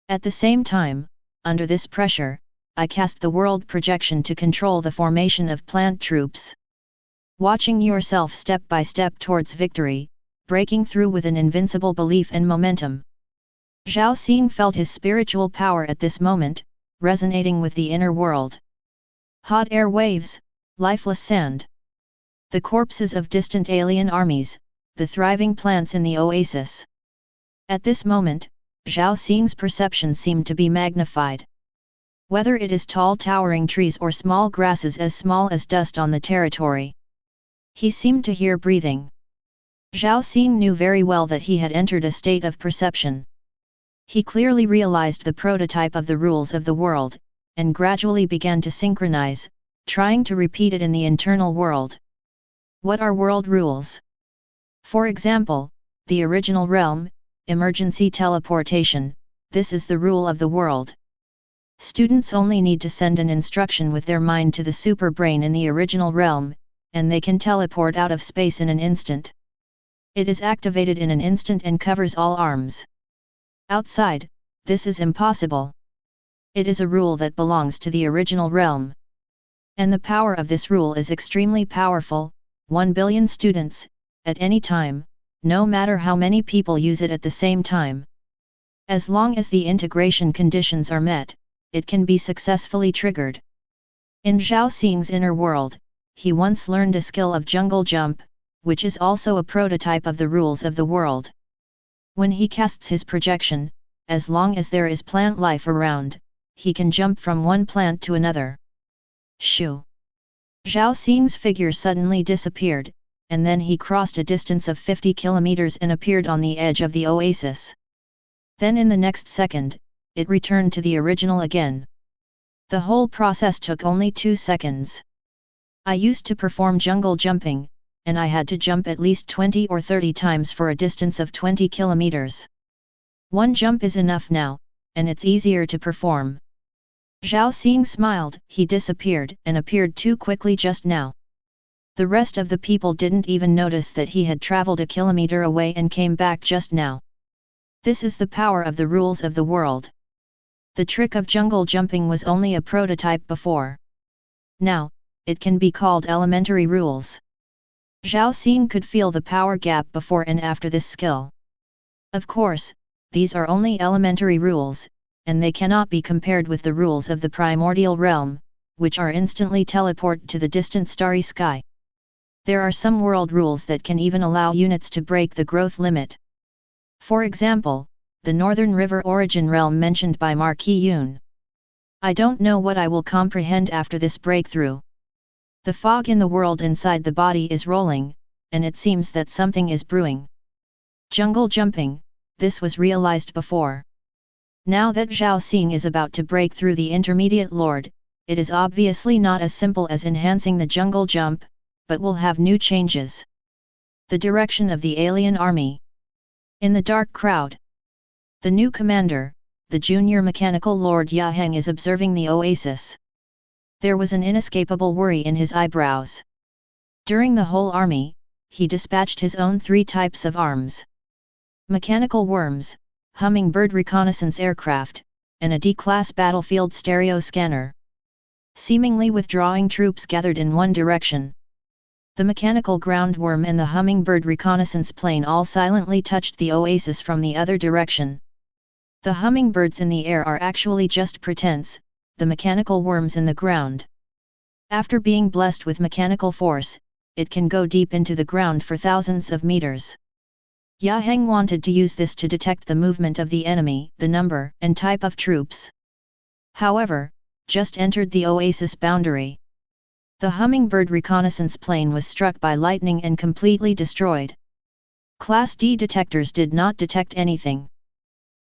At the same time, under this pressure, I cast the world projection to control the formation of plant troops. Watching yourself step by step towards victory, breaking through with an invincible belief and momentum. Zhao Xing felt his spiritual power at this moment, resonating with the inner world. Hot air waves, lifeless sand. The corpses of distant alien armies, the thriving plants in the oasis. At this moment, Zhao Xing's perception seemed to be magnified. Whether it is tall towering trees or small grasses as small as dust on the territory. He seemed to hear breathing. Zhao Xing knew very well that he had entered a state of perception. He clearly realized the prototype of the rules of the world, and gradually began to synchronize, trying to repeat it in the internal world. What are world rules? For example, the original realm, emergency teleportation, this is the rule of the world. Students only need to send an instruction with their mind to the superbrain in the original realm, and they can teleport out of space in an instant. It is activated in an instant and covers all arms. Outside, this is impossible. It is a rule that belongs to the original realm. And the power of this rule is extremely powerful, 1 billion students, at any time, no matter how many people use it at the same time. As long as the integration conditions are met, it can be successfully triggered. In Zhao Xing's inner world, he once learned a skill of jungle jump, which is also a prototype of the rules of the world. When he casts his projection, as long as there is plant life around, he can jump from one plant to another. Shoo! Zhao Xing's figure suddenly disappeared, and then he crossed a distance of 50 kilometers and appeared on the edge of the oasis. Then in the next second, it returned to the original again. The whole process took only 2 seconds. I used to perform jungle jumping, and I had to jump at least 20 or 30 times for a distance of 20 kilometers. One jump is enough now, and it's easier to perform. Zhao Xing smiled, he disappeared and appeared too quickly just now. The rest of the people didn't even notice that he had traveled a kilometer away and came back just now. This is the power of the rules of the world. The trick of jungle jumping was only a prototype before. Now, it can be called elementary rules. Zhao Xing could feel the power gap before and after this skill. Of course, these are only elementary rules, and they cannot be compared with the rules of the primordial realm, which are instantly teleport to the distant starry sky. There are some world rules that can even allow units to break the growth limit. For example, the Northern River Origin realm mentioned by Marquis Yun. I don't know what I will comprehend after this breakthrough. The fog in the world inside the body is rolling, and it seems that something is brewing. Jungle jumping, this was realized before. Now that Zhao Xing is about to break through the intermediate lord, it is obviously not as simple as enhancing the jungle jump, but will have new changes. The direction of the alien army. In the dark crowd, the new commander, the junior mechanical lord Yaheng, is observing the oasis. There was an inescapable worry in his eyebrows. During the whole army, he dispatched his own 3 types of arms. Mechanical worms, hummingbird reconnaissance aircraft, and a D-class battlefield stereo scanner. Seemingly withdrawing troops gathered in one direction. The mechanical groundworm and the hummingbird reconnaissance plane all silently touched the oasis from the other direction. The hummingbirds in the air are actually just pretense, the mechanical worms in the ground. After being blessed with mechanical force, it can go deep into the ground for thousands of meters. Yaheng wanted to use this to detect the movement of the enemy, the number and type of troops. However, just entered the oasis boundary. The hummingbird reconnaissance plane was struck by lightning and completely destroyed. Class D detectors did not detect anything.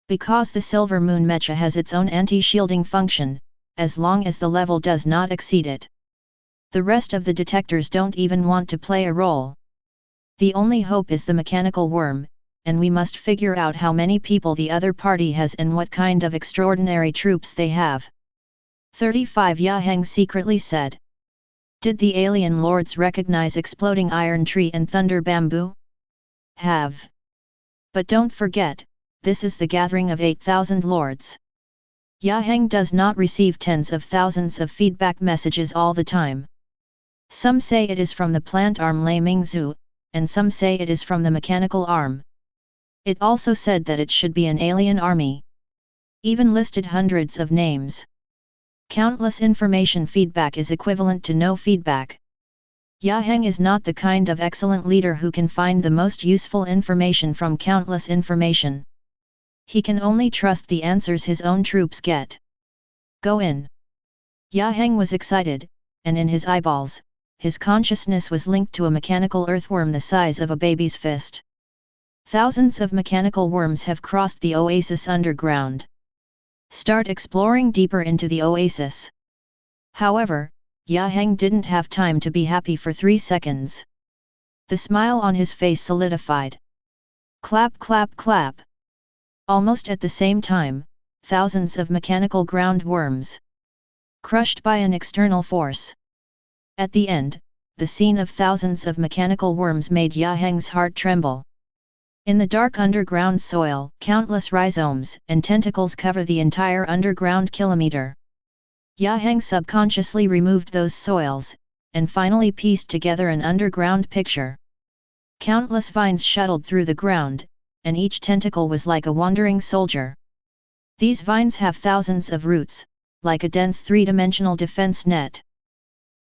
Because the Silver Moon Mecha has its own anti-shielding function, as long as the level does not exceed it. The rest of the detectors don't even want to play a role. The only hope is the mechanical worm, and we must figure out how many people the other party has and what kind of extraordinary troops they have. 35 Yaheng secretly said. Did the alien lords recognize exploding iron tree and thunder bamboo? Have. But don't forget, this is the gathering of 8,000 lords. Yaheng does not receive tens of thousands of feedback messages all the time. Some say it is from the plant arm Lei Mingzhu, and some say it is from the mechanical arm. It also said that it should be an alien army. Even listed hundreds of names. Countless information feedback is equivalent to no feedback. Yaheng is not the kind of excellent leader who can find the most useful information from countless information. He can only trust the answers his own troops get. Go in. Yaheng was excited, and in his eyeballs, his consciousness was linked to a mechanical earthworm the size of a baby's fist. Thousands of mechanical worms have crossed the oasis underground. Start exploring deeper into the oasis. However, Yaheng didn't have time to be happy for 3 seconds. The smile on his face solidified. Clap clap clap. Almost at the same time, thousands of mechanical ground worms. Crushed by an external force. At the end, the scene of thousands of mechanical worms made Yaheng's heart tremble. In the dark underground soil, countless rhizomes and tentacles cover the entire underground kilometer. Yaheng subconsciously removed those soils, and finally pieced together an underground picture. Countless vines shuttled through the ground, and each tentacle was like a wandering soldier. These vines have thousands of roots, like a dense three-dimensional defense net.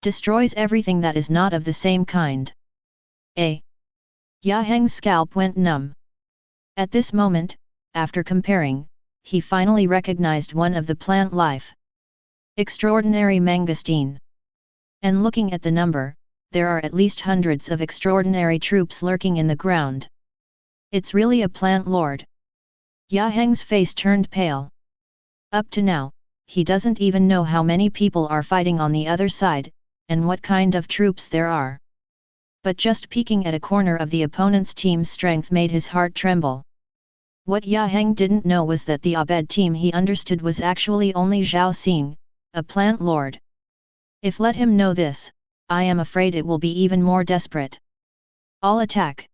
Destroys everything that is not of the same kind. Yaheng's scalp went numb. At this moment, after comparing, he finally recognized one of the plant life. Extraordinary mangosteen. And looking at the number, there are at least hundreds of extraordinary troops lurking in the ground. It's really a plant lord. Yaheng's face turned pale. Up to now, he doesn't even know how many people are fighting on the other side, and what kind of troops there are. But just peeking at a corner of the opponent's team's strength made his heart tremble. What Yaheng didn't know was that the undead team he understood was actually only Zhao Xing, a plant lord. If let him know this, I am afraid it will be even more desperate. All attack.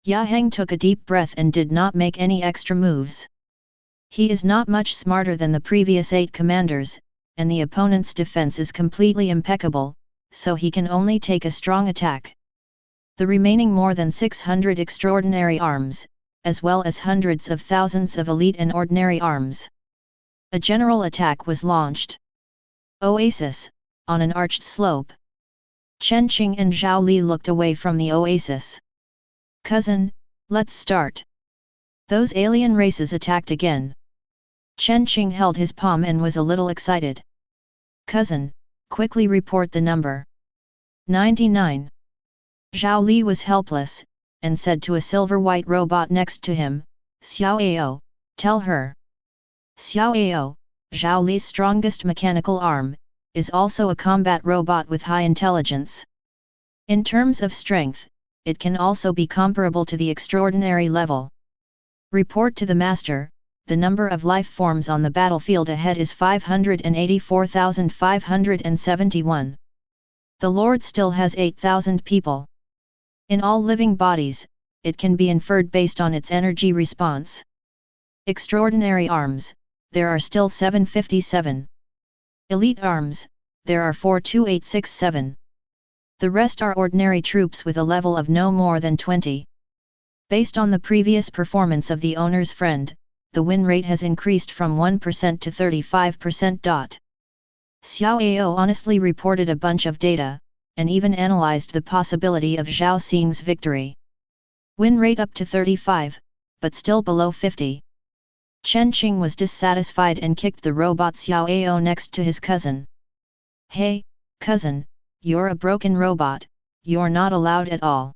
Yaheng took a deep breath and did not make any extra moves. He is not much smarter than the previous 8 commanders, and the opponent's defense is completely impeccable, so he can only take a strong attack. The remaining more than 600 extraordinary arms, as well as hundreds of thousands of elite and ordinary arms. A general attack was launched. Oasis, on an arched slope. Chen Qing and Zhao Li looked away from the oasis. Cousin, let's start. Those alien races attacked again. Chen Qing held his palm and was a little excited. Cousin, quickly report the number. 99. Zhao Li was helpless, and said to a silver-white robot next to him, Xiao, tell her. Xiao, Zhao Li's strongest mechanical arm, is also a combat robot with high intelligence. In terms of strength, it can also be comparable to the extraordinary level. Report to the master, the number of life forms on the battlefield ahead is 584,571. The Lord still has 8,000 people. In all living bodies, it can be inferred based on its energy response. Extraordinary arms, there are still 757. Elite arms, there are 42867. The rest are ordinary troops with a level of no more than 20. Based on the previous performance of the owner's friend, the win rate has increased from 1% to 35%. Xiao honestly reported a bunch of data, and even analyzed the possibility of Zhao Xing's victory. Win rate up to 35, but still below 50. Chen Qing was dissatisfied and kicked the robot Xiao next to his cousin. Hey, cousin, you're a broken robot, you're not allowed at all.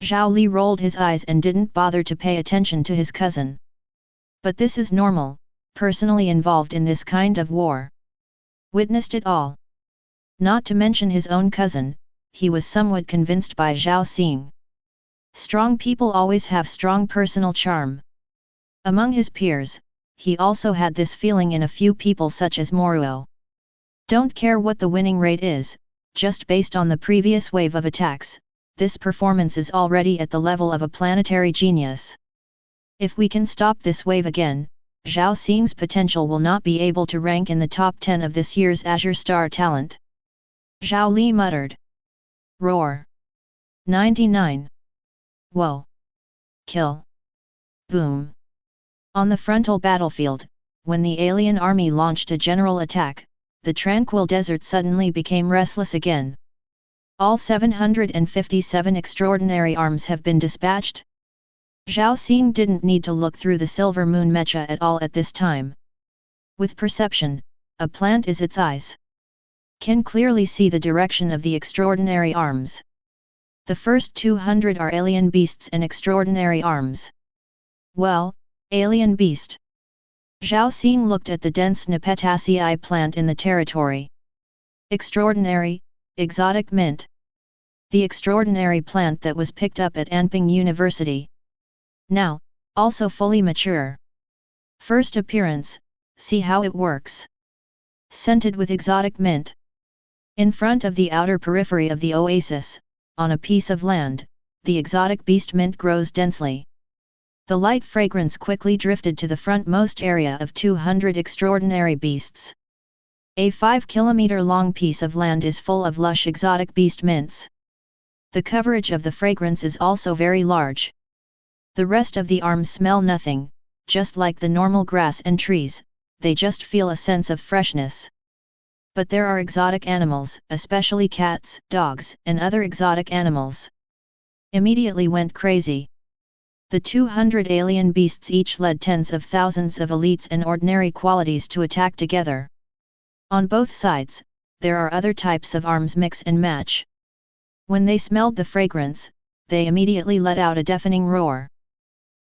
Zhao Li rolled his eyes and didn't bother to pay attention to his cousin. But this is normal, personally involved in this kind of war. Witnessed it all. Not to mention his own cousin, he was somewhat convinced by Zhao Xing. Strong people always have strong personal charm. Among his peers, he also had this feeling in a few people such as Moruo. Don't care what the winning rate is, just based on the previous wave of attacks, this performance is already at the level of a planetary genius. If we can stop this wave again, Zhao Xing's potential will not be able to rank in the top 10 of this year's Azure Star Talent. Zhao Li muttered. Roar. 99. Whoa. Kill. Boom. On the frontal battlefield, when the alien army launched a general attack, the tranquil desert suddenly became restless again. All 757 extraordinary arms have been dispatched. Zhao Xing didn't need to look through the silver moon mecha at all at this time. With perception, a plant is its eyes. Can clearly see the direction of the extraordinary arms. The first 200 are alien beasts and extraordinary arms. Well, alien beast. Zhao Xing looked at the dense Nepetaceae plant in the territory. Extraordinary, exotic mint. The extraordinary plant that was picked up at Anping University. Now, also fully mature. First appearance, see how it works. Scented with exotic mint. In front of the outer periphery of the oasis, on a piece of land, the exotic beast mint grows densely. The light fragrance quickly drifted to the frontmost area of 200 extraordinary beasts. A 5-kilometer-long piece of land is full of lush exotic beast mints. The coverage of the fragrance is also very large. The rest of the arms smell nothing, just like the normal grass and trees, they just feel a sense of freshness. But there are exotic animals, especially cats, dogs, and other exotic animals. Immediately went crazy. The 200 alien beasts each led tens of thousands of elites and ordinary qualities to attack together. On both sides, there are other types of arms mix and match. When they smelled the fragrance, they immediately let out a deafening roar.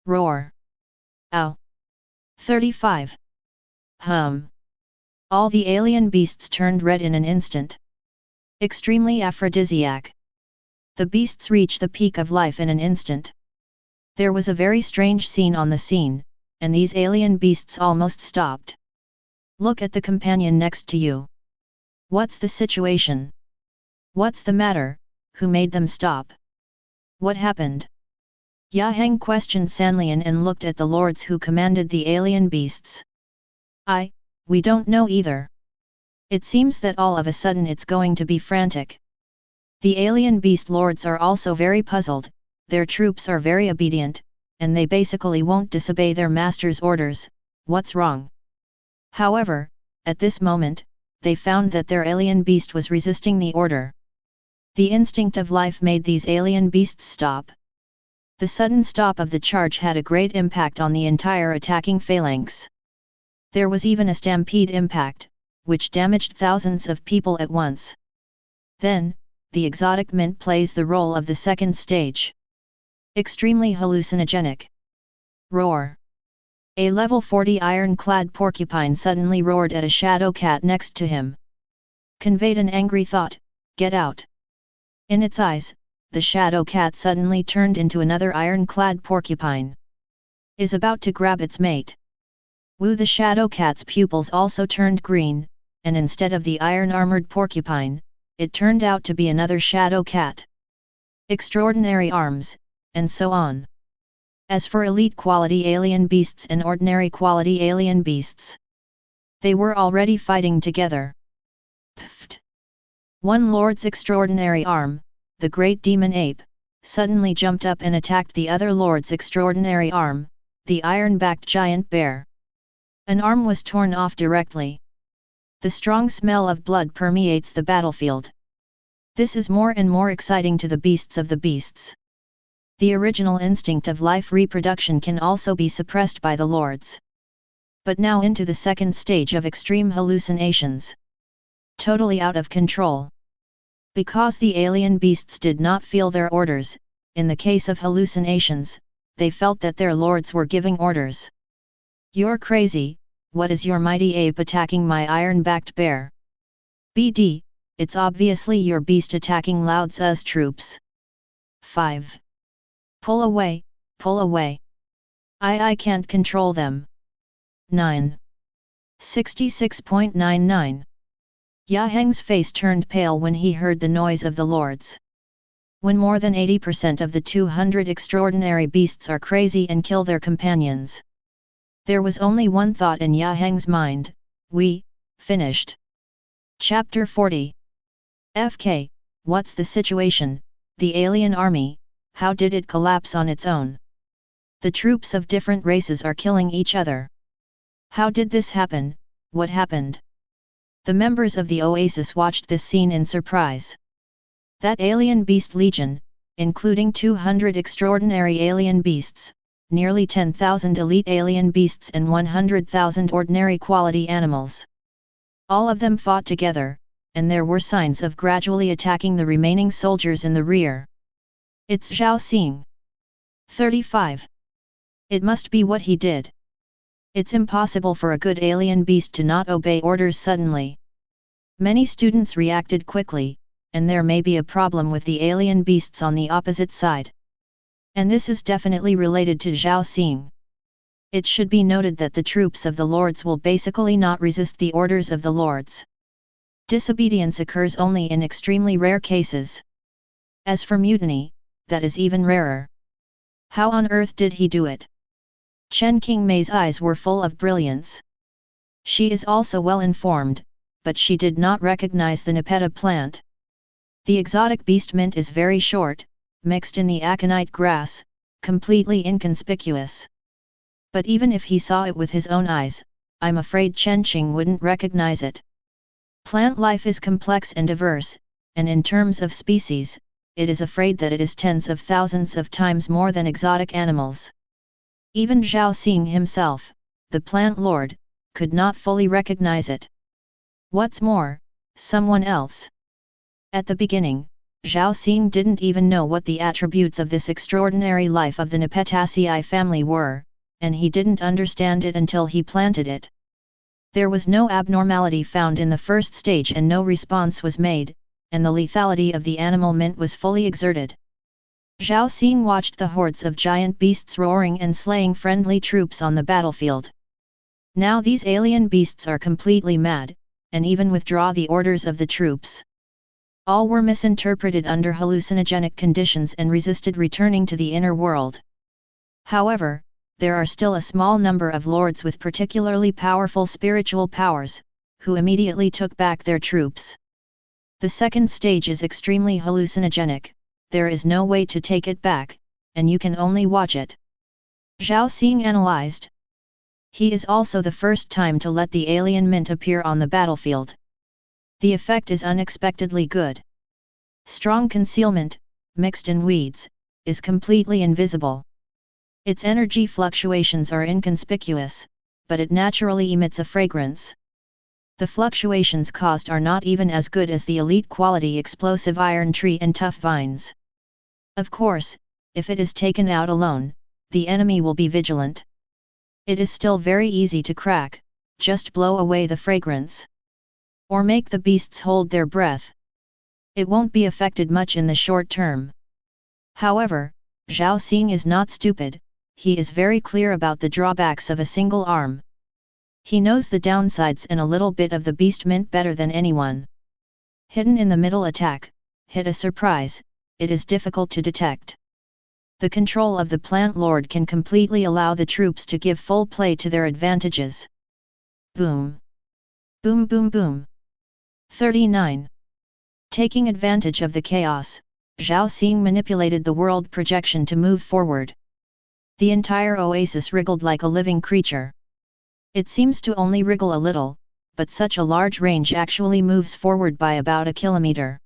Roar. Ow. 35. All the alien beasts turned red in an instant. Extremely aphrodisiac. The beasts reach the peak of life in an instant. There was a very strange scene on the scene, and these alien beasts almost stopped. Look at the companion next to you. What's the situation? What's the matter? Who made them stop? What happened? Yaheng questioned Sanlian and looked at the lords who commanded the alien beasts. We don't know either. It seems that all of a sudden it's going to be frantic. The alien beast lords are also very puzzled, their troops are very obedient, and they basically won't disobey their master's orders. What's wrong? However, at this moment, they found that their alien beast was resisting the order. The instinct of life made these alien beasts stop. The sudden stop of the charge had a great impact on the entire attacking phalanx. There was even a stampede impact, which damaged thousands of people at once. Then, the exotic mint plays the role of the second stage. Extremely hallucinogenic. Roar. A level 40 iron-clad porcupine suddenly roared at a shadow cat next to him. Conveyed an angry thought, get out. In its eyes, the shadow cat suddenly turned into another iron-clad porcupine. Is about to grab its mate. Woo! The shadow cat's pupils also turned green, and instead of the iron-armored porcupine, it turned out to be another shadow cat. Extraordinary arms, and so on. As for elite quality alien beasts and ordinary quality alien beasts, they were already fighting together. Pfft! One lord's extraordinary arm, the great demon ape, suddenly jumped up and attacked the other lord's extraordinary arm, the iron-backed giant bear. An arm was torn off directly. The strong smell of blood permeates the battlefield. This is more and more exciting to the beasts of the beasts. The original instinct of life reproduction can also be suppressed by the lords. But now into the second stage of extreme hallucinations. Totally out of control. Because the alien beasts did not feel their orders, in the case of hallucinations, they felt that their lords were giving orders. You're crazy, what is your mighty ape attacking my iron-backed bear? BD, it's obviously your beast attacking Lao Tzu's troops. 5. Pull away, pull away. I can't control them. 9. 66.99. Yaheng's face turned pale when he heard the noise of the lords. When more than 80% of the 200 extraordinary beasts are crazy and kill their companions. There was only one thought in Yaheng's mind, finished. Chapter 40. FK, what's the situation, the alien army, how did it collapse on its own? The troops of different races are killing each other. How did this happen, what happened? The members of the Oasis watched this scene in surprise. That alien beast legion, including 200 extraordinary alien beasts, nearly 10,000 elite alien beasts and 100,000 ordinary quality animals. All of them fought together, and there were signs of gradually attacking the remaining soldiers in the rear. It's Zhao Xing. 35. It must be what he did. It's impossible for a good alien beast to not obey orders suddenly. Many students reacted quickly, and there may be a problem with the alien beasts on the opposite side. And this is definitely related to Zhao Xing. It should be noted that the troops of the lords will basically not resist the orders of the lords. Disobedience occurs only in extremely rare cases. As for mutiny, that is even rarer. How on earth did he do it? Chen Qingmei's eyes were full of brilliance. She is also well informed, but she did not recognize the Nepeta plant. The exotic beast mint is very short, mixed in the aconite grass, completely inconspicuous. But even if he saw it with his own eyes, I'm afraid Chen Qing wouldn't recognize it. Plant life is complex and diverse, and in terms of species, it is afraid that it is tens of thousands of times more than exotic animals. Even Zhao Xing himself, the plant lord, could not fully recognize it. What's more, someone else. At the beginning, Zhao Xing didn't even know what the attributes of this extraordinary life of the Nepetaceae family were, and he didn't understand it until he planted it. There was no abnormality found in the first stage and no response was made, and the lethality of the animal mint was fully exerted. Zhao Xing watched the hordes of giant beasts roaring and slaying friendly troops on the battlefield. Now these alien beasts are completely mad, and even withdraw the orders of the troops. All were misinterpreted under hallucinogenic conditions and resisted returning to the inner world. However, there are still a small number of lords with particularly powerful spiritual powers, who immediately took back their troops. The second stage is extremely hallucinogenic, there is no way to take it back, and you can only watch it. Zhao Xing analyzed. He is also the first time to let the alien mint appear on the battlefield. The effect is unexpectedly good. Strong concealment, mixed in weeds, is completely invisible. Its energy fluctuations are inconspicuous, but it naturally emits a fragrance. The fluctuations caused are not even as good as the elite quality explosive iron tree and tough vines. Of course, if it is taken out alone, the enemy will be vigilant. It is still very easy to crack, just blow away the fragrance. Or make the beasts hold their breath. It won't be affected much in the short term. However, Zhao Xing is not stupid. He is very clear about the drawbacks of a single arm. He knows the downsides and a little bit of the beast mint better than anyone. Hidden in the middle attack, hit a surprise, it is difficult to detect. The control of the plant lord can completely allow the troops to give full play to their advantages. Boom! Boom boom boom! 39. Taking advantage of the chaos, Zhao Xing manipulated the world projection to move forward. The entire oasis wriggled like a living creature. It seems to only wriggle a little, but such a large range actually moves forward by about a kilometer.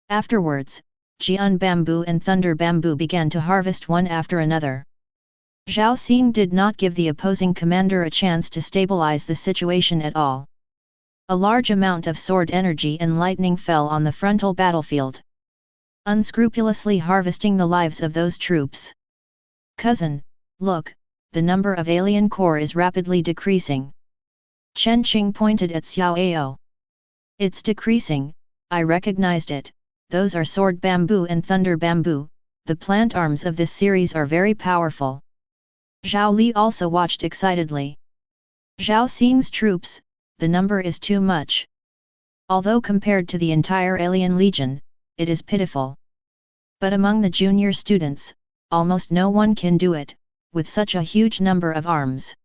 Afterwards, Jian bamboo and thunder bamboo began to harvest one after another. Zhao Xing did not give the opposing commander a chance to stabilize the situation at all. A large amount of sword energy and lightning fell on the frontal battlefield, unscrupulously harvesting the lives of those troops. Cousin, look, the number of alien core is rapidly decreasing. Chen Qing pointed at Xiao Ao. It's decreasing, I recognized it, those are sword bamboo and thunder bamboo, the plant arms of this series are very powerful. Zhao Li also watched excitedly. Zhao Xing's troops, the number is too much. Although compared to the entire alien legion, it is pitiful. But among the junior students, almost no one can do it, with such a huge number of arms.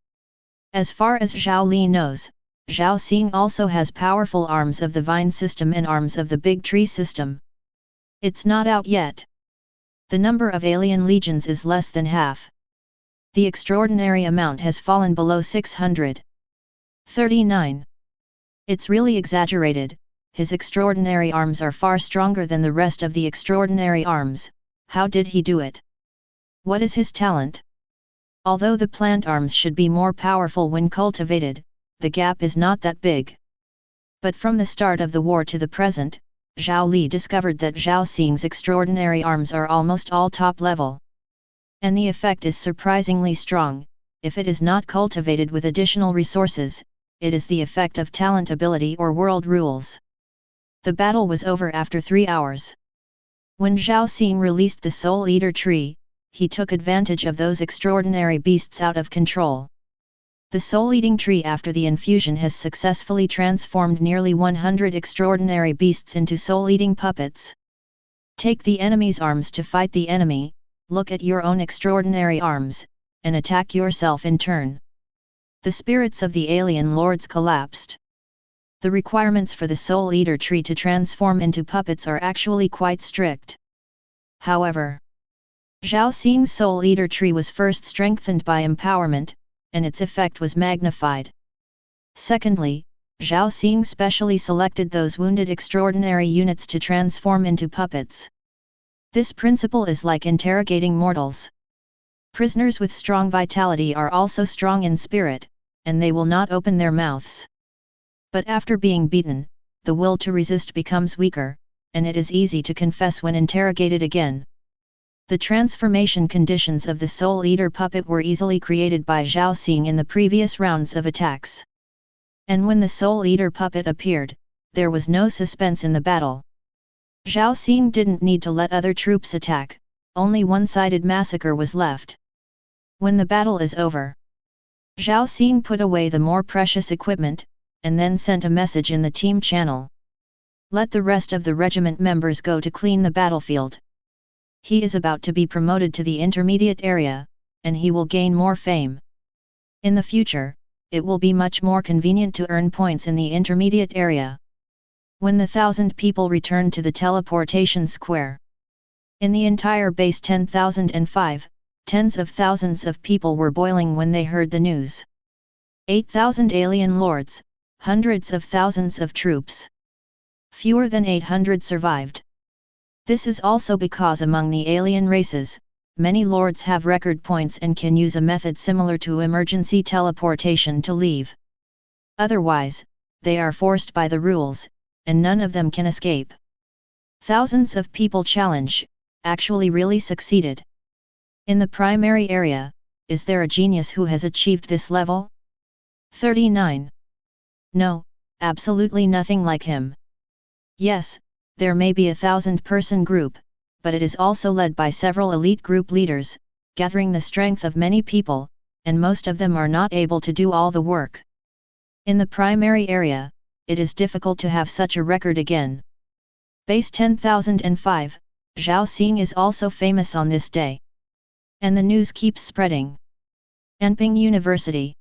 As far as Zhao Li knows, Zhao Xing also has powerful arms of the vine system and arms of the big tree system. It's not out yet. The number of alien legions is less than half. The extraordinary amount has fallen below 600. 39. It's really exaggerated, his extraordinary arms are far stronger than the rest of the extraordinary arms, how did he do it? What is his talent? Although the plant arms should be more powerful when cultivated, the gap is not that big. But from the start of the war to the present, Zhao Li discovered that Zhao Xing's extraordinary arms are almost all top level. And the effect is surprisingly strong, if it is not cultivated with additional resources, it is the effect of talent ability or world rules. The battle was over after 3 hours. When Zhao Xing released the Soul Eater tree, he took advantage of those extraordinary beasts out of control. The soul-eating tree after the infusion has successfully transformed nearly 100 extraordinary beasts into soul-eating puppets. Take the enemy's arms to fight the enemy, look at your own extraordinary arms, and attack yourself in turn. The spirits of the alien lords collapsed. The requirements for the Soul Eater tree to transform into puppets are actually quite strict. However, Zhao Xing's Soul Eater tree was first strengthened by empowerment, and its effect was magnified. Secondly, Zhao Xing specially selected those wounded extraordinary units to transform into puppets. This principle is like interrogating mortals. Prisoners with strong vitality are also strong in spirit, and they will not open their mouths. But after being beaten, the will to resist becomes weaker, and it is easy to confess when interrogated again. The transformation conditions of the Soul Eater puppet were easily created by Zhao Xing in the previous rounds of attacks. And when the Soul Eater puppet appeared, there was no suspense in the battle. Zhao Xing didn't need to let other troops attack, only one-sided massacre was left. When the battle is over, Zhao Xing put away the more precious equipment, and then sent a message in the team channel. Let the rest of the regiment members go to clean the battlefield. He is about to be promoted to the intermediate area, and he will gain more fame. In the future, it will be much more convenient to earn points in the intermediate area. When the 1,000 people returned to the teleportation square, in the entire base 10,005, tens of thousands of people were boiling when they heard the news. 8,000 alien lords, hundreds of thousands of troops. Fewer than 800 survived. This is also because among the alien races, many lords have record points and can use a method similar to emergency teleportation to leave. Otherwise, they are forced by the rules, and none of them can escape. Thousands of people challenge, actually really succeeded. In the primary area, is there a genius who has achieved this level? 39. No, absolutely nothing like him. Yes, there may be a 1,000-person group, but it is also led by several elite group leaders, gathering the strength of many people, and most of them are not able to do all the work. In the primary area, it is difficult to have such a record again. Base 10,005, Zhao Xing is also famous on this day. And the news keeps spreading. Enping University.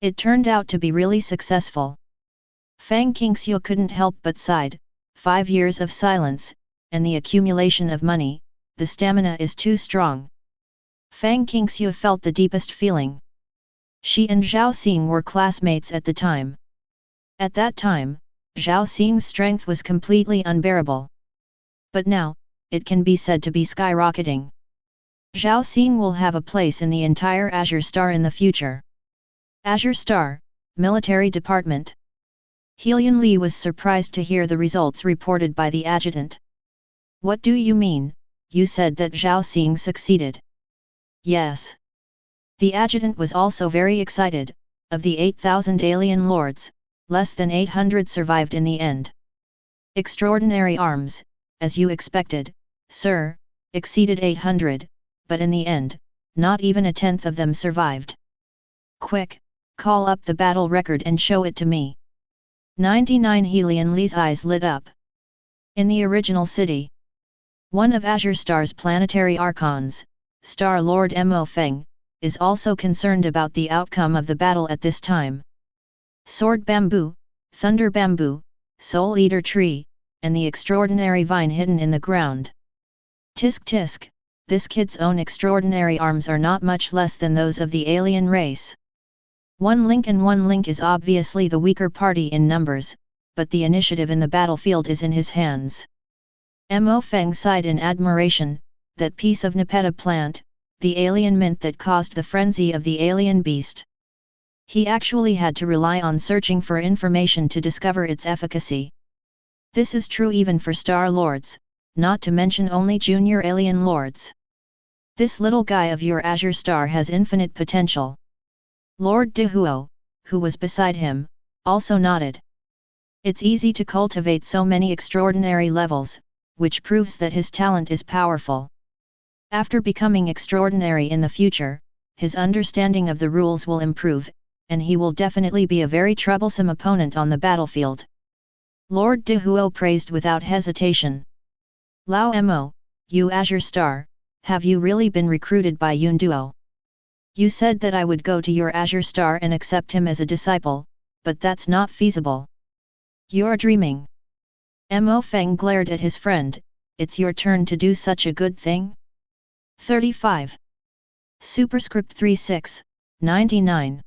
It turned out to be really successful. Fang Qingxiu couldn't help but sighed. 5 years of silence, and the accumulation of money, the stamina is too strong. Fang Qingxiu felt the deepest feeling. She and Zhao Xing were classmates at the time. At that time, Zhao Xing's strength was completely unbearable. But now, it can be said to be skyrocketing. Zhao Xing will have a place in the entire Azure Star in the future. Azure Star, Military Department. Helian Li was surprised to hear the results reported by the adjutant. What do you mean? You said that Zhao Xing succeeded. Yes. The adjutant was also very excited. Of the 8,000 alien lords, less than 800 survived in the end. Extraordinary arms, as you expected, sir, exceeded 800, but in the end, not even a tenth of them survived. Quick, call up the battle record and show it to me. 99 Helian Li's eyes lit up. In the original city, one of Azure Star's planetary archons, Star Lord Mo Feng, is also concerned about the outcome of the battle at this time. Sword Bamboo, Thunder Bamboo, Soul Eater Tree, and the extraordinary vine hidden in the ground. Tisk tisk, this kid's own extraordinary arms are not much less than those of the alien race. One Link is obviously the weaker party in numbers, but the initiative in the battlefield is in his hands. Mo Feng sighed in admiration. That piece of Nepeta plant, the alien mint that caused the frenzy of the alien beast. He actually had to rely on searching for information to discover its efficacy. This is true even for Star Lords, not to mention only junior alien lords. This little guy of your Azure Star has infinite potential. Lord Dehuo, who was beside him, also nodded. It's easy to cultivate so many extraordinary levels, which proves that his talent is powerful. After becoming extraordinary in the future, his understanding of the rules will improve, and he will definitely be a very troublesome opponent on the battlefield. Lord De Huo praised without hesitation. Lao Mo, you Azure Star, have you really been recruited by Yun Duo? You said that I would go to your Azure Star and accept him as a disciple, but that's not feasible. You're dreaming. Mo Feng glared at his friend. It's your turn to do such a good thing? 35. Superscript 36, 99.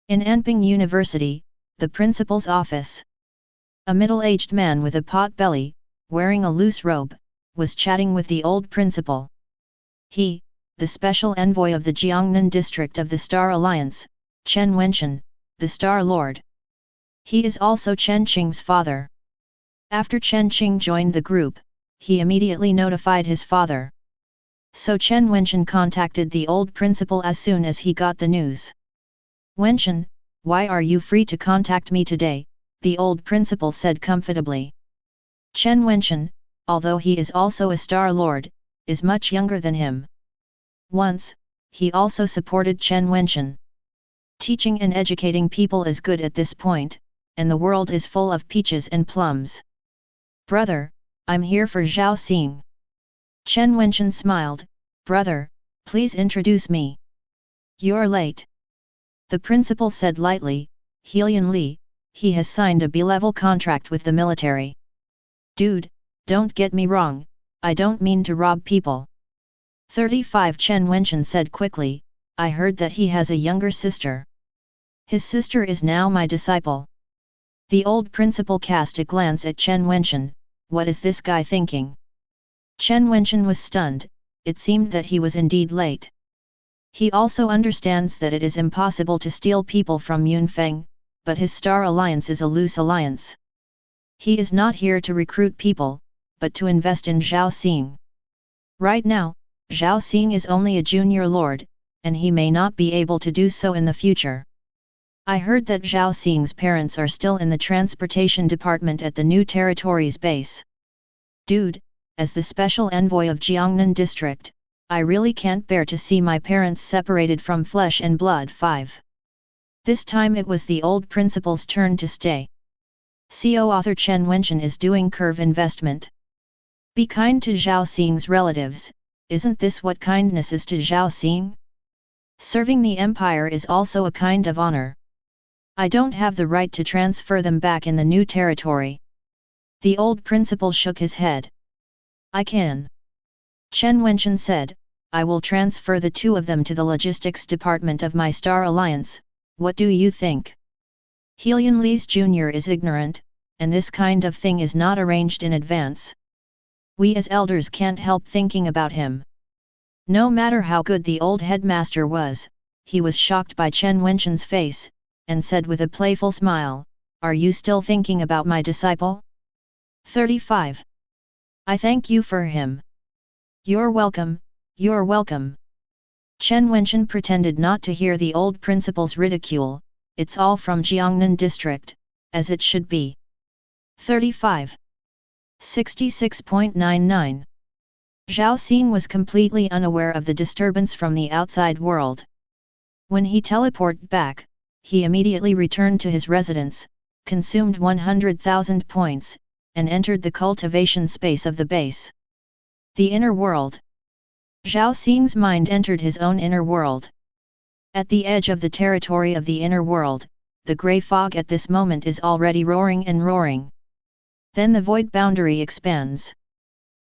In Anping University, the principal's office. A middle-aged man with a pot belly, wearing a loose robe, was chatting with the old principal. He, the special envoy of the Jiangnan district of the Star Alliance, Chen Wenchen, the Star Lord. He is also Chen Qing's father. After Chen Qing joined the group, he immediately notified his father. So Chen Wenchen contacted the old principal as soon as he got the news. Wenchen, why are you free to contact me today? The old principal said comfortably. Chen Wenchen, although he is also a Star Lord, is much younger than him. Once, he also supported Chen Wenchen. Teaching and educating people is good at this point, and the world is full of peaches and plums. Brother, I'm here for Zhao Xing. Chen Wenchen smiled. Brother, please introduce me. You're late. The principal said lightly. Helian Li, he has signed a B-level contract with the military. Dude, don't get me wrong, I don't mean to rob people. 35 Chen Wenchen said quickly, I heard that he has a younger sister. His sister is now my disciple. The old principal cast a glance at Chen Wenchen. What is this guy thinking? Chen Wenchen was stunned. It seemed that he was indeed late. He also understands that it is impossible to steal people from Yunfeng, but his Star Alliance is a loose alliance. He is not here to recruit people, but to invest in Zhao Xing. Right now, Zhao Xing is only a junior lord, and he may not be able to do so in the future. I heard that Zhao Xing's parents are still in the transportation department at the New Territories base. Dude, as the special envoy of Jiangnan district, I really can't bear to see my parents separated from flesh and blood. 5. This time it was the old principal's turn to stay. CO author Chen Wenchen is doing curve investment. Be kind to Zhao Xing's relatives, isn't this what kindness is to Zhao Xing? Serving the empire is also a kind of honor. I don't have the right to transfer them back in the new territory. The old principal shook his head. I can. Chen Wenchen said, I will transfer the two of them to the logistics department of my Star Alliance. What do you think? Helian Li's Jr. is ignorant, and this kind of thing is not arranged in advance. We as elders can't help thinking about him. No matter how good the old headmaster was, he was shocked by Chen Wenchen's face, and said with a playful smile, Are you still thinking about my disciple? 35. I thank you for him. You're welcome, you're welcome. Chen Wenchen pretended not to hear the old principal's ridicule. It's all from Jiangnan district, as it should be. 35. 66.99. Zhao Xing was completely unaware of the disturbance from the outside world. When he teleported back, he immediately returned to his residence, consumed 100,000 points, and entered the cultivation space of the base. The inner world. Zhao Xing's mind entered his own inner world. At the edge of the territory of the inner world, the grey fog at this moment is already roaring and roaring. Then the void boundary expands.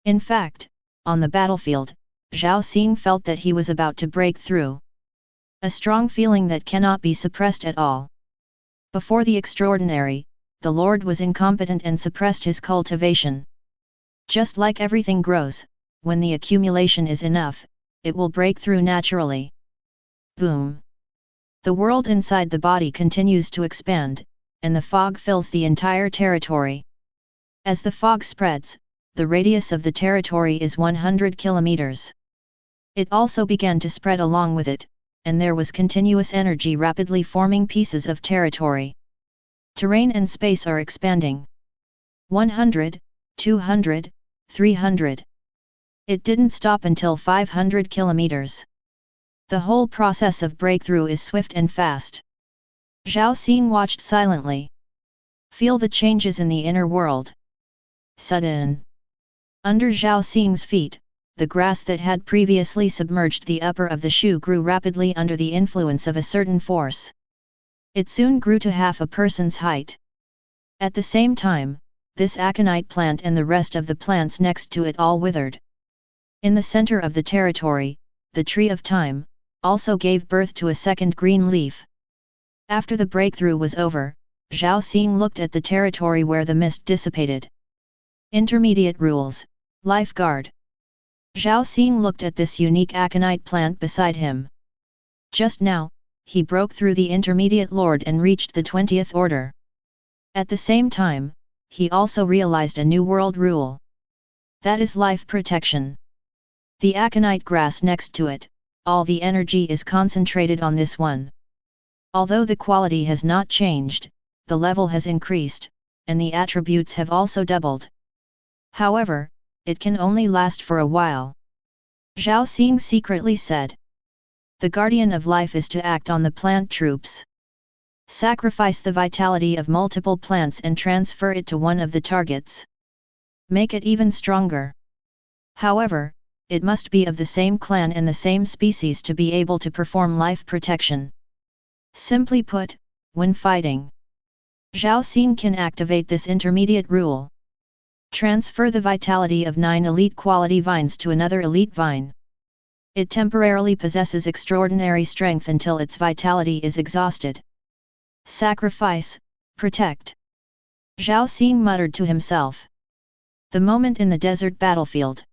In fact, on the battlefield, Zhao Xing felt that he was about to break through. A strong feeling that cannot be suppressed at all. Before the extraordinary, the Lord was incompetent and suppressed his cultivation. Just like everything grows, when the accumulation is enough, it will break through naturally. Boom! The world inside the body continues to expand, and the fog fills the entire territory. As the fog spreads, the radius of the territory is 100 kilometers. It also began to spread along with it, and there was continuous energy rapidly forming pieces of territory. Terrain and space are expanding. 100, 200, 300. It didn't stop until 500 kilometers. The whole process of breakthrough is swift and fast. Zhao Xing watched silently. Feel the changes in the inner world. Sudden. Under Zhao Xing's feet, the grass that had previously submerged the upper of the shoe grew rapidly under the influence of a certain force. It soon grew to half a person's height. At the same time, this aconite plant and the rest of the plants next to it all withered. In the center of the territory, the tree of time also gave birth to a second green leaf. After the breakthrough was over, Zhao Xing looked at the territory where the mist dissipated. Intermediate rules, lifeguard. Zhao Xing looked at this unique aconite plant beside him. Just now, he broke through the intermediate lord and reached the 20th order. At the same time, he also realized a new world rule. That is life protection. The aconite grass next to it, all the energy is concentrated on this one. Although the quality has not changed, the level has increased, and the attributes have also doubled. However, it can only last for a while. Zhao Xing secretly said. The guardian of life is to act on the plant troops. Sacrifice the vitality of multiple plants and transfer it to one of the targets. Make it even stronger. However, it must be of the same clan and the same species to be able to perform life protection. Simply put, when fighting, Zhao Xing can activate this intermediate rule. Transfer the vitality of 9 elite quality vines to another elite vine. It temporarily possesses extraordinary strength until its vitality is exhausted. Sacrifice, protect. Zhao Xing muttered to himself. The moment in the desert battlefield.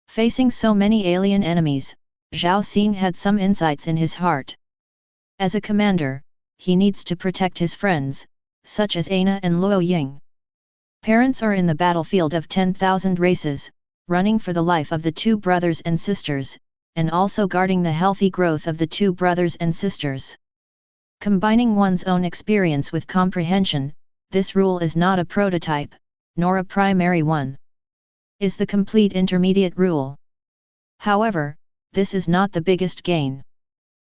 Facing so many alien enemies, Zhao Xing had some insights in his heart. As a commander, he needs to protect his friends, such as Aina and Luo Ying. Parents are in the battlefield of 10,000 races, running for the life of the two brothers and sisters, and also guarding the healthy growth of the two brothers and sisters. Combining one's own experience with comprehension, this rule is not a prototype, nor a primary one. Is the complete intermediate rule. However, this is not the biggest gain.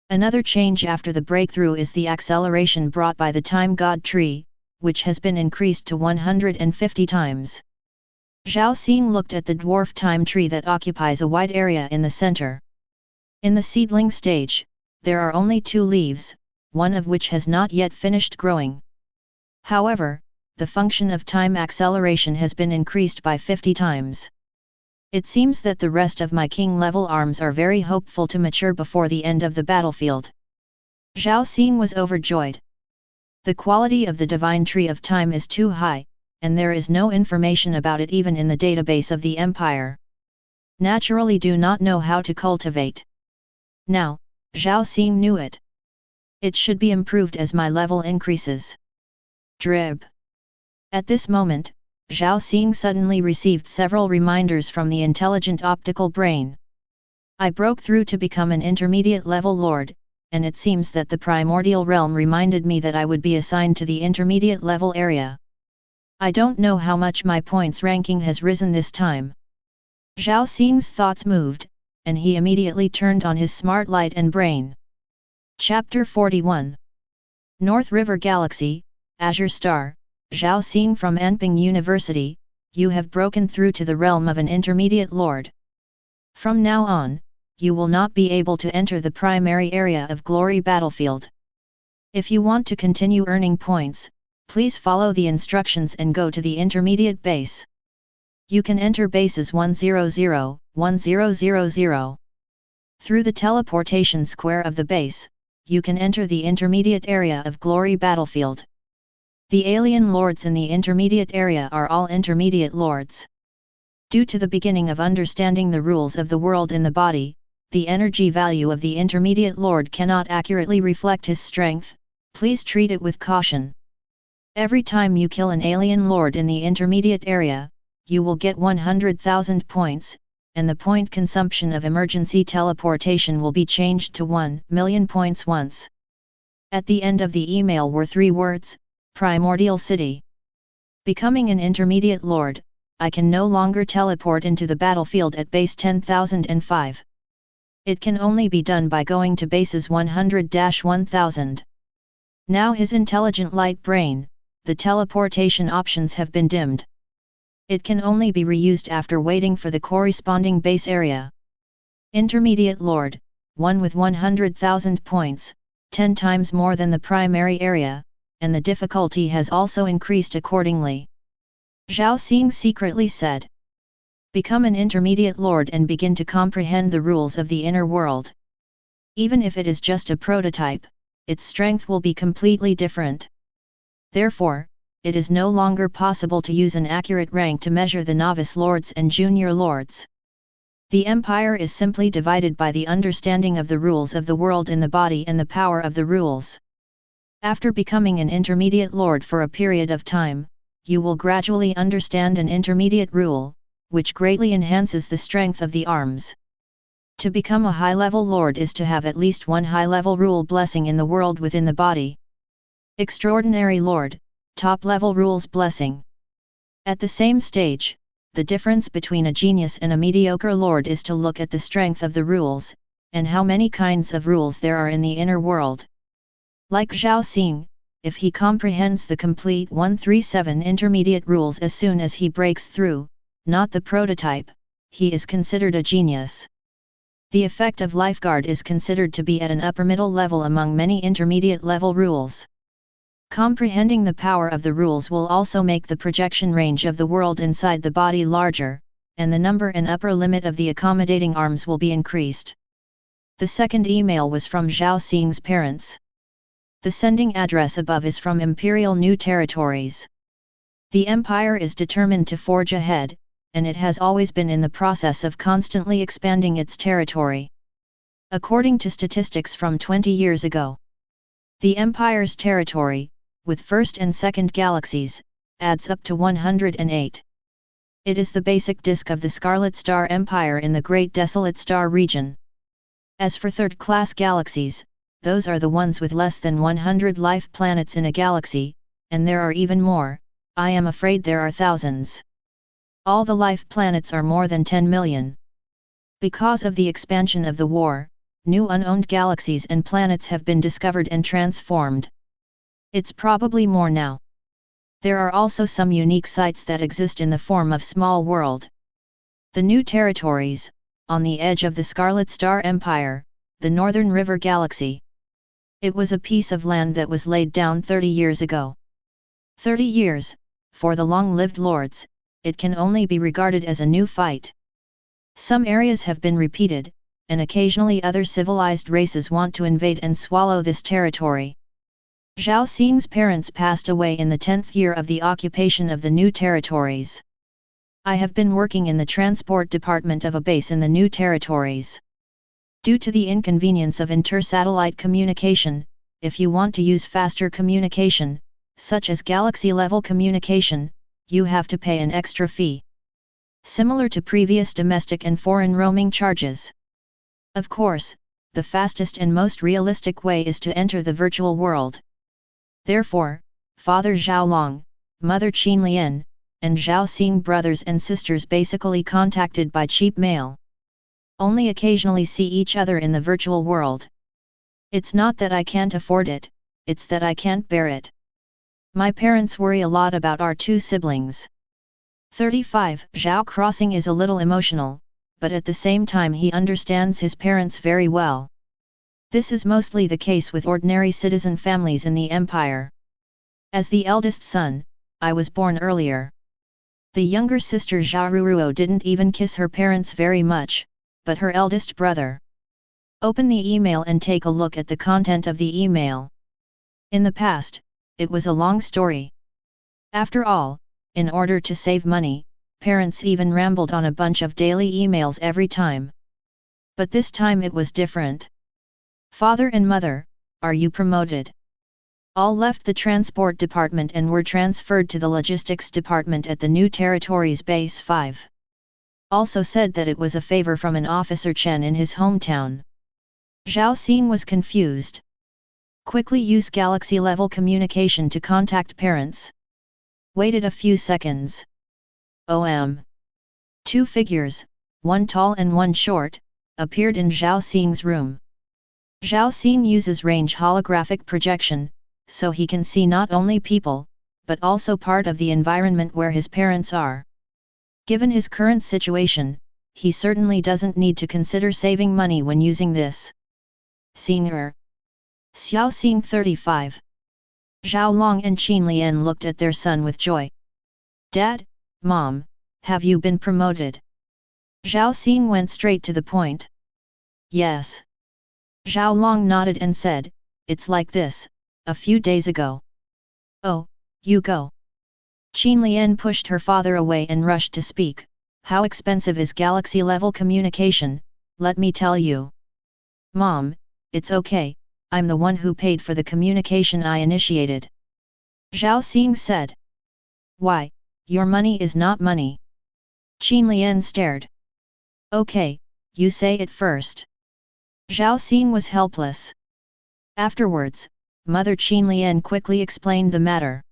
Another change after the breakthrough is the acceleration brought by the Time God tree, which has been increased to 150 times. Zhao Xing looked at the dwarf time tree that occupies a wide area in the center. In the seedling stage, there are only 2 leaves, one of which has not yet finished growing. However, the function of time acceleration has been increased by 50 times. It seems that the rest of my king-level arms are very hopeful to mature before the end of the battlefield. Zhao Xing was overjoyed. The quality of the divine tree of time is too high, and there is no information about it even in the database of the Empire. Naturally do not know how to cultivate. Now, Zhao Xing knew it. It should be improved as my level increases. Drib. At this moment, Zhao Xing suddenly received several reminders from the intelligent optical brain. I broke through to become an intermediate level lord, and it seems that the primordial realm reminded me that I would be assigned to the intermediate level area. I don't know how much my points ranking has risen this time. Zhao Xing's thoughts moved, and he immediately turned on his smart light and brain. Chapter 41. North River Galaxy, Azure Star, Zhao Xing from Anping University, you have broken through to the realm of an intermediate lord. From now on, you will not be able to enter the primary area of Glory Battlefield. If you want to continue earning points, please follow the instructions and go to the intermediate base. You can enter bases 100, 1000. Through the teleportation square of the base, you can enter the intermediate area of Glory Battlefield. The alien lords in the intermediate area are all intermediate lords. Due to the beginning of understanding the rules of the world in the body, the energy value of the intermediate lord cannot accurately reflect his strength, please treat it with caution. Every time you kill an alien lord in the intermediate area, you will get 100,000 points, and the point consumption of emergency teleportation will be changed to 1,000,000 points once. At the end of the email were 3 words, Primordial City. Becoming an intermediate lord, I can no longer teleport into the battlefield at base 10,005. It can only be done by going to bases 100-1000. Now his intelligent light brain, the teleportation options have been dimmed. It can only be reused after waiting for the corresponding base area. Intermediate Lord, one with 100,000 points, 10 times more than the primary area, and the difficulty has also increased accordingly. Zhao Xing secretly said. Become an intermediate lord and begin to comprehend the rules of the inner world. Even if it is just a prototype, its strength will be completely different. Therefore, it is no longer possible to use an accurate rank to measure the novice lords and junior lords. The empire is simply divided by the understanding of the rules of the world in the body and the power of the rules. After becoming an intermediate lord for a period of time, you will gradually understand an intermediate rule, which greatly enhances the strength of the arms. To become a high-level lord is to have at least one high-level rule blessing in the world within the body. Extraordinary lord, top-level rules blessing. At the same stage, the difference between a genius and a mediocre lord is to look at the strength of the rules, and how many kinds of rules there are in the inner world. Like Zhao Xing, if he comprehends the complete 137 intermediate rules as soon as he breaks through, not the prototype, he is considered a genius. The effect of lifeguard is considered to be at an upper middle level among many intermediate level rules. Comprehending the power of the rules will also make the projection range of the world inside the body larger, and the number and upper limit of the accommodating arms will be increased. The second email was from Zhao Xing's parents. The sending address above is from Imperial New Territories. The Empire is determined to forge ahead, and it has always been in the process of constantly expanding its territory. According to statistics from 20 years ago, the Empire's territory, with first and second galaxies, adds up to 108. It is the basic disk of the Scarlet Star Empire in the Great Desolate Star region. As for third-class galaxies, those are the ones with less than 100 life planets in a galaxy, and there are even more. I am afraid there are thousands. All the life planets are more than 10 million. Because of the expansion of the war, new unowned galaxies and planets have been discovered and transformed. It's probably more now. There are also some unique sites that exist in the form of small world. The new territories, on the edge of the Scarlet Star Empire, the Northern River Galaxy. It was a piece of land that was laid down 30 years ago. 30 years, for the long-lived lords, it can only be regarded as a new fight. Some areas have been repeated, and occasionally other civilized races want to invade and swallow this territory. Zhao Xing's parents passed away in the 10th year of the occupation of the new territories. I have been working in the transport department of a base in the new territories. Due to the inconvenience of inter-satellite communication, if you want to use faster communication, such as galaxy-level communication, you have to pay an extra fee. Similar to previous domestic and foreign roaming charges. Of course, the fastest and most realistic way is to enter the virtual world. Therefore, Father Zhao Long, Mother Qin Lian, and Zhao Xing brothers and sisters basically contacted by cheap mail. Only occasionally see each other in the virtual world. It's not that I can't afford it, it's that I can't bear it. My parents worry a lot about our two siblings. 35. Zhao Crossing is a little emotional, but at the same time he understands his parents very well. This is mostly the case with ordinary citizen families in the empire. As the eldest son, I was born earlier. The younger sister Zhaoruruo didn't even kiss her parents very much, but her eldest brother. Open the email and take a look at the content of the email. In the past, it was a long story. After all, in order to save money, parents even rambled on a bunch of daily emails every time. But this time it was different. Father and mother, are you promoted? All left the transport department and were transferred to the logistics department at the new territories base 5. Also said that it was a favor from an officer Chen in his hometown. Zhao Xing was confused. Quickly use galaxy-level communication to contact parents. Waited a few seconds. Two figures, one tall and one short, appeared in Zhao Xing's room. Zhao Xing uses range holographic projection, so he can see not only people, but also part of the environment where his parents are. Given his current situation, he certainly doesn't need to consider saving money when using this. Senior Xiao Xing 35. Zhao Long and Qin Lian looked at their son with joy. Dad, Mom, have you been promoted? Zhao Xing went straight to the point. Yes. Zhao Long nodded and said, it's like this, a few days ago. Oh, you go. Qin Lian pushed her father away and rushed to speak. How expensive is galaxy-level communication, let me tell you. Mom, it's okay, I'm the one who paid for the communication I initiated. Zhao Xing said. Why, your money is not money. Qin Lian stared. Okay, you say it first. Zhao Xing was helpless. Afterwards, Mother Qin Lian quickly explained the matter.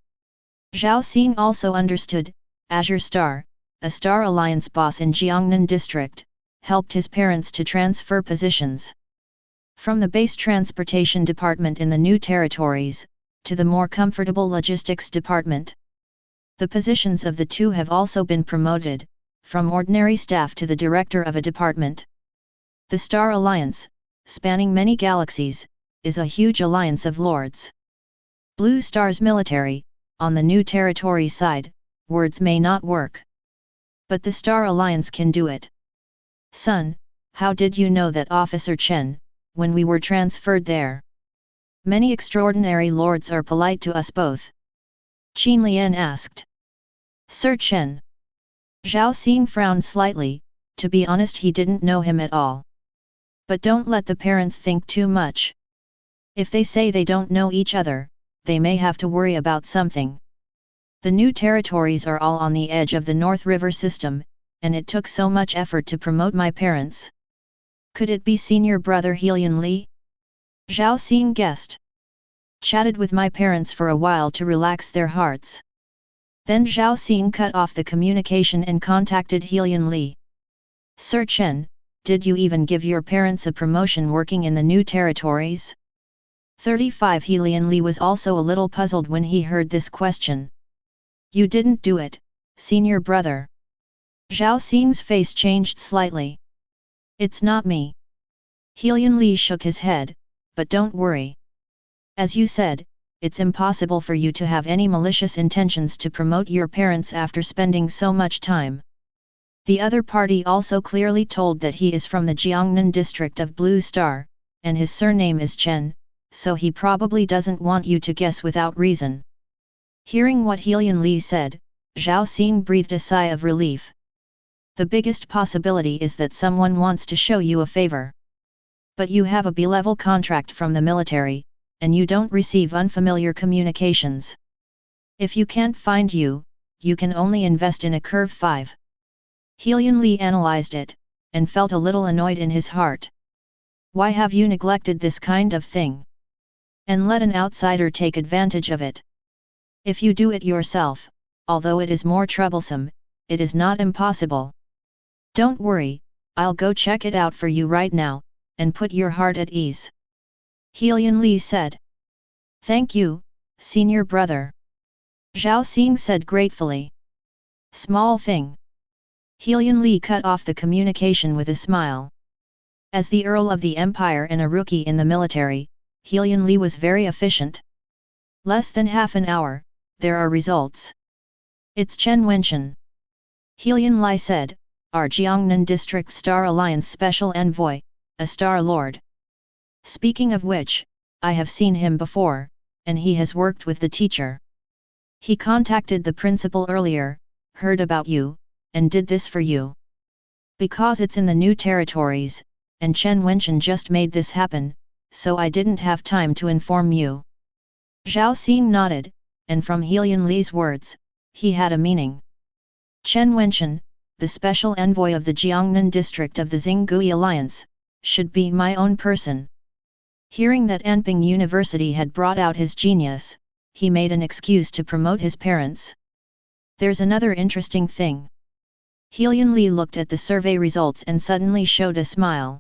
Zhao Xing also understood. Azure Star, a Star Alliance boss in Jiangnan district, helped his parents to transfer positions. From the base transportation department in the new territories, to the more comfortable logistics department. The positions of the two have also been promoted, from ordinary staff to the director of a department. The Star Alliance, spanning many galaxies, is a huge alliance of lords. Blue Star's military, on the new territory side, words may not work. But the Star Alliance can do it. Son, how did you know that Officer Chen, when we were transferred there? Many extraordinary lords are polite to us both. Qin Lian asked. Sir Chen. Zhao Xing frowned slightly, to be honest he didn't know him at all. But don't let the parents think too much. If they say they don't know each other, they may have to worry about something. The new territories are all on the edge of the North River system, and it took so much effort to promote my parents. Could it be senior brother Helian Li? Zhao Xing guessed. Chatted with my parents for a while to relax their hearts. Then Zhao Xing cut off the communication and contacted Helian Li. Sir Chen, did you even give your parents a promotion working in the new territories? 35 Helian Li was also a little puzzled when he heard this question. You didn't do it, senior brother. Zhao Xing's face changed slightly. It's not me. Helian Li shook his head, but don't worry. As you said, it's impossible for you to have any malicious intentions to promote your parents after spending so much time. The other party also clearly told that he is from the Jiangnan district of Blue Star, and his surname is Chen, so he probably doesn't want you to guess without reason. Hearing what Helian Li said, Zhao Xing breathed a sigh of relief. The biggest possibility is that someone wants to show you a favor. But you have a B-level contract from the military, and you don't receive unfamiliar communications. If you can't find you can only invest in a Curve 5. Helian Li analyzed it, and felt a little annoyed in his heart. Why have you neglected this kind of thing? And let an outsider take advantage of it? If you do it yourself, although it is more troublesome, it is not impossible. Don't worry, I'll go check it out for you right now, and put your heart at ease. Helian Li said. Thank you, senior brother. Zhao Xing said gratefully. Small thing. Helian Li cut off the communication with a smile. As the Earl of the Empire and a rookie in the military, Helian Li was very efficient. Less than half an hour, there are results. It's Chen Wenchen. Helian Li said, our Jiangnan District Star Alliance Special Envoy, a Star Lord. Speaking of which, I have seen him before, and he has worked with the teacher. He contacted the principal earlier, heard about you, and did this for you. Because it's in the new territories, and Chen Wenchen just made this happen, so I didn't have time to inform you. Zhao Xing nodded, and from Helian Li's words, he had a meaning. Chen Wenchen, the special envoy of the Jiangnan district of the Xinggui Alliance, should be my own person. Hearing that Anping University had brought out his genius, he made an excuse to promote his parents. There's another interesting thing. Helian Li looked at the survey results and suddenly showed a smile.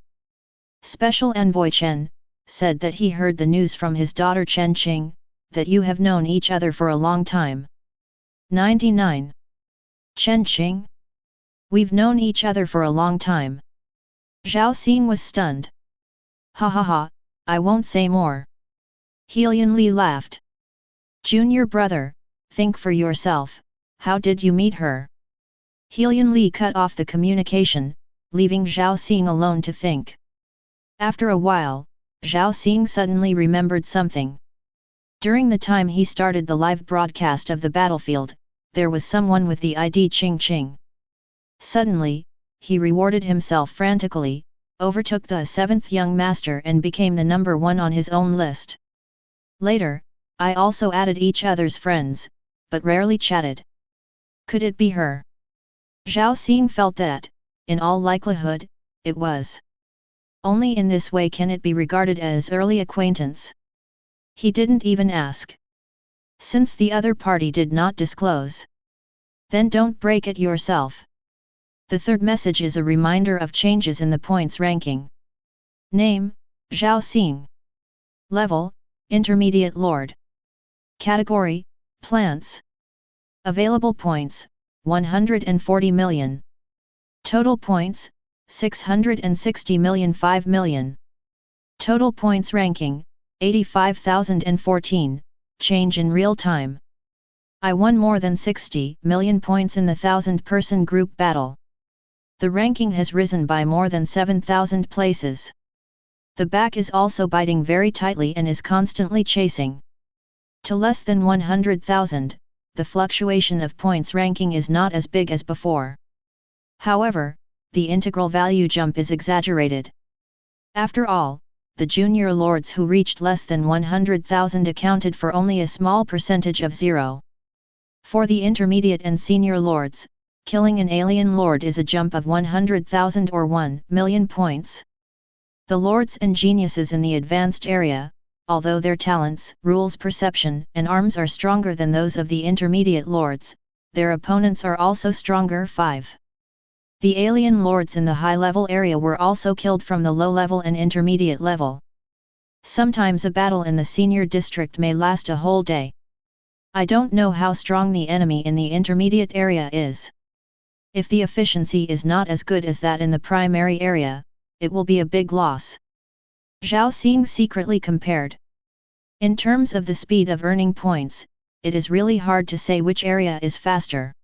Special Envoy Chen said that he heard the news from his daughter Chen Qing, that you have known each other for a long time. 99. Chen Qing? We've known each other for a long time. Zhao Xing was stunned. Ha ha ha, I won't say more. Helian Li laughed. Junior brother, think for yourself, how did you meet her? Helian Li cut off the communication, leaving Zhao Xing alone to think. After a while, Zhao Xing suddenly remembered something. During the time he started the live broadcast of the battlefield, there was someone with the ID Qing Qing. Suddenly, he rewarded himself frantically, overtook the 7th young master and became the number 1 on his own list. Later, I also added each other's friends, but rarely chatted. Could it be her? Zhao Xing felt that, in all likelihood, it was. Only in this way can it be regarded as early acquaintance. He didn't even ask. Since the other party did not disclose. Then don't break it yourself. The third message is a reminder of changes in the points ranking. Name, Zhao Xing. Level, Intermediate Lord. Category, Plants. Available points, 140 million. Total points, 660 million 5 million. Total points ranking, 85,014, change in real time. I won more than 60 million points in the 1,000-person group battle. The ranking has risen by more than 7,000 places. The back is also biting very tightly and is constantly chasing. To less than 100,000, the fluctuation of points ranking is not as big as before. However, the integral value jump is exaggerated. After all, the junior lords who reached less than 100,000 accounted for only a small percentage of 0. For the intermediate and senior lords, killing an alien lord is a jump of 100,000 or 1 million points. The lords and geniuses in the advanced area, although their talents, rules, perception, and arms are stronger than those of the intermediate lords, their opponents are also stronger. 5. The alien lords in the high-level area were also killed from the low-level and intermediate level. Sometimes a battle in the senior district may last a whole day. I don't know how strong the enemy in the intermediate area is. If the efficiency is not as good as that in the primary area, it will be a big loss. Zhao Xing secretly compared. In terms of the speed of earning points, it is really hard to say which area is faster.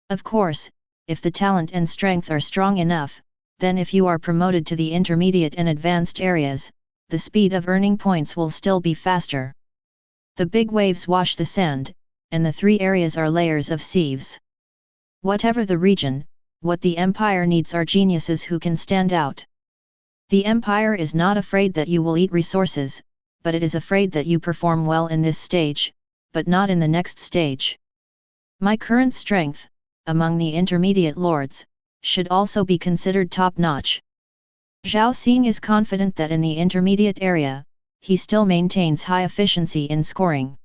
Of course, if the talent and strength are strong enough, then if you are promoted to the intermediate and advanced areas, the speed of earning points will still be faster. The big waves wash the sand, and the 3 areas are layers of sieves. Whatever the region, what the empire needs are geniuses who can stand out. The empire is not afraid that you will eat resources, but it is afraid that you perform well in this stage, but not in the next stage. My current strength, among the intermediate lords, should also be considered top-notch. Zhao Xing is confident that in the intermediate area, he still maintains high efficiency in scoring.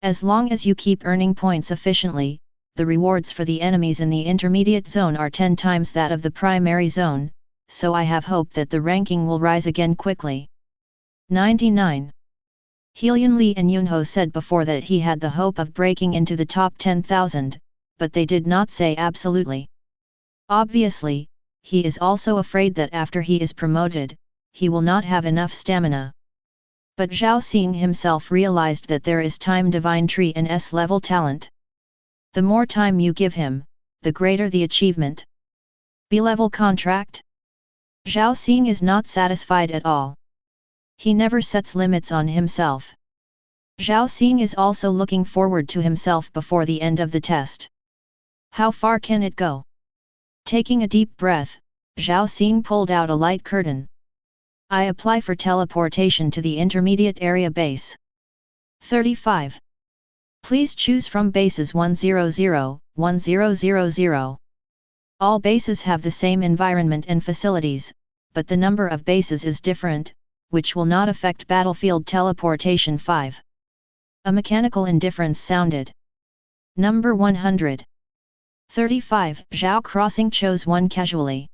As long as you keep earning points efficiently, the rewards for the enemies in the intermediate zone are 10 times that of the primary zone, so I have hope that the ranking will rise again quickly. 99. Helian Li and Yunho said before that he had the hope of breaking into the top 10,000, but they did not say absolutely. Obviously, he is also afraid that after he is promoted, he will not have enough stamina. But Zhao Xing himself realized that there is time divine tree and S-level talent. The more time you give him, the greater the achievement. B-level contract? Zhao Xing is not satisfied at all. He never sets limits on himself. Zhao Xing is also looking forward to himself before the end of the test. How far can it go? Taking a deep breath, Zhao Xing pulled out a light curtain. I apply for teleportation to the intermediate area base. 35. Please choose from bases 100, 1000. All bases have the same environment and facilities, but the number of bases is different, which will not affect battlefield teleportation. 5. A mechanical indifference sounded. Number 100. 35. Zhao Crossing chose one casually.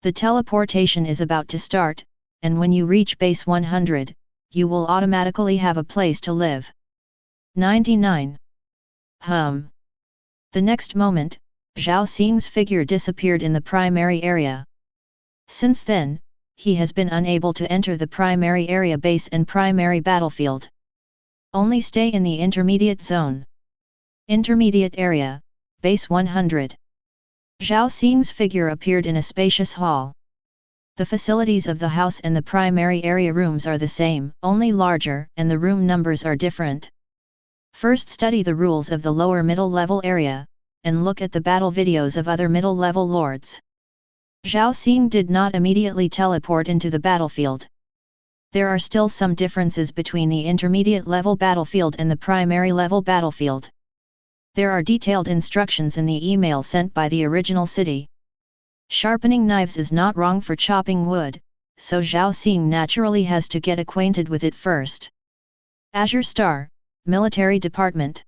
The teleportation is about to start, and when you reach base 100, you will automatically have a place to live. 99. The next moment, Zhao Xing's figure disappeared in the primary area. Since then, he has been unable to enter the primary area base and primary battlefield. Only stay in the intermediate zone. Intermediate area, base 100. Zhao Xing's figure appeared in a spacious hall. The facilities of the house and the primary area rooms are the same, only larger, and the room numbers are different. First study the rules of the lower middle level area, and look at the battle videos of other middle level lords. Zhao Xing did not immediately teleport into the battlefield. There are still some differences between the intermediate level battlefield and the primary level battlefield. There are detailed instructions in the email sent by the original city. Sharpening knives is not wrong for chopping wood, so Zhao Xing naturally has to get acquainted with it first. Azure Star, Military Department.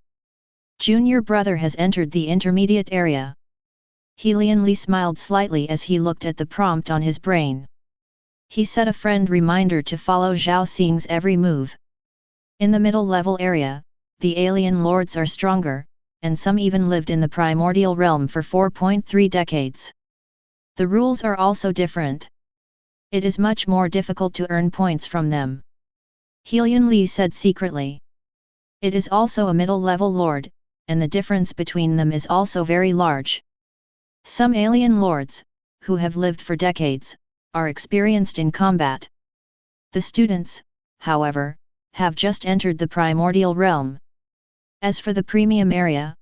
Junior brother has entered the intermediate area. Helian Li smiled slightly as he looked at the prompt on his brain. He set a friend reminder to follow Zhao Xing's every move. In the middle level area, the alien lords are stronger, and some even lived in the primordial realm for 4.3 decades. The rules are also different. It is much more difficult to earn points from them. Helian Li said secretly. It is also a middle-level lord, and the difference between them is also very large. Some alien lords, who have lived for decades, are experienced in combat. The students, however, have just entered the primordial realm. As for the premium area,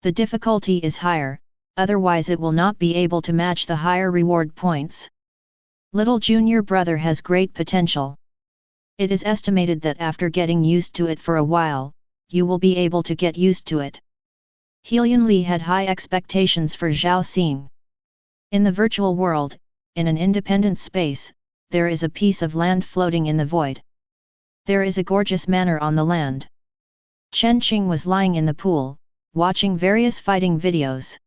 the difficulty is higher, otherwise it will not be able to match the higher reward points. Little junior brother has great potential. It is estimated that after getting used to it for a while, you will be able to get used to it. Helian Li had high expectations for Zhao Xing. In the virtual world, in an independent space, there is a piece of land floating in the void. There is a gorgeous manor on the land. Chen Qing was lying in the pool, watching various fighting videos.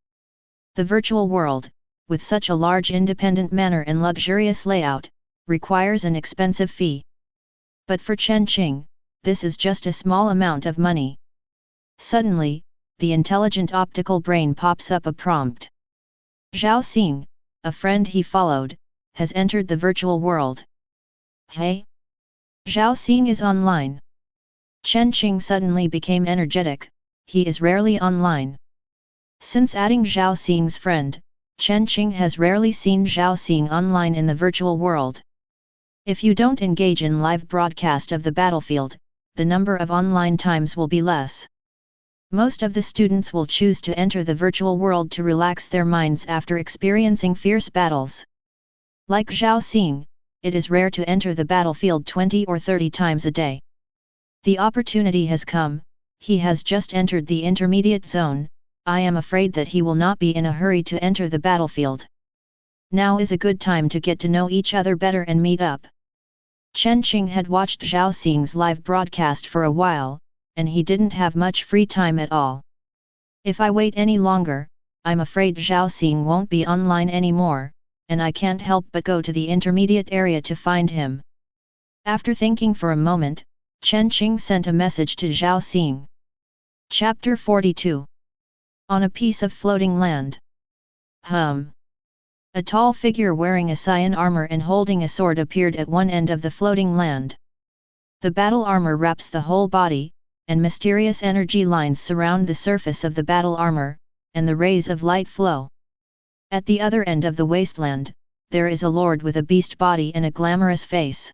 The virtual world, with such a large independent manor and luxurious layout, requires an expensive fee. But for Chen Qing, this is just a small amount of money. Suddenly, the intelligent optical brain pops up a prompt. Zhao Xing, a friend he followed, has entered the virtual world. Hey? Zhao Xing is online. Chen Qing suddenly became energetic, he is rarely online. Since adding Zhao Xing's friend, Chen Qing has rarely seen Zhao Xing online in the virtual world. If you don't engage in live broadcast of the battlefield, the number of online times will be less. Most of the students will choose to enter the virtual world to relax their minds after experiencing fierce battles. Like Zhao Xing, it is rare to enter the battlefield 20 or 30 times a day. The opportunity has come, he has just entered the intermediate zone, I am afraid that he will not be in a hurry to enter the battlefield. Now is a good time to get to know each other better and meet up. Chen Qing had watched Zhao Xing's live broadcast for a while, and he didn't have much free time at all. If I wait any longer, I'm afraid Zhao Xing won't be online anymore, and I can't help but go to the intermediate area to find him. After thinking for a moment, Chen Qing sent a message to Zhao Xing. Chapter 42. On a piece of floating land. A tall figure wearing a cyan armor and holding a sword appeared at one end of the floating land. The battle armor wraps the whole body, and mysterious energy lines surround the surface of the battle armor, and the rays of light flow. At the other end of the wasteland, there is a lord with a beast body and a glamorous face.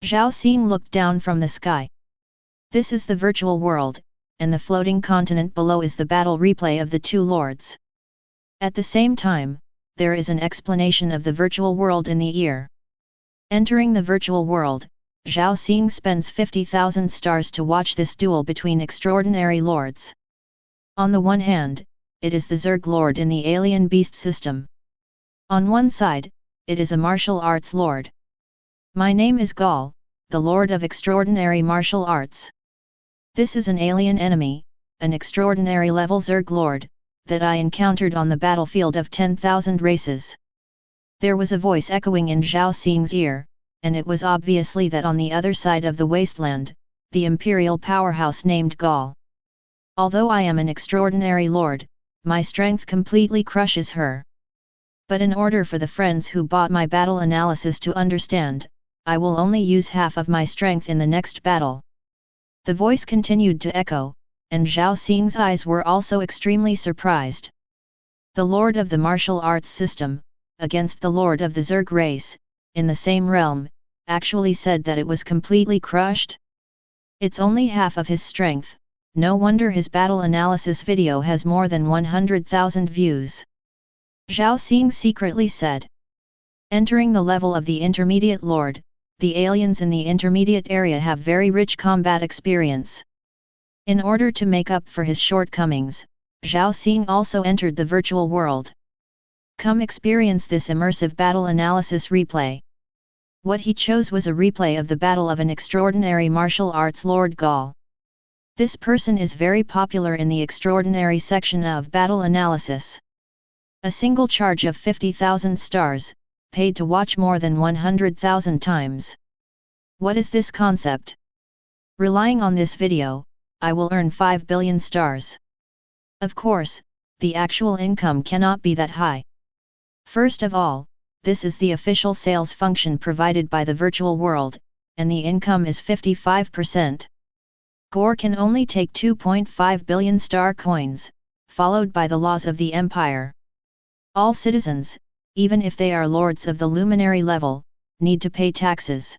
Zhao Xing looked down from the sky. This is the virtual world, and the floating continent below is the battle replay of the two lords. At the same time, there is an explanation of the virtual world in the ear. Entering the virtual world, Zhao Xing spends 50,000 stars to watch this duel between extraordinary lords. On the one hand, it is the Zerg Lord in the alien beast system. On one side, it is a martial arts lord. My name is Gaul, the Lord of Extraordinary Martial Arts. This is an alien enemy, an extraordinary level Zerg Lord, that I encountered on the battlefield of 10,000 races. There was a voice echoing in Zhao Xing's ear, and it was obviously that on the other side of the wasteland, the Imperial powerhouse named Gaul. Although I am an extraordinary lord, my strength completely crushes her. But in order for the friends who bought my battle analysis to understand, I will only use half of my strength in the next battle. The voice continued to echo, and Zhao Xing's eyes were also extremely surprised. The lord of the martial arts system, against the lord of the Zerg race, in the same realm, actually said that it was completely crushed? It's only half of his strength, no wonder his battle analysis video has more than 100,000 views. Zhao Xing secretly said. Entering the level of the intermediate lord, the aliens in the intermediate area have very rich combat experience. In order to make up for his shortcomings, Zhao Xing also entered the virtual world. Come experience this immersive battle analysis replay. What he chose was a replay of the battle of an extraordinary martial arts Lord Gaul. This person is very popular in the extraordinary section of battle analysis. A single charge of 50,000 stars, paid to watch more than 100,000 times. What is this concept? Relying on this video, I will earn 5 billion stars. Of course, the actual income cannot be that high. First of all, this is the official sales function provided by the virtual world, and the income is 55%. Gore can only take 2.5 billion star coins, followed by the laws of the empire. All citizens, even if they are lords of the luminary level, need to pay taxes.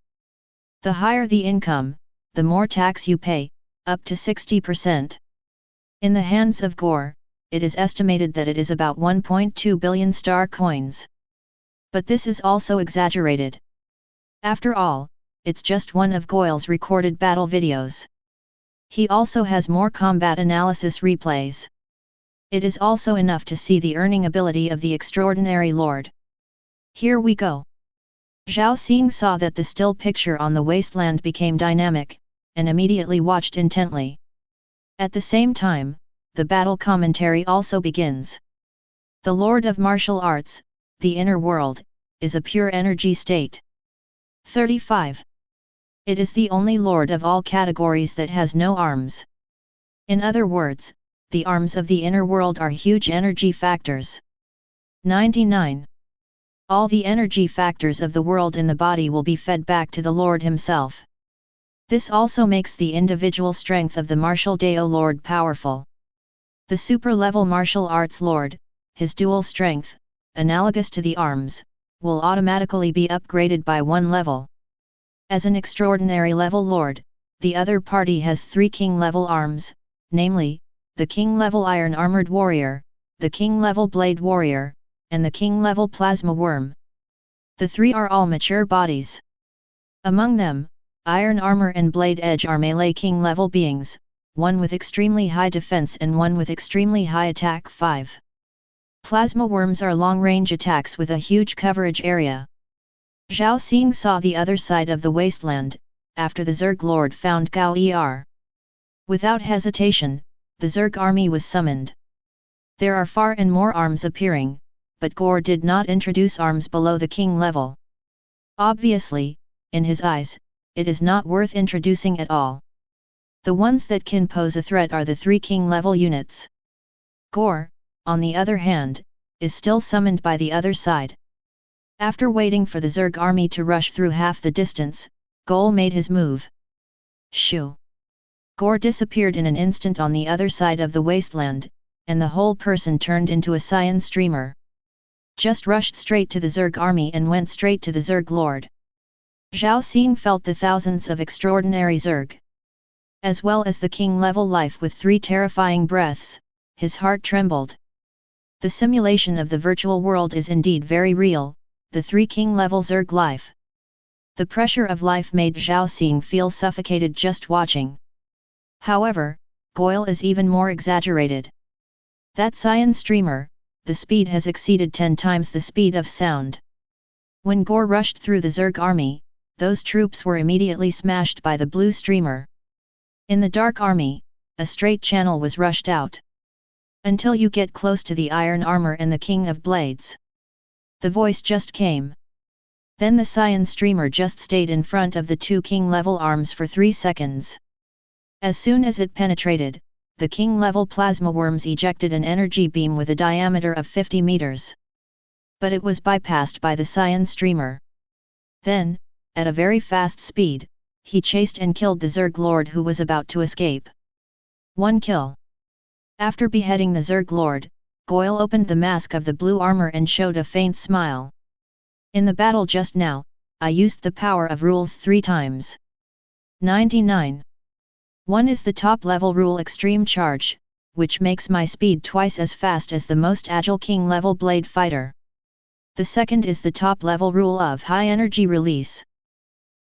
The higher the income, the more tax you pay, up to 60%. In the hands of Gore, it is estimated that it is about 1.2 billion star coins. But this is also exaggerated. After all, it's just one of Goyle's recorded battle videos. He also has more combat analysis replays. It is also enough to see the earning ability of the extraordinary lord. Here we go. Zhao Xing saw that the still picture on the wasteland became dynamic, and immediately watched intently. At the same time, the battle commentary also begins. The Lord of Martial Arts, the inner world, is a pure energy state. 35. It is the only lord of all categories that has no arms. In other words, the arms of the inner world are huge energy factors. 99. All the energy factors of the world in the body will be fed back to the Lord himself. This also makes the individual strength of the martial Dao Lord powerful. The super-level martial arts Lord, his dual strength, analogous to the arms, will automatically be upgraded by one level. As an extraordinary level Lord, the other party has 3 king-level arms, namely, the king-level Iron Armored Warrior, the king-level Blade Warrior, and the king-level Plasma Worm. The 3 are all mature bodies. Among them, Iron Armor and Blade Edge are melee king-level beings, one with extremely high defense and one with extremely high attack 5. Plasma Worms are long-range attacks with a huge coverage area. Zhao Xing saw the other side of the wasteland, after the Zerg Lord found Gao Er. Without hesitation, the Zerg army was summoned. There are far and more arms appearing, but Gore did not introduce arms below the king level. Obviously, in his eyes, it is not worth introducing at all. The ones that can pose a threat are the 3 king level units. Gore, on the other hand, is still summoned by the other side. After waiting for the Zerg army to rush through half the distance, Gore made his move. Shoo! Gore disappeared in an instant on the other side of the wasteland, and the whole person turned into a cyan streamer. Just rushed straight to the Zerg army and went straight to the Zerg Lord. Zhao Xing felt the thousands of extraordinary Zerg. As well as the king-level life with 3 terrifying breaths, his heart trembled. The simulation of the virtual world is indeed very real, the 3 king-level Zerg life. The pressure of life made Zhao Xing feel suffocated just watching. However, Goyle is even more exaggerated. That cyan streamer, the speed has exceeded 10 times the speed of sound. When Gore rushed through the Zerg army, those troops were immediately smashed by the blue streamer. In the dark army, a straight channel was rushed out. Until you get close to the iron armor and the King of Blades. The voice just came. Then the cyan streamer just stayed in front of the two king-level arms for 3 seconds. As soon as it penetrated, the king-level plasma worms ejected an energy beam with a diameter of 50 meters. But it was bypassed by the cyan streamer. Then, at a very fast speed, he chased and killed the Zerg Lord who was about to escape. 1 kill. After beheading the Zerg Lord, Goyle opened the mask of the blue armor and showed a faint smile. In the battle just now, I used the power of rules 3 times. 99. 1 is the top-level rule Extreme Charge, which makes my speed twice as fast as the most agile king-level blade fighter. The second is the top-level rule of High Energy Release.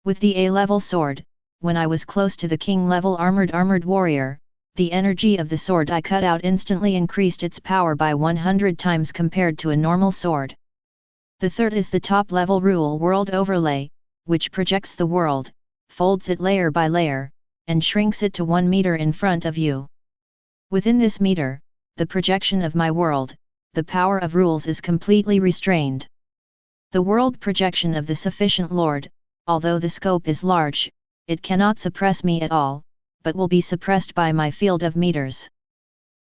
With the A-level sword, when I was close to the king-level armored warrior, the energy of the sword I cut out instantly increased its power by 100 times compared to a normal sword. The third is the top-level rule World Overlay, which projects the world, folds it layer by layer, and shrinks it to 1 meter in front of you. Within this meter, the projection of my world, the power of rules is completely restrained. The world projection of the Sufficient Lord, although the scope is large, it cannot suppress me at all, but will be suppressed by my field of meters.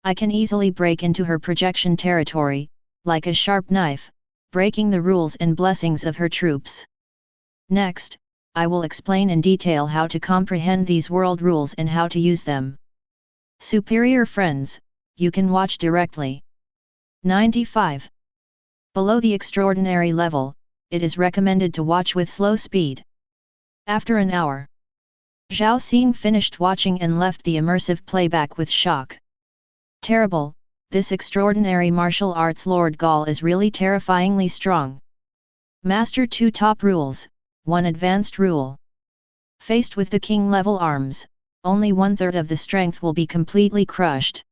I can easily break into her projection territory, like a sharp knife, breaking the rules and blessings of her troops. Next, I will explain in detail how to comprehend these world rules and how to use them. Superior friends, you can watch directly. 95. Below the extraordinary level, it is recommended to watch with slow speed. After an hour, Zhao Xing finished watching and left the immersive playback with shock. Terrible, this extraordinary martial arts Lord Gaul is really terrifyingly strong. Master 2 top rules, 1 advanced rule. Faced with the king-level arms, only 1/3 of the strength will be completely crushed.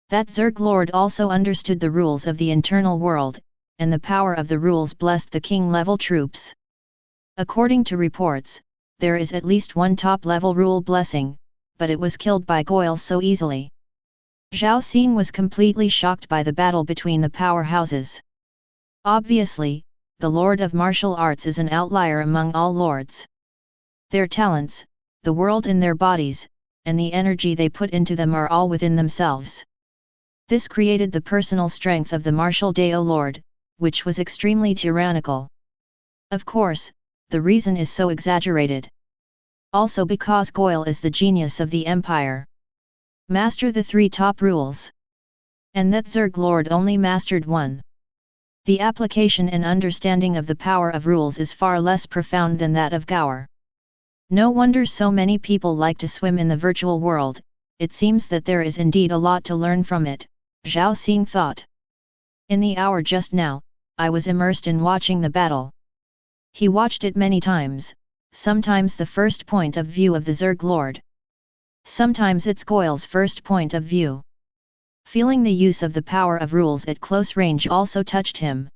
That Zerg Lord also understood the rules of the internal world, and the power of the rules blessed the king-level troops. According to reports, there is at least 1 top-level rule blessing, but it was killed by Goyle so easily. Zhao Xing was completely shocked by the battle between the powerhouses. Obviously, the Lord of Martial Arts is an outlier among all lords. Their talents, the world in their bodies, and the energy they put into them are all within themselves. This created the personal strength of the martial Dao Lord, which was extremely tyrannical. Of course, the reason is so exaggerated. Also because Goyle is the genius of the Empire. Master the 3 top rules. And that Zerg Lord only mastered 1. The application and understanding of the power of rules is far less profound than that of Gower. No wonder so many people like to swim in the virtual world, it seems that there is indeed a lot to learn from it, Zhao Xing thought. In the hour just now, I was immersed in watching the battle. He watched it many times, sometimes the first point of view of the Zerg Lord. Sometimes it's Goyle's first point of view. Feeling the use of the power of rules at close range also touched him.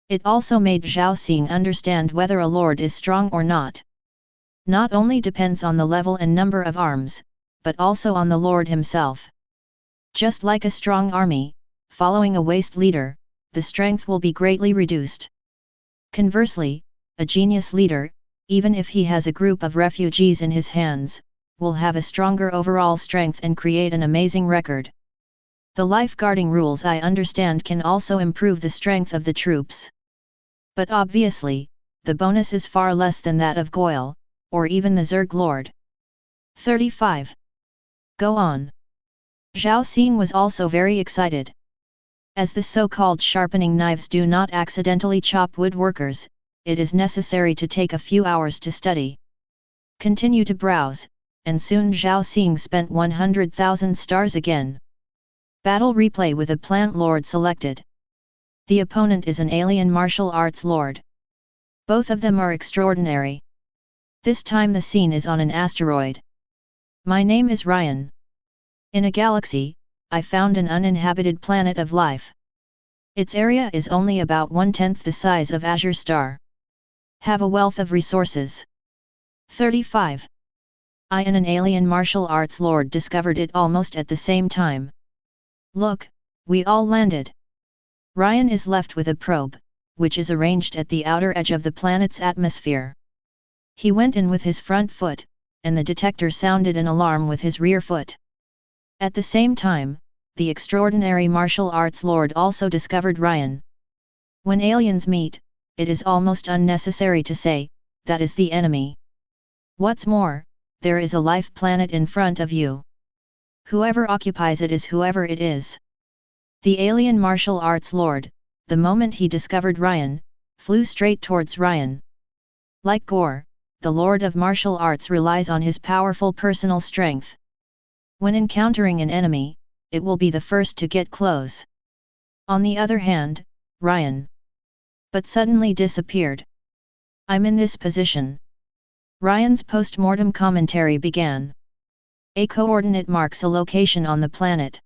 It also made Zhao Xing understand whether a lord is strong or not. Not only depends on the level and number of arms, but also on the lord himself. Just like a strong army, following a waste leader, the strength will be greatly reduced. Conversely, a genius leader, even if he has a group of refugees in his hands, will have a stronger overall strength and create an amazing record. The lifeguarding rules I understand can also improve the strength of the troops. But obviously, the bonus is far less than that of Goyle, or even the Zerg Lord. 35. Go on. Zhao Xing was also very excited. As the so-called sharpening knives do not accidentally chop woodworkers, it is necessary to take a few hours to study. Continue to browse, and soon Zhao Xing spent 100,000 stars again. Battle replay with a plant lord selected. The opponent is an alien martial arts lord. Both of them are extraordinary. This time the scene is on an asteroid. My name is Ryan. In a galaxy, I found an uninhabited planet of life. Its area is only about 1/10 the size of Azure Star. Have a wealth of resources. 35. I and an alien martial arts lord discovered it almost at the same time. Look, We all landed. Ryan is left with a probe, which is arranged at the outer edge of the planet's atmosphere. He went in with his front foot, and the detector sounded an alarm with his rear foot. At the same time, the extraordinary martial arts lord also discovered Ryan. When aliens meet, it is almost unnecessary to say, that is the enemy. What's more, there is a life planet in front of you. Whoever occupies it is whoever it is. The alien martial arts lord, the moment he discovered Ryan, flew straight towards Ryan. Like Gore, the lord of martial arts relies on his powerful personal strength. When encountering an enemy, it will be the first to get close. On the other hand, Ryan but suddenly disappeared. I'm in this position. Ryan's post-mortem commentary began. A coordinate marks a location on the planet.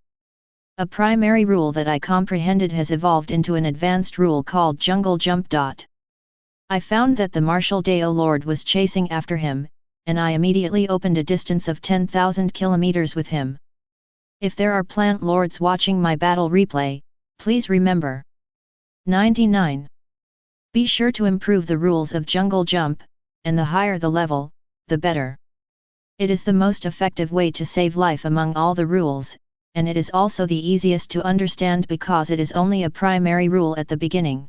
A primary rule that I comprehended has evolved into an advanced rule called jungle jump. I found that the Martial Dao Lord was chasing after him, and I immediately opened a distance of 10,000 kilometers with him. If there are plant lords watching my battle replay, please remember. 99. Be sure to improve the rules of jungle jump, and the higher the level, the better. It is the most effective way to save life among all the rules, and it is also the easiest to understand because it is only a primary rule at the beginning.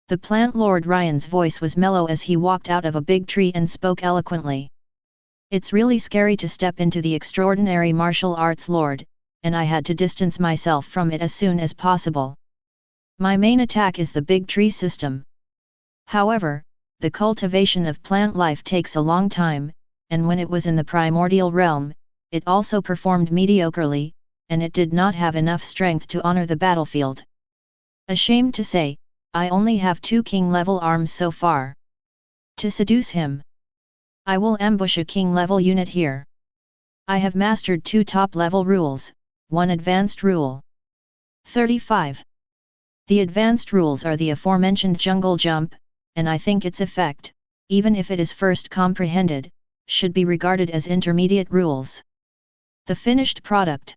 The plant lord Ryan's voice was mellow as he walked out of a big tree and spoke eloquently. It's really scary to step into the extraordinary martial arts lord, and I had to distance myself from it as soon as possible. My main attack is the big tree system. However, the cultivation of plant life takes a long time, and when it was in the primordial realm, it also performed mediocrely, and it did not have enough strength to honor the battlefield. Ashamed to say, I only have 2 king-level arms so far. To seduce him, I will ambush a king-level unit here. I have mastered 2 top-level rules, 1 advanced rule. 35. The advanced rules are the aforementioned jungle jump, and I think its effect, even if it is first comprehended, should be regarded as intermediate rules. The finished product.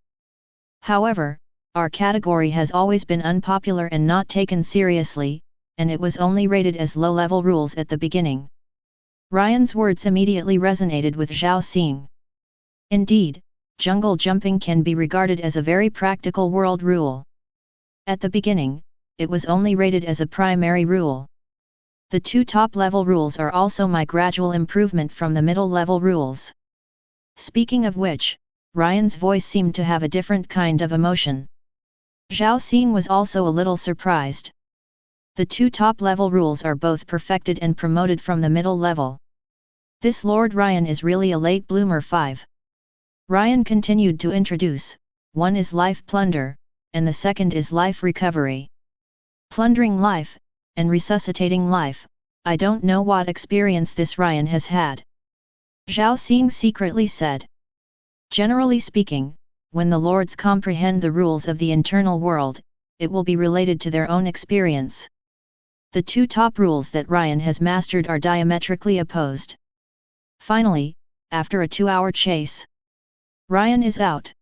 However, our category has always been unpopular and not taken seriously, and it was only rated as low-level rules at the beginning. Ryan's words immediately resonated with Zhao Xing. Indeed, jungle jumping can be regarded as a very practical world rule. At the beginning, it was only rated as a primary rule. The 2 top-level rules are also my gradual improvement from the middle-level rules. Speaking of which, Ryan's voice seemed to have a different kind of emotion. Zhao Xing was also a little surprised. The 2 top-level rules are both perfected and promoted from the middle level. This Lord Ryan is really a late bloomer. 5. Ryan continued to introduce, 1 is life plunder, and the second is life recovery. Plundering life, and resuscitating life, I don't know what experience this Ryan has had. Zhao Xing secretly said. Generally speaking, when the lords comprehend the rules of the internal world, it will be related to their own experience. The 2 top rules that Ryan has mastered are diametrically opposed. Finally, after a 2-hour chase, Ryan is out.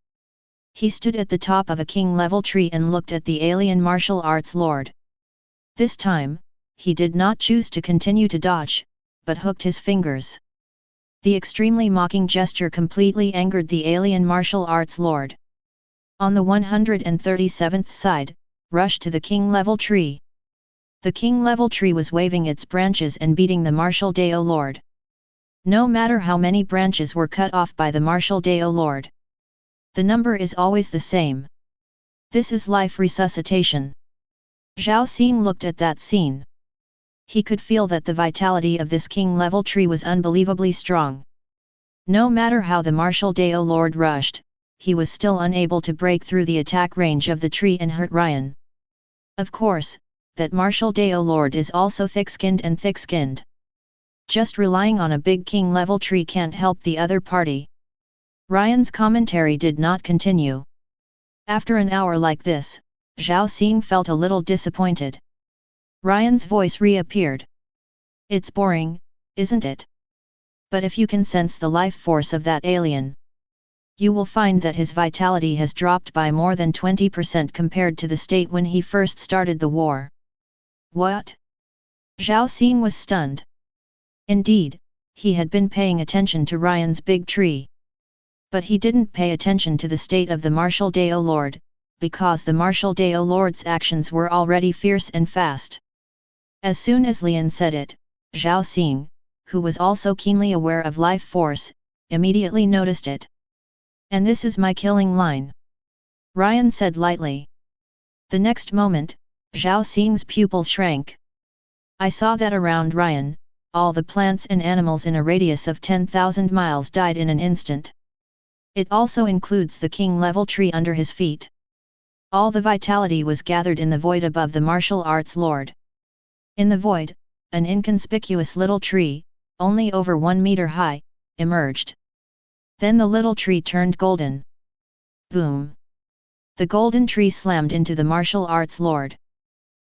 He stood at the top of a king-level tree and looked at the alien martial arts lord. This time, he did not choose to continue to dodge, but hooked his fingers. The extremely mocking gesture completely angered the alien martial arts lord. On the 137th side, rushed to the king-level tree. The king-level tree was waving its branches and beating the martial Dao lord. No matter how many branches were cut off by the martial Dao lord, the number is always the same. This is life resuscitation. Zhao Xing looked at that scene. He could feel that the vitality of this king-level tree was unbelievably strong. No matter how the martial Dao Lord rushed, he was still unable to break through the attack range of the tree and hurt Ryan. Of course, that martial Dao Lord is also thick-skinned and thick-skinned. Just relying on a big king-level tree can't help the other party. Ryan's commentary did not continue. After an hour like this, Zhao Xing felt a little disappointed. Ryan's voice reappeared. It's boring, isn't it? But if you can sense the life force of that alien, you will find that his vitality has dropped by more than 20% compared to the state when he first started the war. What? Zhao Xing was stunned. Indeed, he had been paying attention to Ryan's big tree. But he didn't pay attention to the state of the Martial Dao Lord, because the Martial Dao Lord's actions were already fierce and fast. As soon as Lian said it, Zhao Xing, who was also keenly aware of life force, immediately noticed it. And this is my killing line, Ryan said lightly. The next moment, Zhao Xing's pupils shrank. I saw that around Ryan, all the plants and animals in a radius of 10,000 miles died in an instant. It also includes the king-level tree under his feet. All the vitality was gathered in the void above the martial arts lord. In the void, an inconspicuous little tree, only over 1 meter high, emerged. Then the little tree turned golden. Boom! The golden tree slammed into the martial arts lord.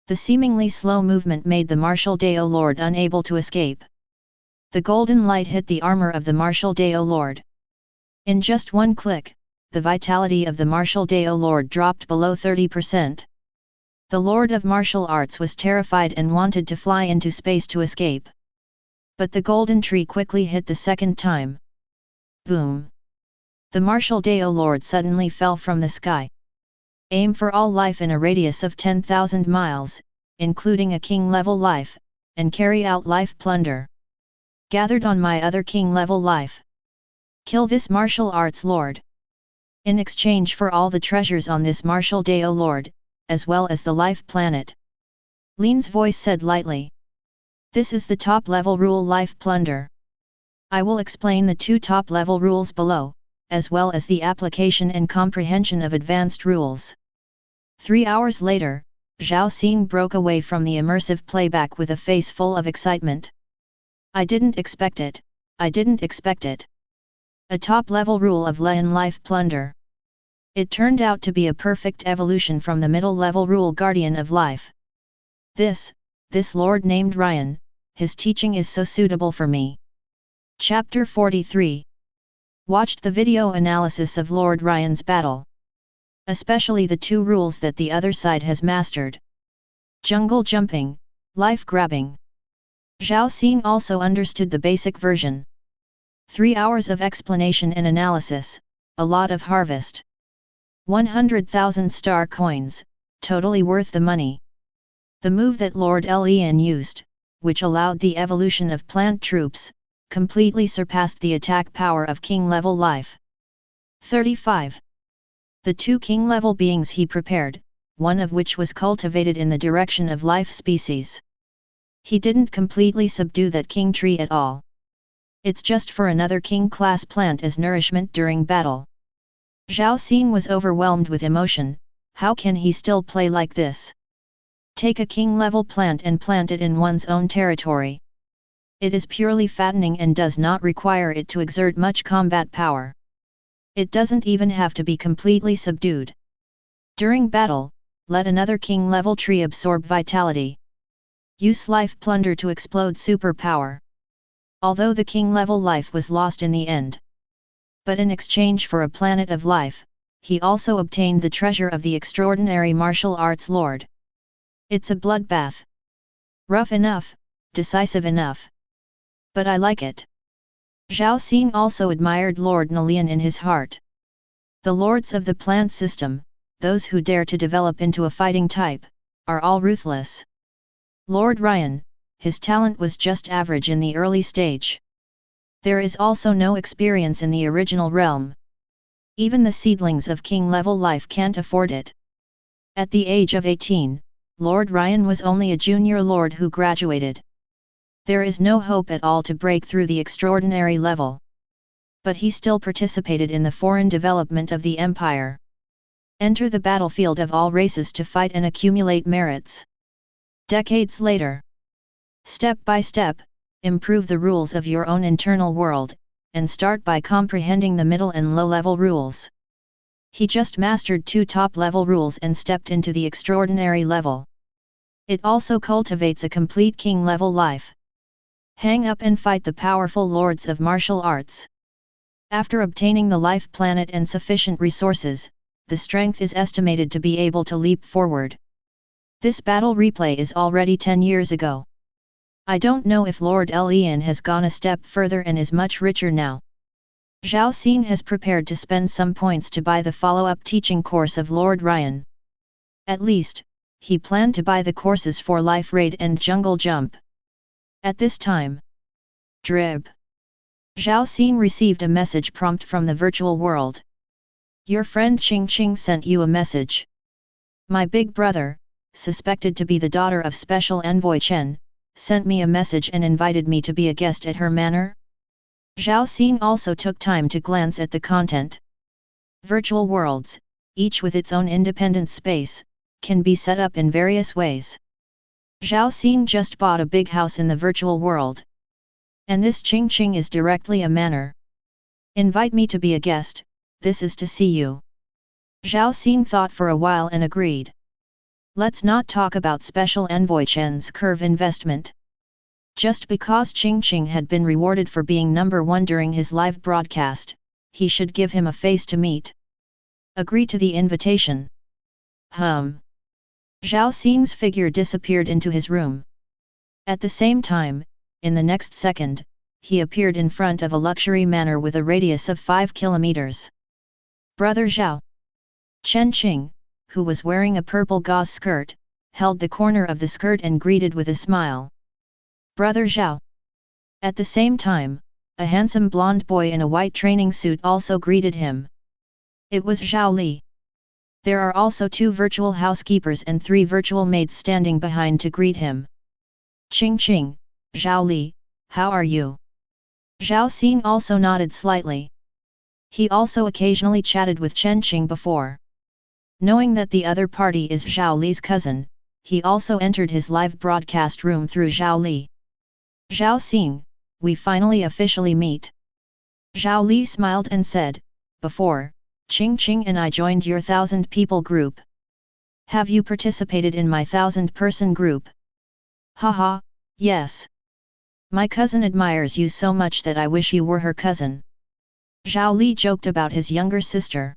The seemingly slow movement made the martial Dao Lord unable to escape. The golden light hit the armor of the martial Dao Lord. In just one click, the vitality of the martial Dao Lord dropped below 30%. The Lord of Martial Arts was terrified and wanted to fly into space to escape. But the golden tree quickly hit the second time. Boom! The martial Dao Lord suddenly fell from the sky. Aim for all life in a radius of 10,000 miles, including a king-level life, and carry out life plunder. Gathered on my other king-level life. Kill this martial arts lord. In exchange for all the treasures on this martial Dao Lord, as well as the life planet. Lin's voice said lightly. This is the top-level rule life plunder. I will explain the 2 top-level rules below, as well as the application and comprehension of advanced rules. 3 hours later, Zhao Xing broke away from the immersive playback with a face full of excitement. I didn't expect it, I didn't expect it. A top-level rule of Lian life plunder. It turned out to be a perfect evolution from the middle-level rule guardian of life. This lord named Ryan, his teaching is so suitable for me. Chapter 43. Watched the video analysis of Lord Ryan's battle. Especially the 2 rules that the other side has mastered. Jungle jumping, life grabbing. Zhao Xing also understood the basic version. 3 hours of explanation and analysis, a lot of harvest. 100,000 star coins, totally worth the money. The move that Lord Lian used, which allowed the evolution of plant troops, completely surpassed the attack power of king-level life. 35. The 2 king-level beings he prepared, one of which was cultivated in the direction of life species. He didn't completely subdue that king tree at all. It's just for another king-class plant as nourishment during battle. Zhao Xing was overwhelmed with emotion. How can he still play like this? Take a king-level plant and plant it in one's own territory. It is purely fattening and does not require it to exert much combat power. It doesn't even have to be completely subdued. During battle, let another king-level tree absorb vitality. Use life plunder to explode superpower. Although the king-level life was lost in the end. But in exchange for a planet of life, he also obtained the treasure of the extraordinary martial arts lord. It's a bloodbath. Rough enough, decisive enough. But I like it. Zhao Xing also admired Lord Lian in his heart. The lords of the plant system, those who dare to develop into a fighting type, are all ruthless. Lord Ryan, his talent was just average in the early stage. There is also no experience in the original realm. Even the seedlings of king-level life can't afford it. At the age of 18, Lord Ryan was only a junior lord who graduated. There is no hope at all to break through the extraordinary level. But he still participated in the foreign development of the empire. Enter the battlefield of all races to fight and accumulate merits. Decades later. Step by step, improve the rules of your own internal world, and start by comprehending the middle and low-level rules. He just mastered 2 top-level rules and stepped into the extraordinary level. It also cultivates a complete king-level life. Hang up and fight the powerful lords of martial arts. After obtaining the life planet and sufficient resources, the strength is estimated to be able to leap forward. This battle replay is already 10 years ago. I don't know if Lord Lian has gone a step further and is much richer now. Zhao Xing has prepared to spend some points to buy the follow-up teaching course of Lord Ryan. At least, he planned to buy the courses for Life Raid and Jungle Jump. At this time, Drib. Zhao Xing received a message prompt from the virtual world. Your friend Qing Qing sent you a message. My big brother, suspected to be the daughter of Special Envoy Chen, sent me a message and invited me to be a guest at her manor. Zhao Xing also took time to glance at the content. Virtual worlds, each with its own independent space, can be set up in various ways. Zhao Xing just bought a big house in the virtual world. And this Qing Qing is directly a manor. Invite me to be a guest, this is to see you. Zhao Xing thought for a while and agreed. Let's not talk about Special Envoy Chen's curve investment. Just because Qing Qing had been rewarded for being number 1 during his live broadcast, he should give him a face to meet. Agree to the invitation. Zhao Xing's figure disappeared into his room. At the same time, in the next second, he appeared in front of a luxury manor with a radius of 5 kilometers. Brother Zhao. Chen Qing, who was wearing a purple gauze skirt, held the corner of the skirt and greeted with a smile. Brother Zhao. At the same time, a handsome blonde boy in a white training suit also greeted him. It was Zhao Li. There are also 2 virtual housekeepers and 3 virtual maids standing behind to greet him. Qing Qing, Zhao Li, how are you? Zhao Xing also nodded slightly. He also occasionally chatted with Chen Qing before. Knowing that the other party is Zhao Li's cousin, he also entered his live broadcast room through Zhao Li. Zhao Xing, we finally officially meet. Zhao Li smiled and said, before, Qing Qing and I joined your 1,000-people group. Have you participated in my 1,000-person group? Haha, yes. My cousin admires you so much that I wish you were her cousin. Zhao Li joked about his younger sister.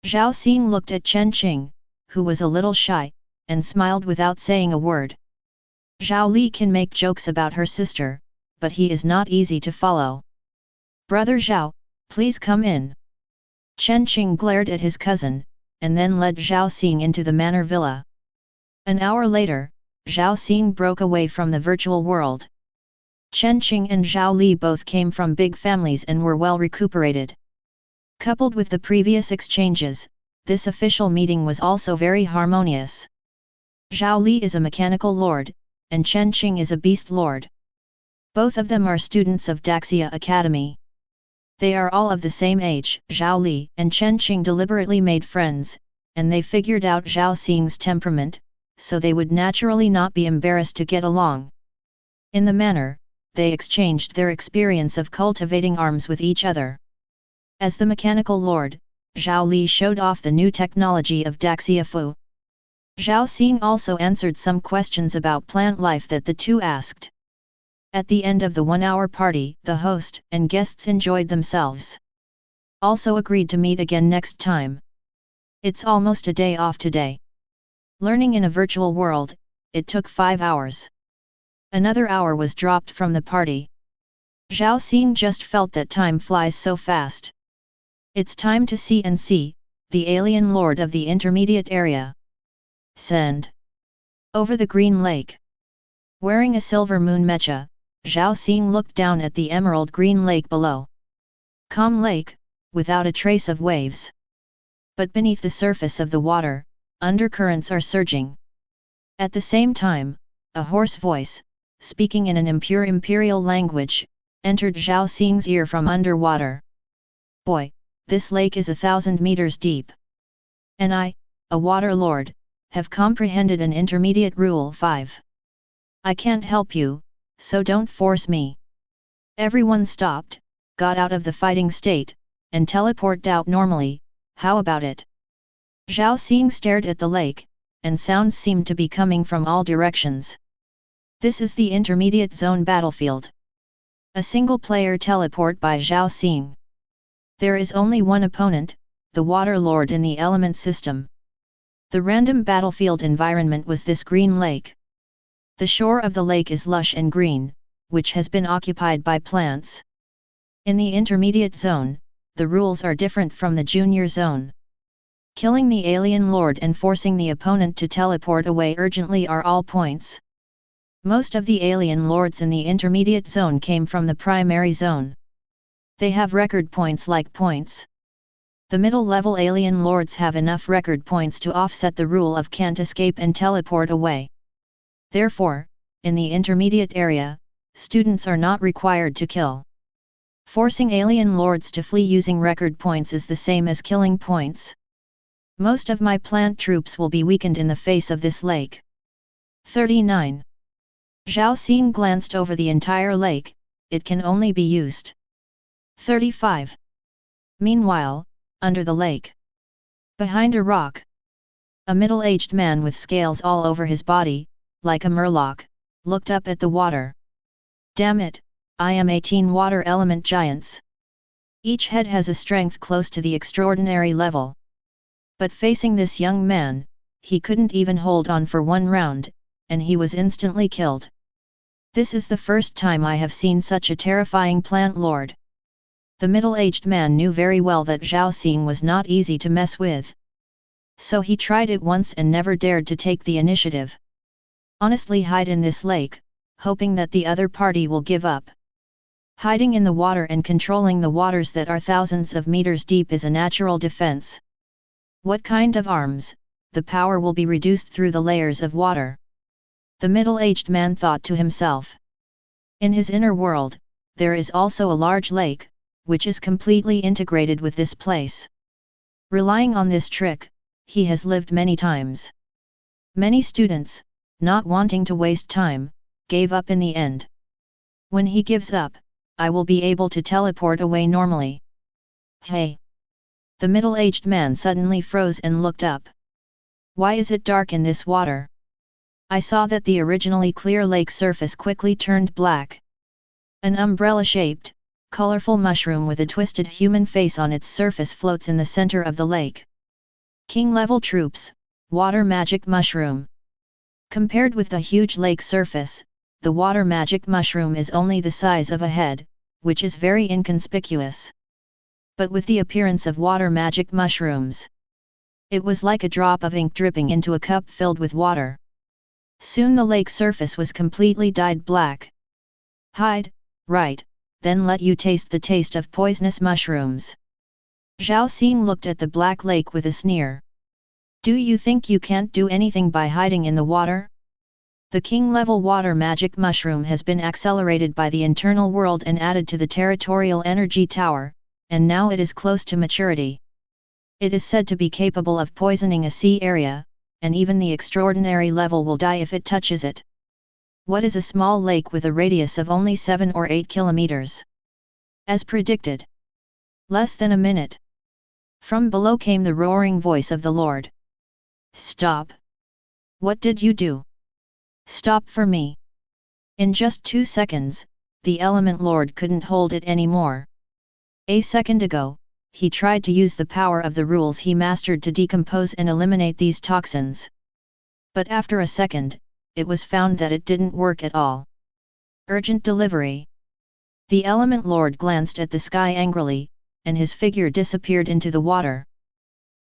Zhao Xing looked at Chen Qing, who was a little shy, and smiled without saying a word. Zhao Li can make jokes about her sister, but he is not easy to follow. Brother Zhao, please come in. Chen Qing glared at his cousin, and then led Zhao Xing into the manor villa. An hour later, Zhao Xing broke away from the virtual world. Chen Qing and Zhao Li both came from big families and were well recuperated. Coupled with the previous exchanges, this official meeting was also very harmonious. Zhao Li is a mechanical lord, and Chen Qing is a beast lord. Both of them are students of Daxia Academy. They are all of the same age. Zhao Li and Chen Qing deliberately made friends, and they figured out Zhao Xing's temperament, so they would naturally not be embarrassed to get along. In the manner, they exchanged their experience of cultivating arms with each other. As the mechanical lord, Zhao Li showed off the new technology of Daxia Fu. Zhao Xing also answered some questions about plant life that the two asked. At the end of the 1-hour party, the host and guests enjoyed themselves. Also agreed to meet again next time. It's almost a day off today. Learning in a virtual world, it took 5 hours. Another hour was dropped from the party. Zhao Xing just felt that time flies so fast. It's time to see and see, the alien lord of the intermediate area. Send. Over the green lake. Wearing a silver moon mecha, Zhao Xing looked down at the emerald green lake below. Calm lake, without a trace of waves. But beneath the surface of the water, undercurrents are surging. At the same time, a hoarse voice, speaking in an impure Imperial language, entered Zhao Xing's ear from underwater. Boy, this lake is 1,000 meters deep. And I, a water lord, have comprehended an intermediate rule 5. I can't help you, so don't force me. Everyone stopped, got out of the fighting state, and teleported out normally. How about it? Zhao Xing stared at the lake, and sounds seemed to be coming from all directions. This is the intermediate zone battlefield. A single player teleport by Zhao Xing. There is only one opponent, the Water Lord in the element system. The random battlefield environment was this green lake. The shore of the lake is lush and green, which has been occupied by plants. In the intermediate zone, the rules are different from the junior zone. Killing the alien lord and forcing the opponent to teleport away urgently are all points. Most of the alien lords in the intermediate zone came from the primary zone. They have record points like points. The middle-level alien lords have enough record points to offset the rule of can't escape and teleport away. Therefore, in the intermediate area, students are not required to kill. Forcing alien lords to flee using record points is the same as killing points. Most of my plant troops will be weakened in the face of this lake. 39. Zhao Xing glanced over the entire lake, it can only be used. 35. Meanwhile, under the lake, behind a rock, a middle-aged man with scales all over his body, like a murloc, looked up at the water. Damn it, I am 18 water element giants. Each head has a strength close to the extraordinary level. But facing this young man, he couldn't even hold on for one round, and he was instantly killed. This is the first time I have seen such a terrifying plant lord. The middle-aged man knew very well that Zhao Xing was not easy to mess with. So he tried it once and never dared to take the initiative. Honestly, hide in this lake, hoping that the other party will give up. Hiding in the water and controlling the waters that are thousands of meters deep is a natural defense. What kind of arms? The power will be reduced through the layers of water. The middle-aged man thought to himself. In his inner world, there is also a large lake, which is completely integrated with this place. Relying on this trick, he has lived many times. Many students, not wanting to waste time, gave up in the end. When he gives up, I will be able to teleport away normally. Hey! The middle-aged man suddenly froze and looked up. Why is it dark in this water? I saw that the originally clear lake surface quickly turned black. An umbrella-shaped, colorful mushroom with a twisted human face on its surface floats in the center of the lake. King-level troops, water magic mushroom. Compared with the huge lake surface, the water magic mushroom is only the size of a head, which is very inconspicuous. But with the appearance of water magic mushrooms, it was like a drop of ink dripping into a cup filled with water. Soon the lake surface was completely dyed black. Hide, right, then let you taste the taste of poisonous mushrooms. Zhao Xing looked at the black lake with a sneer. Do you think you can't do anything by hiding in the water? The king-level water magic mushroom has been accelerated by the internal world and added to the territorial energy tower, and now it is close to maturity. It is said to be capable of poisoning a sea area, and even the extraordinary level will die if it touches it. What is a small lake with a radius of only 7 or 8 kilometers? As predicted. Less than a minute. From below came the roaring voice of the Lord. Stop! What did you do? Stop for me! In just 2 seconds, the Element Lord couldn't hold it anymore. A second ago, he tried to use the power of the rules he mastered to decompose and eliminate these toxins. But after a second, it was found that it didn't work at all. Urgent delivery. The Element Lord glanced at the sky angrily, and his figure disappeared into the water.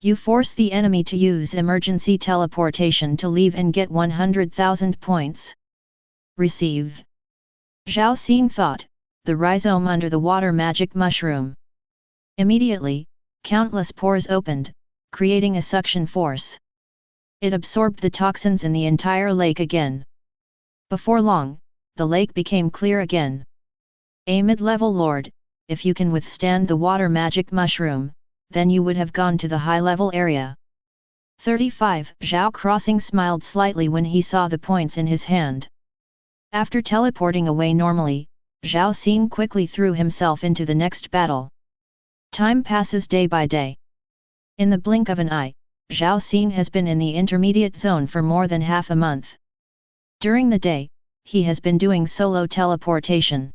You force the enemy to use emergency teleportation to leave and get 100,000 points. Receive. Zhao Xing thought, the rhizome under the water magic mushroom. Immediately, countless pores opened, creating a suction force. It absorbed the toxins in the entire lake again. Before long, the lake became clear again. A mid-level lord, if you can withstand the water magic mushroom, then you would have gone to the high-level area. 35. Zhao Xing smiled slightly when he saw the points in his hand. After teleporting away normally, Zhao Xing quickly threw himself into the next battle. Time passes day by day. In the blink of an eye, Zhao Xing has been in the intermediate zone for more than half a month. During the day, he has been doing solo teleportation.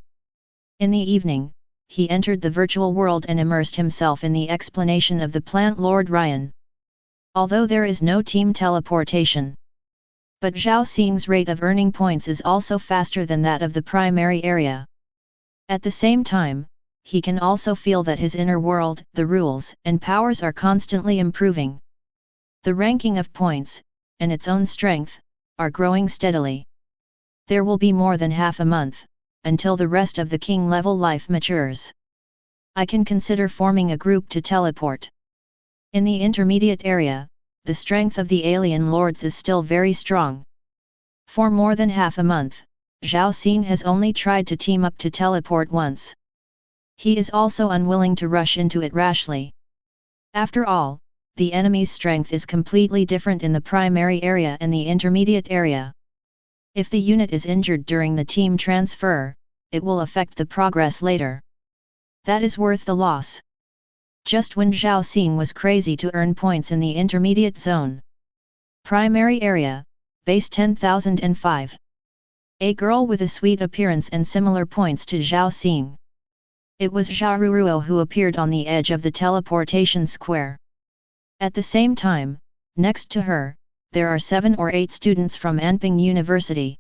In the evening, he entered the virtual world and immersed himself in the explanation of the plant Lord Ryan. Although there is no team teleportation, but Zhao Xing's rate of earning points is also faster than that of the primary area. At the same time, he can also feel that his inner world, the rules and powers are constantly improving. The ranking of points, and its own strength, are growing steadily. There will be more than half a month, until the rest of the king level life matures. I can consider forming a group to teleport. In the intermediate area, the strength of the alien lords is still very strong. For more than half a month, Zhao Xing has only tried to team up to teleport once. He is also unwilling to rush into it rashly. After all, the enemy's strength is completely different in the primary area and the intermediate area. If the unit is injured during the team transfer, it will affect the progress later. That is worth the loss. Just when Zhao Xing was crazy to earn points in the intermediate zone. Primary area, base 10,005. A girl with a sweet appearance and similar points to Zhao Xing. It was Zhao who appeared on the edge of the teleportation square. At the same time, next to her, there are 7 or 8 students from Anping University.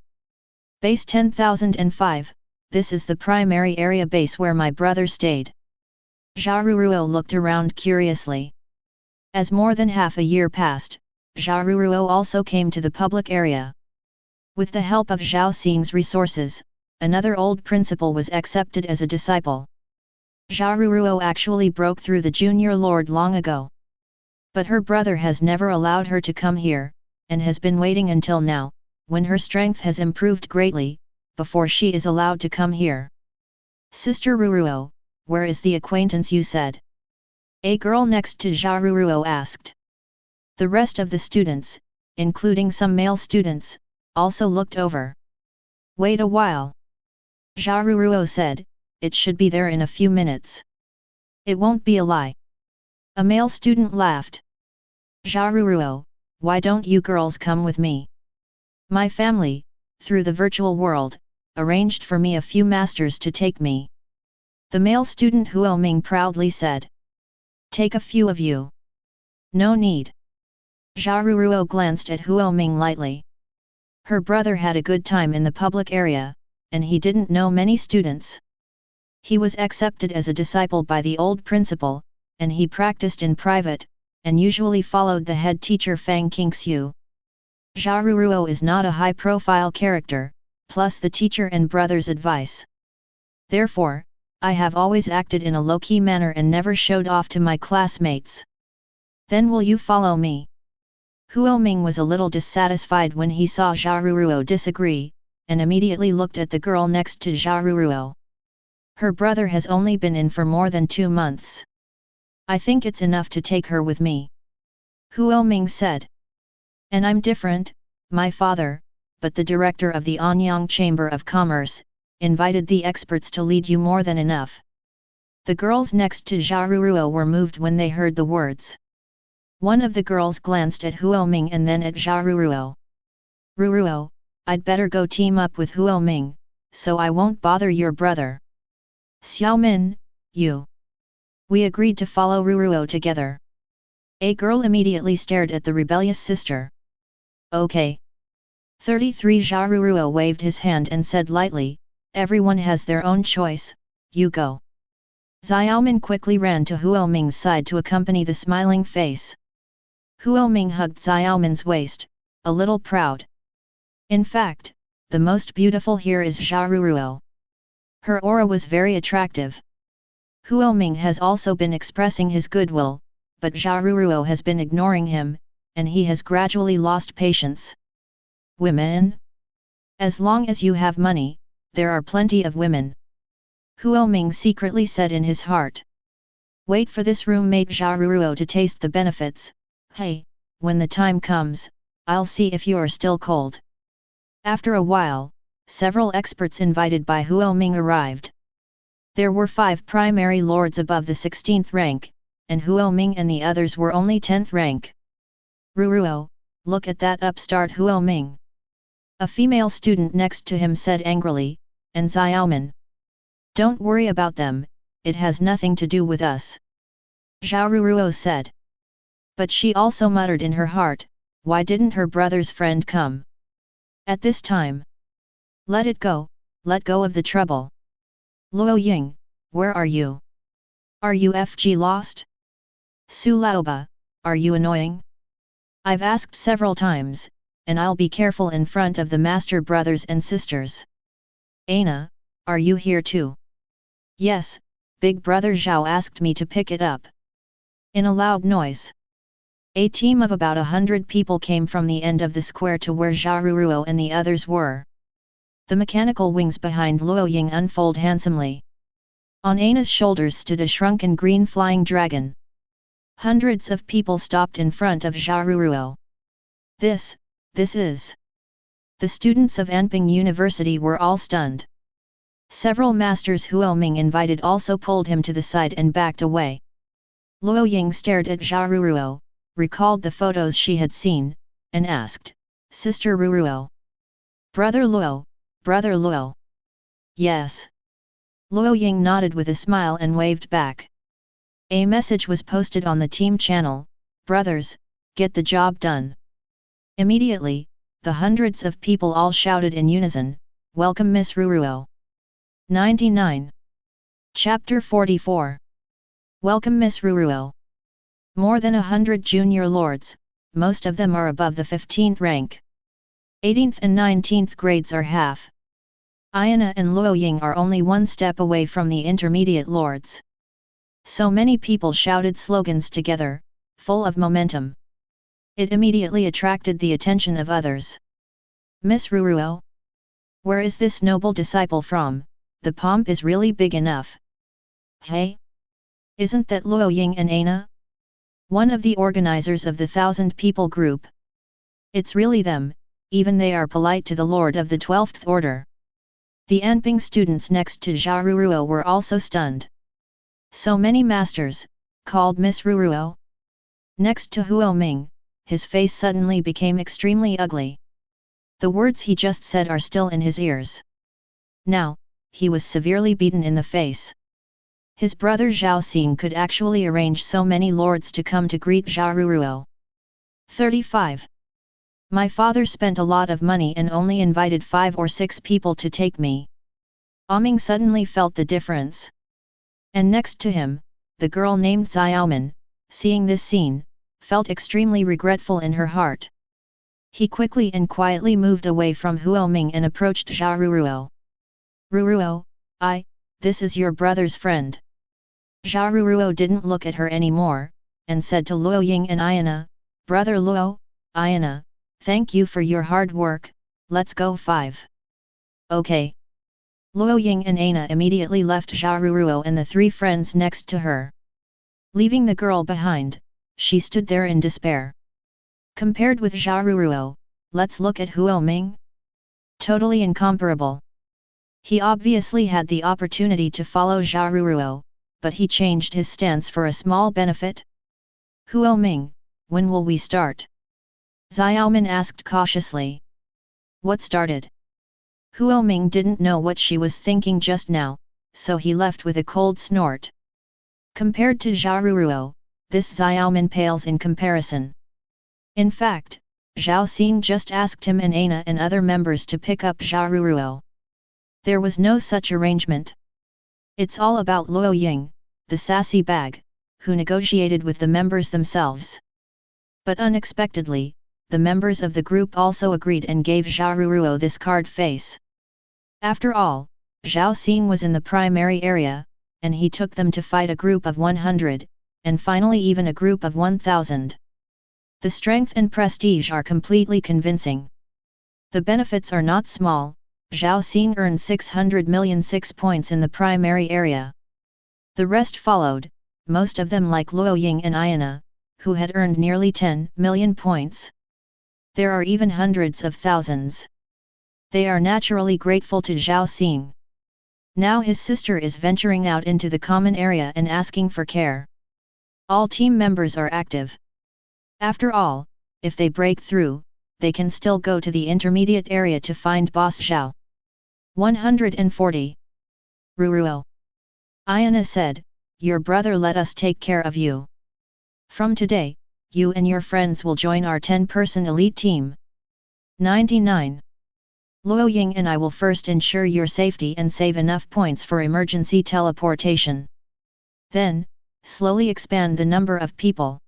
Base 10,005, this is the primary area base where my brother stayed. Zhao looked around curiously. As more than half a year passed, Zhao also came to the public area. With the help of Zhao Xing's resources, another old principal was accepted as a disciple. Zhao actually broke through the junior lord long ago. But her brother has never allowed her to come here, and has been waiting until now, when her strength has improved greatly, before she is allowed to come here. Sister Ruruo, where is the acquaintance you said? A girl next to Zhao asked. The rest of the students, including some male students, also looked over. Wait a while. Zhao said, it should be there in a few minutes. It won't be a lie. A male student laughed. Zhao, why don't you girls come with me? My family, through the virtual world, arranged for me a few masters to take me. The male student Huoming proudly said. Take a few of you. No need. Zhao glanced at Huoming lightly. Her brother had a good time in the public area, and he didn't know many students. He was accepted as a disciple by the old principal, and he practiced in private, and usually followed the head teacher Fang Qingxiu. Zhao is not a high-profile character, plus the teacher and brother's advice. Therefore, I have always acted in a low-key manner and never showed off to my classmates. Then will you follow me? Huoming was a little dissatisfied when he saw Zhao disagree, and immediately looked at the girl next to Zhao. Her brother has only been in for more than 2 months. I think it's enough to take her with me. Huoming said. And I'm different, my father, but the director of the Anyang Chamber of Commerce, invited the experts to lead you more than enough. The girls next to Zhao were moved when they heard the words. One of the girls glanced at Huoming and then at Zhao. Ruruo, I'd better go team up with Huoming, so I won't bother your brother. Xiaomin, you. We agreed to follow Ruruo together. A girl immediately stared at the rebellious sister. Okay. 33 Zhao waved his hand and said lightly, everyone has their own choice, you go. Xiaomin quickly ran to Huoming's side to accompany the smiling face. Huoming hugged Xiaomin's waist, a little proud. In fact, the most beautiful here is Zhao. Her aura was very attractive. Huoming has also been expressing his goodwill, but Zhao has been ignoring him, and he has gradually lost patience. Women? As long as you have money, there are plenty of women. Huoming secretly said in his heart. Wait for this roommate Zhao to taste the benefits. Hey, when the time comes, I'll see if you're still cold. After a while, several experts invited by Huoming arrived. There were 5 primary lords above the 16th rank, and Huoming and the others were only 10th rank. Ruruo, look at that upstart Huoming. A female student next to him said angrily, and Xiaomin. Don't worry about them, it has nothing to do with us. Zhao Ruruo said. But she also muttered in her heart, why didn't her brother's friend come? At this time. Let go of the trouble. Luo Ying, where are you? Are you FG lost? Su Laoba, are you annoying? I've asked several times, and I'll be careful in front of the master brothers and sisters. Aina, are you here too? Yes, big brother Zhao asked me to pick it up. In a loud noise. A team of about 100 people came from the end of the square to where Zhao Ruruo and the others were. The mechanical wings behind Luo Ying unfold handsomely. On Aina's shoulders stood a shrunken green flying dragon. Hundreds of people stopped in front of Zhao Ruruo. This is... The students of Anping University were all stunned. Several masters Huoming invited also pulled him to the side and backed away. Luo Ying stared at Zhao Ruruo, recalled the photos she had seen, and asked, Sister Ruruo. Brother Luo. Yes. Luo Ying nodded with a smile and waved back. A message was posted on the team channel, brothers, get the job done. Immediately, the hundreds of people all shouted in unison, welcome Miss Ruruo. 99. Chapter 44. Welcome Miss Ruruo. More than 100 junior lords, most of them are above the 15th rank. 18th and 19th grades are half. Aina and Luo Ying are only one step away from the intermediate lords. So many people shouted slogans together, full of momentum. It immediately attracted the attention of others. Miss Ruruo? Where is this noble disciple from? The pomp is really big enough. Hey? Isn't that Luo Ying and Aina? One of the organizers of the 1,000 people group. It's really them, even they are polite to the Lord of the 12th Order. The Anping students next to Zhao Ruruo were also stunned. So many masters, called Miss Ruruo. Next to Huoming, his face suddenly became extremely ugly. The words he just said are still in his ears. Now, he was severely beaten in the face. His brother Zhao Xing could actually arrange so many lords to come to greet Zhao Ruruo. 35. My father spent a lot of money and only invited 5 or 6 people to take me. Ming suddenly felt the difference. And next to him, the girl named Xiaoman, seeing this scene, felt extremely regretful in her heart. He quickly and quietly moved away from Huoming and approached Zhao Ruruo. Ruruo, this is your brother's friend. Zhao Ruruo didn't look at her anymore, and said to Luo Ying and Aina, Brother Luo, Aina, thank you for your hard work, let's go 5. Okay. Luo Ying and Aina immediately left Zhao Ruruo and the 3 friends next to her. Leaving the girl behind, she stood there in despair. Compared with Zhao Ruruo, let's look at Huoming. Totally incomparable. He obviously had the opportunity to follow Zhao Ruruo, but he changed his stance for a small benefit. Huoming, when will we start? Xiaoman asked cautiously. What started? Huoming didn't know what she was thinking just now, so he left with a cold snort. Compared to Zhao Ruruo, this Xiaoman pales in comparison. In fact, Zhao Xing just asked him and Aina and other members to pick up Zhao Ruruo. There was no such arrangement. It's all about Luo Ying, the sassy bag, who negotiated with the members themselves. But unexpectedly, the members of the group also agreed and gave Zhao Ruruo this card face. After all, Zhao Xing was in the primary area, and he took them to fight a group of 100, and finally even a group of 1,000. The strength and prestige are completely convincing. The benefits are not small. Zhao Xing earned 600 million 6 points in the primary area. The rest followed, most of them like Luo Ying and Aina, who had earned nearly 10 million points. There are even hundreds of thousands. They are naturally grateful to Zhao Xing. Now his sister is venturing out into the common area and asking for care. All team members are active. After all, if they break through, they can still go to the intermediate area to find Boss Zhao. 140. Ruruo. Ayana said, "Your brother let us take care of you. From today, you and your friends will join our 10-person elite team." 99. Luo Ying and I will first ensure your safety and save enough points for emergency teleportation. Then, slowly expand the number of people.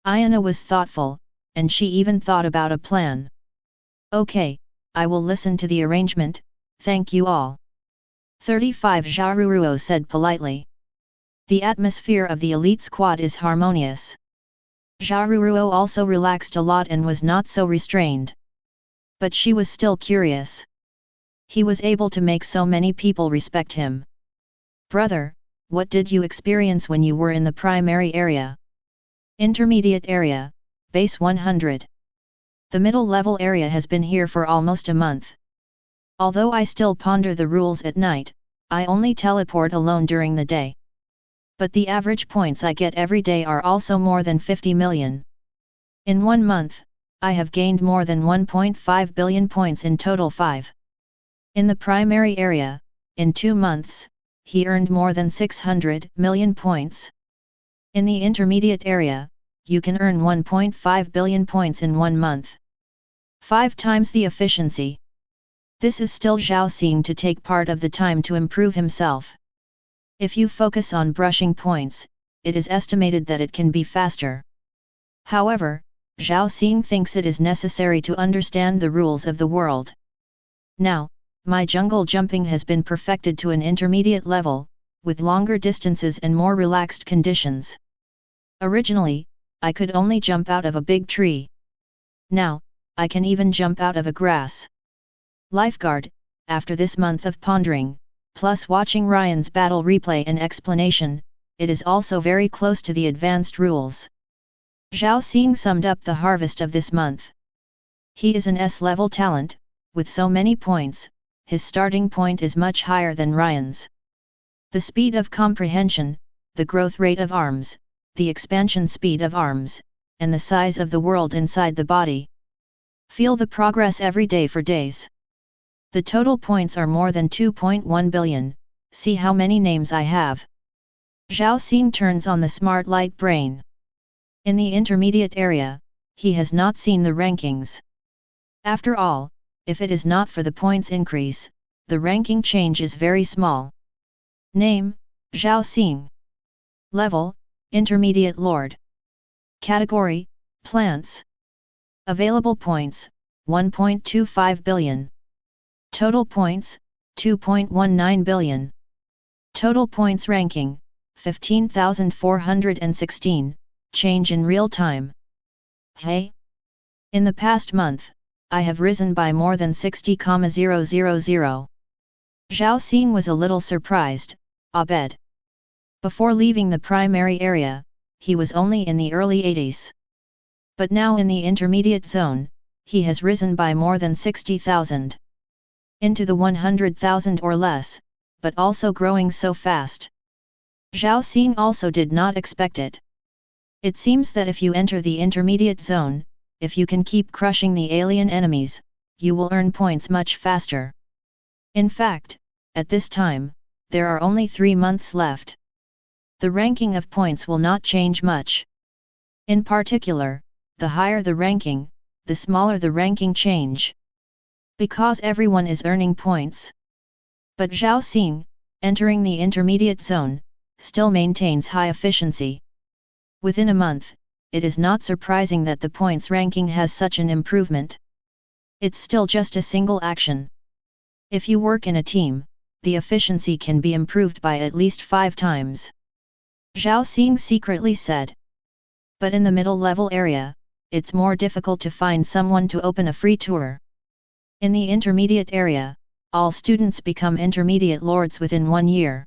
Ayana was thoughtful, and she even thought about a plan. "Okay, I will listen to the arrangement, thank you all." 35. Zhaoruruo said politely. The atmosphere of the elite squad is harmonious. Zhaoruruo also relaxed a lot and was not so restrained. But she was still curious. He was able to make so many people respect him. "Brother, what did you experience when you were in the primary area?" "Intermediate area, base 100. The middle level area has been here for almost a month. Although I still ponder the rules at night, I only teleport alone during the day. But the average points I get every day are also more than 50 million. In 1 month, I have gained more than 1.5 billion points in total 5. In the primary area, in 2 months, he earned more than 600 million points. In the intermediate area, you can earn 1.5 billion points in 1 month. 5 times the efficiency. This is still Zhao Xing to take part of the time to improve himself. If you focus on brushing points, it is estimated that it can be faster. However, Zhao Xing thinks it is necessary to understand the rules of the world. Now, my jungle jumping has been perfected to an intermediate level, with longer distances and more relaxed conditions. Originally, I could only jump out of a big tree. Now, I can even jump out of a grass. Lifeguard, after this month of pondering, plus watching Ryan's battle replay and explanation, it is also very close to the advanced rules. Zhao Xing summed up the harvest of this month. He is an S-level talent, with so many points, his starting point is much higher than Ryan's. The speed of comprehension, the growth rate of arms, the expansion speed of arms, and the size of the world inside the body. Feel the progress every day for days. The total points are more than 2.1 billion, see how many names I have. Zhao Xing turns on the smart light brain. In the intermediate area, he has not seen the rankings. After all, if it is not for the points increase, the ranking change is very small. Name, Zhao Xing. Level, Intermediate Lord. Category, Plants. Available points, 1.25 billion. Total points, 2.19 billion. Total points ranking, 15,416, change in real time. Hey! In the past month, I have risen by more than 60,000. Zhao Xing was a little surprised, Abed. Before leaving the primary area, he was only in the early 80s. But now in the intermediate zone, he has risen by more than 60,000. Into the 100,000 or less, but also growing so fast. Zhao Xing also did not expect it. It seems that if you enter the intermediate zone, if you can keep crushing the alien enemies, you will earn points much faster. In fact, at this time, there are only 3 months left. The ranking of points will not change much. In particular, the higher the ranking, the smaller the ranking change. Because everyone is earning points. But Zhao Xing, entering the intermediate zone, still maintains high efficiency. Within a month, it is not surprising that the points ranking has such an improvement. It's still just a single action. If you work in a team, the efficiency can be improved by at least 5 times. Zhao Xing secretly said. But in the middle level area, it's more difficult to find someone to open a free tour. In the intermediate area, all students become intermediate lords within 1 year.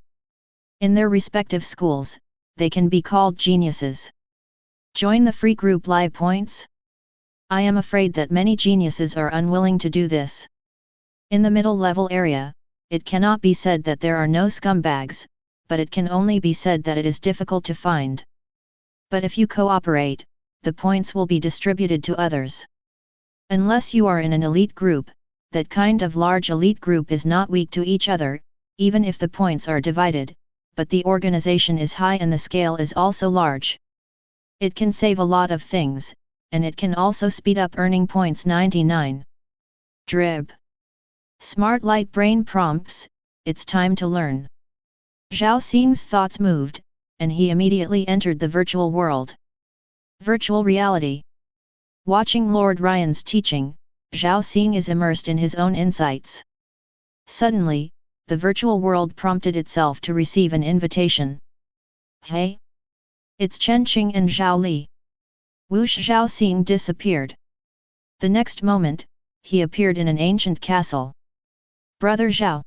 In their respective schools, they can be called geniuses. Join the free group live points? I am afraid that many geniuses are unwilling to do this. In the middle level area, it cannot be said that there are no scumbags, but it can only be said that it is difficult to find. But if you cooperate, the points will be distributed to others. Unless you are in an elite group, that kind of large elite group is not weak to each other, even if the points are divided, but the organization is high and the scale is also large. It can save a lot of things, and it can also speed up earning points. 99. Drib. Smart light brain prompts, it's time to learn. Zhao Xing's thoughts moved, and he immediately entered the virtual world. Virtual reality. Watching Lord Ryan's teaching, Zhao Xing is immersed in his own insights. Suddenly, the virtual world prompted itself to receive an invitation. Hey! It's Chen Qing and Zhao Li. Whoosh! Zhao Xing disappeared. The next moment, he appeared in an ancient castle. Brother Zhao.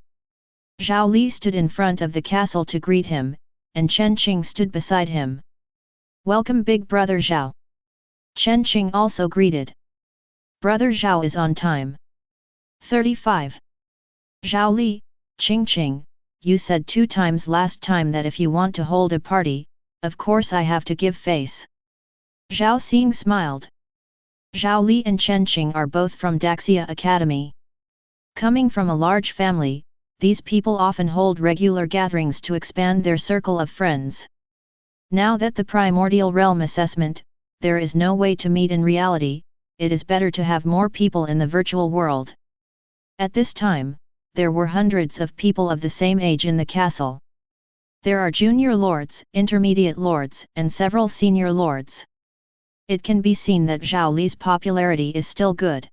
Zhao Li stood in front of the castle to greet him, and Chen Qing stood beside him. Welcome big brother Zhao. Chen Qing also greeted. Brother Zhao is on time. 35. Zhao Li, Qing, you said 2 times last time that if you want to hold a party, of course I have to give face. Zhao Xing smiled. Zhao Li and Chen Qing are both from Daxia Academy. Coming from a large family, these people often hold regular gatherings to expand their circle of friends. Now that the primordial realm assessment, there is no way to meet in reality, it is better to have more people in the virtual world. At this time, there were hundreds of people of the same age in the castle. There are junior lords, intermediate lords, and several senior lords. It can be seen that Zhao Li's popularity is still good.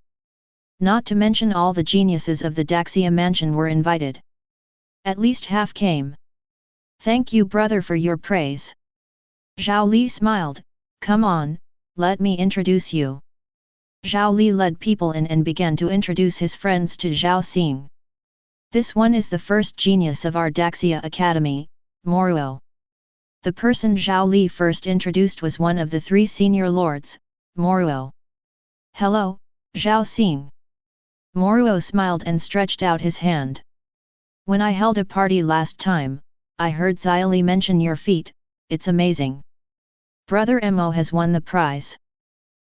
Not to mention all the geniuses of the Daxia mansion were invited. At least half came. Thank you brother for your praise. Zhao Li smiled, come on, let me introduce you. Zhao Li led people in and began to introduce his friends to Zhao Xing. This one is the first genius of our Daxia Academy, Moruo. The person Zhao Li first introduced was one of the 3 senior lords, Moruo. Hello, Zhao Xing. Moruo smiled and stretched out his hand. When I held a party last time, I heard Xiaoli mention your feat, it's amazing. Brother Mo has won the prize.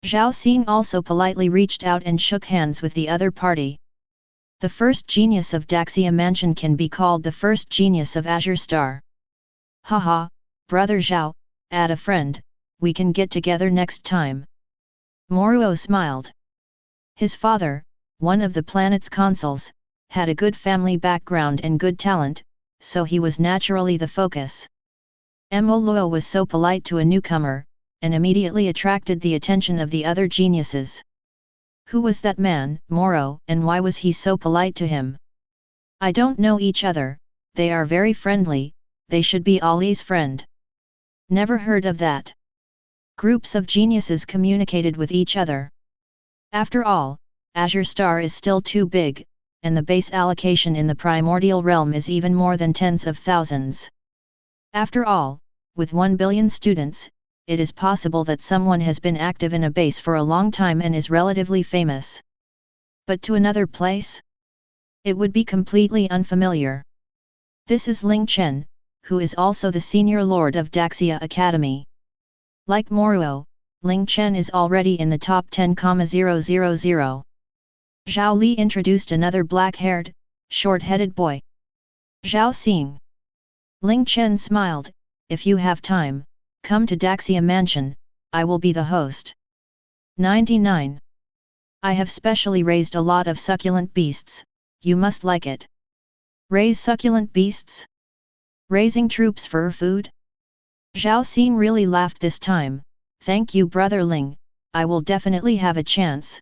Zhao Xing also politely reached out and shook hands with the other party. The first genius of Daxia Mansion can be called the first genius of Azure Star. Haha, brother Zhao, add a friend, we can get together next time. Moruo smiled. His father, one of the planet's consuls, had a good family background and good talent, so he was naturally the focus. Mo Luo was so polite to a newcomer, and immediately attracted the attention of the other geniuses. Who was that man, Moro, and why was he so polite to him? I don't know each other, they are very friendly, they should be Ali's friend. Never heard of that. Groups of geniuses communicated with each other. After all, Azure Star is still too big, and the base allocation in the primordial realm is even more than tens of thousands. After all, with 1 billion students, it is possible that someone has been active in a base for a long time and is relatively famous. But to another place? It would be completely unfamiliar. This is Ling Chen, who is also the senior lord of Daxia Academy. Like Moruo, Ling Chen is already in the top 10,000. Zhao Li introduced another black-haired, short-headed boy. Zhao Xing. Ling Chen smiled, if you have time, come to Daxia Mansion, I will be the host. 99. I have specially raised a lot of succulent beasts, you must like it. Raise succulent beasts? Raising troops for food? Zhao Xing really laughed this time, thank you brother Ling, I will definitely have a chance.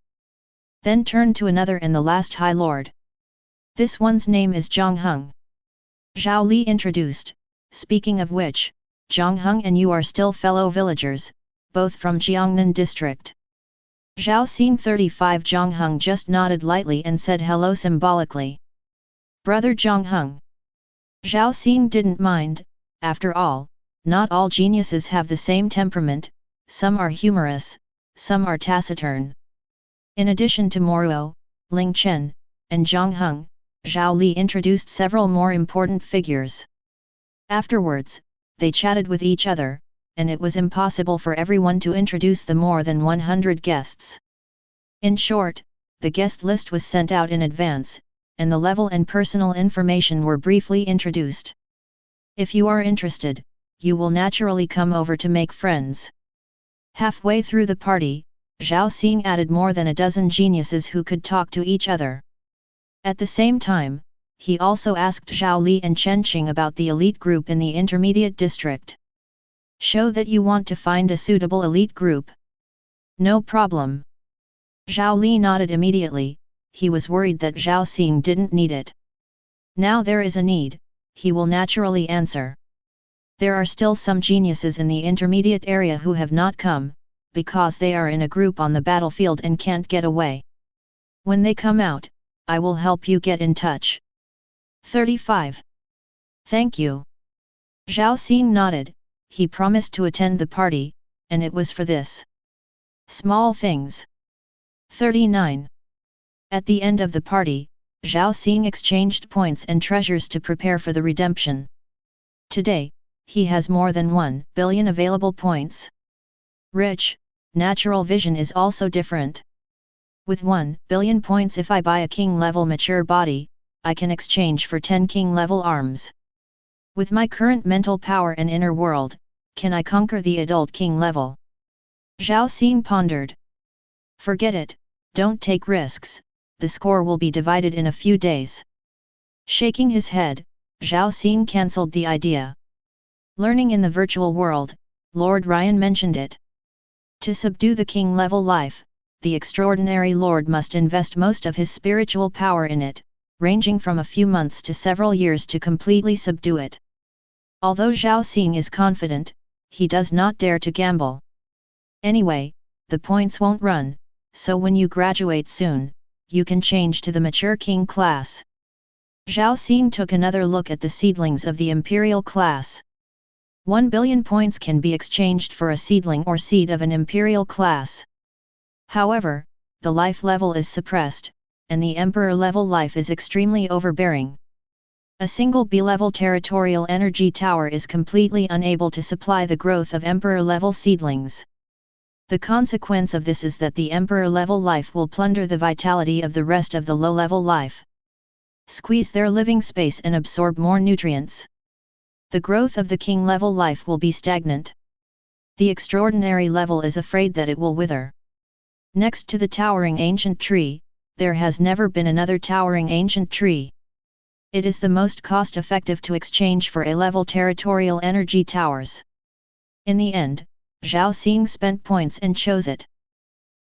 Then turned to another and the last High Lord. This one's name is Zhang Heng. Zhao Li introduced, speaking of which, Zhang Heng and you are still fellow villagers, both from Jiangnan district. Zhao Xing 35 Zhang Heng just nodded lightly and said hello symbolically. Brother Zhang Heng. Zhao Xing didn't mind, after all, not all geniuses have the same temperament, some are humorous, some are taciturn. In addition to Moruo, Ling Chen, and Zhang Heng, Zhao Li introduced several more important figures. Afterwards, they chatted with each other, and it was impossible for everyone to introduce the more than 100 guests. In short, the guest list was sent out in advance, and the level and personal information were briefly introduced. If you are interested, you will naturally come over to make friends. Halfway through the party, Zhao Xing added more than a dozen geniuses who could talk to each other. At the same time, he also asked Zhao Li and Chen Qing about the elite group in the intermediate district. Show that you want to find a suitable elite group. No problem. Zhao Li nodded immediately. He was worried that Zhao Xing didn't need it. Now there is a need, he will naturally answer. There are still some geniuses in the intermediate area who have not come, because they are in a group on the battlefield and can't get away. When they come out, I will help you get in touch. 35. Thank you. Zhao Xing nodded. He promised to attend the party, and it was for this. Small things. 39. At the end of the party, Zhao Xing exchanged points and treasures to prepare for the redemption. Today, he has more than 1 billion available points. Rich, natural vision is also different. With 1 billion points, if I buy a king-level mature body, I can exchange for 10 king-level arms. With my current mental power and inner world, can I conquer the adult king level? Zhao Xing pondered. Forget it, don't take risks, the score will be divided in a few days. Shaking his head, Zhao Xing cancelled the idea. Learning in the virtual world, Lord Ryan mentioned it. To subdue the king-level life, the extraordinary lord must invest most of his spiritual power in it, ranging from a few months to several years to completely subdue it. Although Zhao Xing is confident, he does not dare to gamble. Anyway, the points won't run, so when you graduate soon, you can change to the mature king class. Zhao Xing took another look at the seedlings of the Imperial class. 1 billion points can be exchanged for a seedling or seed of an Imperial class. However, the life level is suppressed, and the Emperor level life is extremely overbearing. A single B-level territorial energy tower is completely unable to supply the growth of Emperor level seedlings. The consequence of this is that the Emperor level life will plunder the vitality of the rest of the low-level life. Squeeze their living space and absorb more nutrients. The growth of the king level life will be stagnant. The extraordinary level is afraid that it will wither. Next to the towering ancient tree, there has never been another towering ancient tree. It is the most cost-effective to exchange for A-level territorial energy towers. In the end, Zhao Xing spent points and chose it.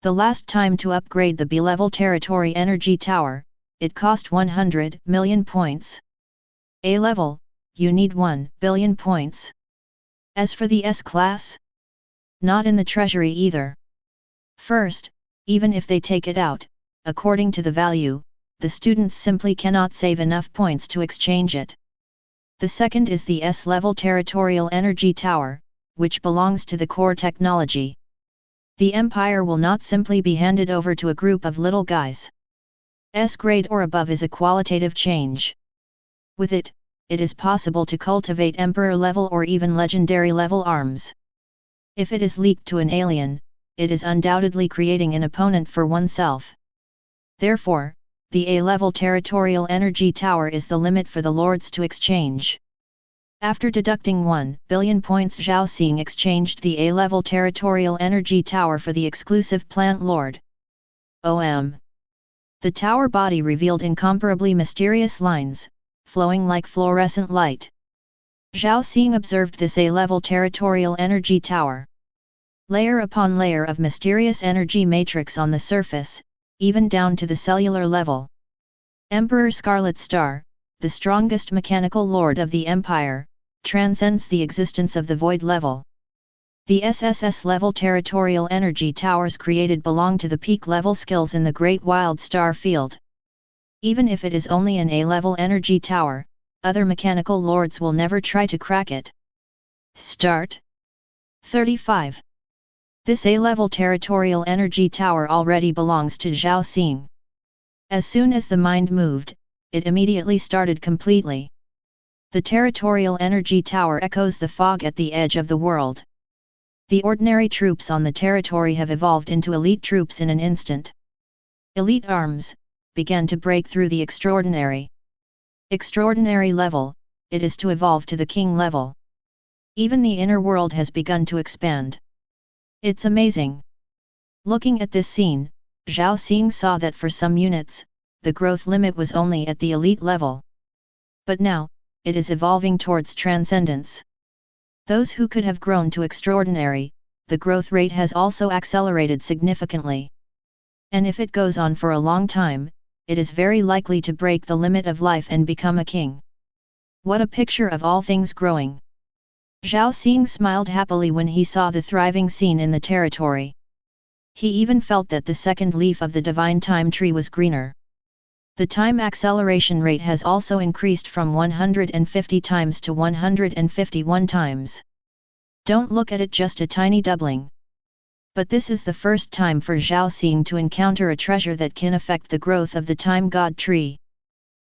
The last time to upgrade the B-level territory energy tower, it cost 100 million points. A-level, you need 1 billion points. As for the S-class? Not in the treasury either. First, even if they take it out, according to the value, the students simply cannot save enough points to exchange it. The second is the S-level territorial energy tower, which belongs to the core technology. The Empire will not simply be handed over to a group of little guys. S-grade or above is a qualitative change. With it, it is possible to cultivate Emperor level or even legendary level arms. If it is leaked to an alien, it is undoubtedly creating an opponent for oneself. Therefore, the A-level territorial energy tower is the limit for the lords to exchange. After deducting 1 billion points, Zhao Xing exchanged the A-level territorial energy tower for the exclusive plant lord. The tower body revealed incomparably mysterious lines, flowing like fluorescent light. Zhao Xing observed this A-level territorial energy tower. Layer upon layer of mysterious energy matrix on the surface, even down to the cellular level. Emperor Scarlet Star, the strongest mechanical lord of the Empire, transcends the existence of the void level. The SSS level territorial energy towers created belong to the peak level skills in the Great Wild Star field. Even if it is only an A-level energy tower, other mechanical lords will never try to crack it. Start. 35. This A-level territorial energy tower already belongs to Zhao Xing. As soon as the mind moved, it immediately started completely. The territorial energy tower echoes the fog at the edge of the world. The ordinary troops on the territory have evolved into elite troops in an instant. Elite arms began to break through the extraordinary level, it is to evolve to the king level. Even the inner world has begun to expand. It's amazing. Looking at this scene, Zhao Xing saw that for some units, the growth limit was only at the elite level. But now, it is evolving towards transcendence. Those who could have grown to extraordinary, the growth rate has also accelerated significantly. And if it goes on for a long time, it is very likely to break the limit of life and become a king. What a picture of all things growing! Zhao Xing smiled happily when he saw the thriving scene in the territory. He even felt that the second leaf of the divine time tree was greener. The time acceleration rate has also increased from 150 times to 151 times. Don't look at it just a tiny doubling. But this is the first time for Zhao Xing to encounter a treasure that can affect the growth of the time god tree.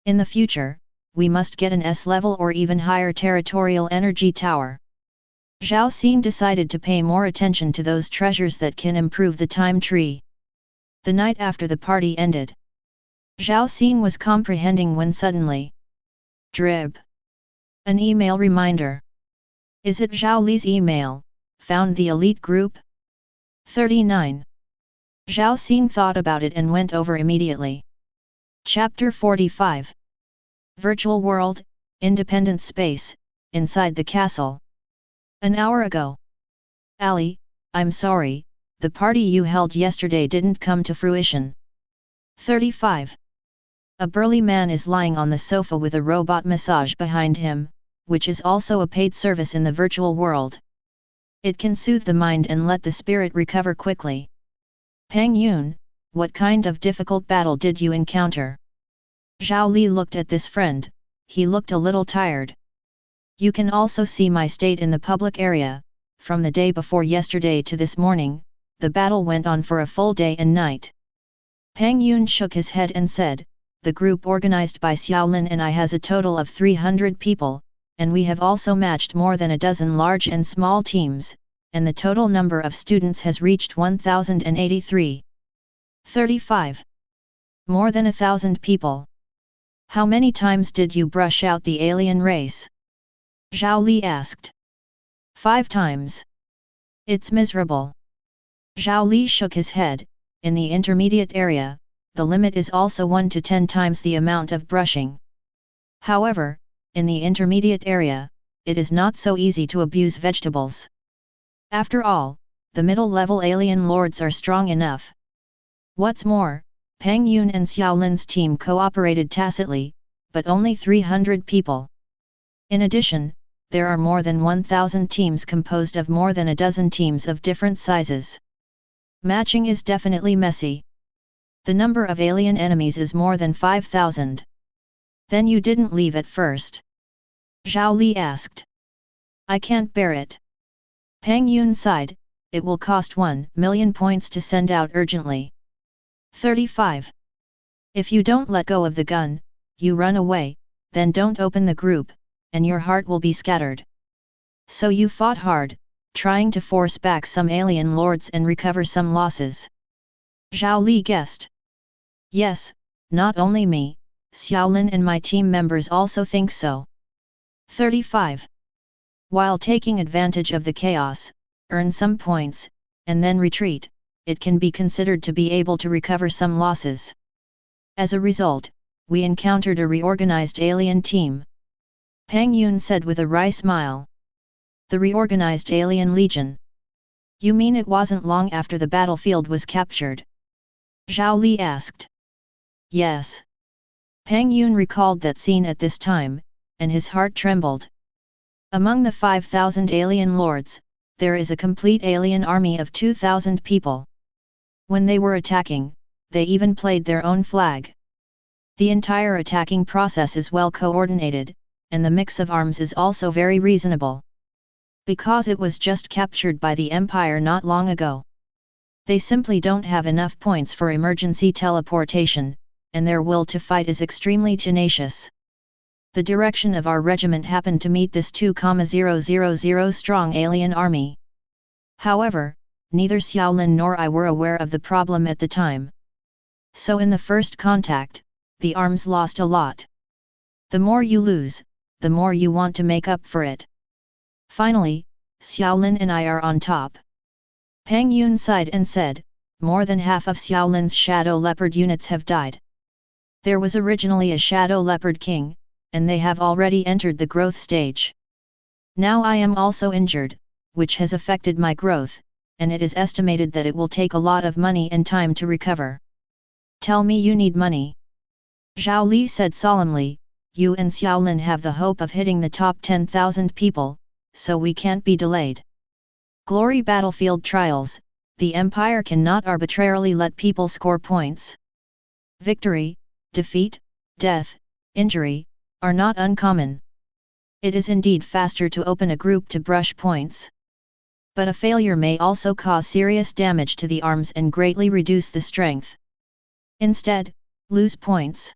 In the future, we must get an S level or even higher territorial energy tower. Zhao Xing decided to pay more attention to those treasures that can improve the time tree. The night after the party ended, Zhao Xing was comprehending when suddenly, drib! An email reminder. Is it Zhao Li's email, found the elite group? 39. Zhao Xing thought about it and went over immediately. Chapter 45. Virtual World, Independent Space, inside the castle. An hour ago. Ali, I'm sorry, the party you held yesterday didn't come to fruition. 35. A burly man is lying on the sofa with a robot massage behind him, which is also a paid service in the virtual world. It can soothe the mind and let the spirit recover quickly. Peng Yun, what kind of difficult battle did you encounter? Zhao Li looked at this friend, he looked a little tired. You can also see my state in the public area. From the day before yesterday to this morning, the battle went on for a full day and night. Peng Yun shook his head and said, the group organized by Xiaolin and I has a total of 300 people, and we have also matched more than a dozen large and small teams, and the total number of students has reached 1083. 35. More than 1,000 people. How many times did you brush out the alien race? Zhao Li asked. 5 times. It's miserable. Zhao Li shook his head. In the intermediate area, the limit is also 1 to 10 times the amount of brushing. However, in the intermediate area, it is not so easy to abuse vegetables. After all, the middle-level alien lords are strong enough. What's more, Peng Yun and Xiaolin's team cooperated tacitly, but only 300 people. In addition, there are more than 1,000 teams composed of more than a dozen teams of different sizes. Matching is definitely messy. The number of alien enemies is more than 5,000. Then you didn't leave at first? Zhao Li asked. I can't bear it. Peng Yun sighed, it will cost 1 million points to send out urgently. 35. If you don't let go of the gun, you run away, then don't open the group, and your heart will be scattered. So you fought hard, trying to force back some alien lords and recover some losses. Zhao Li guessed. Yes, not only me, Xiaolin and my team members also think so. 35. While taking advantage of the chaos, earn some points, and then retreat, it can be considered to be able to recover some losses. As a result, we encountered a reorganized alien team. Peng Yun said with a wry smile. The reorganized alien legion. You mean it wasn't long after the battlefield was captured? Zhao Li asked. Yes. Peng Yun recalled that scene at this time, and his heart trembled. Among the 5,000 alien lords, there is a complete alien army of 2,000 people. When they were attacking, they even played their own flag. The entire attacking process is well coordinated, and the mix of arms is also very reasonable. Because it was just captured by the Empire not long ago. They simply don't have enough points for emergency teleportation, and their will to fight is extremely tenacious. The direction of our regiment happened to meet this 2,000 strong alien army. However, neither Xiaolin nor I were aware of the problem at the time. So in the first contact, the arms lost a lot. The more you lose, the more you want to make up for it. Finally, Xiaolin and I are on top. Peng Yun sighed and said, more than half of Xiaolin's shadow leopard units have died. There was originally a shadow leopard king, and they have already entered the growth stage. Now I am also injured, which has affected my growth, and it is estimated that it will take a lot of money and time to recover. Tell me you need money. Zhao Li said solemnly, you and Xiaolin have the hope of hitting the top 10,000 people, so we can't be delayed. Glory battlefield trials, the Empire cannot arbitrarily let people score points. Victory, defeat, death, injury, are not uncommon. It is indeed faster to open a group to brush points. But a failure may also cause serious damage to the arms and greatly reduce the strength. Instead, lose points.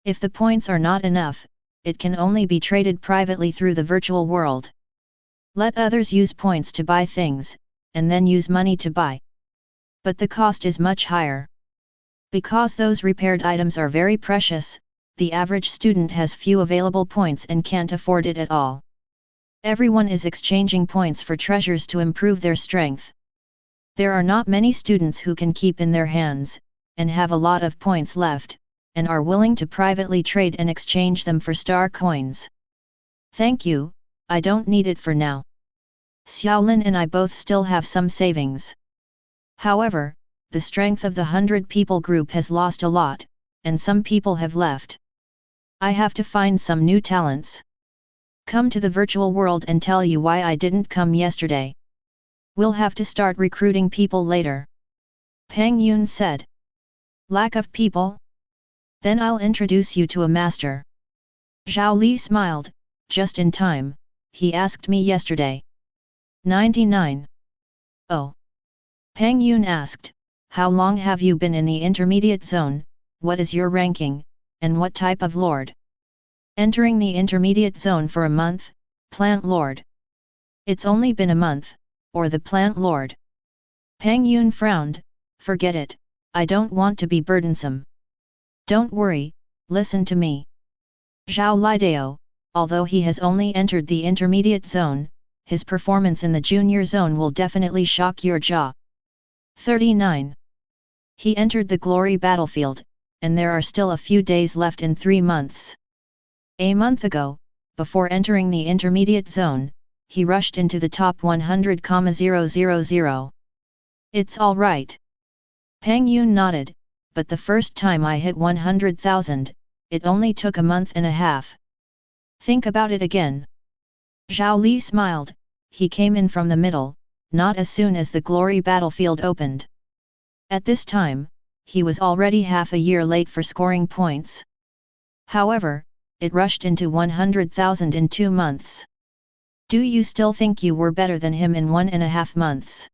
If the points are not enough, it can only be traded privately through the virtual world. Let others use points to buy things, and then use money to buy. But the cost is much higher. Because those repaired items are very precious, the average student has few available points and can't afford it at all. Everyone is exchanging points for treasures to improve their strength. There are not many students who can keep in their hands, and have a lot of points left, and are willing to privately trade and exchange them for star coins. Thank you, I don't need it for now. Xiaolin and I both still have some savings. However, the strength of the 100 people group has lost a lot, and some people have left. I have to find some new talents. Come to the virtual world and tell you why I didn't come yesterday. We'll have to start recruiting people later. Peng Yun said. Lack of people? Then I'll introduce you to a master. Zhao Li smiled, just in time, he asked me yesterday. 99. Oh. Peng Yun asked, how long have you been in the intermediate zone, what is your ranking, and what type of lord? Entering the intermediate zone for a month, plant lord. It's only been a month, or the plant lord. Peng Yun frowned, forget it, I don't want to be burdensome. Don't worry, listen to me. Zhao Lidao, although he has only entered the intermediate zone, his performance in the junior zone will definitely shock your jaw. 39. He entered the glory battlefield, and there are still a few days left in 3 months. A month ago, before entering the intermediate zone, he rushed into the top 100,000. It's all right. Peng Yun nodded, but the first time I hit 100,000, it only took a month and a half. Think about it again. Zhao Li smiled, he came in from the middle, not as soon as the glory battlefield opened. At this time, he was already half a year late for scoring points. However, it rushed into 100,000 in 2 months. Do you still think you were better than him in 1.5 months?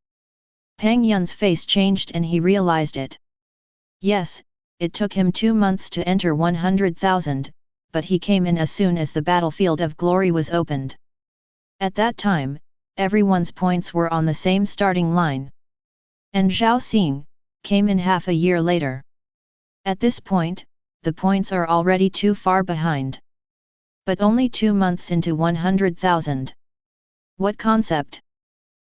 Peng Yun's face changed and he realized it. Yes, it took him 2 months to enter 100,000, but he came in as soon as the battlefield of glory was opened. At that time, everyone's points were on the same starting line. And Zhao Xing came in half a year later. At this point, the points are already too far behind. But only 2 months into 100,000. What concept?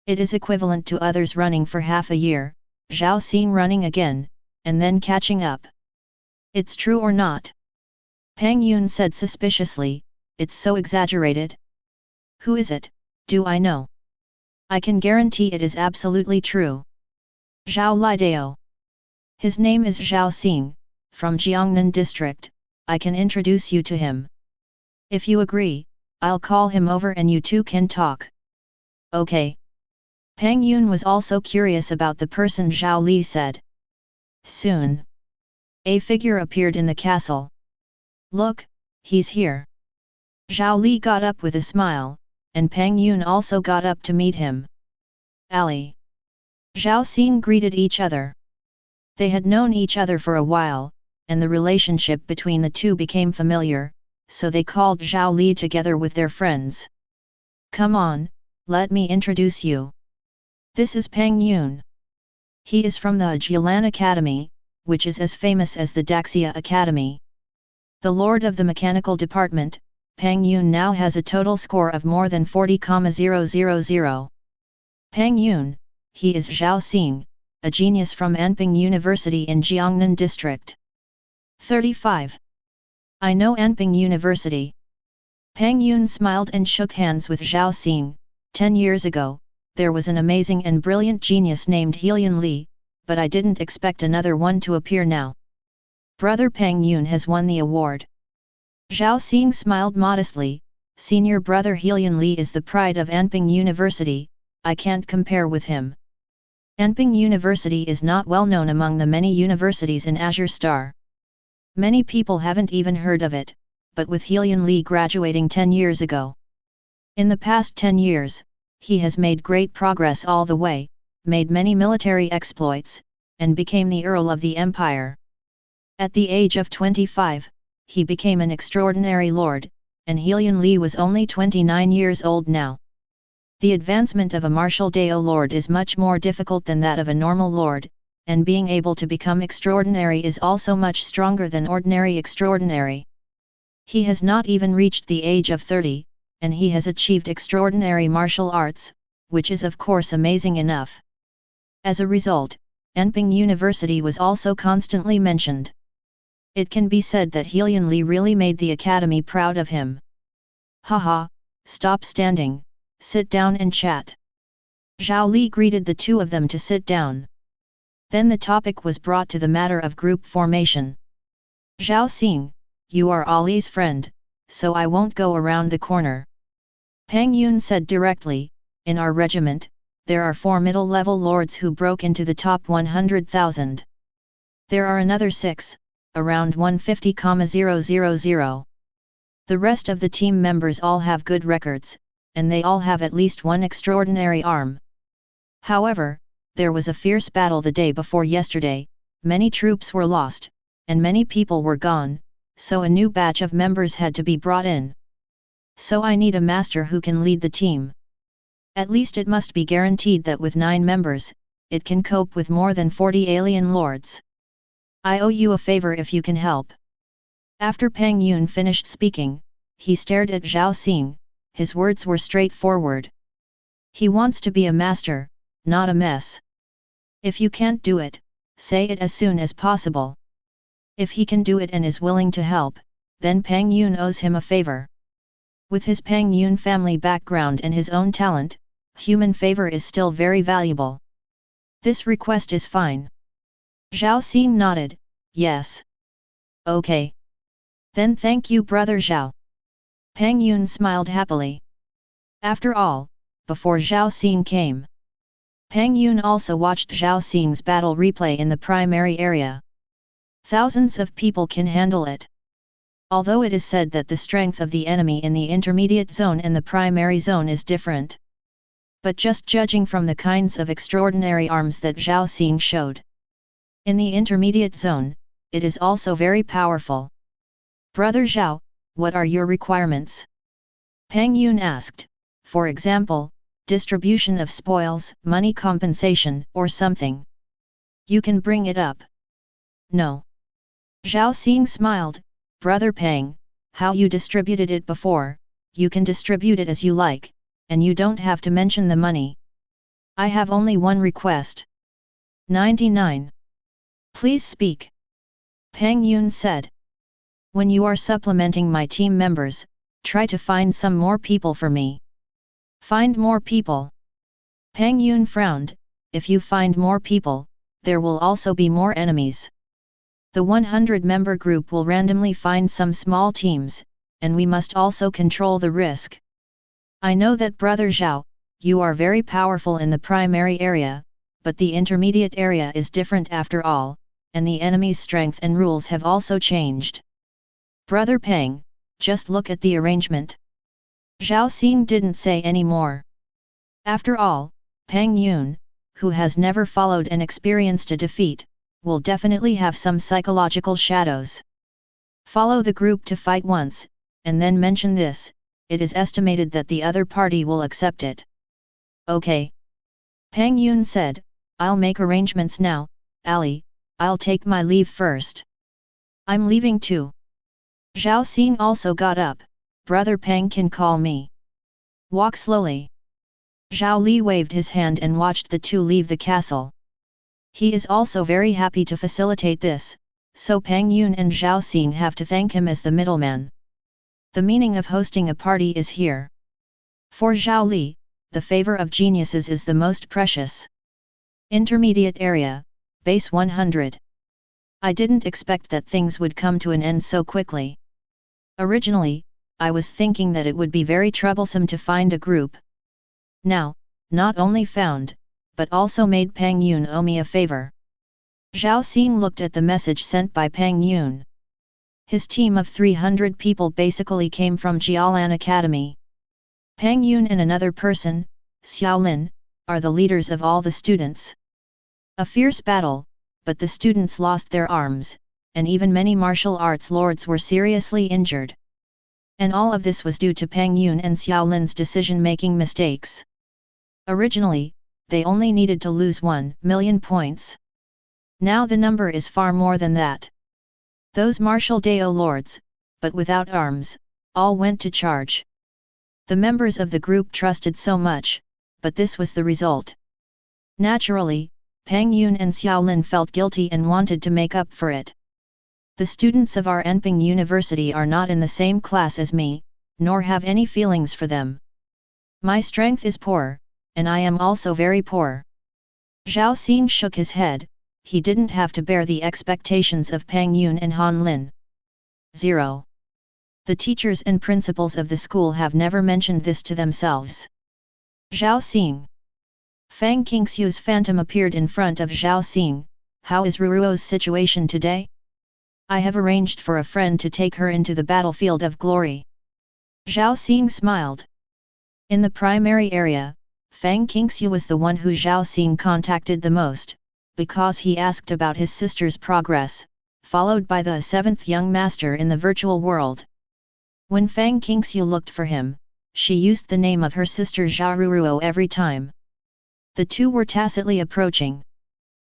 It is equivalent to others running for half a year, Zhao Xing running again, and then catching up. It's true or not? Peng Yun said suspiciously, it's so exaggerated. Who is it, do I know? I can guarantee it is absolutely true. Zhao Lidao. His name is Zhao Xing, from Jiangnan district, I can introduce you to him. If you agree, I'll call him over and you two can talk. Okay. Peng Yun was also curious about the person Zhao Li said. Soon. A figure appeared in the castle. Look, he's here. Zhao Li got up with a smile, and Peng Yun also got up to meet him. Ali. Zhao Xing greeted each other. They had known each other for a while, and the relationship between the two became familiar, so they called Zhao Li together with their friends. Come on, let me introduce you. This is Peng Yun. He is from the Jilan Academy, which is as famous as the Daxia Academy. The Lord of the Mechanical Department, Pang Yun now has a total score of more than 40,000. Pang Yun, he is Zhao Xing, a genius from Anping University in Jiangnan District. 35. I know Anping University. Pang Yun smiled and shook hands with Zhao Xing. 10 years ago, there was an amazing and brilliant genius named Helian Li, but I didn't expect another one to appear now. Brother Pang Yun has won the award. Zhao Xing smiled modestly. Senior brother Helian Li is the pride of Anping University, I can't compare with him. Anping University is not well known among the many universities in Azure Star. Many people haven't even heard of it, but with Helian Li graduating 10 years ago. In the past 10 years, he has made great progress all the way, made many military exploits, and became the Earl of the Empire. At the age of 25, he became an extraordinary lord, and Helian Li was only 29 years old now. The advancement of a martial Dao lord is much more difficult than that of a normal lord, and being able to become extraordinary is also much stronger than ordinary extraordinary. He has not even reached the age of 30, and he has achieved extraordinary martial arts, which is of course amazing enough. As a result, Anping University was also constantly mentioned. It can be said that Helian Li really made the academy proud of him. Haha, stop standing, sit down and chat. Zhao Li greeted the two of them to sit down. Then the topic was brought to the matter of group formation. Zhao Xing, you are Ali's friend, so I won't go around the corner. Pang Yun said directly, in our regiment, there are 4 middle-level lords who broke into the top 100,000. There are another 6, around 150,000. The rest of the team members all have good records, and they all have at least one extraordinary arm. However, there was a fierce battle the day before yesterday, many troops were lost, and many people were gone, so a new batch of members had to be brought in. So I need a master who can lead the team. At least it must be guaranteed that with 9 members, it can cope with more than 40 alien lords. I owe you a favor if you can help. After Pang Yun finished speaking, he stared at Zhao Xing, his words were straightforward. He wants to be a master, not a mess. If you can't do it, say it as soon as possible. If he can do it and is willing to help, then Pang Yun owes him a favor. With his Pang Yun family background and his own talent, human favor is still very valuable. This request is fine. Zhao Xing nodded, yes. Okay. Then thank you brother Zhao. Pang Yun smiled happily. After all, before Zhao Xing came, Pang Yun also watched Zhao Xing's battle replay in the primary area. Thousands of people can handle it. Although it is said that the strength of the enemy in the intermediate zone and the primary zone is different. But just judging from the kinds of extraordinary arms that Zhao Xing showed. In the intermediate zone, it is also very powerful. Brother Zhao, what are your requirements? Pang Yun asked, for example, distribution of spoils, money compensation, or something. You can bring it up. No. Zhao Xing smiled, Brother Pang, how you distributed it before, you can distribute it as you like, and you don't have to mention the money. I have only one request. 99. Please speak. Pang Yun said. When you are supplementing my team members, try to find some more people for me. Find more people. Pang Yun frowned, if you find more people, there will also be more enemies. The 100-member group will randomly find some small teams, and we must also control the risk. I know that Brother Zhao, you are very powerful in the primary area, but the intermediate area is different after all, and the enemy's strength and rules have also changed. Brother Pang, just look at the arrangement. Zhao Xing didn't say any more. After all, Pang Yun, who has never followed and experienced a defeat, will definitely have some psychological shadows. Follow the group to fight once, and then mention this, it is estimated that the other party will accept it. Okay. Pang Yun said, I'll make arrangements now, Ali, I'll take my leave first. I'm leaving too. Zhao Xing also got up, Brother Peng can call me. Walk slowly. Zhao Li waved his hand and watched the two leave the castle. He is also very happy to facilitate this, so Peng Yun and Zhao Xing have to thank him as the middleman. The meaning of hosting a party is here. For Zhao Li, the favor of geniuses is the most precious. Intermediate area, base 100. I didn't expect that things would come to an end so quickly. Originally, I was thinking that it would be very troublesome to find a group. Now, not only found, but also made Peng Yun owe me a favor. Zhao Xing looked at the message sent by Peng Yun. His team of 300 people basically came from Jialan Academy. Peng Yun and another person, Xiaolin, are the leaders of all the students. A fierce battle, but the students lost their arms, and even many martial arts lords were seriously injured. And all of this was due to Peng Yun and Xiaolin's decision-making mistakes. Originally, they only needed to lose 1 million points. Now the number is far more than that. Those martial Dao lords, but without arms, all went to charge. The members of the group trusted so much, but this was the result. Naturally, Peng Yun and Xiaolin felt guilty and wanted to make up for it. The students of our Enping University are not in the same class as me, nor have any feelings for them. My strength is poor, and I am also very poor. Zhao Xing shook his head. He didn't have to bear the expectations of Peng Yun and Han Lin. 0. The teachers and principals of the school have never mentioned this to themselves. Zhao Xing. Fang Qingxiu's phantom appeared in front of Zhao Xing. How is Ruruo's situation today? I have arranged for a friend to take her into the battlefield of glory. Zhao Xing smiled. In the primary area, Fang Qingxiu was the one who Zhao Xing contacted the most, because he asked about his sister's progress, followed by the 7th young master in the virtual world. When Fang Qingxiu looked for him, she used the name of her sister Zhao Ruruo every time. The two were tacitly approaching.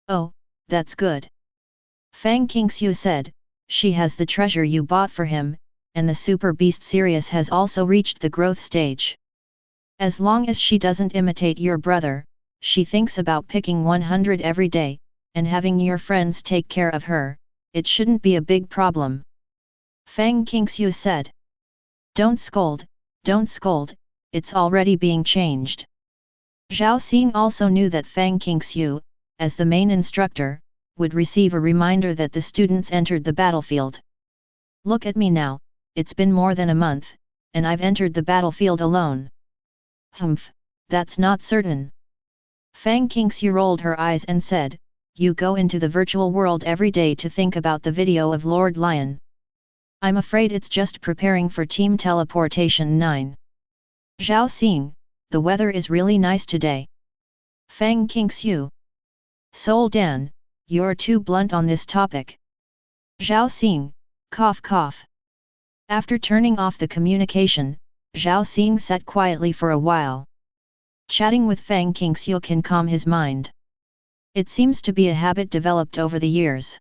Oh, that's good. Fang Qingxiu said, she has the treasure you bought for him, and the Super Beast series has also reached the growth stage. As long as she doesn't imitate your brother, she thinks about picking 100 every day, and having your friends take care of her, it shouldn't be a big problem. Fang Qingxiu said. Don't scold, it's already being changed. Zhao Xing also knew that Fang Qingxiu, as the main instructor, would receive a reminder that the students entered the battlefield. Look at me now, it's been more than a month, and I've entered the battlefield alone. Humph, that's not certain. Fang Qingxiu rolled her eyes and said, you go into the virtual world every day to think about the video of Lord Lion. I'm afraid it's just preparing for team teleportation 9. Zhao Xing, the weather is really nice today. Fang Qingxiu. Sol Dan, you're too blunt on this topic. Zhao Xing, cough cough. After turning off the communication, Zhao Xing sat quietly for a while. Chatting with Fang Qingxiu can calm his mind. It seems to be a habit developed over the years.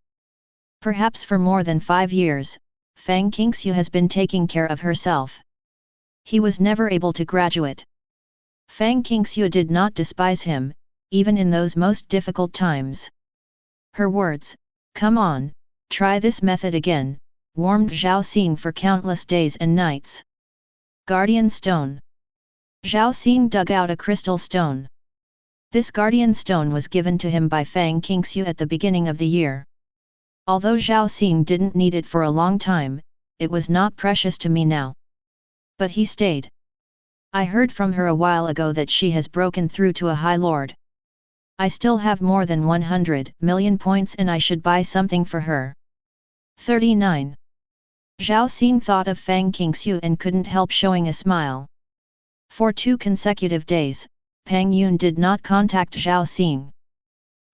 Perhaps for more than 5 years, Fang Qingxiu has been taking care of herself. He was never able to graduate. Fang Qingxiu did not despise him, even in those most difficult times. Her words, come on, try this method again, warmed Zhao Xing for countless days and nights. Guardian Stone. Zhao Xing dug out a crystal stone. This guardian stone was given to him by Fang Qingxiu at the beginning of the year. Although Zhao Xing didn't need it for a long time, it was not precious to me now. But he stayed. I heard from her a while ago that she has broken through to a high lord. I still have more than 100 million points and I should buy something for her. 39. Zhao Xing thought of Fang Qingxiu and couldn't help showing a smile. For 2 consecutive days, Peng Yun did not contact Zhao Xing.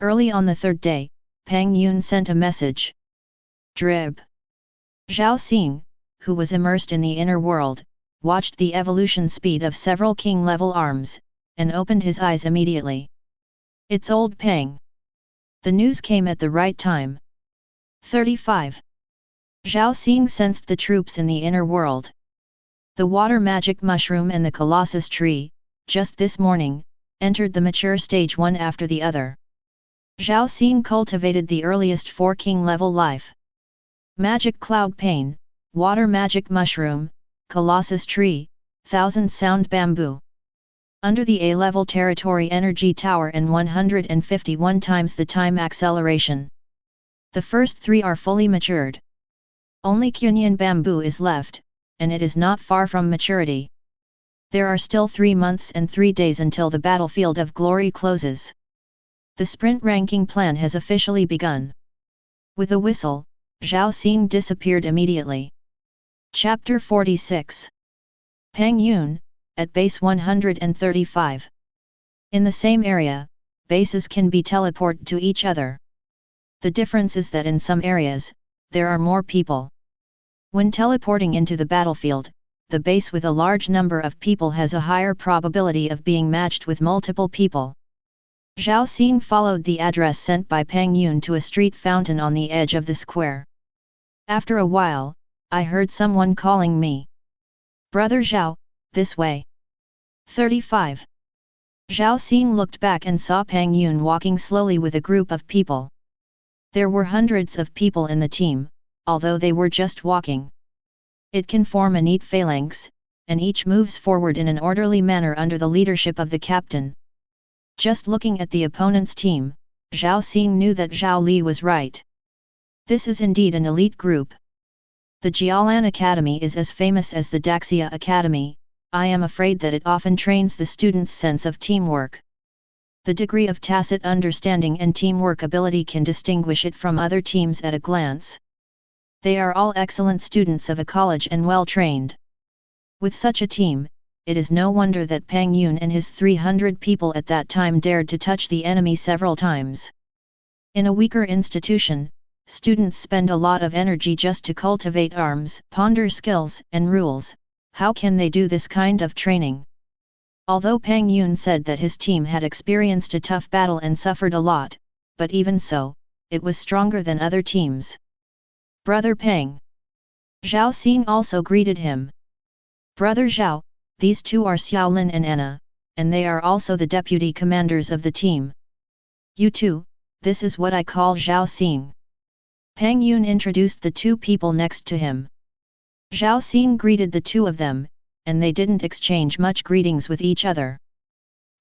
Early on the 3rd day, Peng Yun sent a message. Drib. Zhao Xing, who was immersed in the inner world, watched the evolution speed of several king-level arms, and opened his eyes immediately. It's old Peng. The news came at the right time. 35. Zhao Xing sensed the troops in the inner world. The water magic mushroom and the colossus tree, just this morning, entered the mature stage one after the other. Zhao Xing cultivated the earliest 4 king level life. Magic cloud pane, water magic mushroom, colossus tree, 1000 sound bamboo. Under the A-level territory energy tower and 151 times the time acceleration. The first 3 are fully matured. Only Kunyan bamboo is left, and it is not far from maturity. There are still 3 months and 3 days until the battlefield of glory closes. The sprint ranking plan has officially begun. With a whistle, Zhao Xing disappeared immediately. Chapter 46. Peng Yun, at base 135. In the same area, bases can be teleported to each other. The difference is that in some areas, there are more people. When teleporting into the battlefield, the base with a large number of people has a higher probability of being matched with multiple people. Zhao Xing followed the address sent by Peng Yun to a street fountain on the edge of the square. After a while, I heard someone calling me. Brother Zhao, this way. 35. Zhao Xing looked back and saw Peng Yun walking slowly with a group of people. There were hundreds of people in the team, although they were just walking. It can form a neat phalanx, and each moves forward in an orderly manner under the leadership of the captain. Just looking at the opponent's team, Zhao Xing knew that Zhao Li was right. This is indeed an elite group. The Jialan Academy is as famous as the Daxia Academy. I am afraid that it often trains the students' sense of teamwork. The degree of tacit understanding and teamwork ability can distinguish it from other teams at a glance. They are all excellent students of a college and well trained. With such a team, it is no wonder that Peng Yun and his 300 people at that time dared to touch the enemy several times. In a weaker institution, students spend a lot of energy just to cultivate arms, ponder skills and rules. How can they do this kind of training? Although Peng Yun said that his team had experienced a tough battle and suffered a lot, but even so, it was stronger than other teams. Brother Peng. Zhao Xing also greeted him. Brother Zhao, these two are Xiaolin and Anna, and they are also the deputy commanders of the team. You two, this is what I call Zhao Xing. Peng Yun introduced the 2 people next to him. Zhao Xing greeted the 2 of them, and they didn't exchange much greetings with each other.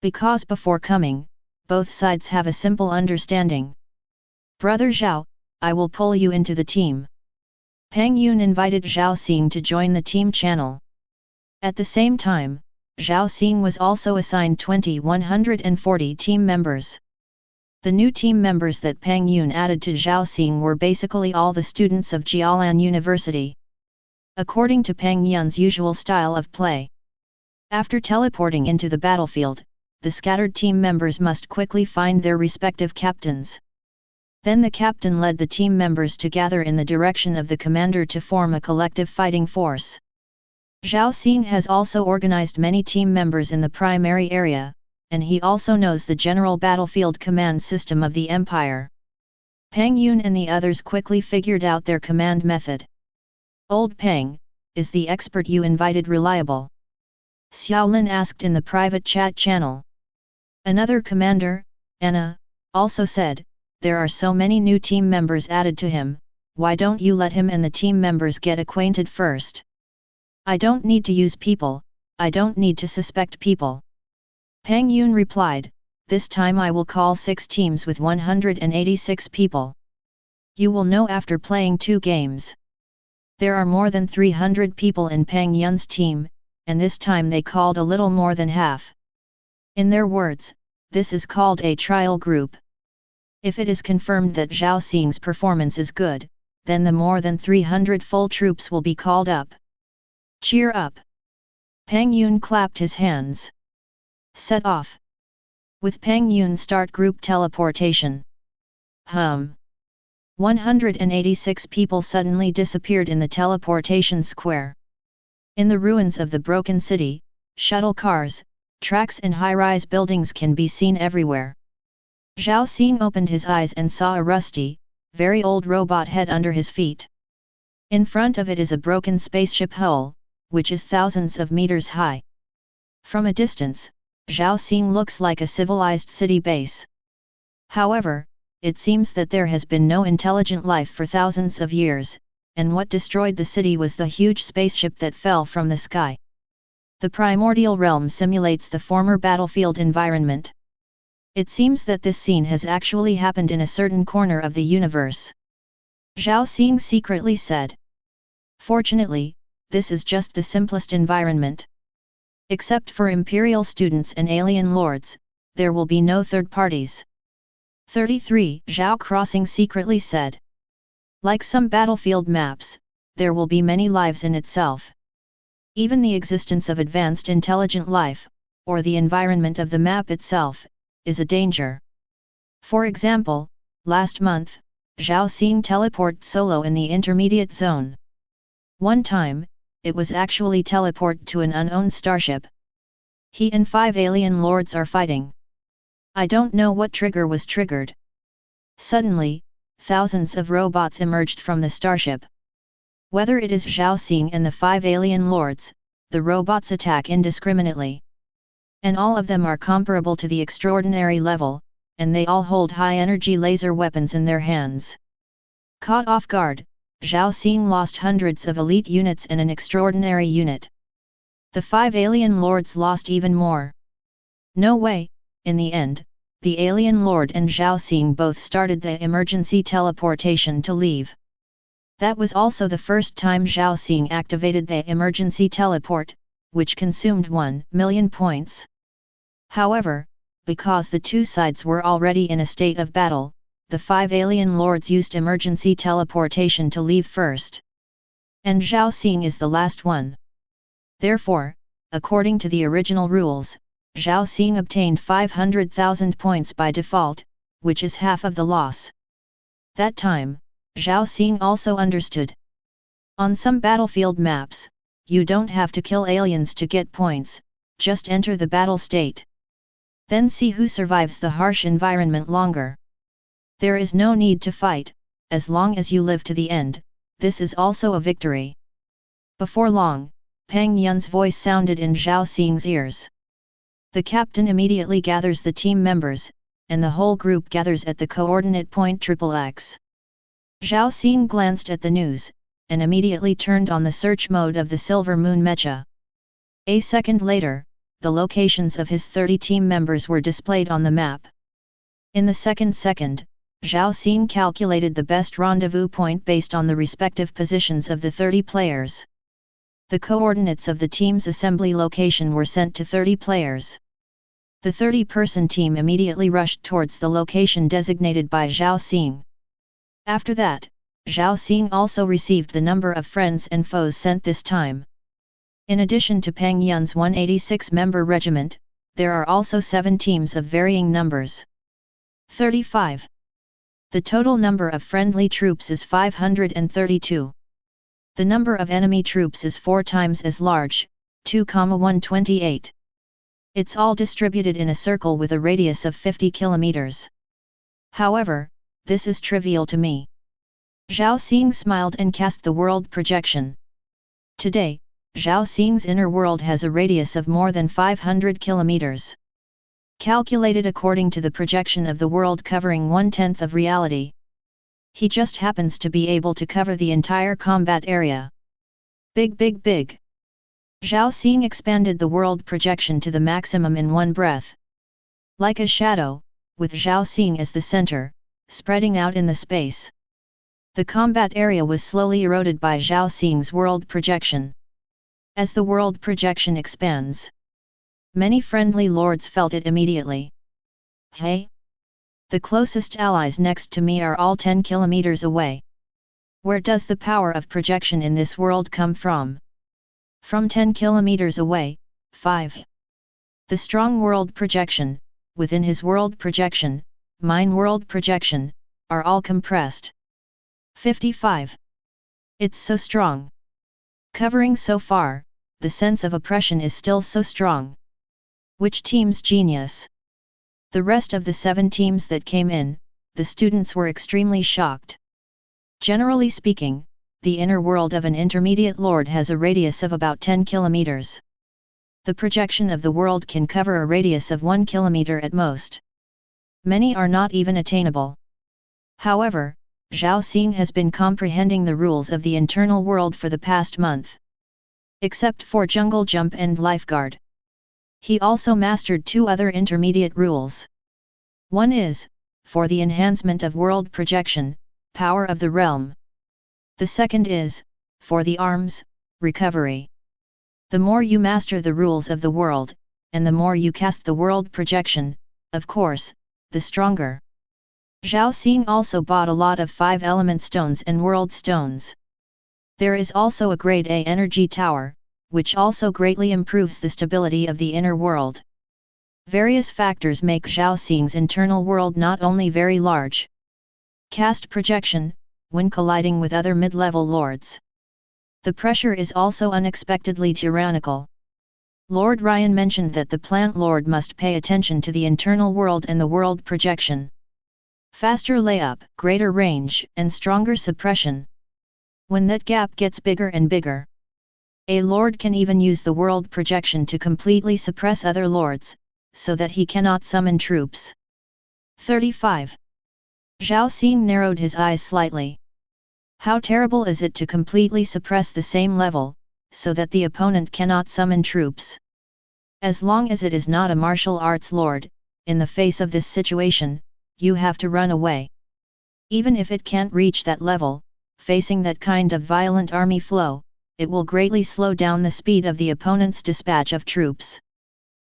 Because before coming, both sides have a simple understanding. Brother Zhao, I will pull you into the team. Peng Yun invited Zhao Xing to join the team channel. At the same time, Zhao Xing was also assigned 140 team members. The new team members that Peng Yun added to Zhao Xing were basically all the students of Jialan University. According to Peng Yun's usual style of play. After teleporting into the battlefield, the scattered team members must quickly find their respective captains. Then the captain led the team members to gather in the direction of the commander to form a collective fighting force. Zhao Xing has also organized many team members in the primary area, and he also knows the general battlefield command system of the Empire. Peng Yun and the others quickly figured out their command method. Old Peng, is the expert you invited reliable? Xiaolin asked in the private chat channel. Another commander, Anna, also said, there are so many new team members added to him, why don't you let him and the team members get acquainted first? I don't need to use people, I don't need to suspect people. Peng Yun replied, this time I will call 6 teams with 186 people. You will know after playing 2 games. There are more than 300 people in Peng Yun's team, and this time they called a little more than half. In their words, this is called a trial group. If it is confirmed that Zhao Xing's performance is good, then the more than 300 full troops will be called up. Cheer up! Peng Yun clapped his hands. Set off. With Peng Yun start group teleportation. 186 people suddenly disappeared in the teleportation square. In the ruins of the broken city, shuttle cars, tracks and high-rise buildings can be seen everywhere. Zhao Xing opened his eyes and saw a rusty, very old robot head under his feet. In front of it is a broken spaceship hull, which is thousands of meters high. From a distance, Zhao Xing looks like a civilized city base. However, it seems that there has been no intelligent life for thousands of years, and what destroyed the city was the huge spaceship that fell from the sky. The primordial realm simulates the former battlefield environment. It seems that this scene has actually happened in a certain corner of the universe. Zhao Xing secretly said. Fortunately, this is just the simplest environment. Except for Imperial students and alien lords, there will be no third parties. 33. Zhao Crossing secretly said. Like some battlefield maps, there will be many lives in itself. Even the existence of advanced intelligent life, or the environment of the map itself, is a danger. For example, last month, Zhao Xing teleported solo in the intermediate zone. One time, it was actually teleported to an unowned starship. He and 5 alien lords are fighting. I don't know what trigger was triggered. Suddenly, thousands of robots emerged from the starship. Whether it is Zhao Xing and the 5 alien lords, the robots attack indiscriminately. And all of them are comparable to the extraordinary level, and they all hold high-energy laser weapons in their hands. Caught off guard, Zhao Xing lost hundreds of elite units and an extraordinary unit. The 5 alien lords lost even more. No way, in the end, the alien lord and Zhao Xing both started the emergency teleportation to leave. That was also the first time Zhao Xing activated the emergency teleport, which consumed 1,000,000 points. However, because the two sides were already in a state of battle, the 5 alien lords used emergency teleportation to leave first. And Zhao Xing is the last one. Therefore, according to the original rules, Zhao Xing obtained 500,000 points by default, which is half of the loss. That time, Zhao Xing also understood. On some battlefield maps, you don't have to kill aliens to get points, just enter the battle state. Then see who survives the harsh environment longer. There is no need to fight, as long as you live to the end, this is also a victory. Before long, Peng Yun's voice sounded in Zhao Xing's ears. The captain immediately gathers the team members, and the whole group gathers at the coordinate point XXX. Zhao Xing glanced at the news, and immediately turned on the search mode of the Silver Moon Mecha. A second later, the locations of his 30 team members were displayed on the map. In the second, Zhao Xing calculated the best rendezvous point based on the respective positions of the 30 players. The coordinates of the team's assembly location were sent to 30 players. The 30-person team immediately rushed towards the location designated by Zhao Xing. After that, Zhao Xing also received the number of friends and foes sent this time. In addition to Peng Yun's 186-member regiment, there are also 7 teams of varying numbers. 35. The total number of friendly troops is 532. The number of enemy troops is 4 times as large, 2,128. It's all distributed in a circle with a radius of 50 kilometers. However, this is trivial to me. Zhao Xing smiled and cast the world projection. Today, Zhao Xing's inner world has a radius of more than 500 kilometers. Calculated according to the projection of the world covering 1/10 of reality. He just happens to be able to cover the entire combat area. Big. Zhao Xing expanded the world projection to the maximum in one breath. Like a shadow, with Zhao Xing as the center, spreading out in the space. The combat area was slowly eroded by Zhao Xing's world projection. As the world projection expands, many friendly lords felt it immediately. Hey! The closest allies next to me are all 10 kilometers away. Where does the power of projection in this world come from? From 10 kilometers away, 5. The strong world projection, within his world projection, mine world projection, are all compressed. 55. It's so strong. Covering so far, the sense of oppression is still so strong. Which team's genius? The rest of the 7 teams that came in, the students were extremely shocked. Generally speaking, the inner world of an intermediate lord has a radius of about 10 kilometers. The projection of the world can cover a radius of 1 kilometer at most. Many are not even attainable. However, Zhao Xing has been comprehending the rules of the internal world for the past month. Except for Jungle Jump and Lifeguard. He also mastered 2 other intermediate rules. One is, for the enhancement of world projection, power of the realm. The second is, for the arms, recovery. The more you master the rules of the world, and the more you cast the world projection, of course, the stronger. Zhao Xing also bought a lot of 5-element stones and world stones. There is also a grade A energy tower, which also greatly improves the stability of the inner world. Various factors make Zhao Xing's internal world not only very large. Cast projection, when colliding with other mid-level lords. The pressure is also unexpectedly tyrannical. Lord Ryan mentioned that the plant lord must pay attention to the internal world and the world projection. Faster layup, greater range, and stronger suppression. When that gap gets bigger and bigger, a lord can even use the world projection to completely suppress other lords, so that he cannot summon troops. 35. Zhao Xing narrowed his eyes slightly. How terrible is it to completely suppress the same level, so that the opponent cannot summon troops? As long as it is not a martial arts lord, in the face of this situation, you have to run away. Even if it can't reach that level, facing that kind of violent army flow, it will greatly slow down the speed of the opponent's dispatch of troops.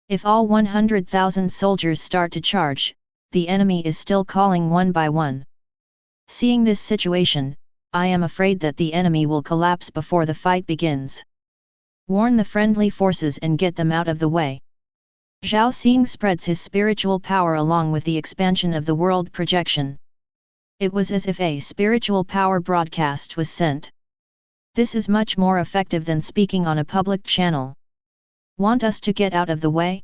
If all 100,000 soldiers start to charge, the enemy is still calling one by one. Seeing this situation, I am afraid that the enemy will collapse before the fight begins. Warn the friendly forces and get them out of the way. Zhao Xing spreads his spiritual power along with the expansion of the world projection. It was as if a spiritual power broadcast was sent. This is much more effective than speaking on a public channel. Want us to get out of the way?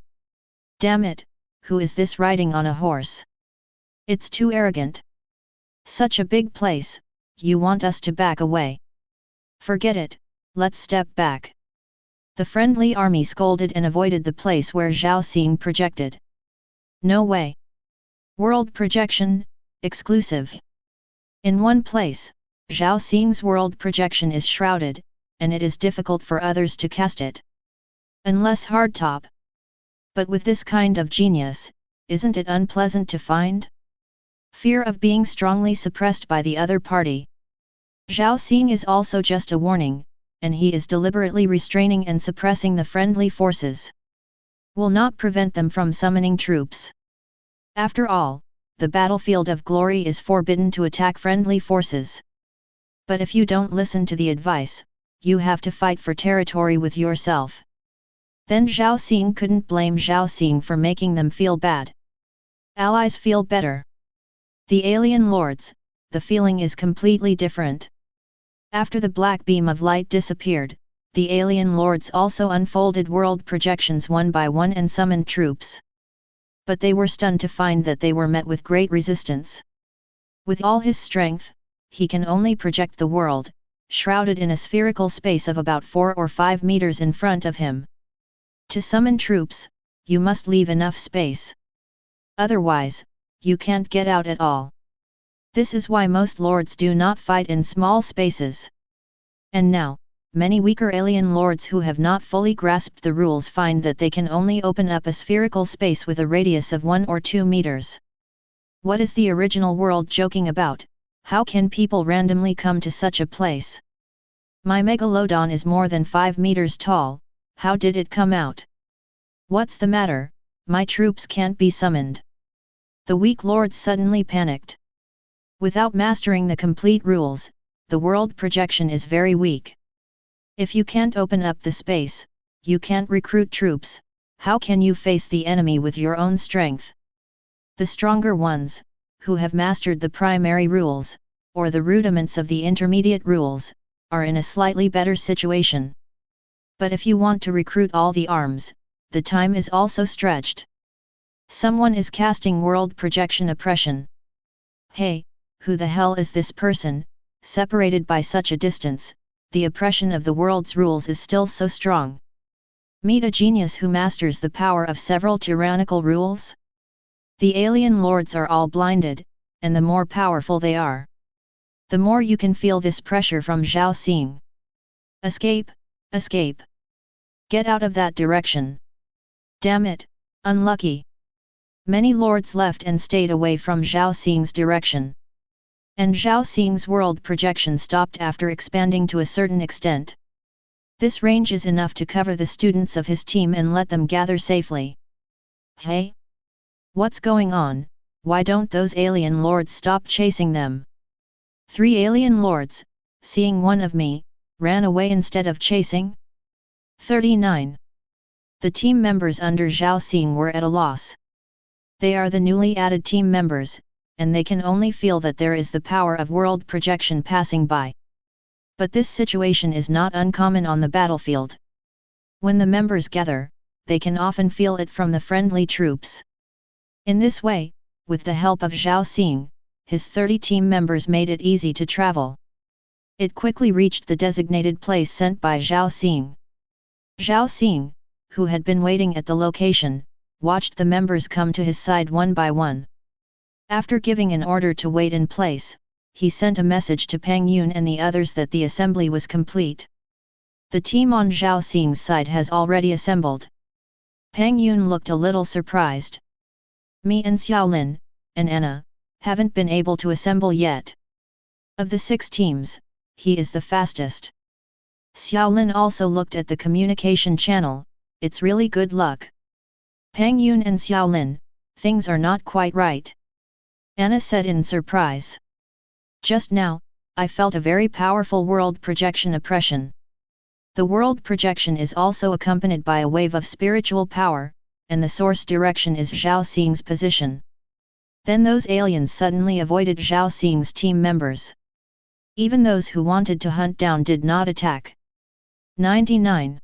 Damn it, who is this riding on a horse? It's too arrogant. Such a big place, you want us to back away? Forget it, let's step back. The friendly army scolded and avoided the place where Zhao Xing projected. No way. World projection, exclusive. In one place, Zhao Xing's world projection is shrouded, and it is difficult for others to cast it. Unless hardtop. But with this kind of genius, isn't it unpleasant to find? Fear of being strongly suppressed by the other party. Zhao Xing is also just a warning, and he is deliberately restraining and suppressing the friendly forces. Will not prevent them from summoning troops. After all, the battlefield of glory is forbidden to attack friendly forces. But if you don't listen to the advice, you have to fight for territory with yourself. Then Zhao Xing couldn't blame Zhao Xing for making them feel bad. Allies feel better. The alien lords, the feeling is completely different. After the black beam of light disappeared, the alien lords also unfolded world projections one by one and summoned troops. But they were stunned to find that they were met with great resistance. With all his strength, he can only project the world, shrouded in a spherical space of about 4 or 5 meters in front of him. To summon troops, you must leave enough space. Otherwise, you can't get out at all. This is why most lords do not fight in small spaces. And now, many weaker alien lords who have not fully grasped the rules find that they can only open up a spherical space with a radius of 1 or 2 meters. What is the original world joking about? How can people randomly come to such a place? My megalodon is more than 5 meters tall, how did it come out? What's the matter, my troops can't be summoned. The weak lords suddenly panicked. Without mastering the complete rules, the world projection is very weak. If you can't open up the space, you can't recruit troops, how can you face the enemy with your own strength? The stronger ones, who have mastered the primary rules, or the rudiments of the intermediate rules, are in a slightly better situation. But if you want to recruit all the arms, the time is also stretched. Someone is casting world projection oppression. Hey, who the hell is this person, separated by such a distance, the oppression of the world's rules is still so strong. Meet a genius who masters the power of several tyrannical rules? The alien lords are all blinded, and the more powerful they are, the more you can feel this pressure from Zhao Xing. Escape, escape. Get out of that direction. Damn it, unlucky. Many lords left and stayed away from Zhao Xing's direction. And Zhao Xing's world projection stopped after expanding to a certain extent. This range is enough to cover the students of his team and let them gather safely. Hey? What's going on? Why don't those alien lords stop chasing them? 3 alien lords, seeing one of me, ran away instead of chasing? 39. The team members under Zhao Xing were at a loss. They are the newly added team members, and they can only feel that there is the power of world projection passing by. But this situation is not uncommon on the battlefield. When the members gather, they can often feel it from the friendly troops. In this way, with the help of Zhao Xing, his 30 team members made it easy to travel. It quickly reached the designated place sent by Zhao Xing. Zhao Xing, who had been waiting at the location, watched the members come to his side one by one. After giving an order to wait in place, he sent a message to Peng Yun and the others that the assembly was complete. The team on Zhao Xing's side has already assembled. Peng Yun looked a little surprised. Me and Xiaolin, and Anna, haven't been able to assemble yet. Of the 6 teams, he is the fastest. Xiaolin also looked at the communication channel. It's really good luck. Peng Yun and Xiaolin, things are not quite right. Anna said in surprise. Just now, I felt a very powerful world projection oppression. The world projection is also accompanied by a wave of spiritual power, and the source direction is Zhao Xing's position. Then those aliens suddenly avoided Zhao Xing's team members. Even those who wanted to hunt down did not attack. 99.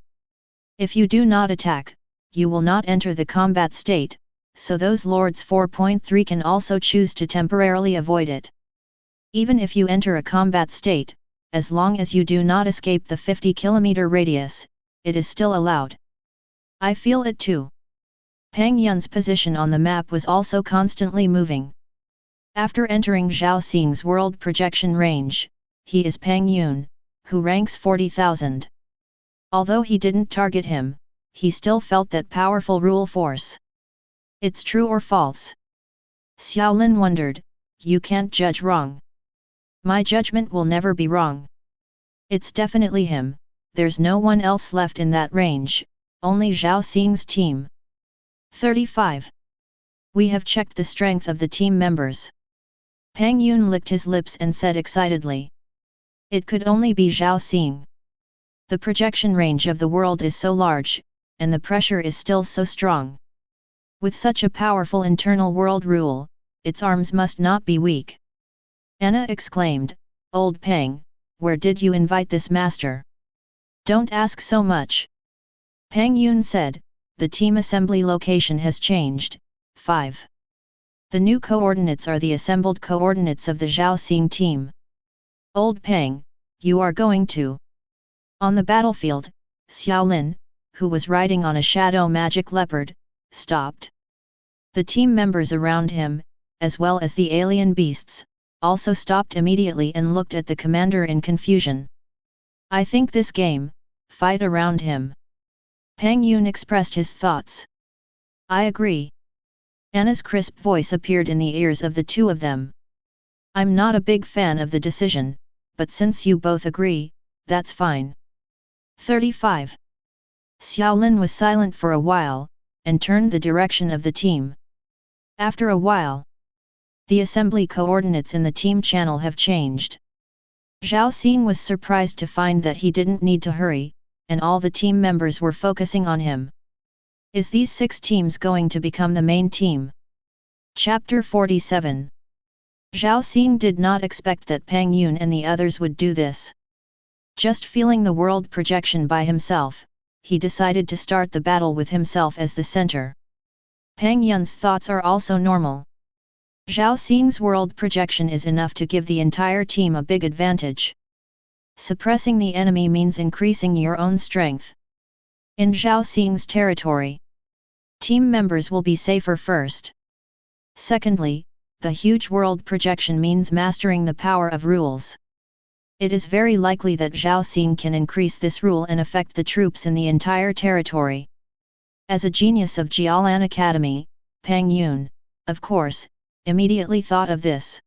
If you do not attack, you will not enter the combat state, so those lords 4.3 can also choose to temporarily avoid it. Even if you enter a combat state, as long as you do not escape the 50-kilometer radius, it is still allowed. I feel it too. Peng Yun's position on the map was also constantly moving. After entering Zhao Xing's world projection range, he is Peng Yun, who ranks 40,000. Although he didn't target him, he still felt that powerful rule force. It's true or false? Xiaolin wondered. You can't judge wrong. My judgment will never be wrong. It's definitely him. There's no one else left in that range, only Zhao Xing's team. 35. We have checked the strength of the team members. Peng Yun licked his lips and said excitedly. It could only be Zhao Xing. The projection range of the world is so large, and the pressure is still so strong. With such a powerful internal world rule, its arms must not be weak. Anna exclaimed, Old Peng, where did you invite this master? Don't ask so much. Peng Yun said, the team assembly location has changed. 5. The new coordinates are the assembled coordinates of the Zhao Xing team. Old Peng, you are going to. On the battlefield, Xiaolin, who was riding on a shadow magic leopard, stopped. The team members around him, as well as the alien beasts, also stopped immediately and looked at the commander in confusion. I think this game, fight around him. Peng Yun expressed his thoughts. I agree. Anna's crisp voice appeared in the ears of the two of them. I'm not a big fan of the decision, but since you both agree, that's fine. 35. Xiaolin was silent for a while, and turned the direction of the team. After a while, the assembly coordinates in the team channel have changed. Zhao Xing was surprised to find that he didn't need to hurry, and all the team members were focusing on him. Is these 6 teams going to become the main team? Chapter 47. Zhao Xing did not expect that Peng Yun and the others would do this. Just feeling the world projection by himself, he decided to start the battle with himself as the center. Peng Yun's thoughts are also normal. Zhao Xing's world projection is enough to give the entire team a big advantage. Suppressing the enemy means increasing your own strength. In Zhao Xing's territory, team members will be safer first. Secondly, the huge world projection means mastering the power of rules. It is very likely that Zhao Xing can increase this rule and affect the troops in the entire territory. As a genius of Jialan Academy, Peng Yun, of course, immediately thought of this.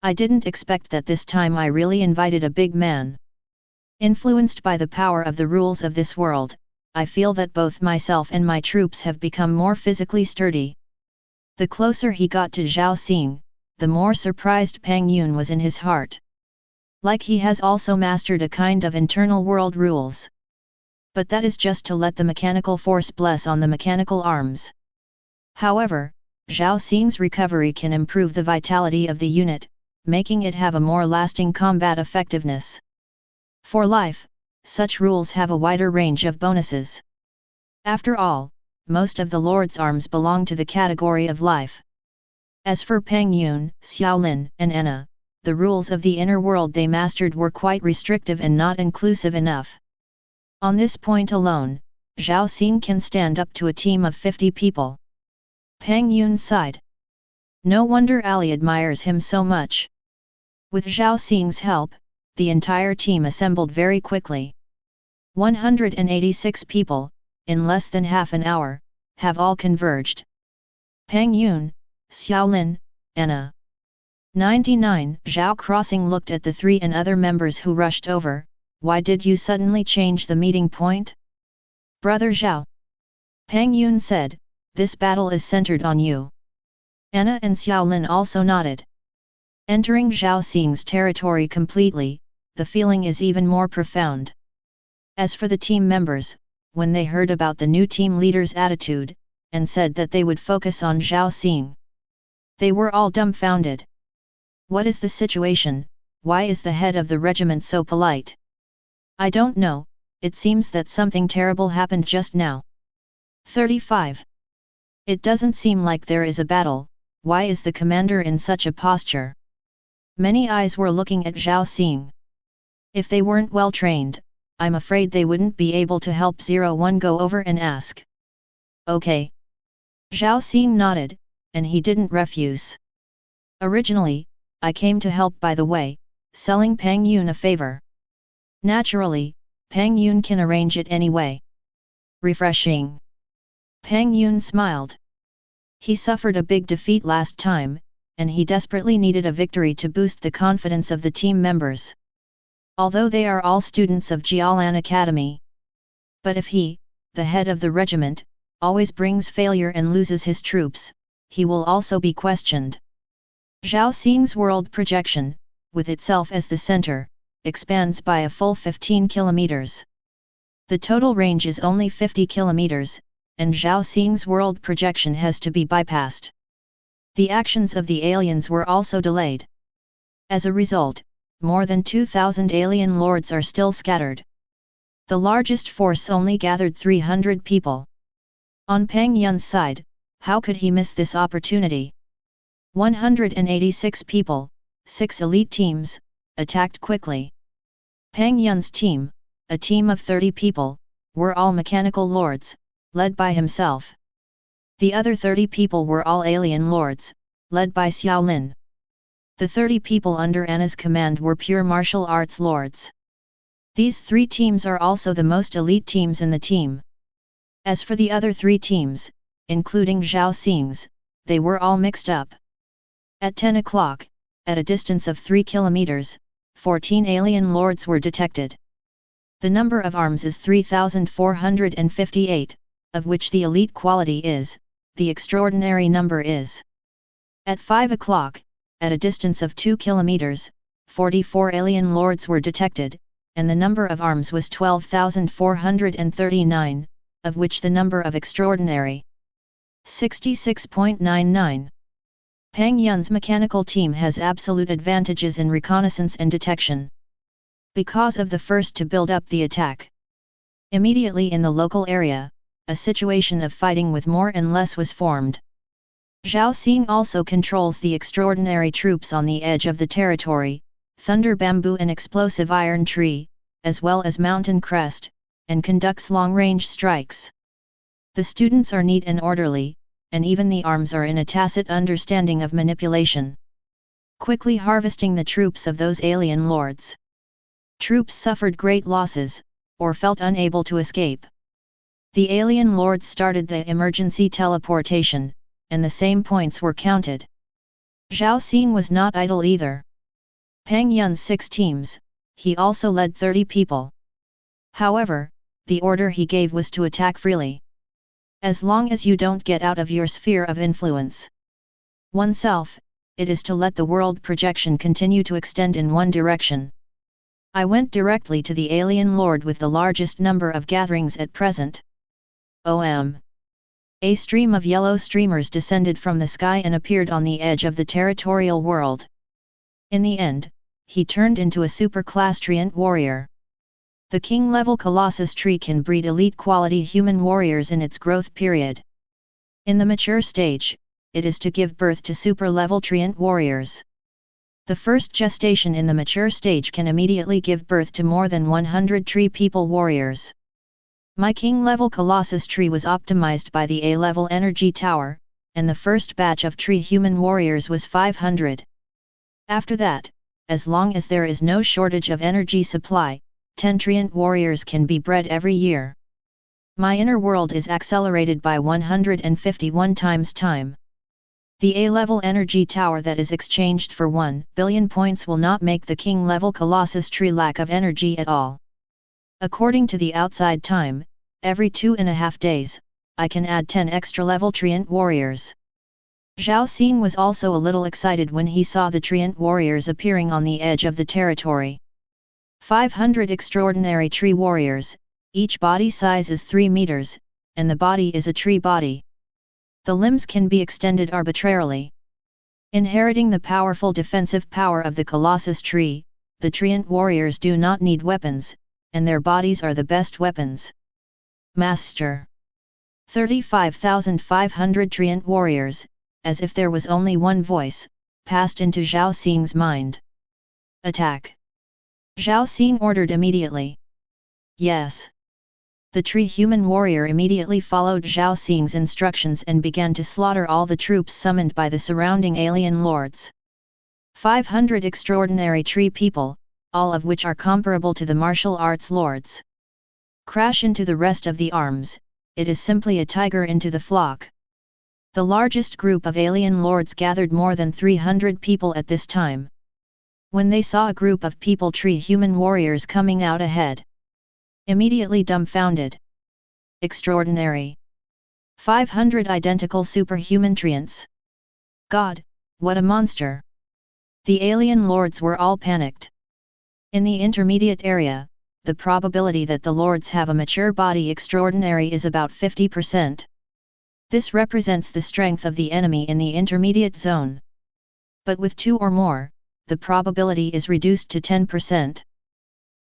I didn't expect that this time I really invited a big man. Influenced by the power of the rules of this world, I feel that both myself and my troops have become more physically sturdy. The closer he got to Zhao Xing, the more surprised Peng Yun was in his heart. Like he has also mastered a kind of internal world rules. But that is just to let the mechanical force bless on the mechanical arms. However, Zhao Xing's recovery can improve the vitality of the unit, making it have a more lasting combat effectiveness. For life, such rules have a wider range of bonuses. After all, most of the Lord's arms belong to the category of life. As for Peng Yun, Xiaolin, and Anna, the rules of the inner world they mastered were quite restrictive and not inclusive enough. On this point alone, Zhao Xing can stand up to a team of 50 people. Peng Yun sighed. No wonder Ali admires him so much. With Zhao Xing's help, the entire team assembled very quickly. 186 people, in less than half an hour, have all converged. Peng Yun, Xiaolin, Anna. 99. Zhao Crossing looked at the three and other members who rushed over. Why did you suddenly change the meeting point? Brother Zhao. Peng Yun said, this battle is centered on you. Anna and Xiaolin also nodded. Entering Zhao Xing's territory completely, the feeling is even more profound. As for the team members, when they heard about the new team leader's attitude, and said that they would focus on Zhao Xing, they were all dumbfounded. What is the situation? Why is the head of the regiment so polite? I don't know, it seems that something terrible happened just now. 35. It doesn't seem like there is a battle, why is the commander in such a posture? Many eyes were looking at Zhao Xing. If they weren't well trained, I'm afraid they wouldn't be able to help 01 go over and ask. Okay. Zhao Xing nodded, and he didn't refuse. Originally, I came to help by the way, selling Peng Yun a favor. Naturally, Peng Yun can arrange it anyway. Refreshing. Peng Yun smiled. He suffered a big defeat last time, and he desperately needed a victory to boost the confidence of the team members. Although they are all students of Jialan Academy. But if he, the head of the regiment, always brings failure and loses his troops, he will also be questioned. Zhao Xing's world projection, with itself as the center, expands by a full 15 kilometers. The total range is only 50 kilometers, and Zhao Xing's world projection has to be bypassed. The actions of the aliens were also delayed. As a result, more than 2,000 alien lords are still scattered. The largest force only gathered 300 people. On Peng Yun's side, how could he miss this opportunity? 186 people, 6 elite teams, attacked quickly. Peng Yun's team, a team of 30 people, were all mechanical lords, led by himself. The other 30 people were all alien lords, led by Xiaolin. The 30 people under Anna's command were pure martial arts lords. These 3 teams are also the most elite teams in the team. As for the other 3 teams, including Zhao Xing's, they were all mixed up. At 10 o'clock, at a distance of 3 kilometers, 14 alien lords were detected. The number of arms is 3,458, of which the elite quality is, the extraordinary number is. At 5 o'clock, at a distance of 2 kilometers, 44 alien lords were detected, and the number of arms was 12,439, of which the number of extraordinary 66.99. Peng Yun's mechanical team has absolute advantages in reconnaissance and detection. Because of the first to build up the attack. Immediately in the local area, a situation of fighting with more and less was formed. Zhao Xing also controls the extraordinary troops on the edge of the territory, thunder bamboo and explosive iron tree, as well as mountain crest, and conducts long-range strikes. The students are neat and orderly, and even the arms are in a tacit understanding of manipulation. Quickly harvesting the troops of those alien lords. Troops suffered great losses, or felt unable to escape. The alien lords started the emergency teleportation, and the same points were counted. Zhao Xing was not idle either. Pang Yun's 6 teams, he also led 30 people. However, the order he gave was to attack freely. As long as you don't get out of your sphere of influence oneself, it is to let the world projection continue to extend in one direction. I went directly to the alien lord with the largest number of gatherings at present. A stream of yellow streamers descended from the sky and appeared on the edge of the territorial world. In the end, he turned into a super-class treant warrior. The king-level Colossus tree can breed elite-quality human warriors in its growth period. In the mature stage, it is to give birth to super-level treant warriors. The first gestation in the mature stage can immediately give birth to more than 100 tree people warriors. My king-level Colossus tree was optimized by the A-level energy tower, and the first batch of tree human warriors was 500. After that, as long as there is no shortage of energy supply, 10 treant warriors can be bred every year. My inner world is accelerated by 151 times time. The A-level energy tower that is exchanged for 1 billion points will not make the king-level Colossus tree lack of energy at all. According to the outside time, every 2.5 days, I can add 10 extra-level treant warriors. Zhao Xing was also a little excited when he saw the treant warriors appearing on the edge of the territory. 500 extraordinary tree warriors, each body size is 3 meters, and the body is a tree body. The limbs can be extended arbitrarily. Inheriting the powerful defensive power of the Colossus tree, the treant warriors do not need weapons, and their bodies are the best weapons. Master. 35,500 treant warriors, as if there was only one voice, passed into Zhao Xing's mind. Attack! Zhao Xing ordered immediately. Yes. The tree human warrior immediately followed Zhao Xing's instructions and began to slaughter all the troops summoned by the surrounding alien lords. 500 extraordinary tree people, all of which are comparable to the martial arts lords. Crash into the rest of the arms, it is simply a tiger into the flock. The largest group of alien lords gathered more than 300 people at this time. When they saw a group of people tree human warriors coming out ahead, immediately dumbfounded. Extraordinary. 500 identical superhuman treants. God, what a monster! The alien lords were all panicked. In the intermediate area, the probability that the lords have a mature body extraordinary is about 50%. This represents the strength of the enemy in the intermediate zone. But with 2 or more, the probability is reduced to 10%.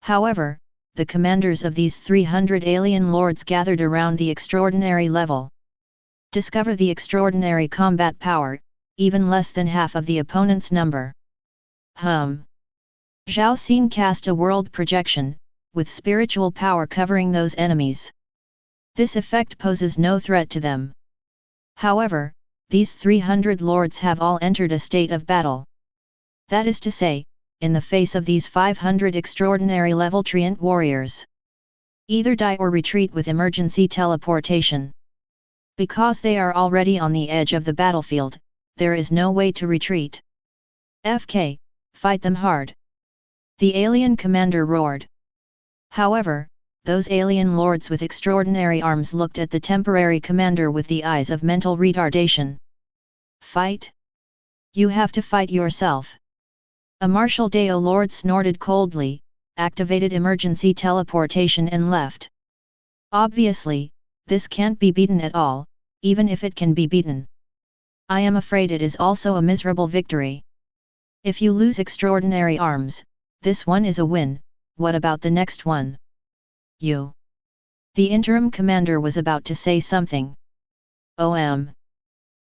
However, the commanders of these 300 alien lords gathered around the extraordinary level. Discover the extraordinary combat power, even less than half of the opponent's number. Zhao Xing cast a world projection, with spiritual power covering those enemies. This effect poses no threat to them. However, these 300 lords have all entered a state of battle. That is to say, in the face of these 500 extraordinary level treant warriors. Either die or retreat with emergency teleportation. Because they are already on the edge of the battlefield, there is no way to retreat. FK, fight them hard. The alien commander roared. However, those alien lords with extraordinary arms looked at the temporary commander with the eyes of mental retardation. Fight? You have to fight yourself. A Martial Deo lord snorted coldly, activated emergency teleportation and left. Obviously, this can't be beaten at all, even if it can be beaten. I am afraid it is also a miserable victory. If you lose extraordinary arms, this one is a win, what about the next one? You. The interim commander was about to say something.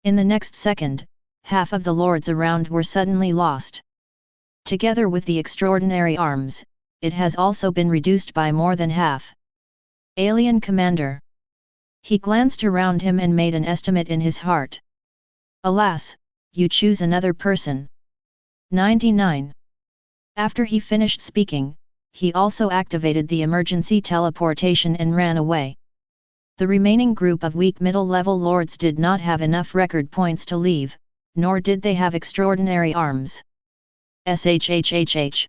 In the next second, half of the lords around were suddenly lost. Together with the extraordinary arms, it has also been reduced by more than half. Alien commander. He glanced around him and made an estimate in his heart. Alas, you choose another person. 99. After he finished speaking, he also activated the emergency teleportation and ran away. The remaining group of weak middle-level lords did not have enough record points to leave, nor did they have extraordinary arms. SHHHH.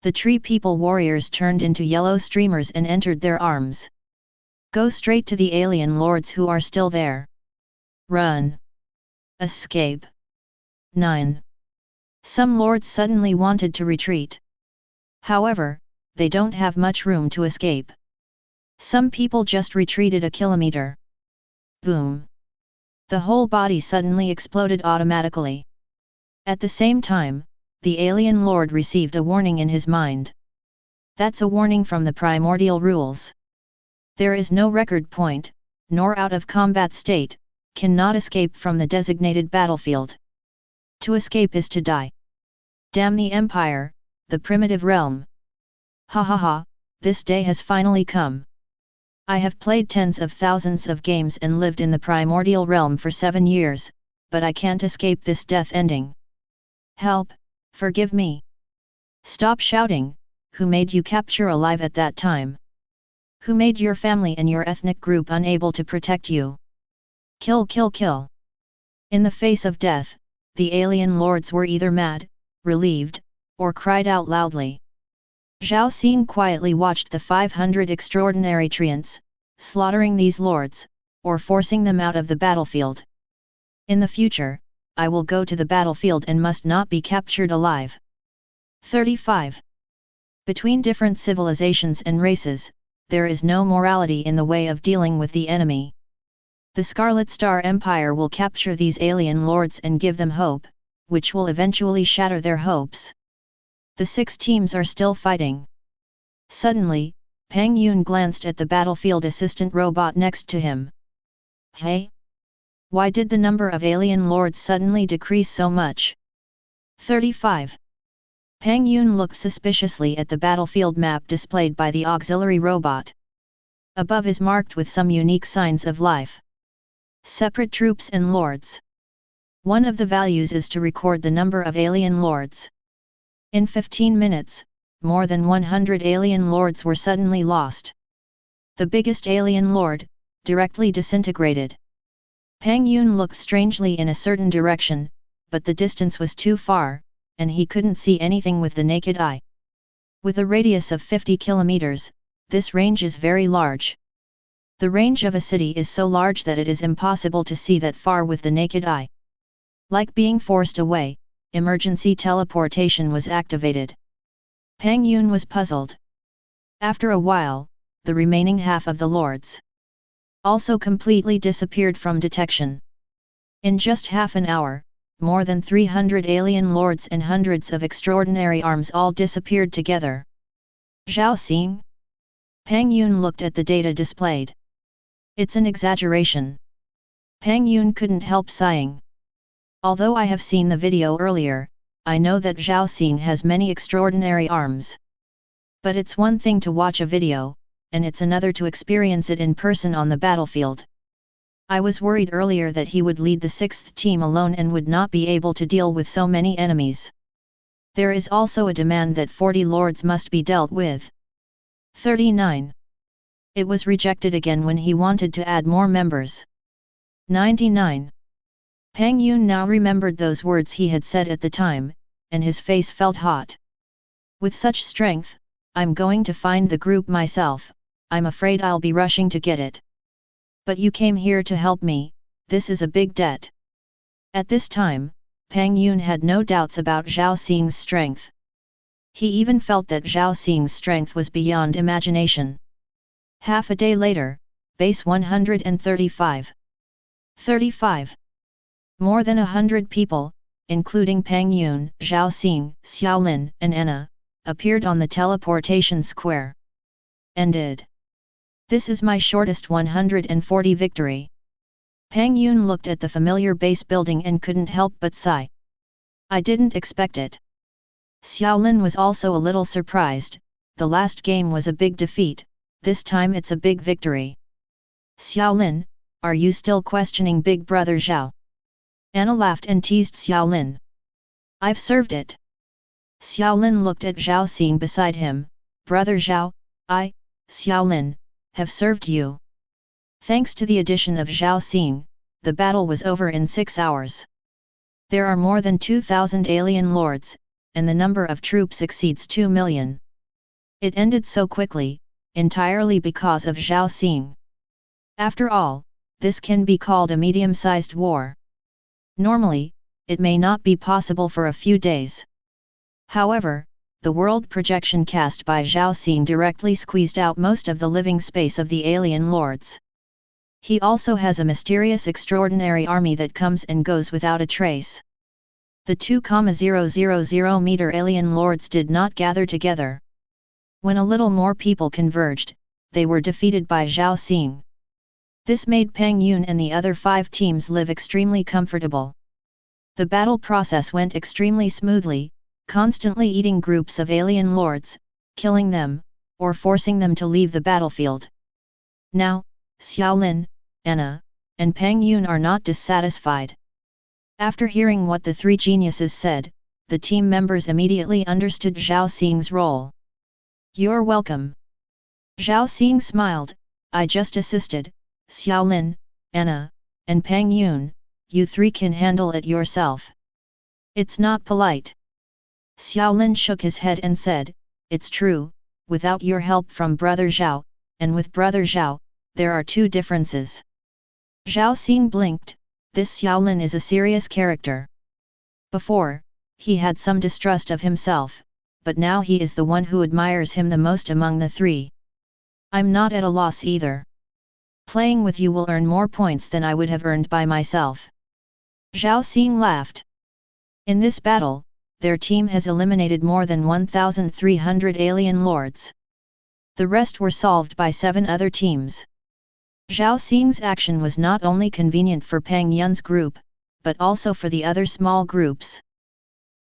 The tree people warriors turned into yellow streamers and entered their arms. Go straight to the alien lords who are still there. Run. Escape. 9. Some lords suddenly wanted to retreat. However, they don't have much room to escape. Some people just retreated a kilometer. Boom. The whole body suddenly exploded automatically. At the same time, the alien lord received a warning in his mind. That's a warning from the primordial rules. There is no record point, nor out of combat state, cannot escape from the designated battlefield. To escape is to die. Damn the Empire, the primitive realm. Ha ha ha, this day has finally come. I have played tens of thousands of games and lived in the primordial realm for 7 years, but I can't escape this death ending. Help, forgive me. Stop shouting, who made you capture alive at that time? Who made your family and your ethnic group unable to protect you? Kill kill kill. In the face of death, the alien lords were either mad, relieved, or cried out loudly. Zhao Xing quietly watched the 500 extraordinary treants, slaughtering these lords, or forcing them out of the battlefield. In the future, I will go to the battlefield and must not be captured alive. 35. Between different civilizations and races, there is no morality in the way of dealing with the enemy. The Scarlet Star Empire will capture these alien lords and give them hope, which will eventually shatter their hopes. The 6 teams are still fighting. Suddenly, Pang Yun glanced at the battlefield assistant robot next to him. Hey? Why did the number of alien lords suddenly decrease so much? 35. Pang Yun looked suspiciously at the battlefield map displayed by the auxiliary robot. Above is marked with some unique signs of life. Separate troops and lords. One of the values is to record the number of alien lords. In 15 minutes, more than 100 alien lords were suddenly lost. The biggest alien lord, directly disintegrated. Pang Yun looked strangely in a certain direction, but the distance was too far, and he couldn't see anything with the naked eye. With a radius of 50 kilometers, this range is very large. The range of a city is so large that it is impossible to see that far with the naked eye. Like being forced away, emergency teleportation was activated. Pang Yun was puzzled. After a while, the remaining half of the lords also completely disappeared from detection. In just half an hour, more than 300 alien lords and hundreds of extraordinary arms all disappeared together. Zhao Xing? Pang Yun looked at the data displayed. It's an exaggeration. Pang Yun couldn't help sighing. Although I have seen the video earlier, I know that Zhao Xing has many extraordinary arms. But it's one thing to watch a video, and it's another to experience it in person on the battlefield. I was worried earlier that he would lead the 6th team alone and would not be able to deal with so many enemies. There is also a demand that 40 lords must be dealt with. 39. It was rejected again when he wanted to add more members. 99. Pang Yun now remembered those words he had said at the time, and his face felt hot. With such strength, I'm going to find the group myself, I'm afraid I'll be rushing to get it. But you came here to help me, this is a big debt. At this time, Pang Yun had no doubts about Zhao Xing's strength. He even felt that Zhao Xing's strength was beyond imagination. Half a day later, base 135. 35. More than 100 people, including Pang Yun, Zhao Xing, Xiaolin, and Anna, appeared on the teleportation square. Ended. This is my shortest 140 victory. Pang Yun looked at the familiar base building and couldn't help but sigh. I didn't expect it. Xiaolin was also a little surprised. The last game was a big defeat, this time it's a big victory. Xiaolin, are you still questioning Big Brother Zhao? Anna laughed and teased Xiaolin. I've served it. Xiaolin looked at Zhao Xing beside him. Brother Zhao, I, Xiaolin, have served you. Thanks to the addition of Zhao Xing, the battle was over in 6 hours. There are more than 2,000 alien lords, and the number of troops exceeds 2 million. It ended so quickly, entirely because of Zhao Xing. After all, this can be called a medium-sized war. Normally, it may not be possible for a few days. However, the world projection cast by Zhao Xing directly squeezed out most of the living space of the alien lords. He also has a mysterious extraordinary army that comes and goes without a trace. The 2,000 meter alien lords did not gather together. When a little more people converged, they were defeated by Zhao Xing. This made Pang Yun and the other 5 teams live extremely comfortable. The battle process went extremely smoothly, constantly eating groups of alien lords, killing them, or forcing them to leave the battlefield. Now, Xiaolin, Anna, and Pang Yun are not dissatisfied. After hearing what the 3 geniuses said, the team members immediately understood Zhao Xing's role. You're welcome. Zhao Xing smiled. I just assisted. Xiaolin, Anna, and Pang Yun, you 3 can handle it yourself. It's not polite. Xiaolin shook his head and said, it's true, without your help from Brother Zhao, and with Brother Zhao, there are 2 differences. Zhao Xing blinked. This Xiaolin is a serious character. Before, he had some distrust of himself, but now he is the one who admires him the most among the 3. I'm not at a loss either. Playing with you will earn more points than I would have earned by myself. Zhao Xing laughed. In this battle, their team has eliminated more than 1,300 alien lords. The rest were solved by 7 other teams. Zhao Xing's action was not only convenient for Pang Yun's group, but also for the other small groups.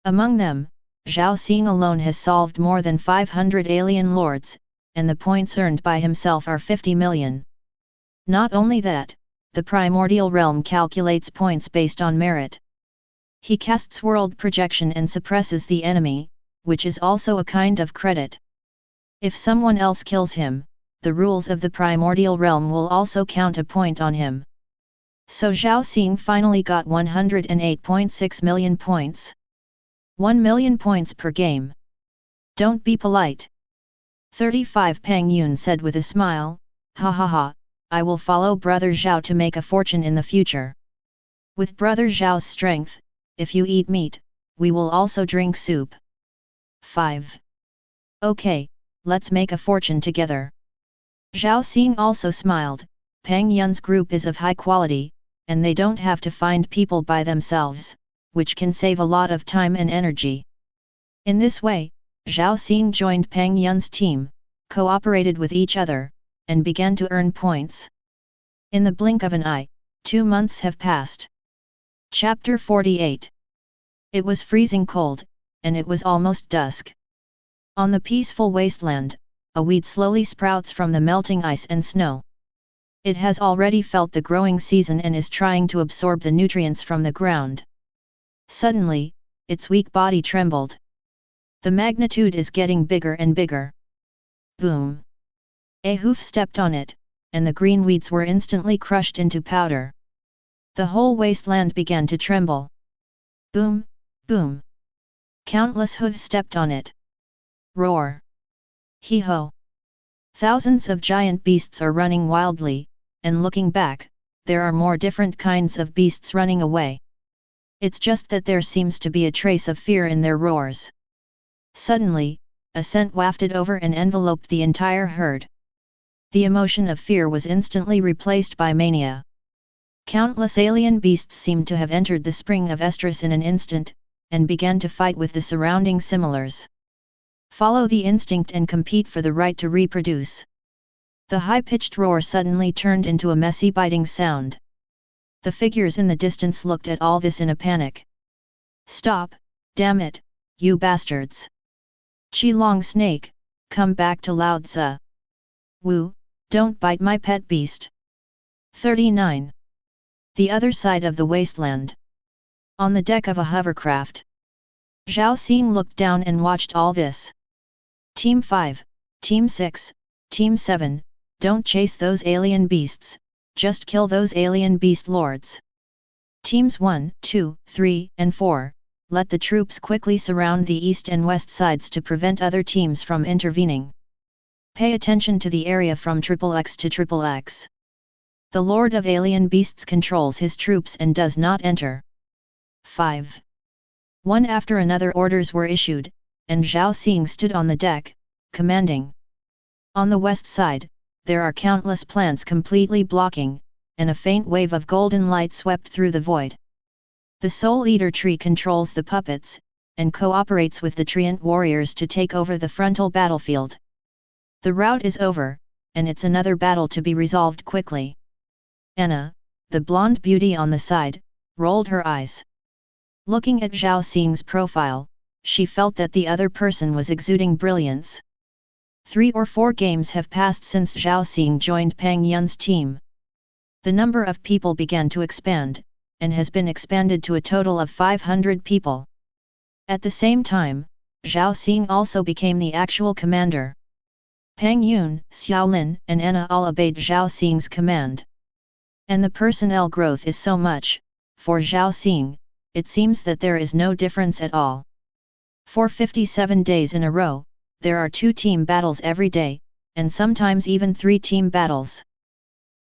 Among them, Zhao Xing alone has solved more than 500 alien lords, and the points earned by himself are 50 million. Not only that, the primordial realm calculates points based on merit. He casts world projection and suppresses the enemy, which is also a kind of credit. If someone else kills him, the rules of the primordial realm will also count a point on him. So Zhao Xing finally got 108.6 million points. 1 million points per game. Don't be polite. 35 Pang Yun said with a smile, ha ha ha, I will follow Brother Zhao to make a fortune in the future. With Brother Zhao's strength, if you eat meat, we will also drink soup. 5. Okay, let's make a fortune together. Zhao Xing also smiled. Pang Yun's group is of high quality, and they don't have to find people by themselves, which can save a lot of time and energy. In this way, Zhao Xing joined Pang Yun's team, cooperated with each other, and began to earn points. In the blink of an eye, 2 months have passed. Chapter 48. It was freezing cold, and it was almost dusk. On the peaceful wasteland, a weed slowly sprouts from the melting ice and snow. It has already felt the growing season and is trying to absorb the nutrients from the ground. Suddenly, its weak body trembled. The magnitude is getting bigger and bigger. Boom! A hoof stepped on it, and the green weeds were instantly crushed into powder. The whole wasteland began to tremble. Boom! Boom! Countless hooves stepped on it. Roar! Hee-ho! Thousands of giant beasts are running wildly, and looking back, there are more different kinds of beasts running away. It's just that there seems to be a trace of fear in their roars. Suddenly, a scent wafted over and enveloped the entire herd. The emotion of fear was instantly replaced by mania. Countless alien beasts seemed to have entered the spring of estrus in an instant, and began to fight with the surrounding similars. Follow the instinct and compete for the right to reproduce. The high-pitched roar suddenly turned into a messy biting sound. The figures in the distance looked at all this in a panic. "Stop, damn it, you bastards! Qilong snake, come back to Lao Tzu! Wu, don't bite my pet beast!" 39. The other side of the wasteland. On the deck of a hovercraft. Zhao Xing looked down and watched all this. Team 5, Team 6, Team 7, don't chase those alien beasts, just kill those alien beast lords. Teams 1, 2, 3, and 4, let the troops quickly surround the east and west sides to prevent other teams from intervening. Pay attention to the area from XXX to XXX. The Lord of Alien Beasts controls his troops and does not enter. 5. One after another orders were issued, and Zhao Xing stood on the deck, commanding. On the west side, there are countless plants completely blocking, and a faint wave of golden light swept through the void. The Soul Eater tree controls the puppets, and cooperates with the treant warriors to take over the frontal battlefield. The rout is over, and it's another battle to be resolved quickly. Anna, the blonde beauty on the side, rolled her eyes. Looking at Zhao Xing's profile, she felt that the other person was exuding brilliance. 3 or 4 games have passed since Zhao Xing joined Pang Yun's team. The number of people began to expand, and has been expanded to a total of 500 people. At the same time, Zhao Xing also became the actual commander. Pang Yun, Xiaolin, and Anna all obeyed Zhao Xing's command. And the personnel growth is so much, for Zhao Xing, it seems that there is no difference at all. For 57 days in a row, there are 2 team battles every day, and sometimes even 3 team battles.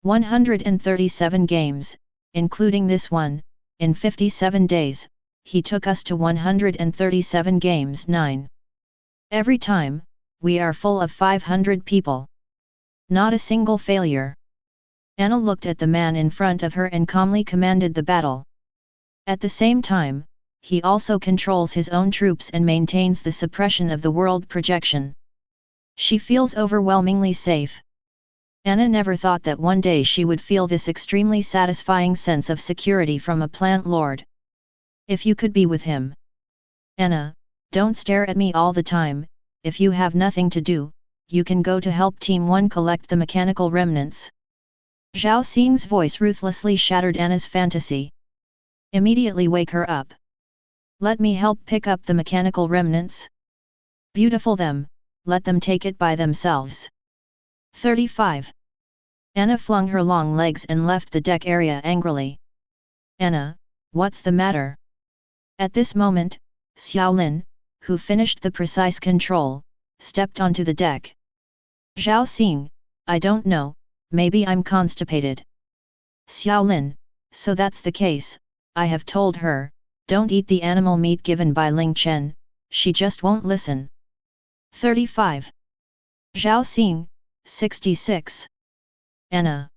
137 games, including this one, in 57 days, he took us to 137 games 9. Every time, we are full of 500 people. Not a single failure. Anna looked at the man in front of her and calmly commanded the battle. At the same time, he also controls his own troops and maintains the suppression of the world projection. She feels overwhelmingly safe. Anna never thought that one day she would feel this extremely satisfying sense of security from a plant lord. If you could be with him. Anna, don't stare at me all the time. If you have nothing to do, you can go to help Team 1 collect the mechanical remnants. Zhao Xing's voice ruthlessly shattered Anna's fantasy. Immediately wake her up. Let me help pick up the mechanical remnants. Beautiful them, let them take it by themselves. 35. Anna flung her long legs and left the deck area angrily. Anna, what's the matter? At this moment, Xiaolin, who finished the precise control, stepped onto the deck. Zhao Xing, I don't know, maybe I'm constipated. Xiaolin, so that's the case, I have told her, don't eat the animal meat given by Ling Chen, she just won't listen. 35. Zhao Xing, 66. Anna.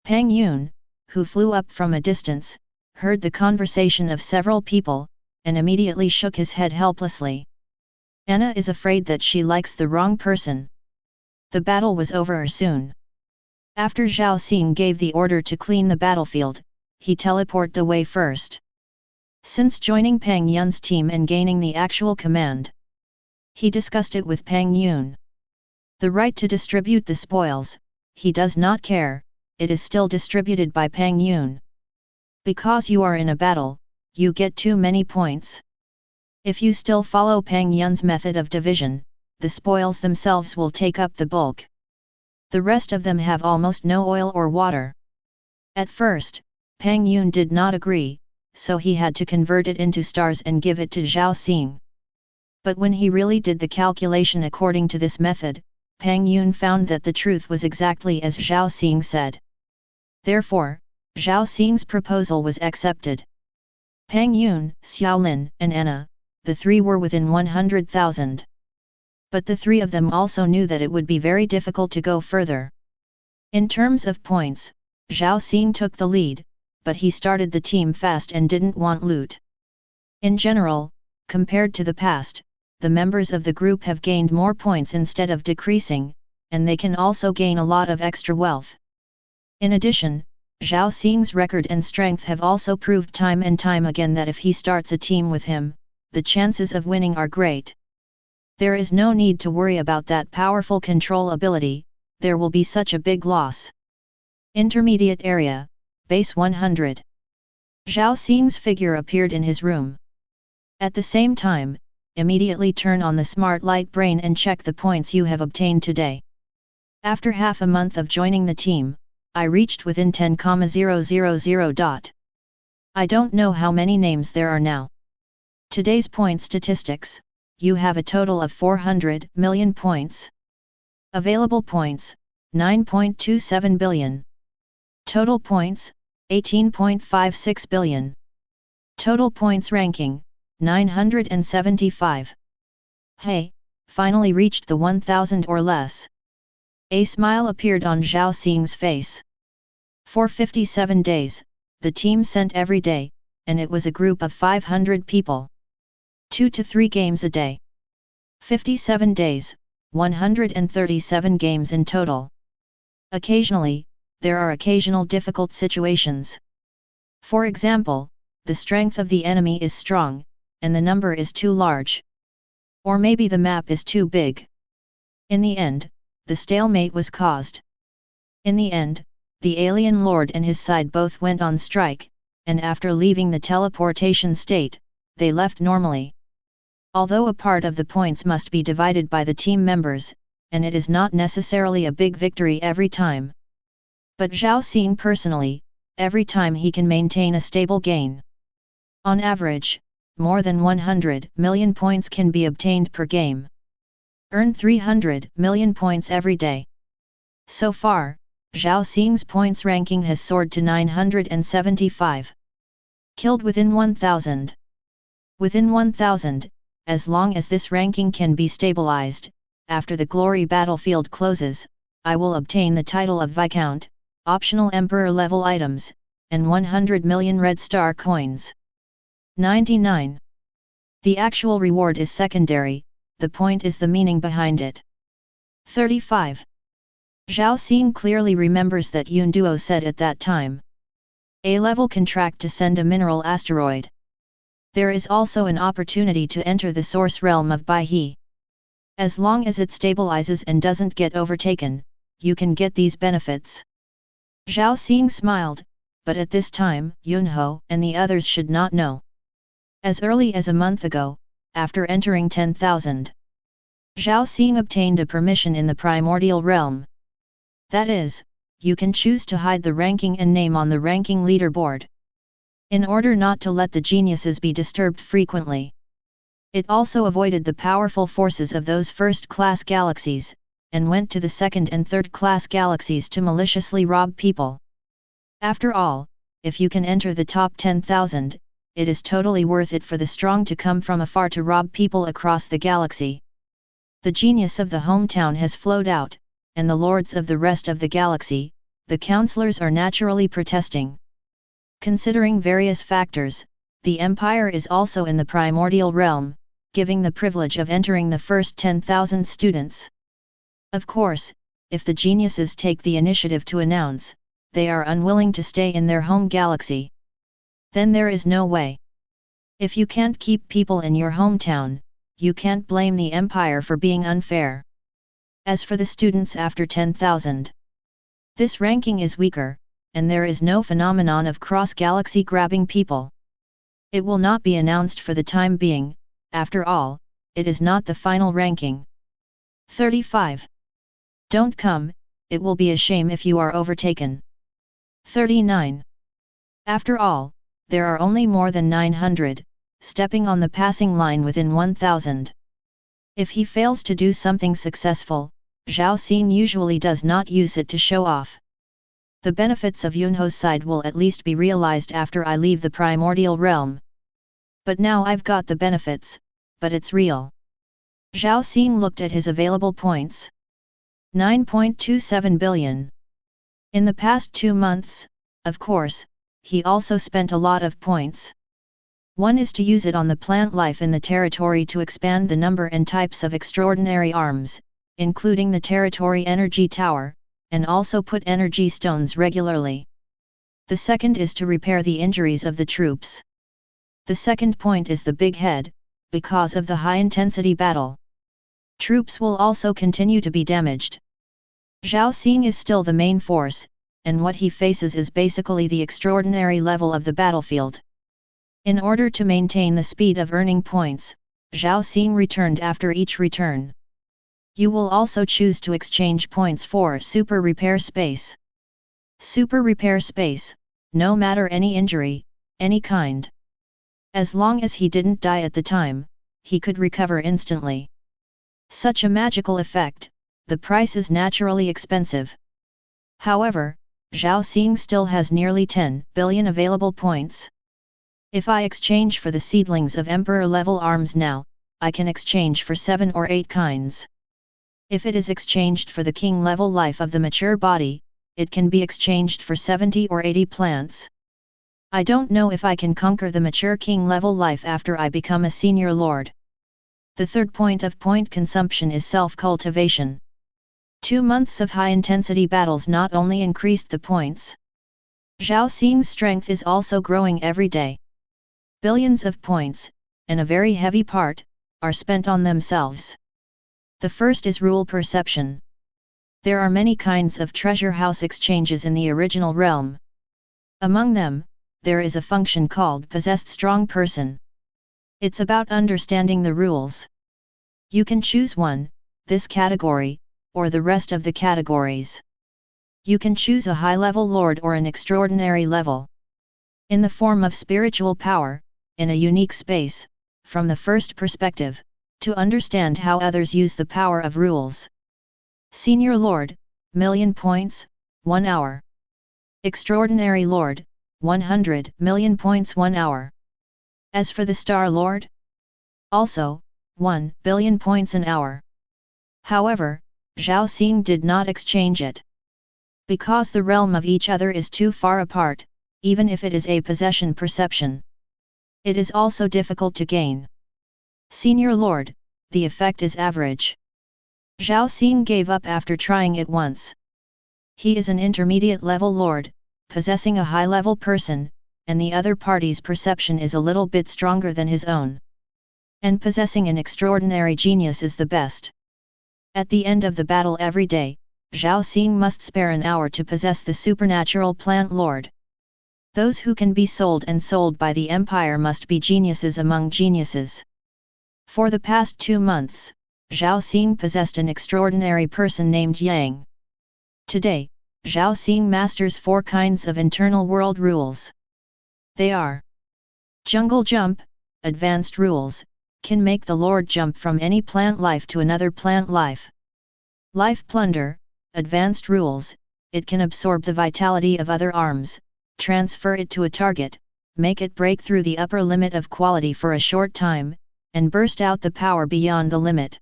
Pang Yun, who flew up from a distance, heard the conversation of several people, and immediately shook his head helplessly. Anna is afraid that she likes the wrong person. The battle was over soon. After Zhao Xing gave the order to clean the battlefield, he teleported away first. Since joining Pang Yun's team and gaining the actual command, he discussed it with Pang Yun. The right to distribute the spoils, he does not care, it is still distributed by Pang Yun. Because you are in a battle, you get too many points. If you still follow Pang Yun's method of division, the spoils themselves will take up the bulk. The rest of them have almost no oil or water. At first, Pang Yun did not agree, so he had to convert it into stars and give it to Zhao Xing. But when he really did the calculation according to this method, Pang Yun found that the truth was exactly as Zhao Xing said. Therefore, Zhao Xing's proposal was accepted. Pang Yun, Xiaolin, and Anna, the 3 were within 100,000. But the 3 of them also knew that it would be very difficult to go further. In terms of points, Zhao Xing took the lead, but he started the team fast and didn't want loot. In general, compared to the past, the members of the group have gained more points instead of decreasing, and they can also gain a lot of extra wealth. In addition, Zhao Xing's record and strength have also proved time and time again that if he starts a team with him, the chances of winning are great. There is no need to worry about that powerful control ability, there will be such a big loss. Intermediate area, base 100. Zhao Xing's figure appeared in his room. At the same time, immediately turn on the smart light brain and check the points you have obtained today. After half a month of joining the team, I reached within 10,000. I don't know how many names there are now. Today's point statistics, you have a total of 400 million points. Available points, 9.27 billion. Total points, 18.56 billion. Total points ranking, 975. Hey, finally reached the 1000 or less. A smile appeared on Zhao Xing's face. For 57 days, the team sent every day, and it was a group of 500 people. 2 to 3 games a day. 57 days, 137 games in total. Occasionally, there are occasional difficult situations. For example, the strength of the enemy is strong, and the number is too large. Or maybe the map is too big. In the end, the stalemate was caused. In the end, the alien lord and his side both went on strike, and after leaving the teleportation state, they left normally. Although a part of the points must be divided by the team members, and it is not necessarily a big victory every time. But Zhao Xing personally, every time he can maintain a stable gain. On average, more than 100 million points can be obtained per game. Earn 300 million points every day. So far, Zhao Xing's points ranking has soared to 975. Killed within 1000. Within 1000, as long as this ranking can be stabilized, after the glory battlefield closes, I will obtain the title of Viscount, optional Emperor level items, and 100 million red star coins. 99. The actual reward is secondary, the point is the meaning behind it. 35. Zhao Xing clearly remembers that Yun Duo said at that time. A-level contract to send a mineral asteroid. There is also an opportunity to enter the source realm of Baihe. As long as it stabilizes and doesn't get overtaken, you can get these benefits. Zhao Xing smiled, but at this time, Yunho and the others should not know. As early as a month ago, after entering 10,000, Zhao Xing obtained a permission in the primordial realm. That is, you can choose to hide the ranking and name on the ranking leaderboard. In order not to let the geniuses be disturbed frequently. It also avoided the powerful forces of those first-class galaxies, and went to the second- and third-class galaxies to maliciously rob people. After all, if you can enter the top 10,000, it is totally worth it for the strong to come from afar to rob people across the galaxy. The genius of the hometown has flowed out, and the lords of the rest of the galaxy, the councillors are naturally protesting. Considering various factors, the Empire is also in the primordial realm, giving the privilege of entering the first 10,000 students. Of course, if the geniuses take the initiative to announce, they are unwilling to stay in their home galaxy. Then there is no way. If you can't keep people in your hometown, you can't blame the Empire for being unfair. As for the students after 10,000, this ranking is weaker, and there is no phenomenon of cross-galaxy grabbing people. It will not be announced for the time being, after all, it is not the final ranking. 35. Don't come, it will be a shame if you are overtaken. 39. After all, there are only more than 900, stepping on the passing line within 1000. If he fails to do something successful, Zhao Xing usually does not use it to show off. The benefits of Yunho's side will at least be realized after I leave the primordial realm. But now I've got the benefits, but it's real. Zhao Xing looked at his available points. 9.27 billion. In the past 2 months, of course, he also spent a lot of points. One is to use it on the plant life in the territory to expand the number and types of extraordinary arms, including the territory energy tower, and also put energy stones regularly. The second is to repair the injuries of the troops. The second point is the big head, because of the high-intensity battle. Troops will also continue to be damaged. Zhao Xing is still the main force, and what he faces is basically the extraordinary level of the battlefield. In order to maintain the speed of earning points, Zhao Xing returned after each return. You will also choose to exchange points for Super Repair Space. Super Repair Space, no matter any injury, any kind. As long as he didn't die at the time, he could recover instantly. Such a magical effect, the price is naturally expensive. However, Zhao Xing still has nearly 10 billion available points. If I exchange for the seedlings of Emperor-level arms now, I can exchange for 7 or 8 kinds. If it is exchanged for the King-level life of the mature body, it can be exchanged for 70 or 80 plants. I don't know if I can conquer the mature King-level life after I become a senior lord. The third point of point consumption is self-cultivation. 2 months of high-intensity battles not only increased the points. Zhao Xing's strength is also growing every day. Billions of points, and a very heavy part, are spent on themselves. The first is rule perception. There are many kinds of treasure house exchanges in the original realm. Among them, there is a function called possessed strong person. It's about understanding the rules. You can choose one, this category, or the rest of the categories. You can choose a high-level lord or an extraordinary level. In the form of spiritual power, in a unique space, from the first perspective, to understand how others use the power of rules. Senior Lord, million points, 1 hour. Extraordinary Lord, 100 million points 1 hour. As for the Star Lord? Also, 1 billion points an hour. However, Zhao Xing did not exchange it. Because the realm of each other is too far apart, even if it is a possession perception. It is also difficult to gain. Senior Lord, the effect is average. Zhao Xing gave up after trying it once. He is an intermediate level lord, possessing a high-level person, and the other party's perception is a little bit stronger than his own. And possessing an extraordinary genius is the best. At the end of the battle every day, Zhao Xing must spare an hour to possess the supernatural plant lord. Those who can be sold and sold by the empire must be geniuses among geniuses. For the past 2 months, Zhao Xing possessed an extraordinary person named Yang. Today, Zhao Xing masters 4 kinds of internal world rules. They are: Jungle Jump, Advanced Rules, can make the Lord jump from any plant life to another plant life. Life Plunder, Advanced Rules, it can absorb the vitality of other arms, transfer it to a target, make it break through the upper limit of quality for a short time, and burst out the power beyond the limit.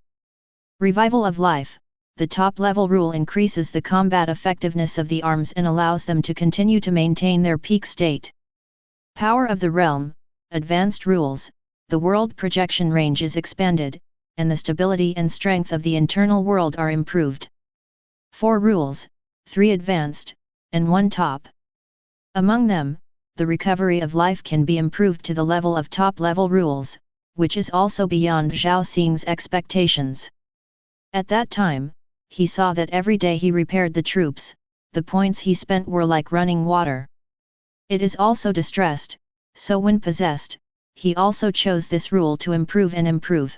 Revival of Life, the top-level rule increases the combat effectiveness of the arms and allows them to continue to maintain their peak state. Power of the Realm, Advanced Rules, the world projection range is expanded, and the stability and strength of the internal world are improved. 4 rules, 3 advanced, and 1 top. Among them, the recovery of life can be improved to the level of top-level rules, which is also beyond Zhao Xing's expectations. At that time, he saw that every day he repaired the troops, the points he spent were like running water. It is also distressed, so when possessed, he also chose this rule to improve and improve.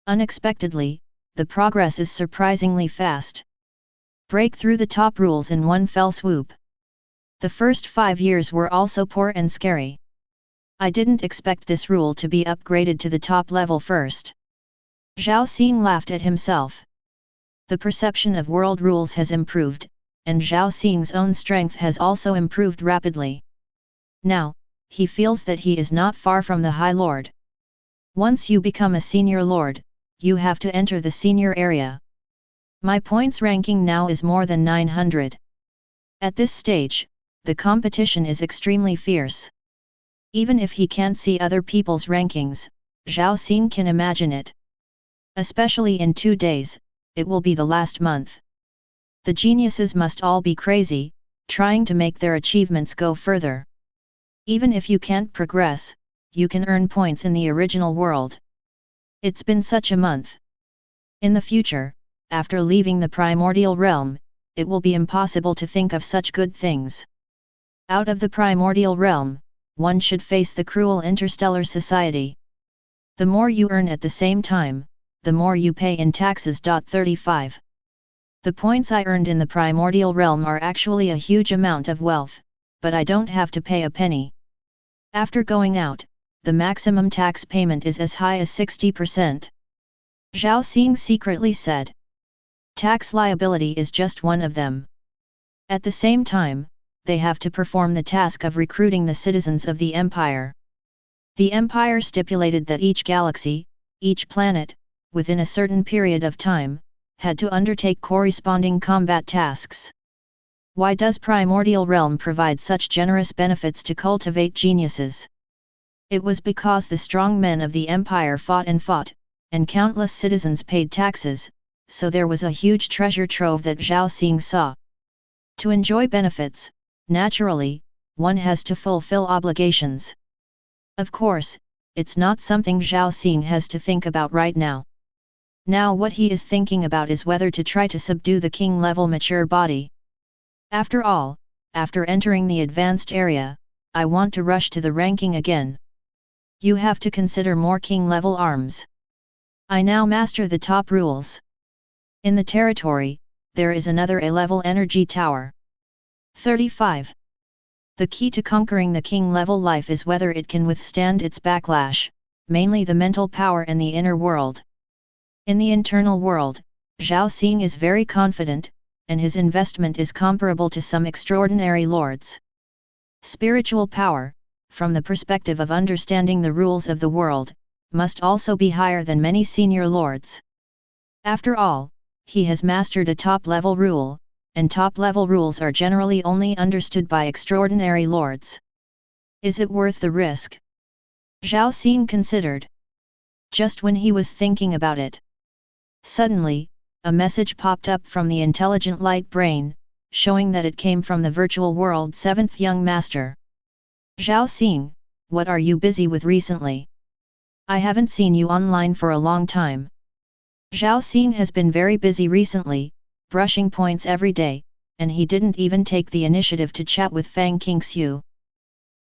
Unexpectedly, the progress is surprisingly fast. Break through the top rules in one fell swoop. The first 5 years were also poor and scary. I didn't expect this rule to be upgraded to the top level first. Zhao Xing laughed at himself. The perception of world rules has improved, and Zhao Xing's own strength has also improved rapidly. Now, he feels that he is not far from the High Lord. Once you become a senior lord, you have to enter the senior area. My points ranking now is more than 900. At this stage, the competition is extremely fierce. Even if he can't see other people's rankings, Zhao Xing can imagine it. Especially in 2 days, it will be the last month. The geniuses must all be crazy, trying to make their achievements go further. Even if you can't progress, you can earn points in the original world. It's been such a month. In the future, after leaving the primordial realm, it will be impossible to think of such good things. Out of the primordial realm, one should face the cruel interstellar society. The more you earn at the same time, the more you pay in taxes. 35. The points I earned in the primordial realm are actually a huge amount of wealth, but I don't have to pay a penny. After going out, the maximum tax payment is as high as 60%. Zhao Xing secretly said. Tax liability is just one of them. At the same time, they have to perform the task of recruiting the citizens of the Empire. The Empire stipulated that each galaxy, each planet, within a certain period of time, had to undertake corresponding combat tasks. Why does Primordial Realm provide such generous benefits to cultivate geniuses? It was because the strong men of the Empire fought, and countless citizens paid taxes, so there was a huge treasure trove that Zhao Xing saw. To enjoy benefits, naturally, one has to fulfill obligations. Of course, it's not something Zhao Xing has to think about right now. Now what he is thinking about is whether to try to subdue the king-level mature body. After all, after entering the advanced area, I want to rush to the ranking again. You have to consider more king-level arms. I now master the top rules. In the territory, there is another A-level energy tower. 35. The key to conquering the king-level life is whether it can withstand its backlash, mainly the mental power and the inner world. In the internal world, Zhao Xing is very confident, and his investment is comparable to some extraordinary lords. Spiritual power, from the perspective of understanding the rules of the world, must also be higher than many senior lords. After all, he has mastered a top-level rule, and top-level rules are generally only understood by extraordinary lords. Is it worth the risk? Zhao Xing considered. Just when he was thinking about it, suddenly, a message popped up from the intelligent light brain, showing that it came from the virtual world 7th young master. Zhao Xing, what are you busy with recently? I haven't seen you online for a long time. Zhao Xing has been very busy recently, brushing points every day, and he didn't even take the initiative to chat with Fang Qingxiu.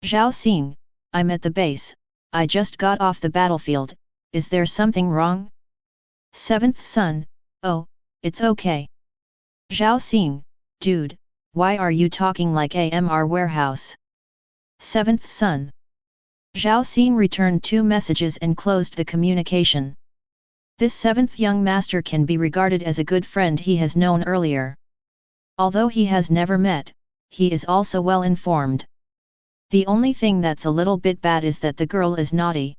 Zhao Xing, I'm at the base, I just got off the battlefield, is there something wrong? 7th son, oh, it's okay. Zhao Xing, dude, why are you talking like AMR warehouse? 7th son. Zhao Xing returned 2 messages and closed the communication. This 7th young master can be regarded as a good friend he has known earlier. Although he has never met, he is also well informed. The only thing that's a little bit bad is that the girl is naughty.